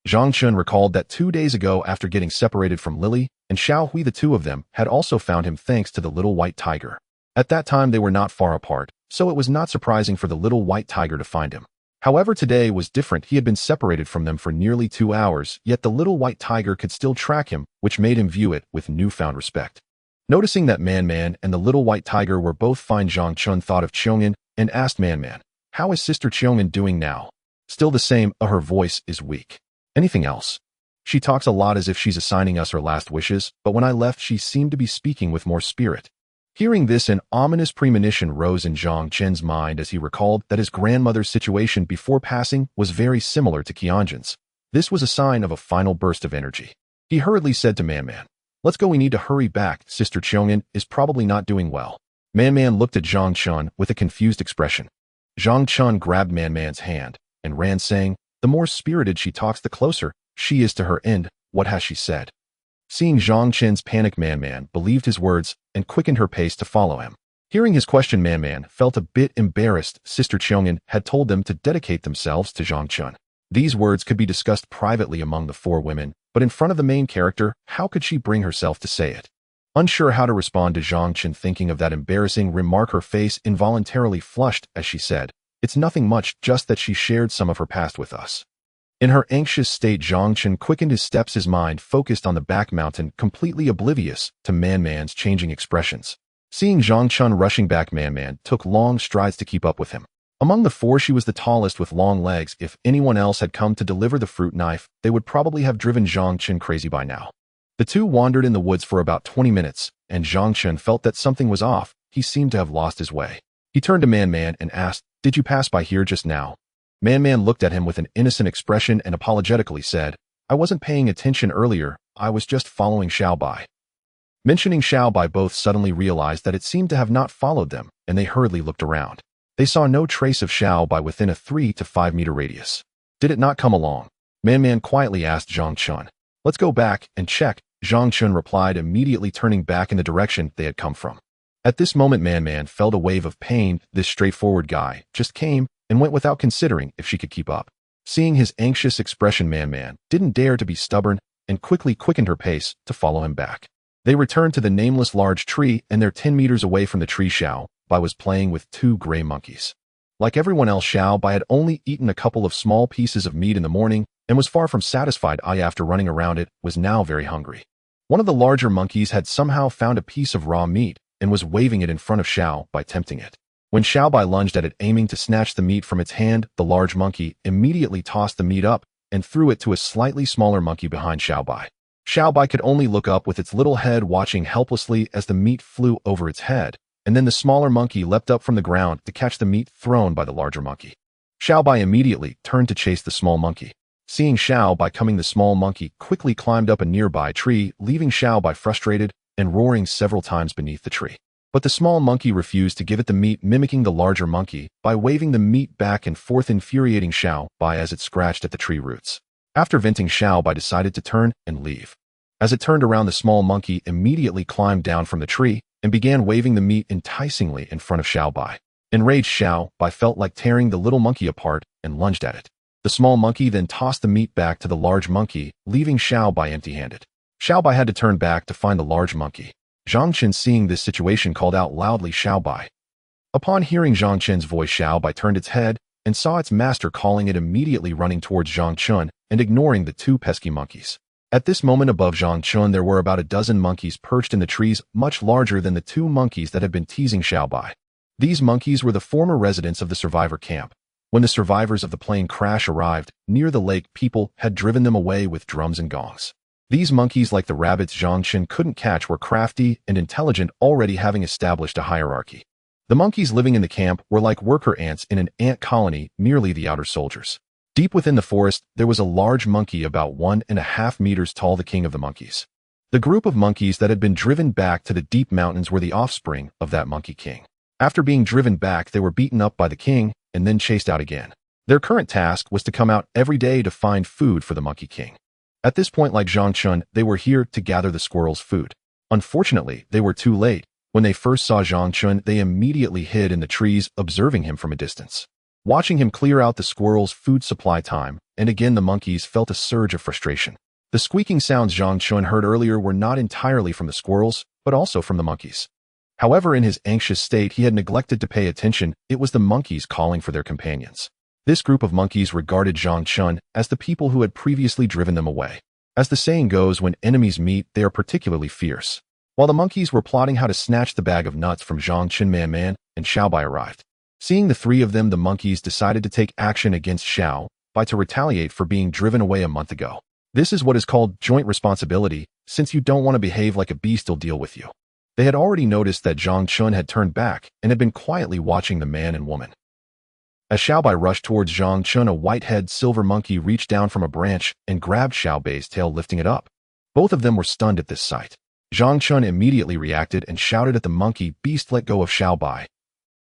Zhang Chun recalled that 2 days ago, after getting separated from Lily and Xiao Hui, the two of them had also found him thanks to the little white tiger. At that time they were not far apart, so it was not surprising for the little white tiger to find him. However, today was different. He had been separated from them for nearly 2 hours, yet the little white tiger could still track him, which made him view it with newfound respect. Noticing that Man and the little white tiger were both fine, Zhang Chun thought of Qiong'an and asked Man, "How is Sister Qiong'an doing now?" "Still the same, her voice is weak." "Anything else?" "She talks a lot as if she's assigning us her last wishes, but when I left she seemed to be speaking with more spirit." Hearing this, an ominous premonition rose in Zhang Chen's mind as he recalled that his grandmother's situation before passing was very similar to Qianzhen's. This was a sign of a final burst of energy. He hurriedly said to Man, "Let's go, we need to hurry back. Sister Qiong'an is probably not doing well." Man looked at Zhang Chun with a confused expression. Zhang Chun grabbed Man's hand and ran, saying, "The more spirited she talks, the closer she is to her end. What has she said?" Seeing Zhang Chen's panic, Man believed his words and quickened her pace to follow him. Hearing his question, Man felt a bit embarrassed. Sister Qiong'an had told them to dedicate themselves to Zhang Chun. These words could be discussed privately among the four women, but in front of the main character, how could she bring herself to say it? Unsure how to respond to Zhang Chun, thinking of that embarrassing remark, her face involuntarily flushed as she said, "It's nothing much, just that she shared some of her past with us." In her anxious state, Zhang Chun quickened his steps, his mind focused on the back mountain, completely oblivious to Man's changing expressions. Seeing Zhang Chun rushing back, Man took long strides to keep up with him. Among the four, she was the tallest with long legs. If anyone else had come to deliver the fruit knife, they would probably have driven Zhang Chun crazy by now. The two wandered in the woods for about 20 minutes, and Zhang Chun felt that something was off. He seemed to have lost his way. He turned to Man and asked, "Did you pass by here just now?" Man looked at him with an innocent expression and apologetically said, "I wasn't paying attention earlier, I was just following Xiao Bai." Mentioning Xiao Bai, both suddenly realized that it seemed to have not followed them, and they hurriedly looked around. They saw no trace of Xiao Bai within a 3 to 5 meter radius. "Did it not come along?" Man quietly asked Zhang Chun. "Let's go back and check," Zhang Chun replied, immediately turning back in the direction they had come from. At this moment, Man felt a wave of pain. This straightforward guy just came and went without considering if she could keep up. Seeing his anxious expression, Man didn't dare to be stubborn and quickly quickened her pace to follow him back. They returned to the nameless large tree, and there 10 meters away from the tree, Xiao Bai was playing with 2 gray monkeys. Like everyone else, Xiao Bai had only eaten a couple of small pieces of meat in the morning and was far from satisfied. After running around it, was now very hungry. One of the larger monkeys had somehow found a piece of raw meat and was waving it in front of Xiao Bai, tempting it. When Xiao Bai lunged at it, aiming to snatch the meat from its hand, the large monkey immediately tossed the meat up and threw it to a slightly smaller monkey behind Xiao Bai. Xiao Bai could only look up with its little head, watching helplessly as the meat flew over its head, and then the smaller monkey leapt up from the ground to catch the meat thrown by the larger monkey. Xiao Bai immediately turned to chase the small monkey. Seeing Xiao Bai coming, the small monkey quickly climbed up a nearby tree, leaving Xiao Bai frustrated and roaring several times beneath the tree. But the small monkey refused to give it the meat, mimicking the larger monkey by waving the meat back and forth, infuriating Xiao Bai as it scratched at the tree roots. After venting, Xiao Bai decided to turn and leave. As it turned around, the small monkey immediately climbed down from the tree and began waving the meat enticingly in front of Xiao Bai. Enraged, Xiao Bai felt like tearing the little monkey apart and lunged at it. The small monkey then tossed the meat back to the large monkey, leaving Xiao Bai empty-handed. Xiao Bai had to turn back to find the large monkey. Zhang Chen, seeing this situation, called out loudly, "Xiao Bai." Upon hearing Zhang Chen's voice, Xiao Bai turned its head and saw its master calling it, immediately running towards Zhang Chun and ignoring the 2 pesky monkeys. At this moment, above Zhang Chun, there were about a dozen monkeys perched in the trees, much larger than the 2 monkeys that had been teasing Xiao Bai. These monkeys were the former residents of the survivor camp. When the survivors of the plane crash arrived near the lake, people had driven them away with drums and gongs. These monkeys, like the rabbits Zhang Chen couldn't catch, were crafty and intelligent, already having established a hierarchy. The monkeys living in the camp were like worker ants in an ant colony, merely the outer soldiers. Deep within the forest, there was a large monkey about 1.5 meters tall, the king of the monkeys. The group of monkeys that had been driven back to the deep mountains were the offspring of that monkey king. After being driven back, they were beaten up by the king and then chased out again. Their current task was to come out every day to find food for the monkey king. At this point, like Zhang Chun, they were here to gather the squirrel's food. Unfortunately, they were too late. When they first saw Zhang Chun, they immediately hid in the trees, observing him from a distance. watching him clear out the squirrel's food supply time, and again the monkeys felt a surge of frustration. The squeaking sounds Zhang Chun heard earlier were not entirely from the squirrels, but also from the monkeys. However, in his anxious state, he had neglected to pay attention. It was the monkeys calling for their companions. This group of monkeys regarded Zhang Chun as the people who had previously driven them away. As the saying goes, when enemies meet, they are particularly fierce. While the monkeys were plotting how to snatch the bag of nuts from Zhang Chun, Man and Xiaobai arrived. Seeing the three of them, the monkeys decided to take action against Xiaobai to retaliate for being driven away a month ago. This is what is called joint responsibility. Since you don't want to behave like a beast, he'll deal with you. They had already noticed that Zhang Chun had turned back and had been quietly watching the man and woman. As Xiaobai rushed towards Zhang Chun, a white-headed silver monkey reached down from a branch and grabbed Xiaobai's tail, lifting it up. Both of them were stunned at this sight. Zhang Chun immediately reacted and shouted at the monkey beast, "Let go of Xiaobai."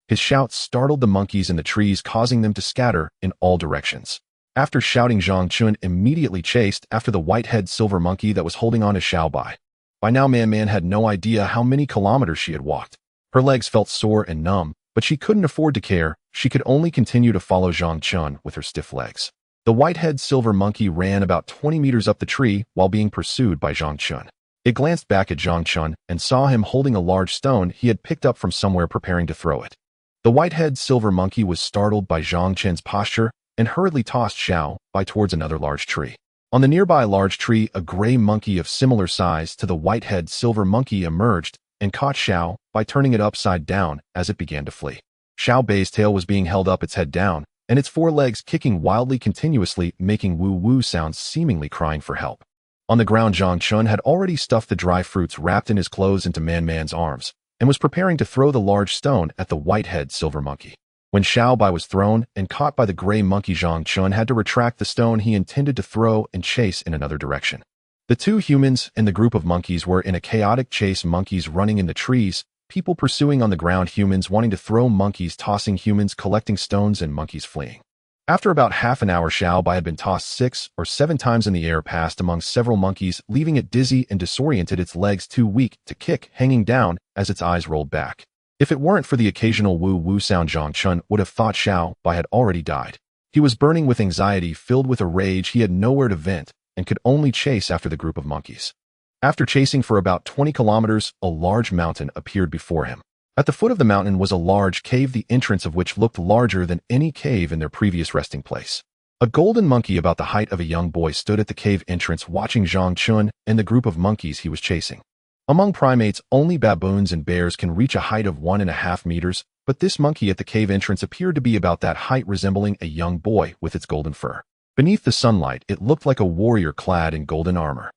His shouts startled the monkeys in the trees, causing them to scatter in all directions. After shouting, Zhang Chun immediately chased after the white-headed silver monkey that was holding on to Xiaobai. By now, Man had no idea how many kilometers she had walked. Her legs felt sore and numb, but she couldn't afford to care. She could only continue to follow Zhang Chun with her stiff legs. The white-headed silver monkey ran about 20 meters up the tree while being pursued by Zhang Chun. It glanced back at Zhang Chun and saw him holding a large stone he had picked up from somewhere, preparing to throw it. The white-headed silver monkey was startled by Zhang Chun's posture and hurriedly tossed Xiaobai towards another large tree. On the nearby large tree, a gray monkey of similar size to the white-headed silver monkey emerged and caught Xiao by turning it upside down as it began to flee. Xiaobai's tail was being held up, its head down, and its four legs kicking wildly continuously, making woo-woo sounds, seemingly crying for help. On the ground, Zhang Chun had already stuffed the dry fruits wrapped in his clothes into Man's arms and was preparing to throw the large stone at the white-headed silver monkey. When Xiaobai was thrown and caught by the gray monkey, Zhang Chun had to retract the stone he intended to throw and chase in another direction. The two humans and the group of monkeys were in a chaotic chase, monkeys running in the trees, people pursuing on the ground, humans wanting to throw, monkeys tossing, humans collecting stones, and monkeys fleeing. After about half an hour, Xiaobai had been tossed 6 or 7 times in the air, passed among several monkeys, leaving it dizzy and disoriented, its legs too weak to kick, hanging down as its eyes rolled back. If it weren't for the occasional woo-woo sound, Zhang Chun would have thought Xiaobai had already died. He was burning with anxiety, filled with a rage he had nowhere to vent, and could only chase after the group of monkeys. After chasing for about 20 kilometers, a large mountain appeared before him. At the foot of the mountain was a large cave, the entrance of which looked larger than any cave in their previous resting place. A golden monkey about the height of a young boy stood at the cave entrance, watching Zhang Chun and the group of monkeys he was chasing. Among primates, only baboons and bears can reach a height of 1.5 meters, but this monkey at the cave entrance appeared to be about that height, resembling a young boy with its golden fur. Beneath the sunlight, it looked like a warrior clad in golden armor.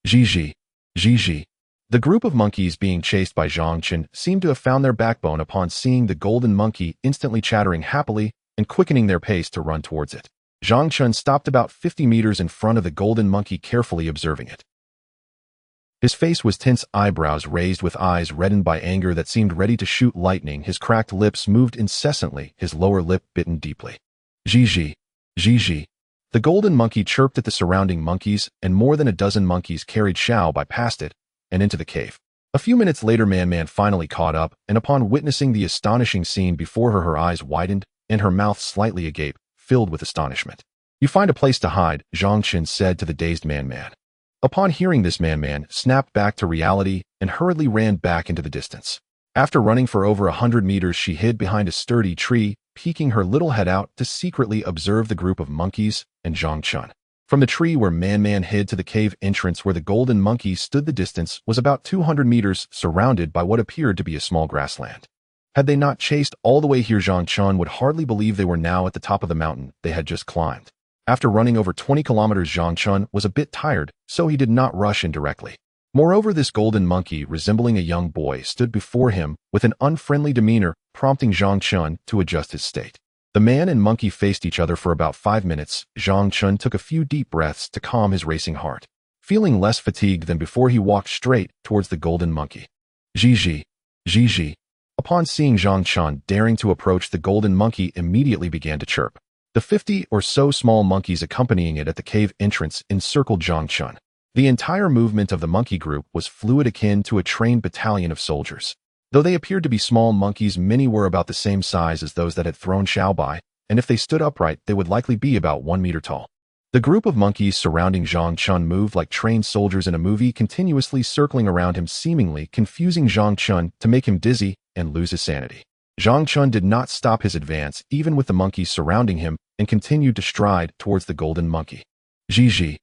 Zhizhi. The group of monkeys being chased by Zhang Chun seemed to have found their backbone upon seeing the golden monkey, instantly chattering happily and quickening their pace to run towards it. Zhang Chun stopped about 50 meters in front of the golden monkey, carefully observing it. His face was tense, eyebrows raised with eyes reddened by anger that seemed ready to shoot lightning. His cracked lips moved incessantly, his lower lip bitten deeply. Zhizhi. The golden monkey chirped at the surrounding monkeys, and more than a dozen monkeys carried Xiaobai past it and into the cave. A few minutes later, Man finally caught up, and upon witnessing the astonishing scene before her, her eyes widened and her mouth slightly agape, filled with astonishment. "You find a place to hide," Zhang Chun said to the dazed Man. Upon hearing this, Man snapped back to reality and hurriedly ran back into the distance. After running for over 100 meters, she hid behind a sturdy tree, peeking her little head out to secretly observe the group of monkeys and Zhang Chun. From the tree where Man hid to the cave entrance where the golden monkey stood, the distance was about 200 meters, surrounded by what appeared to be a small grassland. Had they not chased all the way here, Zhang Chun would hardly believe they were now at the top of the mountain they had just climbed. After running over 20 kilometers, Zhang Chun was a bit tired, so he did not rush in directly. Moreover, this golden monkey, resembling a young boy, stood before him with an unfriendly demeanor, prompting Zhang Chun to adjust his state. The man and monkey faced each other for about 5 minutes. Zhang Chun took a few deep breaths to calm his racing heart. Feeling less fatigued than before, he walked straight towards the golden monkey. Zhizhi. Upon seeing Zhang Chun daring to approach, the golden monkey immediately began to chirp. The 50 or so small monkeys accompanying it at the cave entrance encircled Zhang Chun. The entire movement of the monkey group was fluid, akin to a trained battalion of soldiers. Though they appeared to be small monkeys, many were about the same size as those that had thrown Xiaobai, and if they stood upright, they would likely be about 1 meter tall. The group of monkeys surrounding Zhang Chun moved like trained soldiers in a movie, continuously circling around him, seemingly confusing Zhang Chun to make him dizzy and lose his sanity. Zhang Chun did not stop his advance, even with the monkeys surrounding him, and continued to stride towards the golden monkey. Zhi.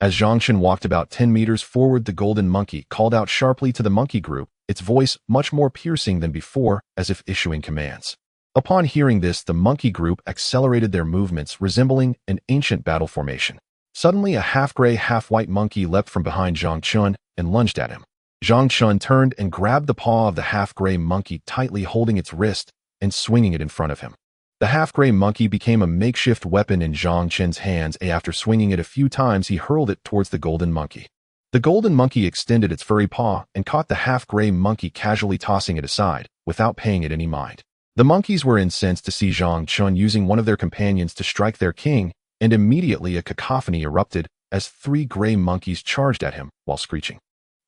As Zhang Chun walked about 10 meters forward, the golden monkey called out sharply to the monkey group, its voice much more piercing than before, as if issuing commands. Upon hearing this, the monkey group accelerated their movements, resembling an ancient battle formation. Suddenly, a half-gray, half-white monkey leapt from behind Zhang Chun and lunged at him. Zhang Chun turned and grabbed the paw of the half-gray monkey, tightly holding its wrist and swinging it in front of him. The half-gray monkey became a makeshift weapon in Zhang Chun's hands, and after swinging it a few times, he hurled it towards the golden monkey. The golden monkey extended its furry paw and caught the half-gray monkey, casually tossing it aside, without paying it any mind. The monkeys were incensed to see Zhang Chun using one of their companions to strike their king, and immediately a cacophony erupted as 3 gray monkeys charged at him while screeching.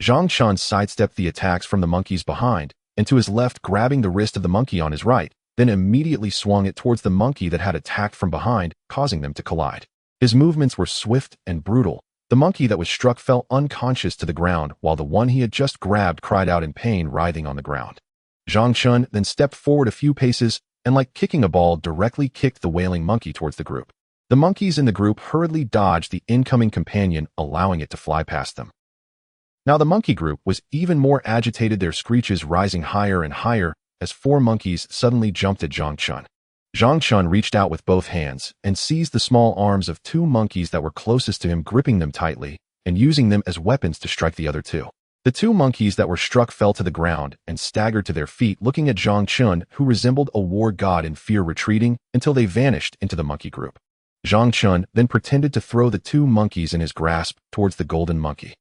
Zhang Chun sidestepped the attacks from the monkeys behind and to his left, grabbing the wrist of the monkey on his right, then immediately swung it towards the monkey that had attacked from behind, causing them to collide. His movements were swift and brutal. The monkey that was struck fell unconscious to the ground, while the one he had just grabbed cried out in pain, writhing on the ground. Zhang Chun then stepped forward a few paces and, like kicking a ball, directly kicked the wailing monkey towards the group. The monkeys in the group hurriedly dodged the incoming companion, allowing it to fly past them. Now the monkey group was even more agitated, their screeches rising higher and higher as 4 monkeys suddenly jumped at Zhang Chun. Zhang Chun reached out with both hands and seized the small arms of 2 monkeys that were closest to him, gripping them tightly and using them as weapons to strike the other 2. The 2 monkeys that were struck fell to the ground and staggered to their feet, looking at Zhang Chun, who resembled a war god in fear, retreating until they vanished into the monkey group. Zhang Chun then pretended to throw the 2 monkeys in his grasp towards the golden monkey.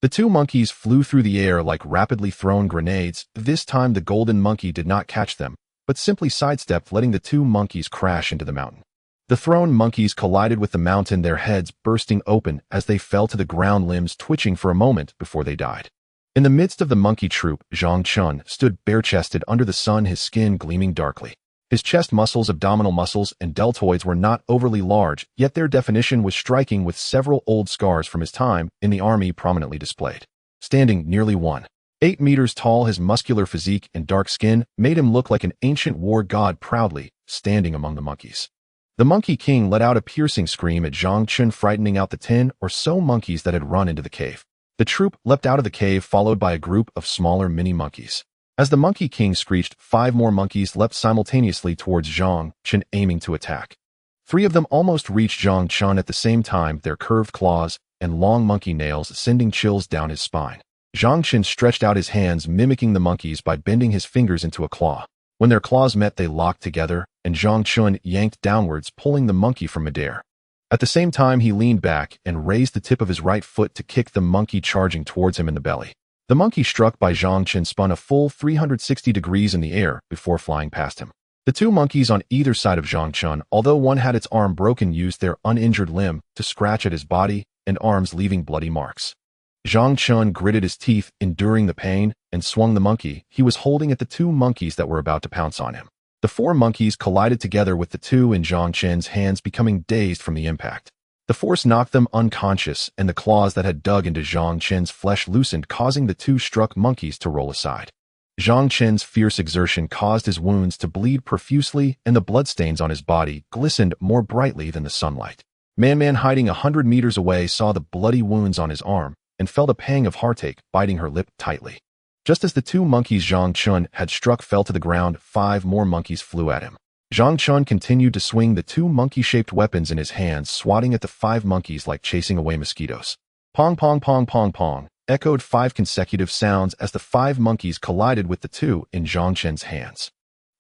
The 2 monkeys flew through the air like rapidly thrown grenades. This time the golden monkey did not catch them, but simply sidestepped, letting the 2 monkeys crash into the mountain. The thrown monkeys collided with the mountain, their heads bursting open as they fell to the ground, limbs twitching for a moment before they died. In the midst of the monkey troop, Zhang Chun stood bare-chested under the sun, his skin gleaming darkly. His chest muscles, abdominal muscles, and deltoids were not overly large, yet their definition was striking, with several old scars from his time in the army prominently displayed. Standing nearly 1.8 meters tall, his muscular physique and dark skin made him look like an ancient war god, proudly standing among the monkeys. The Monkey King let out a piercing scream at Zhang Chun, frightening out the 10 or so monkeys that had run into the cave. The troop leapt out of the cave, followed by a group of smaller mini-monkeys. As the Monkey King screeched, 5 more monkeys leapt simultaneously towards Zhang Chun, aiming to attack. 3 of them almost reached Zhang Chun at the same time, their curved claws and long monkey nails sending chills down his spine. Zhang Chun stretched out his hands, mimicking the monkeys by bending his fingers into a claw. When their claws met, they locked together, and Zhang Chun yanked downwards, pulling the monkey from midair. At the same time, he leaned back and raised the tip of his right foot to kick the monkey charging towards him in the belly. The monkey struck by Zhang Chun spun a full 360 degrees in the air before flying past him. The 2 monkeys on either side of Zhang Chun, although one had its arm broken, used their uninjured limb to scratch at his body and arms, leaving bloody marks. Zhang Chun gritted his teeth, enduring the pain, and swung the monkey he was holding at the 2 monkeys that were about to pounce on him. The 4 monkeys collided together, with the 2 in Zhang Chun's hands becoming dazed from the impact. The force knocked them unconscious, and the claws that had dug into Zhang Chun's flesh loosened, causing the 2 struck monkeys to roll aside. Zhang Chun's fierce exertion caused his wounds to bleed profusely, and the bloodstains on his body glistened more brightly than the sunlight. Man hiding 100 meters away saw the bloody wounds on his arm and felt a pang of heartache, biting her lip tightly. Just as the 2 monkeys Zhang Chun had struck fell to the ground, 5 more monkeys flew at him. Zhang Chun continued to swing the 2 monkey-shaped weapons in his hands, swatting at the 5 monkeys like chasing away mosquitoes. Pong, pong, pong, pong, pong, echoed 5 consecutive sounds as the 5 monkeys collided with the 2 in Zhang Chun's hands.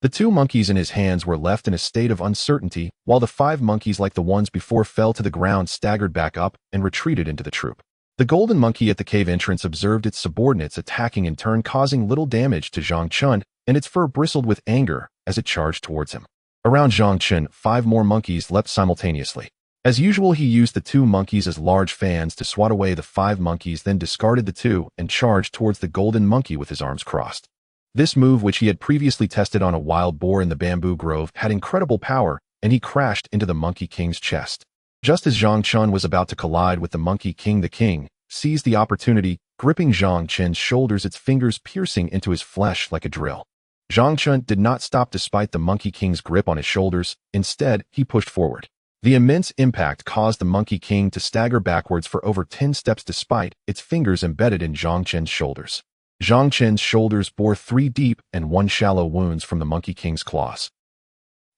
The 2 monkeys in his hands were left in a state of uncertainty, while the 5 monkeys, like the ones before, fell to the ground, staggered back up, and retreated into the troop. The golden monkey at the cave entrance observed its subordinates attacking in turn, causing little damage to Zhang Chun, and its fur bristled with anger as it charged towards him. Around Zhang Chun, 5 more monkeys leapt simultaneously. As usual, he used the 2 monkeys as large fans to swat away the 5 monkeys, then discarded the 2 and charged towards the golden monkey with his arms crossed. This move, which he had previously tested on a wild boar in the bamboo grove, had incredible power, and he crashed into the Monkey King's chest. Just as Zhang Chun was about to collide with the Monkey King, the king seized the opportunity, gripping Zhang Chun's shoulders, its fingers piercing into his flesh like a drill. Zhang Chun did not stop despite the Monkey King's grip on his shoulders. Instead, he pushed forward. The immense impact caused the Monkey King to stagger backwards for over 10 steps despite its fingers embedded in Zhang Chun's shoulders. Zhang Chun's shoulders bore 3 deep and 1 shallow wounds from the Monkey King's claws.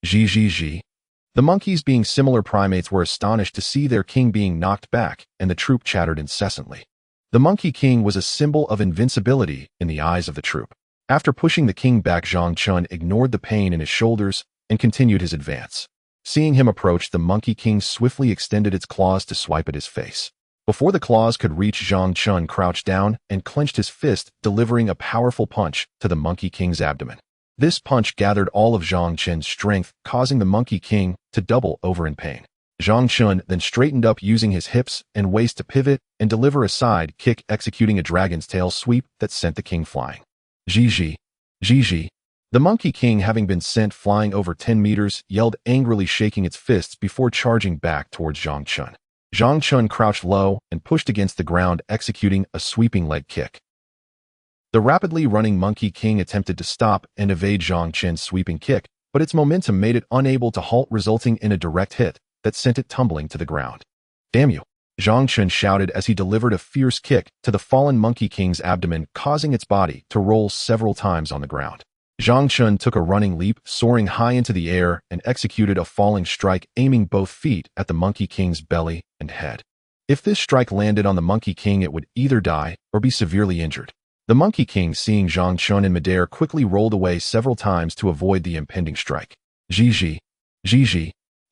Zhi. The monkeys, being similar primates, were astonished to see their king being knocked back, and the troop chattered incessantly. The Monkey King was a symbol of invincibility in the eyes of the troop. After pushing the king back, Zhang Chun ignored the pain in his shoulders and continued his advance. Seeing him approach, the Monkey King swiftly extended its claws to swipe at his face. Before the claws could reach, Zhang Chun crouched down and clenched his fist, delivering a powerful punch to the Monkey King's abdomen. This punch gathered all of Zhang Chun's strength, causing the Monkey King to double over in pain. Zhang Chun then straightened up, using his hips and waist to pivot and deliver a side kick, executing a dragon's tail sweep that sent the king flying. Zhi. The Monkey King, having been sent flying over 10 meters, yelled angrily, shaking its fists before charging back towards Zhang Chun. Zhang Chun crouched low and pushed against the ground, executing a sweeping leg kick. The rapidly running Monkey King attempted to stop and evade Zhang Chun's sweeping kick, but its momentum made it unable to halt, resulting in a direct hit that sent it tumbling to the ground. "Damn you!" Zhang Chun shouted as he delivered a fierce kick to the fallen Monkey King's abdomen, causing its body to roll several times on the ground. Zhang Chun took a running leap, soaring high into the air, and executed a falling strike, aiming both feet at the Monkey King's belly and head. If this strike landed on the Monkey King, it would either die or be severely injured. The Monkey King, seeing Zhang Chun in midair, quickly rolled away several times to avoid the impending strike. Zhi.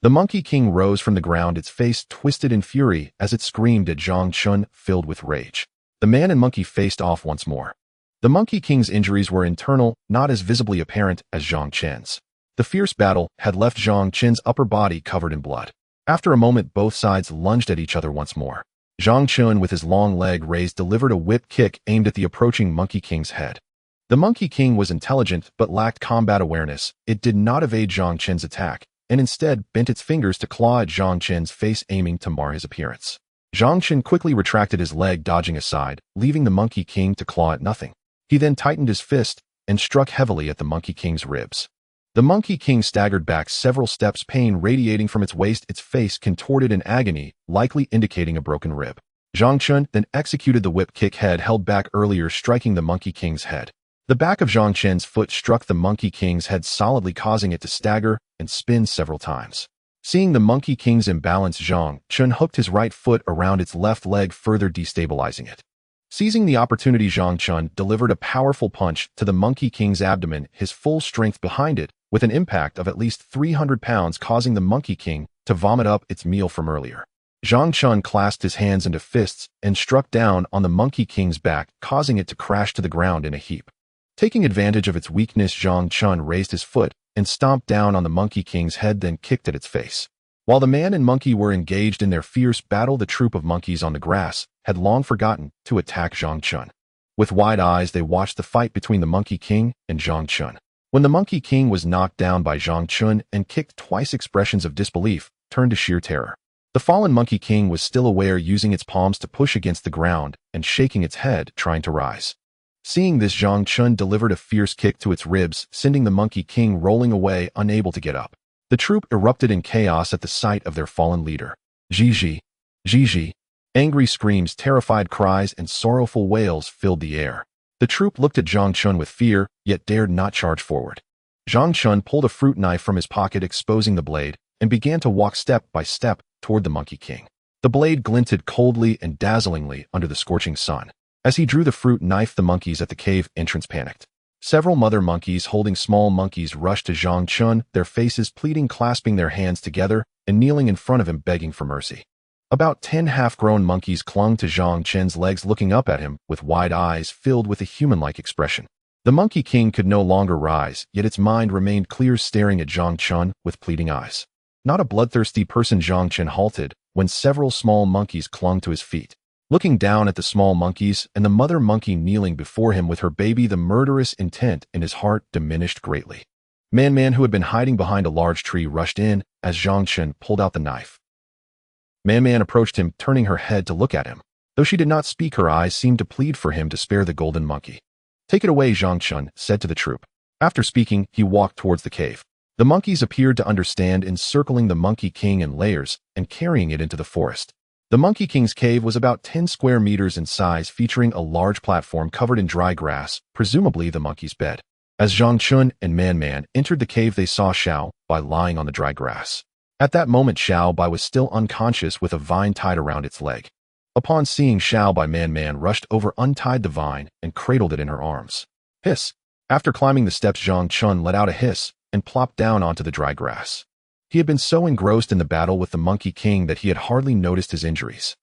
The Monkey King rose from the ground, its face twisted in fury as it screamed at Zhang Chun, filled with rage. The man and monkey faced off once more. The Monkey King's injuries were internal, not as visibly apparent as Zhang Chun's. The fierce battle had left Zhang Chun's upper body covered in blood. After a moment, both sides lunged at each other once more. Zhang Chun, with his long leg raised, delivered a whip kick aimed at the approaching Monkey King's head. The Monkey King was intelligent but lacked combat awareness. It did not evade Zhang Chun's attack, and instead bent its fingers to claw at Zhang Chun's face, aiming to mar his appearance. Zhang Chun quickly retracted his leg, dodging aside, leaving the Monkey King to claw at nothing. He then tightened his fist and struck heavily at the Monkey King's ribs. The Monkey King staggered back several steps, pain radiating from its waist, its face contorted in agony, likely indicating a broken rib. Zhang Chun then executed the whip kick head held back earlier, striking the Monkey King's head. The back of Zhang Chun's foot struck the Monkey King's head solidly, causing it to stagger and spin several times. Seeing the Monkey King's imbalance, Zhang Chun hooked his right foot around its left leg, further destabilizing it. Seizing the opportunity, Zhang Chun delivered a powerful punch to the Monkey King's abdomen, his full strength behind it, with an impact of at least 300 pounds, causing the Monkey King to vomit up its meal from earlier. Zhang Chun clasped his hands into fists and struck down on the Monkey King's back, causing it to crash to the ground in a heap. Taking advantage of its weakness, Zhang Chun raised his foot and stomped down on the Monkey King's head, then kicked at its face. While the man and monkey were engaged in their fierce battle, the troop of monkeys on the grass had long forgotten to attack Zhang Chun. With wide eyes, they watched the fight between the Monkey King and Zhang Chun. When the Monkey King was knocked down by Zhang Chun and kicked twice, expressions of disbelief turned to sheer terror. The fallen Monkey King was still aware, using its palms to push against the ground and shaking its head, trying to rise. Seeing this, Zhang Chun delivered a fierce kick to its ribs, sending the Monkey King rolling away, unable to get up. The troop erupted in chaos at the sight of their fallen leader. Zhi. Angry screams, terrified cries, and sorrowful wails filled the air. The troop looked at Zhang Chun with fear, yet dared not charge forward. Zhang Chun pulled a fruit knife from his pocket, exposing the blade, and began to walk step by step toward the Monkey King. The blade glinted coldly and dazzlingly under the scorching sun. As he drew the fruit knife, the monkeys at the cave entrance panicked. Several mother monkeys holding small monkeys rushed to Zhang Chun, their faces pleading, clasping their hands together and kneeling in front of him, begging for mercy. About 10 half-grown monkeys clung to Zhang Chun's legs, looking up at him with wide eyes filled with a human-like expression. The Monkey King could no longer rise, yet its mind remained clear, staring at Zhang Chun with pleading eyes. Not a bloodthirsty person, Zhang Chun halted when several small monkeys clung to his feet. looking down at the small monkeys and the mother monkey kneeling before him with her baby. The murderous intent in his heart diminished greatly. Man, who had been hiding behind a large tree, rushed in as Zhang Chen pulled out the knife. Man approached him, turning her head to look at him. Though she did not speak, her eyes seemed to plead for him to spare the golden monkey. "Take it away," Zhang Chen said to the troop. After speaking, he walked towards the cave. The monkeys appeared to understand, encircling the Monkey King in layers and carrying it into the forest. The Monkey King's cave was about 10 square meters in size, featuring a large platform covered in dry grass, presumably the monkey's bed. As Zhang Chen and Man entered the cave, they saw Xiao Bai lying on the dry grass. At that moment, Xiao Bai was still unconscious with a vine tied around its leg. Upon seeing Xiao Bai, Man rushed over, untied the vine, and cradled it in her arms. Hiss! After climbing the steps, Zhang Chen let out a hiss and plopped down onto the dry grass. He had been so engrossed in the battle with the Monkey King that he had hardly noticed his injuries.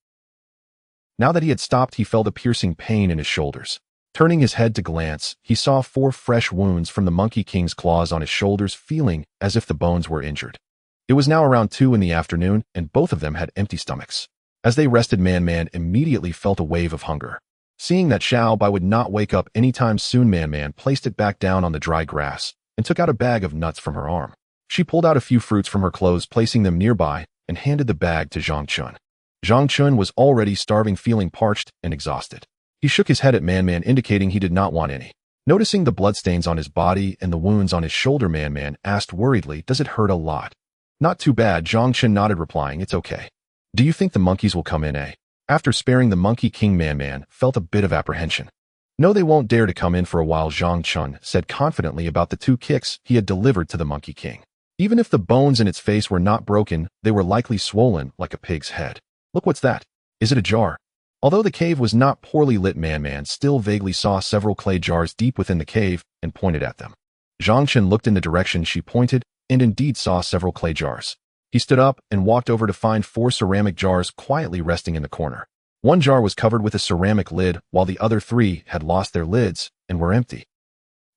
Now that he had stopped, he felt a piercing pain in his shoulders. Turning his head to glance, he saw 4 fresh wounds from the Monkey King's claws on his shoulders, feeling as if the bones were injured. It was now around 2 in the afternoon, and both of them had empty stomachs. As they rested, Man immediately felt a wave of hunger. Seeing that Xiao Bai would not wake up anytime soon, Man placed it back down on the dry grass and took out a bag of nuts from her arm. She pulled out a few fruits from her clothes, placing them nearby, and handed the bag to Zhang Chen. Zhang Chen was already starving, feeling parched and exhausted. He shook his head at Man, indicating he did not want any. Noticing the bloodstains on his body and the wounds on his shoulder, Man asked worriedly, "Does it hurt a lot?" "Not too bad," Zhang Chen nodded, replying, "It's okay." "Do you think the monkeys will come in, eh?" After sparing the Monkey King, Man felt a bit of apprehension. "No, they won't dare to come in for a while," Zhang Chen said confidently about the 2 kicks he had delivered to the Monkey King. Even if the bones in its face were not broken, they were likely swollen like a pig's head. "Look, what's that? Is it a jar?" Although the cave was not poorly lit, Man still vaguely saw several clay jars deep within the cave and pointed at them. Zhang Chen looked in the direction she pointed and indeed saw several clay jars. He stood up and walked over to find 4 ceramic jars quietly resting in the corner. One jar was covered with a ceramic lid, while the other 3 had lost their lids and were empty.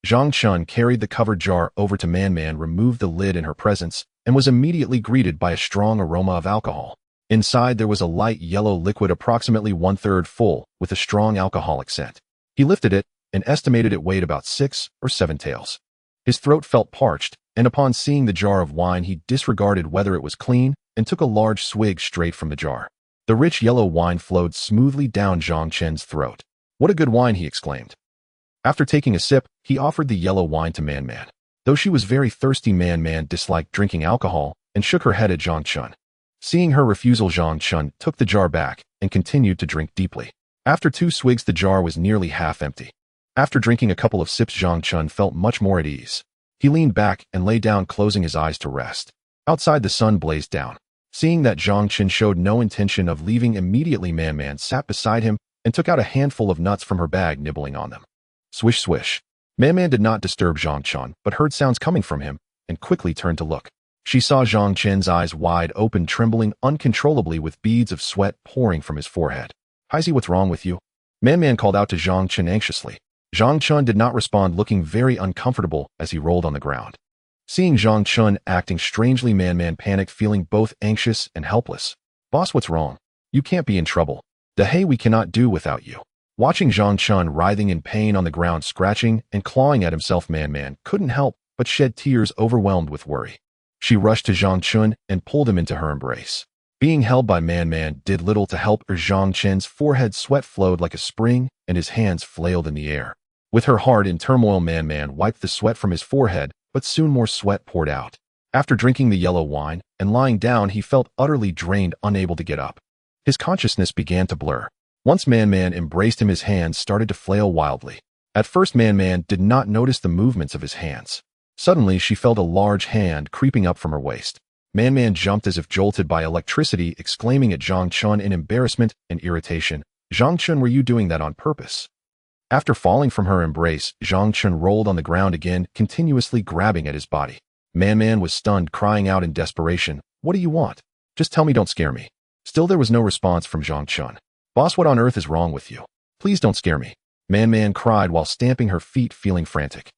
Zhang Chen carried the covered jar over to Man, removed the lid in her presence, and was immediately greeted by a strong aroma of alcohol. Inside there was a light yellow liquid approximately 1/3 full, with a strong alcoholic scent. He lifted it and estimated it weighed about 6 or 7 taels. His throat felt parched, and upon seeing the jar of wine, he disregarded whether it was clean and took a large swig straight from the jar. The rich yellow wine flowed smoothly down Zhang Chen's throat. "What a good wine," he exclaimed. After taking a sip, he offered the yellow wine to Man. Though she was very thirsty, Man disliked drinking alcohol and shook her head at Zhang Chen. Seeing her refusal, Zhang Chen took the jar back and continued to drink deeply. After 2 swigs, the jar was nearly half empty. After drinking a couple of sips, Zhang Chen felt much more at ease. He leaned back and lay down, closing his eyes to rest. Outside, the sun blazed down. Seeing that Zhang Chen showed no intention of leaving immediately, Man sat beside him and took out a handful of nuts from her bag, nibbling on them. Swish, swish. Man did not disturb Zhang Chen, but heard sounds coming from him and quickly turned to look. She saw Zhang Chen's eyes wide open, trembling uncontrollably with beads of sweat pouring from his forehead. "Heisey, what's wrong with you?" Man called out to Zhang Chen anxiously. Zhang Chen did not respond, looking very uncomfortable as he rolled on the ground. Seeing Zhang Chen acting strangely, Man panicked, feeling both anxious and helpless. "Boss, what's wrong? You can't be in trouble. Hey, we cannot do without you." Watching Zhang Chen writhing in pain on the ground, scratching and clawing at himself, Man couldn't help but shed tears, overwhelmed with worry. She rushed to Zhang Chen and pulled him into her embrace. Being held by Man did little to help her. Zhang Chen's forehead sweat flowed like a spring, and his hands flailed in the air. With her heart in turmoil, Man wiped the sweat from his forehead, but soon more sweat poured out. After drinking the yellow wine and lying down, he felt utterly drained, unable to get up. His consciousness began to blur. Once Man embraced him, his hands started to flail wildly. At first, Man did not notice the movements of his hands. Suddenly, she felt a large hand creeping up from her waist. Man jumped as if jolted by electricity, exclaiming at Zhang Chen in embarrassment and irritation. "Zhang Chen, were you doing that on purpose?" After falling from her embrace, Zhang Chen rolled on the ground again, continuously grabbing at his body. Man was stunned, crying out in desperation, "What do you want? Just tell me, don't scare me." Still there was no response from Zhang Chen. "Boss, what on earth is wrong with you? Please don't scare me." Man cried while stamping her feet, feeling frantic.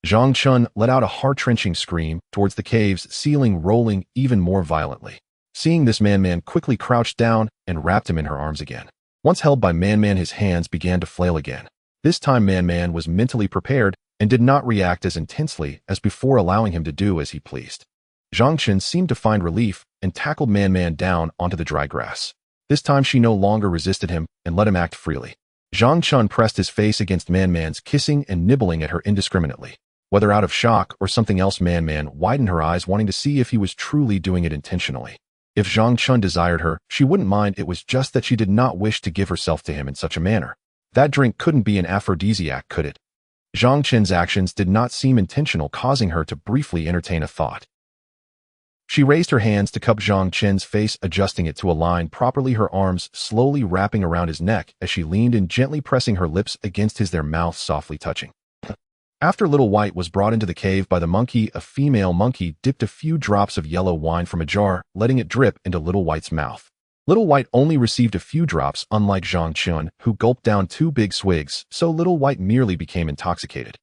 Zhang Chen let out a heart-wrenching scream towards the cave's ceiling, rolling even more violently. Seeing this, Man quickly crouched down and wrapped him in her arms again. Once held by Man Man, his hands began to flail again. This time Man Man was mentally prepared and did not react as intensely as before, allowing him to do as he pleased. Zhang Chen seemed to find relief and tackled Man Man down onto the dry grass. This time she no longer resisted him and let him act freely. Zhang Chen pressed his face against Man Man's, kissing and nibbling at her indiscriminately. Whether out of shock or something else, Man Man widened her eyes, wanting to see if he was truly doing it intentionally. If Zhang Chen desired her, she wouldn't mind. It was just that she did not wish to give herself to him in such a manner. That drink couldn't be an aphrodisiac, could it? Zhang Chen's actions did not seem intentional, causing her to briefly entertain a thought. She raised her hands to cup Zhang Chen's face, adjusting it to align properly, her arms slowly wrapping around his neck as she leaned in, gently pressing her lips against his, their mouths softly touching. After Little White was brought into the cave by the monkey, a female monkey dipped a few drops of yellow wine from a jar, letting it drip into Little White's mouth. Little White only received a few drops, unlike Zhang Chen, who gulped down 2 big swigs, so Little White merely became intoxicated.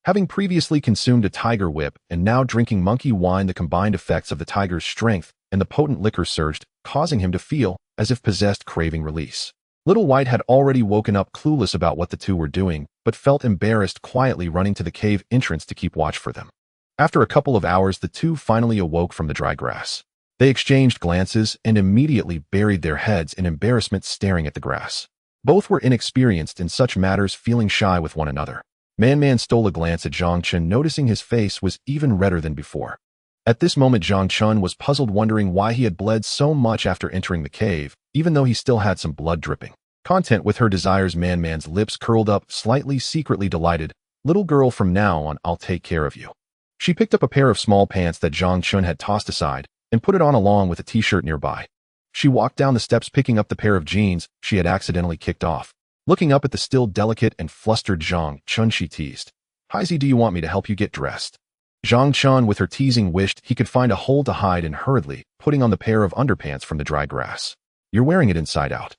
Having previously consumed a tiger whip and now drinking monkey wine, the combined effects of the tiger's strength and the potent liquor surged, causing him to feel as if possessed, craving release. Little White had already woken up, clueless about what the two were doing, but felt embarrassed, quietly running to the cave entrance to keep watch for them. After a couple of hours, the two finally awoke from the dry grass. They exchanged glances and immediately buried their heads in embarrassment, staring at the grass. Both were inexperienced in such matters, feeling shy with one another. Man Man stole a glance at Zhang Chen, noticing his face was even redder than before. At this moment, Zhang Chen was puzzled, wondering why he had bled so much after entering the cave, even though he still had some blood dripping. Content with her desires, Man Man's lips curled up slightly, secretly delighted. Little girl, from now on, I'll take care of you. She picked up a pair of small pants that Zhang Chen had tossed aside and put it on along with a t-shirt nearby. She walked down the steps, picking up the pair of jeans she had accidentally kicked off. Looking up at the still delicate and flustered Zhang Chen, she teased, "Heisey, do you want me to help you get dressed?" Zhang Chen, with her teasing, wished he could find a hole to hide and hurriedly putting on the pair of underpants from the dry grass. "You're wearing it inside out."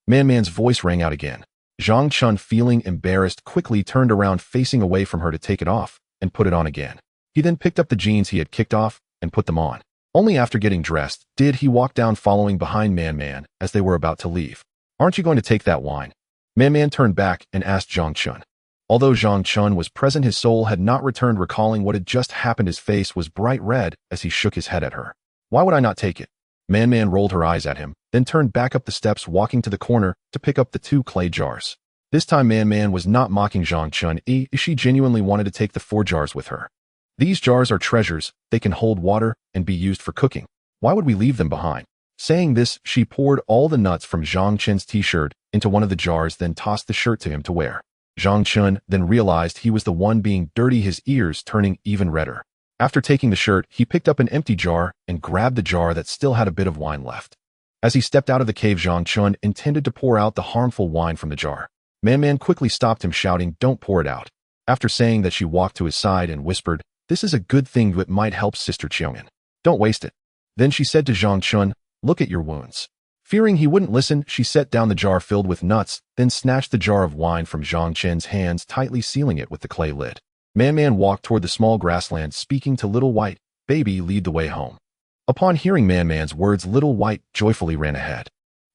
Man Man's voice rang out again. Zhang Chen, feeling embarrassed, quickly turned around, facing away from her to take it off and put it on again. He then picked up the jeans he had kicked off and put them on. Only after getting dressed did he walk down, following behind Man Man as they were about to leave. "Aren't you going to take that wine?" Man Man turned back and asked Zhang Chen. Although Zhang Chen was present, his soul had not returned, recalling what had just happened. His face was bright red as he shook his head at her. "Why would I not take it?" Man Man rolled her eyes at him, then turned back up the steps, walking to the corner to pick up the 2 clay jars. This time Man Man was not mocking Zhang Chen. She genuinely wanted to take the 4 jars with her. "These jars are treasures. They can hold water and be used for cooking. Why would we leave them behind?" Saying this, she poured all the nuts from Zhang Chen's t-shirt into one of the jars, then tossed the shirt to him to wear. Zhang Chen then realized he was the one being dirty, his ears turning even redder. After taking the shirt, he picked up an empty jar and grabbed the jar that still had a bit of wine left. As he stepped out of the cave, Zhang Chen intended to pour out the harmful wine from the jar. Man Man quickly stopped him, shouting, "Don't pour it out." After saying that, she walked to his side and whispered, "This is a good thing, it might help Sister Qiong'an. Don't waste it." Then she said to Zhang Chen, "Look at your wounds." Fearing he wouldn't listen, she set down the jar filled with nuts, then snatched the jar of wine from Zhang Chen's hands, tightly sealing it with the clay lid. Man Man walked toward the small grassland, speaking to Little White, "Baby, lead the way home." Upon hearing Man Man's words, Little White joyfully ran ahead.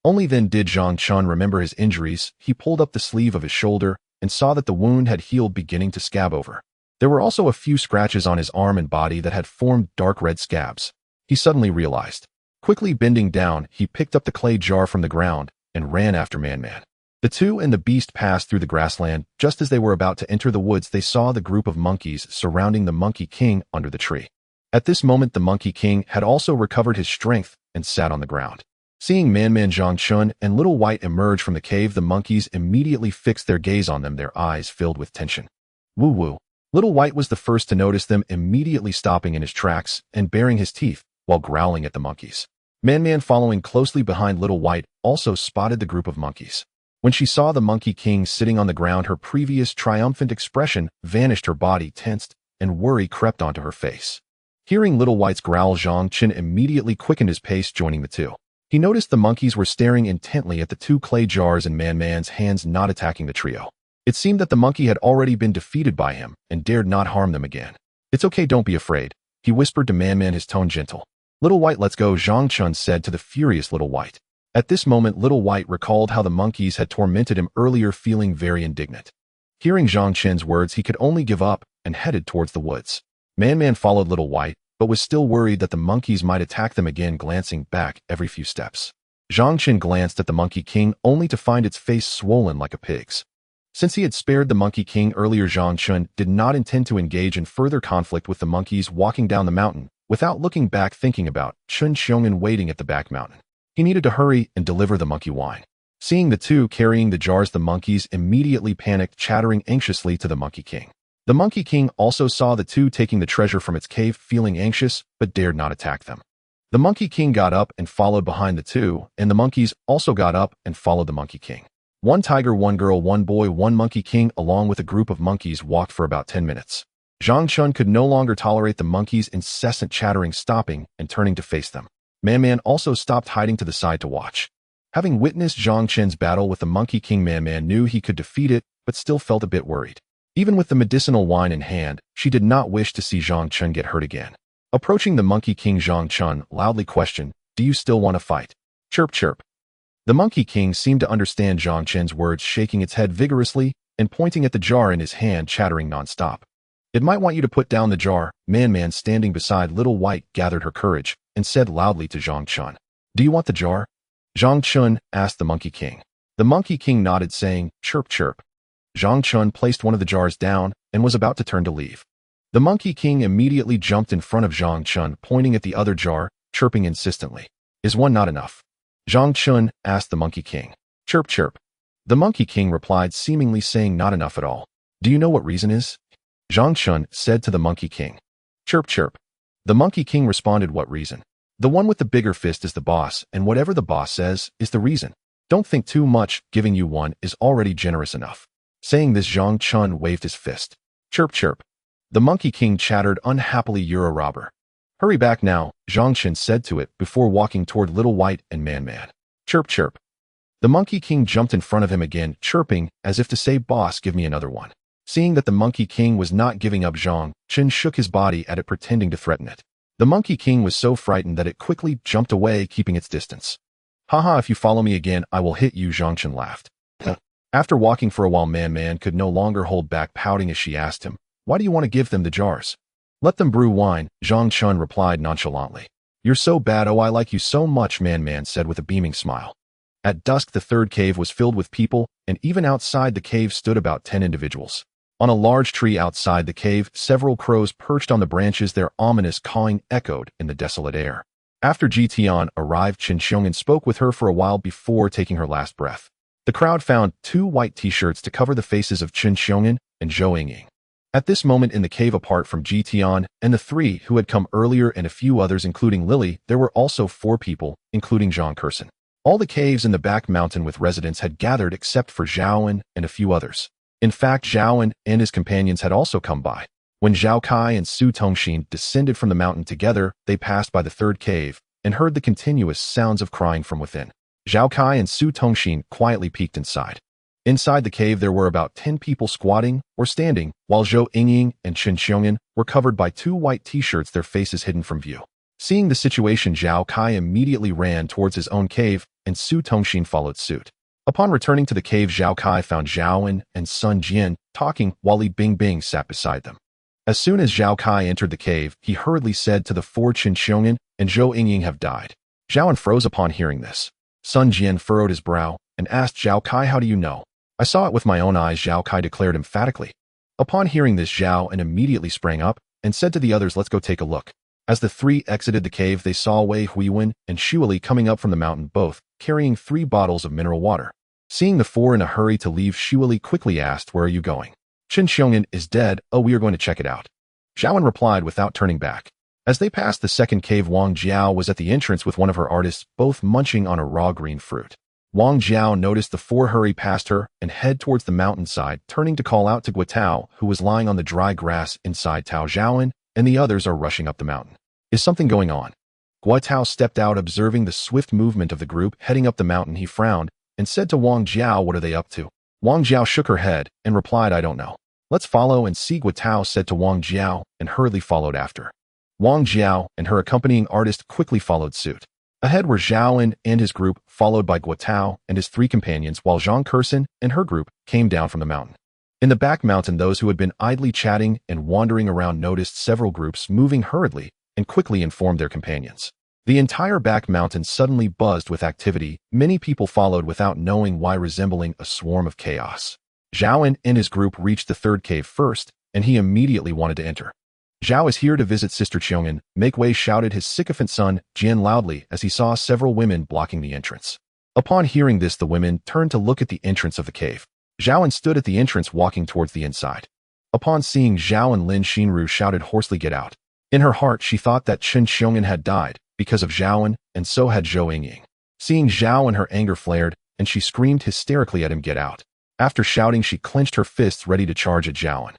Only then did Zhang Chen remember his injuries. He pulled up the sleeve of his shoulder and saw that the wound had healed, beginning to scab over. There were also a few scratches on his arm and body that had formed dark red scabs. He suddenly realized. Quickly bending down, he picked up the clay jar from the ground and ran after Man Man. The two and the beast passed through the grassland. Just as they were about to enter the woods, they saw the group of monkeys surrounding the Monkey King under the tree. At this moment, the Monkey King had also recovered his strength and sat on the ground. Seeing Man Man, Zhang Chen, and Little White emerge from the cave, the monkeys immediately fixed their gaze on them, their eyes filled with tension. Woo woo. Little White was the first to notice them, immediately stopping in his tracks and baring his teeth while growling at the monkeys. Man Man, following closely behind Little White, also spotted the group of monkeys. When she saw the Monkey King sitting on the ground, her previous triumphant expression vanished, her body tensed, and worry crept onto her face. Hearing Little White's growl, Zhang Chen immediately quickened his pace, joining the two. He noticed the monkeys were staring intently at the 2 clay jars in Man Man's hands, not attacking the trio. It seemed that the monkey had already been defeated by him and dared not harm them again. "It's okay, don't be afraid," he whispered to Man Man, his tone gentle. "Little White, let's go," Zhang Chen said to the furious Little White. At this moment, Little White recalled how the monkeys had tormented him earlier, feeling very indignant. Hearing Zhang Chen's words, he could only give up and headed towards the woods. Man followed Little White, but was still worried that the monkeys might attack them again, glancing back every few steps. Zhang Chen glanced at the Monkey King only to find its face swollen like a pig's. Since he had spared the Monkey King earlier, Zhang Chen did not intend to engage in further conflict with the monkeys walking down the mountain, without looking back, thinking about Chen Xiong'an waiting at the back mountain. He needed to hurry and deliver the monkey wine. Seeing the two carrying the jars, the monkeys immediately panicked, chattering anxiously to the Monkey King. The Monkey King also saw the two taking the treasure from its cave, feeling anxious, but dared not attack them. The Monkey King got up and followed behind the two, and the monkeys also got up and followed the Monkey King. One tiger, one girl, one boy, one Monkey King, along with a group of monkeys, walked for about 10 minutes. Zhang Chen could no longer tolerate the monkeys' incessant chattering, stopping and turning to face them. Man also stopped, hiding to the side to watch. Having witnessed Zhang Chen's battle with the Monkey King, Man knew he could defeat it, but still felt a bit worried. Even with the medicinal wine in hand, she did not wish to see Zhang Chen get hurt again. Approaching the Monkey King, Zhang Chen loudly questioned, "Do you still want to fight?" Chirp, chirp. The Monkey King seemed to understand Zhang Chen's words, shaking its head vigorously and pointing at the jar in his hand, chattering non-stop. "It might want you to put down the jar." Man standing beside Little White gathered her courage and said loudly to Zhang Chen, "Do you want the jar?" Zhang Chen asked the Monkey King. The Monkey King nodded, saying, "Chirp, chirp." Zhang Chen placed one of the jars down and was about to turn to leave. The Monkey King immediately jumped in front of Zhang Chen, pointing at the other jar, chirping insistently. "Is one not enough?" Zhang Chen asked the Monkey King. "Chirp, chirp." The Monkey King replied, seemingly saying not enough at all. "Do you know what reason is?" Zhang Chen said to the Monkey King. "Chirp, chirp." The Monkey King responded, "What reason?" "The one with the bigger fist is the boss, and whatever the boss says is the reason. Don't think too much, giving you one is already generous enough." Saying this, Zhang Chen waved his fist. "Chirp, chirp." The Monkey King chattered unhappily, "You're a robber." "Hurry back now," Zhang Chen said to it before walking toward Little White and Man. "Chirp, chirp." The Monkey King jumped in front of him again, chirping as if to say, "Boss, give me another one." Seeing that the Monkey King was not giving up, Zhang Chen shook his body at it, pretending to threaten it. The Monkey King was so frightened that it quickly jumped away, keeping its distance. "Haha, if you follow me again, I will hit you," Zhang Chen laughed. After walking for a while, Man could no longer hold back, pouting as she asked him, "Why do you want to give them the jars?" "Let them brew wine," Zhang Chen replied nonchalantly. "You're so bad. Oh, I like you so much," Man said with a beaming smile. At dusk, the third cave was filled with people, and even outside the cave stood about 10 individuals. On a large tree outside the cave, several crows perched on the branches, their ominous cawing echoed in the desolate air. After Ji Tian arrived, Chen Xiong'an spoke with her for a while before taking her last breath. The crowd found 2 white t-shirts to cover the faces of Chen Xiong'an and Zhou Yingying. At this moment in the cave, apart from Ji Tian and the 3 who had come earlier and a few others including Lily, there were also 4 people, including Zhang Curson. All the caves in the back mountain with residents had gathered except for Zhaoan and a few others. In fact, Zhaoan and his companions had also come by. When Zhao Kai and Su Tongxin descended from the mountain together, they passed by the third cave and heard the continuous sounds of crying from within. Zhao Kai and Su Tongxin quietly peeked inside. Inside the cave, there were about 10 people squatting or standing, while Zhou Yingying and Chen Xiong'an were covered by 2 white t-shirts, their faces hidden from view. Seeing the situation, Zhao Kai immediately ran towards his own cave, and Su Tongxin followed suit. Upon returning to the cave, Zhao Kai found Zhaoan and Sun Jian talking while Li Bingbing sat beside them. As soon as Zhao Kai entered the cave, he hurriedly said to the 4, "Chen Xiong'an and Zhou Yingying have died." Zhaoan froze upon hearing this. Sun Jian furrowed his brow and asked Zhao Kai, "How do you know?" "I saw it with my own eyes," Zhao Kai declared emphatically. Upon hearing this, Zhaoan immediately sprang up and said to the others, "Let's go take a look." As the 3 exited the cave, they saw Wei Huiwen and Xueli coming up from the mountain, both carrying 3 bottles of mineral water. Seeing the 4 in a hurry to leave, Xueli quickly asked, "Where are you going?" "Chen Xiong'an is dead. Oh, we are going to check it out." Zhaoan replied without turning back. As they passed the second cave, Wang Jiao was at the entrance with one of her artists, both munching on a raw green fruit. Wang Jiao noticed the 4 hurry past her and head towards the mountainside, turning to call out to Guatao, who was lying on the dry grass inside. "Tao Zhaoan and the others are rushing up the mountain. Is something going on?" Guatao stepped out, observing the swift movement of the group heading up the mountain. He frowned and said to Wang Jiao, "What are they up to?" Wang Jiao shook her head and replied, "I don't know." "Let's follow and see," Guatao said to Wang Jiao and hurriedly followed after. Wang Jiao and her accompanying artist quickly followed suit. Ahead were Zhao and his group, followed by Guo and his 3 companions, while Zhang Kursen and her group came down from the mountain. In the back mountain, those who had been idly chatting and wandering around noticed several groups moving hurriedly and quickly informed their companions. The entire back mountain suddenly buzzed with activity. Many people followed without knowing why, resembling a swarm of chaos. Zhao and his group reached the 3rd cave first, and he immediately wanted to enter. Zhao is here to visit Sister Qiong'an, make way, shouted his sycophant son, Jian, loudly as he saw several women blocking the entrance. Upon hearing this, the women turned to look at the entrance of the cave. Zhao stood at the entrance walking towards the inside. Upon seeing Zhao, Lin Xinru shouted hoarsely, "Get out." In her heart, she thought that Chen Qiong'an had died because of Zhao, and so had Zhou Yingying. Seeing Zhao, her anger flared, and she screamed hysterically at him, "Get out." After shouting, she clenched her fists ready to charge at Zhao.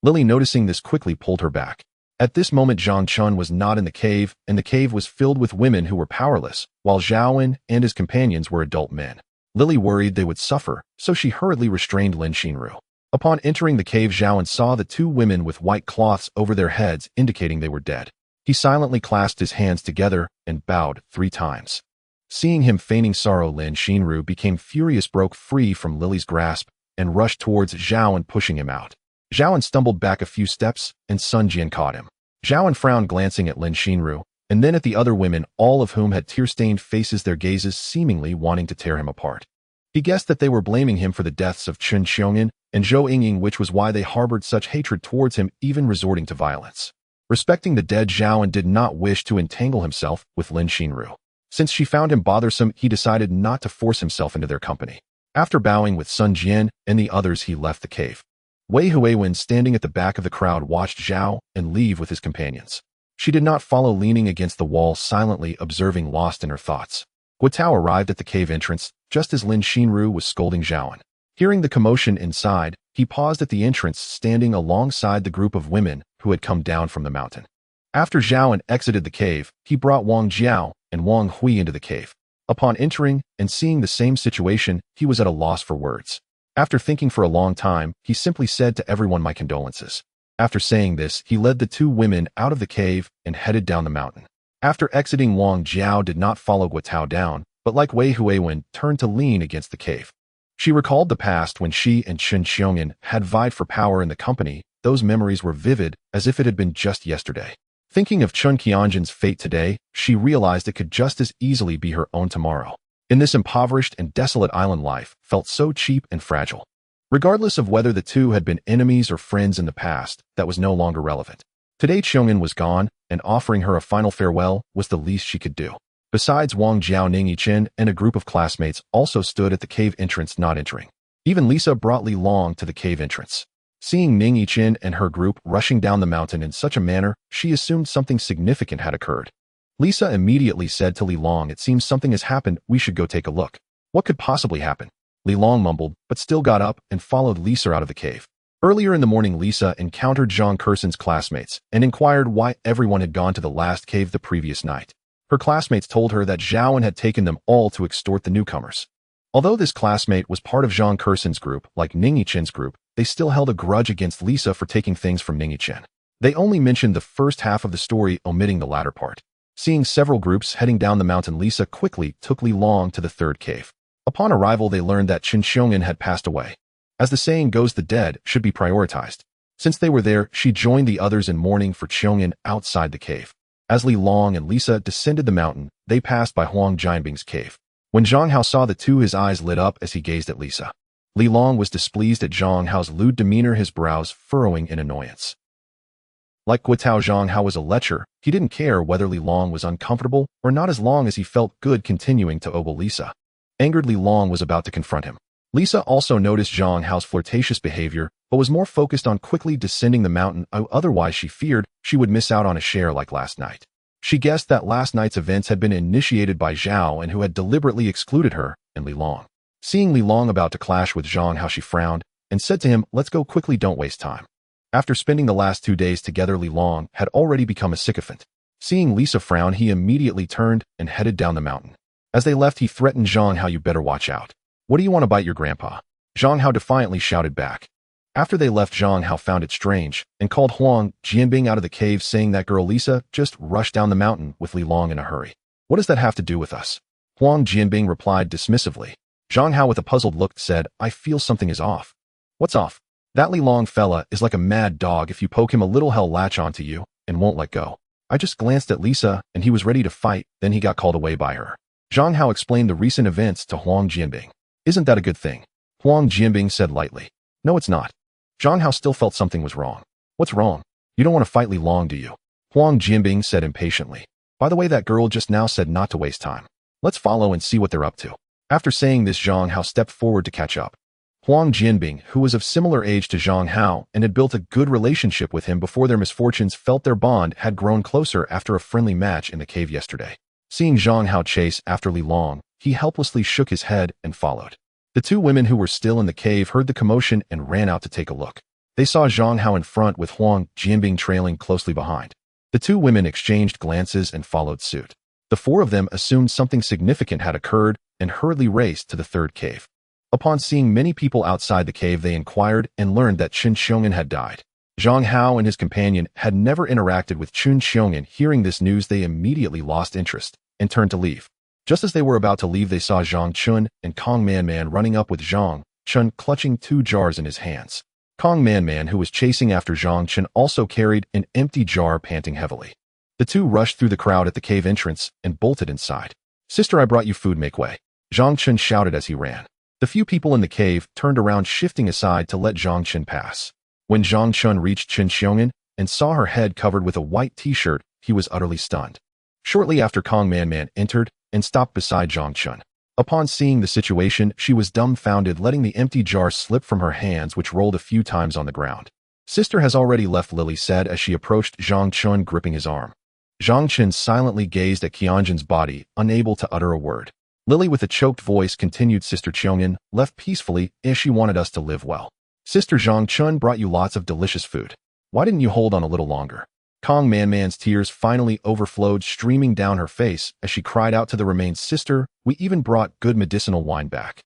Lily, noticing this, quickly pulled her back. At this moment, Zhang Chun was not in the cave, and the cave was filled with women who were powerless, while Zhao and his companions were adult men. Lily worried they would suffer, so she hurriedly restrained Lin Xinru. Upon entering the cave, Zhao saw the 2 women with white cloths over their heads, indicating they were dead. He silently clasped his hands together and bowed 3 times. Seeing him feigning sorrow, Lin Xinru became furious, broke free from Lily's grasp, and rushed towards Zhao, pushing him out. Zhao stumbled back a few steps, and Sun Jian caught him. Zhao frowned, glancing at Lin Xinru, and then at the other women, all of whom had tear-stained faces, their gazes seemingly wanting to tear him apart. He guessed that they were blaming him for the deaths of Chen Qiong'an and Zhou Yingying, which was why they harbored such hatred towards him, even resorting to violence. Respecting the dead, Zhao did not wish to entangle himself with Lin Xinru. Since she found him bothersome, he decided not to force himself into their company. After bowing with Sun Jian and the others, he left the cave. Wei Huiwen, standing at the back of the crowd, watched Zhao leave with his companions. She did not follow, leaning against the wall, silently observing, lost in her thoughts. Guo arrived at the cave entrance, just as Lin Xinru was scolding Zhao. Hearing the commotion inside, he paused at the entrance, standing alongside the group of women who had come down from the mountain. After Zhao exited the cave, he brought Wang Jiao and Wang Hui into the cave. Upon entering and seeing the same situation, he was at a loss for words. After thinking for a long time, he simply said to everyone, "My condolences." After saying this, he led the 2 women out of the cave and headed down the mountain. After exiting, Wang Jiao did not follow Guo down, but like Wei Huiwen, turned to lean against the cave. She recalled the past when she and Chen Qiong'an had vied for power in the company. Those memories were vivid, as if it had been just yesterday. Thinking of Chen Qiong'an's fate today, she realized it could just as easily be her own tomorrow. In this impoverished and desolate island, life felt so cheap and fragile. Regardless of whether the 2 had been enemies or friends in the past, that was no longer relevant. Today, Qiong'an was gone, and offering her a final farewell was the least she could do. Besides, Wang Jiao, Ning Yichen, and a group of classmates also stood at the cave entrance, not entering. Even Lisa brought Li Long to the cave entrance. Seeing Ning Yichen and her group rushing down the mountain in such a manner, she assumed something significant had occurred. Lisa immediately said to Li Long, "It seems something has happened, we should go take a look." What could possibly happen? Li Long mumbled, but still got up and followed Lisa out of the cave. Earlier in the morning, Lisa encountered Zhang Kursen's classmates and inquired why everyone had gone to the last cave the previous night. Her classmates told her that Zhao had taken them all to extort the newcomers. Although this classmate was part of Zhang Kursen's group, like Ning Yichen's group, they still held a grudge against Lisa for taking things from Ning Yichen. They only mentioned the first half of the story, omitting the latter part. Seeing several groups heading down the mountain, Lisa quickly took Li Long to the 3rd cave. Upon arrival, they learned that Chen Qiong'an had passed away. As the saying goes, the dead should be prioritized. Since they were there, she joined the others in mourning for Qiong'an outside the cave. As Li Long and Lisa descended the mountain, they passed by Huang Jianbing's cave. When Zhang Hao saw the 2, his eyes lit up as he gazed at Lisa. Li Long was displeased at Zhang Hao's lewd demeanor, his brows furrowing in annoyance. Like Guo Zhang Hao was a lecher. He didn't care whether Li Long was uncomfortable or not, as long as he felt good continuing to ogle Lisa. Angered, Li Long was about to confront him. Lisa also noticed Zhang Hao's flirtatious behavior, but was more focused on quickly descending the mountain. Otherwise, she feared she would miss out on a share like last night. She guessed that last night's events had been initiated by Zhao, and who had deliberately excluded her and Li Long. Seeing Li Long about to clash with Zhang Hao, she frowned and said to him, "Let's go quickly, don't waste time." After spending the last 2 days together, Li Long had already become a sycophant. Seeing Lisa frown, he immediately turned and headed down the mountain. As they left, he threatened Zhang Hao, "You better watch out. What do you want to bite your grandpa?" Zhang Hao defiantly shouted back. After they left, Zhang Hao found it strange and called Huang Jianbing out of the cave, saying that girl Lisa just rushed down the mountain with Li Long in a hurry. What does that have to do with us? Huang Jianbing replied dismissively. Zhang Hao with a puzzled look said, I feel something is off. What's off? That Li Long fella is like a mad dog. If you poke him a little, he'll latch onto you and won't let go. I just glanced at Lisa and he was ready to fight, then he got called away by her. Zhang Hao explained the recent events to Huang Jianbing. Isn't that a good thing? Huang Jianbing said lightly. No, it's not. Zhang Hao still felt something was wrong. What's wrong? You don't want to fight Li Long, do you? Huang Jianbing said impatiently. By the way, that girl just now said not to waste time. Let's follow and see what they're up to. After saying this, Zhang Hao stepped forward to catch up. Huang Jianbing, who was of similar age to Zhang Hao and had built a good relationship with him before their misfortunes, felt their bond had grown closer after a friendly match in the cave yesterday. Seeing Zhang Hao chase after Li Long, he helplessly shook his head and followed. The two women who were still in the cave heard the commotion and ran out to take a look. They saw Zhang Hao in front with Huang Jianbing trailing closely behind. The two women exchanged glances and followed suit. The four of them assumed something significant had occurred and hurriedly raced to the third cave. Upon seeing many people outside the cave, they inquired and learned that Qin Xiong'an had died. Zhang Hao and his companion had never interacted with Qin Xiong'an. Hearing this news, they immediately lost interest and turned to leave. Just as they were about to leave, they saw Zhang Chun and Kong Man running up with Zhang Chun clutching 2 jars in his hands. Kong Man, who was chasing after Zhang Chun, also carried an empty jar, panting heavily. The two rushed through the crowd at the cave entrance and bolted inside. Sister, I brought you food, make way. Zhang Chun shouted as he ran. The few people in the cave turned around, shifting aside to let Zhang Chun pass. When Zhang Chun reached Qin Xiong'an and saw her head covered with a white t-shirt, he was utterly stunned. Shortly after, Kong Man entered and stopped beside Zhang Chun. Upon seeing the situation, she was dumbfounded, letting the empty jar slip from her hands, which rolled a few times on the ground. Sister has already left, Lily said as she approached Zhang Chun, gripping his arm. Zhang Chun silently gazed at Qianjin's body, unable to utter a word. Lily, with a choked voice, continued, Sister Qianjin left peacefully as she wanted us to live well. Sister, Zhang Chun brought you lots of delicious food. Why didn't you hold on a little longer? Kong Man's tears finally overflowed, streaming down her face as she cried out to the remains, Sister, we even brought good medicinal wine back.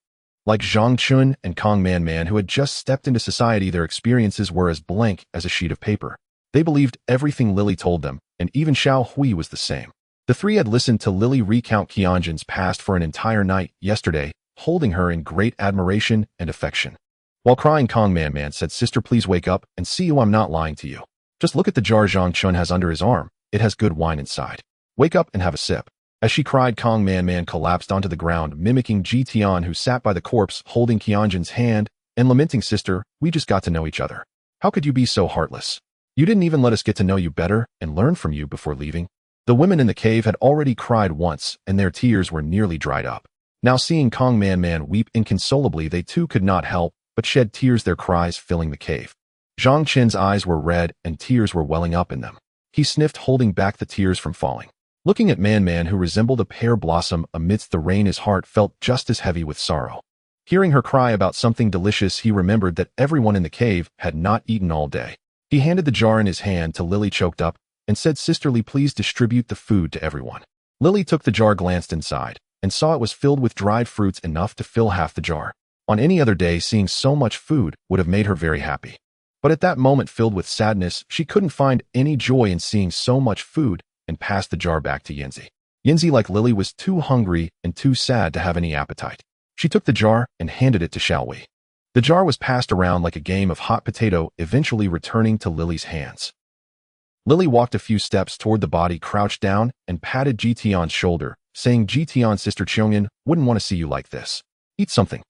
Like Zhang Chun and Kong Man, who had just stepped into society, their experiences were as blank as a sheet of paper. They believed everything Lily told them, and even Xiao Hui was the same. The three had listened to Lily recount Qianjin's past for an entire night yesterday, holding her in great admiration and affection. While crying, Kong Man said, Sister, please wake up and see you. I'm not lying to you. Just look at the jar Zhang Chun has under his arm. It has good wine inside. Wake up and have a sip. As she cried, Kong Man collapsed onto the ground, mimicking Ji Tian, who sat by the corpse, holding Qianjin's hand and lamenting, Sister, we just got to know each other. How could you be so heartless? You didn't even let us get to know you better and learn from you before leaving. The women in the cave had already cried once, and their tears were nearly dried up. Now, seeing Kong Man weep inconsolably, they too could not help but shed tears, their cries filling the cave. Zhang Chen's eyes were red and tears were welling up in them. He sniffed, holding back the tears from falling. Looking at Man, who resembled a pear blossom amidst the rain, his heart felt just as heavy with sorrow. Hearing her cry about something delicious, he remembered that everyone in the cave had not eaten all day. He handed the jar in his hand to Lily, choked up, and said, Sisterly, please distribute the food to everyone. Lily took the jar, glanced inside, and saw it was filled with dried fruits, enough to fill half the jar. On any other day, seeing so much food would have made her very happy. But at that moment, filled with sadness, she couldn't find any joy in seeing so much food, and passed the jar back to Yanzi. Yanzi, like Lily, was too hungry and too sad to have any appetite. She took the jar and handed it to Xiaowei. The jar was passed around like a game of hot potato, eventually returning to Lily's hands. Lily walked a few steps toward the body, crouched down, and patted Ji Tian's shoulder, saying, Ji Tian, Sister Qianjin wouldn't want to see you like this. Eat something.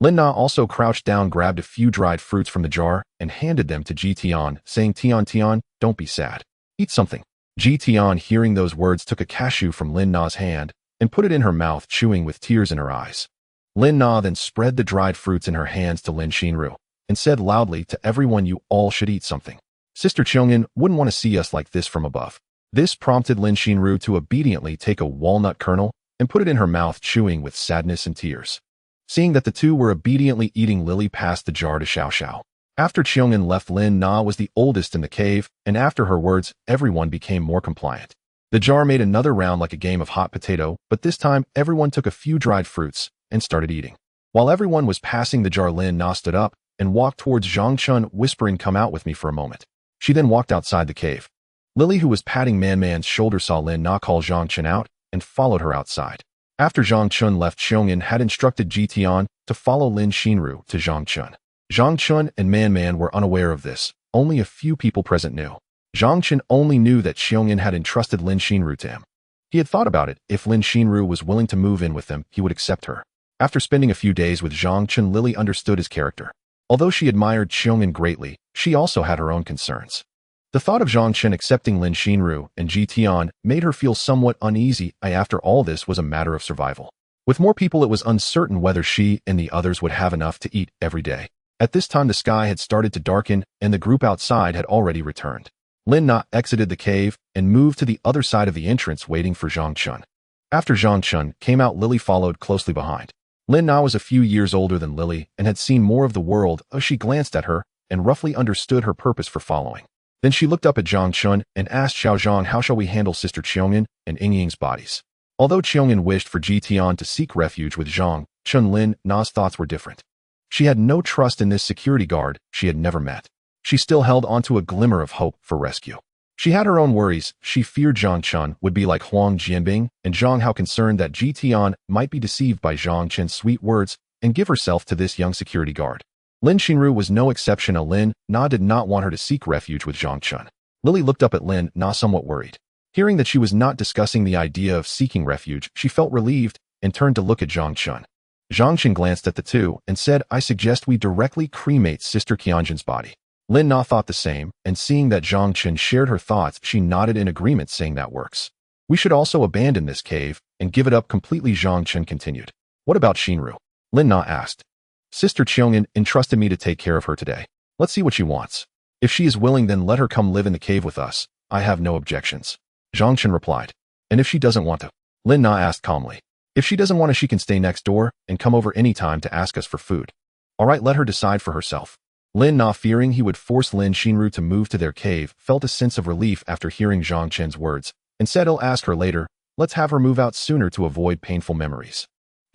Lin Na also crouched down, grabbed a few dried fruits from the jar, and handed them to Ji Tian, saying, Tian, don't be sad. Eat something. Ji Tian, hearing those words, took a cashew from Lin Na's hand and put it in her mouth, chewing with tears in her eyes. Lin Na then spread the dried fruits in her hands to Lin Xinru and said loudly to everyone, you all should eat something. Sister Qianjin wouldn't want to see us like this from above. This prompted Lin Xinru to obediently take a walnut kernel and put it in her mouth, chewing with sadness and tears. Seeing that the two were obediently eating, Lily passed the jar to Xiao Xiao. After Qianjin left, Lin Na was the oldest in the cave, and after her words, everyone became more compliant. The jar made another round like a game of hot potato, but this time everyone took a few dried fruits and started eating. While everyone was passing the jar, Lin Na stood up and walked towards Zhang Chun, whispering, come out with me for a moment. She then walked outside the cave. Lily, who was patting Man's shoulder, saw Lin Na call Zhang Chun out and followed her outside. After Zhang Chun left, Xiongyan had instructed Ji Tian to follow Lin Xinru to Zhang Chun. Zhang Chun and Man Man were unaware of this. Only a few people present knew. Zhang Chun only knew that Xiongyan had entrusted Lin Xinru to him. He had thought about it. If Lin Xinru was willing to move in with them, he would accept her. After spending a few days with Zhang Chun, Lily understood his character. Although she admired Xiongyan greatly, she also had her own concerns. The thought of Zhang Chun accepting Lin Xinru and Ji Tian made her feel somewhat uneasy. After all, this was a matter of survival. With more people, it was uncertain whether she and the others would have enough to eat every day. At this time, the sky had started to darken, and the group outside had already returned. Lin Na exited the cave and moved to the other side of the entrance, waiting for Zhang Chun. After Zhang Chun came out, Lily followed closely behind. Lin Na was a few years older than Lily and had seen more of the world. She glanced at her and roughly understood her purpose for following. Then she looked up at Zhang Chun and asked Xiao Zhang, how shall we handle Sister Qiongyan and Ying Ying's bodies? Although Qiongyan wished for Ji Tian to seek refuge with Zhang Chun, Lin Na's thoughts were different. She had no trust in this security guard she had never met. She still held onto a glimmer of hope for rescue. She had her own worries. She feared Zhang Chun would be like Huang Jianbing and Zhang Hao, concerned that Ji Tian might be deceived by Zhang Chun's sweet words and give herself to this young security guard. Lin Xinru was no exception. Lin Na did not want her to seek refuge with Zhang Chun. Lily looked up at Lin Na somewhat worried. Hearing that she was not discussing the idea of seeking refuge, she felt relieved and turned to look at Zhang Chun. Zhang Chun glanced at the two and said, I suggest we directly cremate Sister Qiongyan's body. Lin Na thought the same, and seeing that Zhang Chun shared her thoughts, she nodded in agreement, saying that works. We should also abandon this cave and give it up completely. Zhang Chun continued. What about Xinru? Lin Na asked. Sister Qiongyan entrusted me to take care of her today. Let's see what she wants. If she is willing, then let her come live in the cave with us. I have no objections. Zhang Chun replied. And if she doesn't want to? Lin Na asked calmly. If she doesn't want to, she can stay next door and come over any time to ask us for food. All right, let her decide for herself. Lin Na, fearing he would force Lin Xinru to move to their cave, felt a sense of relief after hearing Zhang Chun's words and said he'll ask her later. Let's have her move out sooner to avoid painful memories.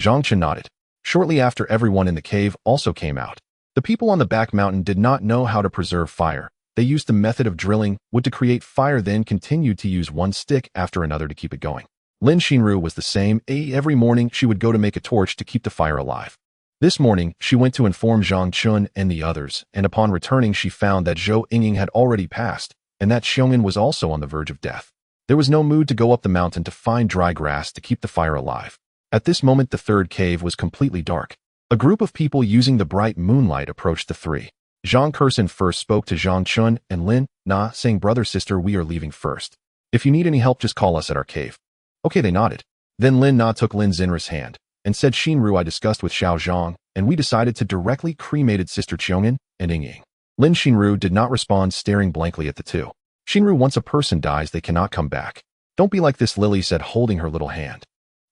Zhang Chun nodded. Shortly after, everyone in the cave also came out. The people on the back mountain did not know how to preserve fire. They used the method of drilling wood to create fire, then continued to use one stick after another to keep it going. Lin Xinru was the same. Every morning she would go to make a torch to keep the fire alive. This morning, she went to inform Zhang Chun and the others, and upon returning she found that Zhou Yingying had already passed, and that Xiongyan was also on the verge of death. There was no mood to go up the mountain to find dry grass to keep the fire alive. At this moment, the third cave was completely dark. A group of people using the bright moonlight approached the three. Zhang Kursin first spoke to Zhang Chun and Lin Na, saying, Brother, sister, we are leaving first. If you need any help, just call us at our cave. Okay, they nodded. Then Lin Na took Lin Xinru's hand and said, Xinru, I discussed with Xiao Zhang, and we decided to directly cremated Sister Qiongyan and Ying Ying. Lin Xinru did not respond, staring blankly at the two. Xinru, once a person dies, they cannot come back. Don't be like this, Lily said, holding her little hand.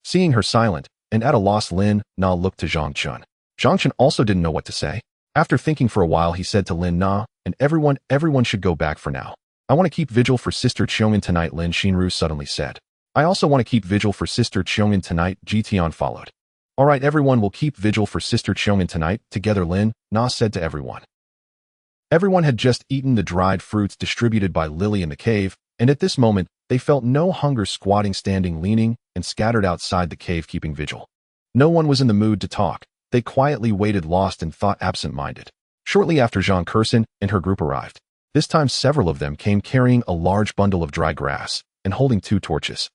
Seeing her silent and at a loss, Lin Na looked to Zhang Chun. Zhang Chun also didn't know what to say. After thinking for a while, he said to Lin Na, and everyone should go back for now. I want to keep vigil for Sister Qiongyan tonight, Lin Xinru suddenly said. I also want to keep vigil for Sister Qiongyan tonight, Ji Tian followed. All right, everyone will keep vigil for Sister Qiongyan tonight, together, Lin Na said to everyone. Everyone had just eaten the dried fruits distributed by Lily in the cave, and at this moment, they felt no hunger, squatting, standing, leaning, and scattered outside the cave keeping vigil. No one was in the mood to talk. They quietly waited, lost in thought, absent-minded. Shortly after, Zhang Kursin and her group arrived. This time several of them came carrying a large bundle of dry grass and holding 2 torches.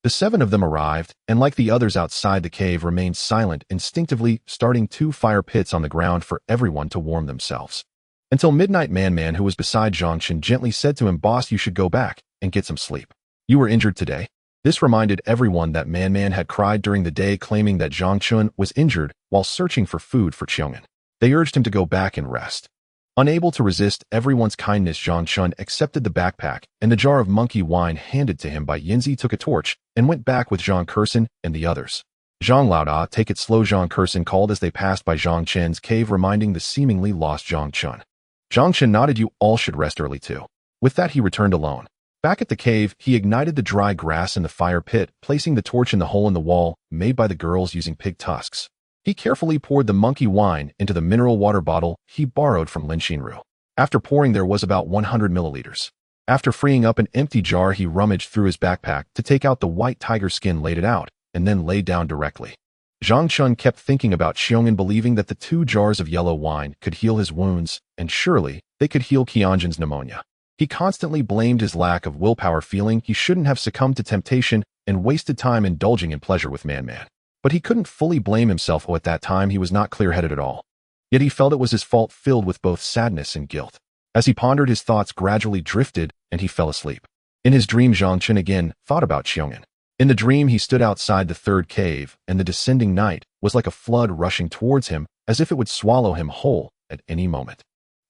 The 7 of them arrived, and like the others outside the cave, remained silent, instinctively starting 2 fire pits on the ground for everyone to warm themselves. Until midnight, Man, who was beside Zhang Chun, gently said to him, Boss, you should go back and get some sleep. You were injured today. This reminded everyone that Man had cried during the day, claiming that Zhang Chun was injured while searching for food for Qiongyan. They urged him to go back and rest. Unable to resist everyone's kindness, Zhang Chun accepted the backpack and the jar of monkey wine handed to him by Yinzi, took a torch, and went back with Zhang Kursin and the others. Zhang Laoda, take it slow, Zhang Kursin called as they passed by Zhang Chen's cave, reminding the seemingly lost Zhang Chun. Zhang Chen nodded. You all should rest early too. With that, he returned alone. Back at the cave, he ignited the dry grass in the fire pit, placing the torch in the hole in the wall made by the girls using pig tusks. He carefully poured the monkey wine into the mineral water bottle he borrowed from Lin Xinru. After pouring, there was about 100 milliliters. After freeing up an empty jar, he rummaged through his backpack to take out the white tiger skin, laid it out, and then lay down directly. Zhang Chun kept thinking about Xiong'an, believing that the 2 jars of yellow wine could heal his wounds, and surely they could heal Qianjin's pneumonia. He constantly blamed his lack of willpower, feeling he shouldn't have succumbed to temptation and wasted time indulging in pleasure with Man Man. But he couldn't fully blame himself. At that time, he was not clear-headed at all. Yet he felt it was his fault, filled with both sadness and guilt. As he pondered, his thoughts gradually drifted, and he fell asleep. In his dream, Zhang Chun again thought about Xiong'an. In the dream, he stood outside the 3rd cave, and the descending night was like a flood rushing towards him, as if it would swallow him whole at any moment.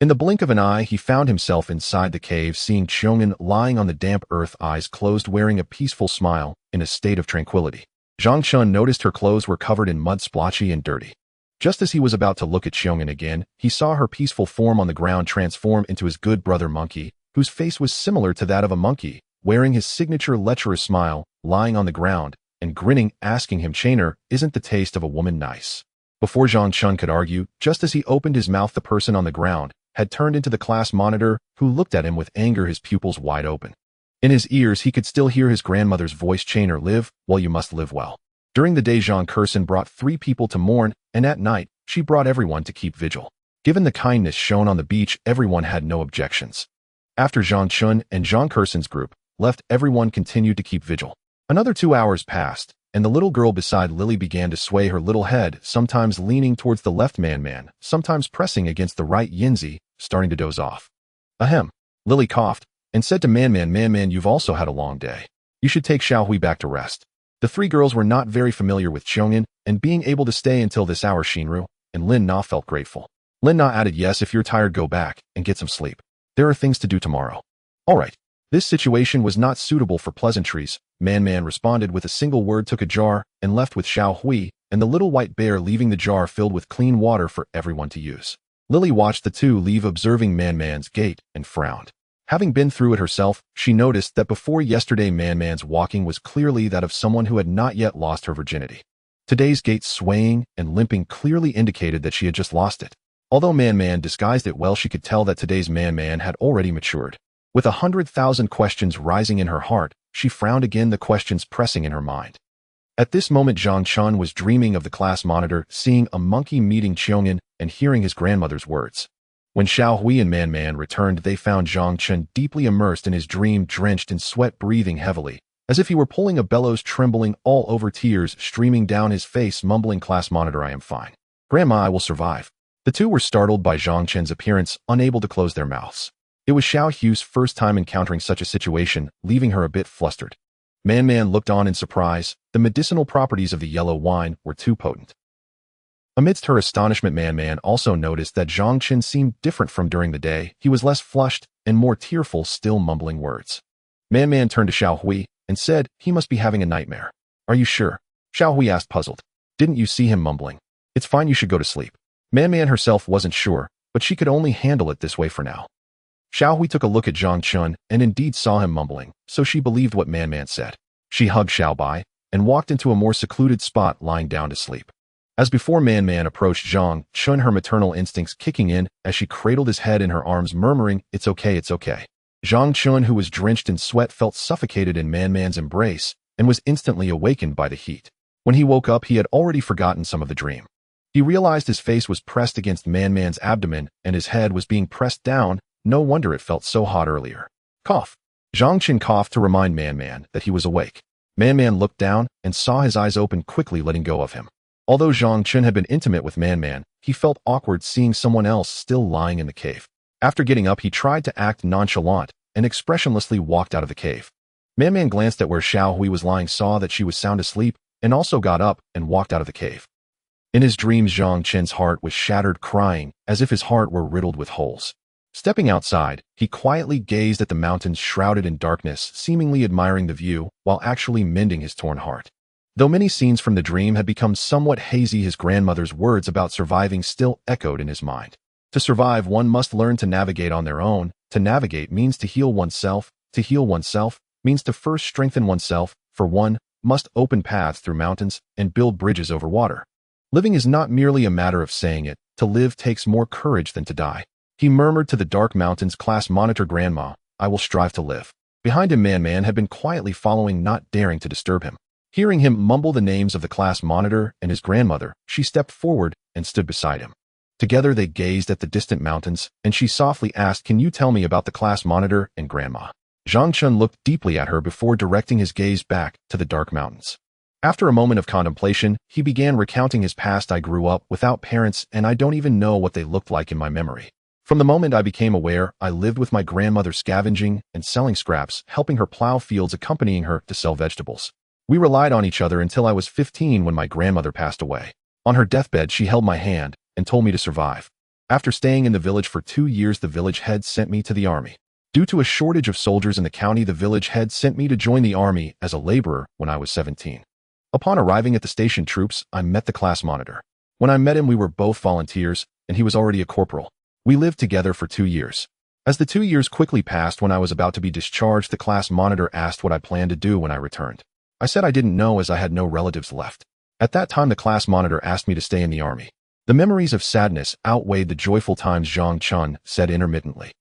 In the blink of an eye, he found himself inside the cave, seeing Xiong'an lying on the damp earth, eyes closed, wearing a peaceful smile, in a state of tranquility. Zhang Chun noticed her clothes were covered in mud, splotchy and dirty. Just as he was about to look at Xiong'an again, he saw her peaceful form on the ground transform into his good brother Monkey, whose face was similar to that of a monkey, wearing his signature lecherous smile, lying on the ground, and grinning, asking him, "Chainer, isn't the taste of a woman nice?" Before Zhang Chun could argue, just as he opened his mouth, the person on the ground had turned into the class monitor, who looked at him with anger, his pupils wide open. In his ears, he could still hear his grandmother's voice, "Chainer, live, well, you must live well." During the day, Zhang Kurson brought 3 people to mourn, and at night, she brought everyone to keep vigil. Given the kindness shown on the beach, everyone had no objections. After Zhang Chun and Zhang Kurson's group left, everyone continued to keep vigil. Another 2 hours passed, and the little girl beside Lily began to sway her little head, sometimes leaning towards the left Man Man, sometimes pressing against the right Yinzi, starting to doze off. Ahem. Lily coughed and said to Man Man, "Man Man, you've also had a long day. You should take Xiao Hui back to rest." The 3 girls were not very familiar with Xiong'an, and being able to stay until this hour, Shinru and Lin Na felt grateful. Lin Na added, "Yes, if you're tired, go back and get some sleep. There are things to do tomorrow." "All right." This situation was not suitable for pleasantries. Man Man responded with a single word, took a jar, and left with Xiao Hui and the little white bear, leaving the jar filled with clean water for everyone to use. Lily watched the 2 leave, observing Man Man's gait, and frowned. Having been through it herself, she noticed that before yesterday, Man Man's walking was clearly that of someone who had not yet lost her virginity. Today's gait, swaying and limping, clearly indicated that she had just lost it. Although Man Man disguised it well, she could tell that today's Man Man had already matured. With 100,000 questions rising in her heart, she frowned again, the questions pressing in her mind. At this moment, Zhang Chun was dreaming of the class monitor, seeing a monkey meeting Xiong'an and hearing his grandmother's words. When Xiao Hui and Man Man returned, they found Zhang Chun deeply immersed in his dream, drenched in sweat, breathing heavily, as if he were pulling a bellows, trembling all over, tears streaming down his face, mumbling, "Class monitor, I am fine. Grandma, I will survive." The 2 were startled by Zhang Chun's appearance, unable to close their mouths. It was Xiao Hui's first time encountering such a situation, leaving her a bit flustered. Man Man looked on in surprise. The medicinal properties of the yellow wine were too potent. Amidst her astonishment, Man Man also noticed that Zhang Chun seemed different from during the day. He was less flushed and more tearful, still mumbling words. Man Man turned to Xiao Hui and said, "He must be having a nightmare." "Are you sure?" Xiao Hui asked, puzzled. "Didn't you see him mumbling?" "It's fine, you should go to sleep." Man Man herself wasn't sure, but she could only handle it this way for now. Xiao Hui took a look at Zhang Chun and indeed saw him mumbling, so she believed what Man Man said. She hugged Xiao Bai and walked into a more secluded spot, lying down to sleep. As before, Man Man approached Zhang Chun, her maternal instincts kicking in as she cradled his head in her arms, murmuring, "It's okay, it's okay." Zhang Chun, who was drenched in sweat, felt suffocated in Man Man's embrace and was instantly awakened by the heat. When he woke up, he had already forgotten some of the dream. He realized his face was pressed against Man Man's abdomen and his head was being pressed down. No wonder it felt so hot earlier. Cough. Zhang Chun coughed to remind Man Man that he was awake. Man Man looked down and saw his eyes open, quickly letting go of him. Although Zhang Chun had been intimate with Man Man, he felt awkward seeing someone else still lying in the cave. After getting up, he tried to act nonchalant and expressionlessly walked out of the cave. Man Man glanced at where Xiao Hui was lying, saw that she was sound asleep, and also got up and walked out of the cave. In his dreams, Zhang Chun's heart was shattered, crying as if his heart were riddled with holes. Stepping outside, he quietly gazed at the mountains shrouded in darkness, seemingly admiring the view while actually mending his torn heart. Though many scenes from the dream had become somewhat hazy, his grandmother's words about surviving still echoed in his mind. To survive, one must learn to navigate on their own. To navigate means to heal oneself. To heal oneself means to first strengthen oneself, for one must open paths through mountains and build bridges over water. Living is not merely a matter of saying it. To live takes more courage than to die. He murmured to the dark mountains, "Class monitor, Grandma, I will strive to live. Behind him, Man had been quietly following, not daring to disturb him. Hearing him mumble the names of the class monitor and his grandmother, she stepped forward and stood beside him. Together they gazed at the distant mountains, and she softly asked, "Can you tell me about the class monitor and grandma?" Zhang Chun looked deeply at her before directing his gaze back to the dark mountains. After a moment of contemplation, he began recounting his past. "I grew up without parents, and I don't even know what they looked like in my memory. From the moment I became aware, I lived with my grandmother, scavenging and selling scraps, helping her plow fields, accompanying her to sell vegetables. We relied on each other until I was 15 when my grandmother passed away. On her deathbed, she held my hand and told me to survive. After staying in the village for 2 years, the village head sent me to the army. Due to a shortage of soldiers in the county, the village head sent me to join the army as a laborer when I was 17. Upon arriving at the station troops, I met the class monitor. When I met him, we were both volunteers, and he was already a corporal. We lived together for 2 years. As the 2 years quickly passed, when I was about to be discharged, the class monitor asked what I planned to do when I returned. I said I didn't know, as I had no relatives left. At that time, the class monitor asked me to stay in the army. The memories of sadness outweighed the joyful times, Zhang Chun said intermittently.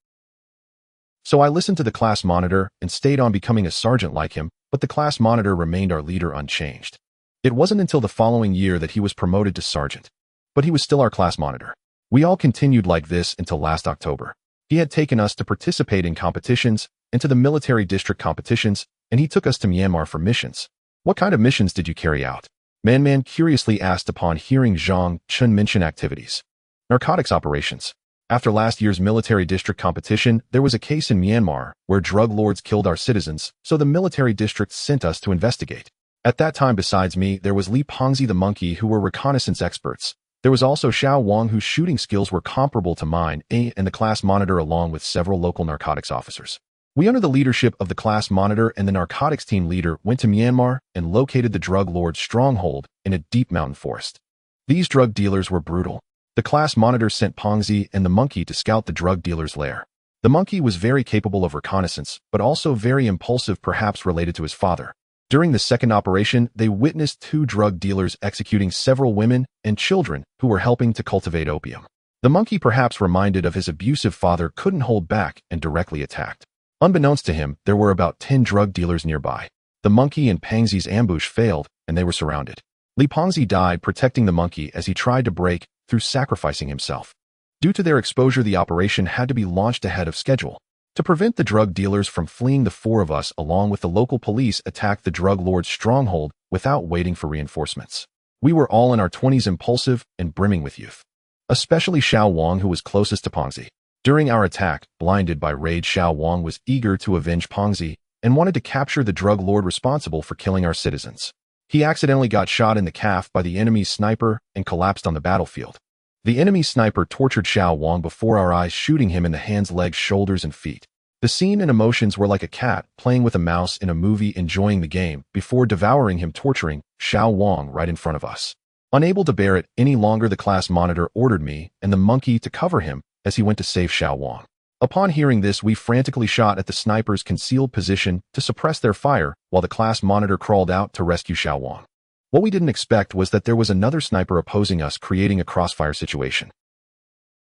So I listened to the class monitor and stayed on becoming a sergeant like him, but the class monitor remained our leader unchanged. It wasn't until the following year that he was promoted to sergeant. But he was still our class monitor. We all continued like this until last October. He had taken us to participate in competitions, into the military district competitions, and he took us to Myanmar for missions. What kind of missions did you carry out? Man curiously asked upon hearing Zhang Chun mention activities. Narcotics operations. After last year's military district competition, there was a case in Myanmar where drug lords killed our citizens, so the military district sent us to investigate. At that time, besides me, there was Li Pengzi the monkey, who were reconnaissance experts. There was also Xiao Wang, whose shooting skills were comparable to mine, and the class monitor, along with several local narcotics officers. We, under the leadership of the class monitor and the narcotics team leader, went to Myanmar and located the drug lord's stronghold in a deep mountain forest. These drug dealers were brutal. The class monitor sent Pengzi and the monkey to scout the drug dealer's lair. The monkey was very capable of reconnaissance, but also very impulsive, perhaps related to his father. During the second operation, they witnessed 2 drug dealers executing several women and children who were helping to cultivate opium. The monkey, perhaps reminded of his abusive father, couldn't hold back and directly attacked. Unbeknownst to him, there were about 10 drug dealers nearby. The monkey and Pengzi's ambush failed, and they were surrounded. Li Pengzi died protecting the monkey as he tried to break through, sacrificing himself. Due to their exposure, the operation had to be launched ahead of schedule. To prevent the drug dealers from fleeing, the 4 of us, along with the local police, attacked the drug lord's stronghold without waiting for reinforcements. We were all in our 20s, impulsive and brimming with youth. Especially Xiao Wang, who was closest to Pengzi. During our attack, blinded by rage, Xiao Wang was eager to avenge Pengzi and wanted to capture the drug lord responsible for killing our citizens. He accidentally got shot in the calf by the enemy's sniper and collapsed on the battlefield. The enemy sniper tortured Xiao Wang before our eyes, shooting him in the hands, legs, shoulders, and feet. The scene and emotions were like a cat playing with a mouse in a movie, enjoying the game, before devouring him, torturing Xiao Wang right in front of us. Unable to bear it any longer, the class monitor ordered me and the monkey to cover him as he went to save Xiao Wang. Upon hearing this, we frantically shot at the sniper's concealed position to suppress their fire, while the class monitor crawled out to rescue Xiao Wang. What we didn't expect was that there was another sniper opposing us, creating a crossfire situation.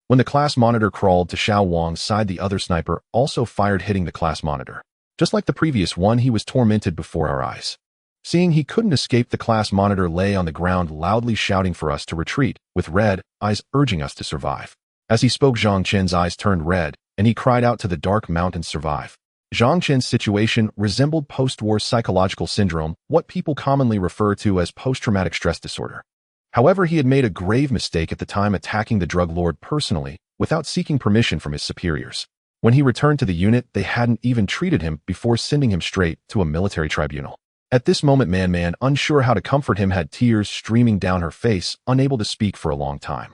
When the class monitor crawled to Xiao Wang's side, the other sniper also fired, hitting the class monitor. Just like the previous one, he was tormented before our eyes. Seeing he couldn't escape, the class monitor lay on the ground, loudly shouting for us to retreat, with red eyes urging us to survive. As he spoke, Zhang Chen's eyes turned red, and he cried out to the dark mountains, "Survive." Zhang Chen's situation resembled post-war psychological syndrome, what people commonly refer to as post-traumatic stress disorder. However, he had made a grave mistake at the time, attacking the drug lord personally, without seeking permission from his superiors. When he returned to the unit, they hadn't even treated him before sending him straight to a military tribunal. At this moment, Man, unsure how to comfort him, had tears streaming down her face, unable to speak for a long time.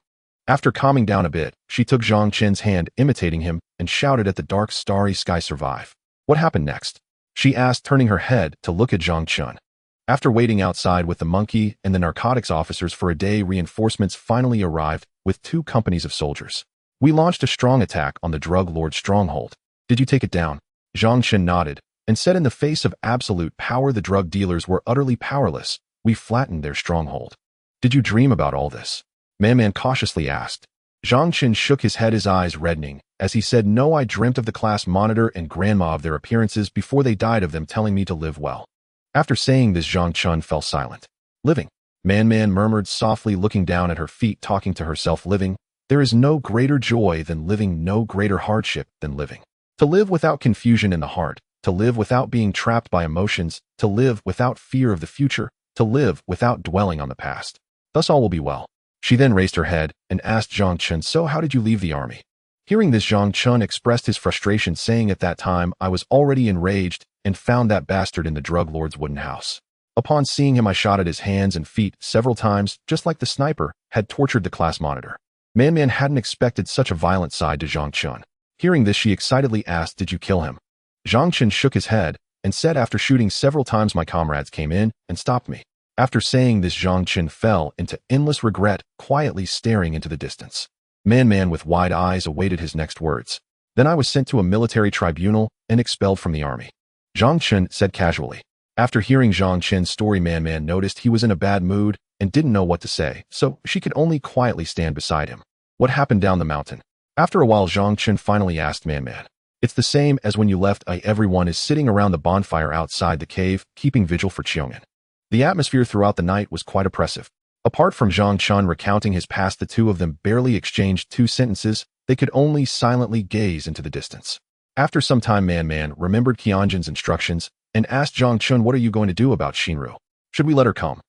After calming down a bit, she took Zhang Chen's hand, imitating him, and shouted at the dark, starry sky, "Survive." What happened next? She asked, turning her head to look at Zhang Chun. After waiting outside with the monkey and the narcotics officers for a day, reinforcements finally arrived with 2 companies of soldiers. We launched a strong attack on the drug lord's stronghold. Did you take it down? Zhang Chun nodded and said, in the face of absolute power, the drug dealers were utterly powerless. We flattened their stronghold. Did you dream about all this? Man cautiously asked. Zhang Chen shook his head, his eyes reddening, as he said, "No, I dreamt of the class monitor and grandma of their appearances before they died, of them telling me to live well." After saying this, Zhang Chen fell silent. "Living," Man murmured softly, looking down at her feet, talking to herself. "Living. There is no greater joy than living, no greater hardship than living. To live without confusion in the heart, to live without being trapped by emotions, to live without fear of the future, to live without dwelling on the past. Thus all will be well." She then raised her head and asked Zhang Chen, "So how did you leave the army?" Hearing this, Zhang Chen expressed his frustration, saying, "At that time, I was already enraged and found that bastard in the drug lord's wooden house. Upon seeing him, I shot at his hands and feet several times, just like the sniper had tortured the class monitor." Man hadn't expected such a violent side to Zhang Chen. Hearing this, she excitedly asked, "Did you kill him?" Zhang Chen shook his head and said, "After shooting several times, my comrades came in and stopped me." After saying this, Zhang Chen fell into endless regret, quietly staring into the distance. Man with wide eyes awaited his next words. "Then I was sent to a military tribunal and expelled from the army," Zhang Chen said casually. After hearing Zhang Chen's story, Man noticed he was in a bad mood and didn't know what to say, so she could only quietly stand beside him. "What happened down the mountain?" After a while, Zhang Chen finally asked Man. "It's the same as when you left. Everyone is sitting around the bonfire outside the cave, keeping vigil for Qiong'an." The atmosphere throughout the night was quite oppressive. Apart from Zhang Chen recounting his past, the two of them barely exchanged 2 sentences. They could only silently gaze into the distance. After some time, Man remembered Qiong'an's instructions and asked Zhang Chen, "What are you going to do about Xinru? Should we let her come?"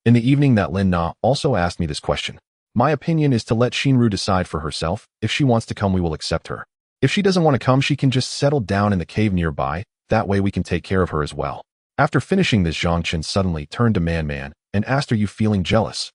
In the evening, that Lin Na also asked me this question. "My opinion is to let Xinru decide for herself. If she wants to come, we will accept her. If she doesn't want to come, she can just settle down in the cave nearby. That way we can take care of her as well." After finishing this, Zhang Chen suddenly turned to Man and asked, "Are you feeling jealous?"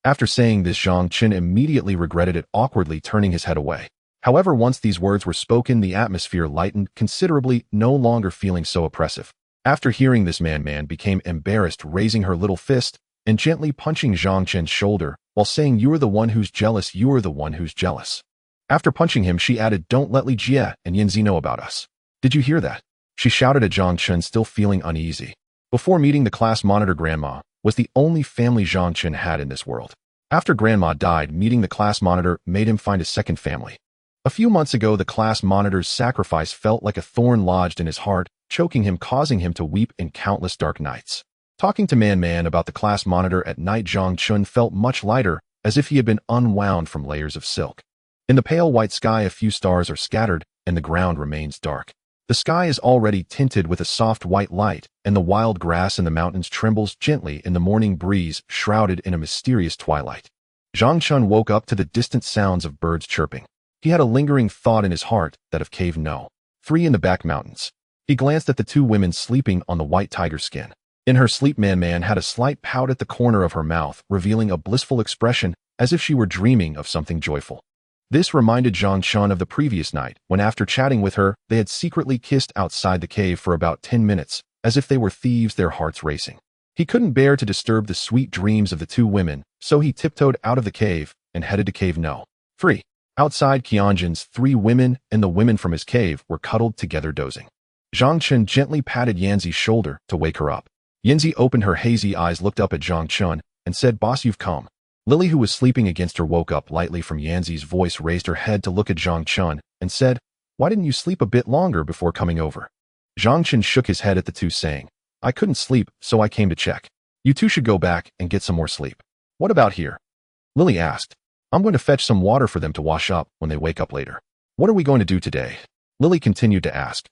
After saying this, Zhang Chen immediately regretted it, awkwardly turning his head away. However, once these words were spoken, the atmosphere lightened considerably, no longer feeling so oppressive. After hearing this, Man became embarrassed, raising her little fist and gently punching Zhang Chen's shoulder while saying, "You are the one who's jealous, you are the one who's jealous." After punching him, she added, "Don't let Li Jie and Yanzi know about us." "Did you hear that?" she shouted at Zhang Chen, still feeling uneasy. Before meeting the class monitor, grandma was the only family Zhang Chen had in this world. After grandma died, meeting the class monitor made him find a second family. A few months ago, the class monitor's sacrifice felt like a thorn lodged in his heart, choking him, causing him to weep in countless dark nights. Talking to Man about the class monitor at night, Zhang Chen felt much lighter, as if he had been unwound from layers of silk. In the pale white sky, a few stars are scattered, and the ground remains dark. The sky is already tinted with a soft white light, and the wild grass in the mountains trembles gently in the morning breeze, shrouded in a mysterious twilight. Zhang Chen woke up to the distant sounds of birds chirping. He had a lingering thought in his heart, that of Cave No. 3 in the back mountains. He glanced at the 2 women sleeping on the white tiger skin. In her sleep, Man had a slight pout at the corner of her mouth, revealing a blissful expression, as if she were dreaming of something joyful. This reminded Zhang Chen of the previous night, when after chatting with her, they had secretly kissed outside the cave for about 10 minutes, as if they were thieves, their hearts racing. He couldn't bear to disturb the sweet dreams of the 2 women, so he tiptoed out of the cave and headed to Cave No. 3. Outside, Qiong'an's 3 women and the women from his cave were cuddled together dozing. Zhang Chen gently patted Yanzi's shoulder to wake her up. Yanzi opened her hazy eyes, looked up at Zhang Chen, and said, "Boss, you've come." Lily, who was sleeping against her, woke up lightly from Yanzi's voice, raised her head to look at Zhang Chen, and said, "Why didn't you sleep a bit longer before coming over?" Zhang Chen shook his head at the 2, saying, "I couldn't sleep, so I came to check. You 2 should go back and get some more sleep." "What about here?" Lily asked. "I'm going to fetch some water for them to wash up when they wake up later." "What are we going to do today?" Lily continued to ask.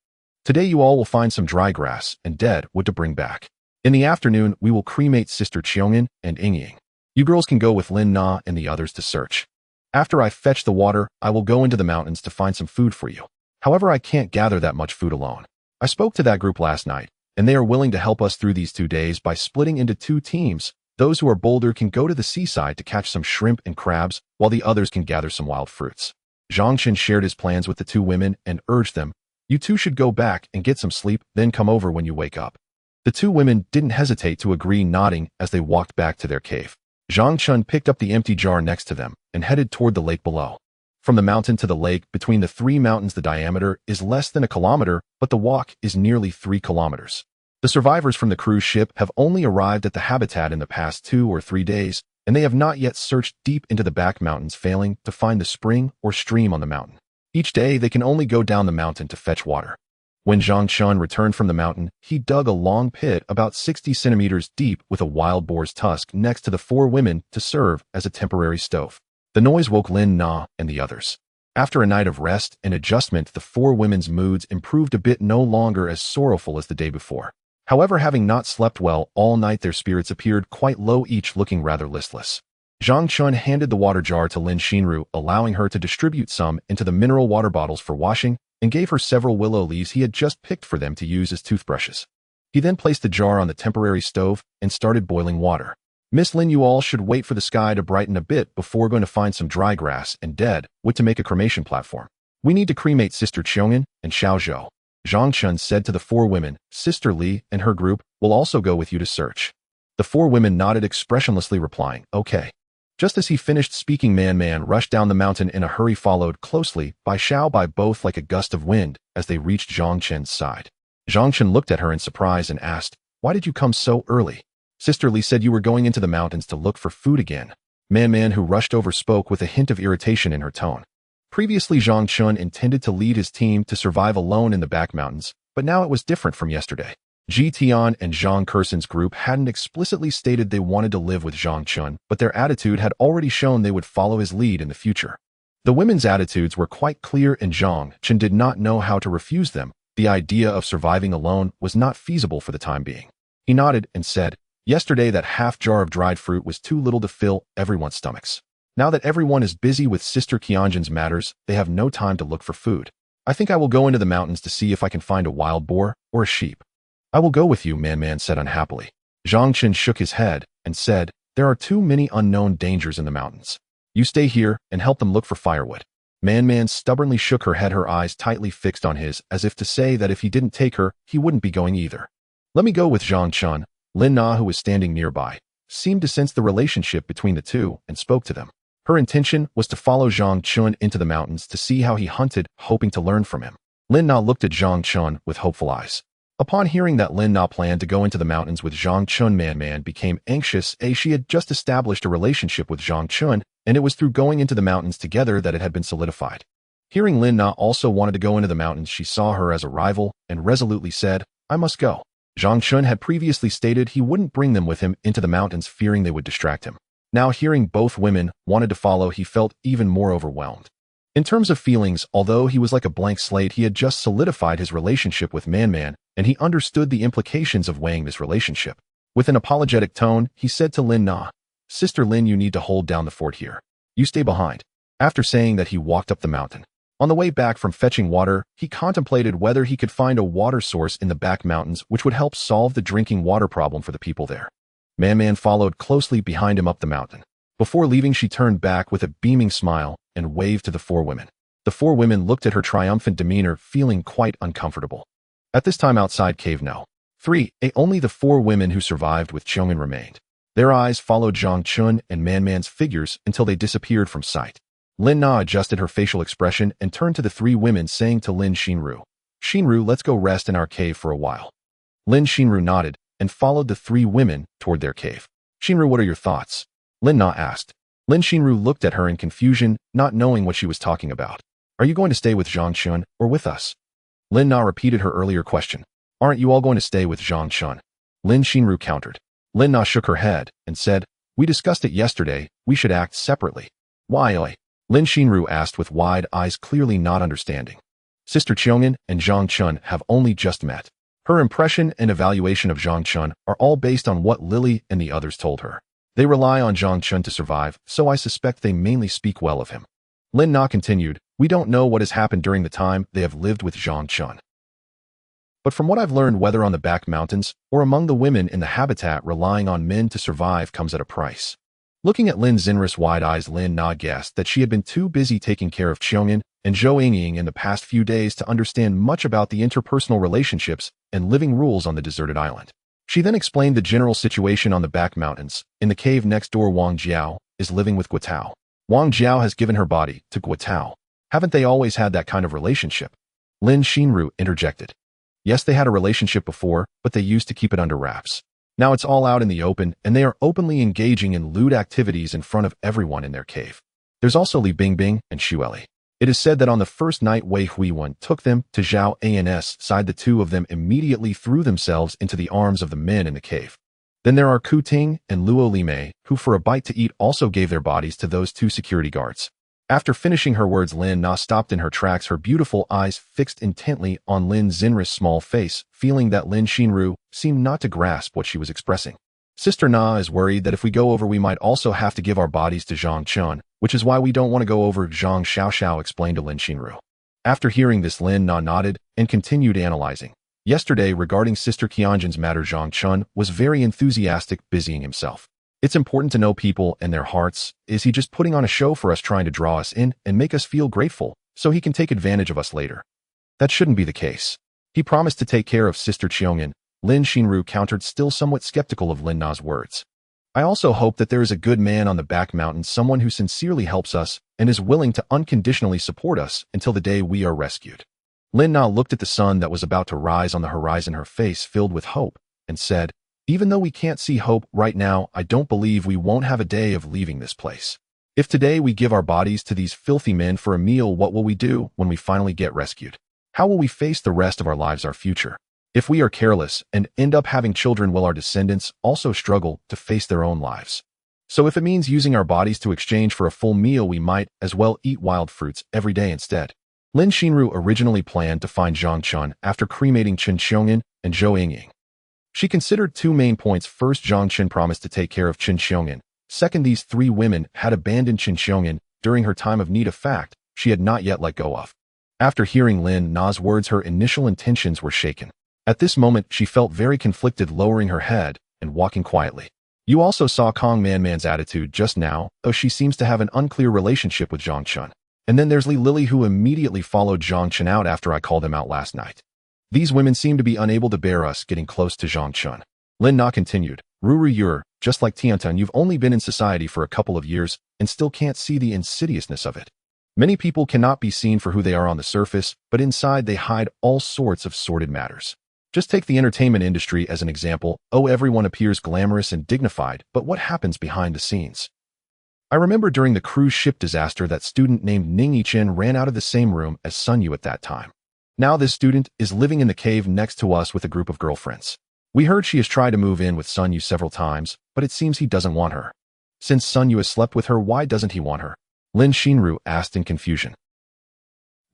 "Today you all will find some dry grass and dead wood to bring back. In the afternoon, we will cremate Sister Qiong'an and Yingying. You girls can go with Lin Na and the others to search. After I fetch the water, I will go into the mountains to find some food for you. However, I can't gather that much food alone. I spoke to that group last night, and they are willing to help us through these 2 days by splitting into 2 teams. Those who are bolder can go to the seaside to catch some shrimp and crabs, while the others can gather some wild fruits." Zhang Chen shared his plans with the 2 women and urged them, "You 2 should go back and get some sleep, then come over when you wake up." The 2 women didn't hesitate to agree, nodding as they walked back to their cave. Zhang Chen picked up the empty jar next to them and headed toward the lake below. From the mountain to the lake, between the 3 mountains, the diameter is less than a kilometer, but the walk is nearly 3 kilometers. The survivors from the cruise ship have only arrived at the habitat in the past 2 or 3 days, and they have not yet searched deep into the back mountains, failing to find the spring or stream on the mountain. Each day, they can only go down the mountain to fetch water. When Zhang Chun returned from the mountain, he dug a long pit about 60 centimeters deep with a wild boar's tusk next to the 4 women to serve as a temporary stove. The noise woke Lin Na and the others. After a night of rest and adjustment, the 4 women's moods improved a bit, no longer as sorrowful as the day before. However, having not slept well all night, their spirits appeared quite low, each looking rather listless. Zhang Chun handed the water jar to Lin Xinru, allowing her to distribute some into the mineral water bottles for washing, and gave her several willow leaves he had just picked for them to use as toothbrushes. He then placed the jar on the temporary stove and started boiling water. Miss Lin, you all should wait for the sky to brighten a bit before going to find some dry grass and dead wood to make a cremation platform. We need to cremate Sister Qiong'an and Xiao Zhou. Zhang Chun said to the 4 women. Sister Li and her group will also go with you to search. The 4 women nodded expressionlessly, replying, okay. Just as he finished speaking, Man rushed down the mountain in a hurry, followed closely by Xiao Bai, both like a gust of wind as they reached Zhang Chen's side. Zhang Chen looked at her in surprise and asked, why did you come so early? Sister Li said you were going into the mountains to look for food again. Man, who rushed over, spoke with a hint of irritation in her tone. Previously, Zhang Chun intended to lead his team to survive alone in the back mountains, but now it was different from yesterday. Ji Tian and Zhang Kerson's group hadn't explicitly stated they wanted to live with Zhang Chun, but their attitude had already shown they would follow his lead in the future. The women's attitudes were quite clear, and Zhang Chun did not know how to refuse them. The idea of surviving alone was not feasible for the time being. He nodded and said, yesterday that half jar of dried fruit was too little to fill everyone's stomachs. Now that everyone is busy with Sister Qiong'an's matters, they have no time to look for food. I think I will go into the mountains to see if I can find a wild boar or a sheep. I will go with you, Man said unhappily. Zhang Chun shook his head and said, there are too many unknown dangers in the mountains. You stay here and help them look for firewood. Man stubbornly shook her head, her eyes tightly fixed on his, as if to say that if he didn't take her, he wouldn't be going either. Let me go with Zhang Chun. Lin Na, who was standing nearby, seemed to sense the relationship between the two and spoke to them. Her intention was to follow Zhang Chun into the mountains to see how he hunted, hoping to learn from him. Lin Na looked at Zhang Chun with hopeful eyes. Upon hearing that Lin Na planned to go into the mountains with Zhang Chun, Man became anxious, as she had just established a relationship with Zhang Chun, and it was through going into the mountains together that it had been solidified. Hearing Lin Na also wanted to go into the mountains, she saw her as a rival and resolutely said, I must go. Zhang Chun had previously stated he wouldn't bring them with him into the mountains, fearing they would distract him. Now hearing both women wanted to follow, he felt even more overwhelmed. In terms of feelings, although he was like a blank slate, he had just solidified his relationship with Man, and he understood the implications of weighing this relationship. With an apologetic tone, he said to Lin Na, Sister Lin, you need to hold down the fort here. You stay behind. After saying that, he walked up the mountain. On the way back from fetching water, he contemplated whether he could find a water source in the back mountains which would help solve the drinking water problem for the people there. Man followed closely behind him up the mountain. Before leaving, she turned back with a beaming smile and waved to the 4 women. The 4 women looked at her triumphant demeanor, feeling quite uncomfortable. At this time outside Cave No. 3, only the 4 women who survived with Qiong'an remained. Their eyes followed Zhang Chun and Man's figures until they disappeared from sight. Lin Na adjusted her facial expression and turned to the 3 women, saying to Lin Xinru, Xinru, let's go rest in our cave for a while. Lin Xinru nodded and followed the 3 women toward their cave. Xinru, what are your thoughts? Lin Na asked. Lin Xinru looked at her in confusion, not knowing what she was talking about. Are you going to stay with Zhang Chun or with us? Lin Na repeated her earlier question. Aren't you all going to stay with Zhang Chun? Lin Xinru countered. Lin Na shook her head and said, we discussed it yesterday, we should act separately. Why, oi? Lin Xinru asked with wide eyes, clearly not understanding. Sister Qiong'an and Zhang Chun have only just met. Her impression and evaluation of Zhang Chun are all based on what Lily and the others told her. They rely on Zhang Chun to survive, so I suspect they mainly speak well of him. Lin Na continued, we don't know what has happened during the time they have lived with Zhang Chun. But from what I've learned, whether on the back mountains or among the women in the habitat, relying on men to survive comes at a price. Looking at Lin Xinru's wide eyes, Lin Na guessed that she had been too busy taking care of Qiong'an and Zhou Yingying in the past few days to understand much about the interpersonal relationships and living rules on the deserted island. She then explained the general situation on the back mountains. In the cave next door, Wang Jiao is living with Guotao. Wang Jiao has given her body to Guotao. Haven't they always had that kind of relationship? Lin Xinru interjected. Yes, they had a relationship before, but they used to keep it under wraps. Now it's all out in the open, and they are openly engaging in lewd activities in front of everyone in their cave. There's also Li Bingbing and Xueli. It is said that on the first night Wei Huiwen took them to Zhao An's side, the two of them immediately threw themselves into the arms of the men in the cave. Then there are Ku Ting and Luo Limei, who for a bite to eat also gave their bodies to those two security guards. After finishing her words, Lin Na stopped in her tracks, her beautiful eyes fixed intently on Lin Xinru's small face, feeling that Lin Xinru seemed not to grasp what she was expressing. Sister Na is worried that if we go over we might also have to give our bodies to Zhang Chun, which is why we don't want to go over, Zhang Xiaoxiao explained to Lin Xinru. After hearing this, Lin Na nodded and continued analyzing. Yesterday, regarding Sister Qianjin's matter, Zhang Chun was very enthusiastic, busying himself. It's important to know people and their hearts. Is he just putting on a show for us, trying to draw us in and make us feel grateful so he can take advantage of us later? That shouldn't be the case. He promised to take care of Sister Qiongin. Lin Xinru countered, still somewhat skeptical of Lin Na's words. I also hope that there is a good man on the back mountain, someone who sincerely helps us and is willing to unconditionally support us until the day we are rescued. Lin Na looked at the sun that was about to rise on the horizon, her face filled with hope, and said, even though we can't see hope right now, I don't believe we won't have a day of leaving this place. If today we give our bodies to these filthy men for a meal, what will we do when we finally get rescued? How will we face the rest of our lives, our future? If we are careless and end up having children, will our descendants also struggle to face their own lives? So if it means using our bodies to exchange for a full meal, we might as well eat wild fruits every day instead. Lin Xinru originally planned to find Zhang Chun after cremating Chen Xiongyan and Zhou Yingying. She considered two main points. First, Zhang Chun promised to take care of Chen Xiongyan. Second, these three women had abandoned Chen Xiongyan during her time of need, a fact she had not yet let go of. After hearing Lin Na's words, her initial intentions were shaken. At this moment, she felt very conflicted, lowering her head and walking quietly. You also saw Kong Man's attitude just now, though she seems to have an unclear relationship with Zhang Chun. And then there's Li Lily, who immediately followed Zhang Chun out after I called him out last night. These women seem to be unable to bear us getting close to Zhang Chun. Lin Na continued, Ruru, you're just like Tiantan. You've only been in society for a couple of years and still can't see the insidiousness of it. Many people cannot be seen for who they are on the surface, but inside they hide all sorts of sordid matters. Just take the entertainment industry as an example. Oh, everyone appears glamorous and dignified, but what happens behind the scenes? I remember during the cruise ship disaster, that student named Ning Yichen ran out of the same room as Sun Yu at that time. Now this student is living in the cave next to us with a group of girlfriends. We heard she has tried to move in with Sun Yu several times, but it seems he doesn't want her. Since Sun Yu has slept with her, why doesn't he want her? Lin Xinru asked in confusion.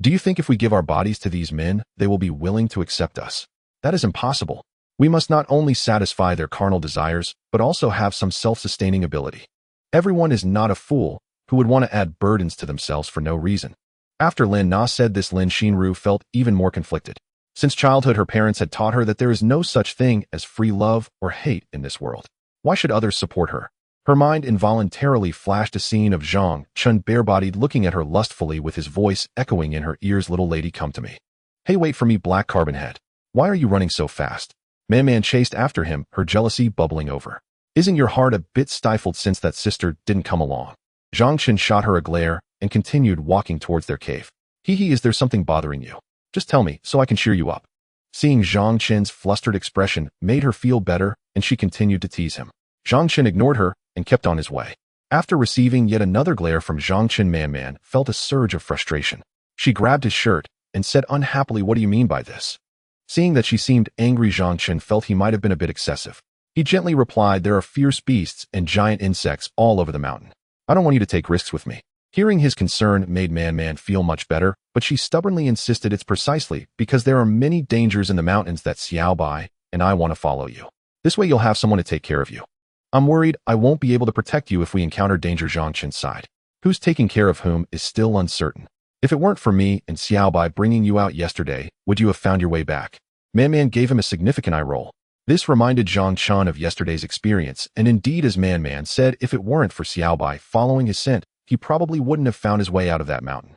Do you think if we give our bodies to these men, they will be willing to accept us? That is impossible. We must not only satisfy their carnal desires, but also have some self-sustaining ability. Everyone is not a fool who would want to add burdens to themselves for no reason. After Lin Na said this, Lin Xinru felt even more conflicted. Since childhood, her parents had taught her that there is no such thing as free love or hate in this world. Why should others support her? Her mind involuntarily flashed a scene of Zhang Chun bare-bodied looking at her lustfully, with his voice echoing in her ears, little lady, come to me. Hey, wait for me, Black Carbon Head. Why are you running so fast? Man chased after him, her jealousy bubbling over. Isn't your heart a bit stifled since that sister didn't come along? Zhang Chun shot her a glare and continued walking towards their cave. Is there something bothering you? Just tell me so I can cheer you up. Seeing Zhang Chun's flustered expression made her feel better, and she continued to tease him. Zhang Chun ignored her and kept on his way. After receiving yet another glare from Zhang Chun, Man felt a surge of frustration. She grabbed his shirt and said unhappily, what do you mean by this? Seeing that she seemed angry, Zhang Chun felt he might have been a bit excessive. He gently replied, there are fierce beasts and giant insects all over the mountain. I don't want you to take risks with me. Hearing his concern made Man feel much better, but she stubbornly insisted, it's precisely because there are many dangers in the mountains that Xiao Bai and I want to follow you. This way you'll have someone to take care of you. I'm worried I won't be able to protect you if we encounter danger. Zhang Chun sighed. Who's taking care of whom is still uncertain. If it weren't for me and Xiao Bai bringing you out yesterday, would you have found your way back? Man gave him a significant eye roll. This reminded Zhang Chun of yesterday's experience, and indeed, as Man said, if it weren't for Xiao Bai following his scent, he probably wouldn't have found his way out of that mountain.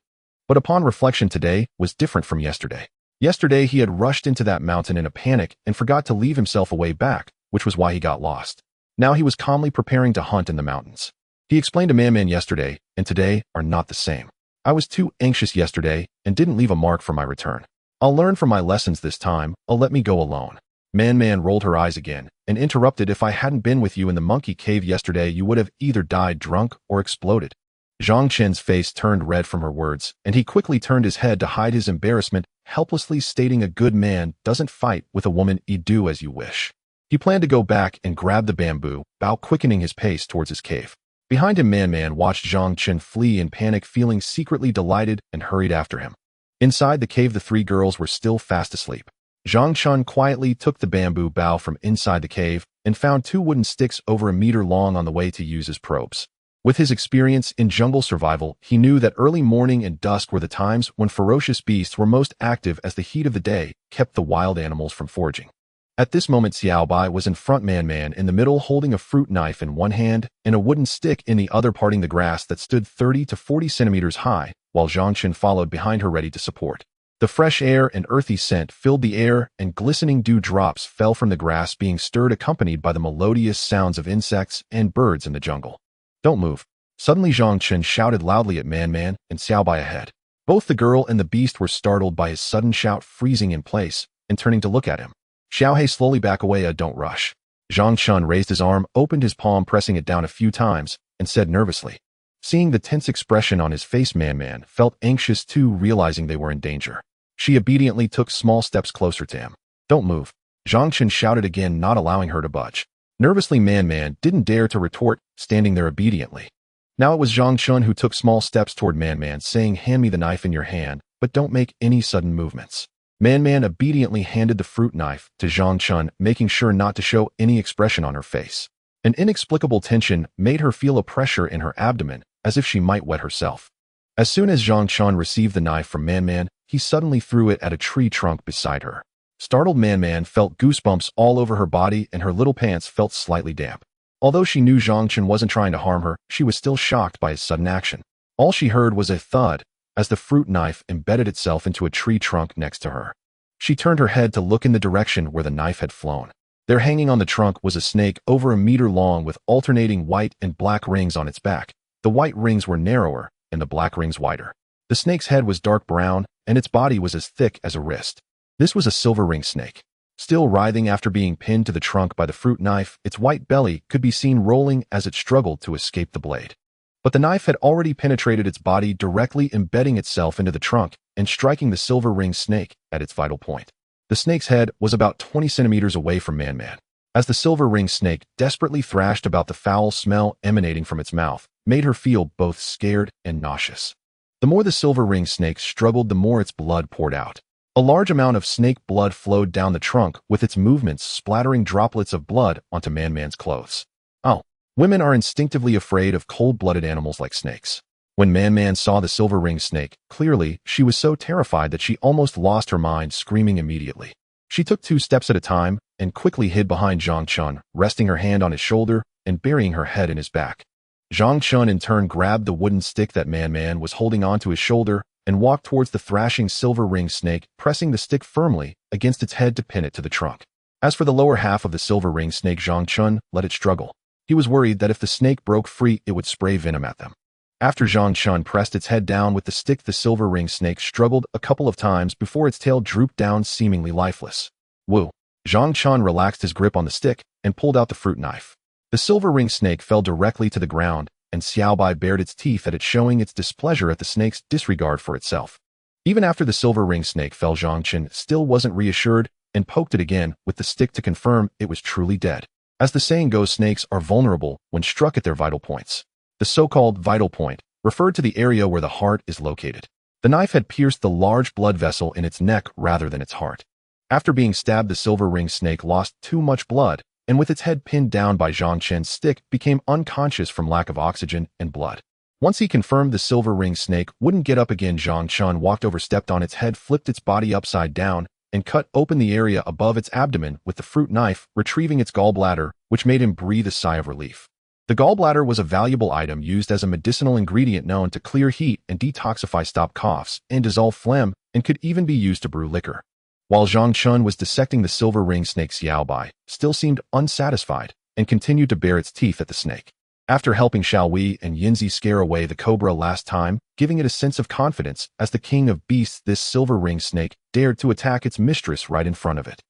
But upon reflection, today was different from yesterday. Yesterday, he had rushed into that mountain in a panic and forgot to leave himself a way back, which was why he got lost. Now he was calmly preparing to hunt in the mountains. He explained to Man yesterday and today are not the same. I was too anxious yesterday and didn't leave a mark for my return. I'll learn from my lessons this time. Let me go alone. Man rolled her eyes again and interrupted. If I hadn't been with you in the monkey cave yesterday, you would have either died drunk or exploded. Zhang Chen's face turned red from her words, and he quickly turned his head to hide his embarrassment, helplessly stating a good man doesn't fight with a woman. You do as you wish. He planned to go back and grab the bamboo, Bao quickening his pace towards his cave. Behind him, Man watched Zhang Chen flee in panic, feeling secretly delighted, and hurried after him. Inside the cave, the three girls were still fast asleep. Zhang Chen quietly took the bamboo bough from inside the cave and found two wooden sticks over a meter long on the way to use as probes. With his experience in jungle survival, he knew that early morning and dusk were the times when ferocious beasts were most active, as the heat of the day kept the wild animals from foraging. At this moment, Xiaobai was in front, Man in the middle, holding a fruit knife in one hand and a wooden stick in the other, parting the grass that stood 30 to 40 centimeters high, while Zhang Chen followed behind her, ready to support. The fresh air and earthy scent filled the air, and glistening dew drops fell from the grass, being stirred, accompanied by the melodious sounds of insects and birds in the jungle. Don't move. Suddenly, Zhang Chen shouted loudly at Man and Xiaobai ahead. Both the girl and the beast were startled by his sudden shout, freezing in place and turning to look at him. Xiaohei, slowly back away. Don't rush. Zhang Chen raised his arm, opened his palm, pressing it down a few times, and said nervously. Seeing the tense expression on his face, Man felt anxious too, realizing they were in danger. She obediently took small steps closer to him. Don't move. Zhang Chen shouted again, not allowing her to budge. Nervously, Man didn't dare to retort, standing there obediently. Now it was Zhang Chen who took small steps toward Man, saying, hand me the knife in your hand, but don't make any sudden movements. Man obediently handed the fruit knife to Zhang Chen, making sure not to show any expression on her face. An inexplicable tension made her feel a pressure in her abdomen, as if she might wet herself. As soon as Zhang Chen received the knife from Man, he suddenly threw it at a tree trunk beside her. Startled, Man felt goosebumps all over her body, and her little pants felt slightly damp. Although she knew Zhang Chen wasn't trying to harm her, she was still shocked by his sudden action. All she heard was a thud as the fruit knife embedded itself into a tree trunk next to her. She turned her head to look in the direction where the knife had flown. There, hanging on the trunk, was a snake over a meter long with alternating white and black rings on its back. The white rings were narrower and the black rings wider. The snake's head was dark brown, and its body was as thick as a wrist. This was a silver ring snake. Still writhing after being pinned to the trunk by the fruit knife, its white belly could be seen rolling as it struggled to escape the blade. But the knife had already penetrated its body, directly embedding itself into the trunk and striking the silver ring snake at its vital point. The snake's head was about 20 centimeters away from Man. As the silver ring snake desperately thrashed about, the foul smell emanating from its mouth made her feel both scared and nauseous. The more the silver ring snake struggled, the more its blood poured out. A large amount of snake blood flowed down the trunk, with its movements splattering droplets of blood onto Man's clothes. Oh, women are instinctively afraid of cold-blooded animals like snakes. When Man saw the silver ring snake, clearly she was so terrified that she almost lost her mind, screaming immediately. She took 2 steps at a time and quickly hid behind Zhang Chen, resting her hand on his shoulder and burying her head in his back. Zhang Chen in turn grabbed the wooden stick that Man was holding onto his shoulder and walked towards the thrashing silver ring snake, pressing the stick firmly against its head to pin it to the trunk. As for the lower half of the silver ring snake, Zhang Chen let it struggle. He was worried that if the snake broke free, it would spray venom at them. After Zhang Chen pressed its head down with the stick, the silver ring snake struggled a couple of times before its tail drooped down, seemingly lifeless. Woo! Zhang Chen relaxed his grip on the stick and pulled out the fruit knife. The silver ring snake fell directly to the ground, and Xiaobai bared its teeth at it, showing its displeasure at the snake's disregard for itself. Even after the silver ring snake fell, Zhang Chen still wasn't reassured and poked it again with the stick to confirm it was truly dead. As the saying goes, snakes are vulnerable when struck at their vital points. The so-called vital point referred to the area where the heart is located. The knife had pierced the large blood vessel in its neck rather than its heart. After being stabbed, the silver ring snake lost too much blood, and with its head pinned down by Zhang Chen's stick, became unconscious from lack of oxygen and blood. Once he confirmed the silver ring snake wouldn't get up again, Zhang Chen walked over, stepped on its head, flipped its body upside down, and cut open the area above its abdomen with the fruit knife, retrieving its gallbladder, which made him breathe a sigh of relief. The gallbladder was a valuable item used as a medicinal ingredient known to clear heat and detoxify, stop coughs, and dissolve phlegm, and could even be used to brew liquor. While Zhang Chen was dissecting the silver ring snake, Xiaobai still seemed unsatisfied and continued to bare its teeth at the snake. After helping Xiaowei and Yinzi scare away the cobra last time, giving it a sense of confidence as the king of beasts, this silver ring snake dared to attack its mistress right in front of it.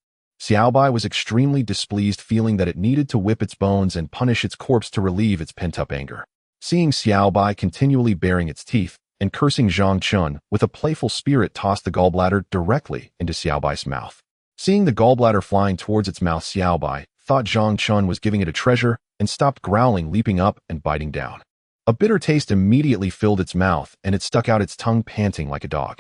Xiaobai was extremely displeased, feeling that it needed to whip its bones and punish its corpse to relieve its pent-up anger. Seeing Xiaobai continually baring its teeth and cursing Zhang Chun, with a playful spirit tossed the gallbladder directly into Xiaobai's mouth. Seeing the gallbladder flying towards its mouth, Xiaobai thought Zhang Chun was giving it a treasure and stopped growling, leaping up and biting down. A bitter taste immediately filled its mouth, and it stuck out its tongue, panting like a dog.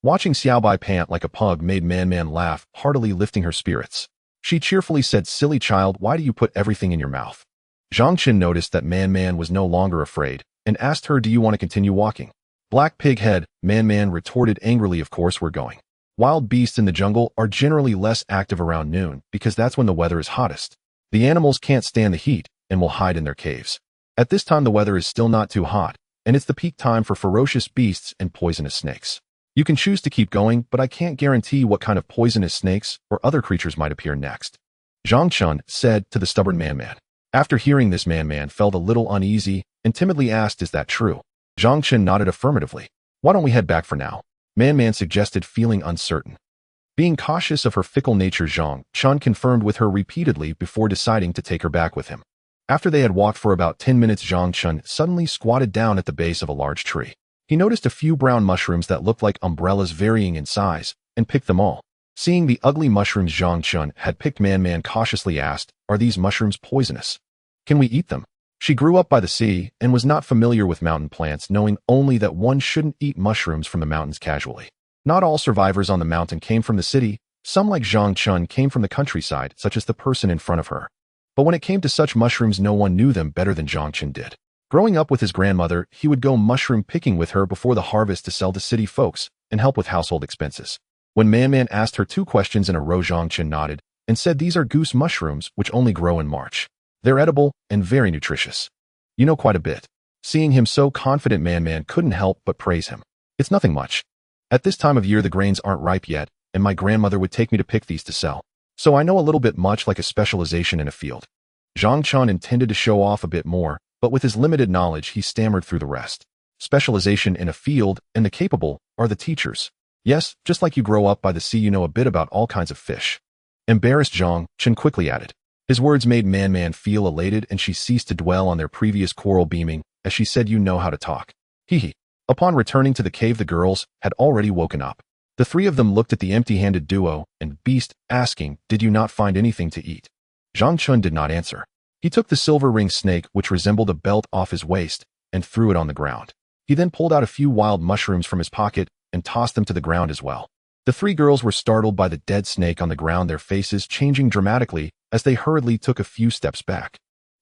Watching Xiaobai pant like a pug made Man Man laugh, heartily lifting her spirits. She cheerfully said, "Silly child, why do you put everything in your mouth?" Zhang Chen noticed that Man Man was no longer afraid and asked her, "Do you want to continue walking?" "Black pig head," Man Man retorted angrily, "of course we're going. Wild beasts in the jungle are generally less active around noon because that's when the weather is hottest. The animals can't stand the heat and will hide in their caves. At this time the weather is still not too hot, and it's the peak time for ferocious beasts and poisonous snakes. You can choose to keep going, but I can't guarantee what kind of poisonous snakes or other creatures might appear next," Zhang Chun said to the stubborn Man Man. After hearing this, Man Man felt a little uneasy and timidly asked, "Is that true?" Zhang Chen nodded affirmatively. "Why don't we head back for now?" Man Man suggested, feeling uncertain. Being cautious of her fickle nature, Zhang Chun confirmed with her repeatedly before deciding to take her back with him. After they had walked for about 10 minutes, Zhang Chun suddenly squatted down at the base of a large tree. He noticed a few brown mushrooms that looked like umbrellas varying in size and picked them all. Seeing the ugly mushrooms Zhang Chun had picked, Man Man cautiously asked, "Are these mushrooms poisonous? Can we eat them?" She grew up by the sea and was not familiar with mountain plants, knowing only that one shouldn't eat mushrooms from the mountains casually. Not all survivors on the mountain came from the city. Some, like Zhang Chun, came from the countryside, such as the person in front of her. But when it came to such mushrooms, no one knew them better than Zhang Chun did. Growing up with his grandmother, he would go mushroom picking with her before the harvest to sell to city folks and help with household expenses. When Man Man asked her 2 questions in a row, Zhang Chun nodded and said, "These are goose mushrooms, which only grow in March. They're edible and very nutritious. You know quite a bit." Seeing him so confident, Man Man couldn't help but praise him. "It's nothing much. At this time of year the grains aren't ripe yet, and my grandmother would take me to pick these to sell. So I know a little bit, much like a specialization in a field." Zhang Chun intended to show off a bit more, but with his limited knowledge he stammered through the rest. "Specialization in a field, and the capable are the teachers. Yes, just like you grow up by the sea, you know a bit about all kinds of fish." Embarrassed, Zhang Chun quickly added. His words made Man Man feel elated, and she ceased to dwell on their previous quarrel, beaming as she said, "You know how to talk. Hee hee." Upon returning to the cave, the girls had already woken up. The 3 of them looked at the empty-handed duo and Beast, asking, "Did you not find anything to eat?" Zhang Chun did not answer. He took the silver ring snake, which resembled a belt, off his waist and threw it on the ground. He then pulled out a few wild mushrooms from his pocket and tossed them to the ground as well. The 3 girls were startled by the dead snake on the ground, their faces changing dramatically as they hurriedly took a few steps back.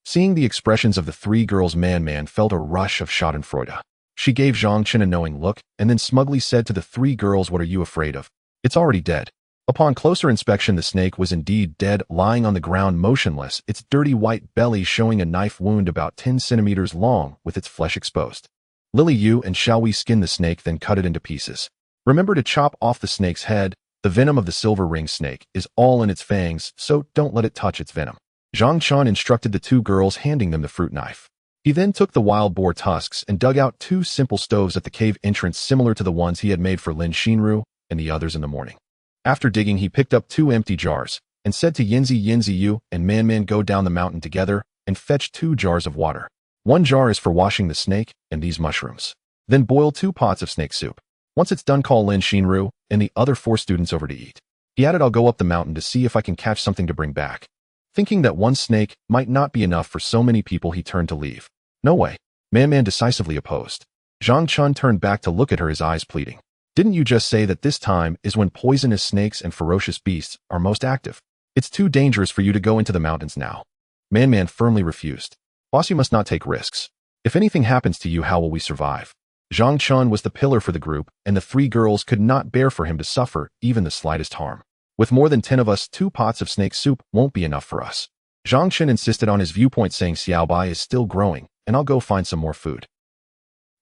Seeing the expressions of the 3 girls, Man Man felt a rush of schadenfreude. She gave Zhang Chen a knowing look and then smugly said to the 3 girls, "What are you afraid of? It's already dead." Upon closer inspection, the snake was indeed dead, lying on the ground motionless, its dirty white belly showing a knife wound about 10 centimeters long with its flesh exposed. "Lily, you and shall we skin the snake, then cut it into pieces? Remember to chop off the snake's head. The venom of the silver ring snake is all in its fangs, so don't let it touch its venom," Zhang Chun instructed the 2 girls, handing them the fruit knife. He then took the wild boar tusks and dug out 2 simple stoves at the cave entrance, similar to the ones he had made for Lin Xinru and the others in the morning. After digging, he picked up 2 empty jars and said to Yinzi, "You and Man Man go down the mountain together and fetch 2 jars of water. 1 jar is for washing the snake and these mushrooms. Then boil 2 pots of snake soup. Once it's done, call Lin Xinru and the other 4 students over to eat." He added, "I'll go up the mountain to see if I can catch something to bring back." Thinking that 1 snake might not be enough for so many people, he turned to leave. "No way," Man Man decisively opposed. Zhang Chun turned back to look at her, his eyes pleading. "Didn't you just say that this time is when poisonous snakes and ferocious beasts are most active? It's too dangerous for you to go into the mountains now." Man Man firmly refused. "Boss, you must not take risks. If anything happens to you, how will we survive?" Zhang Chun was the pillar for the group, and the 3 girls could not bear for him to suffer even the slightest harm. "With more than 10 of us, 2 pots of snake soup won't be enough for us." Zhang Chen insisted on his viewpoint, saying, "Xiaobai is still growing, and I'll go find some more food.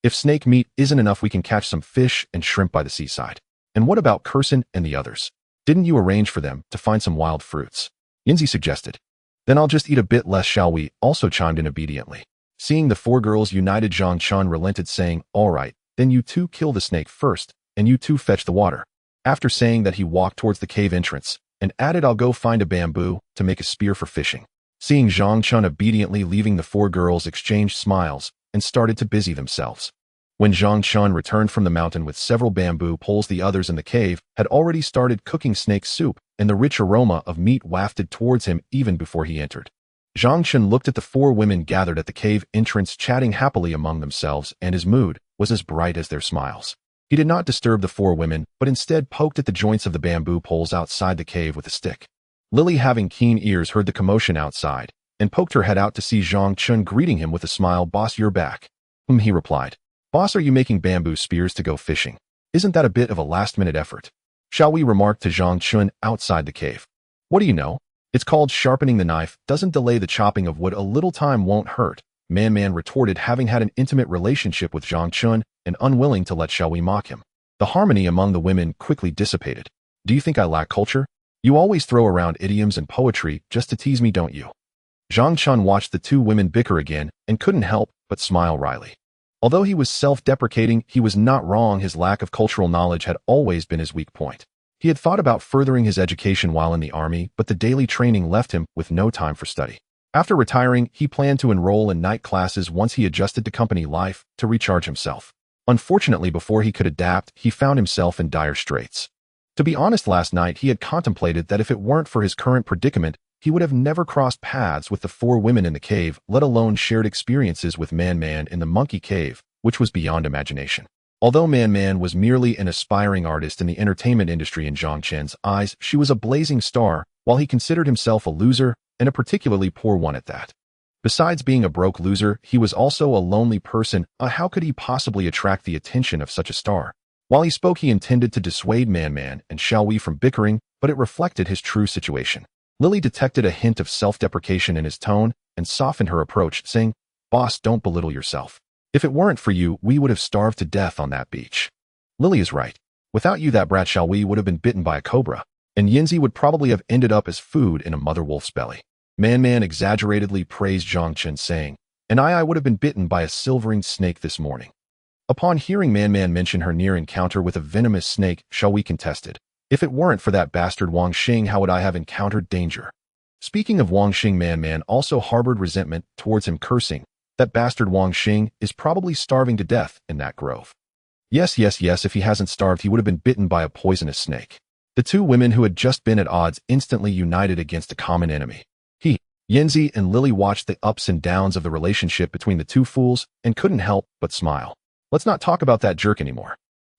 If snake meat isn't enough, we can catch some fish and shrimp by the seaside. And what about Kurson and the others? Didn't you arrange for them to find some wild fruits?" Yinzi suggested. "Then I'll just eat a bit less, shall we?" also chimed in obediently. Seeing the 4 girls united, Zhang Chun relented, saying, "All right, then you 2 kill the snake first, and you 2 fetch the water." After saying that, he walked towards the cave entrance, and added, "I'll go find a bamboo to make a spear for fishing." Seeing Zhang Chun obediently leaving, the four girls exchanged smiles and started to busy themselves. When Zhang Chun returned from the mountain with several bamboo poles, the others in the cave had already started cooking snake soup, and the rich aroma of meat wafted towards him even before he entered. Zhang Chun looked at the four women gathered at the cave entrance chatting happily among themselves, and his mood was as bright as their smiles. He did not disturb the four women, but instead poked at the joints of the bamboo poles outside the cave with a stick. Lily, having keen ears, heard the commotion outside and poked her head out to see Zhang Chun greeting him with a smile. "Boss, you're back." He replied. "Boss, are you making bamboo spears to go fishing? Isn't that a bit of a last-minute effort?" "Shall we?" remarked to Zhang Chun outside the cave. "What do you know? It's called sharpening the knife. Doesn't delay the chopping of wood. A little time won't hurt," Man retorted, having had an intimate relationship with Zhang Chun and unwilling to let Shall We mock him. The harmony among the women quickly dissipated. "Do you think I lack culture? You always throw around idioms and poetry just to tease me, don't you?" Zhang Chun watched the two women bicker again and couldn't help but smile wryly. Although he was self-deprecating, he was not wrong. His lack of cultural knowledge had always been his weak point. He had thought about furthering his education while in the army, but the daily training left him with no time for study. After retiring, he planned to enroll in night classes once he adjusted to company life to recharge himself. Unfortunately, before he could adapt, he found himself in dire straits. To be honest, last night he had contemplated that if it weren't for his current predicament, he would have never crossed paths with the four women in the cave, let alone shared experiences with Man in the monkey cave, which was beyond imagination. Although Man was merely an aspiring artist in the entertainment industry in Zhang Chen's eyes, she was a blazing star, while he considered himself a loser, and a particularly poor one at that. Besides being a broke loser, he was also a lonely person. How could he possibly attract the attention of such a star? While he spoke, he intended to dissuade Man and Shall We from bickering, but it reflected his true situation. Lily detected a hint of self-deprecation in his tone and softened her approach, saying, "Boss, don't belittle yourself. If it weren't for you, we would have starved to death on that beach." "Lily is right. Without you, that brat Shall We would have been bitten by a cobra, and Yinzi would probably have ended up as food in a mother wolf's belly." Man exaggeratedly praised Zhang Chun, saying, "And I would have been bitten by a silvering snake this morning." Upon hearing Man mention her near encounter with a venomous snake, Shall We contested, "If it weren't for that bastard Wang Xing, how would I have encountered danger?" Speaking of Wang Xing, Man also harbored resentment towards him, cursing, "That bastard Wang Xing is probably starving to death in that grove." Yes, if he hasn't starved, he would have been bitten by a poisonous snake. The two women who had just been at odds instantly united against a common enemy. Yinzi and Lily watched the ups and downs of the relationship between the two fools and couldn't help but smile. "Let's not talk about that jerk anymore.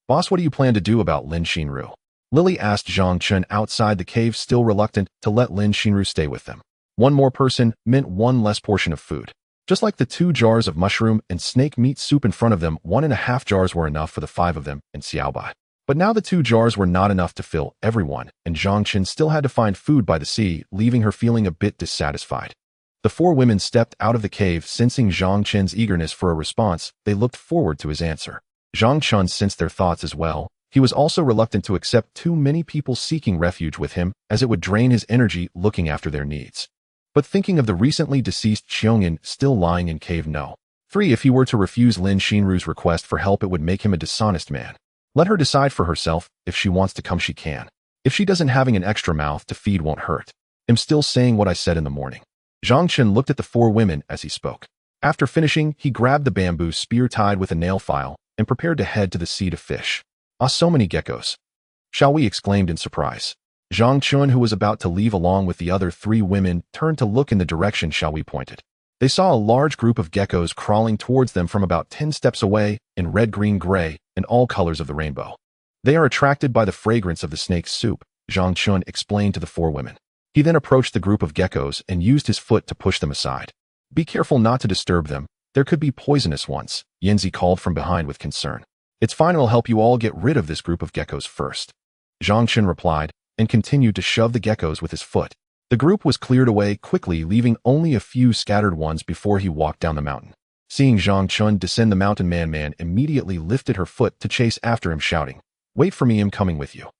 Boss, what do you plan to do about Lin Xinru?" Lily asked Zhang Chun outside the cave, still reluctant to let Lin Xinru stay with them. One more person meant one less portion of food. Just like the 2 jars of mushroom and snake meat soup in front of them, 1.5 jars were enough for the 5 of them and Xiaobai. But now the 2 jars were not enough to fill everyone, and Zhang Chun still had to find food by the sea, leaving her feeling a bit dissatisfied. The 4 women stepped out of the cave, sensing Zhang Chun's eagerness for a response. They looked forward to his answer. Zhang Chun sensed their thoughts as well. He was also reluctant to accept too many people seeking refuge with him, as it would drain his energy looking after their needs. But thinking of the recently deceased Xiongyan still lying in cave No. 3, if he were to refuse Lin Xinru's request for help, it would make him a dishonest man. Let her decide for herself. If she wants to come, she can. If she doesn't, having an extra mouth to feed won't hurt. I'm still saying what I said in the morning. Zhang Chun looked at the 4 women as he spoke. After finishing, he grabbed the bamboo spear tied with a nail file and prepared to head to the sea to fish. "Ah, so many geckos!" Shall We exclaimed in surprise. Zhang Chun, who was about to leave along with the other 3 women, turned to look in the direction Shall We pointed. They saw a large group of geckos crawling towards them from about 10 steps away, in red, green, gray, and all colors of the rainbow. "They are attracted by the fragrance of the snake's soup," Zhang Chun explained to the 4 women. He then approached the group of geckos and used his foot to push them aside. "Be careful not to disturb them. There could be poisonous ones," Yinzi called from behind with concern. "It's fine, I'll help you all get rid of this group of geckos first," Zhang Chun replied, and continued to shove the geckos with his foot. The group was cleared away quickly, leaving only a few scattered ones before he walked down the mountain. Seeing Zhang Chun descend the mountain, Man immediately lifted her foot to chase after him, shouting, "Wait for me, I'm coming with you."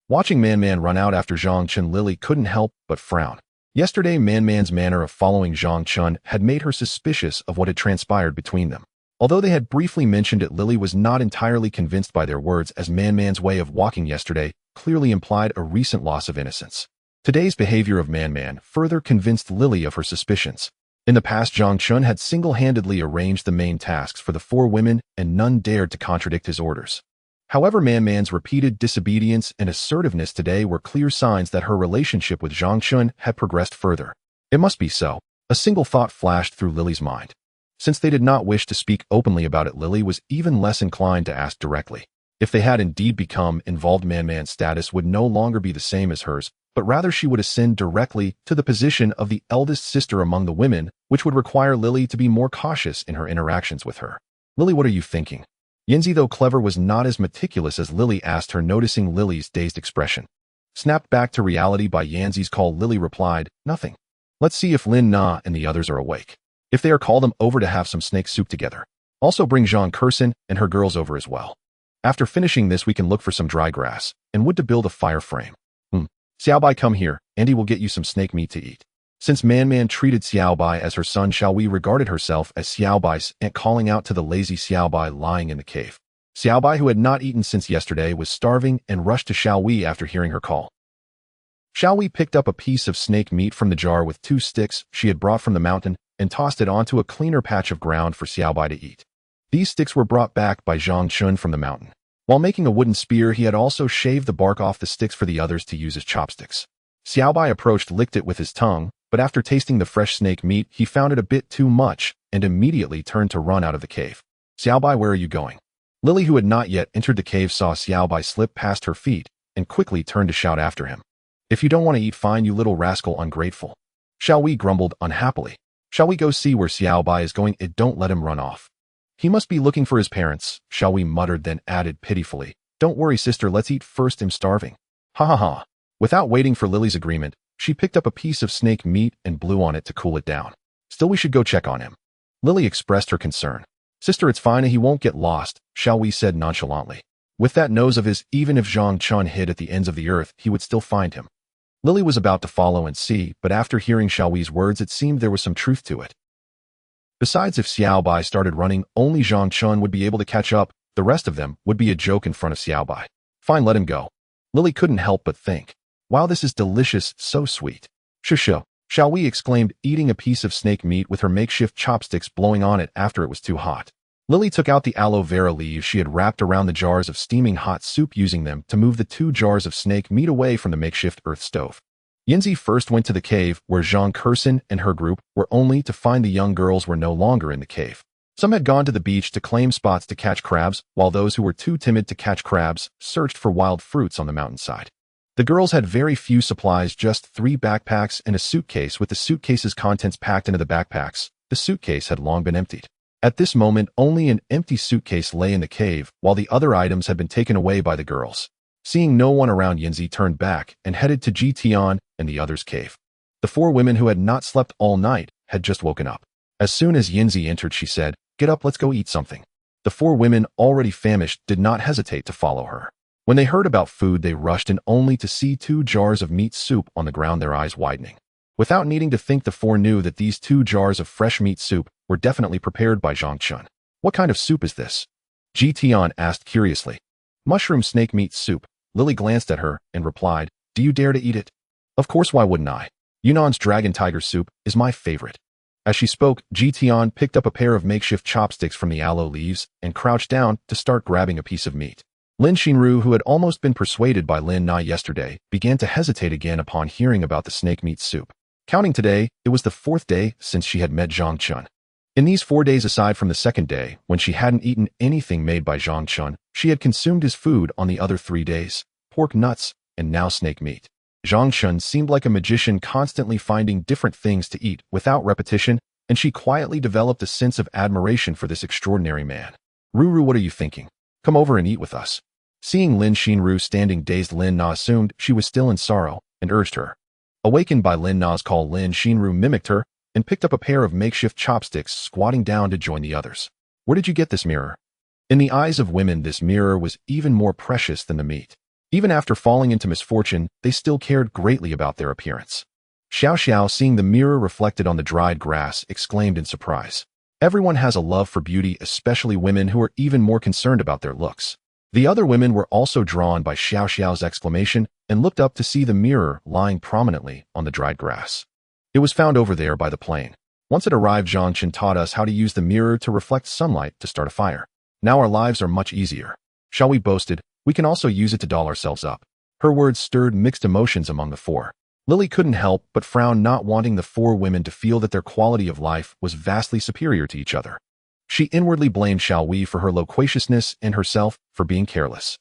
Watching Man run out after Zhang Chun, Lily couldn't help but frown. Yesterday, Man's manner of following Zhang Chun had made her suspicious of what had transpired between them. Although they had briefly mentioned it, Lily was not entirely convinced by their words, as Man's way of walking yesterday clearly implied a recent loss of innocence. Today's behavior of Man further convinced Lily of her suspicions. In the past, Zhang Chun had single-handedly arranged the main tasks for the four women, and none dared to contradict his orders. However, Man's repeated disobedience and assertiveness today were clear signs that her relationship with Zhang Chun had progressed further. It must be so. A single thought flashed through Lily's mind. Since they did not wish to speak openly about it, Lily was even less inclined to ask directly. If they had indeed become involved, Man's status would no longer be the same as hers, but rather she would ascend directly to the position of the eldest sister among the women, which would require Lily to be more cautious in her interactions with her. Lily, what are you thinking? Yanzi, though clever, was not as meticulous as Lily asked her, noticing Lily's dazed expression. Snapped back to reality by Yanzi's call, Lily replied, nothing. Let's see if Lin Na and the others are awake. If they are, call them over to have some snake soup together. Also bring Zhang Kursin and her girls over as well. After finishing this, we can look for some dry grass and wood to build a fire frame. Xiaobai, come here, and he will get you some snake meat to eat. Since Man treated Xiaobai as her son, Xiaohui regarded herself as Xiaobai's aunt, calling out to the lazy Xiaobai lying in the cave. Xiaobai, who had not eaten since yesterday, was starving and rushed to Xiaohui after hearing her call. Xiaohui picked up a piece of snake meat from the jar with 2 sticks she had brought from the mountain and tossed it onto a cleaner patch of ground for Xiaobai to eat. These sticks were brought back by Zhang Chun from the mountain. While making a wooden spear, he had also shaved the bark off the sticks for the others to use as chopsticks. Xiaobai approached, licked it with his tongue, but after tasting the fresh snake meat, he found it a bit too much and immediately turned to run out of the cave. Xiaobai, where are you going? Lily, who had not yet entered the cave, saw Xiaobai slip past her feet and quickly turned to shout after him. If you don't want to eat, fine, you little rascal, ungrateful. Xiaohui grumbled unhappily. Shall we go see where Xiaobai is going? Don't let him run off. He must be looking for his parents, Xiaohui muttered, then added pitifully, don't worry, sister, let's eat first, I'm starving. Ha ha ha. Without waiting for Lily's agreement, she picked up a piece of snake meat and blew on it to cool it down. Still, we should go check on him. Lily expressed her concern. Sister, it's fine, he won't get lost, Xiaohui said nonchalantly. With that nose of his, even if Zhang Chun hid at the ends of the earth, he would still find him. Lily was about to follow and see, but after hearing Xiaohui's words, it seemed there was some truth to it. Besides, if Xiaobai started running, only Zhang Chun would be able to catch up. The rest of them would be a joke in front of Xiaobai. Fine, let him go. Lily couldn't help but think, wow, this is delicious, so sweet. Shusho, Xiaohui exclaimed, eating a piece of snake meat with her makeshift chopsticks, blowing on it after it was too hot. Lily took out the aloe vera leaves she had wrapped around the jars of steaming hot soup, using them to move the 2 jars of snake meat away from the makeshift earth stove. Yanzi first went to the cave where Zhang Kursin and her group were, only to find the young girls were no longer in the cave. Some had gone to the beach to claim spots to catch crabs, while those who were too timid to catch crabs searched for wild fruits on the mountainside. The girls had very few supplies, just 3 backpacks and a suitcase, with the suitcase's contents packed into the backpacks. The suitcase had long been emptied. At this moment, only an empty suitcase lay in the cave, while the other items had been taken away by the girls. Seeing no one around, Yanzi turned back and headed to Ji Tian and the others' cave. The 4 women who had not slept all night had just woken up. As soon as Yanzi entered, she said, get up, let's go eat something. The 4 women, already famished, did not hesitate to follow her. When they heard about food, they rushed in, only to see 2 jars of meat soup on the ground, their eyes widening. Without needing to think, the 4 knew that these 2 jars of fresh meat soup were definitely prepared by Zhang Chun. What kind of soup is this? Ji Tian asked curiously. Mushroom snake meat soup. Lily glanced at her and replied, do you dare to eat it? Of course, why wouldn't I? Yunnan's dragon tiger soup is my favorite. As she spoke, Ji Tian picked up a pair of makeshift chopsticks from the aloe leaves and crouched down to start grabbing a piece of meat. Lin Xinru, who had almost been persuaded by Lin Na yesterday, began to hesitate again upon hearing about the snake meat soup. Counting today, it was the 4th day since she had met Zhang Chun. In these 4 days, aside from the 2nd day, when she hadn't eaten anything made by Zhang Chun, she had consumed his food on the other 3 days, pork, nuts, and now snake meat. Zhang Chun seemed like a magician, constantly finding different things to eat without repetition, and she quietly developed a sense of admiration for this extraordinary man. Ruru, what are you thinking? Come over and eat with us. Seeing Lin Xinru standing dazed, Lin Na assumed she was still in sorrow and urged her. Awakened by Lin Na's call, Lin Xinru mimicked her and picked up a pair of makeshift chopsticks, squatting down to join the others. Where did you get this mirror? In the eyes of women, this mirror was even more precious than the meat. Even after falling into misfortune, they still cared greatly about their appearance. Xiao Xiao, seeing the mirror reflected on the dried grass, exclaimed in surprise. Everyone has a love for beauty, especially women who are even more concerned about their looks. The other women were also drawn by Xiao Xiao's exclamation and looked up to see the mirror lying prominently on the dried grass. It was found over there by the plane. Once it arrived, Zhang Chen taught us how to use the mirror to reflect sunlight to start a fire. Now our lives are much easier. Shall we boasted? We can also use it to doll ourselves up. Her words stirred mixed emotions among the four. Lily couldn't help but frown, not wanting the four women to feel that their quality of life was vastly superior to each other. She inwardly blamed Xiao Wei for her loquaciousness and herself for being careless.